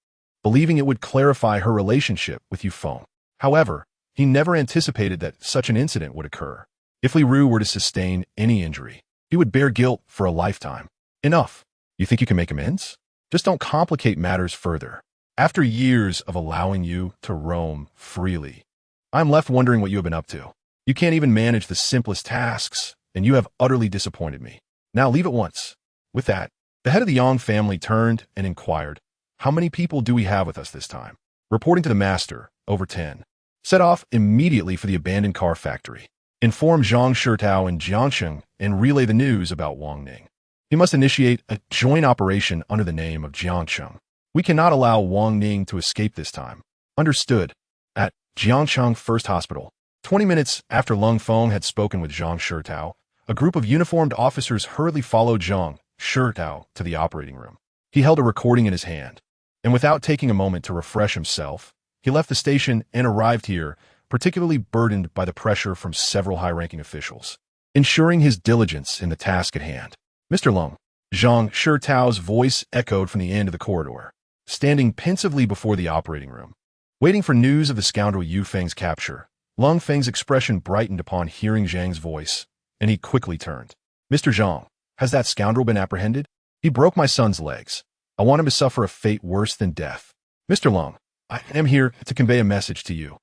believing it would clarify her relationship with Yu Feng. However, he never anticipated that such an incident would occur. If Li Ru were to sustain any injury, he would bear guilt for a lifetime. Enough. You think you can make amends? Just don't complicate matters further. After years of allowing you to roam freely, I'm left wondering what you have been up to. You can't even manage the simplest tasks, and you have utterly disappointed me. Now leave at once. With that, the head of the Yang family turned and inquired, how many people do we have with us this time? Reporting to the master, over 10. Set off immediately for the abandoned car factory. Inform Zhang Shitao and Jiangsheng and relay the news about Wang Ning. He must initiate a joint operation under the name of Jiangsheng. We cannot allow Wang Ning to escape this time. Understood. At Jiangsheng First Hospital, 20 minutes after Lung Feng had spoken with Zhang Shitao, a group of uniformed officers hurriedly followed Zhang Shitao to the operating room. He held a recording in his hand. and without taking a moment to refresh himself, he left the station and arrived here, particularly burdened by the pressure from several high-ranking officials, ensuring his diligence in the task at hand. Mr. Lung, Zhang Shitao's voice echoed from the end of the corridor, standing pensively before the operating room. Waiting for news of the scoundrel Yu Feng's capture, Lung Feng's expression brightened upon hearing Zhang's voice, and he quickly turned. Mr. Zhang, has that scoundrel been apprehended? He broke my son's legs. I want him to suffer a fate worse than death. Mr. Lung, I am here to convey a message to you.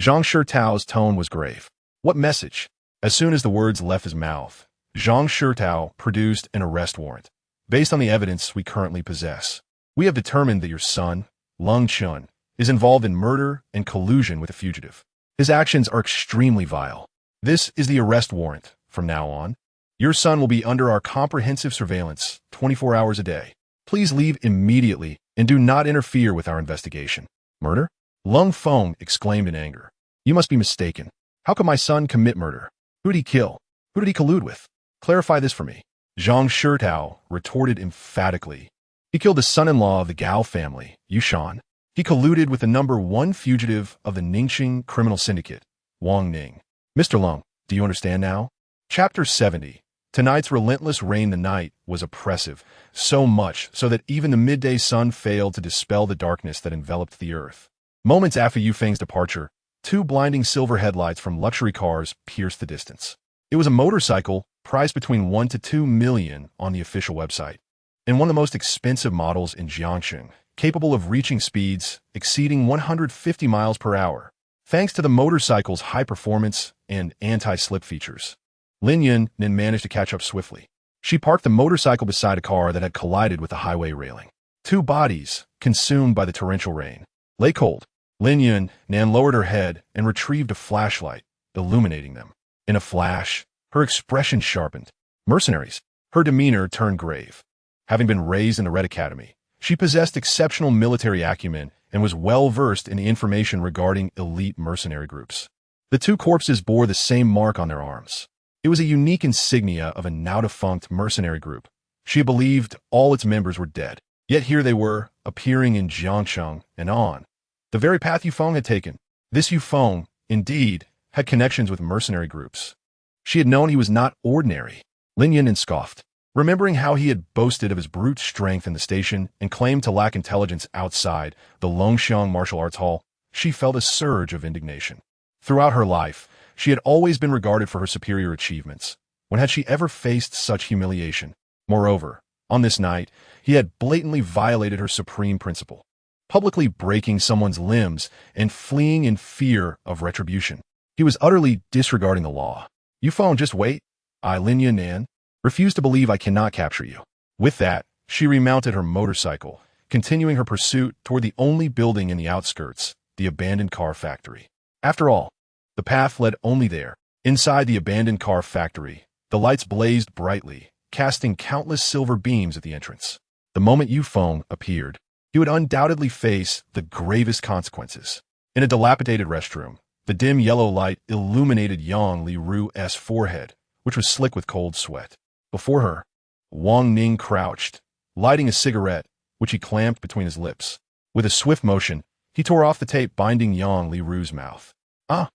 Zhang Shitao's tone was grave. What message? As soon as the words left his mouth, Zhang Shitao produced an arrest warrant. Based on the evidence we currently possess, we have determined that your son, Lung Chun, is involved in murder and collusion with a fugitive. His actions are extremely vile. This is the arrest warrant. From now on, your son will be under our comprehensive surveillance 24 hours a day. Please leave immediately and do not interfere with our investigation. Murder? Lung Feng exclaimed in anger. You must be mistaken. How could my son commit murder? Who did he kill? Who did he collude with? Clarify this for me. Zhang Shitao retorted emphatically. He killed the son-in-law of the Gao family, Yushan. He colluded with the #1 fugitive of the Ningxing criminal syndicate, Wang Ning. Mr. Lung, do you understand now? Chapter 70. Tonight's relentless rain the night was oppressive, so much so that even the midday sun failed to dispel the darkness that enveloped the earth. Moments after Yu Feng's departure, 2 blinding silver headlights from luxury cars pierced the distance. It was a motorcycle priced between 1 to 2 million on the official website, and one of the most expensive models in Jiangxing, capable of reaching speeds exceeding 150 miles per hour, thanks to the motorcycle's high performance and anti-slip features. Lin Yun managed to catch up swiftly. She parked the motorcycle beside a car that had collided with the highway railing. 2 bodies, consumed by the torrential rain, lay cold. Lin Yun lowered her head and retrieved a flashlight, illuminating them. In a flash, her expression sharpened. Mercenaries. Her demeanor turned grave. Having been raised in the Red Academy, she possessed exceptional military acumen and was well-versed in the information regarding elite mercenary groups. The 2 corpses bore the same mark on their arms. It was a unique insignia of a now-defunct mercenary group. She believed all its members were dead. Yet here they were, appearing in Jiangcheng and on. The very path Yu Feng had taken. This Yu Feng, indeed, had connections with mercenary groups. She had known he was not ordinary. Lin Yin scoffed. Remembering how he had boasted of his brute strength in the station and claimed to lack intelligence outside the Longxiang martial arts hall, she felt a surge of indignation. Throughout her life, she had always been regarded for her superior achievements. When had she ever faced such humiliation? Moreover, on this night, he had blatantly violated her supreme principle, publicly breaking someone's limbs and fleeing in fear of retribution. He was utterly disregarding the law. You phone, just wait. I, Lin Yunan, refuse to believe I cannot capture you. With that, she remounted her motorcycle, continuing her pursuit toward the only building in the outskirts, the abandoned car factory. After all, the path led only there. Inside the abandoned car factory, the lights blazed brightly, casting countless silver beams at the entrance. The moment Yu Feng appeared, he would undoubtedly face the gravest consequences. In a dilapidated restroom, the dim yellow light illuminated Yang Li Ru's forehead, which was slick with cold sweat. Before her, Wang Ning crouched, lighting a cigarette, which he clamped between his lips. With a swift motion, he tore off the tape binding Yang Li Ru's mouth. Ah!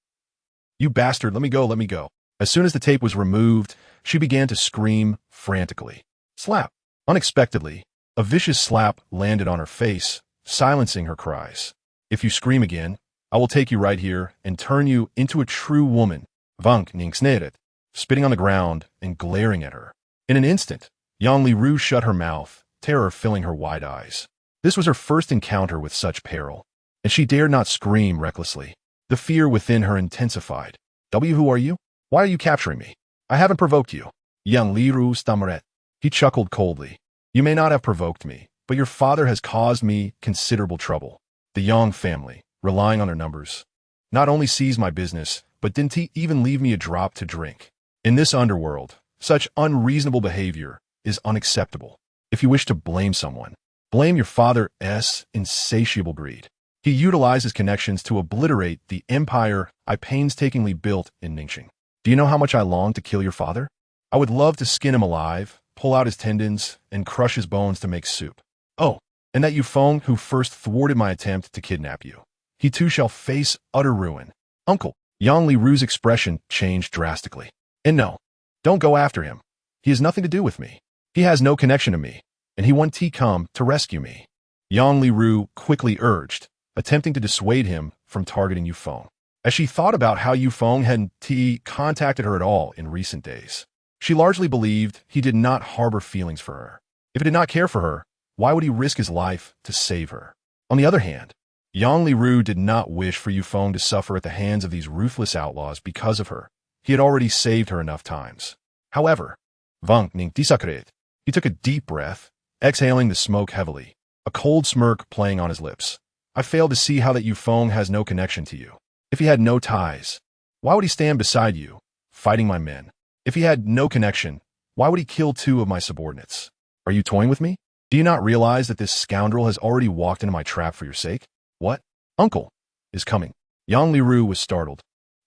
You bastard, let me go, let me go. As soon as the tape was removed, she began to scream frantically. Slap! Unexpectedly, a vicious slap landed on her face, silencing her cries. If you scream again, I will take you right here and turn you into a true woman. Vang Ning sneered, spitting on the ground and glaring at her. In an instant, Yang Li Ru shut her mouth, terror filling her wide eyes. This was her first encounter with such peril, and she dared not scream recklessly. The fear within her intensified. Who are you? Why are you capturing me? I haven't provoked you. Yang Li Ru stammered. He chuckled coldly. You may not have provoked me, but your father has caused me considerable trouble. The Yang family, relying on their numbers, not only seized my business, but didn't even leave me a drop to drink. In this underworld, such unreasonable behavior is unacceptable. If you wish to blame someone, blame your father's insatiable greed. He utilized his connections to obliterate the empire I painstakingly built in Ningxing. Do you know how much I long to kill your father? I would love to skin him alive, pull out his tendons, and crush his bones to make soup. Oh, and that Yufeng, who first thwarted my attempt to kidnap you, he too shall face utter ruin. Uncle, Yang Li Ru's expression changed drastically. And no, don't go after him. He has nothing to do with me. He has no connection to me, and he won't come to rescue me. Yang Li Ru quickly urged, attempting to dissuade him from targeting Yufeng. As she thought about how Yufeng hadn't contacted her at all in recent days, she largely believed he did not harbor feelings for her. If he did not care for her, why would he risk his life to save her? On the other hand, Yang Li Ru did not wish for Yufeng to suffer at the hands of these ruthless outlaws because of her. He had already saved her enough times. However, Vang Ning Disakret. He took a deep breath, exhaling the smoke heavily, a cold smirk playing on his lips. I fail to see how that Yufeng has no connection to you. If he had no ties, why would he stand beside you, fighting my men? If he had no connection, why would he kill 2 of my subordinates? Are you toying with me? Do you not realize that this scoundrel has already walked into my trap for your sake? What? Uncle is coming. Yang Li Ru was startled.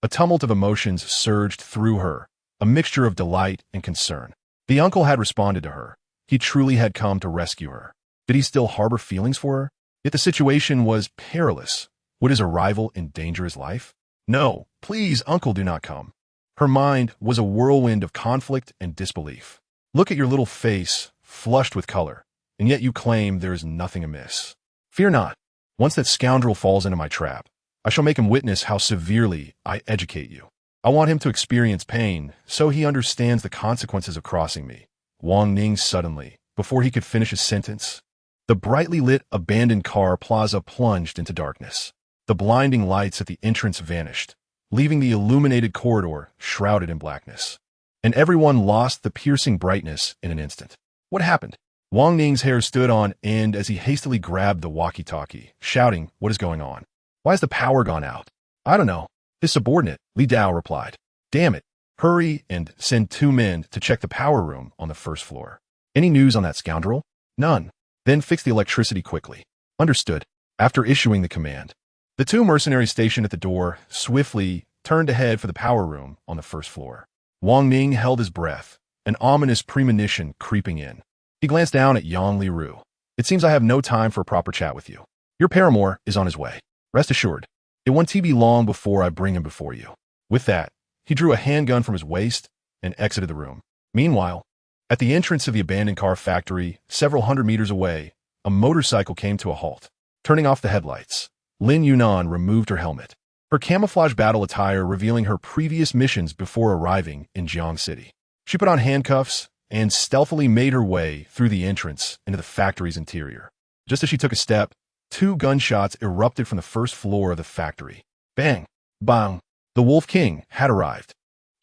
A tumult of emotions surged through her, a mixture of delight and concern. The uncle had responded to her. He truly had come to rescue her. Did he still harbor feelings for her? Yet the situation was perilous. Would his arrival endanger his life? No, please, uncle, do not come. Her mind was a whirlwind of conflict and disbelief. Look at your little face, flushed with color, and yet you claim there is nothing amiss. Fear not. Once that scoundrel falls into my trap, I shall make him witness how severely I educate you. I want him to experience pain, so he understands the consequences of crossing me. Wang Ning suddenly, before he could finish his sentence, the brightly lit abandoned car plaza plunged into darkness. The blinding lights at the entrance vanished, leaving the illuminated corridor shrouded in blackness. And everyone lost the piercing brightness in an instant. What happened? Wang Ning's hair stood on end as he hastily grabbed the walkie-talkie, shouting, "What is going on? Why has the power gone out?" "I don't know." His subordinate, Li Dao, replied. "Damn it. Hurry and send 2 men to check the power room on the 1st floor. Any news on that scoundrel?" "None." "Then fix the electricity quickly." "Understood." After issuing the command, the 2 mercenaries stationed at the door swiftly turned to head for the power room on the 1st floor. Wang Ning held his breath, an ominous premonition creeping in. He glanced down at Yang Li Ru. "It seems I have no time for a proper chat with you. Your paramour is on his way. Rest assured, it won't be long before I bring him before you." With that, he drew a handgun from his waist and exited the room. Meanwhile, at the entrance of the abandoned car factory, several hundred meters away, a motorcycle came to a halt. Turning off the headlights, Lin Yunan removed her helmet, her camouflage battle attire revealing her previous missions before arriving in Jiang City. She put on handcuffs and stealthily made her way through the entrance into the factory's interior. Just as she took a step, 2 gunshots erupted from the 1st floor of the factory. Bang! Bang! The Wolf King had arrived.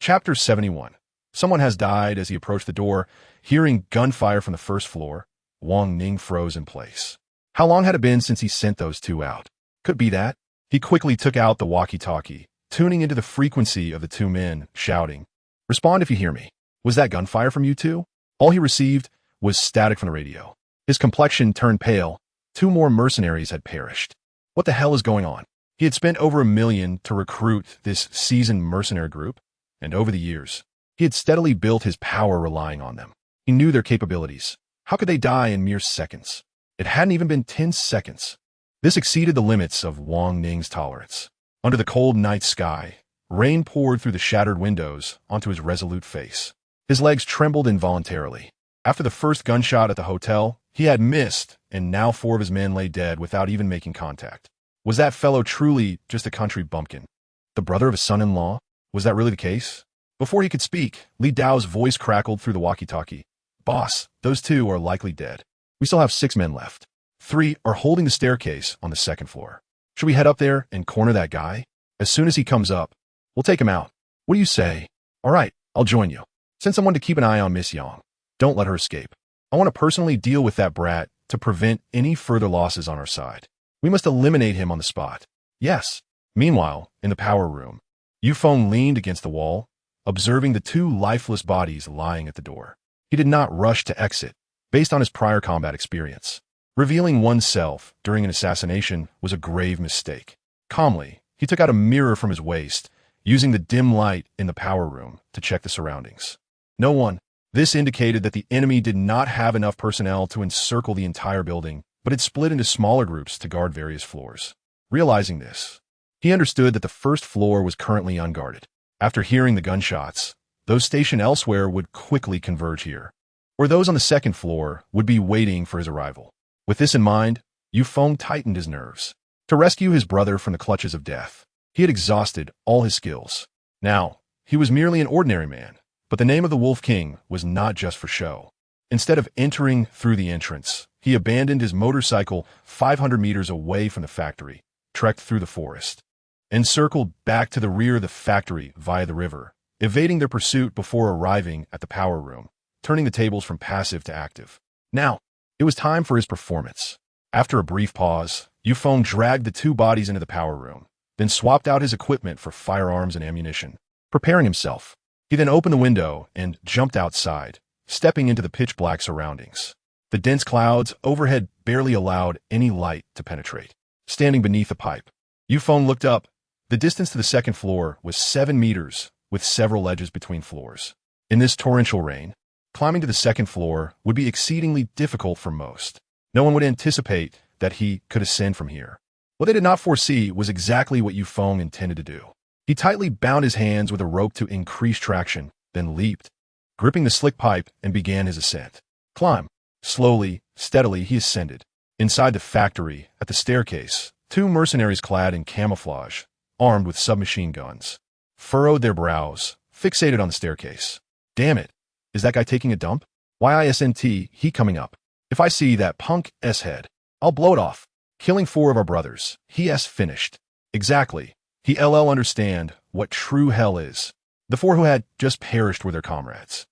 Chapter 71. Someone has died. As he approached the door, hearing gunfire from the 1st floor, Wang Ning froze in place. How long had it been since he sent those 2 out? Could be that. He quickly took out the walkie-talkie, tuning into the frequency of the 2 men, shouting, "Respond if you hear me. Was that gunfire from you 2? All he received was static from the radio. His complexion turned pale. 2 more mercenaries had perished. What the hell is going on? He had spent over $1 million to recruit this seasoned mercenary group, and over the years, he had steadily built his power relying on them. He knew their capabilities. How could they die in mere seconds? It hadn't even been 10 seconds. This exceeded the limits of Wang Ning's tolerance. Under the cold night sky, rain poured through the shattered windows onto his resolute face. His legs trembled involuntarily. After the 1st gunshot at the hotel, he had missed, and now 4 of his men lay dead without even making contact. Was that fellow truly just a country bumpkin? The brother of his son-in-law? Was that really the case? Before he could speak, Li Dao's voice crackled through the walkie-talkie. "Boss, those 2 are likely dead. We still have 6 men left. 3 are holding the staircase on the 2nd floor. Should we head up there and corner that guy? As soon as he comes up, we'll take him out. What do you say?" "All right, I'll join you. Send someone to keep an eye on Miss Yang. Don't let her escape. I want to personally deal with that brat to prevent any further losses on our side. We must eliminate him on the spot." "Yes." Meanwhile, in the power room, Yufeng leaned against the wall, observing the 2 lifeless bodies lying at the door. He did not rush to exit, based on his prior combat experience. Revealing oneself during an assassination was a grave mistake. Calmly, he took out a mirror from his waist, using the dim light in the power room to check the surroundings. No one. This indicated that the enemy did not have enough personnel to encircle the entire building but it split into smaller groups to guard various floors. Realizing this, he understood that the first floor was currently unguarded. After hearing the gunshots, those stationed elsewhere would quickly converge here, or those on the second floor would be waiting for his arrival. With this in mind, Yufeng tightened his nerves. To rescue his brother from the clutches of death, he had exhausted all his skills. Now, he was merely an ordinary man, but the name of the Wolf King was not just for show. Instead of entering through the entrance, he abandoned his motorcycle 500 meters away from the factory, trekked through the forest, and circled back to the rear of the factory via the river, evading their pursuit before arriving at the power room, turning the tables from passive to active. Now, it was time for his performance. After a brief pause, Yufeng dragged the two bodies into the power room, then swapped out his equipment for firearms and ammunition. Preparing himself, he then opened the window and jumped outside, stepping into the pitch-black surroundings. The dense clouds overhead barely allowed any light to penetrate. Standing beneath the pipe, Yufeng looked up. The distance to the second floor was 7 meters, with several ledges between floors. In this torrential rain, climbing to the second floor would be exceedingly difficult for most. No one would anticipate that he could ascend from here. What they did not foresee was exactly what Yufeng intended to do. He tightly bound his hands with a rope to increase traction, then leaped, gripping the slick pipe, and began his ascent. Climb. Slowly, steadily, he ascended. Inside the factory, at the staircase, two mercenaries clad in camouflage, armed with submachine guns, furrowed their brows, fixated on the staircase. Damn it. Is that guy taking a dump? YISNT, he coming up. If I see that punk S-head, I'll blow it off. Killing 4 of our brothers. He S finished. Exactly. He LL understand what true hell is. The 4 who had just perished were their comrades,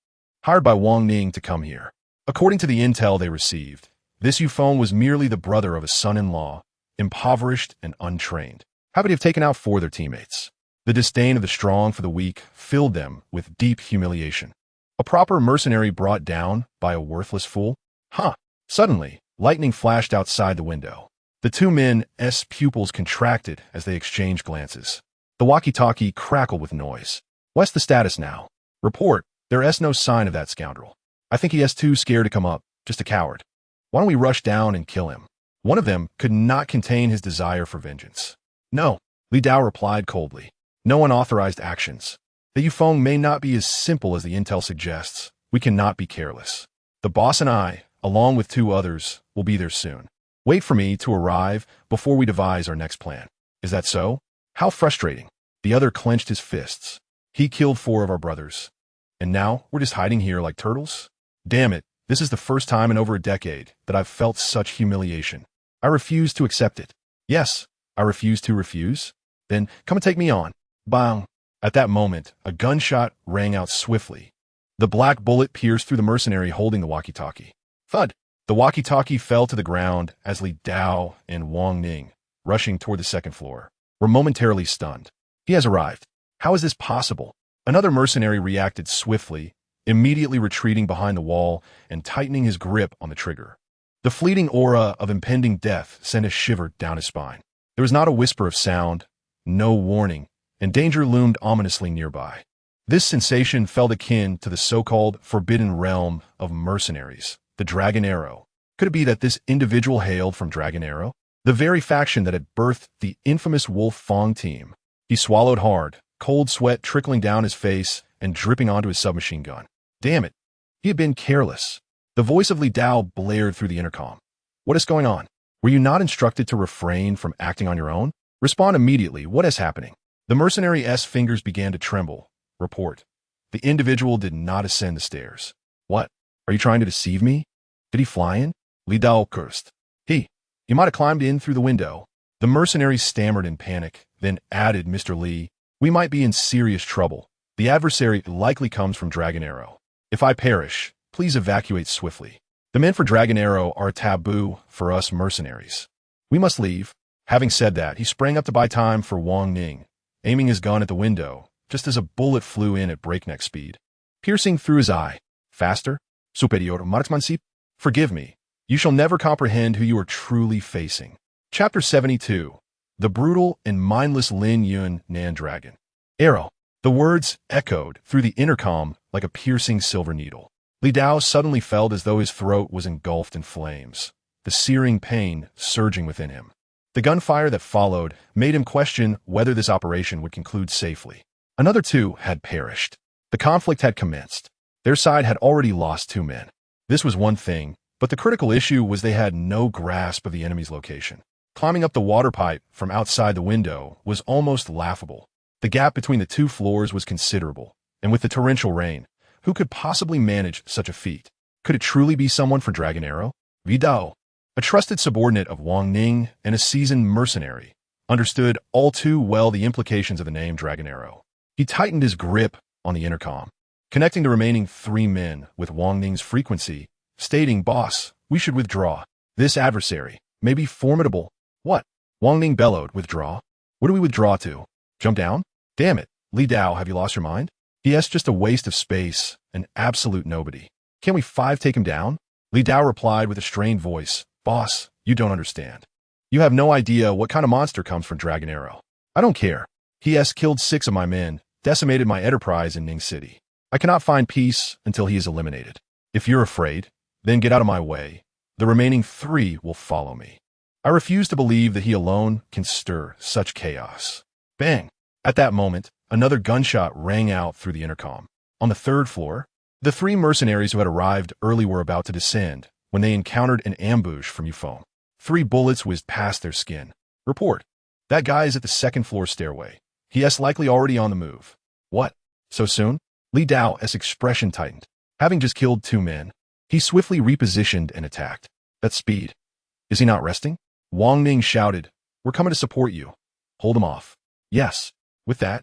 hired by Wang Ning to come here. According to the intel they received, this Yufeng was merely the brother of a son-in-law, impoverished and untrained. How could he have taken out 4 of their teammates? The disdain of the strong for the weak filled them with deep humiliation. A proper mercenary brought down by a worthless fool? Huh. Suddenly, lightning flashed outside the window. The 2 men's pupils contracted as they exchanged glances. The walkie-talkie crackled with noise. What's the status now? Report. There is no sign of that scoundrel. I think he is too scared to come up, just a coward. Why don't we rush down and kill him? One of them could not contain his desire for vengeance. No, Li Dao replied coldly. No unauthorized actions. The Yufeng may not be as simple as the intel suggests. We cannot be careless. The boss and I, along with 2 others, will be there soon. Wait for me to arrive before we devise our next plan. Is that so? How frustrating. The other clenched his fists. He killed 4 of our brothers. And now we're just hiding here like turtles? Damn it, this is the first time in over a decade that I've felt such humiliation. I refuse to accept it. Yes, I refuse to refuse. Then come and take me on. Bang. At that moment, a gunshot rang out swiftly. The black bullet pierced through the mercenary holding the walkie-talkie. Thud. The walkie-talkie fell to the ground as Li Dao and Wang Ning, rushing toward the second floor, were momentarily stunned. He has arrived. How is this possible? Another mercenary reacted swiftly, immediately retreating behind the wall and tightening his grip on the trigger. The fleeting aura of impending death sent a shiver down his spine. There was not a whisper of sound, no warning, and danger loomed ominously nearby. This sensation felt akin to the so-called forbidden realm of mercenaries, the Dragon Arrow. Could it be that this individual hailed from Dragon Arrow, the very faction that had birthed the infamous Wolf Fong team? He swallowed hard, cold sweat trickling down his face and dripping onto his submachine gun. Damn it. He had been careless. The voice of Li Dao blared through the intercom. What is going on? Were you not instructed to refrain from acting on your own? Respond immediately. What is happening? The mercenary's fingers began to tremble. Report. The individual did not ascend the stairs. What? Are you trying to deceive me? Did he fly in? Li Dao cursed. He might have climbed in through the window. The mercenary stammered in panic, then added, Mr. Li, we might be in serious trouble. The adversary likely comes from Dragon Arrow. If I perish, please evacuate swiftly. The men for Dragon Arrow are taboo for us mercenaries. We must leave. Having said that, he sprang up to buy time for Wang Ning, aiming his gun at the window, just as a bullet flew in at breakneck speed, piercing through his eye. Faster? Superior marksmanship? Forgive me. You shall never comprehend who you are truly facing. Chapter 72. The Brutal and Mindless Lin Yun Nan Dragon. Arrow. The words echoed through the intercom like a piercing silver needle. Li Dao suddenly felt as though his throat was engulfed in flames. the searing pain surging within him. The gunfire that followed made him question whether this operation would conclude safely. Another two had perished. The conflict had commenced. Their side had already lost 2 men. This was one thing, but the critical issue was they had no grasp of the enemy's location. Climbing up the water pipe from outside the window was almost laughable. The gap between the 2 floors was considerable, and with the torrential rain, who could possibly manage such a feat? Could it truly be someone from Dragon Arrow? Vidao, a trusted subordinate of Wang Ning and a seasoned mercenary, understood all too well the implications of the name Dragon Arrow. He tightened his grip on the intercom, connecting the remaining 3 men with Wang Ning's frequency, stating, "Boss, we should withdraw. This adversary may be formidable." "What?" Wang Ning bellowed. "Withdraw? What do we withdraw to? Jump down? Damn it, Li Dao, have you lost your mind? Yes, just a waste of space, an absolute nobody. Can't we 5 take him down?" Li Dao replied with a strained voice, "Boss, you don't understand. You have no idea what kind of monster comes from Dragon Arrow. I don't care. He has killed 6 of my men, decimated my enterprise in Ning City. I cannot find peace until he is eliminated. If you're afraid, then get out of my way. The remaining 3 will follow me. I refuse to believe that he alone can stir such chaos." Bang! At that moment, another gunshot rang out through the intercom. On the 3rd floor, the 3 mercenaries who had arrived early were about to descend when they encountered an ambush from Yufeng. 3 bullets whizzed past their skin. "Report. That guy is at the 2nd floor stairway. He is likely already on the move." "What? So soon?" Li Dao's expression tightened. Having just killed 2 men, he swiftly repositioned and attacked. "That speed. Is he not resting?" Wang Ning shouted, "We're coming to support you. Hold him off." "Yes." With that,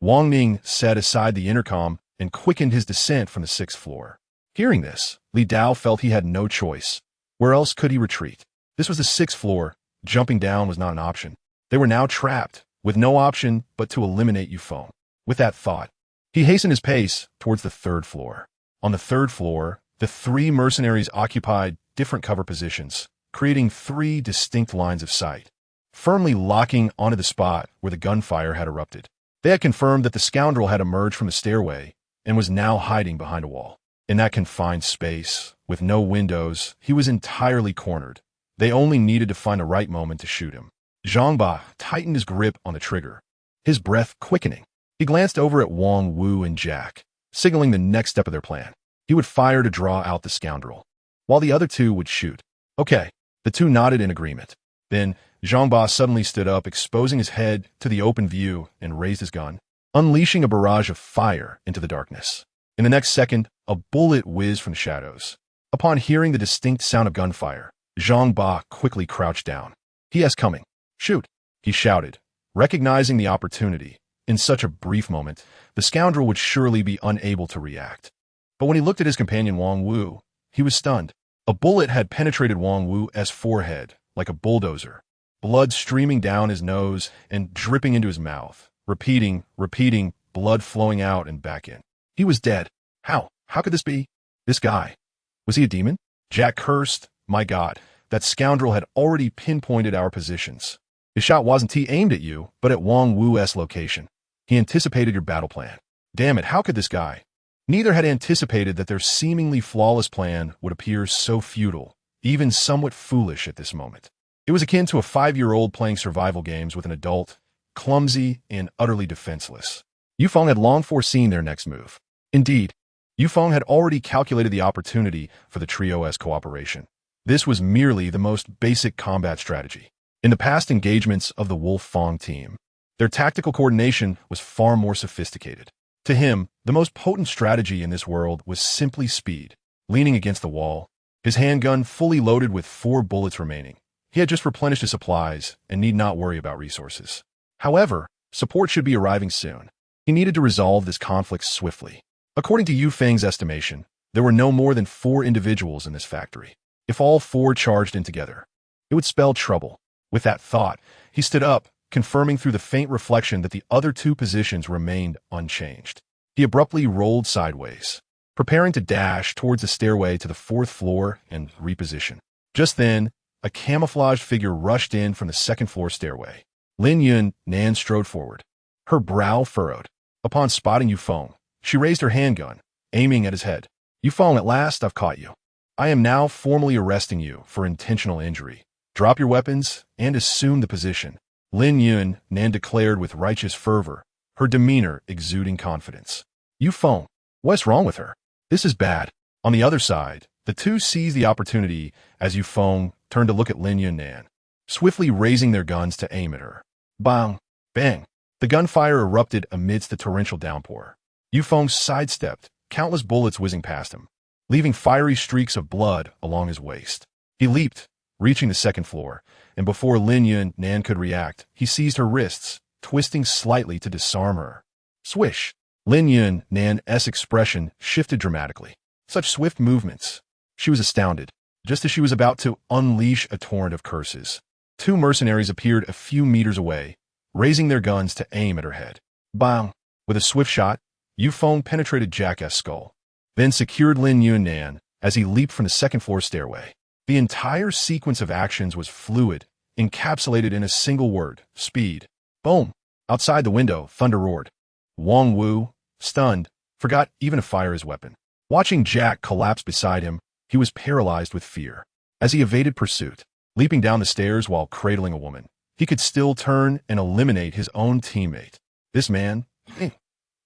Wang Ning set aside the intercom and quickened his descent from the 6th floor. Hearing this, Li Dao felt he had no choice. Where else could he retreat? This was the 6th floor. Jumping down was not an option. They were now trapped, with no option but to eliminate Yufeng. With that thought, he hastened his pace towards the 3rd floor. On the 3rd floor, the 3 mercenaries occupied different cover positions, creating 3 distinct lines of sight, firmly locking onto the spot where the gunfire had erupted. They had confirmed that the scoundrel had emerged from the stairway and was now hiding behind a wall. In that confined space, with no windows, he was entirely cornered. They only needed to find the right moment to shoot him. Zhang Ba tightened his grip on the trigger, his breath quickening. He glanced over at Wang Wu and Jack, signaling the next step of their plan. He would fire to draw out the scoundrel, while the other 2 would shoot. "Okay." The 2 nodded in agreement. Then, Zhang Ba suddenly stood up, exposing his head to the open view, and raised his gun, unleashing a barrage of fire into the darkness. In the next second, a bullet whizzed from the shadows. Upon hearing the distinct sound of gunfire, Zhang Ba quickly crouched down. "He is coming. Shoot!" he shouted, recognizing the opportunity. In such a brief moment, the scoundrel would surely be unable to react. But when he looked at his companion Wang Wu, he was stunned. A bullet had penetrated Wang Wu's forehead like a bulldozer, blood streaming down his nose and dripping into his mouth, repeating, blood flowing out and back in. He was dead. How? How could this be? This guy. Was he a demon? Jack cursed. My God, that scoundrel had already pinpointed our positions. His shot wasn't aimed at you, but at Wang Wu's location. He anticipated your battle plan. Damn it, how could this guy? Neither had anticipated that their seemingly flawless plan would appear so futile, even somewhat foolish at this moment. It was akin to a 5-year-old playing survival games with an adult, clumsy and utterly defenseless. Yufeng had long foreseen their next move. Indeed, Yufeng had already calculated the opportunity for the trio's cooperation. This was merely the most basic combat strategy. In the past engagements of the Wolf Fong team, their tactical coordination was far more sophisticated. To him, the most potent strategy in this world was simply speed. Leaning against the wall, his handgun fully loaded with 4 bullets remaining, he had just replenished his supplies and need not worry about resources. However, support should be arriving soon. He needed to resolve this conflict swiftly. According to Yu Feng's estimation, there were no more than 4 individuals in this factory. If all 4 charged in together, it would spell trouble. With that thought, he stood up, confirming through the faint reflection that the other 2 positions remained unchanged. He abruptly rolled sideways, preparing to dash towards the stairway to the 4th floor and reposition. Just then, a camouflaged figure rushed in from the 2nd floor stairway. Lin Yun Nan strode forward, her brow furrowed. Upon spotting Yufeng, she raised her handgun, aiming at his head. "Yufeng, at last I've caught you. I am now formally arresting you for intentional injury. Drop your weapons and assume the position. Lin Yun Nan declared with righteous fervor, her demeanor exuding confidence. Yu Feng, what's wrong with her? This is bad. On the other side, the two seized the opportunity as Yu Feng turned to look at Lin Yun Nan, swiftly raising their guns to aim at her. Bang! Bang! The gunfire erupted amidst the torrential downpour. Yu Feng sidestepped, countless bullets whizzing past him, leaving fiery streaks of blood along his waist. He leaped, reaching the second floor, and before Lin Yun Nan could react, he seized her wrists, twisting slightly to disarm her. Swish! Lin Yun Nan's expression shifted dramatically. Such swift movements. She was astounded. Just as she was about to unleash a torrent of curses, two mercenaries appeared a few meters away, raising their guns to aim at her head. Bang! With a swift shot, Yu Feng penetrated Jack's skull, then secured Lin Yun Nan as he leaped from the second-floor stairway. The entire sequence of actions was fluid, encapsulated in a single word, speed. Boom! Outside the window, thunder roared. Wang Wu, stunned, forgot even to fire his weapon. Watching Jack collapse beside him, he was paralyzed with fear. As he evaded pursuit, leaping down the stairs while cradling a woman, he could still turn and eliminate his own teammate. This man,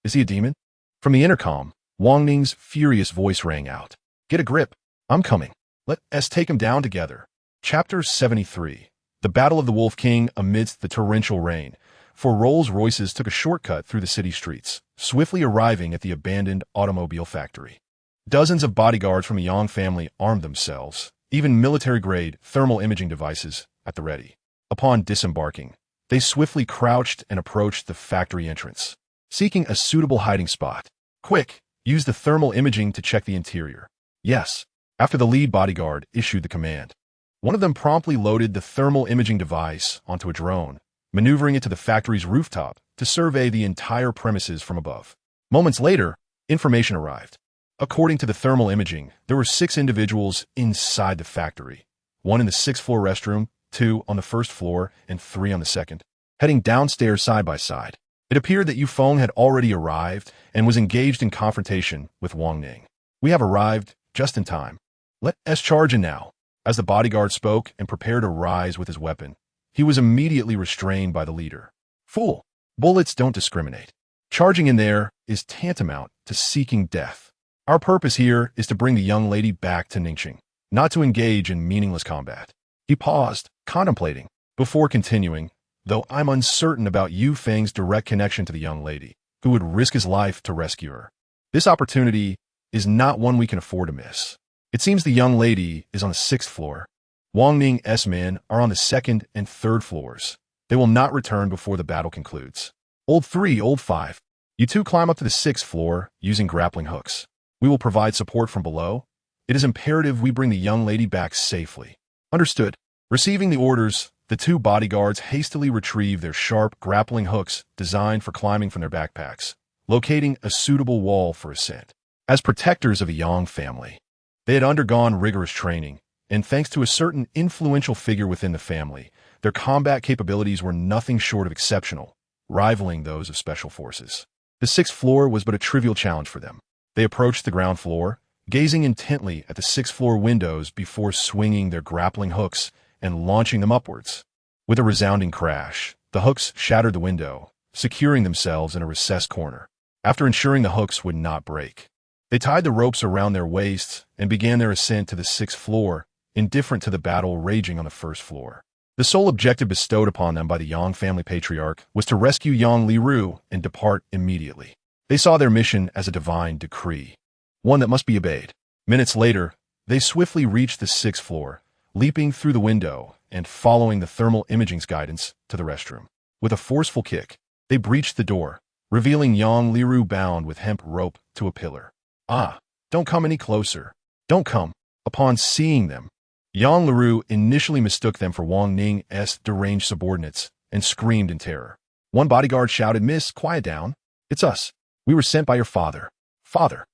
is he a demon? From the intercom, Wang Ning's furious voice rang out. Get a grip. I'm coming. Let's take him down together. Chapter 73. The Battle of the Wolf King amidst the torrential rain. Four Rolls-Royces took a shortcut through the city streets, swiftly arriving at the abandoned automobile factory. Dozens of bodyguards from the Yang family armed themselves, even military-grade thermal imaging devices at the ready. Upon disembarking, they swiftly crouched and approached the factory entrance, seeking a suitable hiding spot. Quick, use the thermal imaging to check the interior. Yes. After the lead bodyguard issued the command, one of them promptly loaded the thermal imaging device onto a drone, maneuvering it to the factory's rooftop to survey the entire premises from above. Moments later, information arrived. According to the thermal imaging, there were 6 individuals inside the factory, 1 in the 6th-floor restroom, 2 on the 1st floor, and 3 on the 2nd, heading downstairs side by side. It appeared that Yu Feng had already arrived and was engaged in confrontation with Wang Ning. We have arrived just in time. Let's charge in now. As the bodyguard spoke and prepared to rise with his weapon, he was immediately restrained by the leader. Fool! Bullets don't discriminate. Charging in there is tantamount to seeking death. Our purpose here is to bring the young lady back to Ningxing, not to engage in meaningless combat. He paused, contemplating, before continuing, though I'm uncertain about Yu Feng's direct connection to the young lady, who would risk his life to rescue her. This opportunity is not one we can afford to miss. It seems the young lady is on the 6th floor. Wang Ning's men are on the 2nd and 3rd floors. They will not return before the battle concludes. Old 3, Old 5. You two climb up to the 6th floor using grappling hooks. We will provide support from below. It is imperative we bring the young lady back safely. Understood. Receiving the orders, the 2 bodyguards hastily retrieved their sharp grappling hooks designed for climbing from their backpacks, locating a suitable wall for ascent. As protectors of a Yang family, they had undergone rigorous training, and thanks to a certain influential figure within the family, their combat capabilities were nothing short of exceptional, rivaling those of special forces. The 6th floor was but a trivial challenge for them. They approached the ground floor, gazing intently at the 6th-floor windows before swinging their grappling hooks and launching them upwards. With a resounding crash, the hooks shattered the window, securing themselves in a recessed corner. After ensuring the hooks would not break, they tied the ropes around their waists and began their ascent to the 6th floor, indifferent to the battle raging on the 1st floor. The sole objective bestowed upon them by the Yang family patriarch was to rescue Yang Liru and depart immediately. They saw their mission as a divine decree, one that must be obeyed. Minutes later, they swiftly reached the 6th floor, leaping through the window and following the thermal imaging's guidance to the restroom. With a forceful kick, they breached the door, revealing Yang Liru bound with hemp rope to a pillar. Ah, don't come any closer. Don't come. Upon seeing them, Yang Liru initially mistook them for Wang Ning's deranged subordinates and screamed in terror. One bodyguard shouted, "Miss, quiet down. It's us. We were sent by your father." Father.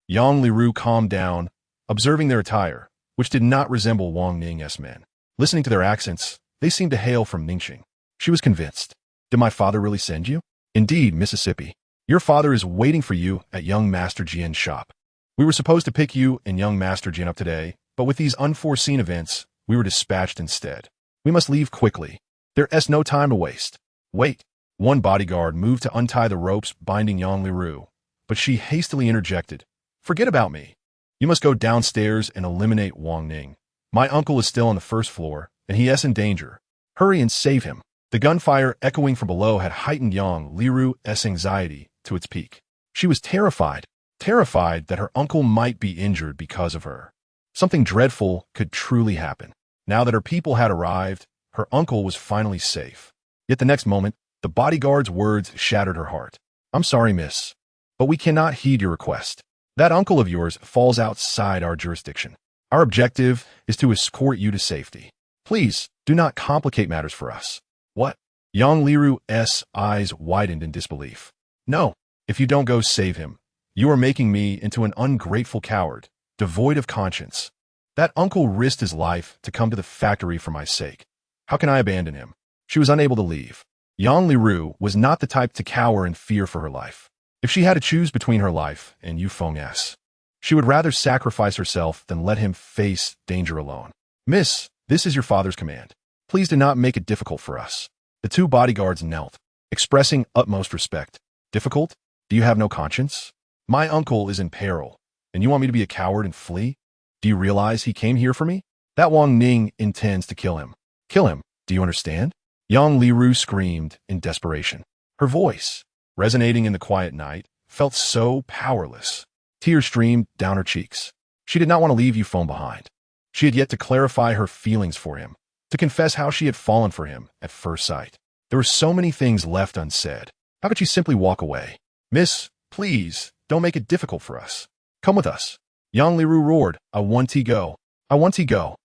Yang Liru calmed down, observing their attire, which did not resemble Wang Ning's men. Listening to their accents, they seemed to hail from Ningxing. She was convinced. Did my father really send you? Indeed, Mississippi. Your father is waiting for you at young Master Jian's shop. We were supposed to pick you and young Master Jin up today, but with these unforeseen events, we were dispatched instead. We must leave quickly. There's no time to waste. Wait. One bodyguard moved to untie the ropes binding Yang Liru, but she hastily interjected. Forget about me. You must go downstairs and eliminate Wang Ning. My uncle is still on the first floor, and he is in danger. Hurry and save him. The gunfire echoing from below had heightened Yang Liru's anxiety to its peak. She was terrified that her uncle might be injured because of her. Something dreadful could truly happen. Now that her people had arrived, her uncle was finally safe. Yet the next moment, the bodyguard's words shattered her heart. I'm sorry, miss, but we cannot heed your request. That uncle of yours falls outside our jurisdiction. Our objective is to escort you to safety. Please, do not complicate matters for us. What? Yang Liru's eyes widened in disbelief. No, if you don't go save him, you are making me into an ungrateful coward, devoid of conscience. That uncle risked his life to come to the factory for my sake. How can I abandon him? She was unable to leave. Yang Liru was not the type to cower in fear for her life. If she had to choose between her life and Yu Feng's, she would rather sacrifice herself than let him face danger alone. Miss, this is your father's command. Please do not make it difficult for us. The two bodyguards knelt, expressing utmost respect. Difficult? Do you have no conscience? My uncle is in peril, and you want me to be a coward and flee? Do you realize he came here for me? That Wang Ning intends to kill him. Kill him, do you understand? Yang Liru screamed in desperation. Her voice, resonating in the quiet night, felt so powerless. Tears streamed down her cheeks. She did not want to leave Yu Feng behind. She had yet to clarify her feelings for him, to confess how she had fallen for him at first sight. There were so many things left unsaid. How could she simply walk away? Miss, please, don't make it difficult for us. Come with us. Yang Liru roared, I want to go. I want to go.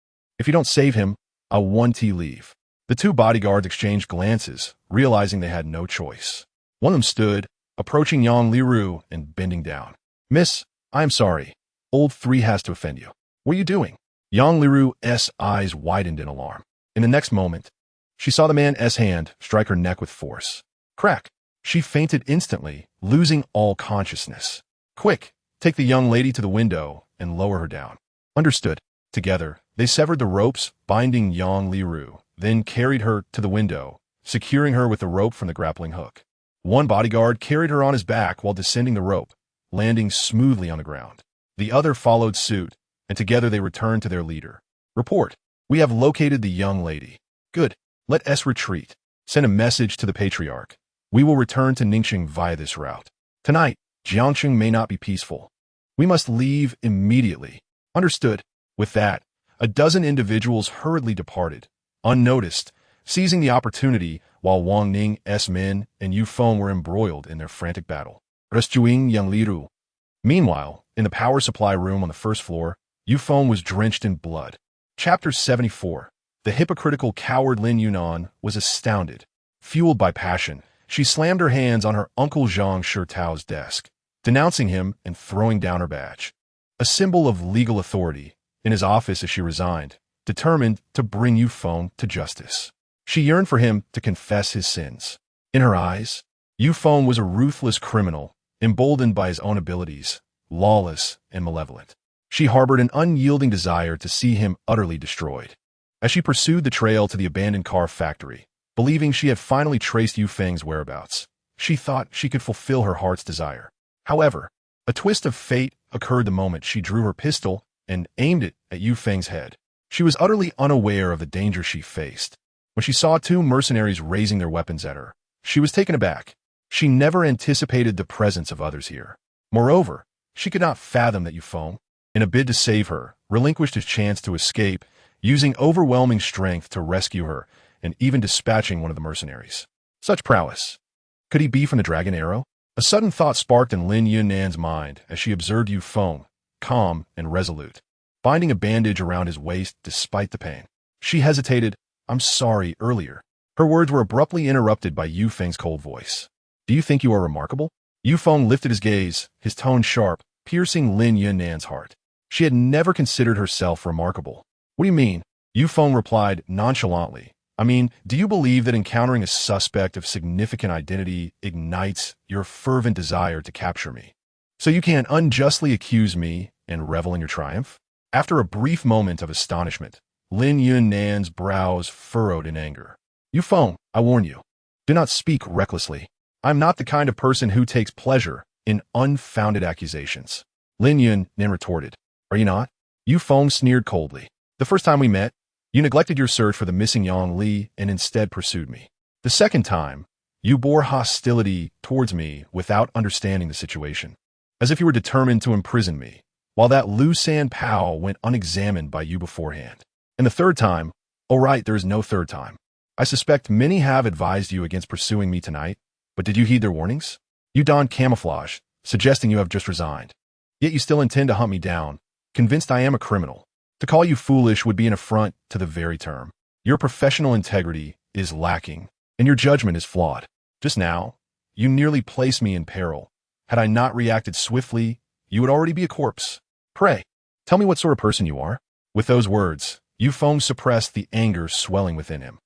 If you don't save him, I want to leave. The two bodyguards exchanged glances, realizing they had no choice. One of them stood, approaching Yang Liru and bending down. Miss, I am sorry. Old 3 has to offend you. What are you doing? Yang Liru's eyes widened in alarm. In the next moment, she saw the man's hand strike her neck with force. Crack! She fainted instantly, losing all consciousness. Quick, take the young lady to the window and lower her down. Understood. Together, they severed the ropes binding Yang Liru, then carried her to the window, securing her with the rope from the grappling hook. One bodyguard carried her on his back while descending the rope, landing smoothly on the ground. The other followed suit, and together they returned to their leader. Report. We have located the young lady. Good. Let us retreat. Send a message to the patriarch. We will return to Ningxing via this route. Tonight, Jiangxing may not be peaceful. We must leave immediately. Understood. With that, a dozen individuals hurriedly departed, unnoticed, seizing the opportunity while Wang Ning's men and Yu Feng were embroiled in their frantic battle. Rescuing Yang Liru. Meanwhile, in the power supply room on the first floor, Yu Feng was drenched in blood. Chapter 74. The hypocritical coward Lin Yunan was astounded. Fueled by passion, she slammed her hands on her Uncle Zhang Shitao's desk, denouncing him and throwing down her badge. A symbol of legal authority, in his office as she resigned, determined to bring Yu Feng to justice. She yearned for him to confess his sins. In her eyes, Yu Feng was a ruthless criminal, emboldened by his own abilities, lawless and malevolent. She harbored an unyielding desire to see him utterly destroyed. As she pursued the trail to the abandoned car factory, believing she had finally traced Yu Feng's whereabouts, she thought she could fulfill her heart's desire. However, a twist of fate occurred the moment she drew her pistol and aimed it at Yu Feng's head. She was utterly unaware of the danger she faced. When she saw two mercenaries raising their weapons at her, she was taken aback. She never anticipated the presence of others here. Moreover, she could not fathom that Yu Feng, in a bid to save her, relinquished his chance to escape, using overwhelming strength to rescue her and even dispatching one of the mercenaries. Such prowess. Could he be from the Dragon Arrow? A sudden thought sparked in Lin Yunan's mind as she observed Yu Feng, calm and resolute, binding a bandage around his waist despite the pain. She hesitated, I'm sorry, earlier. Her words were abruptly interrupted by Yu Feng's cold voice. Do you think you are remarkable? Yu Feng lifted his gaze, his tone sharp, piercing Lin Yunan's heart. She had never considered herself remarkable. What do you mean? Yu Feng replied nonchalantly. I mean, do you believe that encountering a suspect of significant identity ignites your fervent desire to capture me? So you can unjustly accuse me and revel in your triumph? After a brief moment of astonishment, Lin Yunnan's brows furrowed in anger. You Feng, I warn you. Do not speak recklessly. I'm not the kind of person who takes pleasure in unfounded accusations. Lin Yunnan retorted. Are you not? Yu Feng sneered coldly. The first time we met, you neglected your search for the missing Yang Li and instead pursued me. The second time, you bore hostility towards me without understanding the situation, as if you were determined to imprison me, while that Lu San Pao went unexamined by you beforehand. And the third time, oh right, there is no third time. I suspect many have advised you against pursuing me tonight, but did you heed their warnings? You donned camouflage, suggesting you have just resigned. Yet you still intend to hunt me down, convinced I am a criminal. To call you foolish would be an affront to the very term. Your professional integrity is lacking, and your judgment is flawed. Just now, you nearly placed me in peril. Had I not reacted swiftly, you would already be a corpse. Pray, tell me what sort of person you are. With those words, Yu Feng suppressed the anger swelling within him.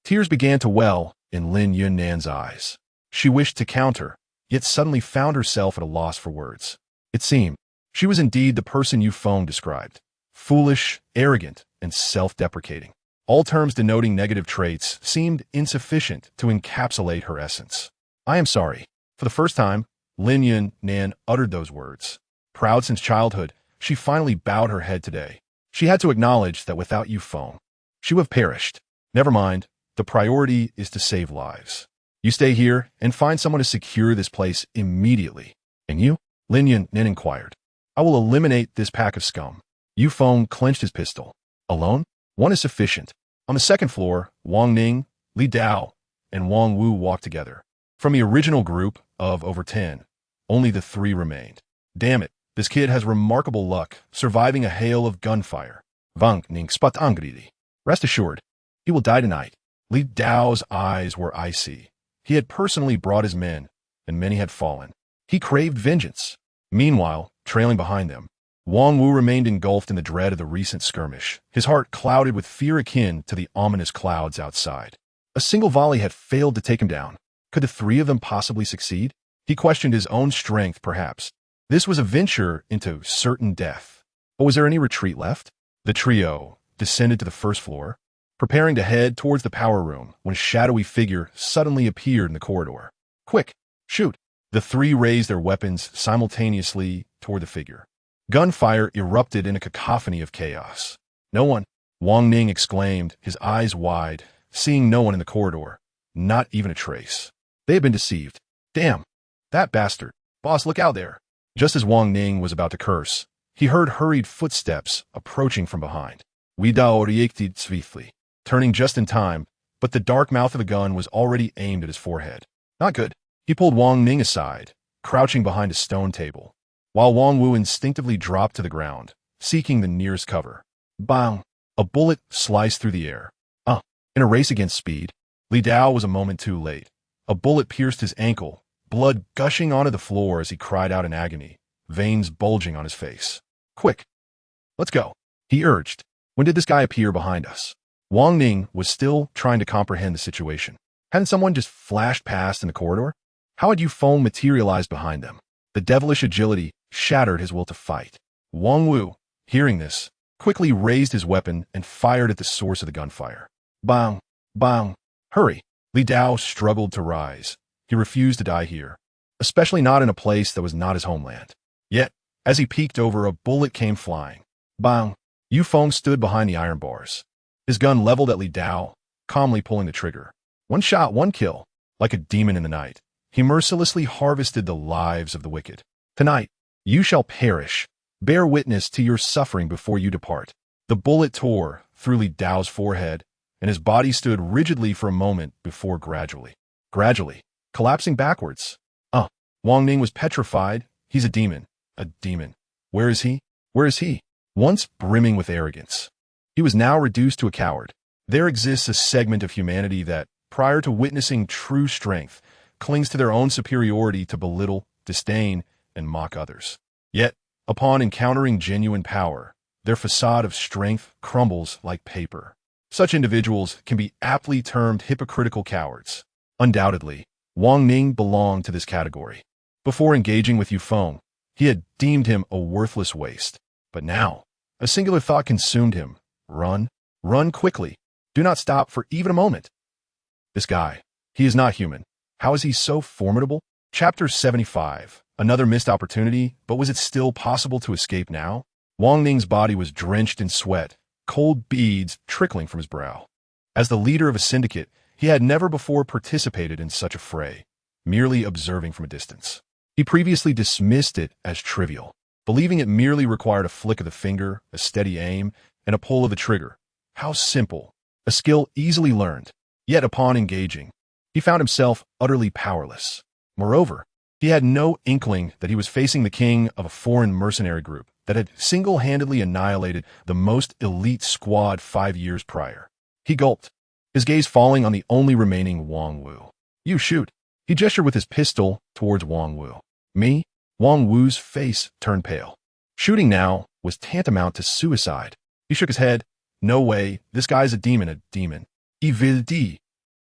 Tears began to well in Lin Yunnan's eyes. She wished to counter, yet suddenly found herself at a loss for words. It seemed she was indeed the person Yu Feng described. Foolish, arrogant, and self-deprecating. All terms denoting negative traits seemed insufficient to encapsulate her essence. I am sorry. For the first time, Lin Yunnan uttered those words. Proud since childhood, she finally bowed her head today. She had to acknowledge that without Yu Feng, she would have perished. Never mind, the priority is to save lives. You stay here and find someone to secure this place immediately. And you? Lin Yunnan inquired. I will eliminate this pack of scum. Yu Feng clenched his pistol. Alone? One is sufficient. On the second floor, Wang Ning, Li Dao, and Wang Wu walked together. From the original group of over 10, only the 3 remained. Damn it, this kid has remarkable luck, surviving a hail of gunfire. Wang Ning spat angrily. Rest assured, he will die tonight. Li Dao's eyes were icy. He had personally brought his men, and many had fallen. He craved vengeance. Meanwhile, trailing behind them, Wang Wu remained engulfed in the dread of the recent skirmish, his heart clouded with fear akin to the ominous clouds outside. A single volley had failed to take him down. Could the 3 of them possibly succeed? He questioned his own strength, perhaps. This was a venture into certain death. But was there any retreat left? The trio descended to the first floor, preparing to head towards the power room when a shadowy figure suddenly appeared in the corridor. Quick, shoot! The 3 raised their weapons simultaneously toward the figure. Gunfire erupted in a cacophony of chaos. No one, Wang Ning exclaimed, his eyes wide, seeing no one in the corridor, not even a trace. They had been deceived. Damn, that bastard. Boss, look out there. Just as Wang Ning was about to curse, he heard hurried footsteps approaching from behind. Li Dao reacted swiftly, turning just in time, but the dark mouth of the gun was already aimed at his forehead. Not good. He pulled Wang Ning aside, crouching behind a stone table, while Wang Wu instinctively dropped to the ground, seeking the nearest cover. Bang! A bullet sliced through the air. In a race against speed, Li Dao was a moment too late. A bullet pierced his ankle, blood gushing onto the floor as he cried out in agony, veins bulging on his face. Quick! Let's go, he urged. When did this guy appear behind us? Wang Ning was still trying to comprehend the situation. Hadn't someone just flashed past in the corridor? How had Yu Feng materialized behind them? The devilish agility shattered his will to fight. Wang Wu, hearing this, quickly raised his weapon and fired at the source of the gunfire. Bang! Bang! Hurry! Li Dao struggled to rise. He refused to die here, especially not in a place that was not his homeland. Yet, as he peeked over, a bullet came flying. Bang! Yu Feng stood behind the iron bars, his gun leveled at Li Dao, calmly pulling the trigger. One shot, one kill. Like a demon in the night, he mercilessly harvested the lives of the wicked. Tonight, you shall perish. Bear witness to your suffering before you depart. The bullet tore through Li Dao's forehead, and his body stood rigidly for a moment before gradually, collapsing backwards. Wang Ning was petrified. He's a demon. A demon. Where is he? Where is he? Once brimming with arrogance, he was now reduced to a coward. There exists a segment of humanity that, prior to witnessing true strength, clings to their own superiority to belittle, disdain, and mock others. Yet, upon encountering genuine power, their facade of strength crumbles like paper. Such individuals can be aptly termed hypocritical cowards. Undoubtedly, Wang Ning belonged to this category. Before engaging with Yufeng, he had deemed him a worthless waste. But now, a singular thought consumed him. Run. Run quickly. Do not stop for even a moment. This guy, he is not human. How is he so formidable? Chapter 75. Another missed opportunity, but was it still possible to escape now? Wang Ning's body was drenched in sweat, cold beads trickling from his brow. As the leader of a syndicate, he had never before participated in such a fray, merely observing from a distance. He previously dismissed it as trivial, believing it merely required a flick of the finger, a steady aim, and a pull of the trigger. How simple, a skill easily learned. Yet upon engaging, he found himself utterly powerless. Moreover, he had no inkling that he was facing the king of a foreign mercenary group that had single-handedly annihilated the most elite squad 5 years prior. He gulped, his gaze falling on the only remaining Wang Wu. You shoot. He gestured with his pistol towards Wang Wu. Me? Wang Wu's face turned pale. Shooting now was tantamount to suicide. He shook his head. No way, this guy's a demon. Evil D.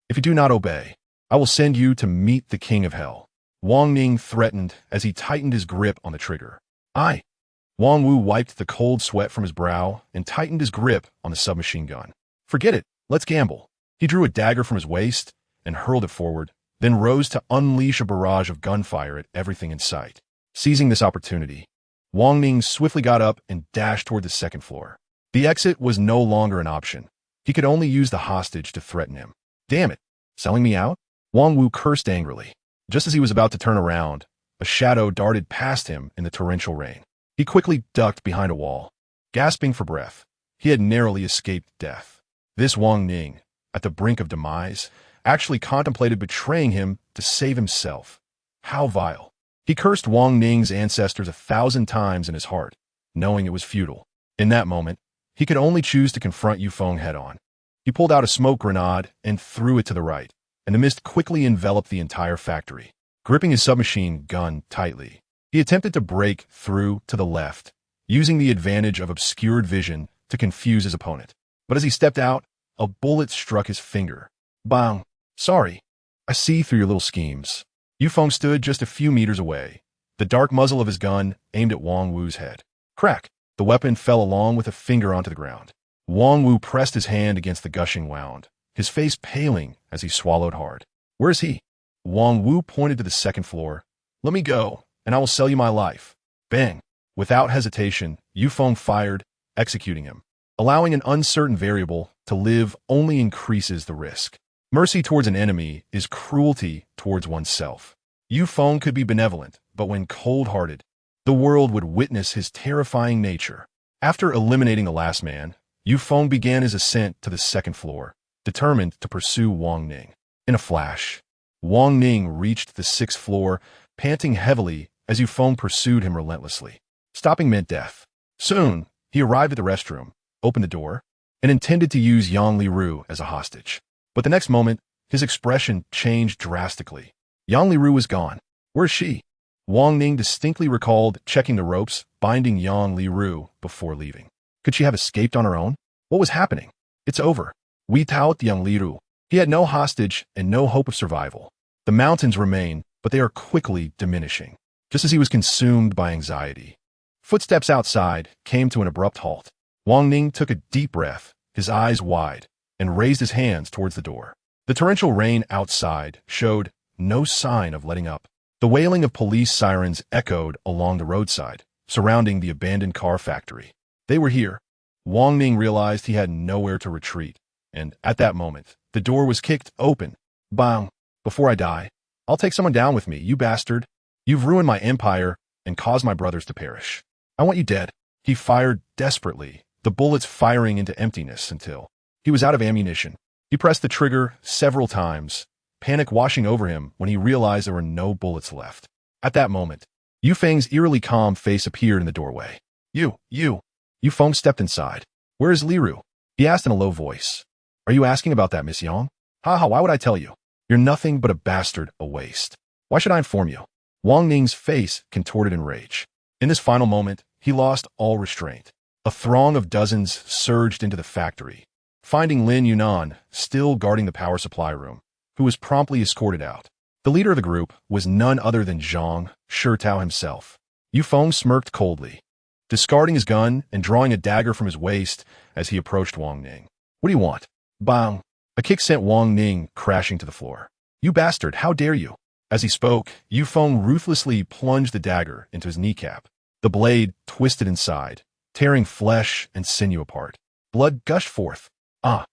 If you do not obey, I will send you to meet the king of hell. Wang Ning threatened as he tightened his grip on the trigger. Wang Wu wiped the cold sweat from his brow and tightened his grip on the submachine gun. Forget it, let's gamble. He drew a dagger from his waist and hurled it forward, then rose to unleash a barrage of gunfire at everything in sight. Seizing this opportunity, Wang Ning swiftly got up and dashed toward the second floor. The exit was no longer an option. He could only use the hostage to threaten him. Damn it, selling me out? Wang Wu cursed angrily. Just as he was about to turn around, a shadow darted past him in the torrential rain. He quickly ducked behind a wall. Gasping for breath, he had narrowly escaped death. This Wang Ning, at the brink of demise, actually contemplated betraying him to save himself. How vile. He cursed Wang Ning's ancestors 1,000 times in his heart, knowing it was futile. In that moment, he could only choose to confront Yufeng head-on. He pulled out a smoke grenade and threw it to the right, and the mist quickly enveloped the entire factory. Gripping his submachine gun tightly, he attempted to break through to the left, using the advantage of obscured vision to confuse his opponent. But as he stepped out, a bullet struck his finger. Bang! Sorry, I see through your little schemes. Yufeng stood just a few meters away, the dark muzzle of his gun aimed at Wang Wu's head. Crack! The weapon fell along with a finger onto the ground. Wang Wu pressed his hand against the gushing wound, his face paling as he swallowed hard. Where is he? Wang Wu pointed to the second floor. Let me go, and I will sell you my life. Bang! Without hesitation, Yufeng fired, executing him. Allowing an uncertain variable to live only increases the risk. Mercy towards an enemy is cruelty towards oneself. Yufeng could be benevolent, but when cold-hearted, the world would witness his terrifying nature. After eliminating the last man, Yufeng began his ascent to the second floor, determined to pursue Wang Ning. In a flash, Wang Ning reached the 6th floor, panting heavily as Yufeng pursued him relentlessly. Stopping meant death. Soon, he arrived at the restroom, opened the door, and intended to use Yang Liru as a hostage. But the next moment, his expression changed drastically. Yang Liru was gone. Where's she? Wang Ning distinctly recalled checking the ropes, binding Yang Liru before leaving. Could she have escaped on her own? What was happening? It's over. We taut Yang Liru. He had no hostage and no hope of survival. The mountains remain, but they are quickly diminishing. Just as he was consumed by anxiety, footsteps outside came to an abrupt halt. Wang Ning took a deep breath, his eyes wide, and raised his hands towards the door. The torrential rain outside showed no sign of letting up. The wailing of police sirens echoed along the roadside, surrounding the abandoned car factory. They were here. Wang Ning realized he had nowhere to retreat, and at that moment, the door was kicked open. Bang! Before I die, I'll take someone down with me, you bastard. You've ruined my empire and caused my brothers to perish. I want you dead. He fired desperately, the bullets firing into emptiness until he was out of ammunition. He pressed the trigger several times, panic washing over him when he realized there were no bullets left. At that moment, Yufeng's eerily calm face appeared in the doorway. Yufeng stepped inside. Where is Liru? He asked in a low voice. Are you asking about that, Miss Yang? Haha, why would I tell you? You're nothing but a bastard, a waste. Why should I inform you? Wang Ning's face contorted in rage. In this final moment, he lost all restraint. A throng of dozens surged into the factory, finding Lin Yunan still guarding the power supply room, who was promptly escorted out. The leader of the group was none other than Zhang Shitao himself. Yufeng smirked coldly, discarding his gun and drawing a dagger from his waist as he approached Wang Ning. "What do you want?" Bang! A kick sent Wang Ning crashing to the floor. "You bastard, how dare you!" As he spoke, Yufeng ruthlessly plunged the dagger into his kneecap. The blade twisted inside, tearing flesh and sinew apart. Blood gushed forth. "Ah!"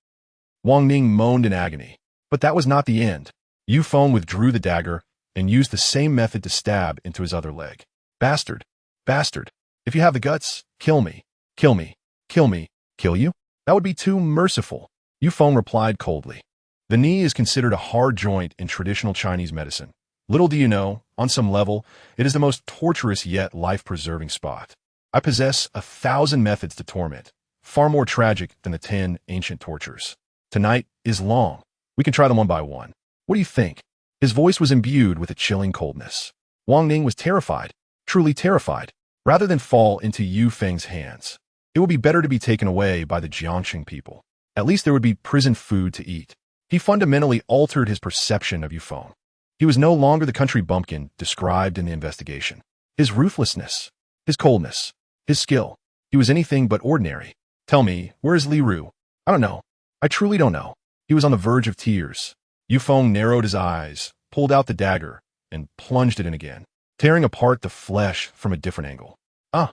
Wang Ning moaned in agony. But that was not the end. Yufeng withdrew the dagger and used the same method to stab into his other leg. "Bastard! Bastard! If you have the guts, kill me. Kill me. Kill me. Kill you? That would be too merciful." Yufeng replied coldly. The knee is considered a hard joint in traditional Chinese medicine. Little do you know, on some level, it is the most torturous yet life-preserving spot. I possess 1,000 methods to torment, far more tragic than the 10 ancient tortures. Tonight is long. We can try them one by one. What do you think? His voice was imbued with a chilling coldness. Wang Ning was terrified, truly terrified. Rather than fall into Yufeng's hands, it would be better to be taken away by the Jiangxing people. At least there would be prison food to eat. He fundamentally altered his perception of Yufeng. He was no longer the country bumpkin described in the investigation. His ruthlessness, his coldness, his skill, he was anything but ordinary. "Tell me, where is Li Ru?" "I don't know. I truly don't know." He was on the verge of tears. Yufeng narrowed his eyes, pulled out the dagger, and plunged it in again, tearing apart the flesh from a different angle. "Ah!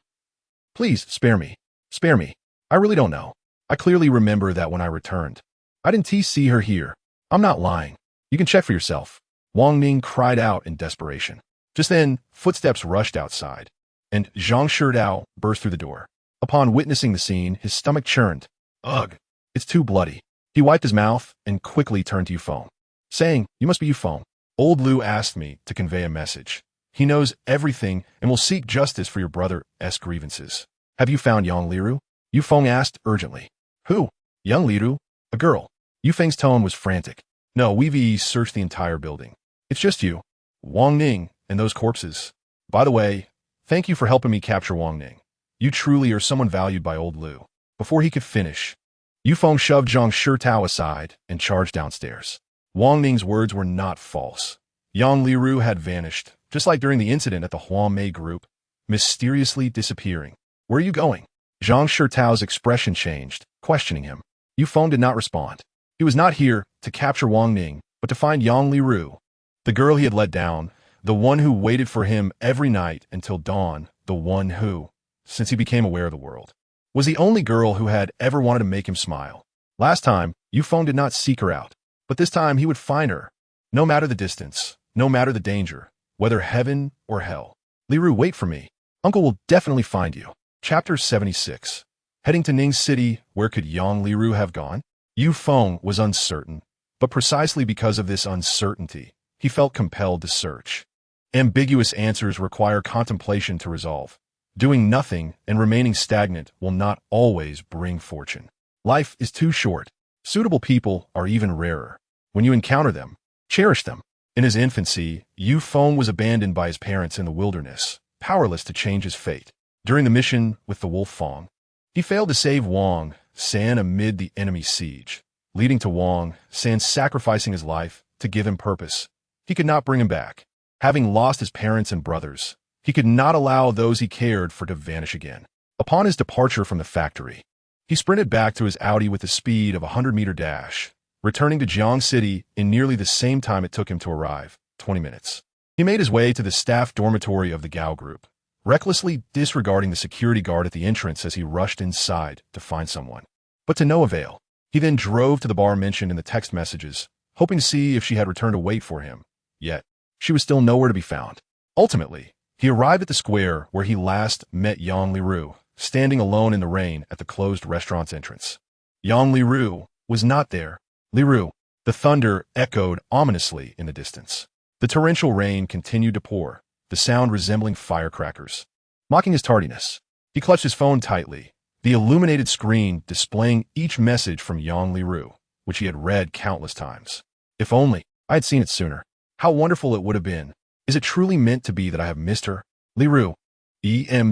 Please, spare me. Spare me. I really don't know. I clearly remember that when I returned. I didn't see her here. I'm not lying. You can check for yourself." Wang Ning cried out in desperation. Just then, footsteps rushed outside, and Zhang Shitao burst through the door. Upon witnessing the scene, his stomach churned. "Ugh! It's too bloody." He wiped his mouth and quickly turned to Yufeng, saying, "You must be Yufeng. Old Lu asked me to convey a message. He knows everything and will seek justice for your brother's grievances." "Have you found young Liru?" Yufeng asked urgently. "Who? Young Liru? A girl." Yufeng's tone was frantic. "No, we've searched the entire building. It's just you, Wang Ning, and those corpses. By the way, thank you for helping me capture Wang Ning. You truly are someone valued by old Lu." Before he could finish, Yufeng shoved Zhang Shitao aside and charged downstairs. Wang Ning's words were not false. Yang Liru had vanished, just like during the incident at the Huamei group, mysteriously disappearing. "Where are you going?" Zhang Shitao's expression changed, questioning him. Yufeng did not respond. He was not here to capture Wang Ning, but to find Yang Liru, the girl he had let down, the one who waited for him every night until dawn, the one who, since he became aware of the world, was the only girl who had ever wanted to make him smile. Last time, Yufeng did not seek her out, but this time he would find her, no matter the distance, no matter the danger, whether heaven or hell. "Liru, wait for me. Uncle will definitely find you." Chapter 76. Heading to Ning City, where could Yang Liru have gone? Yufeng was uncertain, but precisely because of this uncertainty, he felt compelled to search. Ambiguous answers require contemplation to resolve. Doing nothing and remaining stagnant will not always bring fortune. Life is too short. Suitable people are even rarer. When you encounter them, cherish them. In his infancy, Yufeng was abandoned by his parents in the wilderness, powerless to change his fate. During the mission with the Wolf Fong, he failed to save Wang San amid the enemy siege, leading to Wang San sacrificing his life to give him purpose. He could not bring him back. Having lost his parents and brothers, he could not allow those he cared for to vanish again. Upon his departure from the factory, he sprinted back to his Audi with the speed of a 100-meter dash, returning to Jiang City in nearly the same time it took him to arrive, 20 minutes. He made his way to the staff dormitory of the Gao group, recklessly disregarding the security guard at the entrance as he rushed inside to find someone. But to no avail. He then drove to the bar mentioned in the text messages, hoping to see if she had returned to wait for him. Yet, she was still nowhere to be found. Ultimately, he arrived at the square where he last met Yang Liru, standing alone in the rain at the closed restaurant's entrance. Yang Liru was not there. Liru, the thunder echoed ominously in the distance. The torrential rain continued to pour, the sound resembling firecrackers. Mocking his tardiness, he clutched his phone tightly, the illuminated screen displaying each message from Yang Liru, which he had read countless times. If only I had seen it sooner. How wonderful it would have been. Is it truly meant to be that I have missed her? Liru.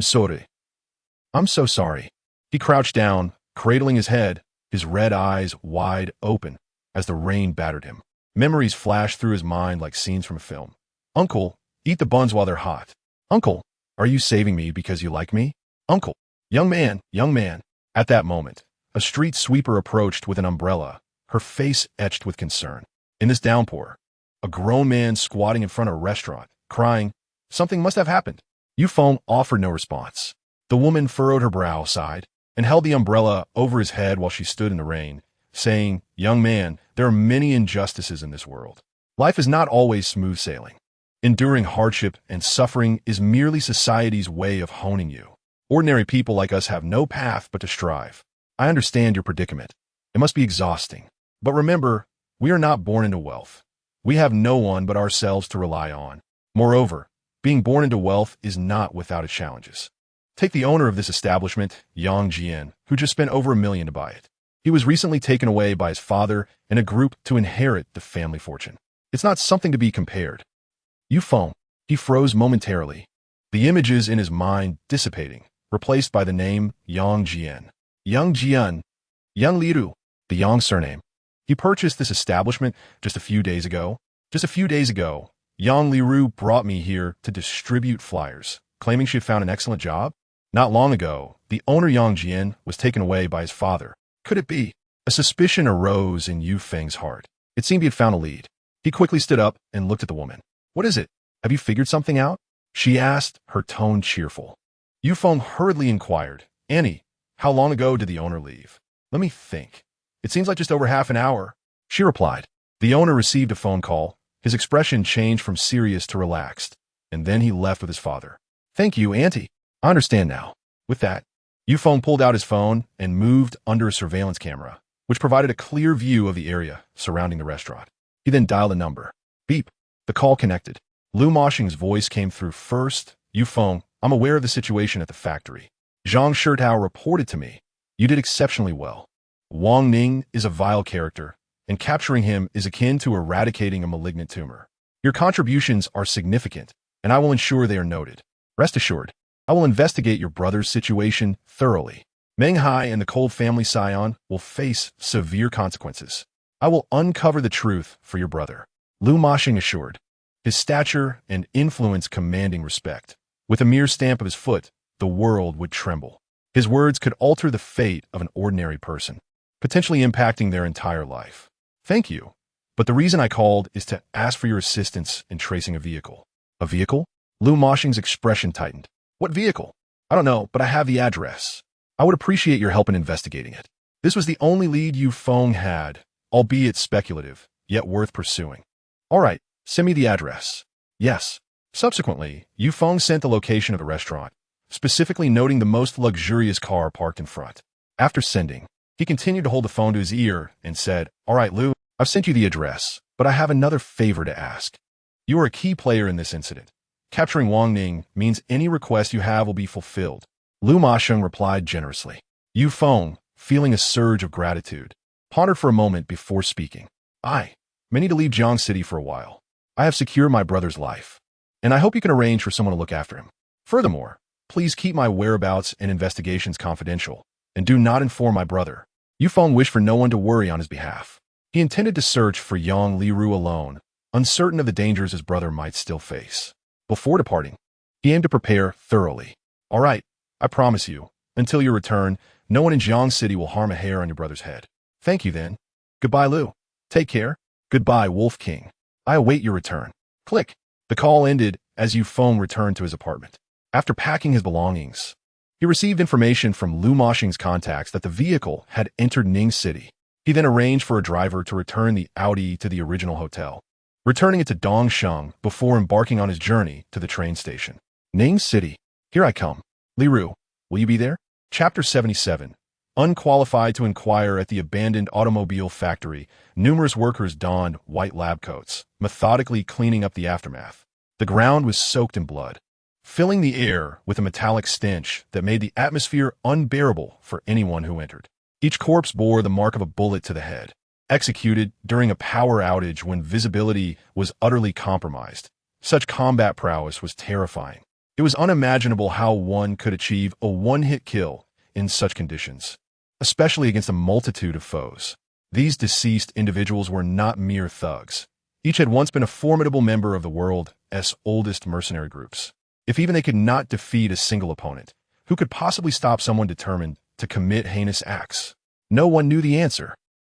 Sorry. I'm so sorry. He crouched down, cradling his head, his red eyes wide open, as the rain battered him. Memories flashed through his mind like scenes from a film. Uncle, eat the buns while they're hot. Uncle, are you saving me because you like me? Uncle, young man, young man. At that moment, a street sweeper approached with an umbrella, her face etched with concern. In this downpour, a grown man squatting in front of a restaurant, crying, something must have happened. Yufeng offered no response. The woman furrowed her brow, sighed, and held the umbrella over his head while she stood in the rain, saying, young man, there are many injustices in this world. Life is not always smooth sailing. Enduring hardship and suffering is merely society's way of honing you. Ordinary people like us have no path but to strive. I understand your predicament. It must be exhausting. But remember, we are not born into wealth. We have no one but ourselves to rely on. Moreover, being born into wealth is not without its challenges. Take the owner of this establishment, Yang Jian, who just spent over $1 million to buy it. He was recently taken away by his father and a group to inherit the family fortune. It's not something to be compared. Yufeng, he froze momentarily, the images in his mind dissipating, replaced by the name Yang Jian. Yang Jian, Yang Liru, the Yang surname. He purchased this establishment just a few days ago. Just a few days ago, Yang Liru brought me here to distribute flyers, claiming she had found an excellent job. Not long ago, the owner Yang Jian was taken away by his father. Could it be? A suspicion arose in Yufeng's heart. It seemed he had found a lead. He quickly stood up and looked at the woman. What is it? Have you figured something out? She asked, her tone cheerful. Yufeng hurriedly inquired, Annie, how long ago did the owner leave? Let me think. It seems like just over half an hour. She replied. The owner received a phone call. His expression changed from serious to relaxed, and then he left with his father. Thank you, Auntie. I understand now. With that, Yufeng pulled out his phone and moved under a surveillance camera, which provided a clear view of the area surrounding the restaurant. He then dialed a number. Beep. The call connected. Lu Moshing's voice came through first. Yufeng, I'm aware of the situation at the factory. Zhang Shirtao reported to me. You did exceptionally well. Wang Ning is a vile character, and capturing him is akin to eradicating a malignant tumor. Your contributions are significant, and I will ensure they are noted. Rest assured, I will investigate your brother's situation thoroughly. Meng Hai and the Cold family scion will face severe consequences. I will uncover the truth for your brother. Lu Moshing assured, his stature and influence commanding respect. With a mere stamp of his foot, the world would tremble. His words could alter the fate of an ordinary person, potentially impacting their entire life. Thank you, but the reason I called is to ask for your assistance in tracing a vehicle. A vehicle? Lu Moshing's expression tightened. What vehicle? I don't know, but I have the address. I would appreciate your help in investigating it. This was the only lead Yufeng had, albeit speculative, yet worth pursuing. All right, send me the address. Yes. Subsequently, Yufeng sent the location of the restaurant, specifically noting the most luxurious car parked in front. After sending, he continued to hold the phone to his ear and said, All right, Lu, I've sent you the address, but I have another favor to ask. You are a key player in this incident. Capturing Wang Ning means any request you have will be fulfilled. Lu Moshing replied generously. Yufeng, feeling a surge of gratitude, pondered for a moment before speaking. I need to leave Jiang City for a while. I have secured my brother's life, and I hope you can arrange for someone to look after him. Furthermore, please keep my whereabouts and investigations confidential, and do not inform my brother. Yufeng wished for no one to worry on his behalf. He intended to search for Yang Liru alone, uncertain of the dangers his brother might still face. Before departing, he aimed to prepare thoroughly. All right, I promise you, until your return, no one in Jiang City will harm a hair on your brother's head. Thank you then. Goodbye, Lu. Take care. Goodbye, Wolf King. I await your return. Click. The call ended as Yufeng returned to his apartment. After packing his belongings, he received information from Lu Moshing's contacts that the vehicle had entered Ning City. He then arranged for a driver to return the Audi to the original hotel, returning it to Dongsheng before embarking on his journey to the train station. Ning City. Here I come. Liru, will you be there? Chapter 77. Unqualified to inquire at the abandoned automobile factory, numerous workers donned white lab coats, methodically cleaning up the aftermath. The ground was soaked in blood, filling the air with a metallic stench that made the atmosphere unbearable for anyone who entered. Each corpse bore the mark of a bullet to the head, executed during a power outage when visibility was utterly compromised. Such combat prowess was terrifying. It was unimaginable how one could achieve a one-hit kill in such conditions, especially against a multitude of foes. These deceased individuals were not mere thugs. Each had once been a formidable member of the world's oldest mercenary groups. If even they could not defeat a single opponent, who could possibly stop someone determined to commit heinous acts? No one knew the answer,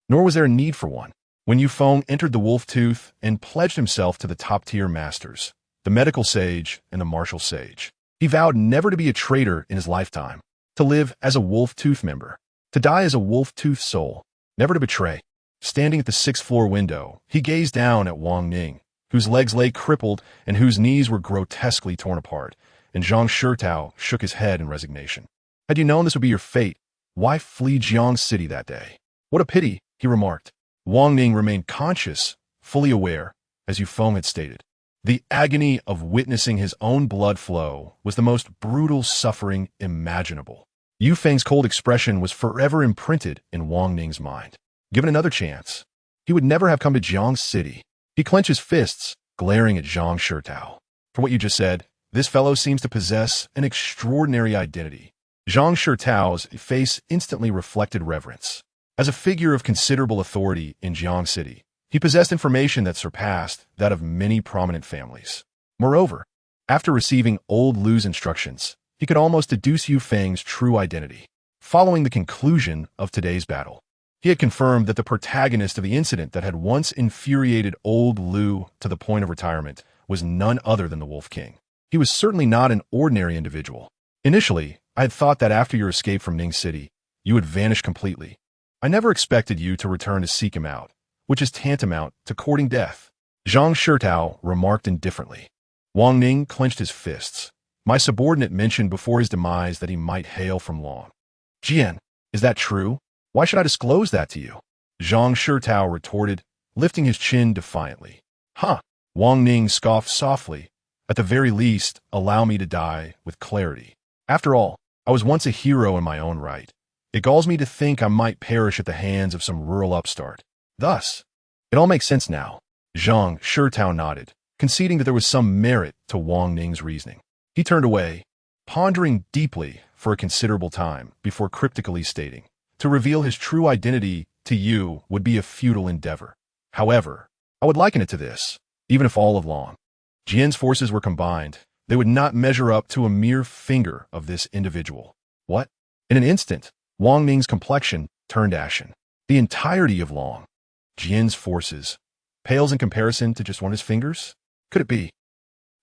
nor was there a need for one. When Yufeng entered the Wolf Tooth and pledged himself to the top-tier masters, the medical sage and the martial sage, he vowed never to be a traitor in his lifetime, to live as a Wolf Tooth member, to die as a Wolf Tooth soul, never to betray. Standing at the sixth-floor window, he gazed down at Wang Ning, whose legs lay crippled and whose knees were grotesquely torn apart, and Zhang Shitao shook his head in resignation. Had you known this would be your fate, why flee Jiang City that day? What a pity, he remarked. Wang Ning remained conscious, fully aware, as Yufeng had stated. The agony of witnessing his own blood flow was the most brutal suffering imaginable. Yufeng's cold expression was forever imprinted in Wang Ning's mind. Given another chance, he would never have come to Jiang City. He clenched his fists, glaring at Zhang Shitao. For what you just said, this fellow seems to possess an extraordinary identity. Zhang Shitao's face instantly reflected reverence. As a figure of considerable authority in Jiang City, he possessed information that surpassed that of many prominent families. Moreover, after receiving old Lu's instructions, he could almost deduce Yufeng's true identity. Following the conclusion of today's battle, he had confirmed that the protagonist of the incident that had once infuriated old Lu to the point of retirement was none other than the Wolf King. He was certainly not an ordinary individual. Initially, I had thought that after your escape from Ning City, you would vanish completely. I never expected you to return to seek him out, which is tantamount to courting death. Zhang Shitao remarked indifferently. Wang Ning clenched his fists. My subordinate mentioned before his demise that he might hail from Long. Jian, is that true? Why should I disclose that to you? Zhang Shitao retorted, lifting his chin defiantly. Huh. Wang Ning scoffed softly. At the very least, allow me to die with clarity. After all, I was once a hero in my own right. It galls me to think I might perish at the hands of some rural upstart. Thus, it all makes sense now. Zhang Shitao nodded, conceding that there was some merit to Wang Ning's reasoning. He turned away, pondering deeply for a considerable time before cryptically stating, to reveal his true identity to you would be a futile endeavor. However, I would liken it to this. Even if all of Long Jian's forces were combined, they would not measure up to a mere finger of this individual. What? In an instant, Wang Ning's complexion turned ashen. The entirety of Long Jian's forces pales in comparison to just one of his fingers? Could it be?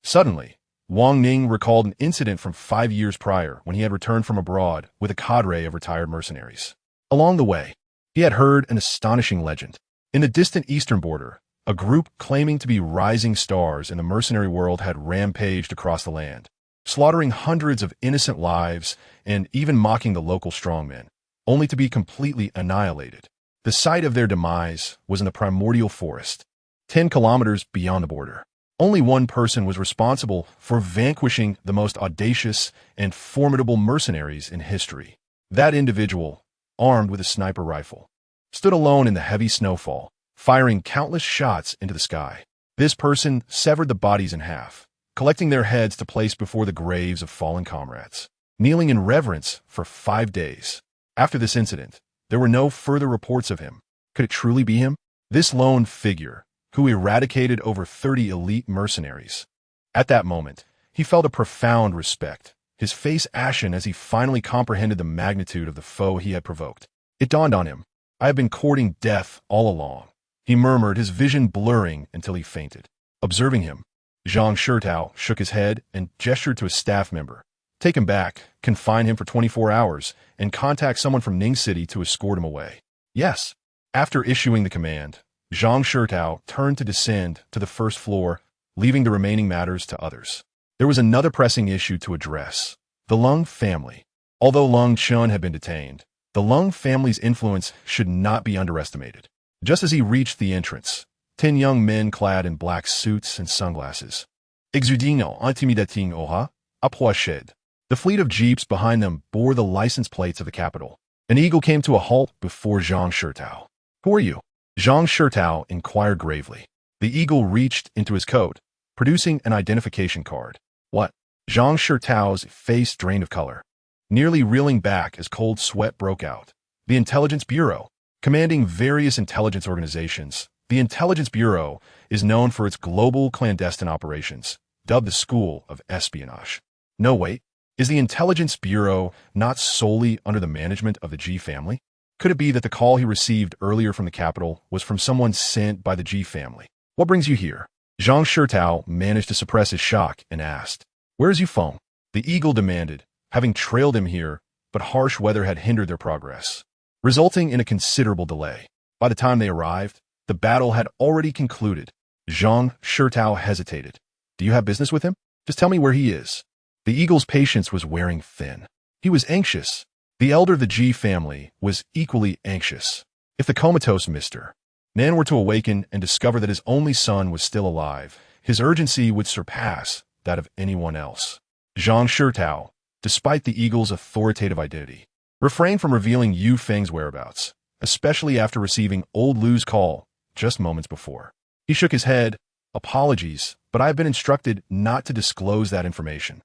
Suddenly, Wang Ning recalled an incident from 5 years prior when he had returned from abroad with a cadre of retired mercenaries. Along the way, he had heard an astonishing legend. In the distant eastern border, a group claiming to be rising stars in the mercenary world had rampaged across the land, slaughtering hundreds of innocent lives and even mocking the local strongmen, only to be completely annihilated. The site of their demise was in the primordial forest, 10 kilometers beyond the border. Only one person was responsible for vanquishing the most audacious and formidable mercenaries in history. That individual, armed with a sniper rifle, stood alone in the heavy snowfall, firing countless shots into the sky. This person severed the bodies in half, collecting their heads to place before the graves of fallen comrades, kneeling in reverence for 5 days. After this incident, there were no further reports of him. Could it truly be him? This lone figure, who eradicated over 30 elite mercenaries. At that moment, he felt a profound respect, his face ashen as he finally comprehended the magnitude of the foe he had provoked. It dawned on him. I have been courting death all along. He murmured, his vision blurring until he fainted. Observing him, Zhang Shitao shook his head and gestured to a staff member. Take him back, confine him for 24 hours, and contact someone from Ning City to escort him away. Yes. After issuing the command, Zhang Shitao turned to descend to the first floor, leaving the remaining matters to others. There was another pressing issue to address. The Lung family. Although Lung Chun had been detained, the Lung family's influence should not be underestimated. Just as he reached the entrance, 10 young men clad in black suits and sunglasses, exuding en intimidating aura, approached. The fleet of jeeps behind them bore the license plates of the capital. An eagle came to a halt before Zhang Shitao. Who are you? Zhang Shitao inquired gravely. The eagle reached into his coat, producing an identification card. What? Zhang Shitao's face drained of color, nearly reeling back as cold sweat broke out. The Intelligence Bureau. Commanding various intelligence organizations, the Intelligence Bureau is known for its global clandestine operations, dubbed the School of Espionage. No, wait. Is the Intelligence Bureau not solely under the management of the G family? Could it be that the call he received earlier from the capital was from someone sent by the G family? What brings you here? Zhang Shitao managed to suppress his shock and asked, "Where is Yufeng?" The eagle demanded, having trailed him here, but harsh weather had hindered their progress, resulting in a considerable delay. By the time they arrived, the battle had already concluded. Zhang Shitao hesitated. "Do you have business with him? Just tell me where he is." The eagle's patience was wearing thin. He was anxious. The elder of the G family was equally anxious. If the comatose Mr. Nan were to awaken and discover that his only son was still alive, his urgency would surpass that of anyone else. Zhang Shitao, despite the eagle's authoritative identity, refrained from revealing Yu Feng's whereabouts, especially after receiving old Lu's call just moments before. He shook his head. "Apologies, but I have been instructed not to disclose that information."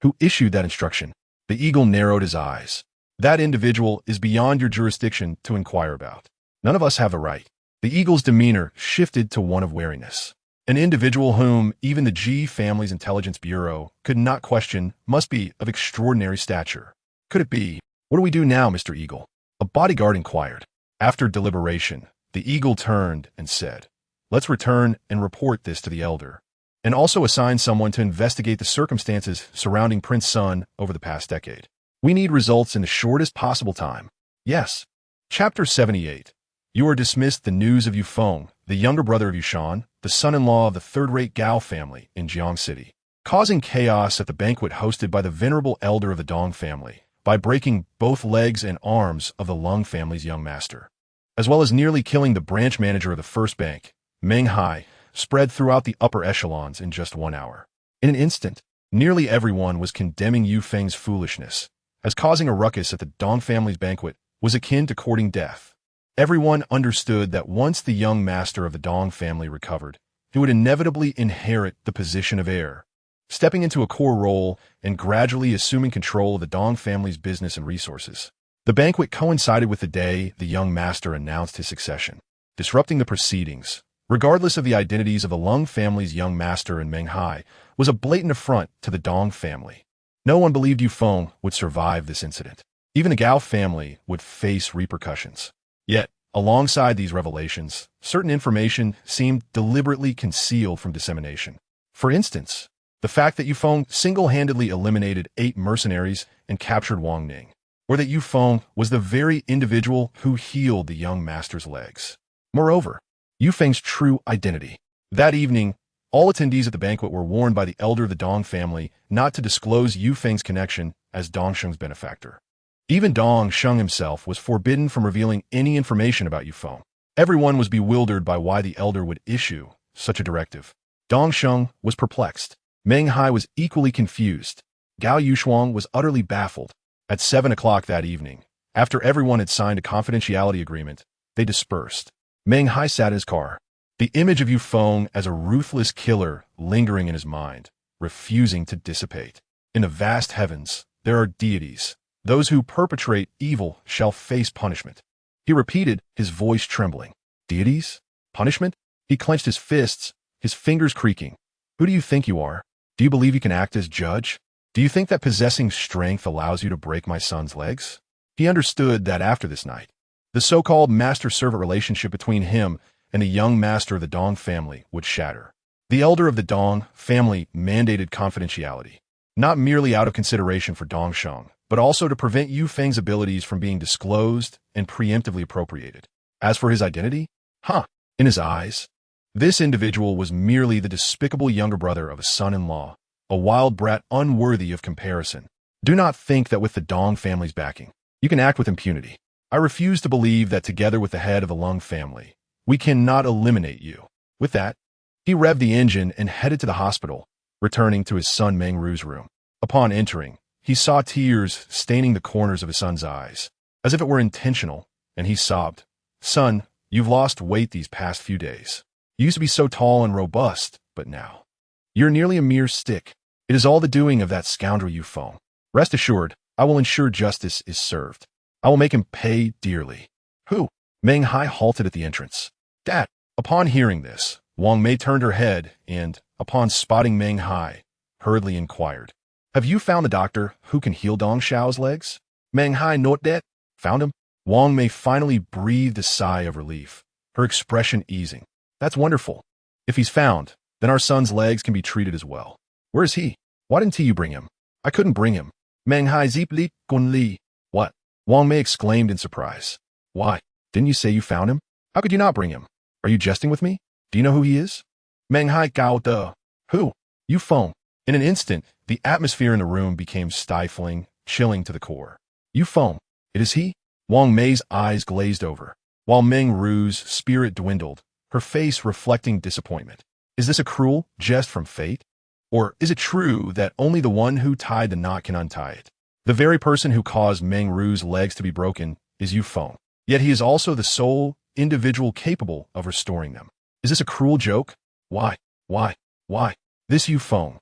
"Who issued that instruction?" The eagle narrowed his eyes. "That individual is beyond your jurisdiction to inquire about. None of us have the right." The eagle's demeanor shifted to one of wariness. An individual whom even the G family's intelligence bureau could not question must be of extraordinary stature. Could it be? "What do we do now, Mr. Eagle?" a bodyguard inquired. After deliberation, the eagle turned and said, "Let's return and report this to the elder, and also assign someone to investigate the circumstances surrounding Prince Sun over the past decade. We need results in the shortest possible time." Yes. Chapter 78. You are dismissed. The news of Yufeng, the younger brother of Yushan, the son-in-law of the third-rate Gao family in Jiang City, causing chaos at the banquet hosted by the venerable elder of the Dong family by breaking both legs and arms of the Lung family's young master, as well as nearly killing the branch manager of the first bank, Meng Hai, spread throughout the upper echelons in just 1 hour. In an instant, nearly everyone was condemning Yu Feng's foolishness, as causing a ruckus at the Dong family's banquet was akin to courting death. Everyone understood that once the young master of the Dong family recovered, he would inevitably inherit the position of heir, stepping into a core role and gradually assuming control of the Dong family's business and resources. The banquet coincided with the day the young master announced his succession, disrupting the proceedings, regardless of the identities of the Lung family's young master and Meng Hai, was a blatant affront to the Dong family. No one believed Yufeng would survive this incident. Even the Gao family would face repercussions. Yet, alongside these revelations, certain information seemed deliberately concealed from dissemination. For instance, the fact that Yufeng single-handedly eliminated 8 mercenaries and captured Wang Ning, or that Yufeng was the very individual who healed the young master's legs. Moreover, Yufeng's true identity. That evening, all attendees at the banquet were warned by the elder of the Dong family not to disclose Yufeng's connection as Dongsheng's benefactor. Even Dongsheng himself was forbidden from revealing any information about Yufeng. Everyone was bewildered by why the elder would issue such a directive. Dongsheng was perplexed. Meng Hai was equally confused. Gao Yushuang was utterly baffled. At 7 o'clock that evening, after everyone had signed a confidentiality agreement, they dispersed. Meng Hai sat in his car, the image of Yufeng as a ruthless killer lingering in his mind, refusing to dissipate. In the vast heavens, there are deities. Those who perpetrate evil shall face punishment. He repeated, his voice trembling. Deities? Punishment? He clenched his fists, his fingers creaking. Who do you think you are? Do you believe you can act as judge? Do you think that possessing strength allows you to break my son's legs? He understood that after this night, the so-called master-servant relationship between him and the young master of the Dong family would shatter. The elder of the Dong family mandated confidentiality, not merely out of consideration for Dongsheng, but also to prevent Yu Feng's abilities from being disclosed and preemptively appropriated. As for his identity, in his eyes, this individual was merely the despicable younger brother of a son-in-law, a wild brat unworthy of comparison. Do not think that with the Dong family's backing, you can act with impunity. I refuse to believe that together with the head of the Lung family, we cannot eliminate you. With that, he revved the engine and headed to the hospital, returning to his son Meng Ru's room. Upon entering, he saw tears staining the corners of his son's eyes, as if it were intentional, and he sobbed, "Son, you've lost weight these past few days. You used to be so tall and robust, but now, you're nearly a mere stick. It is all the doing of that scoundrel Yufeng. Rest assured, I will ensure justice is served. I will make him pay dearly." Who? Meng Hai halted at the entrance. Dad! Upon hearing this, Wang Mei turned her head and, upon spotting Meng Hai, hurriedly inquired, "Have you found the doctor who can heal Dong Xiao's legs?" Meng Hai not dead. Found him? Wang Mei finally breathed a sigh of relief, her expression easing. That's wonderful. If he's found, then our son's legs can be treated as well. Where is he? Why didn't you bring him? I couldn't bring him. Meng Hai zip li gun li. What? Wang Mei exclaimed in surprise. Why? Didn't you say you found him? How could you not bring him? Are you jesting with me? Do you know who he is? Meng Hai gao de. Who? You Feng. In an instant, the atmosphere in the room became stifling, chilling to the core. You Feng. It is he? Wang Mei's eyes glazed over, while Meng Ru's spirit dwindled, her face reflecting disappointment. Is this a cruel jest from fate? Or is it true that only the one who tied the knot can untie it? The very person who caused Meng Ru's legs to be broken is Yu Feng, yet he is also the sole individual capable of restoring them. Is this a cruel joke? Why? This Yu Feng.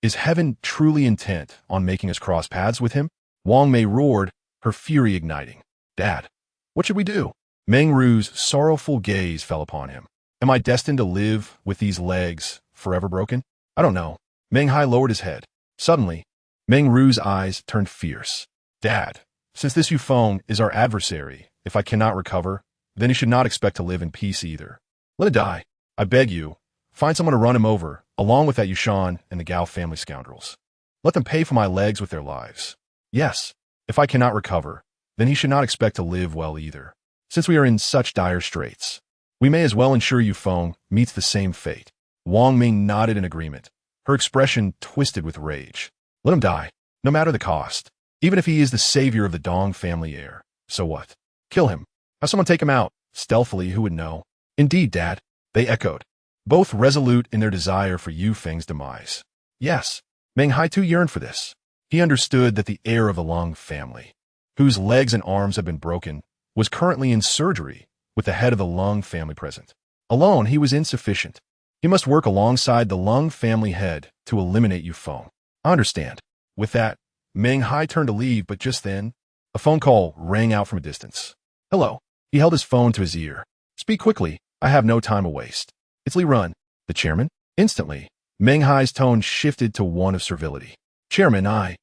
Is heaven truly intent on making us cross paths with him? Wang Mei roared, her fury igniting. Dad, what should we do? Meng Ru's sorrowful gaze fell upon him. Am I destined to live with these legs forever broken? I don't know. Meng Hai lowered his head. Suddenly, Meng Ru's eyes turned fierce. Dad, since this Yu Feng is our adversary, if I cannot recover, then he should not expect to live in peace either. Let it die. I beg you, find someone to run him over, along with that Yushan and the Gao family scoundrels. Let them pay for my legs with their lives. Yes, if I cannot recover, then he should not expect to live well either. Since we are in such dire straits, we may as well ensure Yu Feng meets the same fate. Wang Mei nodded in agreement, her expression twisted with rage. Let him die, no matter the cost. Even if he is the savior of the Dong family heir. So what? Kill him. Have someone take him out. Stealthily, who would know? Indeed, Dad, they echoed, both resolute in their desire for Yu Feng's demise. Yes, Meng Hai too yearned for this. He understood that the heir of the Lung family, whose legs and arms had been broken, was currently in surgery with the head of the Lung family present. Alone, he was insufficient. He must work alongside the Lung family head to eliminate Yu Feng. I understand. With that, Meng Hai turned to leave, but just then, a phone call rang out from a distance. Hello. He held his phone to his ear. Speak quickly. I have no time to waste. It's Li Run, the chairman. Instantly, Meng Hai's tone shifted to one of servility. Chairman, I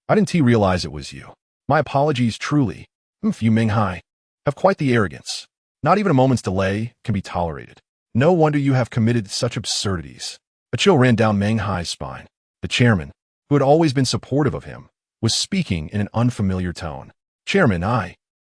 didn't realize it was you. My apologies truly. You Meng Hai have quite the arrogance. Not even a moment's delay can be tolerated. No wonder you have committed such absurdities. A chill ran down Meng Hai's spine. The chairman, who had always been supportive of him, was speaking in an unfamiliar tone. Chairman,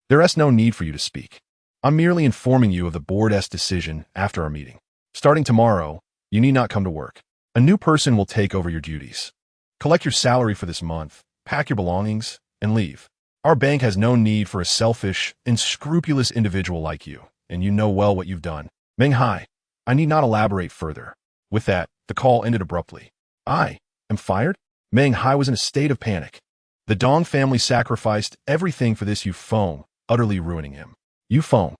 there is no need for you to speak. I'm merely informing you of the board's decision after our meeting. Starting tomorrow, you need not come to work. A new person will take over your duties. Collect your salary for this month, pack your belongings, and leave. Our bank has no need for a selfish, unscrupulous individual like you, and you know well what you've done. Meng Hai, I need not elaborate further. With that, the call ended abruptly. I am fired? Meng Hai was in a state of panic. The Dong family sacrificed everything for this Yu Feng, utterly ruining him. Yu Feng,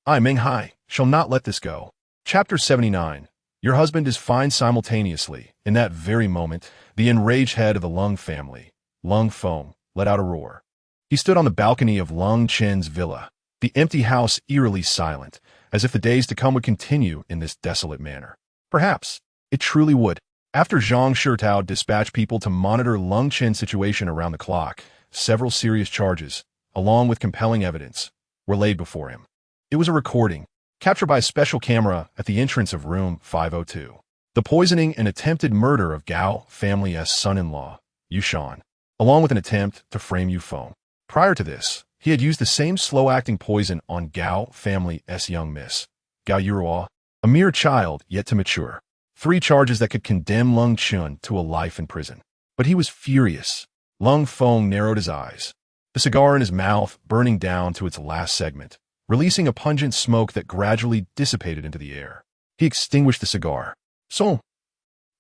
I, Meng Hai, shall not let this go. Chapter 79. Your husband is fine. Simultaneously, in that very moment, the enraged head of the Lung family, Lung Feng, let out a roar. He stood on the balcony of Lung Chen's villa, the empty house eerily silent, as if the days to come would continue in this desolate manner. Perhaps it truly would. After Zhang Shirtao dispatched people to monitor Lung Chen's situation around the clock, several serious charges, along with compelling evidence, were laid before him. It was a recording, captured by a special camera at the entrance of room 502. The poisoning and attempted murder of Gao family's son-in-law, Yushan, along with an attempt to frame Yu Feng. Prior to this, he had used the same slow-acting poison on Gao family's young miss, Gao Yuruo, a mere child yet to mature. 3 charges that could condemn Lung Chun to a life in prison. But he was furious. Lung Feng narrowed his eyes, the cigar in his mouth burning down to its last segment, releasing a pungent smoke that gradually dissipated into the air. He extinguished the cigar. So,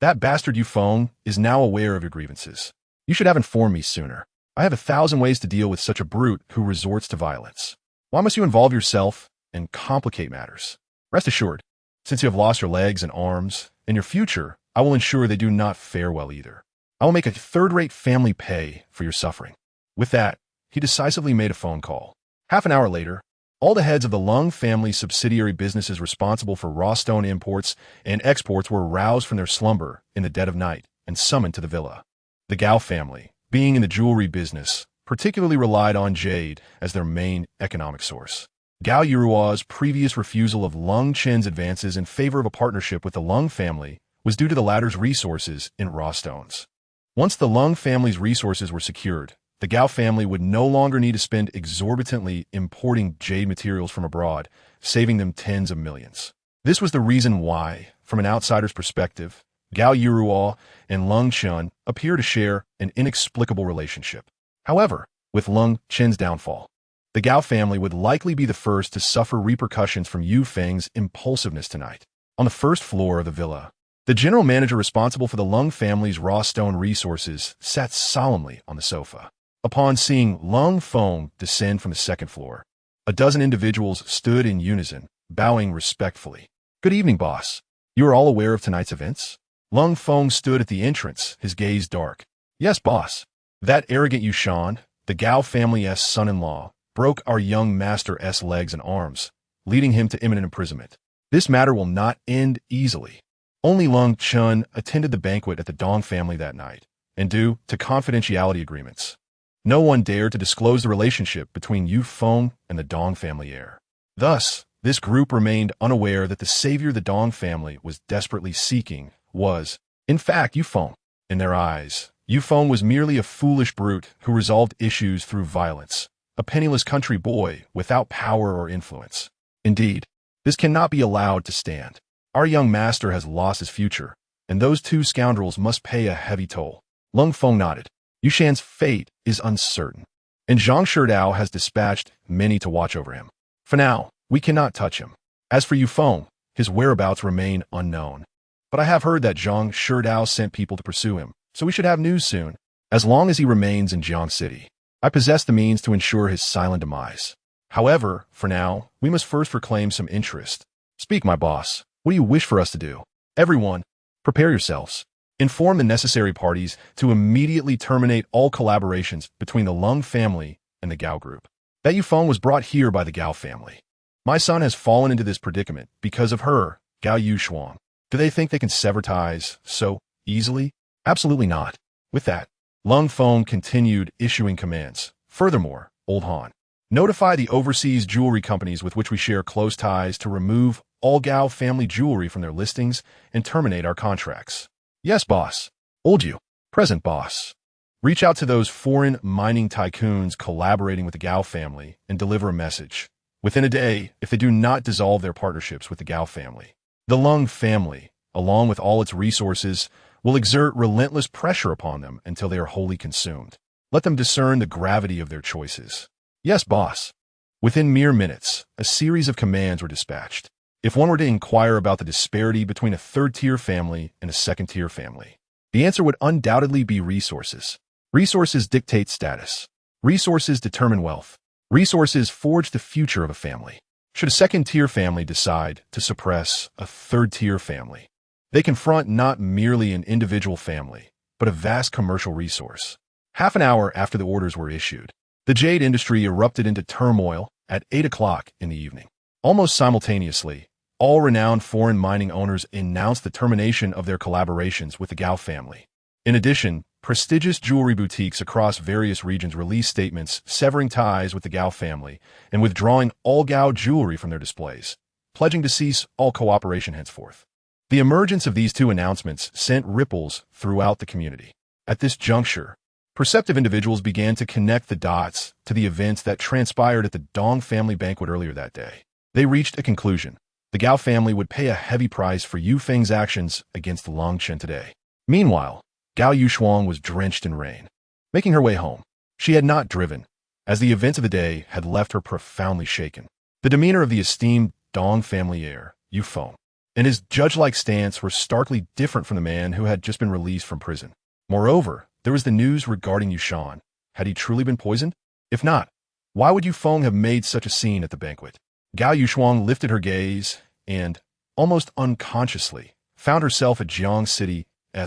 that bastard Yu Feng is now aware of your grievances. You should have informed me sooner. I have 1,000 ways to deal with such a brute who resorts to violence. Why must you involve yourself and complicate matters? Rest assured, since you have lost your legs and arms, in your future, I will ensure they do not fare well either. I will make a third-rate family pay for your suffering. With that, he decisively made a phone call. Half an hour later, all the heads of the Lung family subsidiary businesses responsible for raw stone imports and exports were roused from their slumber in the dead of night and summoned to the villa. The Gao family, being in the jewelry business, particularly relied on jade as their main economic source. Gao Yiruo's previous refusal of Lung Chen's advances in favor of a partnership with the Lung family was due to the latter's resources in raw stones. Once the Lung family's resources were secured, the Gao family would no longer need to spend exorbitantly importing jade materials from abroad, saving them tens of millions. This was the reason why, from an outsider's perspective, Gao Yiruo and Lung Chen appear to share an inexplicable relationship. However, with Lung Chen's downfall, the Gao family would likely be the first to suffer repercussions from Yu Feng's impulsiveness tonight. On the first floor of the villa, the general manager responsible for the Lung family's raw stone resources sat solemnly on the sofa. Upon seeing Lung Feng descend from the second floor, a dozen individuals stood in unison, bowing respectfully. "Good evening, boss. You are all aware of tonight's events?" Lung Feng stood at the entrance, his gaze dark. "Yes, boss. That arrogant Yushan, the Gao family's son-in-law, broke our young master's legs and arms, leading him to imminent imprisonment. This matter will not end easily." Only Lung Chen attended the banquet at the Dong family that night, and due to confidentiality agreements, no one dared to disclose the relationship between Yu Feng and the Dong family heir. Thus, this group remained unaware that the savior the Dong family was desperately seeking was, in fact, Yu Feng. In their eyes, Yu Feng was merely a foolish brute who resolved issues through violence, a penniless country boy without power or influence. Indeed, this cannot be allowed to stand. Our young master has lost his future, and those two scoundrels must pay a heavy toll. Lung Feng nodded. Yushan's fate is uncertain, and Zhang Shidao has dispatched many to watch over him. For now, we cannot touch him. As for Yu Feng, his whereabouts remain unknown. But I have heard that Zhang Shidao sent people to pursue him, so we should have news soon. As long as he remains in Jiang City, I possess the means to ensure his silent demise. However, for now, we must first reclaim some interest. Speak, my boss. What do you wish for us to do? Everyone, prepare yourselves. Inform the necessary parties to immediately terminate all collaborations between the Lung family and the Gao group. That Yu Feng was brought here by the Gao family. My son has fallen into this predicament because of her, Gao Yushuang. Do they think they can sever ties so easily? Absolutely not. With that, Lung Feng continued issuing commands. Furthermore, Old Han, notify the overseas jewelry companies with which we share close ties to remove all Gao family jewelry from their listings and terminate our contracts. Yes, boss. Old Yu, present, boss. Reach out to those foreign mining tycoons collaborating with the Gao family and deliver a message. Within a day, if they do not dissolve their partnerships with the Gao family, the Lung family, along with all its resources, will exert relentless pressure upon them until they are wholly consumed. Let them discern the gravity of their choices. Yes, boss. Within mere minutes, a series of commands were dispatched. If one were to inquire about the disparity between a third-tier family and a second-tier family, the answer would undoubtedly be resources. Resources dictate status. Resources determine wealth. Resources forge the future of a family. Should a second-tier family decide to suppress a third-tier family, they confront not merely an individual family, but a vast commercial resource. Half an hour after the orders were issued, the jade industry erupted into turmoil at 8 o'clock in the evening. Almost simultaneously, all renowned foreign mining owners announced the termination of their collaborations with the Gao family. In addition, prestigious jewelry boutiques across various regions released statements severing ties with the Gao family and withdrawing all Gao jewelry from their displays, pledging to cease all cooperation henceforth. The emergence of these two announcements sent ripples throughout the community. At this juncture, perceptive individuals began to connect the dots to the events that transpired at the Dong family banquet earlier that day. They reached a conclusion. The Gao family would pay a heavy price for Yu Feng's actions against the Long Chen today. Meanwhile, Gao Yushuang was drenched in rain. Making her way home, she had not driven, as the events of the day had left her profoundly shaken. The demeanor of the esteemed Dong family heir, Yu Feng, and his judge-like stance were starkly different from the man who had just been released from prison. Moreover, there was the news regarding Yushan. Had he truly been poisoned? If not, why would Yu Feng have made such a scene at the banquet? Gao Yushuang lifted her gaze and, almost unconsciously, found herself at Jiang City's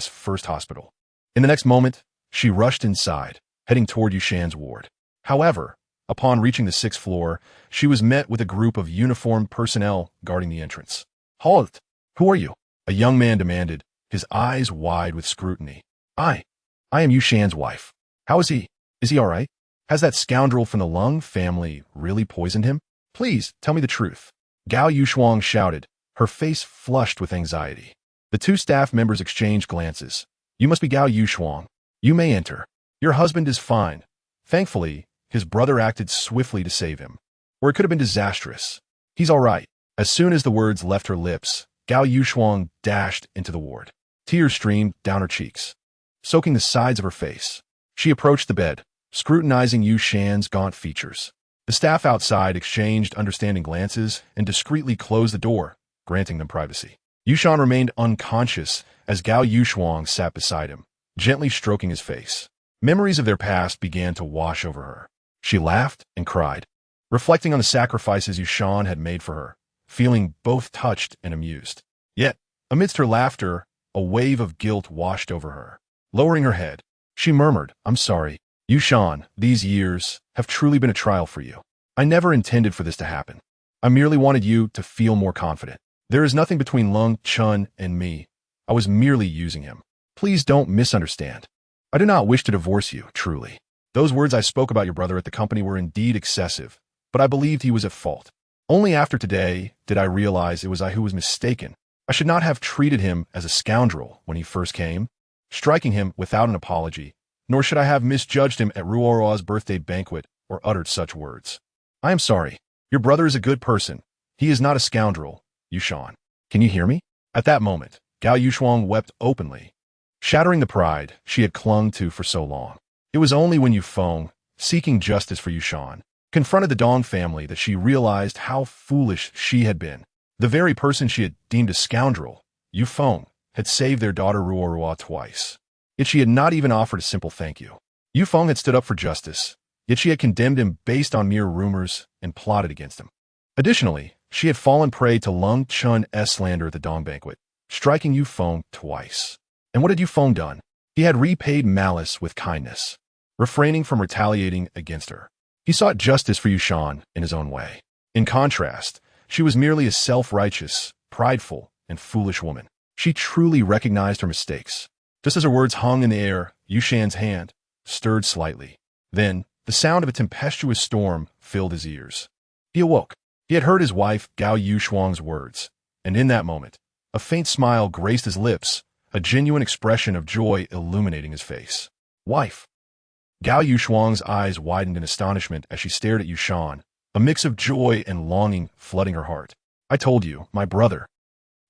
first hospital. In the next moment, she rushed inside, heading toward Yushan's ward. However, Upon reaching the 6th floor, she was met with a group of uniformed personnel guarding the entrance. "Halt! Who are you?" a young man demanded, his eyes wide with scrutiny. I am Yushan's wife. How is he? Is he all right? Has that scoundrel from the Lung family really poisoned him? Please, tell me the truth." Gao Yushuang shouted, her face flushed with anxiety. The two staff members exchanged glances. "You must be Gao Yushuang. You may enter. Your husband is fine." Thankfully, his brother acted swiftly to save him, or it could have been disastrous. "He's all right." As soon as the words left her lips, Gao Yushuang dashed into the ward. Tears streamed down her cheeks, soaking the sides of her face. She approached the bed, scrutinizing Yushan's gaunt features. The staff outside exchanged understanding glances and discreetly closed the door, granting them privacy. Yushan remained unconscious as Gao Yushuang sat beside him, gently stroking his face. Memories of their past began to wash over her. She laughed and cried, reflecting on the sacrifices Yushan had made for her, feeling both touched and amused. Yet, amidst her laughter, a wave of guilt washed over her. Lowering her head, she murmured, "I'm sorry. Yushan, these years have truly been a trial for you. I never intended for this to happen. I merely wanted you to feel more confident. There is nothing between Lung Chun and me. I was merely using him. Please don't misunderstand. I do not wish to divorce you, truly. Those words I spoke about your brother at the company were indeed excessive, but I believed he was at fault. Only after today did I realize it was I who was mistaken. I should not have treated him as a scoundrel when he first came, striking him without an apology, nor should I have misjudged him at Ruoro's birthday banquet or uttered such words. I am sorry. Your brother is a good person. He is not a scoundrel, Yushan. Can you hear me?" At that moment, Gao Yushuang wept openly, shattering the pride she had clung to for so long. It was only when Yufeng, seeking justice for Yushan, confronted the Dong family that she realized how foolish she had been. The very person she had deemed a scoundrel, Yufeng, had saved their daughter Ruoro twice. Yet she had not even offered a simple thank you. Yufeng had stood up for justice, yet she had condemned him based on mere rumors and plotted against him. Additionally, she had fallen prey to Lung Chun's slander at the Dong banquet, striking Yufeng twice. And what had Yufeng done? He had repaid malice with kindness, refraining from retaliating against her. He sought justice for Yushan in his own way. In contrast, she was merely a self-righteous, prideful, and foolish woman. She truly recognized her mistakes. Just as her words hung in the air, Yushan's hand stirred slightly. Then, the sound of a tempestuous storm filled his ears. He awoke. He had heard his wife Gao Yushuang's words, and in that moment, a faint smile graced his lips, a genuine expression of joy illuminating his face. "Wife." Gao Yushuang's eyes widened in astonishment as she stared at Yushan, a mix of joy and longing flooding her heart. "I told you, my brother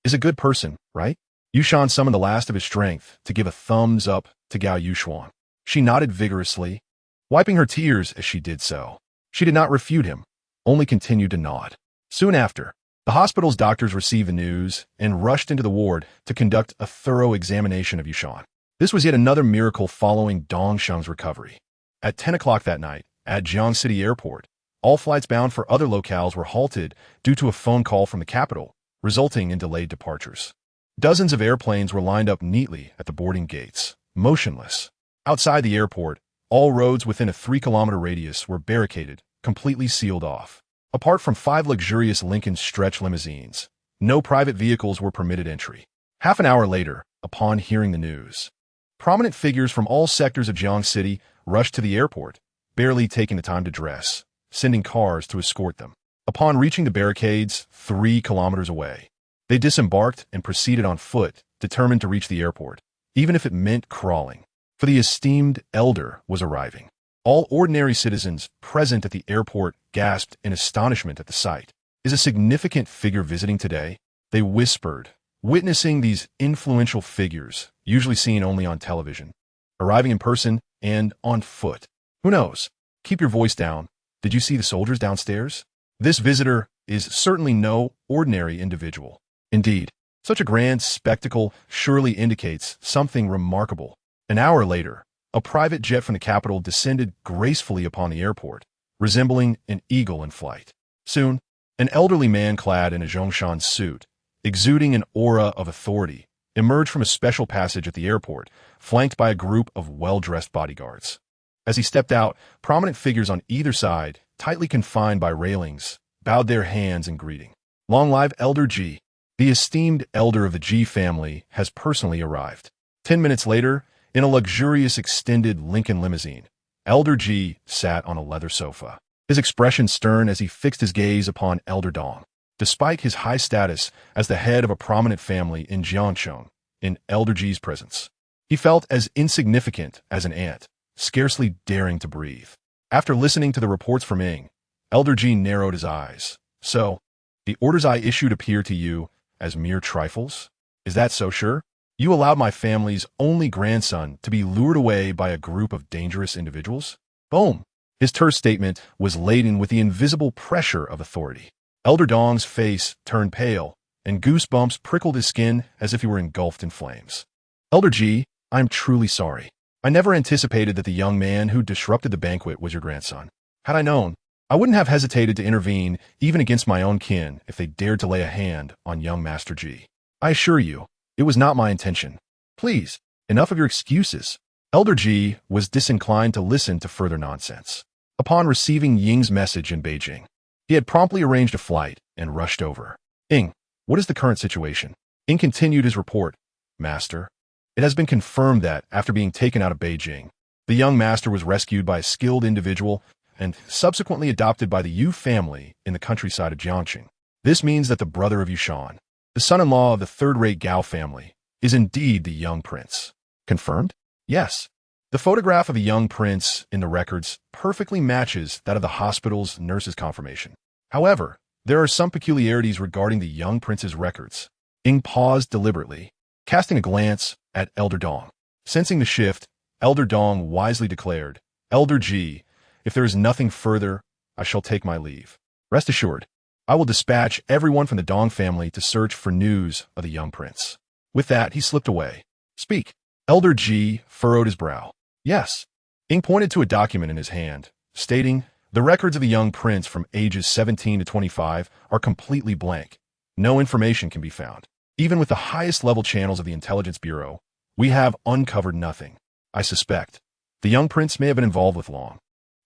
is a good person, right?" Yushan summoned the last of his strength to give a thumbs up to Gao Yushuang. She nodded vigorously, wiping her tears as she did so. She did not refute him, only continued to nod. Soon after, the hospital's doctors received the news and rushed into the ward to conduct a thorough examination of Yushan. This was yet another miracle following Dongsheng's recovery. At 10 o'clock that night, at Jiang City Airport, all flights bound for other locales were halted due to a phone call from the capital, resulting in delayed departures. Dozens of airplanes were lined up neatly at the boarding gates, motionless. Outside the airport, all roads within a 3-kilometer radius were barricaded, completely sealed off. Apart from 5 luxurious Lincoln stretch limousines, no private vehicles were permitted entry. Half an hour later, upon hearing the news, prominent figures from all sectors of Jiang City rushed to the airport, barely taking the time to dress, sending cars to escort them. Upon reaching the barricades 3 kilometers away, they disembarked and proceeded on foot, determined to reach the airport, even if it meant crawling. For the esteemed elder was arriving. All ordinary citizens present at the airport gasped in astonishment at the sight. "Is a significant figure visiting today?" they whispered, witnessing these influential figures, usually seen only on television, arriving in person and on foot. "Who knows? Keep your voice down. Did you see the soldiers downstairs? This visitor is certainly no ordinary individual. Indeed, such a grand spectacle surely indicates something remarkable." An hour later, a private jet from the capital descended gracefully upon the airport, resembling an eagle in flight. Soon, an elderly man clad in a Zhongshan suit, exuding an aura of authority, emerged from a special passage at the airport, flanked by a group of well-dressed bodyguards. As he stepped out, prominent figures on either side tightly confined by railings, bowed their hands in greeting. Long live Elder G. The esteemed elder of the G family has personally arrived. 10 minutes later, in a luxurious extended Lincoln limousine, Elder G sat on a leather sofa, his expression stern as he fixed his gaze upon Elder Dong. Despite his high status as the head of a prominent family in Jiangcheng, in Elder G's presence, he felt as insignificant as an ant, scarcely daring to breathe. After listening to the reports from Ing, Elder G narrowed his eyes. So, the orders I issued appear to you as mere trifles? Is that so sure? You allowed my family's only grandson to be lured away by a group of dangerous individuals? Boom! His terse statement was laden with the invisible pressure of authority. Elder Dong's face turned pale, and goosebumps prickled his skin as if he were engulfed in flames. Elder G, I'm truly sorry. I never anticipated that the young man who disrupted the banquet was your grandson. Had I known, I wouldn't have hesitated to intervene even against my own kin if they dared to lay a hand on young Master G. I assure you, it was not my intention. Please, enough of your excuses. Elder G was disinclined to listen to further nonsense. Upon receiving Ying's message in Beijing, he had promptly arranged a flight and rushed over. Ing, what is the current situation? Ing continued his report. Master, it has been confirmed that, after being taken out of Beijing, the young master was rescued by a skilled individual and subsequently adopted by the Yu family in the countryside of Jiangxing. This means that the brother of Yushan, the son-in-law of the third-rate Gao family, is indeed the young prince. Confirmed? Yes. The photograph of the young prince in the records perfectly matches that of the hospital's nurse's confirmation. However, there are some peculiarities regarding the young prince's records. Ing paused deliberately, casting a glance at Elder Dong. Sensing the shift, Elder Dong wisely declared, Elder G, if there is nothing further, I shall take my leave. Rest assured, I will dispatch everyone from the Dong family to search for news of the young prince. With that, he slipped away. Speak. Elder G furrowed his brow. Yes. Ing pointed to a document in his hand, stating, the records of the young prince from ages 17 to 25 are completely blank. No information can be found. Even with the highest level channels of the Intelligence Bureau, we have uncovered nothing. I suspect the young prince may have been involved with Long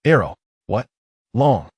Arrow. What? Long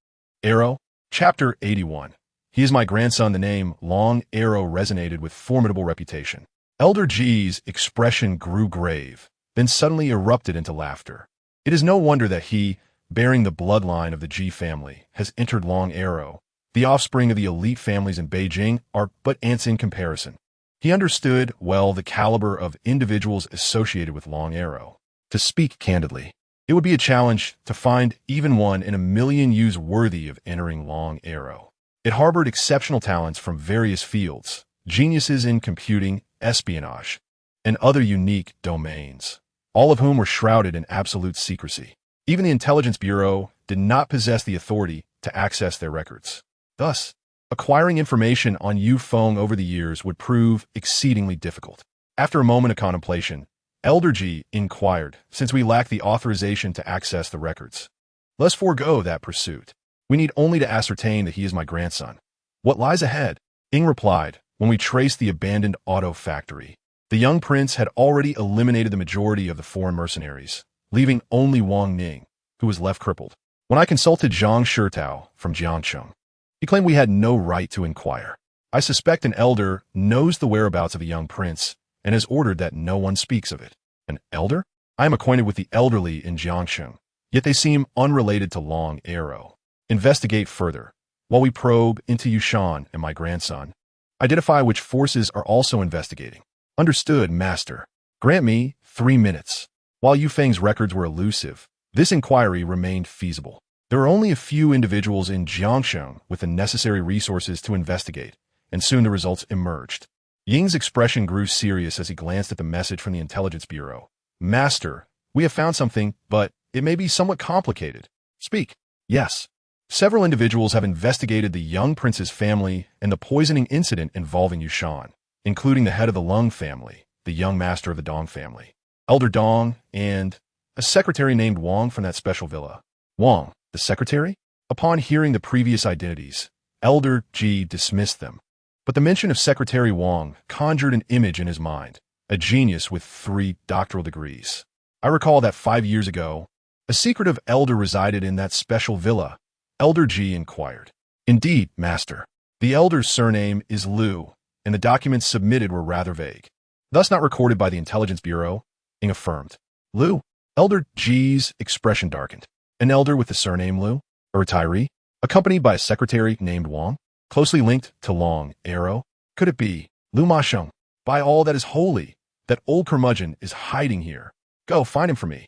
Arrow? Chapter 81. He is my grandson. The name Long Arrow resonated with formidable reputation. Elder G's expression grew grave, then suddenly erupted into laughter. It is no wonder that he, bearing the bloodline of the G family, has entered Long Arrow. The offspring of the elite families in Beijing are but ants in comparison. He understood well the caliber of individuals associated with Long Arrow. To speak candidly, it would be a challenge to find even one in a million Yus worthy of entering Long Arrow. It harbored exceptional talents from various fields, geniuses in computing, espionage, and other unique domains, all of whom were shrouded in absolute secrecy. Even the Intelligence Bureau did not possess the authority to access their records. Thus, acquiring information on Yu Feng over the years would prove exceedingly difficult. After a moment of contemplation, Elder G inquired, since we lack the authorization to access the records, let's forego that pursuit. We need only to ascertain that he is my grandson. What lies ahead? Ing replied, when we traced the abandoned auto factory, the young prince had already eliminated the majority of the foreign mercenaries, leaving only Wang Ning, who was left crippled. When I consulted Zhang Shitao from Jiangcheng, he claimed we had no right to inquire. I suspect an elder knows the whereabouts of the young prince and has ordered that no one speaks of it. An elder? I am acquainted with the elderly in Jiangcheng, yet they seem unrelated to Long Arrow. Investigate further, while we probe into Yushan and my grandson. Identify which forces are also investigating. Understood, Master. Grant me 3 minutes. While Yufeng's records were elusive, this inquiry remained feasible. There are only a few individuals in Jiangcheng with the necessary resources to investigate, and soon the results emerged. Ying's expression grew serious as he glanced at the message from the Intelligence Bureau. Master, we have found something, but it may be somewhat complicated. Speak. Yes. Several individuals have investigated the young prince's family and the poisoning incident involving Yushan, including the head of the Lung family, the young master of the Dong family, Elder Dong, and a secretary named Wang from that special villa. Wang, the secretary? Upon hearing the previous identities, Elder G dismissed them. But the mention of Secretary Wang conjured an image in his mind, a genius with 3 doctoral degrees. I recall that 5 years ago, a secretive elder resided in that special villa, Elder Ji inquired. Indeed, master. The elder's surname is Liu, and the documents submitted were rather vague. Thus not recorded by the Intelligence Bureau, Ing affirmed. Liu? Elder Ji's expression darkened. An elder with the surname Liu? A retiree? Accompanied by a secretary named Wang? Closely linked to Long Arrow? Could it be Liu Masheng? By all that is holy, that old curmudgeon is hiding here. Go, find him for me.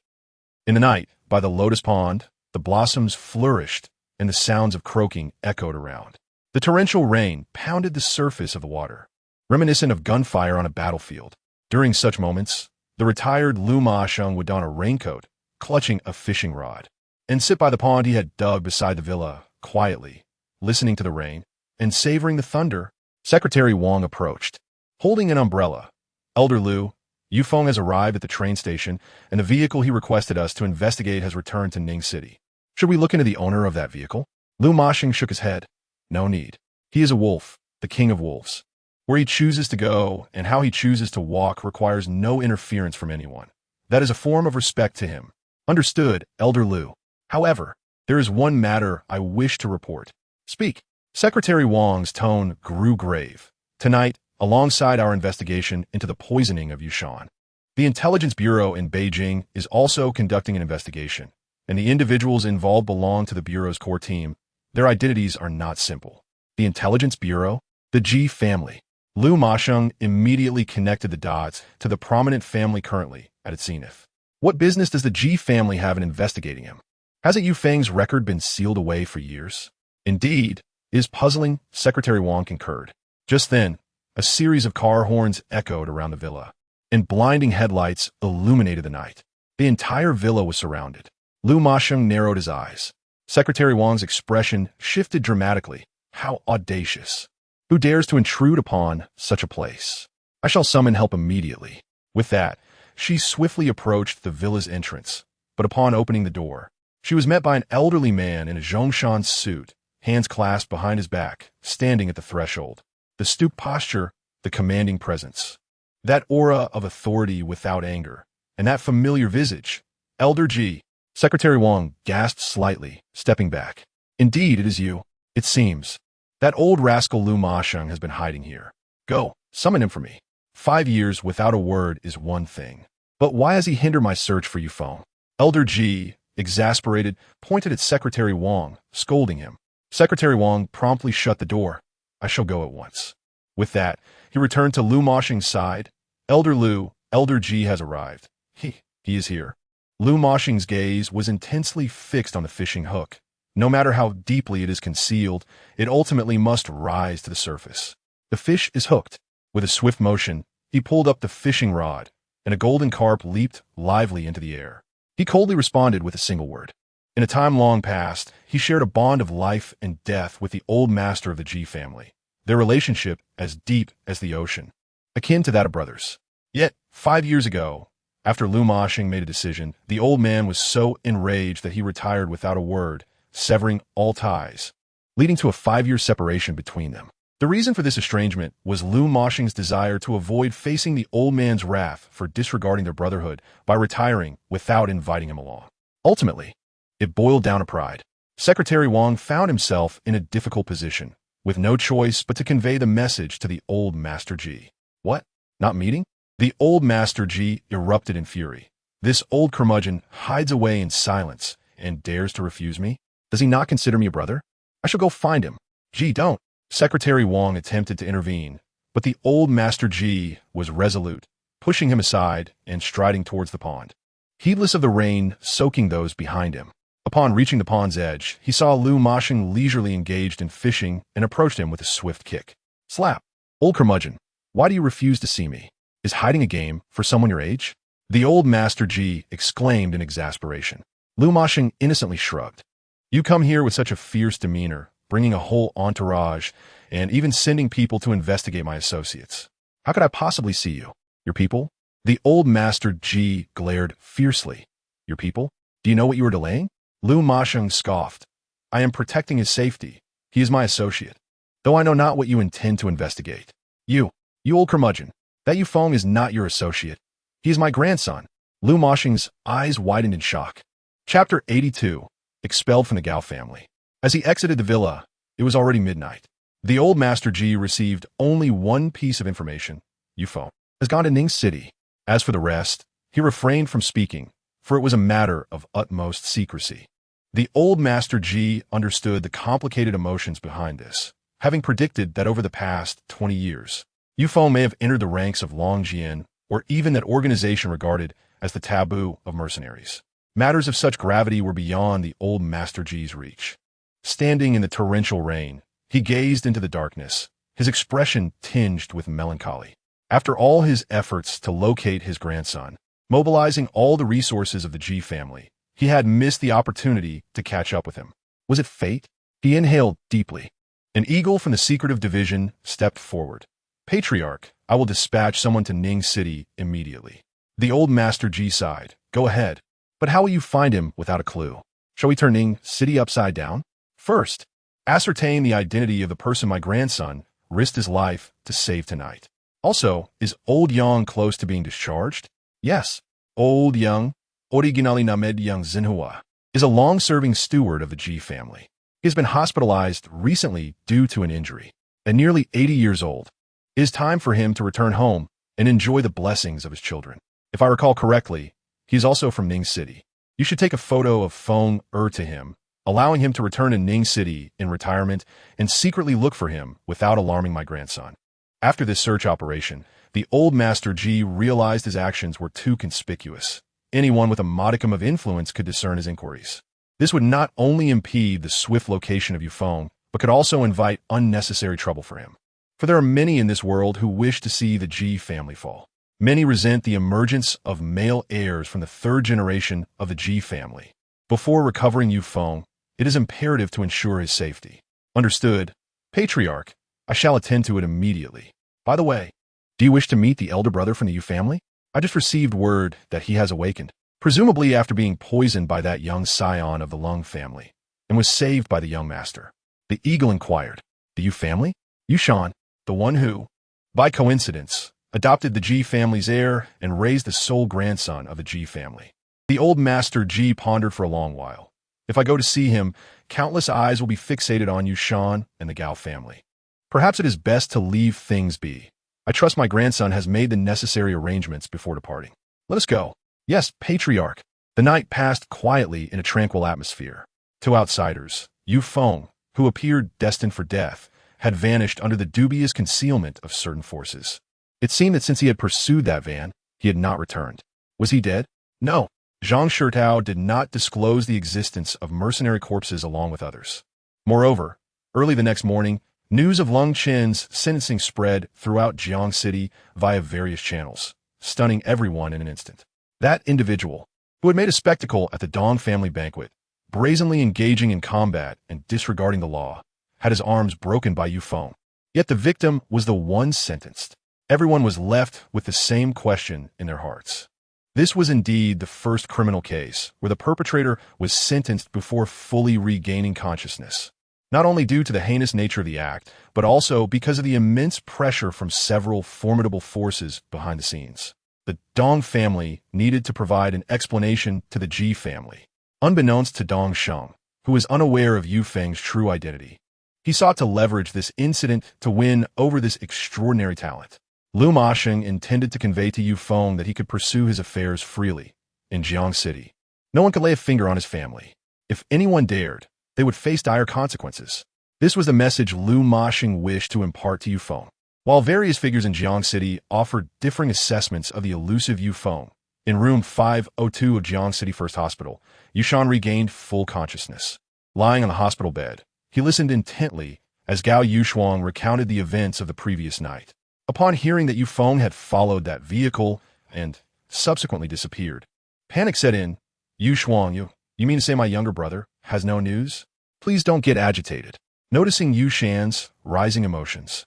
In the night, by the lotus pond, the blossoms flourished, and the sounds of croaking echoed around. The torrential rain pounded the surface of the water, reminiscent of gunfire on a battlefield. During such moments, the retired Liu Masheng would don a raincoat, clutching a fishing rod, and sit by the pond he had dug beside the villa, quietly, listening to the rain, and savoring the thunder. Secretary Wang approached, holding an umbrella. Elder Liu, Yufeng has arrived at the train station, and the vehicle he requested us to investigate has returned to Ning City. Should we look into the owner of that vehicle? Liu Masheng shook his head. No need. He is a wolf, the king of wolves. Where he chooses to go and how he chooses to walk requires no interference from anyone. That is a form of respect to him. Understood, Elder Liu. However, there is one matter I wish to report. Speak. Secretary Wang's tone grew grave. Tonight, alongside our investigation into the poisoning of Yushan, the Intelligence Bureau in Beijing is also conducting an investigation, and the individuals involved belong to the Bureau's core team. Their identities are not simple. The Intelligence Bureau? The Ji family. Liu Masheng immediately connected the dots to the prominent family currently at its zenith. What business does the Ji family have in investigating him? Hasn't Yufeng's record been sealed away for years? Indeed, it is puzzling, Secretary Wang concurred. Just then, a series of car horns echoed around the villa, and blinding headlights illuminated the night. The entire villa was surrounded. Liu Masheng narrowed his eyes. Secretary Wang's expression shifted dramatically. How audacious. Who dares to intrude upon such a place? I shall summon help immediately. With that, she swiftly approached the villa's entrance, but upon opening the door, she was met by an elderly man in a Zhongshan suit, hands clasped behind his back, standing at the threshold. The stooped posture, the commanding presence. That aura of authority without anger, and that familiar visage. Elder Ji. Secretary Wang gasped slightly, stepping back. Indeed, it is you. It seems. That old rascal Liu Masheng has been hiding here. Go, summon him for me. 5 years without a word is one thing. But why has he hindered my search for Yufeng? Elder Ji, exasperated, pointed at Secretary Wang, scolding him. Secretary Wang promptly shut the door. I shall go at once. With that, he returned to Liu Masheng's side. Elder Liu, Elder Ji has arrived. He is here. Liu Masheng's gaze was intensely fixed on the fishing hook. No matter how deeply it is concealed, it ultimately must rise to the surface. The fish is hooked. With a swift motion, he pulled up the fishing rod, and a golden carp leaped lively into the air. He coldly responded with a single word. In a time long past, he shared a bond of life and death with the old master of the Ji family, their relationship as deep as the ocean, akin to that of brothers. Yet, 5 years ago, after Liu Masheng made a decision, the old man was so enraged that he retired without a word, severing all ties, leading to a 5-year separation between them. The reason for this estrangement was Liu Masheng's desire to avoid facing the old man's wrath for disregarding their brotherhood by retiring without inviting him along. Ultimately, it boiled down to pride. Secretary Wang found himself in a difficult position, with no choice but to convey the message to the old Master Ji. What? Not meeting? The old Master Ji erupted in fury. This old curmudgeon hides away in silence and dares to refuse me? Does he not consider me a brother? I shall go find him. Ji, don't. Secretary Wang attempted to intervene, but the old Master Ji was resolute, pushing him aside and striding towards the pond, heedless of the rain soaking those behind him. Upon reaching the pond's edge, he saw Liu Masheng leisurely engaged in fishing and approached him with a swift kick. Slap. Old curmudgeon, why do you refuse to see me? Is hiding a game for someone your age? The old Master Ji exclaimed in exasperation. Liu Masheng innocently shrugged. You come here with such a fierce demeanor, bringing a whole entourage, and even sending people to investigate my associates. How could I possibly see you? Your people? The old Master Ji glared fiercely. Your people? Do you know what you are delaying? Liu Masheng scoffed. I am protecting his safety. He is my associate. Though I know not what you intend to investigate. You old curmudgeon. That Yufeng is not your associate. He is my grandson. Liu Masheng's eyes widened in shock. Chapter 82. Expelled from the Gao family. As he exited the villa, it was already midnight. The old Master Ji received only one piece of information. Yufeng has gone to Ning City. As for the rest, he refrained from speaking, for it was a matter of utmost secrecy. The old Master Ji understood the complicated emotions behind this, having predicted that over the past 20 years, Yufeng may have entered the ranks of Longjian, or even that organization regarded as the taboo of mercenaries. Matters of such gravity were beyond the old Master Ji's reach. Standing in the torrential rain, he gazed into the darkness, his expression tinged with melancholy. After all his efforts to locate his grandson, mobilizing all the resources of the Ji family, he had missed the opportunity to catch up with him. Was it fate? He inhaled deeply. An eagle from the secretive division stepped forward. Patriarch, I will dispatch someone to Ning City immediately. The old Master Ji sighed. Go ahead. But how will you find him without a clue? Shall we turn Ning City upside down? First, ascertain the identity of the person my grandson risked his life to save tonight. Also, is Old Yang close to being discharged? Yes. Old Yang, originally named Yang Xinhua, is a long-serving steward of the Ji family. He has been hospitalized recently due to an injury. At nearly 80 years old, it is time for him to return home and enjoy the blessings of his children. If I recall correctly, he is also from Ning City. You should take a photo of Feng to him, allowing him to return to Ning City in retirement and secretly look for him without alarming my grandson. After this search operation, the old Master Ji realized his actions were too conspicuous. Anyone with a modicum of influence could discern his inquiries. This would not only impede the swift location of Yufeng, but could also invite unnecessary trouble for him. For there are many in this world who wish to see the Ji family fall. Many resent the emergence of male heirs from the third generation of the Ji family. Before recovering Yufeng, it is imperative to ensure his safety. Understood. Patriarch, I shall attend to it immediately. By the way, do you wish to meet the elder brother from the Yu family? I just received word that he has awakened, presumably after being poisoned by that young scion of the Lung family, and was saved by the young master. The eagle inquired, the Yu family? Yushan, the one who, by coincidence, adopted the Ji family's heir and raised the sole grandson of the Ji family. The old Master Ji pondered for a long while. If I go to see him, countless eyes will be fixated on Yushan and the Gao family. Perhaps it is best to leave things be. I trust my grandson has made the necessary arrangements before departing. Let us go. Yes, Patriarch. The night passed quietly in a tranquil atmosphere. Two outsiders, Yufeng, who appeared destined for death, had vanished under the dubious concealment of certain forces. It seemed that since he had pursued that van, he had not returned. Was he dead? No. Zhang Shirtao did not disclose the existence of mercenary corpses along with others. Moreover, early the next morning, news of Lung Chen's sentencing spread throughout Jiang City via various channels, stunning everyone in an instant. That individual, who had made a spectacle at the Dong family banquet, brazenly engaging in combat and disregarding the law, had his arms broken by Yufeng. Yet the victim was the one sentenced. Everyone was left with the same question in their hearts. This was indeed the first criminal case where the perpetrator was sentenced before fully regaining consciousness, not only due to the heinous nature of the act, but also because of the immense pressure from several formidable forces behind the scenes. The Dong family needed to provide an explanation to the Ji family, unbeknownst to Dong Sheng, who was unaware of Yufeng's true identity. He sought to leverage this incident to win over this extraordinary talent. Lu Masheng intended to convey to Yufeng that he could pursue his affairs freely in Jiang City. No one could lay a finger on his family. If anyone dared, they would face dire consequences. This was the message Lu Masheng wished to impart to Yufeng. While various figures in Jiang City offered differing assessments of the elusive Yufeng, in room 502 of Jiang City First Hospital, Yushan regained full consciousness. Lying on the hospital bed, he listened intently as Gao Yushuang recounted the events of the previous night. Upon hearing that Yufeng had followed that vehicle and subsequently disappeared, panic set in. Yushuang, you mean to say my younger brother has no news? Please don't get agitated. Noticing Yushan's rising emotions,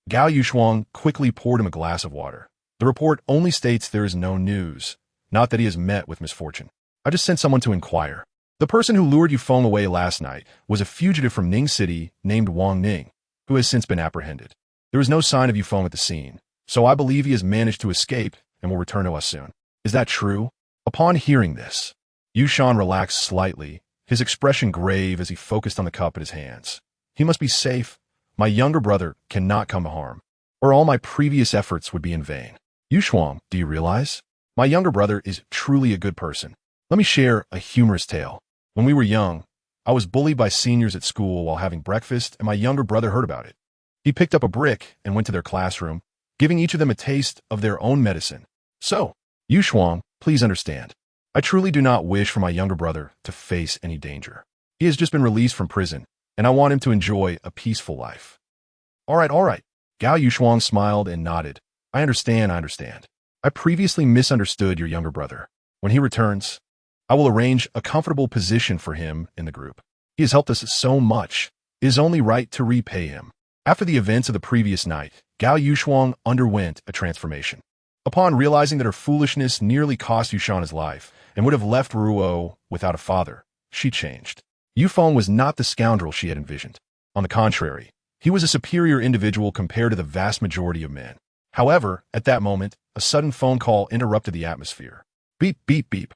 Gao Yushuang quickly poured him a glass of water. The report only states there is no news, not that he has met with misfortune. I just sent someone to inquire. The person who lured Yufeng away last night was a fugitive from Ning City named Wang Ning, who has since been apprehended. There is no sign of Yufeng at the scene, so I believe he has managed to escape and will return to us soon. Is that true? Upon hearing this, Yushan relaxed slightly his expression grave as he focused on the cup in his hands. He must be safe. My younger brother cannot come to harm, or all my previous efforts would be in vain. Yushuang, do you realize? My younger brother is truly a good person. Let me share a humorous tale. When we were young, I was bullied by seniors at school while having breakfast, and my younger brother heard about it. He picked up a brick and went to their classroom, giving each of them a taste of their own medicine. So, Yushuang, please understand. I truly do not wish for my younger brother to face any danger. He has just been released from prison, and I want him to enjoy a peaceful life. All right. Gao Yushuang smiled and nodded. I understand. I previously misunderstood your younger brother. When he returns, I will arrange a comfortable position for him in the group. He has helped us so much. It is only right to repay him. After the events of the previous night, Gao Yushuang underwent a transformation. Upon realizing that her foolishness nearly cost Yushan his life and would have left Ruo without a father, she changed. Yufeng was not the scoundrel she had envisioned. On the contrary, he was a superior individual compared to the vast majority of men. However, at that moment, a sudden phone call interrupted the atmosphere. Beep, beep, beep.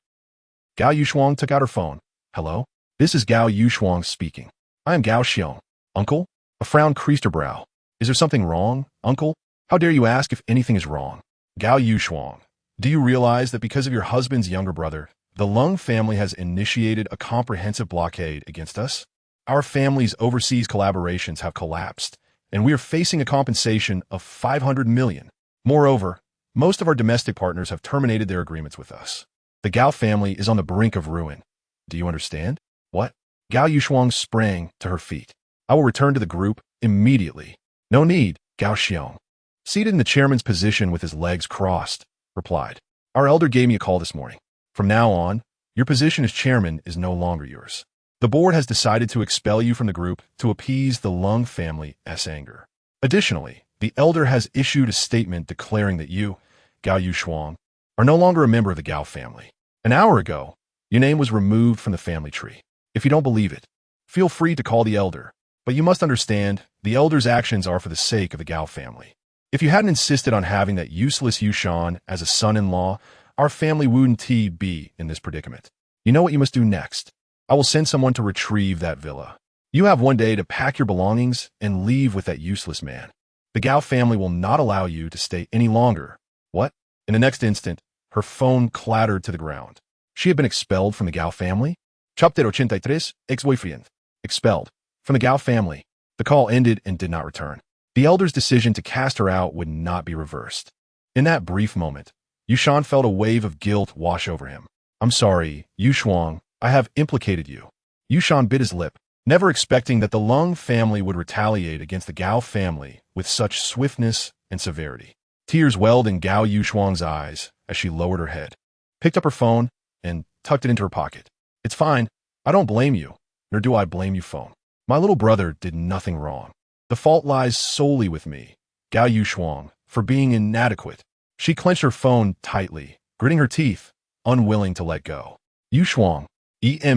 Gao Yushuang took out her phone. Hello? This is Gao Yushuang speaking. I am Gao Xiong. Uncle? A frown creased her brow. Is there something wrong, uncle? How dare you ask if anything is wrong? Gao Yushuang, do you realize that because of your husband's younger brother, the Lung family has initiated a comprehensive blockade against us? Our family's overseas collaborations have collapsed, and we are facing a compensation of 500 million. Moreover, most of our domestic partners have terminated their agreements with us. The Gao family is on the brink of ruin. Do you understand? What? Gao Yushuang sprang to her feet. I will return to the group immediately. No need, Gao Xiong. Seated in the chairman's position with his legs crossed, replied. Our elder gave me a call this morning. From now on, your position as chairman is no longer yours. The board has decided to expel you from the group to appease the Lung family's anger. Additionally, the elder has issued a statement declaring that you, Gao Yushuang, are no longer a member of the Gao family. An hour ago, your name was removed from the family tree. If you don't believe it, feel free to call the elder. But you must understand, the elder's actions are for the sake of the Gao family. If you hadn't insisted on having that useless Yushan as a son-in-law, our family wouldn't be in this predicament. You know what you must do next? I will send someone to retrieve that villa. You have one day to pack your belongings and leave with that useless man. The Gao family will not allow you to stay any longer. What? In the next instant, her phone clattered to the ground. She had been expelled from the Gao family? Chapter 83, ex-boyfriend. Expelled. From the Gao family. The call ended and did not return. The elder's decision to cast her out would not be reversed. In that brief moment, Yushan felt a wave of guilt wash over him. I'm sorry, Yushuang, I have implicated you. Yushan bit his lip, never expecting that the Lung family would retaliate against the Gao family with such swiftness and severity. Tears welled in Gao Yushuang's eyes as she lowered her head, picked up her phone, and tucked it into her pocket. It's fine. I don't blame you, nor do I blame you, phone. My little brother did nothing wrong. The fault lies solely with me, Gao Yushuang, for being inadequate. She clenched her phone tightly, gritting her teeth, unwilling to let go. Yushuang,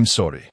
sorry.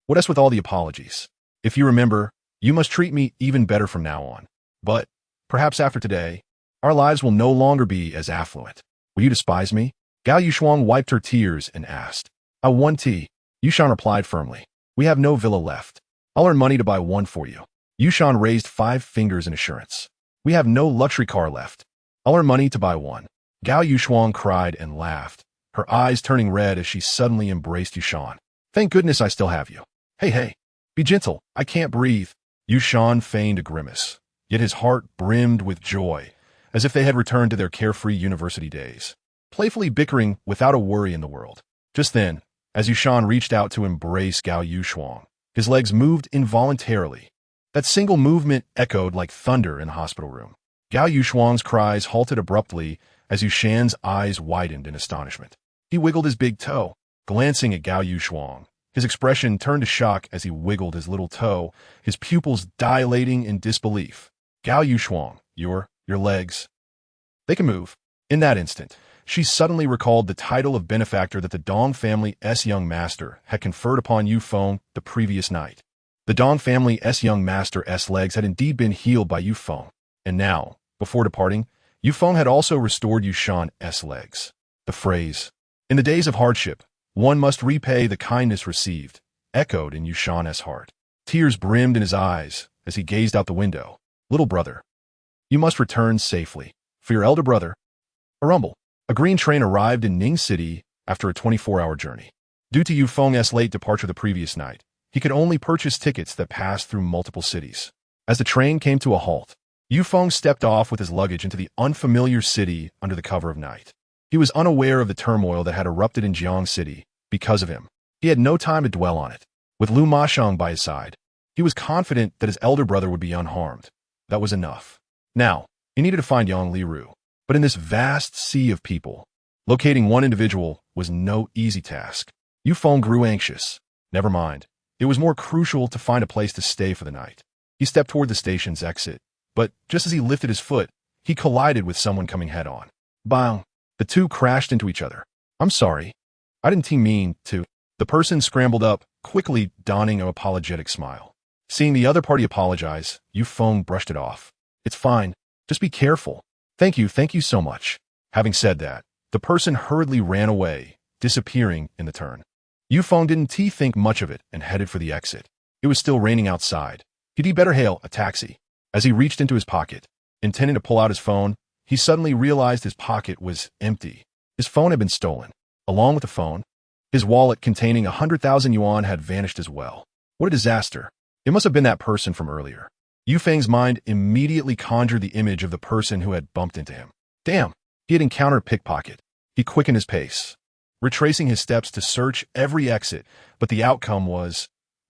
What else with all the apologies? If you remember, you must treat me even better from now on. But, perhaps after today, our lives will no longer be as affluent. Will you despise me? Gao Yushuang wiped her tears and asked. I want tea. Yushan replied firmly. We have no villa left. I'll earn money to buy one for you. Yushan raised 5 fingers in assurance. We have no luxury car left. I'll earn money to buy one. Gao Yushuang cried and laughed, her eyes turning red as she suddenly embraced Yushan. Thank goodness I still have you. Hey, be gentle. I can't breathe. Yushan feigned a grimace, yet his heart brimmed with joy, as if they had returned to their carefree university days, playfully bickering without a worry in the world. Just then, as Yushan reached out to embrace Gao Yushuang, his legs moved involuntarily. That single movement echoed like thunder in the hospital room. Gao Yushuang's cries halted abruptly as Yushan's eyes widened in astonishment. He wiggled his big toe, glancing at Gao Yushuang. His expression turned to shock as he wiggled his little toe, his pupils dilating in disbelief. Gao Yushuang, your legs. They can move. In that instant, she suddenly recalled the title of benefactor that the Dong family's young master had conferred upon Yufeng the previous night. The Dong family's young master's legs had indeed been healed by Yufeng, and now, before departing, Yufeng had also restored Yushan's legs. The phrase, in the days of hardship, one must repay the kindness received, echoed in Yushan's heart. Tears brimmed in his eyes as he gazed out the window. Little brother, you must return safely. For your elder brother, a rumble. A green train arrived in Ning City after a 24-hour journey. Due to Yufeng's late departure the previous night, he could only purchase tickets that passed through multiple cities. As the train came to a halt, Yufeng stepped off with his luggage into the unfamiliar city under the cover of night. He was unaware of the turmoil that had erupted in Jiang City because of him. He had no time to dwell on it. With Lu Mashang by his side, he was confident that his elder brother would be unharmed. That was enough. Now, he needed to find Yang Liru. But in this vast sea of people, locating one individual was no easy task. Yufeng grew anxious. Never mind. It was more crucial to find a place to stay for the night. He stepped toward the station's exit, but just as he lifted his foot, he collided with someone coming head-on. Bang! The two crashed into each other. I'm sorry. I didn't mean to. The person scrambled up, quickly donning an apologetic smile. Seeing the other party apologize, Yufeng brushed it off. It's fine. Just be careful. Thank you so much. Having said that, the person hurriedly ran away, disappearing in the turn. Yufeng didn't think much of it and headed for the exit. It was still raining outside. He'd better hail a taxi. As he reached into his pocket, intending to pull out his phone, he suddenly realized his pocket was empty. His phone had been stolen. Along with the phone, his wallet containing 100,000 yuan had vanished as well. What a disaster. It must have been that person from earlier. Yufeng's mind immediately conjured the image of the person who had bumped into him. Damn, he had encountered a pickpocket. He quickened his pace, retracing his steps to search every exit, but the outcome was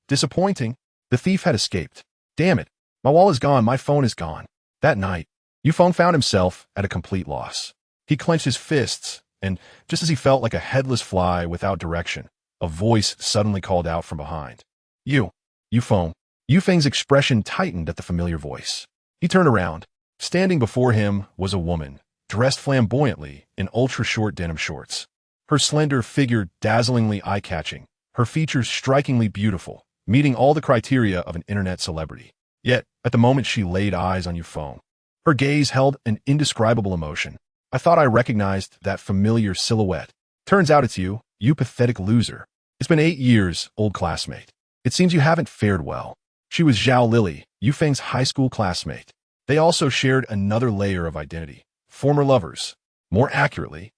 disappointing. The thief had escaped. Damn it, my wallet is gone, my phone is gone. That night, Yufeng found himself at a complete loss. He clenched his fists, and just as he felt like a headless fly without direction, a voice suddenly called out from behind. Yufeng. Yufeng's expression tightened at the familiar voice. He turned around. Standing before him was a woman, dressed flamboyantly in ultra-short denim shorts. Her slender figure dazzlingly eye-catching, her features strikingly beautiful, meeting all the criteria of an internet celebrity. Yet, at the moment she laid eyes on Yufeng, her gaze held an indescribable emotion. I thought I recognized that familiar silhouette. Turns out it's you pathetic loser. It's been 8 years, old classmate. It seems you haven't fared well. She was Zhao Lily, Yufeng's high school classmate. They also shared another layer of identity. Former lovers. More accurately,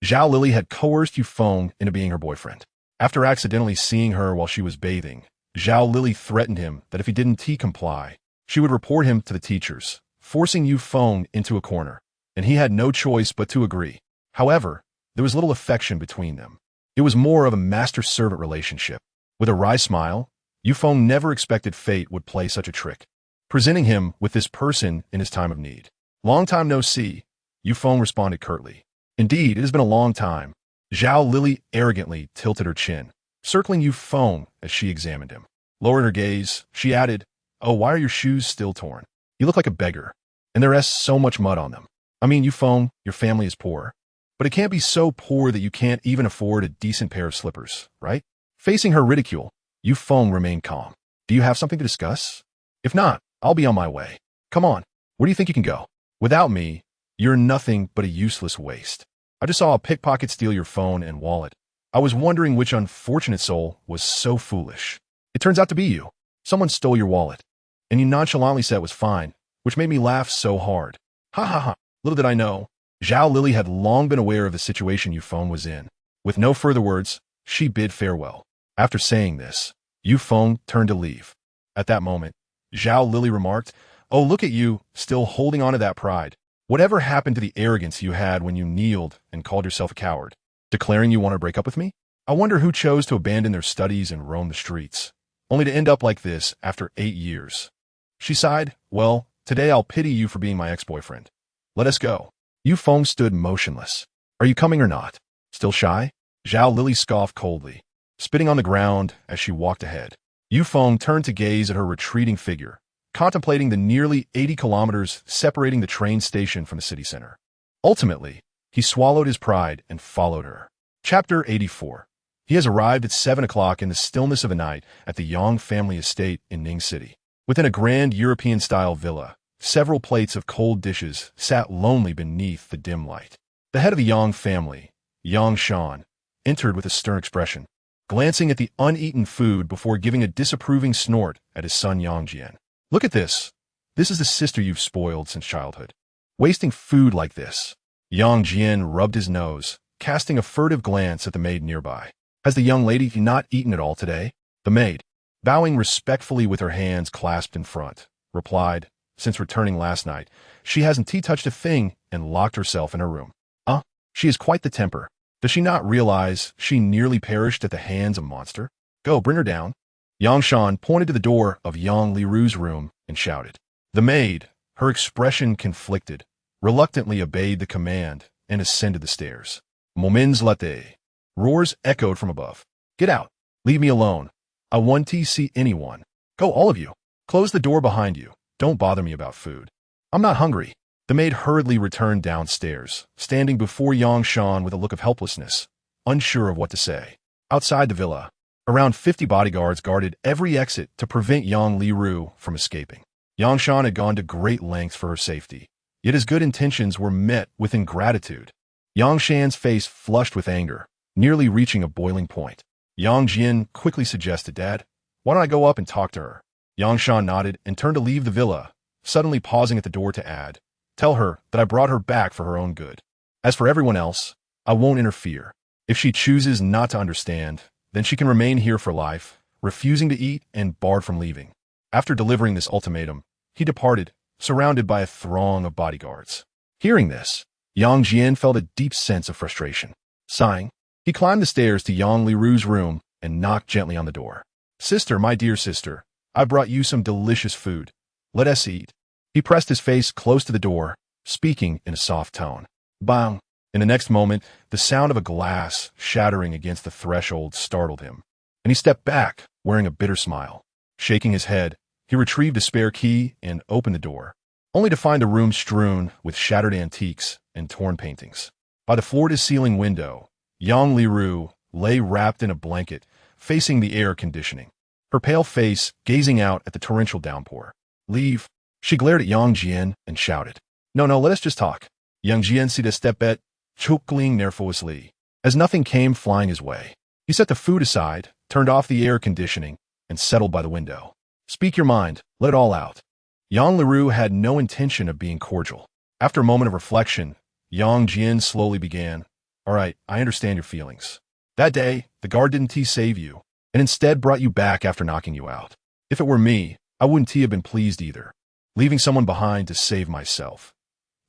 Zhao Lily had coerced Yufeng into being her boyfriend. After accidentally seeing her while she was bathing, Zhao Lily threatened him that if he didn't comply, she would report him to the teachers, forcing Yufeng into a corner, and he had no choice but to agree. However, there was little affection between them. It was more of a master-servant relationship. With a wry smile, Yufeng never expected fate would play such a trick, presenting him with this person in his time of need. Long time no see, Yufeng responded curtly. Indeed, it has been a long time. Zhao Lily arrogantly tilted her chin, circling Yufeng as she examined him. Lowering her gaze, she added, Oh, why are your shoes still torn? You look like a beggar, and there is so much mud on them. I mean, Yufeng, your family is poor, but it can't be so poor that you can't even afford a decent pair of slippers, right? Facing her ridicule, Yufeng remained calm. Do you have something to discuss? If not, I'll be on my way. Come on, where do you think you can go? Without me, you're nothing but a useless waste. I just saw a pickpocket steal your phone and wallet. I was wondering which unfortunate soul was so foolish. It turns out to be you. Someone stole your wallet, and you nonchalantly said it was fine, which made me laugh so hard. Ha ha ha. Little did I know, Zhao Lily had long been aware of the situation Yufeng was in. With no further words, she bid farewell. After saying this, Yufeng turned to leave. At that moment, Zhao Lily remarked, Oh, look at you, still holding on to that pride. Whatever happened to the arrogance you had when you kneeled and called yourself a coward, declaring you want to break up with me? I wonder who chose to abandon their studies and roam the streets, only to end up like this after 8 years. She sighed, Well, today I'll pity you for being my ex-boyfriend. Let us go. Yufeng stood motionless. Are you coming or not? Still shy? Zhao Lily scoffed coldly, spitting on the ground as she walked ahead. Yufeng turned to gaze at her retreating figure, contemplating the nearly 80 kilometers separating the train station from the city center. Ultimately, he swallowed his pride and followed her. Chapter 84. He has arrived at 7 o'clock in the stillness of the night at the Yang family estate in Ning City. Within a grand European-style villa, several plates of cold dishes sat lonely beneath the dim light. The head of the Yang family, Yang Shan, entered with a stern expression. glancing at the uneaten food before giving a disapproving snort at his son Yang Jian. Look at this. This is the sister you've spoiled since childhood. Wasting food like this. Yang Jian rubbed his nose, casting a furtive glance at the maid nearby. Has the young lady not eaten at all today? The maid, bowing respectfully with her hands clasped in front, replied, since returning last night, she hasn't touched a thing and locked herself in her room. She has quite the temper. Does she not realize she nearly perished at the hands of a monster? Go, bring her down. Yang Shan pointed to the door of Yang Liru's room and shouted. The maid, her expression conflicted, reluctantly obeyed the command and ascended the stairs. Moments latte. Roars echoed from above. Get out. Leave me alone. I want to see anyone. Go, all of you. Close the door behind you. Don't bother me about food. I'm not hungry. The maid hurriedly returned downstairs, standing before Yang Shan with a look of helplessness, unsure of what to say. Outside the villa, around 50 bodyguards guarded every exit to prevent Yang Liru from escaping. Yang Shan had gone to great lengths for her safety, yet his good intentions were met with ingratitude. Yang Shan's face flushed with anger, nearly reaching a boiling point. Yang Jian quickly suggested, Dad, why don't I go up and talk to her? Yang Shan nodded and turned to leave the villa, suddenly pausing at the door to add, Tell her that I brought her back for her own good. As for everyone else, I won't interfere. If she chooses not to understand, then she can remain here for life, refusing to eat and barred from leaving. After delivering this ultimatum, he departed, surrounded by a throng of bodyguards. Hearing this, Yang Jian felt a deep sense of frustration. Sighing, he climbed the stairs to Yang Liru's room and knocked gently on the door. Sister, my dear sister, I brought you some delicious food. Let us eat. He pressed his face close to the door, speaking in a soft tone. Bang! In the next moment, the sound of a glass shattering against the threshold startled him, and he stepped back, wearing a bitter smile. Shaking his head, he retrieved a spare key and opened the door, only to find the room strewn with shattered antiques and torn paintings. By the floor-to-ceiling window, Yang Liru lay wrapped in a blanket, facing the air conditioning, her pale face gazing out at the torrential downpour. Leave. She glared at Yang Jian and shouted. No, let us just talk. Yang Jian said a step back, chuckling nervously, as nothing came flying his way. He set the food aside, turned off the air conditioning, and settled by the window. Speak your mind, let it all out. Yang Liru had no intention of being cordial. After a moment of reflection, Yang Jian slowly began. All right, I understand your feelings. That day, the guard didn't save you, and instead brought you back after knocking you out. If it were me, I wouldn't have been pleased either, leaving someone behind to save myself.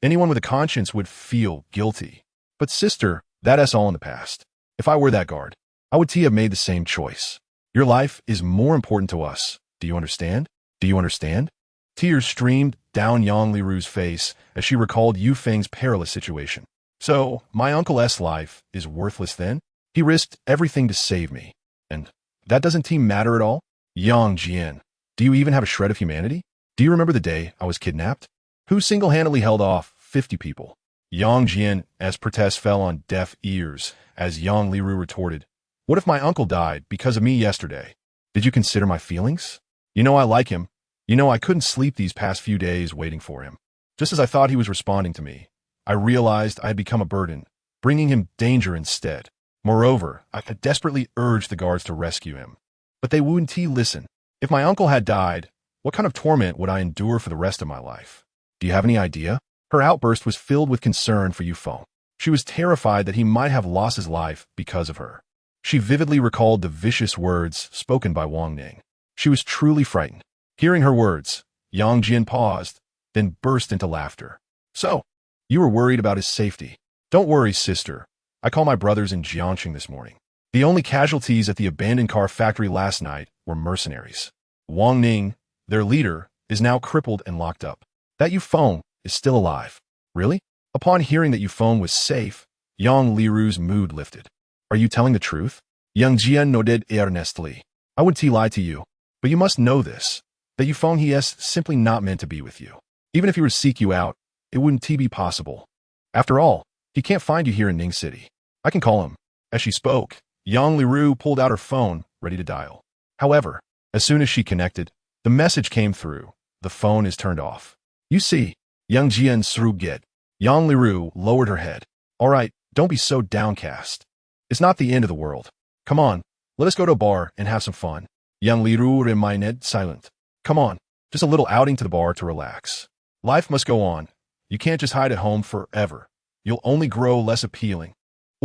Anyone with a conscience would feel guilty. But sister, that's all in the past. If I were that guard, I would have made the same choice. Your life is more important to us. Do you understand? Do you understand? Tears streamed down Yang Liru's face as she recalled Yu Feng's perilous situation. So, my Uncle S' life is worthless then? He risked everything to save me. And that doesn't matter at all? Yang Jian, do you even have a shred of humanity? Do you remember the day I was kidnapped? Who single-handedly held off 50 people? Yang Jian's protest fell on deaf ears as Yang Liru retorted, What if my uncle died because of me yesterday? Did you consider my feelings? You know I like him. You know I couldn't sleep these past few days waiting for him. Just as I thought he was responding to me, I realized I had become a burden, bringing him danger instead. Moreover, I had desperately urged the guards to rescue him. But they wouldn't listen. If my uncle had died, what kind of torment would I endure for the rest of my life? Do you have any idea? Her outburst was filled with concern for Yu Feng. She was terrified that he might have lost his life because of her. She vividly recalled the vicious words spoken by Wang Ning. She was truly frightened. Hearing her words, Yang Jian paused, then burst into laughter. So, you were worried about his safety. Don't worry, sister. I called my brothers in Jiangxing this morning. The only casualties at the abandoned car factory last night were mercenaries. Wang Ning, their leader, is now crippled and locked up. That Yu Feng is still alive. Really? Upon hearing that Yu Feng was safe, Yang Liru's mood lifted. Are you telling the truth? Yang Jian nodded earnestly. I wouldn't lie to you, but you must know this, that Yu Feng he is simply not meant to be with you. Even if he were to seek you out, it wouldn't be possible. After all, he can't find you here in Ning City. I can call him. As she spoke, Yang Liru pulled out her phone, ready to dial. However, as soon as she connected, the message came through. The phone is turned off. You see, Yang Jian Sruget. Yang Liru lowered her head. All right, don't be so downcast. It's not the end of the world. Come on, Let us go to a bar and have some fun. Young Liru remained silent. Come on, just a little outing to the bar to relax. Life must go on. You can't just hide at home forever. You'll only grow less appealing.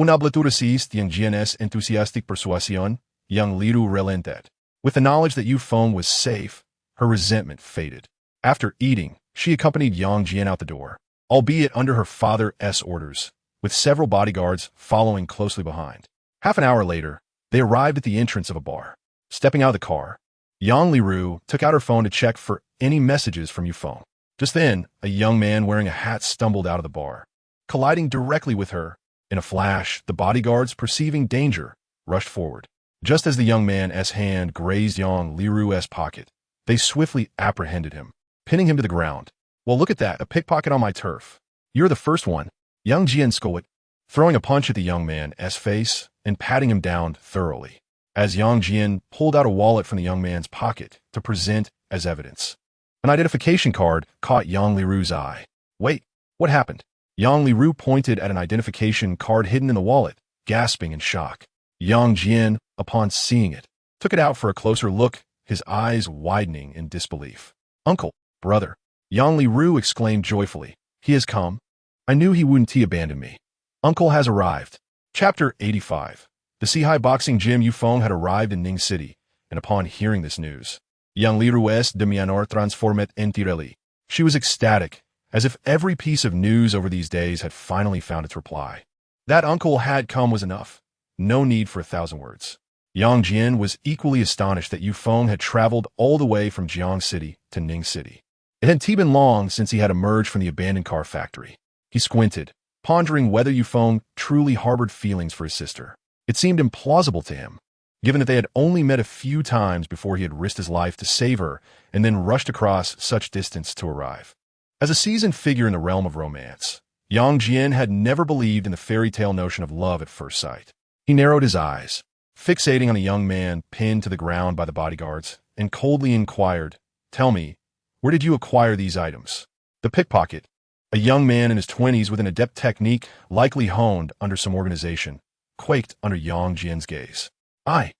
Una resiste young GNS enthusiastic persuasion, young Liru relented. With the knowledge that Yu Feng was safe, her resentment faded. After eating, she accompanied Yang Jian out the door, albeit under her father's orders, with several bodyguards following closely behind. Half an hour later, they arrived at the entrance of a bar. Stepping out of the car, Yang Liru took out her phone to check for any messages from Yu Feng. Just then, a young man wearing a hat stumbled out of the bar, colliding directly with her. In a flash, the bodyguards, perceiving danger, rushed forward. Just as the young man's hand grazed Yang Liru's pocket, they swiftly apprehended him, pinning him to the ground. Well, look at that, a pickpocket on my turf. You're the first one. Young Jian scolded, throwing a punch at the young man's face and patting him down thoroughly, as Yang Jian pulled out a wallet from the young man's pocket to present as evidence. An identification card caught Yang Liru's eye. Wait, what happened? Yang Liru pointed at an identification card hidden in the wallet, gasping in shock. Yang Jian, upon seeing it, took it out for a closer look, his eyes widening in disbelief. Uncle, brother, Yang Liru exclaimed joyfully. He has come. I knew he wouldn't abandon me. Uncle has arrived. Chapter 85. The Sihai boxing gym Yu Feng had arrived in Ning City, and upon hearing this news, Yang Liru's demianor transformet entirely. She was ecstatic, as if every piece of news over these days had finally found its reply. That uncle had come was enough. No need for 1,000 words. Yang Jian was equally astonished that Yu Feng had traveled all the way from Jiang City to Ning City. It had been long since he had emerged from the abandoned car factory. He squinted, pondering whether Yu Feng truly harbored feelings for his sister. It seemed implausible to him, given that they had only met a few times before he had risked his life to save her and then rushed across such distance to arrive. As a seasoned figure in the realm of romance, Yang Jian had never believed in the fairy tale notion of love at first sight. He narrowed his eyes, fixating on a young man pinned to the ground by the bodyguards, and coldly inquired, "Tell me, where did you acquire these items?" The pickpocket, a young man in his 20s with an adept technique likely honed under some organization, quaked under Yang Jian's gaze. I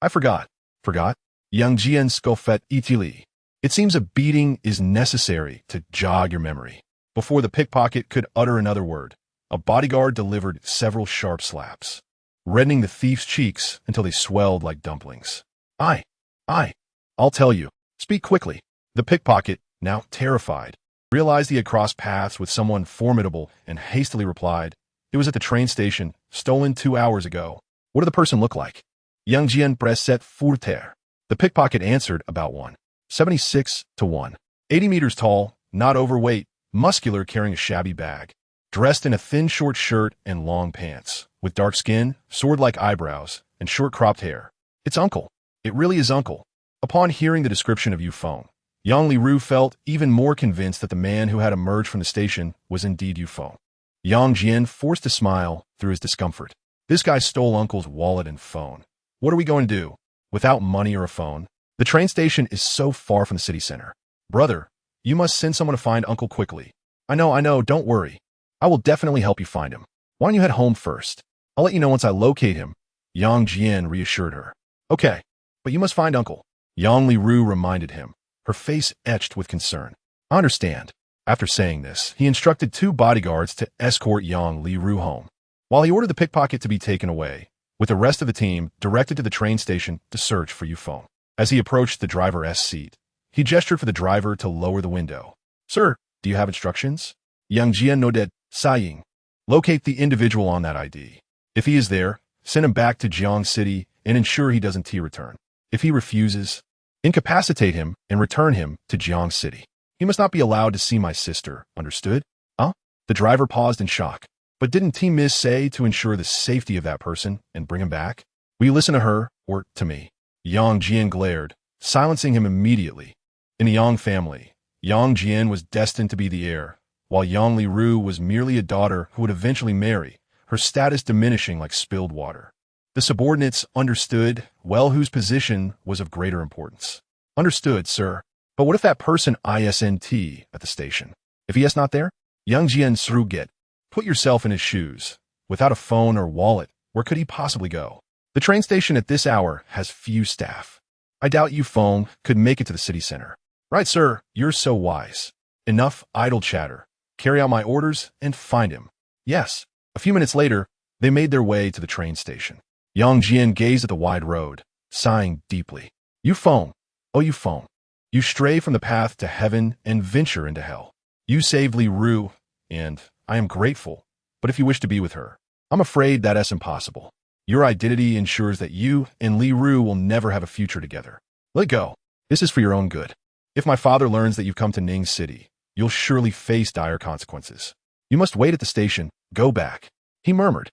forgot. Forgot? Yang Jian scoffed easily. It seems a beating is necessary to jog your memory. Before the pickpocket could utter another word, a bodyguard delivered several sharp slaps, reddening the thief's cheeks until they swelled like dumplings. I'll tell you. Speak quickly. The pickpocket, now terrified, realized he had crossed paths with someone formidable and hastily replied, "It was at the train station, stolen 2 hours ago." What did the person look like? Yang Jian presset furter. The pickpocket answered about 1.76 to 1.80 meters tall, not overweight, muscular, carrying a shabby bag, dressed in a thin short shirt and long pants, with dark skin, sword-like eyebrows, and short cropped hair. It's Uncle. It really is Uncle. Upon hearing the description of Yu Feng, Yang Liru felt even more convinced that the man who had emerged from the station was indeed Yu Feng. Yang Jian forced a smile through his discomfort. This guy stole Uncle's wallet and phone. What are we going to do? Without money or a phone? The train station is so far from the city center. Brother, you must send someone to find Uncle quickly. I know, don't worry. I will definitely help you find him. Why don't you head home first? I'll let you know once I locate him. Yang Jian reassured her. Okay, but you must find Uncle. Yang Liru reminded him, her face etched with concern. I understand. After saying this, he instructed 2 bodyguards to escort Yang Liru home, while he ordered the pickpocket to be taken away, with the rest of the team directed to the train station to search for Yu Feng. As he approached the driver's seat, he gestured for the driver to lower the window. Sir, do you have instructions? Yang Jian nodded, sighing. Locate the individual on that ID. If he is there, send him back to Jiang City and ensure he doesn't return. If he refuses, incapacitate him and return him to Jiang City. He must not be allowed to see my sister, understood? Huh? The driver paused in shock. But didn't Team Miss say to ensure the safety of that person and bring him back? Will you listen to her or to me? Yang Jian glared, silencing him immediately. In the Yang family, Yang Jian was destined to be the heir, while Yang Liru was merely a daughter who would eventually marry, her status diminishing like spilled water. The subordinates understood well whose position was of greater importance. Understood, sir. But what if that person isn't at the station? If he is not there? Yang Jian shrugged. Put yourself in his shoes. Without a phone or wallet, where could he possibly go? The train station at this hour has few staff. I doubt Yu Feng could make it to the city center. Right, sir, you're so wise. Enough idle chatter. Carry out my orders and find him. Yes. A few minutes later, they made their way to the train station. Yang Jian gazed at the wide road, sighing deeply. Yu Feng, oh Yu Feng, you stray from the path to heaven and venture into hell. You saved Li Ru, and I am grateful, but if you wish to be with her, I'm afraid that's impossible. Your identity ensures that you and Li Ru will never have a future together. Let go. This is for your own good. If my father learns that you've come to Ning City, you'll surely face dire consequences. You must wait at the station. Go back. He murmured,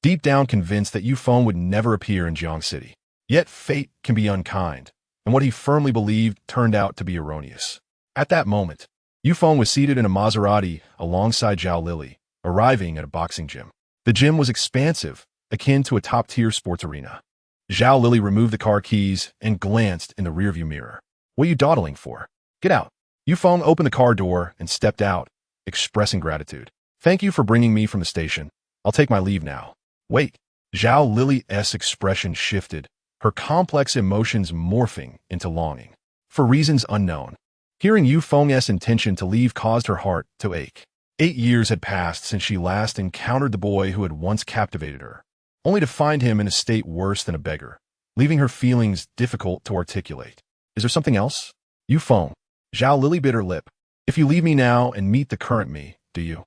deep down convinced that Yu Feng would never appear in Jiang City. Yet fate can be unkind, and what he firmly believed turned out to be erroneous. At that moment, Yu Feng was seated in a Maserati alongside Zhao Lili, arriving at a boxing gym. The gym was expansive, akin to a top-tier sports arena. Zhao Lili removed the car keys and glanced in the rearview mirror. What are you dawdling for? Get out. Yu Feng opened the car door and stepped out, expressing gratitude. Thank you for bringing me from the station. I'll take my leave now. Wait. Zhao Lili's expression shifted, her complex emotions morphing into longing. For reasons unknown, hearing Yu Feng's intention to leave caused her heart to ache. 8 years had passed since she last encountered the boy who had once captivated her, only to find him in a state worse than a beggar, leaving her feelings difficult to articulate. Is there something else? Yu Feng. Zhao Lili bit her lip. If you leave me now and meet the current me, do you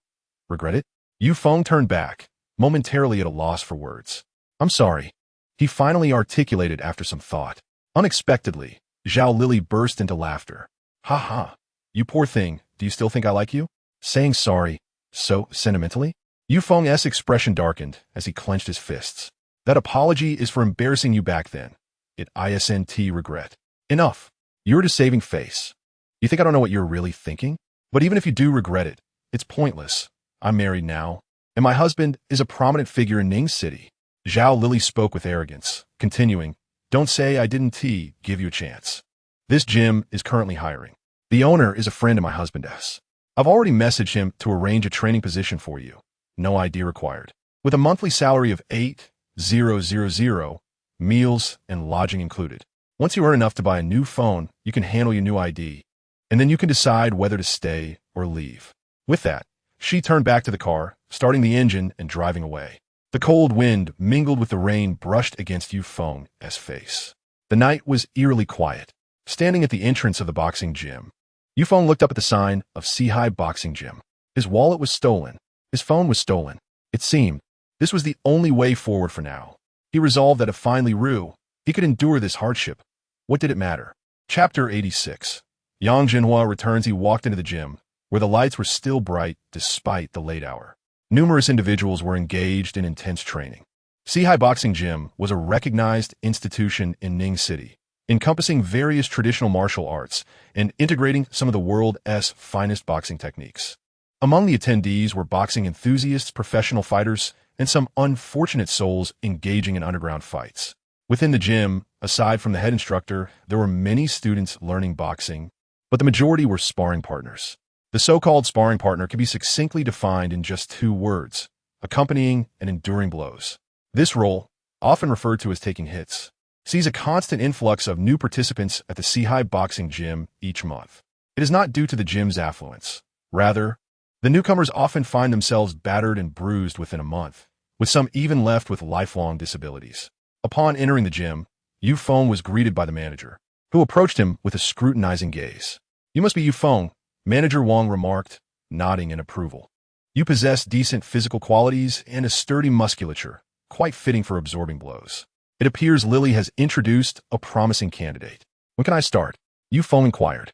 regret it? Yu Feng turned back, momentarily at a loss for words. I'm sorry. He finally articulated after some thought. Unexpectedly, Zhao Lili burst into laughter. Ha ha. You poor thing, do you still think I like you? Saying sorry, so sentimentally? Yu Feng's expression darkened as he clenched his fists. That apology is for embarrassing you back then. It isn't regret. Enough. You're a saving face. You think I don't know what you're really thinking? But even if you do regret it, it's pointless. I'm married now, and my husband is a prominent figure in Ning City. Zhao Lili spoke with arrogance, continuing, don't say I didn't give you a chance. This gym is currently hiring. The owner is a friend of my husband's. I've already messaged him to arrange a training position for you. No ID required. With a monthly salary of 8,000, meals and lodging included. Once you earn enough to buy a new phone, you can handle your new ID, and then you can decide whether to stay or leave. With that, she turned back to the car, starting the engine and driving away. The cold wind mingled with the rain brushed against Yu Feng's face. The night was eerily quiet. Standing at the entrance of the boxing gym, Yu Feng looked up at the sign of Sihai Boxing Gym. His wallet was stolen. His phone was stolen. It seemed this was the only way forward for now. He resolved that if finally Ru, he could endure this hardship. What did it matter? Chapter 86. Yang Jinhua returns. He walked into the gym, where the lights were still bright despite the late hour. Numerous individuals were engaged in intense training. Sihai Boxing Gym was a recognized institution in Ning City, encompassing various traditional martial arts and integrating some of the world's finest boxing techniques. Among the attendees were boxing enthusiasts, professional fighters, and some unfortunate souls engaging in underground fights. Within the gym, aside from the head instructor, there were many students learning boxing, but the majority were sparring partners. The so-called sparring partner can be succinctly defined in just 2 words: accompanying and enduring blows. This role, often referred to as taking hits, sees a constant influx of new participants at the Sihai Boxing Gym each month. It is not due to the gym's affluence. Rather, the newcomers often find themselves battered and bruised within a month, with some even left with lifelong disabilities. Upon entering the gym, Yu Feng was greeted by the manager, who approached him with a scrutinizing gaze. You must be Yu Feng, Manager Wang remarked, nodding in approval. You possess decent physical qualities and a sturdy musculature, quite fitting for absorbing blows. It appears Lily has introduced a promising candidate. When can I start? Yu Feng inquired.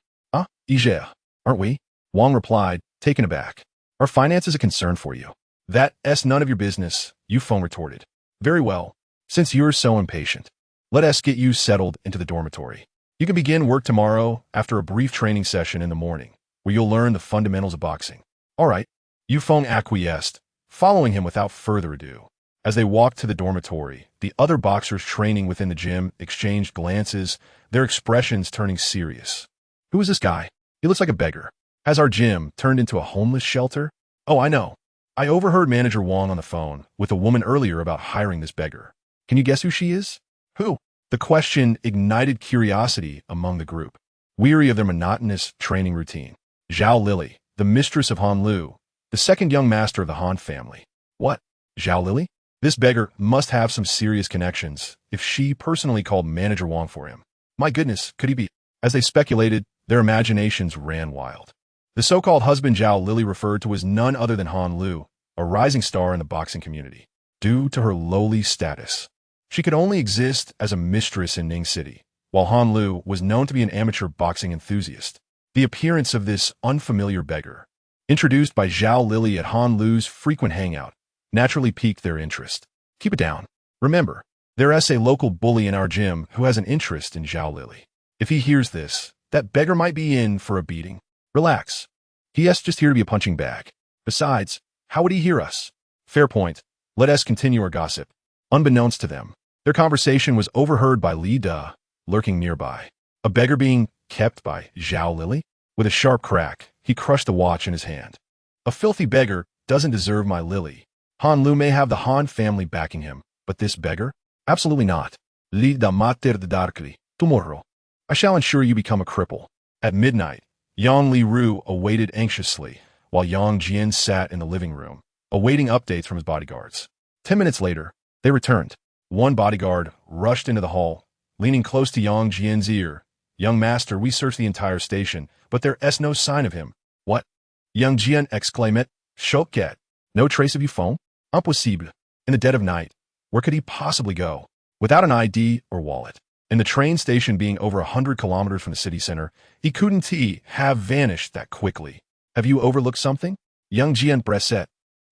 Ije, aren't we? Wang replied, taken aback. Are finances a concern for you? That's none of your business, Yu Feng retorted. Very well, since you're so impatient. Let us get you settled into the dormitory. You can begin work tomorrow after a brief training session in the morning, where you'll learn the fundamentals of boxing. All right, Yu Feng acquiesced, following him without further ado. As they walked to the dormitory, the other boxers training within the gym exchanged glances, their expressions turning serious. Who is this guy? He looks like a beggar. Has our gym turned into a homeless shelter? Oh, I know. I overheard Manager Wang on the phone with a woman earlier about hiring this beggar. Can you guess who she is? Who? The question ignited curiosity among the group, weary of their monotonous training routine. Zhao Lily, the mistress of Han Lu, the second young master of the Han family. What? Zhao Lily? This beggar must have some serious connections if she personally called Manager Wang for him. My goodness, could he be? As they speculated, their imaginations ran wild. The so-called husband Zhao Lily referred to was none other than Han Lu, a rising star in the boxing community. Due to her lowly status, she could only exist as a mistress in Ning City, while Han Lu was known to be an amateur boxing enthusiast. The appearance of this unfamiliar beggar, introduced by Zhao Lily at Han Lu's frequent hangout, naturally piqued their interest. Keep it down. Remember, there's a local bully in our gym who has an interest in Zhao Lily. If he hears this, that beggar might be in for a beating. Relax. He is just here to be a punching bag. Besides, how would he hear us? Fair point. Let us continue our gossip. Unbeknownst to them, their conversation was overheard by Li Da, lurking nearby. A beggar being kept by Zhao Lily? With a sharp crack, he crushed the watch in his hand. A filthy beggar doesn't deserve my Lily. Han Lu may have the Han family backing him, but this beggar? Absolutely not. Li Da mater de darkly. Tomorrow, I shall ensure you become a cripple. At midnight, Yang Li Ru awaited anxiously, while Yang Jian sat in the living room, awaiting updates from his bodyguards. 10 minutes later, they returned. One bodyguard rushed into the hall, leaning close to Yang Jian's ear. Young master, we searched the entire station, but there's no sign of him. What? Yang Jian exclaimed. Choquette. No trace of you phone? Impossible. In the dead of night, where could he possibly go? Without an ID or wallet. And the train station being over 100 kilometers from the city center, he couldn't have vanished that quickly. Have you overlooked something? Young Jian Bresset.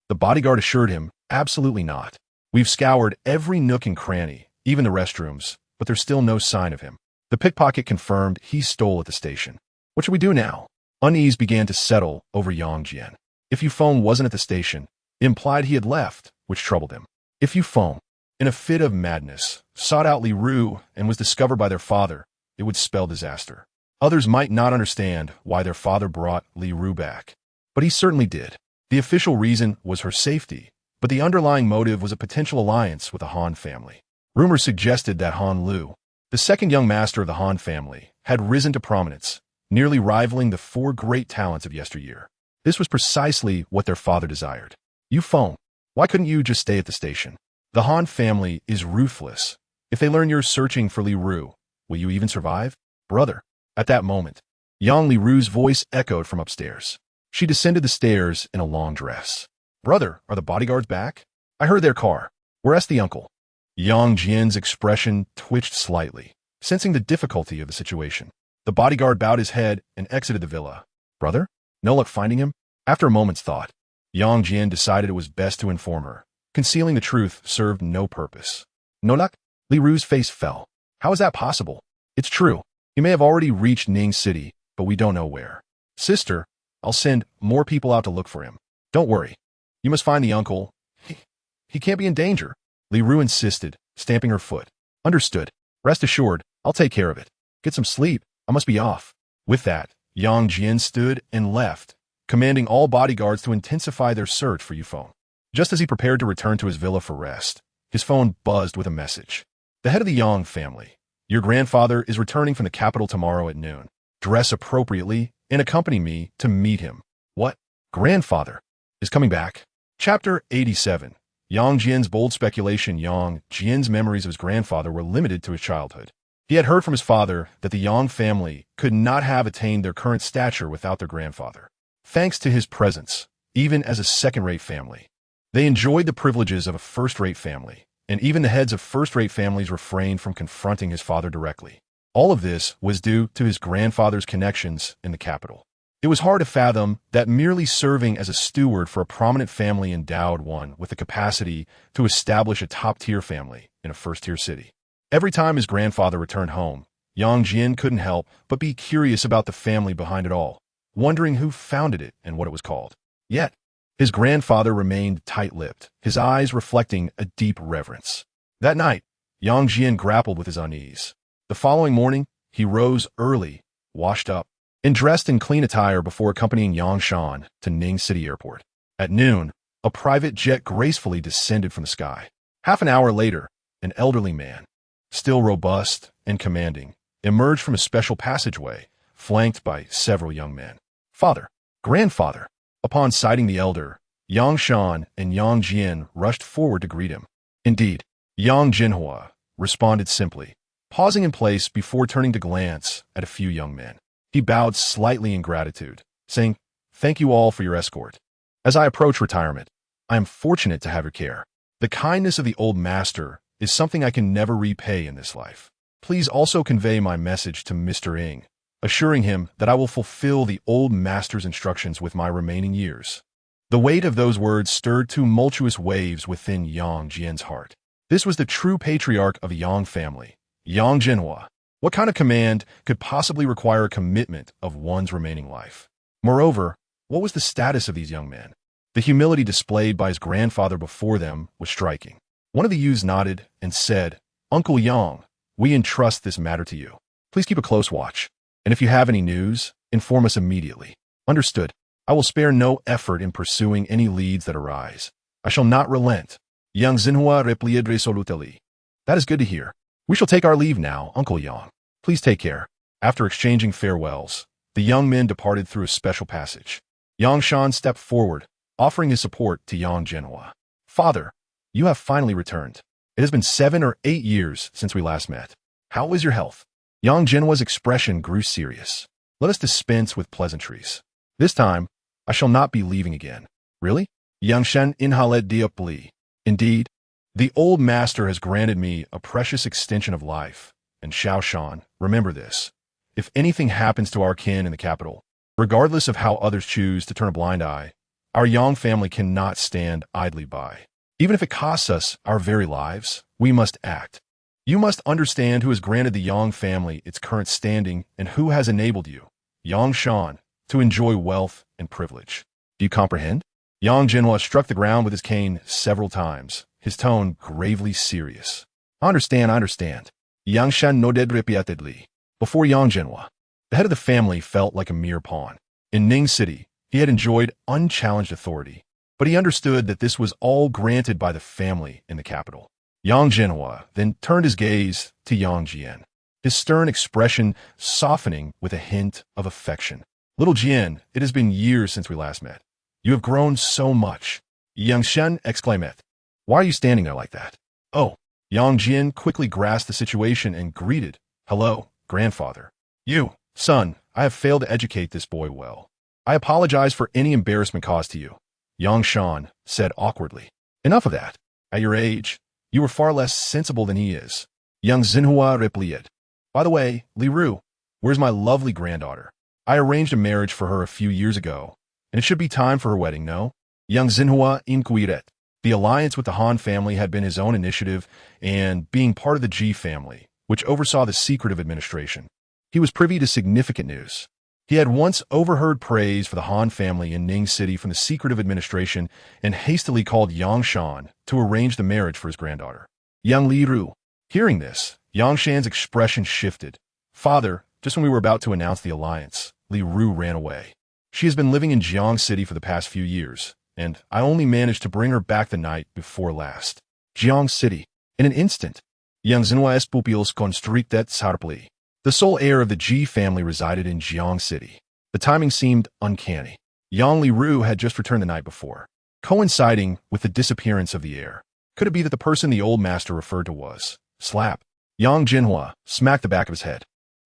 The bodyguard assured him, absolutely not. We've scoured every nook and cranny, even the restrooms, but there's still no sign of him. The pickpocket confirmed he stole at the station. What should we do now? Unease began to settle over Yang Jian. If Yufeng wasn't at the station, it implied he had left, which troubled him. If Yufeng, in a fit of madness, sought out Li Ru and was discovered by their father, it would spell disaster. Others might not understand why their father brought Li Ru back, but he certainly did. The official reason was her safety, but the underlying motive was a potential alliance with the Han family. Rumors suggested that Han Lu, the second young master of the Han family, had risen to prominence, nearly rivaling the four great talents of yesteryear. This was precisely what their father desired. Yufeng, why couldn't you just stay at the station? The Han family is ruthless. If they learn you're searching for Li Ru, will you even survive? Brother. At that moment, Yang Li Ru's voice echoed from upstairs. She descended the stairs in a long dress. Brother, are the bodyguards back? I heard their car. Where's the uncle? Yang Jian's expression twitched slightly, sensing the difficulty of the situation. The bodyguard bowed his head and exited the villa. Brother? No luck finding him? After a moment's thought, Yang Jian decided it was best to inform her. Concealing the truth served no purpose. No luck? Li Ru's face fell. How is that possible? It's true. He may have already reached Ning City, but we don't know where. Sister, I'll send more people out to look for him. Don't worry. You must find the uncle. He can't be in danger. Li Ru insisted, stamping her foot. Understood. Rest assured, I'll take care of it. Get some sleep. I must be off. With that, Yang Jian stood and left, commanding all bodyguards to intensify their search for Yufeng. Just as he prepared to return to his villa for rest, his phone buzzed with a message. The head of the Yang family. Your grandfather is returning from the capital tomorrow at noon. Dress appropriately and accompany me to meet him. What? Grandfather is coming back? Chapter 87. Yang Jian's bold speculation. Yang Jian's memories of his grandfather were limited to his childhood. He had heard from his father that the Yang family could not have attained their current stature without their grandfather. Thanks to his presence, even as a second-rate family, they enjoyed the privileges of a first-rate family, and even the heads of first-rate families refrained from confronting his father directly. All of this was due to his grandfather's connections in the capital. It was hard to fathom that merely serving as a steward for a prominent family endowed one with the capacity to establish a top-tier family in a first-tier city. Every time his grandfather returned home, Yang Jian couldn't help but be curious about the family behind it all, wondering who founded it and what it was called. Yet, his grandfather remained tight-lipped, his eyes reflecting a deep reverence. That night, Yang Jian grappled with his unease. The following morning, he rose early, washed up, and dressed in clean attire before accompanying Yang Shan to Ning City Airport. At noon, a private jet gracefully descended from the sky. Half an hour later, an elderly man, still robust and commanding, emerged from a special passageway, flanked by several young men. Father, grandfather. Upon sighting the elder, Yang Shan and Yang Jian rushed forward to greet him. Indeed, Yang Jinhua responded simply, pausing in place before turning to glance at a few young men. He bowed slightly in gratitude, saying, "Thank you all for your escort. As I approach retirement, I am fortunate to have your care. The kindness of the old master is something I can never repay in this life. Please also convey my message to Mr. Ng, assuring him that I will fulfill the old master's instructions with my remaining years." The weight of those words stirred tumultuous waves within Yang Jian's heart. This was the true patriarch of the Yang family, Yang Jinhua. What kind of command could possibly require a commitment of one's remaining life? Moreover, what was the status of these young men? The humility displayed by his grandfather before them was striking. One of the youths nodded and said, "Uncle Yang, we entrust this matter to you. Please keep a close watch, and if you have any news, inform us immediately." "Understood. I will spare no effort in pursuing any leads that arise. I shall not relent." Yang Xinhua replied resolutely. "That is good to hear. We shall take our leave now, Uncle Yang. Please take care." After exchanging farewells, the young men departed through a special passage. Yang Shan stepped forward, offering his support to Yang Jinhua. "Father, you have finally returned. It has been 7 or 8 years since we last met. How is your health?" Yang Jinhua's expression grew serious. "Let us dispense with pleasantries. This time, I shall not be leaving again." "Really?" Yang Shan inhaled deeply. "Indeed, the old master has granted me a precious extension of life, and Xiao Shan, remember this. If anything happens to our kin in the capital, regardless of how others choose to turn a blind eye, our Yang family cannot stand idly by. Even if it costs us our very lives, we must act. You must understand who has granted the Yang family its current standing and who has enabled you, Yang Shan, to enjoy wealth and privilege. Do you comprehend?" Yang Jinhua struck the ground with his cane several times, his tone gravely serious. I understand. Yang Shan nodded repeatedly. Before Yang Jinhua, the head of the family felt like a mere pawn. In Ning City, he had enjoyed unchallenged authority, but he understood that this was all granted by the family in the capital. Yang Jinhua then turned his gaze to Yang Jian, his stern expression softening with a hint of affection. "Little Jian, it has been years since we last met. You have grown so much." Yang Shen exclaimed. "Why are you standing there like that?" "Oh." Yang Jian quickly grasped the situation and greeted, "Hello, grandfather. You, son, I have failed to educate this boy well. I apologize for any embarrassment caused to you," Yang Shan said awkwardly. "Enough of that. At your age, you were far less sensible than he is." Yang Xinhua replied. "By the way, Li Ru, where's my lovely granddaughter? I arranged a marriage for her a few years ago, and it should be time for her wedding, no?" Yang Xinhua inquired. The alliance with the Han family had been his own initiative, and being part of the Ji family, which oversaw the secretive administration, he was privy to significant news. He had once overheard praise for the Han family in Ning City from the secretive administration and hastily called Yang Shan to arrange the marriage for his granddaughter. Yang Li Ru. Hearing this, Yang Shan's expression shifted. "Father, just when we were about to announce the alliance, Li Ru ran away. She has been living in Jiang City for the past few years, and I only managed to bring her back the night before last." Jiang City. In an instant, Yang Xinhua's pupils constricted sharply. The sole heir of the Ji family resided in Jiang City. The timing seemed uncanny. Yang Li Ru had just returned the night before, coinciding with the disappearance of the heir. Could it be that the person the old master referred to was? Slap. Yang Jinhua smacked the back of his head.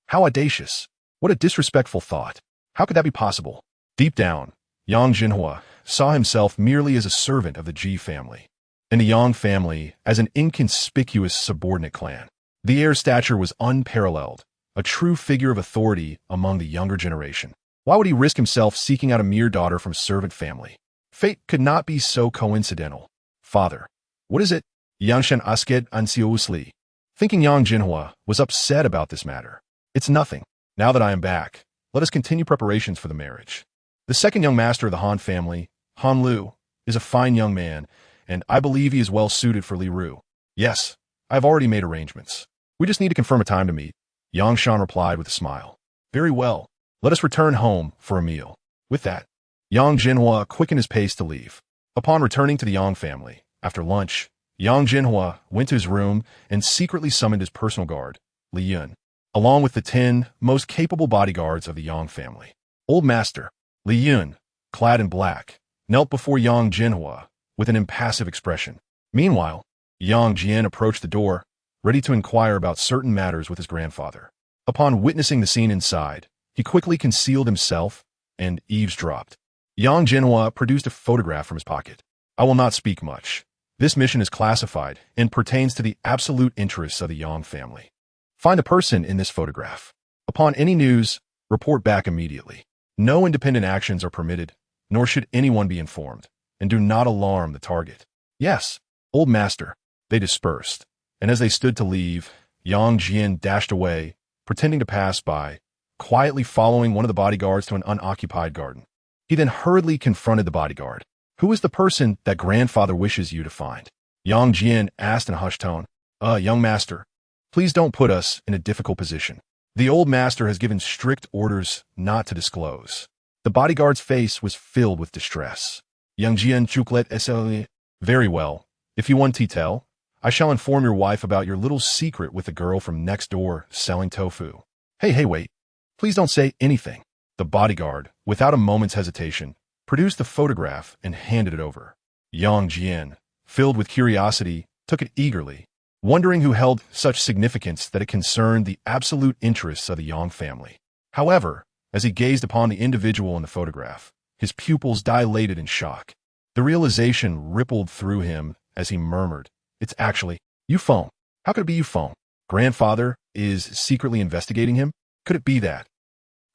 How audacious. What a disrespectful thought. How could that be possible? Deep down, Yang Jinhua saw himself merely as a servant of the Ji family, and the Yang family as an inconspicuous subordinate clan. The heir's stature was unparalleled, a true figure of authority among the younger generation. Why would he risk himself seeking out a mere daughter from a servant family? Fate could not be so coincidental. "Father, what is it?" Yang Shen asked anxiously, thinking Yang Jinhua was upset about this matter. "It's nothing. Now that I am back, let us continue preparations for the marriage. The second young master of the Han family, Han Lu, is a fine young man, and I believe he is well suited for Li Ru. Yes, I have already made arrangements. We just need to confirm a time to meet." Yang Shan replied with a smile. "Very well. Let us return home for a meal." With that, Yang Jinhua quickened his pace to leave. Upon returning to the Yang family, after lunch, Yang Jinhua went to his room and secretly summoned his personal guard, Li Yun, along with the 10 most capable bodyguards of the Yang family. Old Master, Li Yun, clad in black, knelt before Yang Jinhua with an impassive expression. Meanwhile, Yang Jian approached the door, ready to inquire about certain matters with his grandfather. Upon witnessing the scene inside, he quickly concealed himself and eavesdropped. Yang Jinhua produced a photograph from his pocket. I will not speak much. This mission is classified and pertains to the absolute interests of the Yang family. Find a person in this photograph. Upon any news, report back immediately. No independent actions are permitted, nor should anyone be informed, and do not alarm the target. Yes, Old Master. They dispersed, and as they stood to leave, Yang Jian dashed away, pretending to pass by, quietly following one of the bodyguards to an unoccupied garden. He then hurriedly confronted the bodyguard. Who is the person that grandfather wishes you to find? Yang Jian asked in a hushed tone. Young master, please don't put us in a difficult position. The old master has given strict orders not to disclose. The bodyguard's face was filled with distress. Yang Jian chuklet sle. Very well. If you want to tell, I shall inform your wife about your little secret with the girl from next door selling tofu. Hey, wait. Please don't say anything. The bodyguard, without a moment's hesitation, produced the photograph and handed it over. Yang Jian, filled with curiosity, took it eagerly, wondering who held such significance that it concerned the absolute interests of the Yang family. However, as he gazed upon the individual in the photograph, his pupils dilated in shock. The realization rippled through him as he murmured, "It's actually Yufeng. How could it be Yufeng? Grandfather is secretly investigating him? Could it be that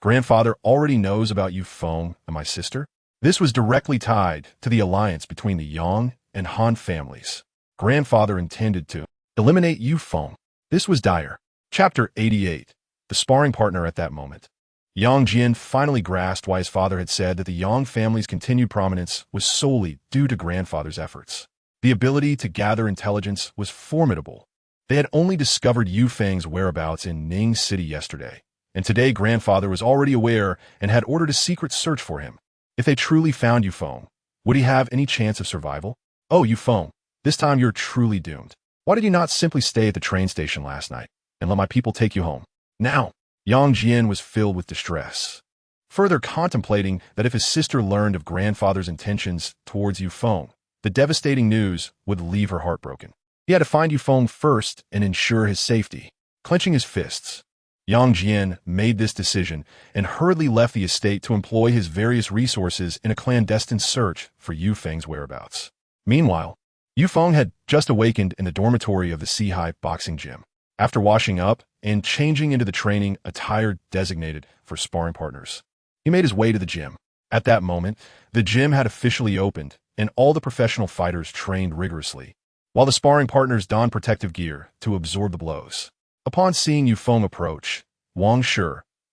grandfather already knows about Yufeng and my sister?" This was directly tied to the alliance between the Yang and Han families. Grandfather intended to eliminate Yufeng. This was dire. Chapter 88. The sparring partner at that moment. Yang Jian finally grasped why his father had said that the Yang family's continued prominence was solely due to grandfather's efforts. The ability to gather intelligence was formidable. They had only discovered Yufeng's whereabouts in Ning City yesterday, and today grandfather was already aware and had ordered a secret search for him. If they truly found Yufeng, would he have any chance of survival? Oh, Yufeng, this time you're truly doomed. Why did you not simply stay at the train station last night and let my people take you home? Now, Yang Jian was filled with distress, further contemplating that if his sister learned of grandfather's intentions towards Yufeng, the devastating news would leave her heartbroken. He had to find Yufeng first and ensure his safety. Clenching his fists, Yang Jian made this decision and hurriedly left the estate to employ his various resources in a clandestine search for Yufeng's whereabouts. Meanwhile, Yufeng had just awakened in the dormitory of the Sihai boxing gym. After washing up and changing into the training attire designated for sparring partners, he made his way to the gym. At that moment, the gym had officially opened, and all the professional fighters trained rigorously, while the sparring partners donned protective gear to absorb the blows. Upon seeing Yufeng approach, Wang Shi,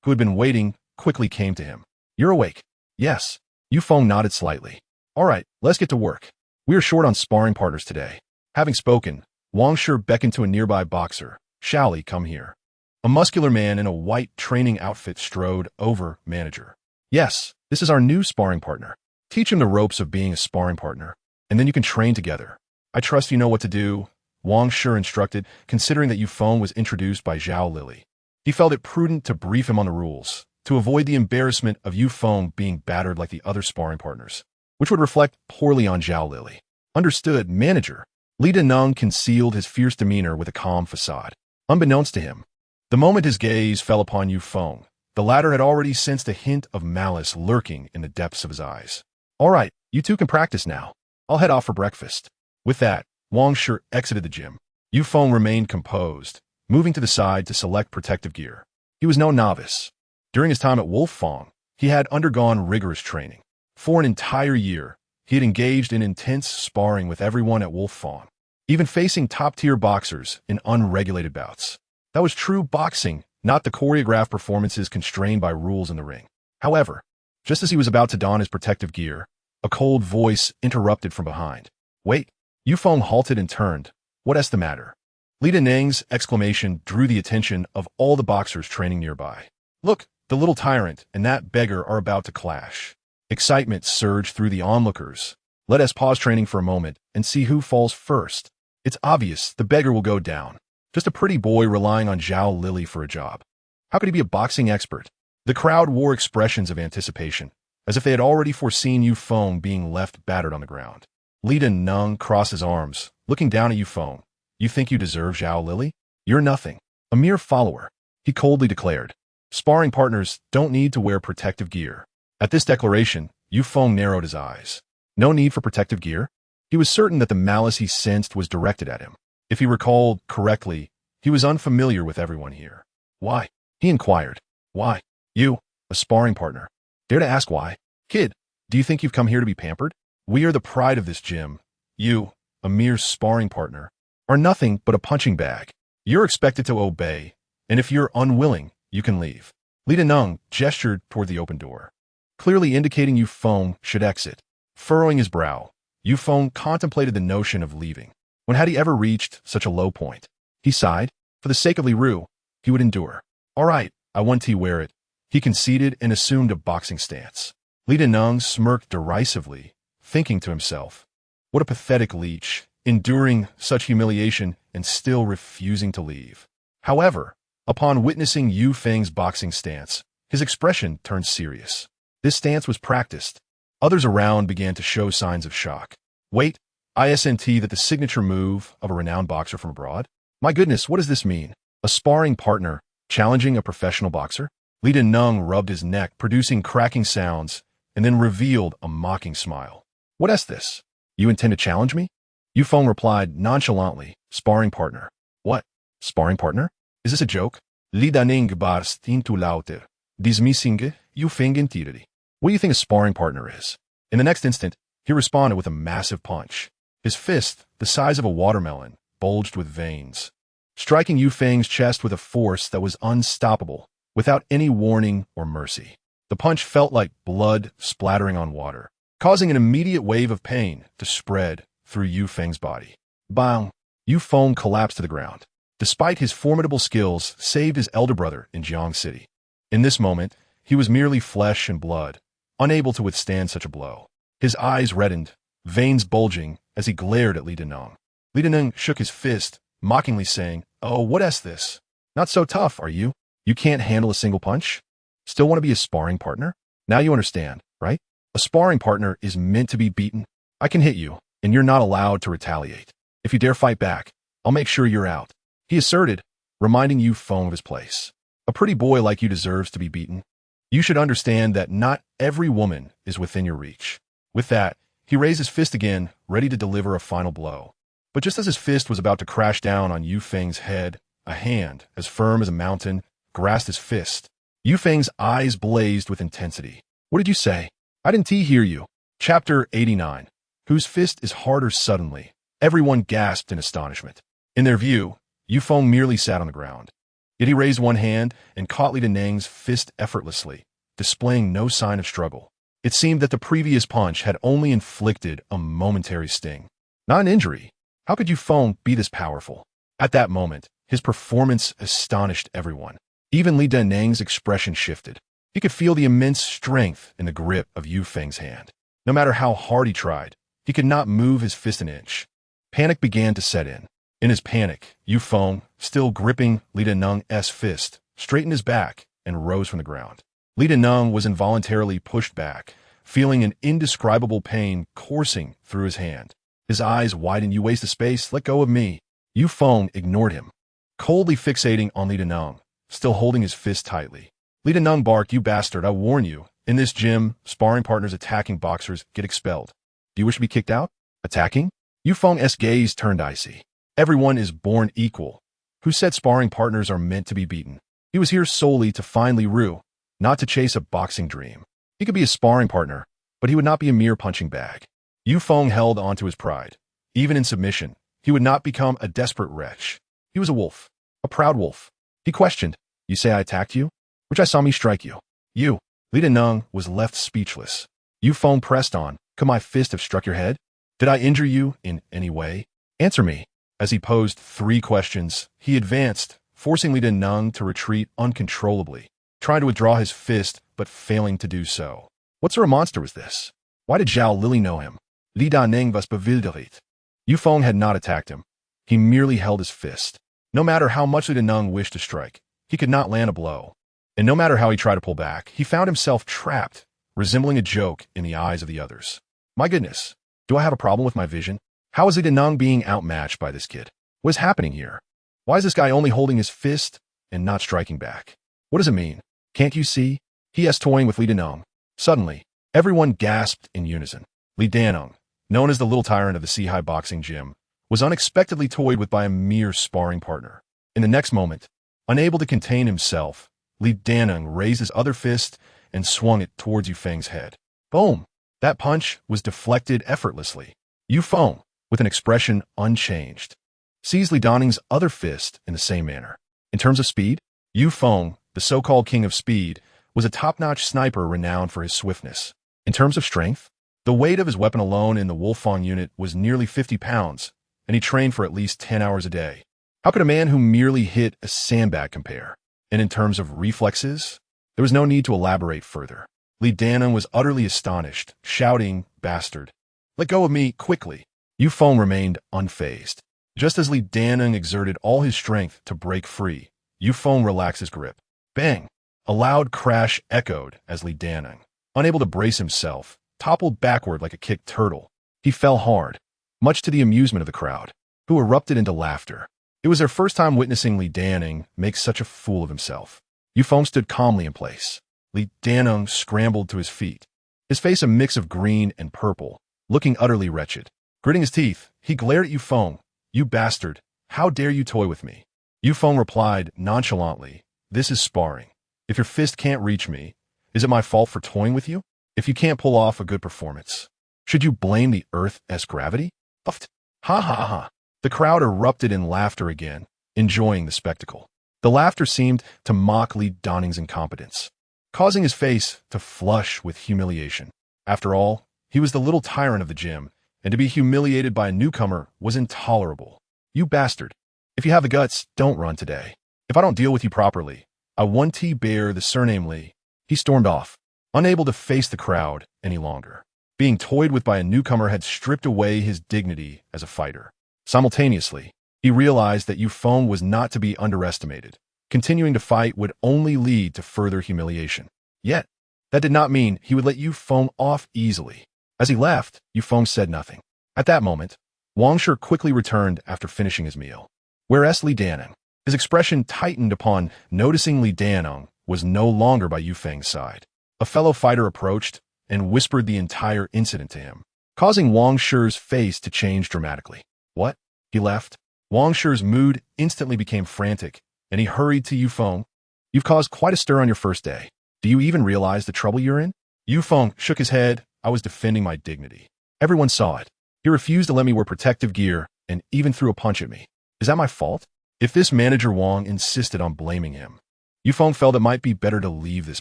who had been waiting, quickly came to him. "You're awake?" "Yes." Yufeng nodded slightly. "All right, let's get to work. We are short on sparring partners today." Having spoken, Wang Shi beckoned to a nearby boxer. "Shaoli, come here." A muscular man in a white training outfit strode over. "Manager." "Yes, this is our new sparring partner. Teach him the ropes of being a sparring partner, and then you can train together. I trust you know what to do," Wang Shi instructed, considering that Yufeng was introduced by Zhao Lili. He felt it prudent to brief him on the rules, to avoid the embarrassment of Yufeng being battered like the other sparring partners, which would reflect poorly on Zhao Lili. "Understood, manager." Li Deneng concealed his fierce demeanor with a calm facade. Unbeknownst to him, the moment his gaze fell upon Yufeng, the latter had already sensed a hint of malice lurking in the depths of his eyes. "All right, you two can practice now. I'll head off for breakfast." With that, Wang Shi exited the gym. Yufeng remained composed, moving to the side to select protective gear. He was no novice. During his time at Wolffang, he had undergone rigorous training. For an entire year, he had engaged in intense sparring with everyone at Wolffang, even facing top-tier boxers in unregulated bouts. That was true boxing, not the choreographed performances constrained by rules in the ring. However, just as he was about to don his protective gear, a cold voice interrupted from behind. "Wait." Yufeng halted and turned. "What's the matter?" Li Deneng's exclamation drew the attention of all the boxers training nearby. "Look, the little tyrant and that beggar are about to clash." Excitement surged through the onlookers. "Let us pause training for a moment and see who falls first." It's obvious the beggar will go down. Just a pretty boy relying on Zhao Lili for a job. How could he be a boxing expert? The crowd wore expressions of anticipation, as if they had already foreseen Yu Feng being left battered on the ground. Li Neng crossed his arms, looking down at Yu Feng. You think you deserve Zhao Lili? You're nothing. A mere follower, he coldly declared. Sparring partners don't need to wear protective gear. At this declaration, Yu Feng narrowed his eyes. No need for protective gear? He was certain that the malice he sensed was directed at him. If he recalled correctly, he was unfamiliar with everyone here. Why? He inquired. Why? You, a sparring partner. Dare to ask why? Kid, do you think you've come here to be pampered? We are the pride of this gym. You, a mere sparring partner, are nothing but a punching bag. You're expected to obey, and if you're unwilling, you can leave. Li Neng gestured toward the open door, clearly indicating Yu Feng should exit. Furrowing his brow, Yu Feng contemplated the notion of leaving. When had he ever reached such a low point? He sighed. For the sake of Li Ru, he would endure. All right, I want to wear it. He conceded and assumed a boxing stance. Li Neng smirked derisively, thinking to himself, what a pathetic leech, enduring such humiliation and still refusing to leave. However, upon witnessing Yu Feng's boxing stance, his expression turned serious. This stance was practiced. Others around began to show signs of shock. Wait, isn't that the signature move of a renowned boxer from abroad? My goodness, what does this mean? A sparring partner challenging a professional boxer? Li Neng rubbed his neck, producing cracking sounds, and then revealed a mocking smile. What is this? You intend to challenge me? Yu Feng replied nonchalantly, sparring partner. What? Sparring partner? Is this a joke? Li Neng barst into lauter, dismissing Yu Feng entirely. What do you think a sparring partner is? In the next instant, he responded with a massive punch. His fist, the size of a watermelon, bulged with veins, striking Yu Feng's chest with a force that was unstoppable, without any warning or mercy. The punch felt like blood splattering on water, causing an immediate wave of pain to spread through Yu Feng's body. Bang! Yu Feng collapsed to the ground. Despite his formidable skills, saved his elder brother in Jiang City. In this moment, he was merely flesh and blood, unable to withstand such a blow. His eyes reddened, veins bulging, as he glared at Li Neng. Li Neng shook his fist, mockingly saying, Oh, what is this? Not so tough, are you? You can't handle a single punch? Still want to be a sparring partner? Now you understand, right? A sparring partner is meant to be beaten. I can hit you, and you're not allowed to retaliate. If you dare fight back, I'll make sure you're out. He asserted, reminding Yu Feng of his place. A pretty boy like you deserves to be beaten. You should understand that not every woman is within your reach. With that, he raised his fist again, ready to deliver a final blow. But just as his fist was about to crash down on Yu Feng's head, a hand, as firm as a mountain, grasped his fist. Yu Feng's eyes blazed with intensity. What did you say? I didn't hear you. Chapter 89. Whose fist is harder suddenly? Everyone gasped in astonishment. In their view, Yu Feng merely sat on the ground. Yet he raised one hand and caught Li Neng's fist effortlessly, displaying no sign of struggle. It seemed that the previous punch had only inflicted a momentary sting, not an injury. How could Yu Feng be this powerful? At that moment, his performance astonished everyone. Even Li Neng's expression shifted. He could feel the immense strength in the grip of Yu Feng's hand. No matter how hard he tried, he could not move his fist an inch. Panic began to set in. In his panic, Yu Feng, still gripping Li Neng's fist, straightened his back and rose from the ground. Li Neng was involuntarily pushed back, feeling an indescribable pain coursing through his hand. His eyes widened. You waste of space, let go of me. Yu Feng ignored him, coldly fixating on Li Neng, still holding his fist tightly. Li Neng barked, You bastard, I warn you. In this gym, sparring partners attacking boxers get expelled. Do you wish to be kicked out? Attacking? Yu Feng's gaze turned icy. Everyone is born equal. Who said sparring partners are meant to be beaten? He was here solely to find Li Ru, not to chase a boxing dream. He could be a sparring partner, but he would not be a mere punching bag. Yu Feng held onto his pride. Even in submission, he would not become a desperate wretch. He was a wolf, a proud wolf. He questioned, You say I attacked you? Which I saw me strike you. You. Li Neng was left speechless. Yu Feng pressed on, Could my fist have struck your head? Did I injure you in any way? Answer me. As he posed 3 questions, he advanced, forcing Li Neng to retreat uncontrollably, trying to withdraw his fist, but failing to do so. What sort of monster was this? Why did Zhao Lili know him? Li Neng was bewildered. Yu Feng had not attacked him. He merely held his fist. No matter how much Li Deneng wished to strike, he could not land a blow. And no matter how he tried to pull back, he found himself trapped, resembling a joke in the eyes of the others. My goodness, do I have a problem with my vision? How is Li Deneng being outmatched by this kid? What is happening here? Why is this guy only holding his fist and not striking back? What does it mean? Can't you see? He is toying with Li Deneng. Suddenly, everyone gasped in unison. Li Deneng, known as the little tyrant of the Sea High boxing gym, was unexpectedly toyed with by a mere sparring partner. In the next moment, unable to contain himself, Li Deneng raised his other fist and swung it towards Yu Feng's head. Boom! That punch was deflected effortlessly. Yu Feng, with an expression unchanged, seized Li Deneng's other fist in the same manner. In terms of speed, Yu Feng, the so-called king of speed, was a top-notch sniper renowned for his swiftness. In terms of strength, the weight of his weapon alone in the Wolfang unit was nearly 50 pounds, and he trained for at least 10 hours a day. How could a man who merely hit a sandbag compare? And in terms of reflexes, there was no need to elaborate further. Li Deneng was utterly astonished, shouting, "Bastard! Let go of me, quickly!" Yu Feng remained unfazed. Just as Li Deneng exerted all his strength to break free, Yu Feng relaxed his grip. Bang! A loud crash echoed as Li Deneng, unable to brace himself, toppled backward like a kicked turtle. He fell hard, much to the amusement of the crowd, who erupted into laughter. It was their first time witnessing Li Deneng make such a fool of himself. Yu Feng stood calmly in place. Li Deneng scrambled to his feet, his face a mix of green and purple, looking utterly wretched. Gritting his teeth, he glared at Yu Feng. "You bastard! How dare you toy with me?" Yu Feng replied nonchalantly, "This is sparring. If your fist can't reach me, is it my fault for toying with you? If you can't pull off a good performance, should you blame the earth as gravity?" Puffed. Ha ha ha. The crowd erupted in laughter again, enjoying the spectacle. The laughter seemed to mock Li Deneng's incompetence, causing his face to flush with humiliation. After all, he was the little tyrant of the gym, and to be humiliated by a newcomer was intolerable. "You bastard. If you have the guts, don't run today. If I don't deal with you properly, I want to bear the surname Li." He stormed off, unable to face the crowd any longer. Being toyed with by a newcomer had stripped away his dignity as a fighter. Simultaneously, he realized that Yu Feng was not to be underestimated. Continuing to fight would only lead to further humiliation. Yet, that did not mean he would let Yu Feng off easily. As he left, Yu Feng said nothing. At that moment, Wang Shi quickly returned after finishing his meal. Whereas Li Deneng, his expression tightened upon noticing Li Deneng was no longer by Yu Feng's side. A fellow fighter approached and whispered the entire incident to him, causing Wang Shi's face to change dramatically. "What?" He left. Wang Shi's mood instantly became frantic, and he hurried to Yu Feng. "You've caused quite a stir on your first day. Do you even realize the trouble you're in?" Yu Feng shook his head. "I was defending my dignity. Everyone saw it. He refused to let me wear protective gear and even threw a punch at me. Is that my fault?" If this manager Wang insisted on blaming him, Yu Feng felt it might be better to leave this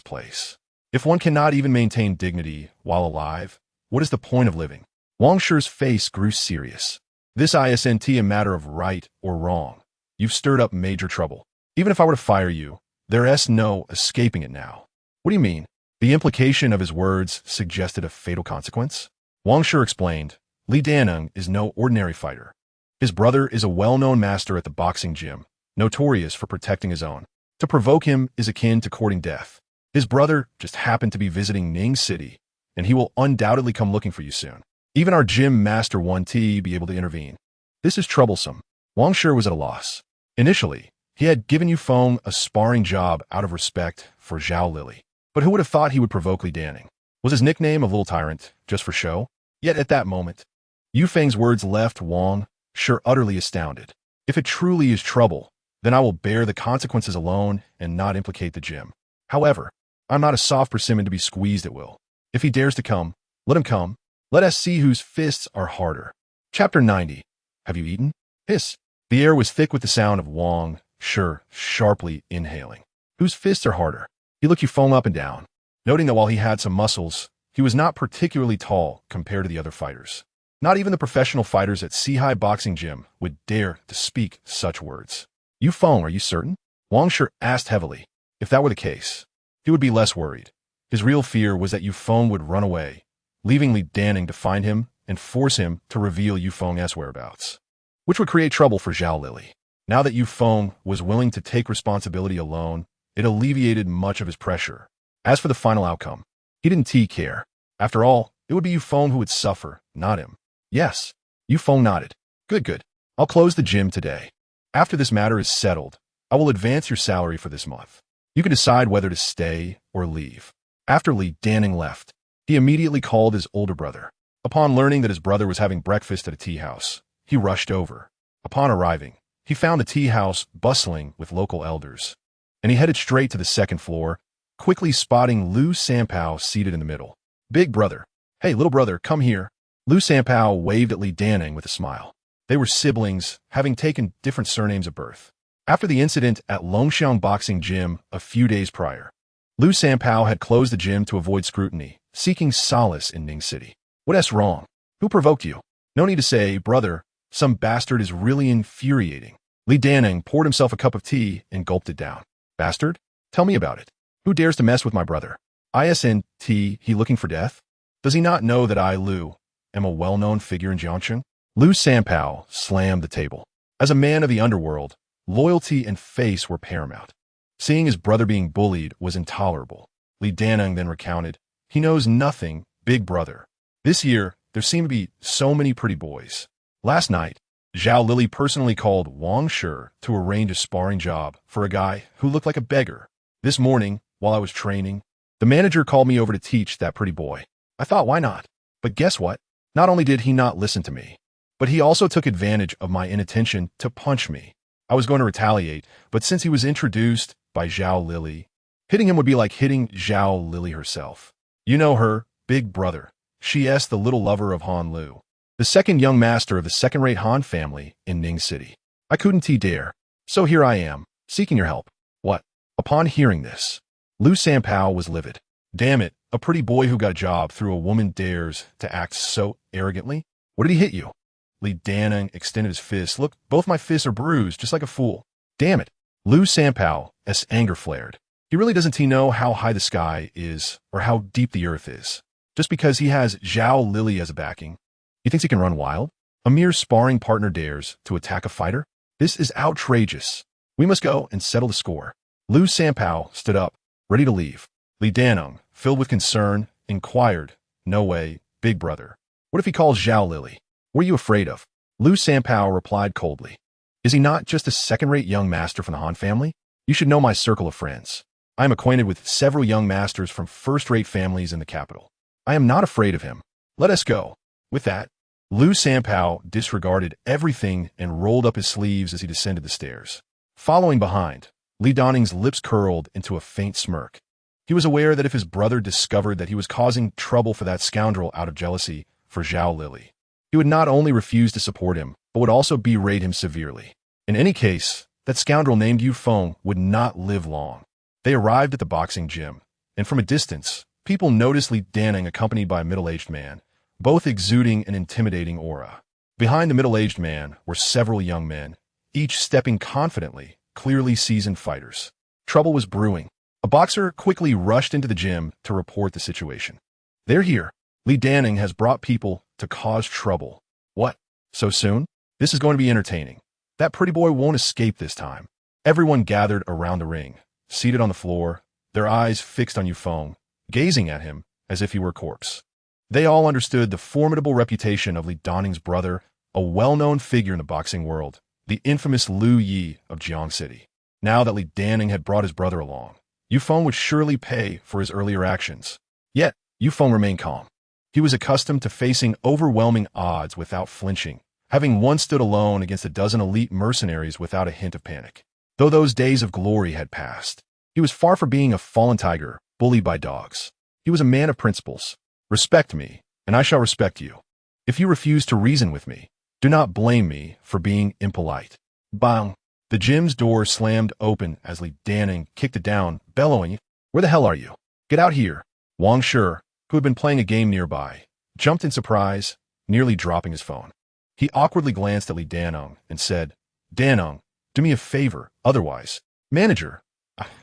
place. If one cannot even maintain dignity while alive, what is the point of living? Wang Shi's face grew serious. "This isn't a matter of right or wrong. You've stirred up major trouble. Even if I were to fire you, there's no escaping it now." "What do you mean?" The implication of his words suggested a fatal consequence. Wang Shi explained, "Li Deneng is no ordinary fighter. His brother is a well-known master at the boxing gym, notorious for protecting his own. To provoke him is akin to courting death. His brother just happened to be visiting Ning City, and he will undoubtedly come looking for you soon. Even our gym master won't be able to intervene. This is troublesome." Wang Shi was at a loss. Initially, he had given Yu Feng a sparring job out of respect for Zhao Lily. But who would have thought he would provoke Li Deneng? Was his nickname of Little Tyrant just for show? Yet at that moment, Yu Feng's words left Wang Shi utterly astounded. "If it truly is trouble, then I will bear the consequences alone and not implicate the gym. However, I'm not a soft persimmon to be squeezed at will. If he dares to come, let him come. Let us see whose fists are harder." Chapter 90. Have you eaten? Hiss. The air was thick with the sound of Wang Shi sharply inhaling. "Whose fists are harder?" He looked Yu Feng up and down, noting that while he had some muscles, he was not particularly tall compared to the other fighters. Not even the professional fighters at Sea High Boxing Gym would dare to speak such words. "Yu Feng, are you certain?" Wang Shi asked heavily. If that were the case, he would be less worried. His real fear was that Yu Feng would run away, leaving Li Deneng to find him and force him to reveal Yu Feng's whereabouts. which would create trouble for Zhao Lili. Now that Yu Feng was willing to take responsibility alone, it alleviated much of his pressure. As for the final outcome, he didn't care. After all, it would be Yu Feng who would suffer, not him. Yes, Yu Feng nodded. Good. I'll close the gym today. After this matter is settled, I will advance your salary for this month. You can decide whether to stay or leave. After Li Danning left, he immediately called his older brother. Upon learning that his brother was having breakfast at a tea house, he rushed over. Upon arriving, he found the tea house bustling with local elders, and he headed straight to the second floor, quickly spotting Lu Sanpao seated in the middle. Big brother. Hey, little brother, come here. Lu Sanpao waved at Li Danning with a smile. They were siblings, having taken different surnames at birth. After the incident at Longxiang Boxing Gym a few days prior, Lu Sanpao had closed the gym to avoid scrutiny, seeking solace in Ning City. What's wrong? Who provoked you? No need to say, brother, some bastard is really infuriating. Li Danning poured himself a cup of tea and gulped it down. Bastard? Tell me about it. Who dares to mess with my brother? Isn't he looking for death? Does he not know that I, Lu, am a well-known figure in Jiangcheng? Lu Sanpao slammed the table. As a man of the underworld, loyalty and face were paramount. Seeing his brother being bullied was intolerable. Li Danning then recounted, he knows nothing, big brother. This year, there seem to be so many pretty boys. Last night, Zhao Lili personally called Wang Shi to arrange a sparring job for a guy who looked like a beggar. This morning, while I was training, the manager called me over to teach that pretty boy. I thought, why not? But guess what? Not only did he not listen to me, but he also took advantage of my inattention to punch me. I was going to retaliate, but since he was introduced by Zhao Lili, hitting him would be like hitting Zhao Lili herself. You know her, big brother. She's the little lover of Han Lu, the second young master of the second-rate Han family in Ning City. I couldn't dare. So here I am, seeking your help. What? Upon hearing this, Lu Sanpao was livid. Damn it, a pretty boy who got a job through a woman dares to act so arrogantly? What did he hit you? Li Danning extended his fist. Look, both my fists are bruised, just like a fool. Damn it. Lu Sanpao's anger flared. He really doesn't know how high the sky is or how deep the earth is. Just because he has Zhao Lili as a backing, he thinks he can run wild? A mere sparring partner dares to attack a fighter? This is outrageous. We must go and settle the score. Lu Sanpao stood up, ready to leave. Li Danning, filled with concern, inquired, no way, big brother. What if he calls Zhao Lili? What are you afraid of? Lu Sanpao replied coldly. Is he not just a second-rate young master from the Han family? You should know my circle of friends. I am acquainted with several young masters from first-rate families in the capital. I am not afraid of him. Let us go. With that, Lu Sanpao disregarded everything and rolled up his sleeves as he descended the stairs. Following behind, Li Danning's lips curled into a faint smirk. He was aware that if his brother discovered that he was causing trouble for that scoundrel out of jealousy for Zhao Lili, he would not only refuse to support him, but would also berate him severely. In any case, that scoundrel named Yu Feng would not live long. They arrived at the boxing gym, and from a distance, people noticed Li Danning accompanied by a middle-aged man, both exuding an intimidating aura. Behind the middle-aged man were several young men, each stepping confidently, clearly seasoned fighters. Trouble was brewing. A boxer quickly rushed into the gym to report the situation. They're here. Li Danning has brought people to cause trouble. What? So soon? This is going to be entertaining. That pretty boy won't escape this time. Everyone gathered around the ring, seated on the floor, their eyes fixed on Yu Feng, gazing at him as if he were a corpse. They all understood the formidable reputation of Li Danning's brother, a well-known figure in the boxing world, the infamous Lu Yi of Jiang City. Now that Li Danning had brought his brother along, Yu Feng would surely pay for his earlier actions. Yet, Yu Feng remained calm. He was accustomed to facing overwhelming odds without flinching, having once stood alone against a dozen elite mercenaries without a hint of panic. Though those days of glory had passed, he was far from being a fallen tiger, bullied by dogs. He was a man of principles. Respect me, and I shall respect you. If you refuse to reason with me, do not blame me for being impolite. Bang! The gym's door slammed open as Li Danning kicked it down, bellowing, Where the hell are you? Get out here. Wang Shi, who had been playing a game nearby, jumped in surprise, nearly dropping his phone. He awkwardly glanced at Li Danning and said, Danning, do me a favor, otherwise. Manager,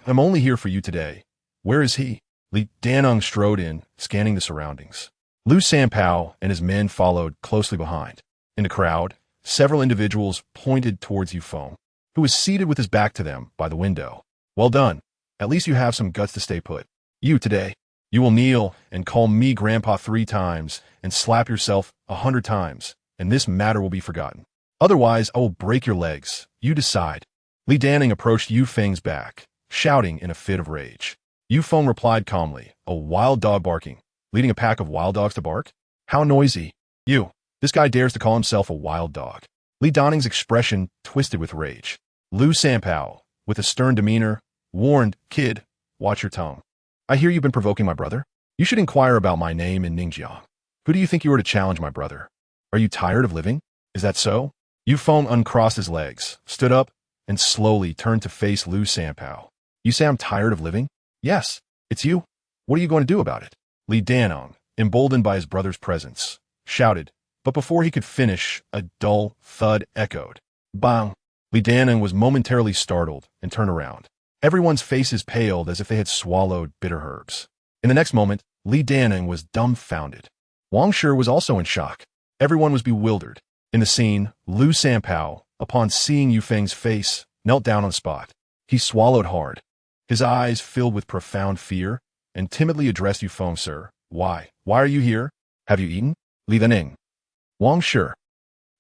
I'm only here for you today. Where is he? Li Danning strode in, scanning the surroundings. Lu Sanpao and his men followed closely behind. In the crowd, several individuals pointed towards Yufeng, who was seated with his back to them by the window. Well done. At least you have some guts to stay put. You today. You will kneel and call me Grandpa 3 times and slap yourself 100 times, and this matter will be forgotten. Otherwise, I will break your legs. You decide. Li Danning approached Yufeng's back, shouting in a fit of rage. Yufeng replied calmly, a wild dog barking, leading a pack of wild dogs to bark? How noisy. You. This guy dares to call himself a wild dog. Li Danning's expression twisted with rage. Lu Sanpao, with a stern demeanor, warned, Kid, watch your tongue. I hear you've been provoking my brother. You should inquire about my name in Ningjiang. Who do you think you are to challenge my brother? Are you tired of living? Is that so? Yufeng uncrossed his legs, stood up, and slowly turned to face Lu Sanpao. You say I'm tired of living? Yes, it's you. What are you going to do about it? Li Danning, emboldened by his brother's presence, shouted, but before he could finish, a dull thud echoed. Bang! Li Danning was momentarily startled and turned around. Everyone's faces paled as if they had swallowed bitter herbs. In the next moment, Li Danning was dumbfounded. Wang Shi was also in shock. Everyone was bewildered. In the scene, Lu Sanpao, upon seeing Yufeng's face, knelt down on the spot. He swallowed hard. His eyes filled with profound fear, and timidly addressed Yufeng, Sir. Why? Why are you here? Have you eaten? Li Danning. Wang Shi.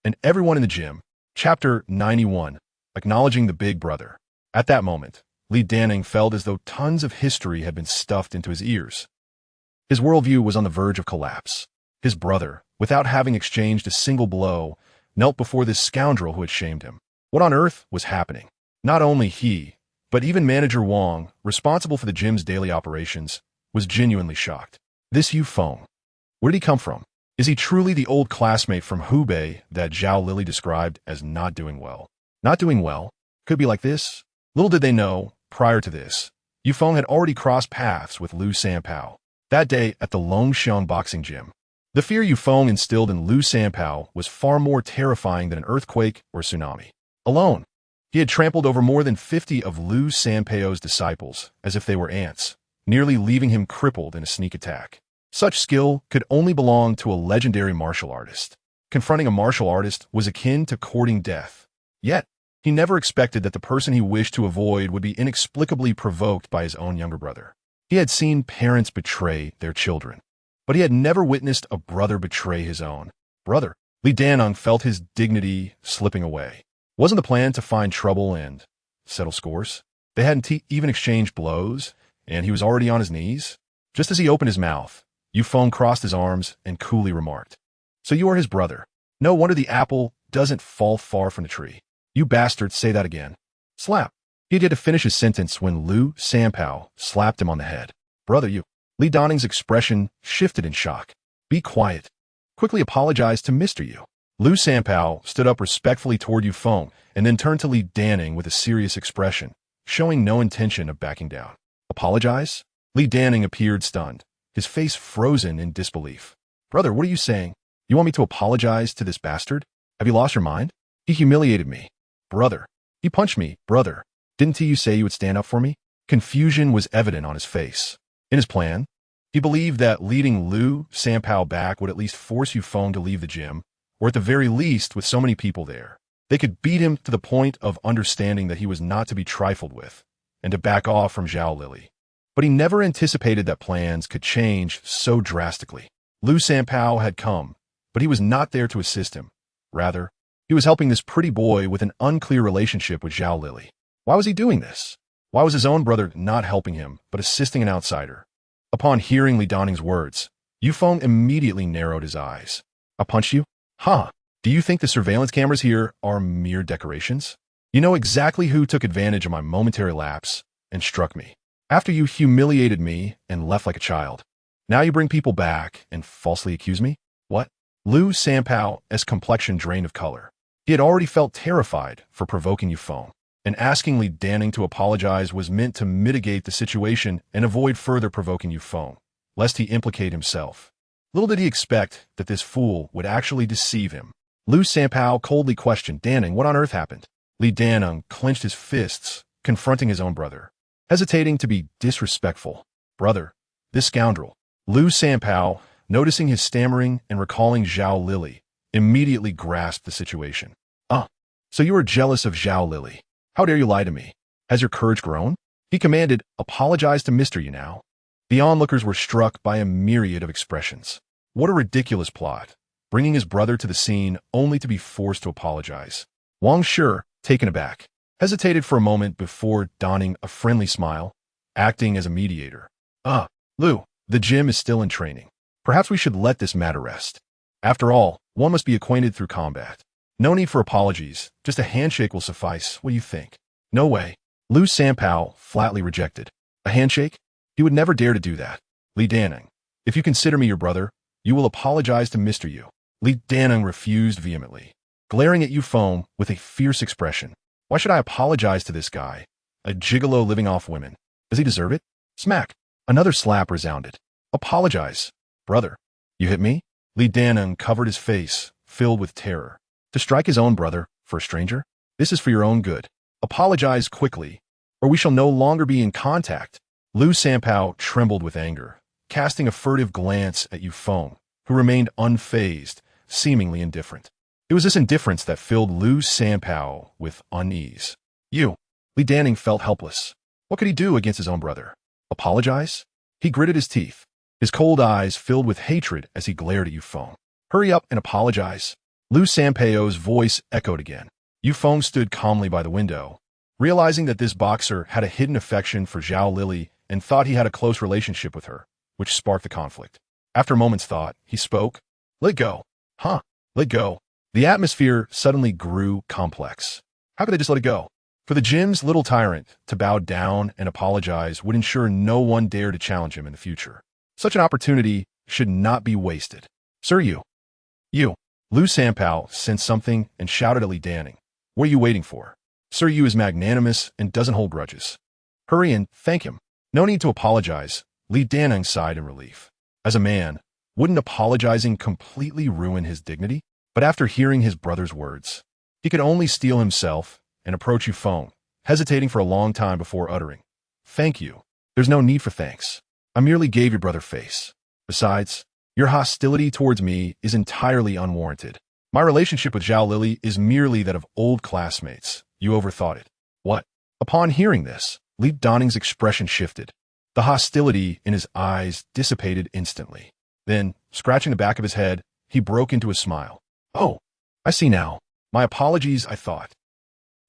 And everyone in the gym. Chapter 91. Acknowledging the Big Brother. At that moment, Li Danning felt as though tons of history had been stuffed into his ears. His worldview was on the verge of collapse. His brother, without having exchanged a single blow, knelt before this scoundrel who had shamed him. What on earth was happening? Not only he, but even manager Wang, responsible for the gym's daily operations, was genuinely shocked. This Yufeng. Where did he come from? Is he truly the old classmate from Hubei that Zhao Lili described as not doing well? Not doing well? Could it be like this? Little did they know, prior to this, Yufeng had already crossed paths with Lu Sanpao. That day at the Longxiang boxing gym. The fear Yufeng instilled in Lu Sanpao was far more terrifying than an earthquake or tsunami. Alone, he had trampled over more than 50 of Lu Sanpao's disciples as if they were ants, nearly leaving him crippled in a sneak attack. Such skill could only belong to a legendary martial artist. Confronting a martial artist was akin to courting death. Yet, he never expected that the person he wished to avoid would be inexplicably provoked by his own younger brother. He had seen parents betray their children, but he had never witnessed a brother betray his own brother. Li Danning felt his dignity slipping away. Wasn't the plan to find trouble and settle scores? They hadn't even exchanged blows, and he was already on his knees. Just as he opened his mouth, Yufeng crossed his arms and coolly remarked, So you are his brother. No wonder the apple doesn't fall far from the tree. You bastard, say that again. Slap. He had yet to finish his sentence when Lu Sanpao slapped him on the head. Brother, you. Li Danning's expression shifted in shock. Be quiet. Quickly apologize to Mr. Yu. Lu Sanpao stood up respectfully toward Yufeng and then turned to Li Danning with a serious expression, showing no intention of backing down. Apologize? Li Danning appeared stunned, his face frozen in disbelief. Brother, what are you saying? You want me to apologize to this bastard? Have you lost your mind? He humiliated me. Brother. He punched me, brother. Didn't you say you would stand up for me? Confusion was evident on his face. In his plan, he believed that leading Lu Sanpao back would at least force Yufeng to leave the gym, or at the very least with so many people there, they could beat him to the point of understanding that he was not to be trifled with, and to back off from Zhao Lili. But he never anticipated that plans could change so drastically. Lu Sanpao had come, but he was not there to assist him. Rather, he was helping this pretty boy with an unclear relationship with Zhao Lili. Why was he doing this? Why was his own brother not helping him, but assisting an outsider? Upon hearing Li Danning's words, Yufeng immediately narrowed his eyes. I punched you? Huh. Do you think the surveillance cameras here are mere decorations? You know exactly who took advantage of my momentary lapse and struck me. After you humiliated me and left like a child. Now you bring people back and falsely accuse me? What? Lu Sanpao's complexion drained of color. He had already felt terrified for provoking Yufeng, and asking Li Danning to apologize was meant to mitigate the situation and avoid further provoking Yufeng, lest he implicate himself. Little did he expect that this fool would actually deceive him. Lu Sanpao coldly questioned, Danning, what on earth happened? Li Danning clenched his fists, confronting his own brother, hesitating to be disrespectful. Brother, this scoundrel. Lu Sanpao, noticing his stammering and recalling Zhao Lili, immediately grasped the situation. "Ah, so you are jealous of Zhao Lily. How dare you lie to me? Has your courage grown?" He commanded, "Apologize to Mr. Yu now." The onlookers were struck by a myriad of expressions. What a ridiculous plot, bringing his brother to the scene only to be forced to apologize. Wang Shi, taken aback, hesitated for a moment before donning a friendly smile, acting as a mediator. Lu, the gym is still in training. Perhaps we should let this matter rest. After all, one must be acquainted through combat. No need for apologies, just a handshake will suffice. What do you think?" "No way." Lu Sanpao flatly rejected. "A handshake? He would never dare to do that. Li Daneng, if you consider me your brother, you will apologize to Mr. Yu." Li Daneng refused vehemently, glaring at Yu Feng with a fierce expression. "Why should I apologize to this guy? A gigolo living off women. Does he deserve it?" Smack! Another slap resounded. "Apologize, brother. You hit me?" Li Daneng covered his face, filled with terror. To strike his own brother for a stranger? This is for your own good. Apologize quickly, or we shall no longer be in contact. Lu Sanpao trembled with anger, casting a furtive glance at Yu Feng, who remained unfazed, seemingly indifferent. It was this indifference that filled Lu Sanpao with unease. Li Daneng felt helpless. What could he do against his own brother? Apologize? He gritted his teeth, his cold eyes filled with hatred as he glared at Yu Feng. "Hurry up and apologize." Lu Sanpao's voice echoed again. Yu Feng stood calmly by the window, realizing that this boxer had a hidden affection for Zhao Lily and thought he had a close relationship with her, which sparked the conflict. After a moment's thought, he spoke. "Let go." "Huh, let go." The atmosphere suddenly grew complex. How could they just let it go? For the gym's little tyrant to bow down and apologize would ensure no one dare to challenge him in the future. Such an opportunity should not be wasted. "Sir Yu." Lu Sanpao sensed something and shouted at Li Daneng. "What are you waiting for? Sir Yu is magnanimous and doesn't hold grudges. Hurry and thank him." "No need to apologize." Li Daneng sighed in relief. As a man, wouldn't apologizing completely ruin his dignity? But after hearing his brother's words, he could only steel himself and approach Yu Feng, hesitating for a long time before uttering, "Thank you. There's no need for thanks. I merely gave your brother face. Besides, your hostility towards me is entirely unwarranted. My relationship with Zhao Lily is merely that of old classmates. You overthought it." "What?" Upon hearing this, Li Daneng's expression shifted. The hostility in his eyes dissipated instantly. Then, scratching the back of his head, he broke into a smile. "Oh, I see now. My apologies, I thought."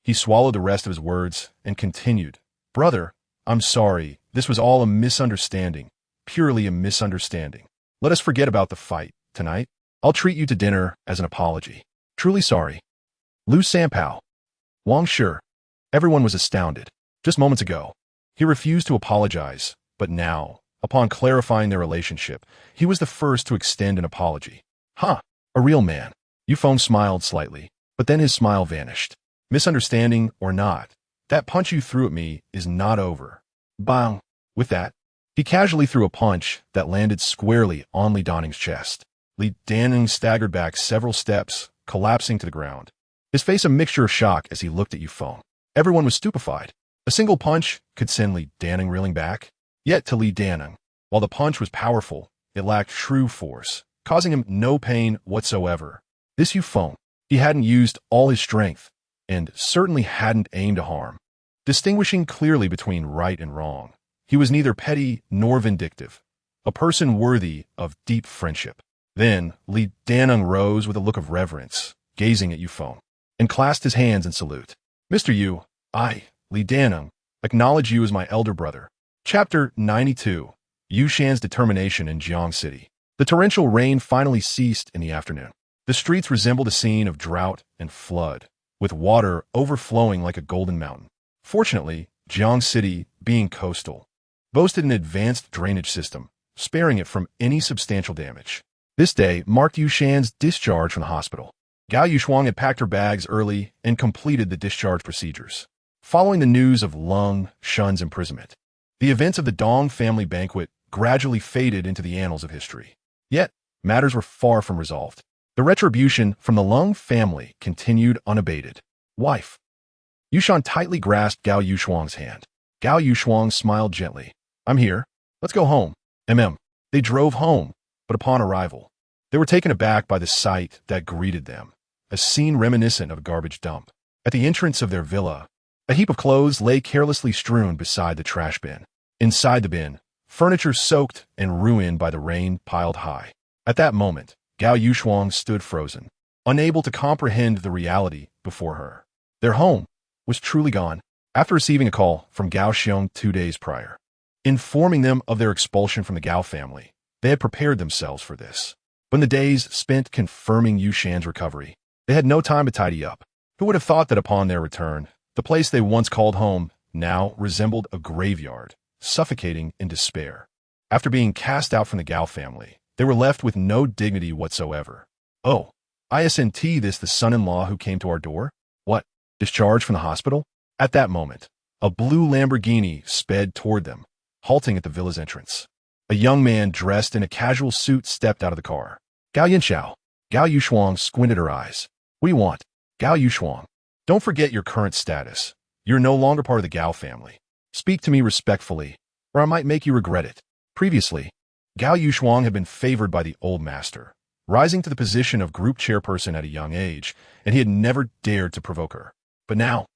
He swallowed the rest of his words and continued, "Brother, I'm sorry. This was all a misunderstanding. Purely a misunderstanding. Let us forget about the fight tonight. I'll treat you to dinner as an apology. Truly sorry." Lu Sanpao. Wang Shi. Everyone was astounded. Just moments ago, he refused to apologize, but now, upon clarifying their relationship, he was the first to extend an apology. "Huh, a real man." Yu Feng smiled slightly, but then his smile vanished. "Misunderstanding or not, that punch you threw at me is not over." Bang! With that, he casually threw a punch that landed squarely on Li Daneng's chest. Li Daneng staggered back several steps, collapsing to the ground, his face a mixture of shock as he looked at Yu Feng. Everyone was stupefied. A single punch could send Li Daneng reeling back. Yet to Li Daneng, while the punch was powerful, it lacked true force, causing him no pain whatsoever. This Yu Feng, he hadn't used all his strength, and certainly hadn't aimed to harm. Distinguishing clearly between right and wrong, he was neither petty nor vindictive, a person worthy of deep friendship. Then Li Daneng rose with a look of reverence, gazing at Yu Feng, and clasped his hands in salute. "Mr. Yu, I, Li Daneng, acknowledge you as my elder brother." Chapter 92. Yu Shan's determination in Jiang City. The torrential rain finally ceased in the afternoon. The streets resembled a scene of drought and flood, with water overflowing like a golden mountain. Fortunately, Jiang City, being coastal, boasted an advanced drainage system, sparing it from any substantial damage. This day marked Yu Shan's discharge from the hospital. Gao Yushuang had packed her bags early and completed the discharge procedures. Following the news of Lung Shun's imprisonment, the events of the Dong family banquet gradually faded into the annals of history. Yet, matters were far from resolved. The retribution from the Lung family continued unabated. "Wife." Yushan tightly grasped Gao Yushuang's hand. Gao Yushuang smiled gently. "I'm here. Let's go home." They drove home, but upon arrival, They were taken aback by the sight that greeted them, a scene reminiscent of a garbage dump. At the entrance of their villa, a heap of clothes lay carelessly strewn beside the trash bin. Inside the bin, furniture soaked and ruined by the rain piled high. At that moment, Gao Yushuang stood frozen, unable to comprehend the reality before her. Their home was truly gone. After receiving a call from Gao Xiong 2 days prior, informing them of their expulsion from the Gao family, they had prepared themselves for this. When the days spent confirming Yu Shan's recovery, they had no time to tidy up. Who would have thought that upon their return, the place they once called home now resembled a graveyard, suffocating in despair. After being cast out from the Gao family, they were left with no dignity whatsoever. Oh, isn't this the son-in-law who came to our door? What, discharged from the hospital? At that moment, a blue Lamborghini sped toward them, halting at the villa's entrance. A young man dressed in a casual suit stepped out of the car. Gao Yinxiao. Gao Yushuang squinted her eyes. What do you want? Gao Yushuang. Don't forget your current status. You're no longer part of the Gao family. Speak to me respectfully, or I might make you regret it. Previously, Gao Yushuang had been favored by the old master, rising to the position of group chairperson at a young age, and he had never dared to provoke her. But now,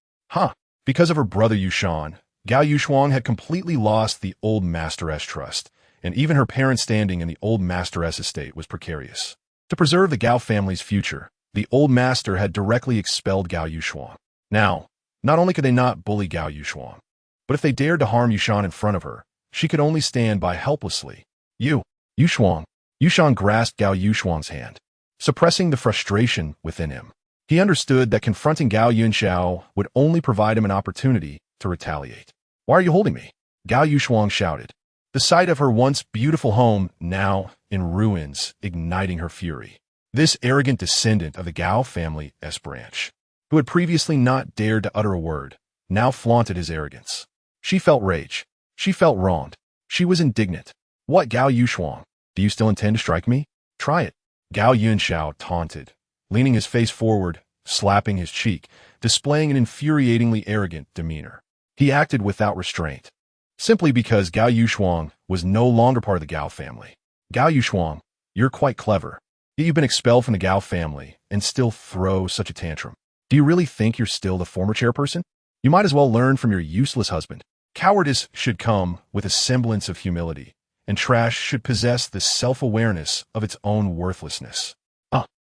because of her brother Yushan, Gao Yushuang had completely lost the old masteress trust, and even her parents' standing in the old masteress estate was precarious. To preserve the Gao family's future, the old master had directly expelled Gao Yushuang. Now, not only could they not bully Gao Yushuang, but if they dared to harm Yushan in front of her, she could only stand by helplessly. Yushuang. Yushan grasped Gao Yushuang's hand, suppressing the frustration within him. He understood that confronting Gao Yunxiao would only provide him an opportunity to retaliate. Why are you holding me? Gao Yushuang shouted, the sight of her once beautiful home now in ruins igniting her fury. This arrogant descendant of the Gao family S branch, who had previously not dared to utter a word, now flaunted his arrogance. She felt rage. She felt wronged. She was indignant. What, Gao Yushuang? Do you still intend to strike me? Try it. Gao Yunxiao taunted, leaning his face forward, slapping his cheek, displaying an infuriatingly arrogant demeanor. He acted without restraint, simply because Gao Yushuang was no longer part of the Gao family. Gao Yushuang, you're quite clever. Yet you've been expelled from the Gao family and still throw such a tantrum. Do you really think you're still the former chairperson? You might as well learn from your useless husband. Cowardice should come with a semblance of humility, and trash should possess the self-awareness of its own worthlessness.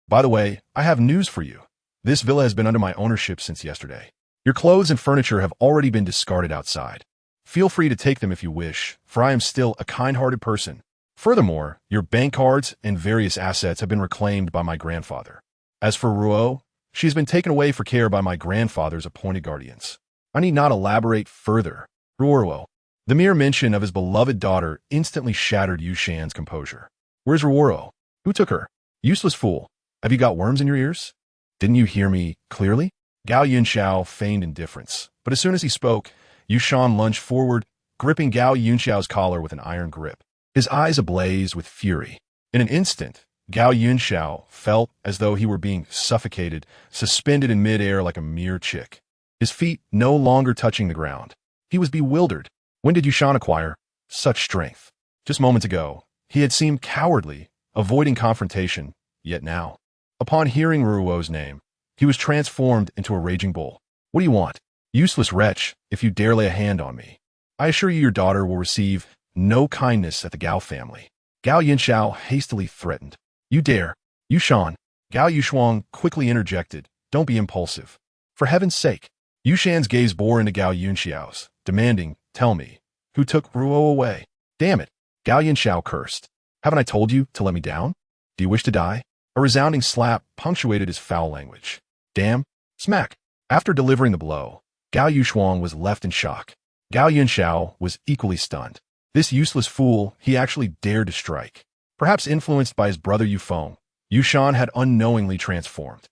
By the way, I have news for you. This villa has been under my ownership since yesterday. Your clothes and furniture have already been discarded outside. Feel free to take them if you wish, for I am still a kind-hearted person. Furthermore, your bank cards and various assets have been reclaimed by my grandfather. As for Ruo, she has been taken away for care by my grandfather's appointed guardians. I need not elaborate further. Ruo. The mere mention of his beloved daughter instantly shattered Yu Shan's composure. Where's Ruo? Who took her? Useless fool. Have you got worms in your ears? Didn't you hear me clearly? Gao Yunxiao feigned indifference, but as soon as he spoke, Yu Shan lunged forward, gripping Gao Yunxiao's collar with an iron grip, his eyes ablaze with fury. In an instant, Gao Yunxiao felt as though he were being suffocated, suspended in midair like a mere chick, his feet no longer touching the ground. He was bewildered. When did Yushan acquire such strength? Just moments ago, he had seemed cowardly, avoiding confrontation, yet now, upon hearing Ruo's name, he was transformed into a raging bull. What do you want? Useless wretch, if you dare lay a hand on me. I assure you your daughter will receive no kindness at the Gao family. Gao Yinxiao hastily threatened. You dare. Yushan. Gao Yushuang quickly interjected. Don't be impulsive. For heaven's sake. Yushan's gaze bore into Gao Yunxiao's, demanding, tell me, who took Ruo away? Damn it. Gao Yinxiao cursed. Haven't I told you to let me down? Do you wish to die? A resounding slap punctuated his foul language. Damn. Smack. After delivering the blow, Gao Yushuang was left in shock. Gao Yunxiao was equally stunned. This useless fool he actually dared to strike. Perhaps influenced by his brother Yufeng, Yushan had unknowingly transformed.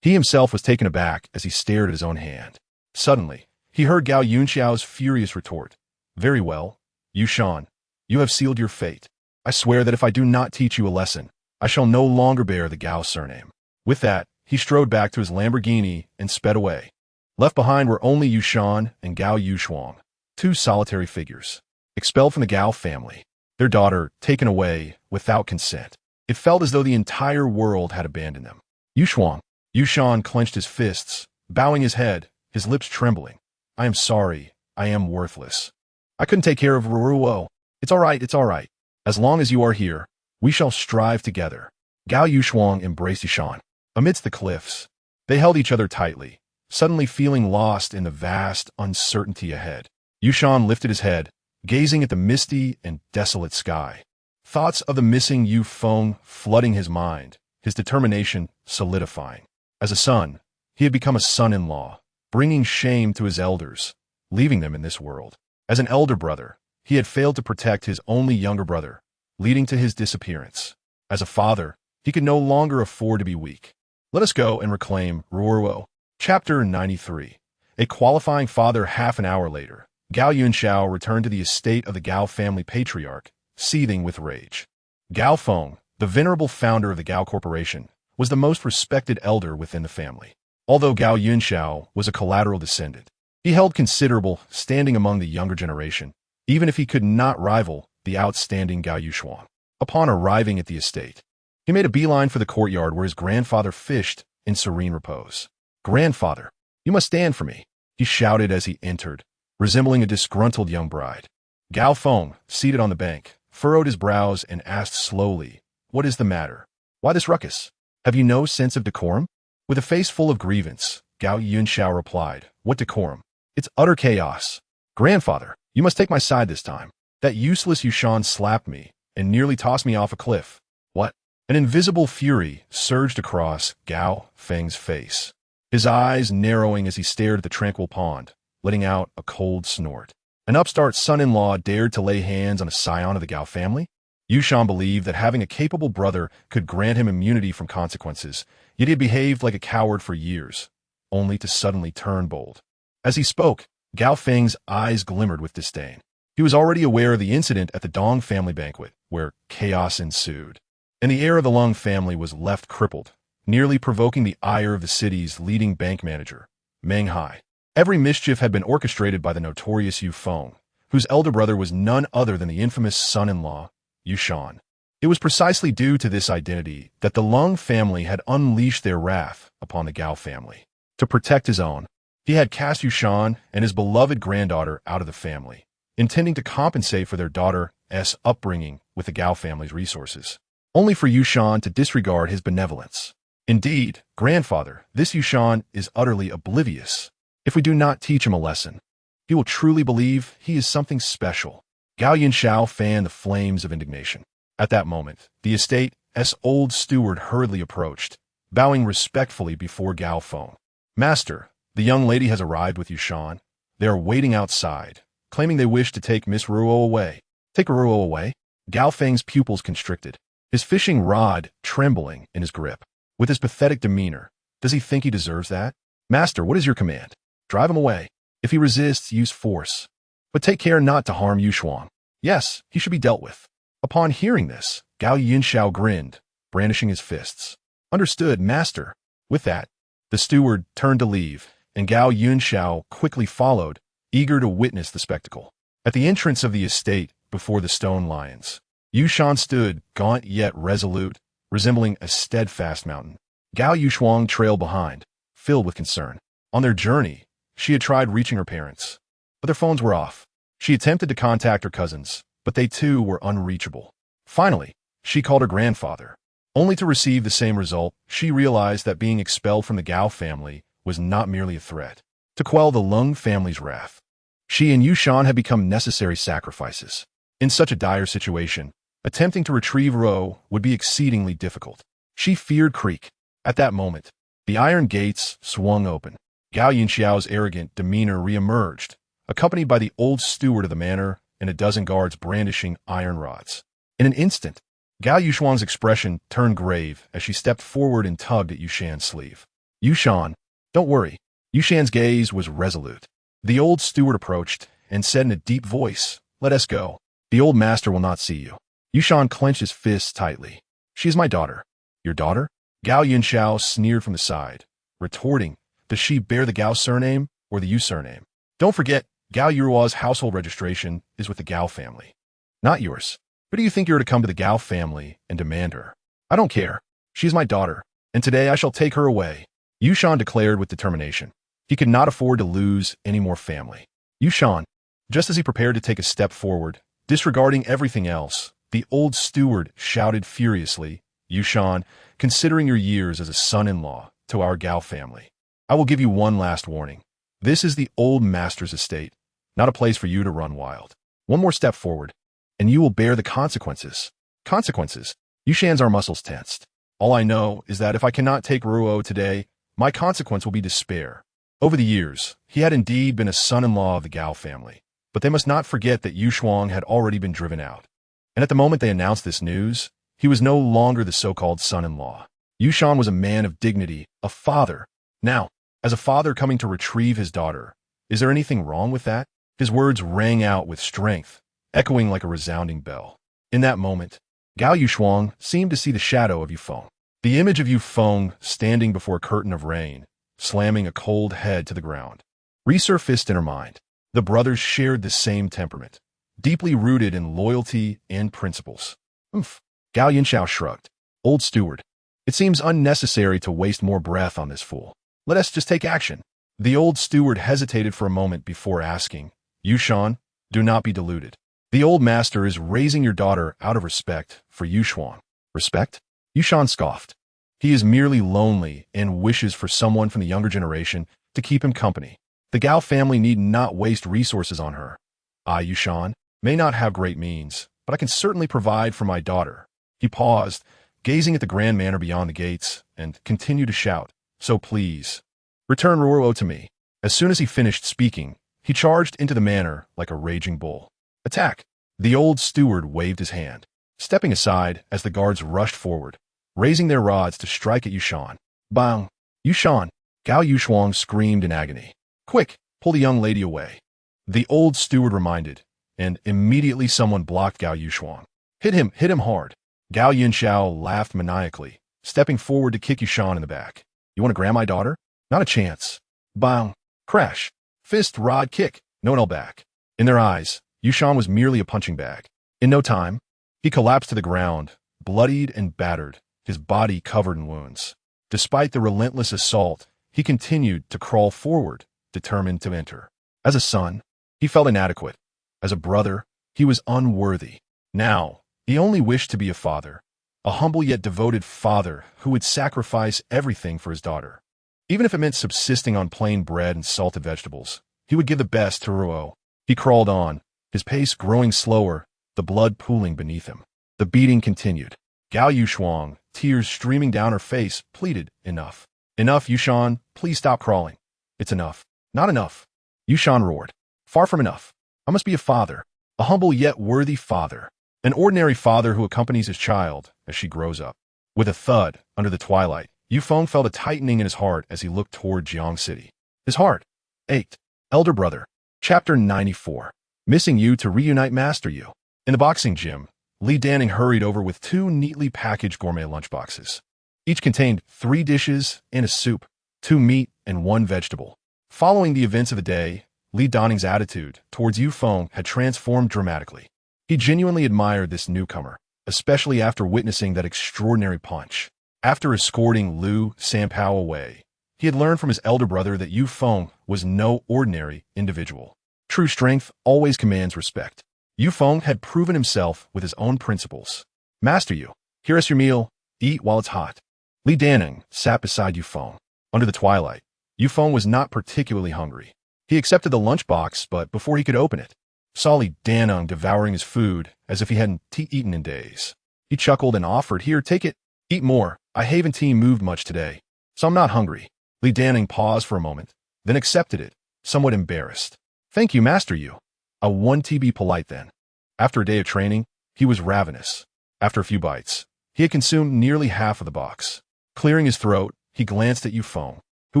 He himself was taken aback as he stared at his own hand. Suddenly, he heard Gao Yunxiao's furious retort. Very well, Yushan, you have sealed your fate. I swear that if I do not teach you a lesson, I shall no longer bear the Gao surname. With that, he strode back to his Lamborghini and sped away. Left behind were only Yushan and Gao Yushuang, two solitary figures, expelled from the Gao family, their daughter taken away without consent. It felt as though the entire world had abandoned them. Yushuang. Yushan clenched his fists, bowing his head, his lips trembling. I am sorry. I am worthless. I couldn't take care of Ruruo. It's all right, it's all right. As long as you are here, we shall strive together. Gao Yushuang embraced Yushan. Amidst the cliffs, they held each other tightly, suddenly feeling lost in the vast uncertainty ahead. Yushan lifted his head, gazing at the misty and desolate sky. Thoughts of the missing Yu Feng flooding his mind, his determination solidifying. As a son, he had become a son-in-law, bringing shame to his elders, leaving them in this world. As an elder brother, he had failed to protect his only younger brother, leading to his disappearance. As a father, he could no longer afford to be weak. Let us go and reclaim Ruruo. Chapter 93. A qualifying father. Half an hour later, Gao Yunxiao returned to the estate of the Gao family patriarch, seething with rage. Gao Feng, the venerable founder of the Gao Corporation, was the most respected elder within the family. Although Gao Yunxiao was a collateral descendant, he held considerable standing among the younger generation, even if he could not rival the outstanding Gao Yushuang. Upon arriving at the estate, he made a beeline for the courtyard where his grandfather fished in serene repose. Grandfather, you must stand for me, he shouted as he entered, resembling a disgruntled young bride. Gao Feng, seated on the bank, furrowed his brows and asked slowly, What is the matter? Why this ruckus? Have you no sense of decorum? With a face full of grievance, Gao Yunxiao replied, What decorum? It's utter chaos. Grandfather, you must take my side this time. That useless Yushan slapped me and nearly tossed me off a cliff. What? An invisible fury surged across Gao Feng's face, his eyes narrowing as he stared at the tranquil pond, letting out a cold snort. An upstart son-in-law dared to lay hands on a scion of the Gao family? Yushan believed that having a capable brother could grant him immunity from consequences, yet he had behaved like a coward for years, only to suddenly turn bold. As he spoke, Gao Feng's eyes glimmered with disdain. He was already aware of the incident at the Dong family banquet, where chaos ensued, and the heir of the Lung family was left crippled, nearly provoking the ire of the city's leading bank manager, Meng Hai. Every mischief had been orchestrated by the notorious Yu Feng, whose elder brother was none other than the infamous son-in-law, Yushan. It was precisely due to this identity that the Lung family had unleashed their wrath upon the Gao family. To protect his own, he had cast Yushan and his beloved granddaughter out of the family, intending to compensate for their daughter's upbringing with the Gao family's resources, only for Yushan to disregard his benevolence. Indeed, grandfather, this Yushan is utterly oblivious. If we do not teach him a lesson, he will truly believe he is something special. Gao Yunxiao fanned the flames of indignation. At that moment, the estate's old steward hurriedly approached, bowing respectfully before Gao Feng. Master, the young lady has arrived with Yushan. They are waiting outside, claiming they wish to take Miss Ruo away. Take Ruo away? Gao Feng's pupils constricted, his fishing rod trembling in his grip. With his pathetic demeanor, does he think he deserves that? Master, what is your command? Drive him away. If he resists, use force. But take care not to harm Yushuang. Yes, he should be dealt with. Upon hearing this, Gao Yunxiao grinned, brandishing his fists. Understood, master. With that, the steward turned to leave, and Gao Yunxiao quickly followed, eager to witness the spectacle. At the entrance of the estate, before the stone lions, Yushan stood, gaunt yet resolute, resembling a steadfast mountain. Gao Yushuang trailed behind, filled with concern. On their journey, she had tried reaching her parents, but their phones were off. She attempted to contact her cousins, but they too were unreachable. Finally, she called her grandfather. Only to receive the same result, she realized that being expelled from the Gao family was not merely a threat. To quell the Lung family's wrath, she and Yushan had become necessary sacrifices. In such a dire situation, attempting to retrieve Ruo would be exceedingly difficult. She feared Creek. At that moment, the iron gates swung open. Gao Yunxiao's arrogant demeanor re-emerged, accompanied by the old steward of the manor and a dozen guards brandishing iron rods. In an instant, Gao Yushuang's expression turned grave as she stepped forward and tugged at Yushan's sleeve. Yushan, don't worry. Yushan's gaze was resolute. The old steward approached and said in a deep voice, Let us go. The old master will not see you. Yushan clenched his fists tightly. She is my daughter. Your daughter? Gao Yunxiao sneered from the side, retorting, Does she bear the Gao surname or the Yu surname? Don't forget, Gao Yurua's household registration is with the Gao family, not yours. Who do you think you're to come to the Gao family and demand her? I don't care. She is my daughter, and today I shall take her away, Yushan declared with determination. He could not afford to lose any more family. Yushan, just as he prepared to take a step forward, disregarding everything else, the old steward shouted furiously, Yushan, considering your years as a son-in-law to our Gao family, I will give you one last warning. This is the old master's estate, not a place for you to run wild. One more step forward, and you will bear the consequences. Consequences? Yushan's our muscles tensed. All I know is that if I cannot take Ruo today, my consequence will be despair. Over the years, he had indeed been a son-in-law of the Gao family, but they must not forget that Yu Shuang had already been driven out. And at the moment they announced this news, he was no longer the so-called son-in-law. Yushan was a man of dignity, a father. Now, as a father coming to retrieve his daughter, is there anything wrong with that? His words rang out with strength, echoing like a resounding bell. In that moment, Gao Yushuang seemed to see the shadow of Yufeng. The image of Yufeng standing before a curtain of rain, slamming a cold head to the ground, resurfaced in her mind. The brothers shared the same temperament, deeply rooted in loyalty and principles. Oomph. Gao Yinshao shrugged. Old steward, it seems unnecessary to waste more breath on this fool. Let us just take action. The old steward hesitated for a moment before asking, Yushan, do not be deluded. The old master is raising your daughter out of respect for Yushuang. Respect? Yushan scoffed. He is merely lonely and wishes for someone from the younger generation to keep him company. The Gao family need not waste resources on her. I, Yushan, may not have great means, but I can certainly provide for my daughter. He paused, gazing at the grand manor beyond the gates, and continued to shout, So please, return Ruo to me. As soon as he finished speaking, he charged into the manor like a raging bull. Attack! The old steward waved his hand, stepping aside as the guards rushed forward, raising their rods to strike at Yushan. Bang! Yushan! Gao Yushuang screamed in agony. Quick, pull the young lady away. The old steward reminded, and immediately someone blocked Gao Yushuang. Hit him hard. Gao Yinshao laughed maniacally, stepping forward to kick Yushan in the back. You want to grab my daughter? Not a chance. Bang! Crash! Fist, rod, kick. No one held back. In their eyes, Yushan was merely a punching bag. In no time, he collapsed to the ground, bloodied and battered, his body covered in wounds. Despite the relentless assault, he continued to crawl forward, determined to enter. As a son, he felt inadequate. As a brother, he was unworthy. Now, he only wished to be a father, a humble yet devoted father who would sacrifice everything for his daughter. Even if it meant subsisting on plain bread and salted vegetables, he would give the best to Ruo. He crawled on, his pace growing slower, the blood pooling beneath him. The beating continued. Gao Yushuang, tears streaming down her face, pleaded, Enough. Enough, Yushan, please stop crawling. It's enough. Not enough. Yushan roared. Far from enough. I must be a father, a humble yet worthy father, an ordinary father who accompanies his child as she grows up. With a thud, under the twilight, Yufeng felt a tightening in his heart as he looked toward Jiang City. His heart ached. Elder brother. Chapter 94. Missing you to reunite Master Yu. In the boxing gym, Li Danning hurried over with 2 neatly packaged gourmet lunchboxes. Each contained 3 dishes and a soup, 2 meat and 1 vegetable. Following the events of the day, Li Danning's attitude towards Yufeng had transformed dramatically. He genuinely admired this newcomer, especially after witnessing that extraordinary punch. After escorting Liu Sanpao away, he had learned from his elder brother that Yufeng was no ordinary individual. True strength always commands respect. Yufeng had proven himself with his own principles. Master Yu, here is your meal. Eat while it's hot. Li Danning sat beside Yufeng. Under the twilight, Yufeng was not particularly hungry. He accepted the lunchbox, but before he could open it, saw Li Danning devouring his food as if he hadn't eaten in days. He chuckled and offered, Here, take it. Eat more. I haven't moved much today, so I'm not hungry. Li Danning paused for a moment, then accepted it, somewhat embarrassed. Thank you, Master Yu. I want to be polite then. After a day of training, he was ravenous. After a few bites, he had consumed nearly half of the box. Clearing his throat, he glanced at Yufeng, who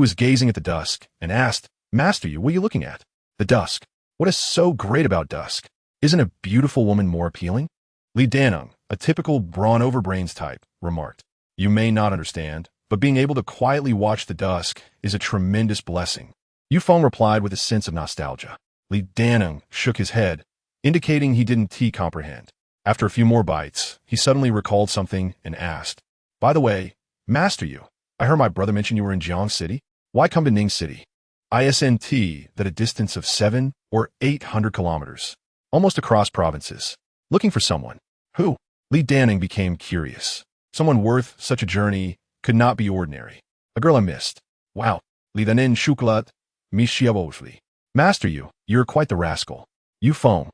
was gazing at the dusk, and asked, Master Yu, what are you looking at? The dusk. What is so great about dusk? Isn't a beautiful woman more appealing? Li Danning, a typical brawn-over-brains type, remarked. You may not understand, but being able to quietly watch the dusk is a tremendous blessing. Yufeng replied with a sense of nostalgia. Li Danning shook his head, indicating he didn't comprehend. After a few more bites, he suddenly recalled something and asked, By the way, master you. I heard my brother mention you were in Jiang City. Why come to Ning City? ISNT, that a distance of 7 or 800 kilometers, almost across provinces. Looking for someone. Who? Li Danning became curious. Someone worth such a journey could not be ordinary. A girl I missed. Wow. Li Danin Shukulat, Mishiavosli. Master you, you're quite the rascal. You phone.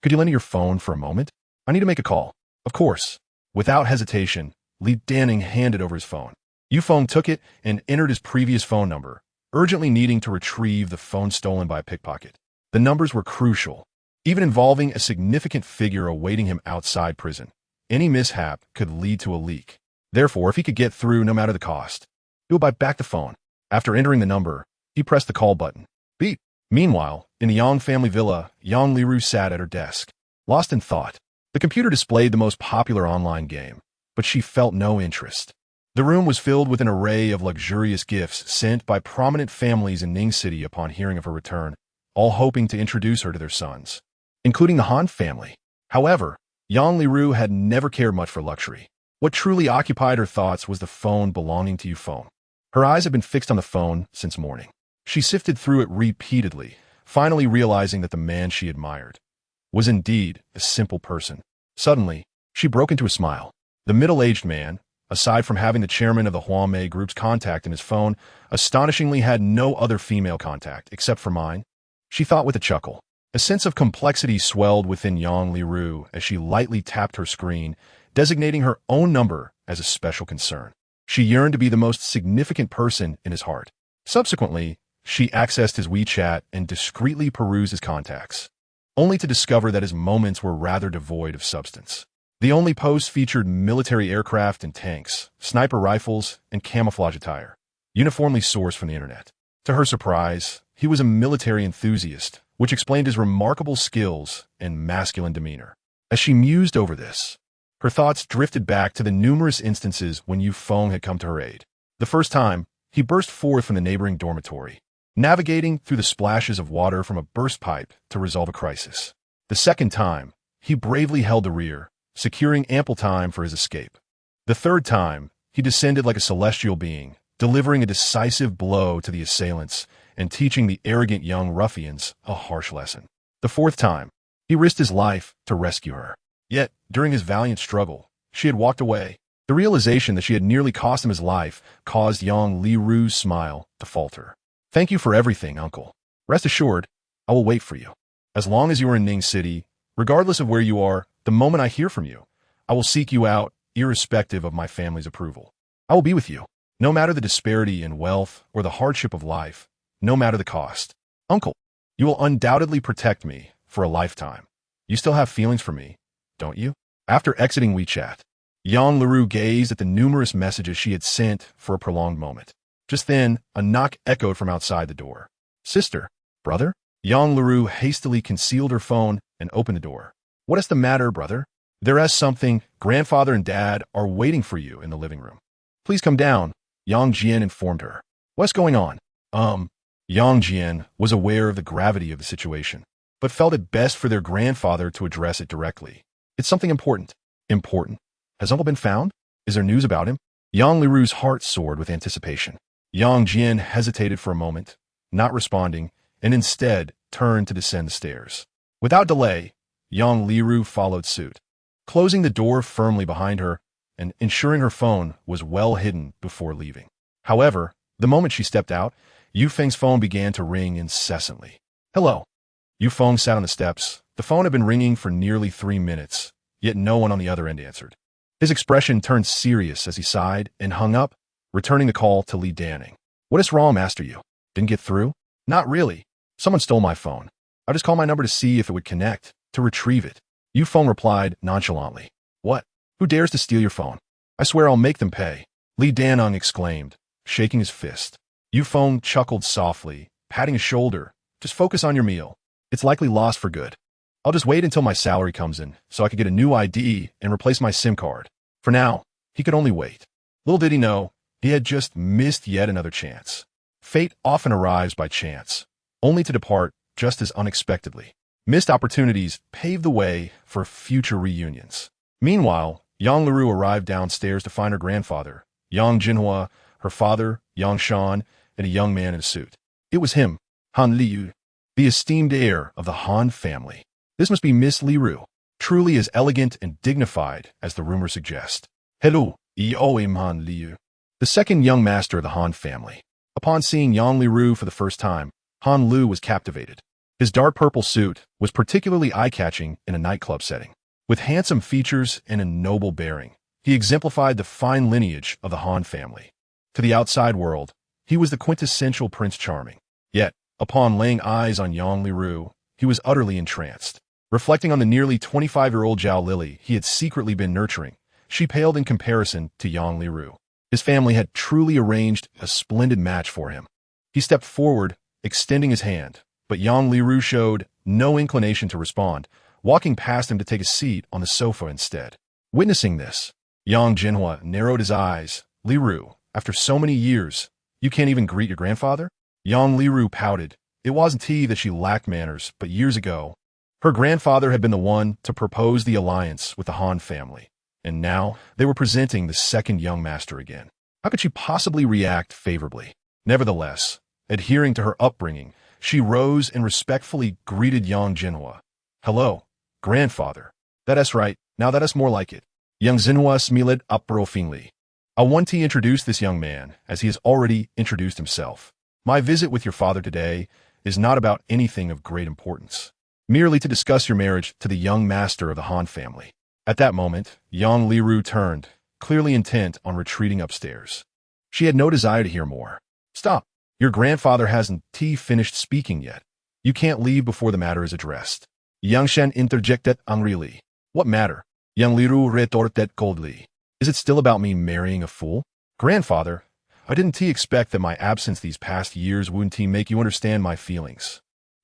Could you lend me your phone for a moment? I need to make a call. Of course. Without hesitation, Li Danning handed over his phone. Yufeng took it and entered his previous phone number, urgently needing to retrieve the phone stolen by a pickpocket. The numbers were crucial, even involving a significant figure awaiting him outside prison. Any mishap could lead to a leak. Therefore, if he could get through no matter the cost, he would buy back the phone. After entering the number, he pressed the call button. Beep. Meanwhile, in the Yang family villa, Yang Liru sat at her desk, lost in thought. The computer displayed the most popular online game, but she felt no interest. The room was filled with an array of luxurious gifts sent by prominent families in Ning City upon hearing of her return, all hoping to introduce her to their sons, including the Han family. However, Yang Liru had never cared much for luxury. What truly occupied her thoughts was the phone belonging to Yufeng. Her eyes had been fixed on the phone since morning. She sifted through it repeatedly, finally realizing that the man she admired was indeed a simple person. Suddenly, she broke into a smile. The middle-aged man, aside from having the chairman of the Huamei Group's contact in his phone, astonishingly had no other female contact except for mine. She thought with a chuckle. A sense of complexity swelled within Yang Liru as she lightly tapped her screen, designating her own number as a special concern. She yearned to be the most significant person in his heart. Subsequently, she accessed his WeChat and discreetly perused his contacts, only to discover that his moments were rather devoid of substance. The only posts featured military aircraft and tanks, sniper rifles, and camouflage attire, uniformly sourced from the internet. To her surprise, he was a military enthusiast, which explained his remarkable skills and masculine demeanor. As she mused over this, her thoughts drifted back to the numerous instances when Yufeng had come to her aid. The first time, he burst forth from the neighboring dormitory, navigating through the splashes of water from a burst pipe to resolve a crisis. The second time, he bravely held the rear, securing ample time for his escape. The third time, he descended like a celestial being, delivering a decisive blow to the assailants and teaching the arrogant young ruffians a harsh lesson. The fourth time, he risked his life to rescue her. Yet, during his valiant struggle, she had walked away. The realization that she had nearly cost him his life caused Yang Liru's smile to falter. Thank you for everything, uncle. Rest assured, I will wait for you. As long as you are in Ning City, regardless of where you are, the moment I hear from you, I will seek you out, irrespective of my family's approval. I will be with you, no matter the disparity in wealth or the hardship of life, no matter the cost. Uncle, you will undoubtedly protect me for a lifetime. You still have feelings for me, don't you? After exiting WeChat, Yang Liru gazed at the numerous messages she had sent for a prolonged moment. Just then, a knock echoed from outside the door. Sister, brother? Yang Liru hastily concealed her phone and opened the door. What is the matter, brother? There is something. Grandfather and Dad are waiting for you in the living room. Please come down, Yang Jian informed her. What's going on? Yang Jian was aware of the gravity of the situation, but felt it best for their grandfather to address it directly. It's something important. Important? Has Uncle been found? Is there news about him? Yang Liru's heart soared with anticipation. Yang Jian hesitated for a moment, not responding, and instead turned to descend the stairs. Without delay, Yang Liru followed suit, closing the door firmly behind her and ensuring her phone was well hidden before leaving. However, the moment she stepped out, Yufeng's phone began to ring incessantly. Hello. Yufeng sat on the steps. The phone had been ringing for nearly 3 minutes, yet no one on the other end answered. His expression turned serious as he sighed and hung up, returning the call to Li Danning. What is wrong, master you? Didn't get through? Not really. Someone stole my phone. I just called my number to see if it would connect, to retrieve it. Yufeng replied nonchalantly. What? Who dares to steal your phone? I swear I'll make them pay. Li Danning exclaimed, shaking his fist. Yufeng chuckled softly, patting his shoulder. Just focus on your meal. It's likely lost for good. I'll just wait until my salary comes in so I could get a new ID and replace my SIM card. For now, he could only wait. Little did he know, he had just missed yet another chance. Fate often arrives by chance, only to depart just as unexpectedly. Missed opportunities pave the way for future reunions. Meanwhile, Yang Liru arrived downstairs to find her grandfather, Yang Jinhua, her father, Yang Shan, and a young man in a suit. It was him, Han Liu, the esteemed heir of the Han family. This must be Miss Liru, truly as elegant and dignified as the rumors suggest. Hello, I'm Han Liu, the second young master of the Han family. Upon seeing Yang Liru for the first time, Han Liu was captivated. His dark purple suit was particularly eye-catching in a nightclub setting. With handsome features and a noble bearing, he exemplified the fine lineage of the Han family. To the outside world, he was the quintessential Prince Charming. Yet, upon laying eyes on Yang Liru, he was utterly entranced. Reflecting on the nearly 25-year-old Zhao Lily he had secretly been nurturing, she paled in comparison to Yang Liru. His family had truly arranged a splendid match for him. He stepped forward, extending his hand, but Yang Liru showed no inclination to respond, walking past him to take a seat on the sofa instead. Witnessing this, Yang Jinhua narrowed his eyes. Liru, after so many years, you can't even greet your grandfather? Yang Liru pouted. It wasn't he that she lacked manners, but years ago, her grandfather had been the one to propose the alliance with the Han family, and now they were presenting the second young master again. How could she possibly react favorably? Nevertheless, adhering to her upbringing, she rose and respectfully greeted Yang Jinhua. Hello, grandfather. That's right, now that is more like it. Yang Jinhua smiled approfingly. I want to introduce this young man, as he has already introduced himself. My visit with your father today is not about anything of great importance, merely to discuss your marriage to the young master of the Han family. At that moment, Yang Liru turned, clearly intent on retreating upstairs. She had no desire to hear more. Stop. Your grandfather hasn't finished speaking yet. You can't leave before the matter is addressed. Yang Shen interjected angrily. What matter? Yang Liru retorted coldly. Is it still about me marrying a fool? Grandfather, I didn't expect that my absence these past years wouldn't make you understand my feelings.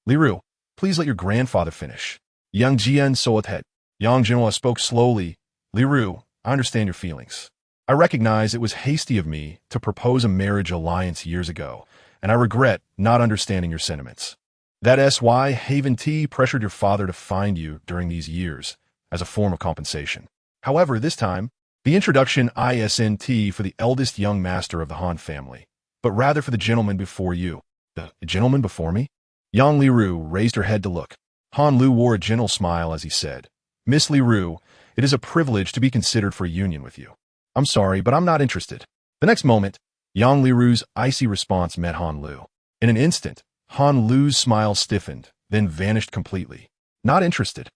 Liru, please let your grandfather finish. Yang Jian Soethet. Yang Jinhua spoke slowly. Liru, I understand your feelings. I recognize it was hasty of me to propose a marriage alliance years ago, and I regret not understanding your sentiments. That's why Haven T pressured your father to find you during these years as a form of compensation. However, this time, the introduction isn't for the eldest young master of the Han family, but rather for the gentleman before you. The gentleman before me? Yang Liru raised her head to look. Han Lu wore a gentle smile as he said, Miss Liru, it is a privilege to be considered for a union with you. I'm sorry, but I'm not interested. The next moment, Yang Liru's icy response met Han Lu. In an instant, Han Lu's smile stiffened, then vanished completely. Not interested.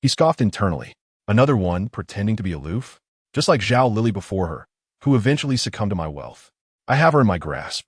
He scoffed internally. Another one pretending to be aloof? Just like Zhao Lily before her, who eventually succumbed to my wealth. I have her in my grasp.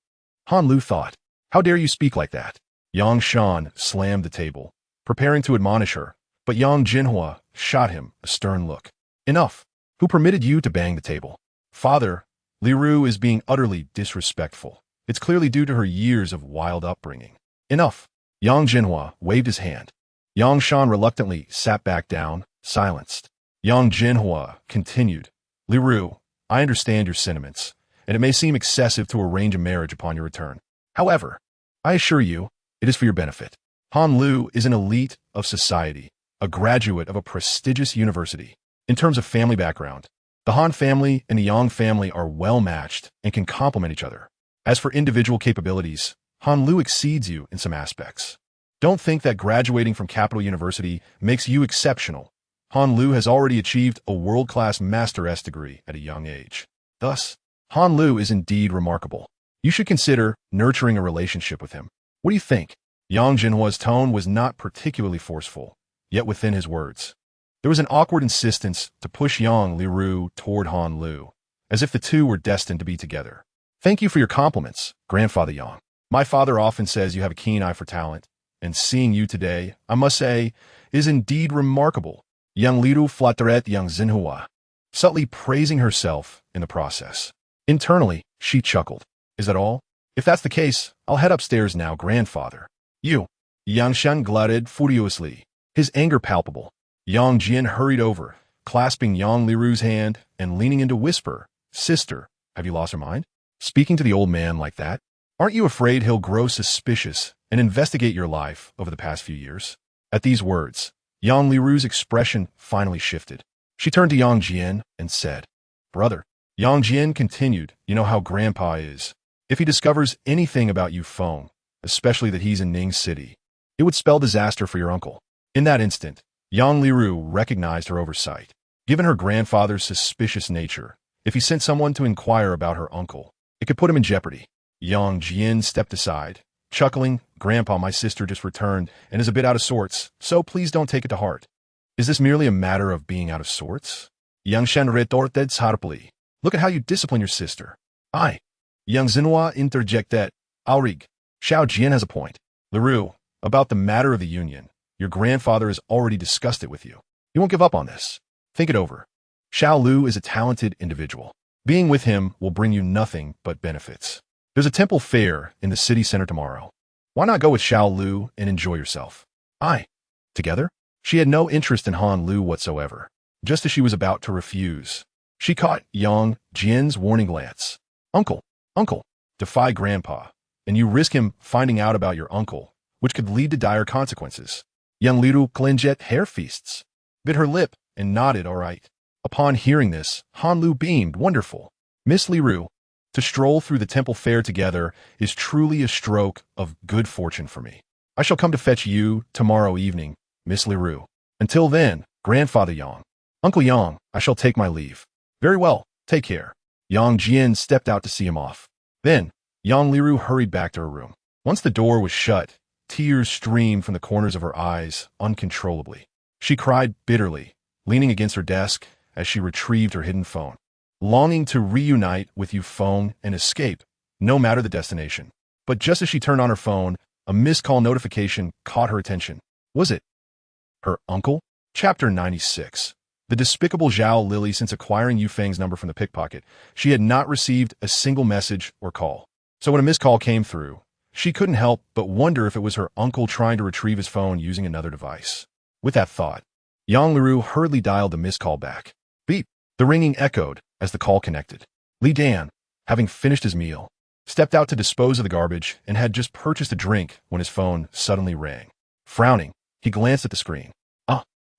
Han Lu thought. How dare you speak like that? Yang Shan slammed the table, preparing to admonish her, but Yang Jinhua shot him a stern look. Enough. Who permitted you to bang the table? Father, Liru is being utterly disrespectful. It's clearly due to her years of wild upbringing. Enough. Yang Jinhua waved his hand. Yang Shan reluctantly sat back down, silenced. Yang Jinhua continued. Liru, I understand your sentiments, and it may seem excessive to arrange a marriage upon your return. However, I assure you, it is for your benefit. Han Lu is an elite of society, a graduate of a prestigious university. In terms of family background, the Han family and the Yang family are well matched and can complement each other. As for individual capabilities, Han Lu exceeds you in some aspects. Don't think that graduating from Capital University makes you exceptional. Han Lu has already achieved a world-class Master S degree at a young age. Thus, Han Lu is indeed remarkable. You should consider nurturing a relationship with him. What do you think? Yang Jinhua's tone was not particularly forceful, yet within his words, there was an awkward insistence to push Yang Liru toward Han Lu, as if the two were destined to be together. Thank you for your compliments, Grandfather Yang. My father often says you have a keen eye for talent, and seeing you today, I must say, is indeed remarkable. Yang Liru flattered Yang Jinhua, subtly praising herself in the process. Internally, she chuckled. Is that all? If that's the case, I'll head upstairs now, Grandfather. You. Yang Shen glutted furiously, his anger palpable. Yang Jian hurried over, clasping Yang Liru's hand and leaning in to whisper, Sister, have you lost your mind? Speaking to the old man like that? Aren't you afraid he'll grow suspicious and investigate your life over the past few years? At these words, Yang Liru's expression finally shifted. She turned to Yang Jian and said, "Brother." Yang Jian continued, "You know how Grandpa is. If he discovers anything about you Feng, especially that he's in Ning City, it would spell disaster for your uncle." In that instant, Yang Liru recognized her oversight. Given her grandfather's suspicious nature, if he sent someone to inquire about her uncle, it could put him in jeopardy. Yang Jian stepped aside, chuckling, "Grandpa, my sister just returned and is a bit out of sorts, so please don't take it to heart." "Is this merely a matter of being out of sorts?" Yang Shen retorted sharply. "Look at how you discipline your sister." "I." Yang Xinhua interjected, "Alrig. Xiao Jian has a point. Liru, about the matter of the union, your grandfather has already discussed it with you. He won't give up on this. Think it over. Xiao Lu is a talented individual. Being with him will bring you nothing but benefits. There's a temple fair in the city center tomorrow. Why not go with Xiao Lu and enjoy yourself?" "I." Together? She had no interest in Han Lu whatsoever. Just as she was about to refuse, she caught Yang Jian's warning glance. "Uncle, uncle, defy Grandpa, and you risk him finding out about your uncle, which could lead to dire consequences." Yang Liru clenched hair feasts, bit her lip, and nodded all right. Upon hearing this, Han Lu beamed, "Wonderful. Miss Liru, to stroll through the temple fair together is truly a stroke of good fortune for me. I shall come to fetch you tomorrow evening, Miss Liru. Until then, Grandfather Yang, Uncle Yang, I shall take my leave." "Very well, take care." Yang Jian stepped out to see him off. Then, Yang Liru hurried back to her room. Once the door was shut, tears streamed from the corners of her eyes uncontrollably. She cried bitterly, leaning against her desk as she retrieved her hidden phone. Longing to reunite with Yu Feng and escape, no matter the destination. But just as she turned on her phone, a missed call notification caught her attention. Was it her uncle? Chapter 96. The despicable Zhao Lily. Since acquiring Yu Feng's number from the pickpocket, she had not received a single message or call. So when a missed call came through, she couldn't help but wonder if it was her uncle trying to retrieve his phone using another device. With that thought, Yang Liru hurriedly dialed the missed call back. Beep! The ringing echoed as the call connected. Li Dan, having finished his meal, stepped out to dispose of the garbage and had just purchased a drink when his phone suddenly rang. Frowning, he glanced at the screen.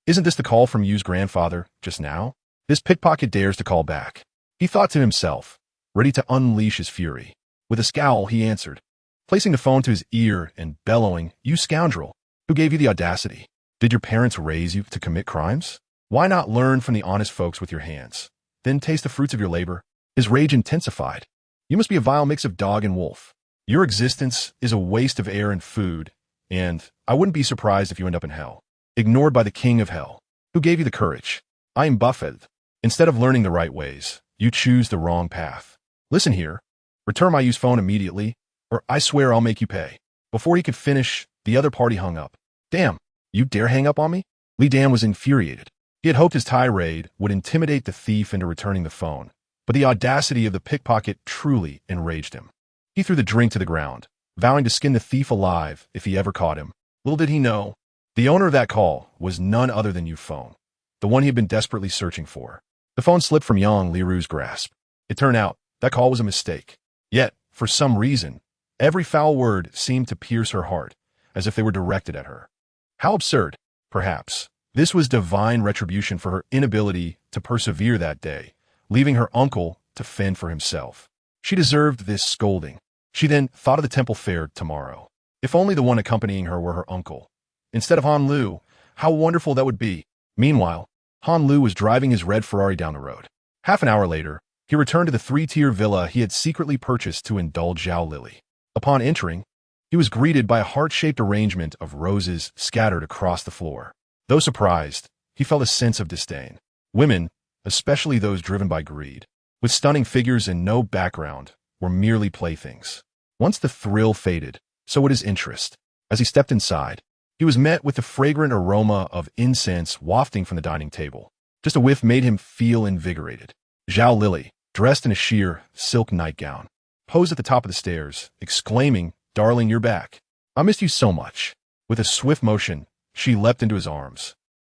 Isn't this the call from Yu's grandfather just now? This pickpocket dares to call back. He thought to himself, ready to unleash his fury. With a scowl, he answered, placing the phone to his ear and bellowing, "You scoundrel! Who gave you the audacity? Did your parents raise you to commit crimes? Why not learn from the honest folks with your hands? Then taste the fruits of your labor?" His rage intensified. "You must be a vile mix of dog and wolf. Your existence is a waste of air and food, and I wouldn't be surprised if you end up in hell. Ignored by the king of hell. Who gave you the courage? I am Buffett. Instead of learning the right ways, you choose the wrong path. Listen here. Return my used phone immediately, or I swear I'll make you pay." Before he could finish, the other party hung up. "Damn, you dare hang up on me?" Li Dan was infuriated. He had hoped his tirade would intimidate the thief into returning the phone, but the audacity of the pickpocket truly enraged him. He threw the drink to the ground, vowing to skin the thief alive if he ever caught him. Little did he know, the owner of that call was none other than Yu Feng, the one he had been desperately searching for. The phone slipped from Yang Liru's grasp. It turned out that call was a mistake. Yet, for some reason, every foul word seemed to pierce her heart, as if they were directed at her. How absurd, perhaps. This was divine retribution for her inability to persevere that day, leaving her uncle to fend for himself. She deserved this scolding. She then thought of the temple fair tomorrow. If only the one accompanying her were her uncle, instead of Han Lu, how wonderful that would be. Meanwhile, Han Lu was driving his red Ferrari down the road. Half an hour later, he returned to the three-tier villa he had secretly purchased to indulge Zhao Lily. Upon entering, he was greeted by a heart-shaped arrangement of roses scattered across the floor. Though surprised, he felt a sense of disdain. Women, especially those driven by greed, with stunning figures and no background, were merely playthings. Once the thrill faded, so would his interest. As he stepped inside, he was met with the fragrant aroma of incense wafting from the dining table. Just a whiff made him feel invigorated. Zhao Lily, dressed in a sheer silk nightgown, posed at the top of the stairs, exclaiming, "Darling, you're back. I missed you so much." With a swift motion, she leapt into his arms,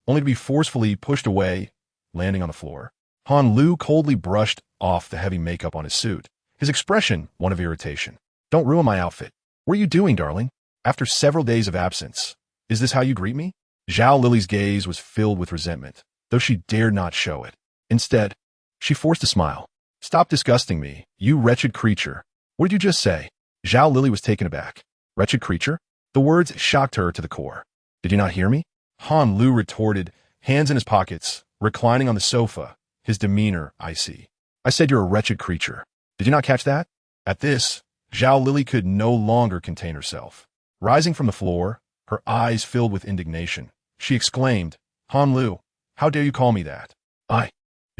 only to be forcefully pushed away, landing on the floor. Han Lu coldly brushed off the heavy makeup on his suit, his expression one of irritation. "Don't ruin my outfit. What are you doing, darling? After several days of absence, is this how you greet me?" Zhao Lily's gaze was filled with resentment. though she dared not show it. Instead, she forced a smile. Stop disgusting me, you wretched creature. What did you just say? Zhao Lily was taken aback. Wretched creature? The words shocked her to the core. Did you not hear me? Han Lu retorted, hands in his pockets, reclining on the sofa, his demeanor icy. I said you're a wretched creature. Did you not catch that? At this, Zhao Lily could no longer contain herself. Rising from the floor, her eyes filled with indignation, she exclaimed, Han Lu, how dare you call me that? I,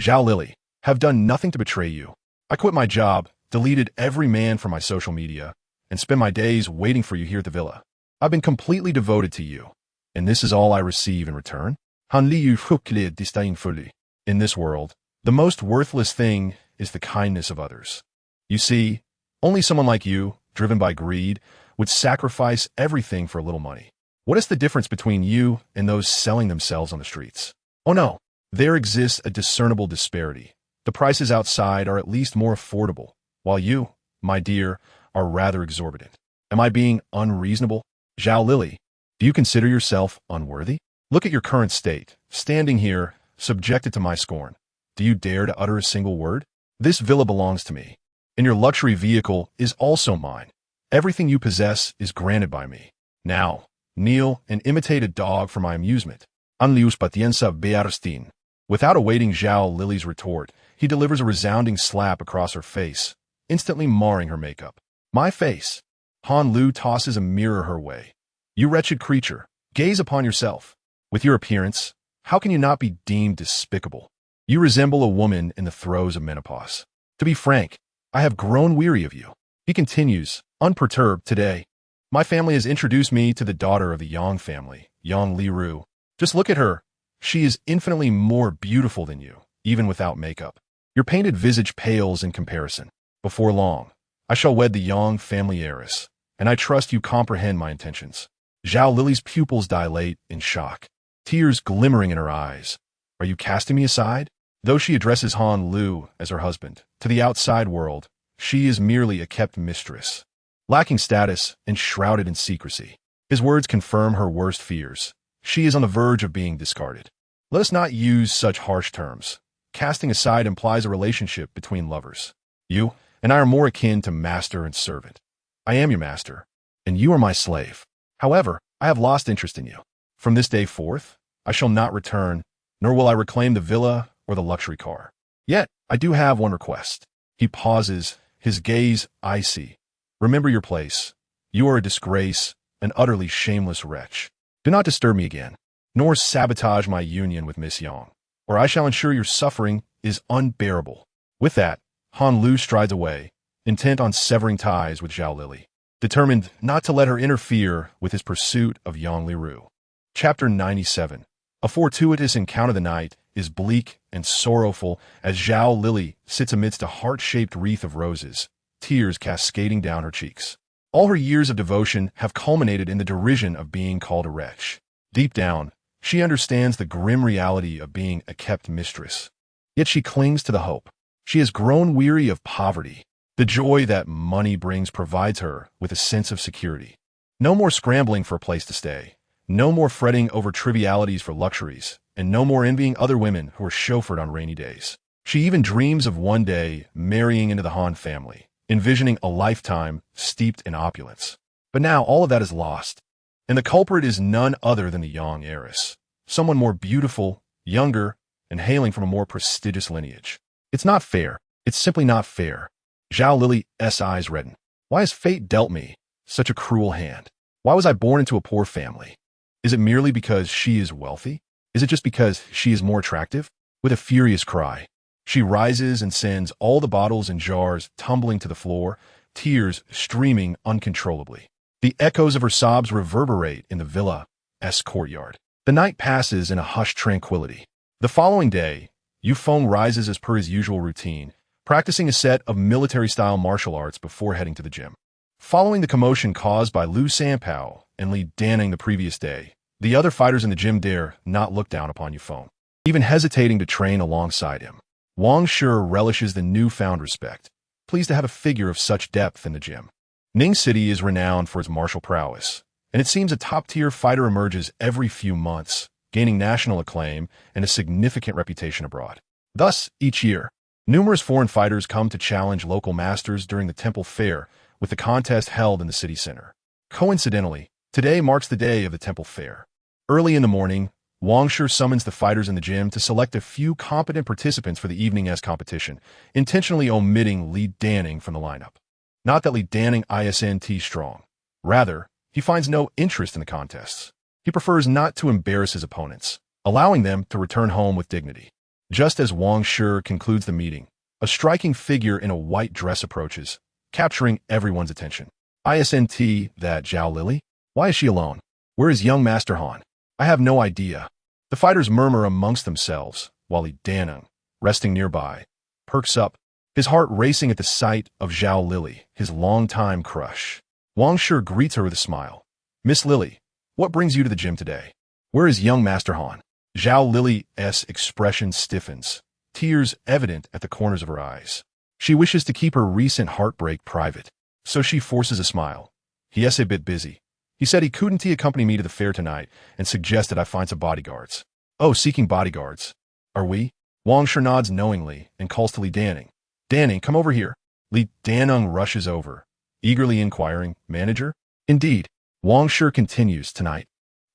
Zhao Lily, have done nothing to betray you. I quit my job, deleted every man from my social media, and spend my days waiting for you here at the villa. I've been completely devoted to you, and this is all I receive in return? Han Liu Fukli disdainfully. In this world, the most worthless thing is the kindness of others. You see, only someone like you, driven by greed, would sacrifice everything for a little money. What is the difference between you and those selling themselves on the streets? Oh no, there exists a discernible disparity. The prices outside are at least more affordable, while you, my dear, are rather exorbitant. Am I being unreasonable? Zhao Lily, do you consider yourself unworthy? Look at your current state, standing here, subjected to my scorn. Do you dare to utter a single word? This villa belongs to me, and your luxury vehicle is also mine. Everything you possess is granted by me. Now, kneel and imitate a dog for my amusement. Anlius patienza bearstin. Without awaiting Zhao Lily's retort, he delivers a resounding slap across her face, instantly marring her makeup. My face. Han Lu tosses a mirror her way. You wretched creature, gaze upon yourself. With your appearance, how can you not be deemed despicable? You resemble a woman in the throes of menopause. To be frank, I have grown weary of you. He continues, unperturbed. Today, my family has introduced me to the daughter of the Yang family, Yang Liru. Just look at her. She is infinitely more beautiful than you, even without makeup. Your painted visage pales in comparison. Before long, I shall wed the Yang family heiress, and I trust you comprehend my intentions. Zhao Lily's pupils dilate in shock, tears glimmering in her eyes. Are you casting me aside? Though she addresses Han Lu as her husband, to the outside world, she is merely a kept mistress, lacking status and shrouded in secrecy. His words confirm her worst fears. She is on the verge of being discarded. Let us not use such harsh terms. Casting aside implies a relationship between lovers. You and I are more akin to master and servant. I am your master, and you are my slave. However, I have lost interest in you. From this day forth, I shall not return, nor will I reclaim the villa or the luxury car. Yet, I do have one request. He pauses, his gaze icy. Remember your place. You are a disgrace, an utterly shameless wretch. Do not disturb me again, nor sabotage my union with Miss Yang, or I shall ensure your suffering is unbearable. With that, Han Lu strides away, intent on severing ties with Zhao Lily, determined not to let her interfere with his pursuit of Yang Liru. Chapter 97. A fortuitous encounter. The night is bleak and sorrowful as Zhao Lily sits amidst a heart-shaped wreath of roses, tears cascading down her cheeks. All her years of devotion have culminated in the derision of being called a wretch. Deep down, she understands the grim reality of being a kept mistress. Yet she clings to the hope. She has grown weary of poverty. The joy that money brings provides her with a sense of security. No more scrambling for a place to stay. No more fretting over trivialities for luxuries, and no more envying other women who are chauffeured on rainy days. She even dreams of one day marrying into the Han family, envisioning a lifetime steeped in opulence. But now all of that is lost, and the culprit is none other than the Yang heiress, someone more beautiful, younger, and hailing from a more prestigious lineage. It's not fair. It's simply not fair. Zhao Lily's eyes redden. Why has fate dealt me such a cruel hand? Why was I born into a poor family? Is it merely because she is wealthy? Is it just because she is more attractive? With a furious cry, she rises and sends all the bottles and jars tumbling to the floor, tears streaming uncontrollably. The echoes of her sobs reverberate in the villa's courtyard. The night passes in a hushed tranquility. The following day, Yufeng rises as per his usual routine, practicing a set of military-style martial arts before heading to the gym. Following the commotion caused by Lu Sanpao and Li Danning the previous day, the other fighters in the gym dare not look down upon Yufeng, even hesitating to train alongside him. Wang Shi relishes the newfound respect, pleased to have a figure of such depth in the gym. Ning City is renowned for its martial prowess, and it seems a top-tier fighter emerges every few months, gaining national acclaim and a significant reputation abroad. Thus, each year, numerous foreign fighters come to challenge local masters during the temple fair, with the contest held in the city center. Coincidentally, today marks the day of the temple fair. Early in the morning, Wang Shi summons the fighters in the gym to select a few competent participants for the evening's competition, intentionally omitting Li Danning from the lineup. Not that Li Danning isn't strong. Rather, he finds no interest in the contests. He prefers not to embarrass his opponents, allowing them to return home with dignity. Just as Wang Shi concludes the meeting, a striking figure in a white dress approaches, capturing everyone's attention. Isn't that Zhao Lili? Why is she alone? Where is young Master Han? I have no idea. The fighters murmur amongst themselves, while Li Danning, resting nearby, perks up, his heart racing at the sight of Zhao Lili, his longtime crush. Wang Shi greets her with a smile. Miss Lili, what brings you to the gym today? Where is young Master Han? Zhao Lili's expression stiffens, tears evident at the corners of her eyes. She wishes to keep her recent heartbreak private, so she forces a smile. He is a bit busy. He said he couldn't accompany me to the fair tonight and suggested I find some bodyguards. Oh, seeking bodyguards. Are we? Wang Shi nods knowingly and calls to Li Danning. Danning, come over here. Li Danning rushes over, eagerly inquiring, Manager? Indeed. Wang Shi continues, tonight.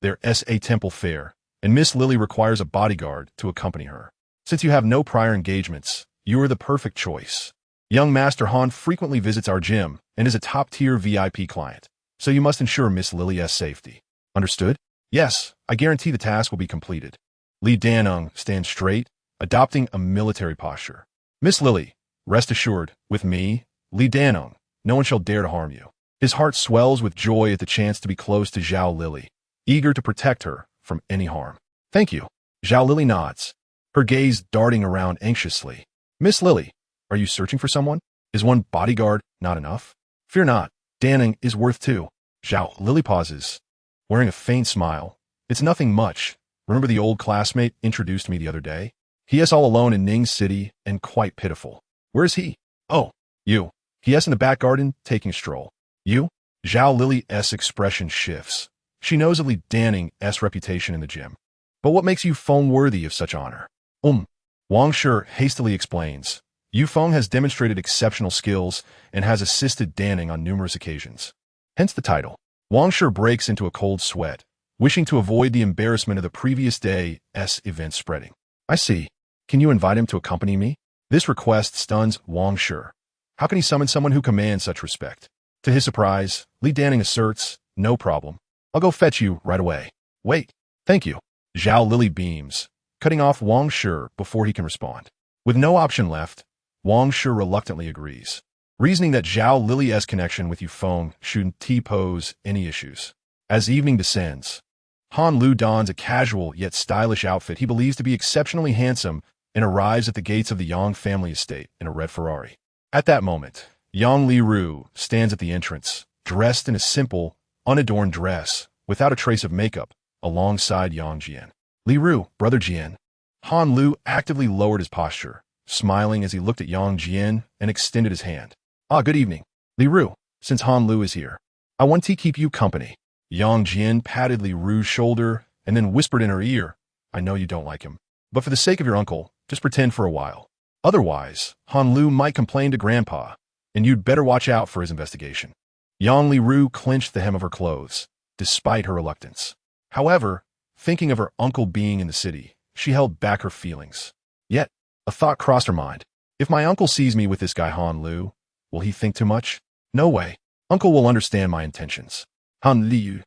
There's a temple fair, and Miss Lili requires a bodyguard to accompany her. Since you have no prior engagements, you are the perfect choice. Young Master Han frequently visits our gym and is a top-tier VIP client, so you must ensure Miss Lili's safety. Understood? Yes, I guarantee the task will be completed. Li Danning stands straight, adopting a military posture. Miss Lili, rest assured, with me, Li Danning, no one shall dare to harm you. His heart swells with joy at the chance to be close to Zhao Lili, eager to protect her from any harm. Thank you. Zhao Lili nods, her gaze darting around anxiously. Miss Lili, are you searching for someone? Is one bodyguard not enough? Fear not. Danning is worth two. Zhao Lili pauses, wearing a faint smile. It's nothing much. Remember the old classmate introduced me the other day? He is all alone in Ning City and quite pitiful. Where is he? Oh, you. He is in the back garden taking a stroll. You? Zhao Lili's expression shifts. She knows of Li Danning's reputation in the gym. But what makes Yu Feng worthy of such honor? Wang Shi hastily explains. Yu Feng has demonstrated exceptional skills and has assisted Danning on numerous occasions. Hence the title. Wang Shi breaks into a cold sweat, wishing to avoid the embarrassment of the previous day's event spreading. I see. Can you invite him to accompany me? This request stuns Wang Shi. How can he summon someone who commands such respect? To his surprise, Li Danning asserts, no problem. I'll go fetch you right away. Wait. Thank you. Zhao Lili beams, cutting off Wang Shi before he can respond. With no option left, Wang Shi reluctantly agrees, reasoning that Zhao Lili's connection with Yu Feng shouldn't pose any issues. As evening descends, Han Lu dons a casual yet stylish outfit he believes to be exceptionally handsome and arrives at the gates of the Yang family estate in a red Ferrari. At that moment, Yang Liru stands at the entrance, dressed in a simple, unadorned dress, without a trace of makeup, alongside Yang Jian. Liru, brother Jian. Han Lu actively lowered his posture, smiling as he looked at Yang Jian and extended his hand. Ah, good evening. Liru, since Han Lu is here, I want to keep you company. Yang Jian patted Liru's shoulder and then whispered in her ear, I know you don't like him, but for the sake of your uncle, just pretend for a while. Otherwise, Han Lu might complain to Grandpa, and you'd better watch out for his investigation. Yang Liru clenched the hem of her clothes, despite her reluctance. However, thinking of her uncle being in the city, she held back her feelings. Yet, a thought crossed her mind. If my uncle sees me with this guy Han Lu, will he think too much? No way. Uncle will understand my intentions. Han Liu,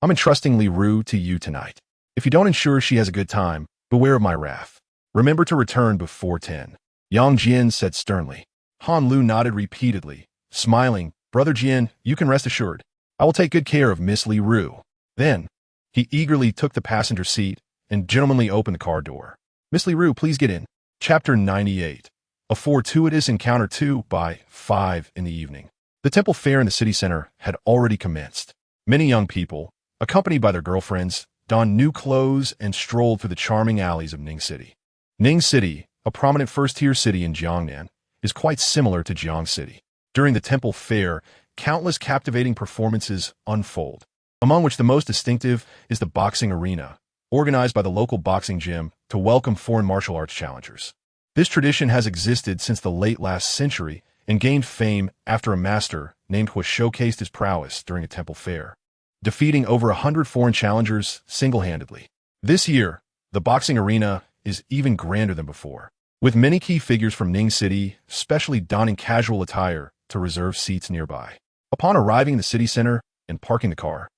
I'm entrusting Liru to you tonight. If you don't ensure she has a good time, beware of my wrath. Remember to return before 10. Yang Jian said sternly. Han Lu nodded repeatedly, smiling. Brother Jian, you can rest assured. I will take good care of Miss Liru. Then, he eagerly took the passenger seat and gentlemanly opened the car door. Miss Liru, please get in. Chapter 98. A fortuitous encounter 2 by 5 in the evening. The temple fair in the city center had already commenced. Many young people, accompanied by their girlfriends, donned new clothes and strolled through the charming alleys of Ning City. Ning City, a prominent first-tier city in Jiangnan, is quite similar to Jiang City. During the temple fair, countless captivating performances unfold, among which the most distinctive is the boxing arena, organized by the local boxing gym to welcome foreign martial arts challengers. This tradition has existed since the late last century and gained fame after a master named Hua showcased his prowess during a temple fair, defeating over 100 foreign challengers single-handedly. This year, the boxing arena is even grander than before, with many key figures from Ning City specially donning casual attire to reserve seats nearby. Upon arriving in the city center and parking the car,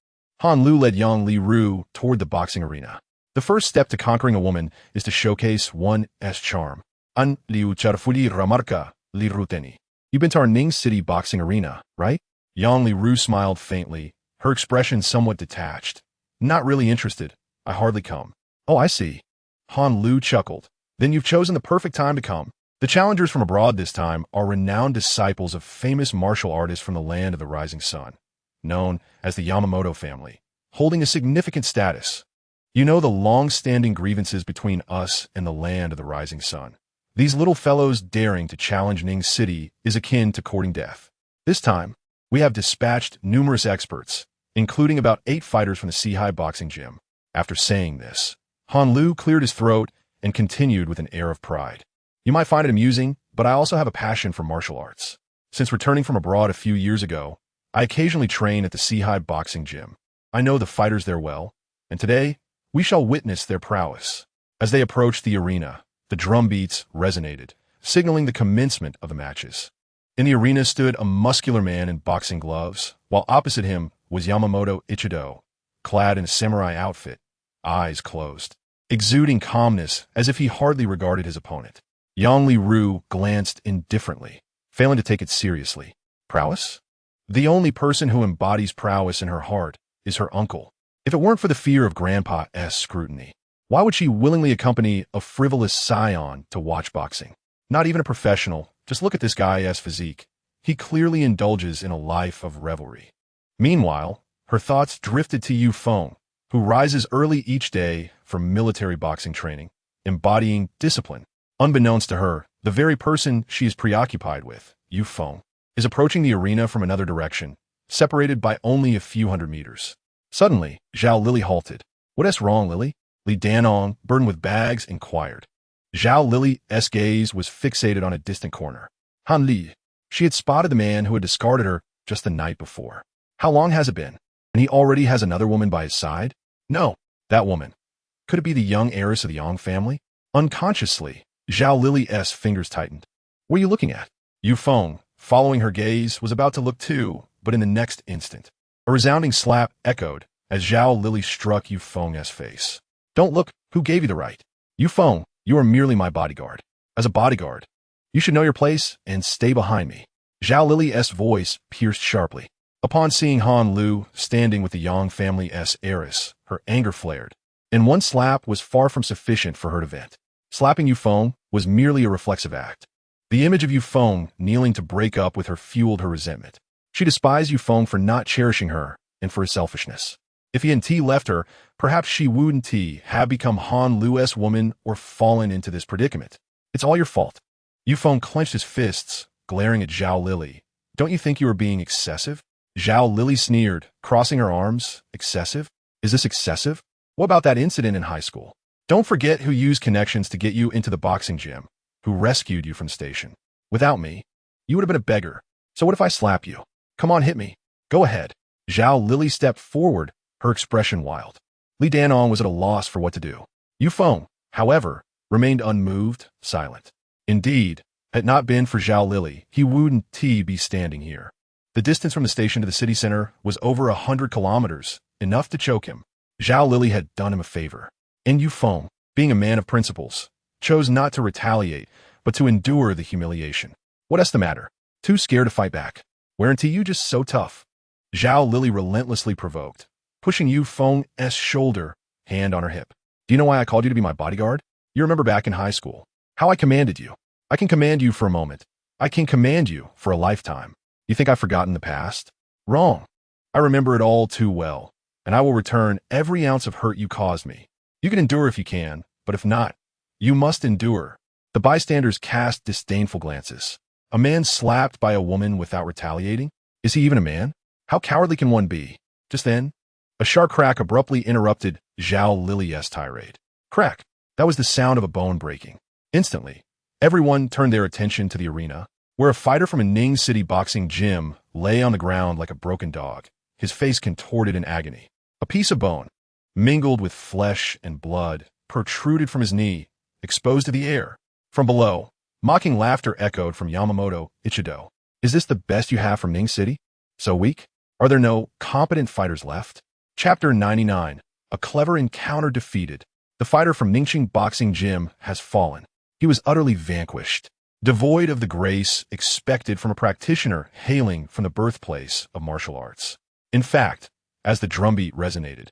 Han Lu led Yang Li Ru toward the boxing arena. The first step to conquering a woman is to showcase one's charm. An liu charfuli ramarka li ruteni. You've been to our Ning City boxing arena, right? Yang Li Ru smiled faintly, her expression somewhat detached. Not really interested. I hardly come. Oh, I see. Han Lu chuckled. Then you've chosen the perfect time to come. The challengers from abroad this time are renowned disciples of famous martial artists from the land of the rising sun, known as the Yamamoto family, holding a significant status. You know the long-standing grievances between us and the land of the rising sun. These little fellows daring to challenge Ning City is akin to courting death. This time, we have dispatched numerous experts, including about 8 fighters from the Sihai boxing gym. After saying this, Han Lu cleared his throat and continued with an air of pride. You might find it amusing, but I also have a passion for martial arts. Since returning from abroad a few years ago, I occasionally train at the Sihai boxing gym. I know the fighters there well, and today, we shall witness their prowess. As they approached the arena, the drum beats resonated, signaling the commencement of the matches. In the arena stood a muscular man in boxing gloves, while opposite him was Yamamoto Ichido, clad in a samurai outfit, eyes closed, exuding calmness as if he hardly regarded his opponent. Yang Li Ru glanced indifferently, failing to take it seriously. Prowess? The only person who embodies prowess in her heart is her uncle. If it weren't for the fear of Grandpa's scrutiny, why would she willingly accompany a frivolous scion to watch boxing? Not even a professional. Just look at this guy's physique. He clearly indulges in a life of revelry. Meanwhile, her thoughts drifted to Yu Feng, who rises early each day for military boxing training, embodying discipline. Unbeknownst to her, the very person she is preoccupied with, Yu Feng, is approaching the arena from another direction, separated by only a few hundred meters. Suddenly, Zhao Lili halted. What's wrong, Lily? Li Danong, burdened with bags, inquired. Zhao Lili's gaze was fixated on a distant corner. Han Li. She had spotted the man who had discarded her just the night before. How long has it been? And he already has another woman by his side? No, that woman. Could it be the young heiress of the Yang family? Unconsciously, Zhao Lili's fingers tightened. What are you looking at? Yu Feng, following her gaze, was about to look too, but in the next instant, a resounding slap echoed as Zhao Lili struck Yu Feng's face. Don't look, who gave you the right? Yu Feng, you are merely my bodyguard. As a bodyguard, you should know your place and stay behind me. Zhao Lili's voice pierced sharply. Upon seeing Han Lu standing with the Yang family's heiress, her anger flared, and one slap was far from sufficient for her to vent. Slapping Yu Feng was merely a reflexive act. The image of Yu Feng kneeling to break up with her fueled her resentment. She despised Yu Feng for not cherishing her and for his selfishness. If he and T left her, perhaps she wouldn't have become Han Lu's woman or fallen into this predicament. It's all your fault. Yu Feng clenched his fists, glaring at Zhao Lili. Don't you think you are being excessive? Zhao Lili sneered, crossing her arms. Excessive? Is this excessive? What about that incident in high school? Don't forget who used connections to get you into the boxing gym, who rescued you from station. Without me, you would have been a beggar. So what if I slap you? Come on, hit me. Go ahead. Zhao Lili stepped forward, her expression wild. Li Danong was at a loss for what to do. Yu Feng, however, remained unmoved, silent. Indeed, had it not been for Zhao Lili, he wouldn't be standing here. The distance from the station to the city center was over 100 kilometers, enough to choke him. Zhao Lili had done him a favor. And Yu Feng, being a man of principles, chose not to retaliate, but to endure the humiliation. What's the matter? Too scared to fight back? Weren't you just so tough? Zhao Lili relentlessly provoked, pushing Yu Feng's shoulder, hand on her hip. Do you know why I called you to be my bodyguard? You remember back in high school, how I commanded you. I can command you for a moment. I can command you for a lifetime. You think I've forgotten the past? Wrong. I remember it all too well, and I will return every ounce of hurt you caused me. You can endure if you can, but if not, you must endure. The bystanders cast disdainful glances. A man slapped by a woman without retaliating? Is he even a man? How cowardly can one be? Just then, A sharp crack abruptly interrupted Zhao Lily's tirade. Crack! That was the sound of a bone breaking. Instantly, everyone turned their attention to the arena, where a fighter from a Ning City boxing gym lay on the ground like a broken dog, his face contorted in agony. A piece of bone, mingled with flesh and blood, protruded from his knee, exposed to the air. From below, mocking laughter echoed from Yamamoto Ichido. Is this the best you have from Ning City? So weak? Are there no competent fighters left? Chapter 99. A clever encounter defeated. The fighter from Ningxing Boxing Gym has fallen. He was utterly vanquished, devoid of the grace expected from a practitioner hailing from the birthplace of martial arts. In fact, as the drumbeat resonated,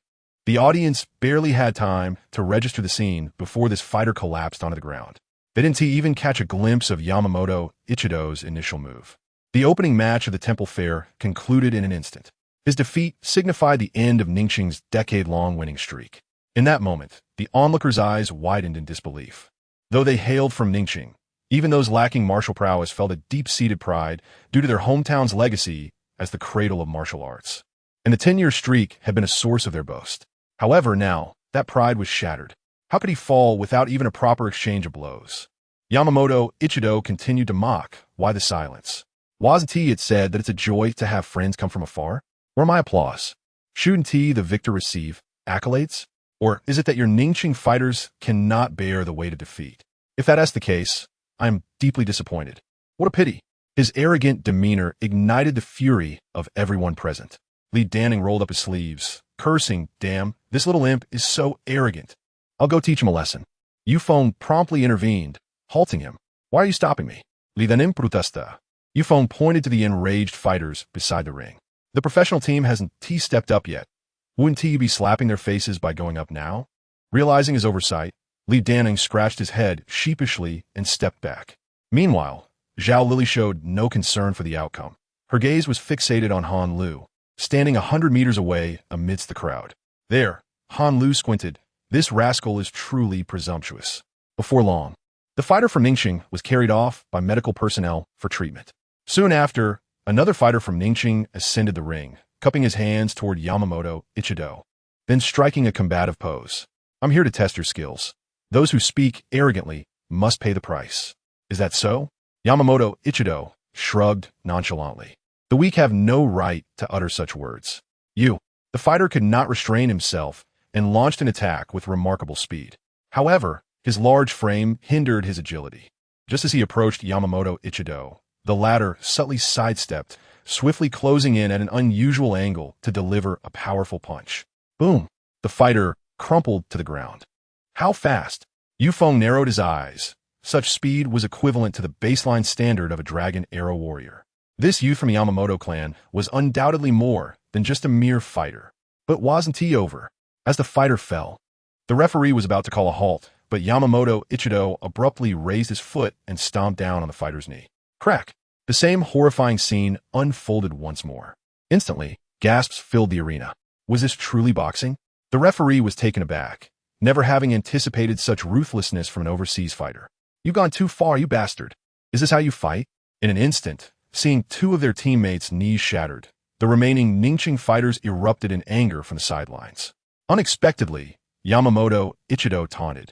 the audience barely had time to register the scene before this fighter collapsed onto the ground. They didn't even catch a glimpse of Yamamoto Ichido's initial move. The opening match of the Temple Fair concluded in an instant. His defeat signified the end of Ningxing's decade-long winning streak. In that moment, the onlookers' eyes widened in disbelief. Though they hailed from Ningxing, even those lacking martial prowess felt a deep-seated pride due to their hometown's legacy as the cradle of martial arts. And the 10-year streak had been a source of their boast. However, now, that pride was shattered. How could he fall without even a proper exchange of blows? Yamamoto Ichido continued to mock. Why the silence? Wasn't he had said that it's a joy to have friends come from afar? Or my applause? Shouldn't he, the victor, receive accolades? Or is it that your Ningxing fighters cannot bear the weight of defeat? If that's the case, I am deeply disappointed. What a pity. His arrogant demeanor ignited the fury of everyone present. Li Danning rolled up his sleeves, cursing, damn, this little imp is so arrogant. I'll go teach him a lesson. Yufeng promptly intervened, halting him. Why are you stopping me? Li Danning protesta. Yufeng pointed to the enraged fighters beside the ring. The professional team hasn't stepped up yet. Wouldn't he be slapping their faces by going up now? Realizing his oversight, Li Danning scratched his head sheepishly and stepped back. Meanwhile, Zhao Lily showed no concern for the outcome. Her gaze was fixated on Han Lu, standing 100 meters away amidst the crowd. There, Han Lu squinted. This rascal is truly presumptuous. Before long, the fighter from Ningxing was carried off by medical personnel for treatment. Soon after, another fighter from Ningxing ascended the ring, cupping his hands toward Yamamoto Ichido, then striking a combative pose. I'm here to test your skills. Those who speak arrogantly must pay the price. Is that so? Yamamoto Ichido shrugged nonchalantly. The weak have no right to utter such words. You. The fighter could not restrain himself and launched an attack with remarkable speed. However, his large frame hindered his agility. Just as he approached Yamamoto Ichido, the latter subtly sidestepped, swiftly closing in at an unusual angle to deliver a powerful punch. Boom! The fighter crumpled to the ground. How fast? Yufeng narrowed his eyes. Such speed was equivalent to the baseline standard of a dragon arrow warrior. This youth from the Yamamoto clan was undoubtedly more than just a mere fighter. But wasn't he over? As the fighter fell, the referee was about to call a halt, but Yamamoto Ichido abruptly raised his foot and stomped down on the fighter's knee. Crack! The same horrifying scene unfolded once more. Instantly, gasps filled the arena. Was this truly boxing? The referee was taken aback, never having anticipated such ruthlessness from an overseas fighter. You've gone too far, you bastard. Is this how you fight? In an instant, seeing two of their teammates' knees shattered, the remaining Ningxing fighters erupted in anger from the sidelines. Unexpectedly, Yamamoto Ichido taunted.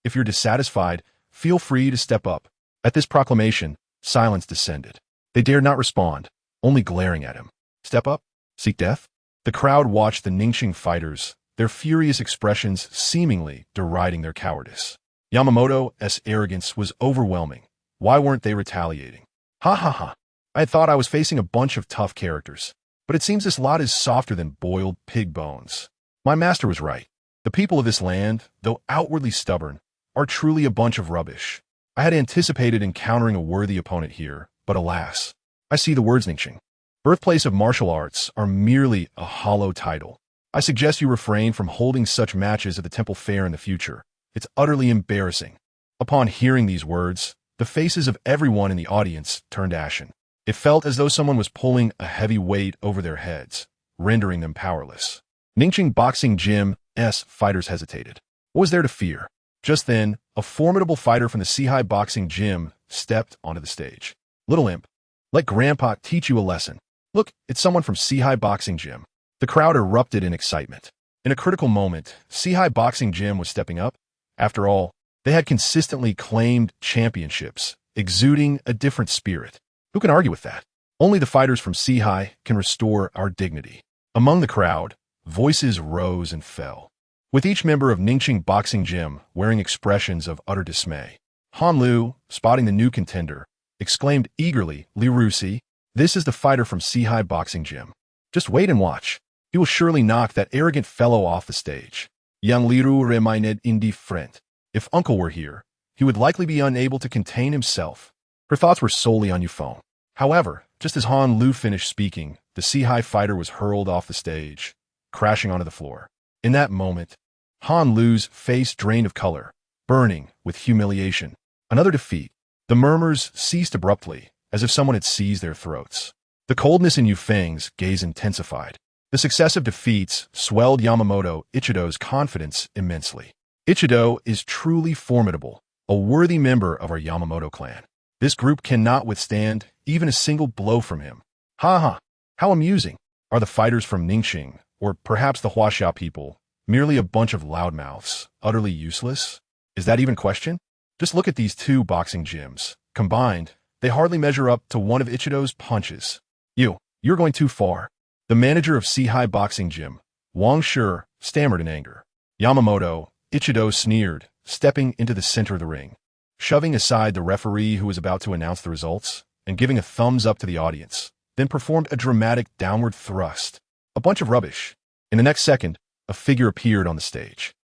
If you're dissatisfied, feel free to step up. At this proclamation, silence descended. They dared not respond, only glaring at him. Step up? Seek death? The crowd watched the Ningxing fighters, their furious expressions seemingly deriding their cowardice. Yamamoto's arrogance was overwhelming. Why weren't they retaliating? Ha ha ha. I had thought I was facing a bunch of tough characters, but it seems this lot is softer than boiled pig bones. My master was right. The people of this land, though outwardly stubborn, are truly a bunch of rubbish. I had anticipated encountering a worthy opponent here, but alas, I see the words Ningxing. Birthplace of martial arts are merely a hollow title. I suggest you refrain from holding such matches at the Temple Fair in the future. It's utterly embarrassing. Upon hearing these words, the faces of everyone in the audience turned ashen. It felt as though someone was pulling a heavy weight over their heads, rendering them powerless. Ningxing Boxing Gym's fighters hesitated. What was there to fear? Just then, a formidable fighter from the Sihai Boxing Gym stepped onto the stage. Little imp, let Grandpa teach you a lesson. Look, it's someone from Sihai Boxing Gym. The crowd erupted in excitement. In a critical moment, Seahai Boxing Gym was stepping up. After all, they had consistently claimed championships, exuding a different spirit. Who can argue with that? Only the fighters from Seahai can restore our dignity. Among the crowd, voices rose and fell, with each member of Ningxing Boxing Gym wearing expressions of utter dismay. Han Lu, spotting the new contender, exclaimed eagerly, "Li Rusi, this is the fighter from Seahai Boxing Gym. Just wait and watch. He will surely knock that arrogant fellow off the stage." Young Liru remained indifferent. If Uncle were here, he would likely be unable to contain himself. Her thoughts were solely on Yufeng. However, just as Han Lu finished speaking, the Seahai fighter was hurled off the stage, crashing onto the floor. In that moment, Han Lu's face drained of color, burning with humiliation. Another defeat. The murmurs ceased abruptly, as if someone had seized their throats. The coldness in Yufeng's gaze intensified. The successive defeats swelled Yamamoto Ichido's confidence immensely. Ichido is truly formidable, a worthy member of our Yamamoto clan. This group cannot withstand even a single blow from him. Ha ha! How amusing! Are the fighters from Ningxing, or perhaps the Huaxia people, merely a bunch of loudmouths, utterly useless? Is that even a question? Just look at these two boxing gyms. Combined, they hardly measure up to one of Ichido's punches. You're going too far. The manager of Seahai Boxing Gym, Wang Shi, stammered in anger. Yamamoto, Ichido sneered, stepping into the center of the ring, shoving aside the referee who was about to announce the results, and giving a thumbs up to the audience, then performed a dramatic downward thrust. A bunch of rubbish. In the next second, a figure appeared on the stage.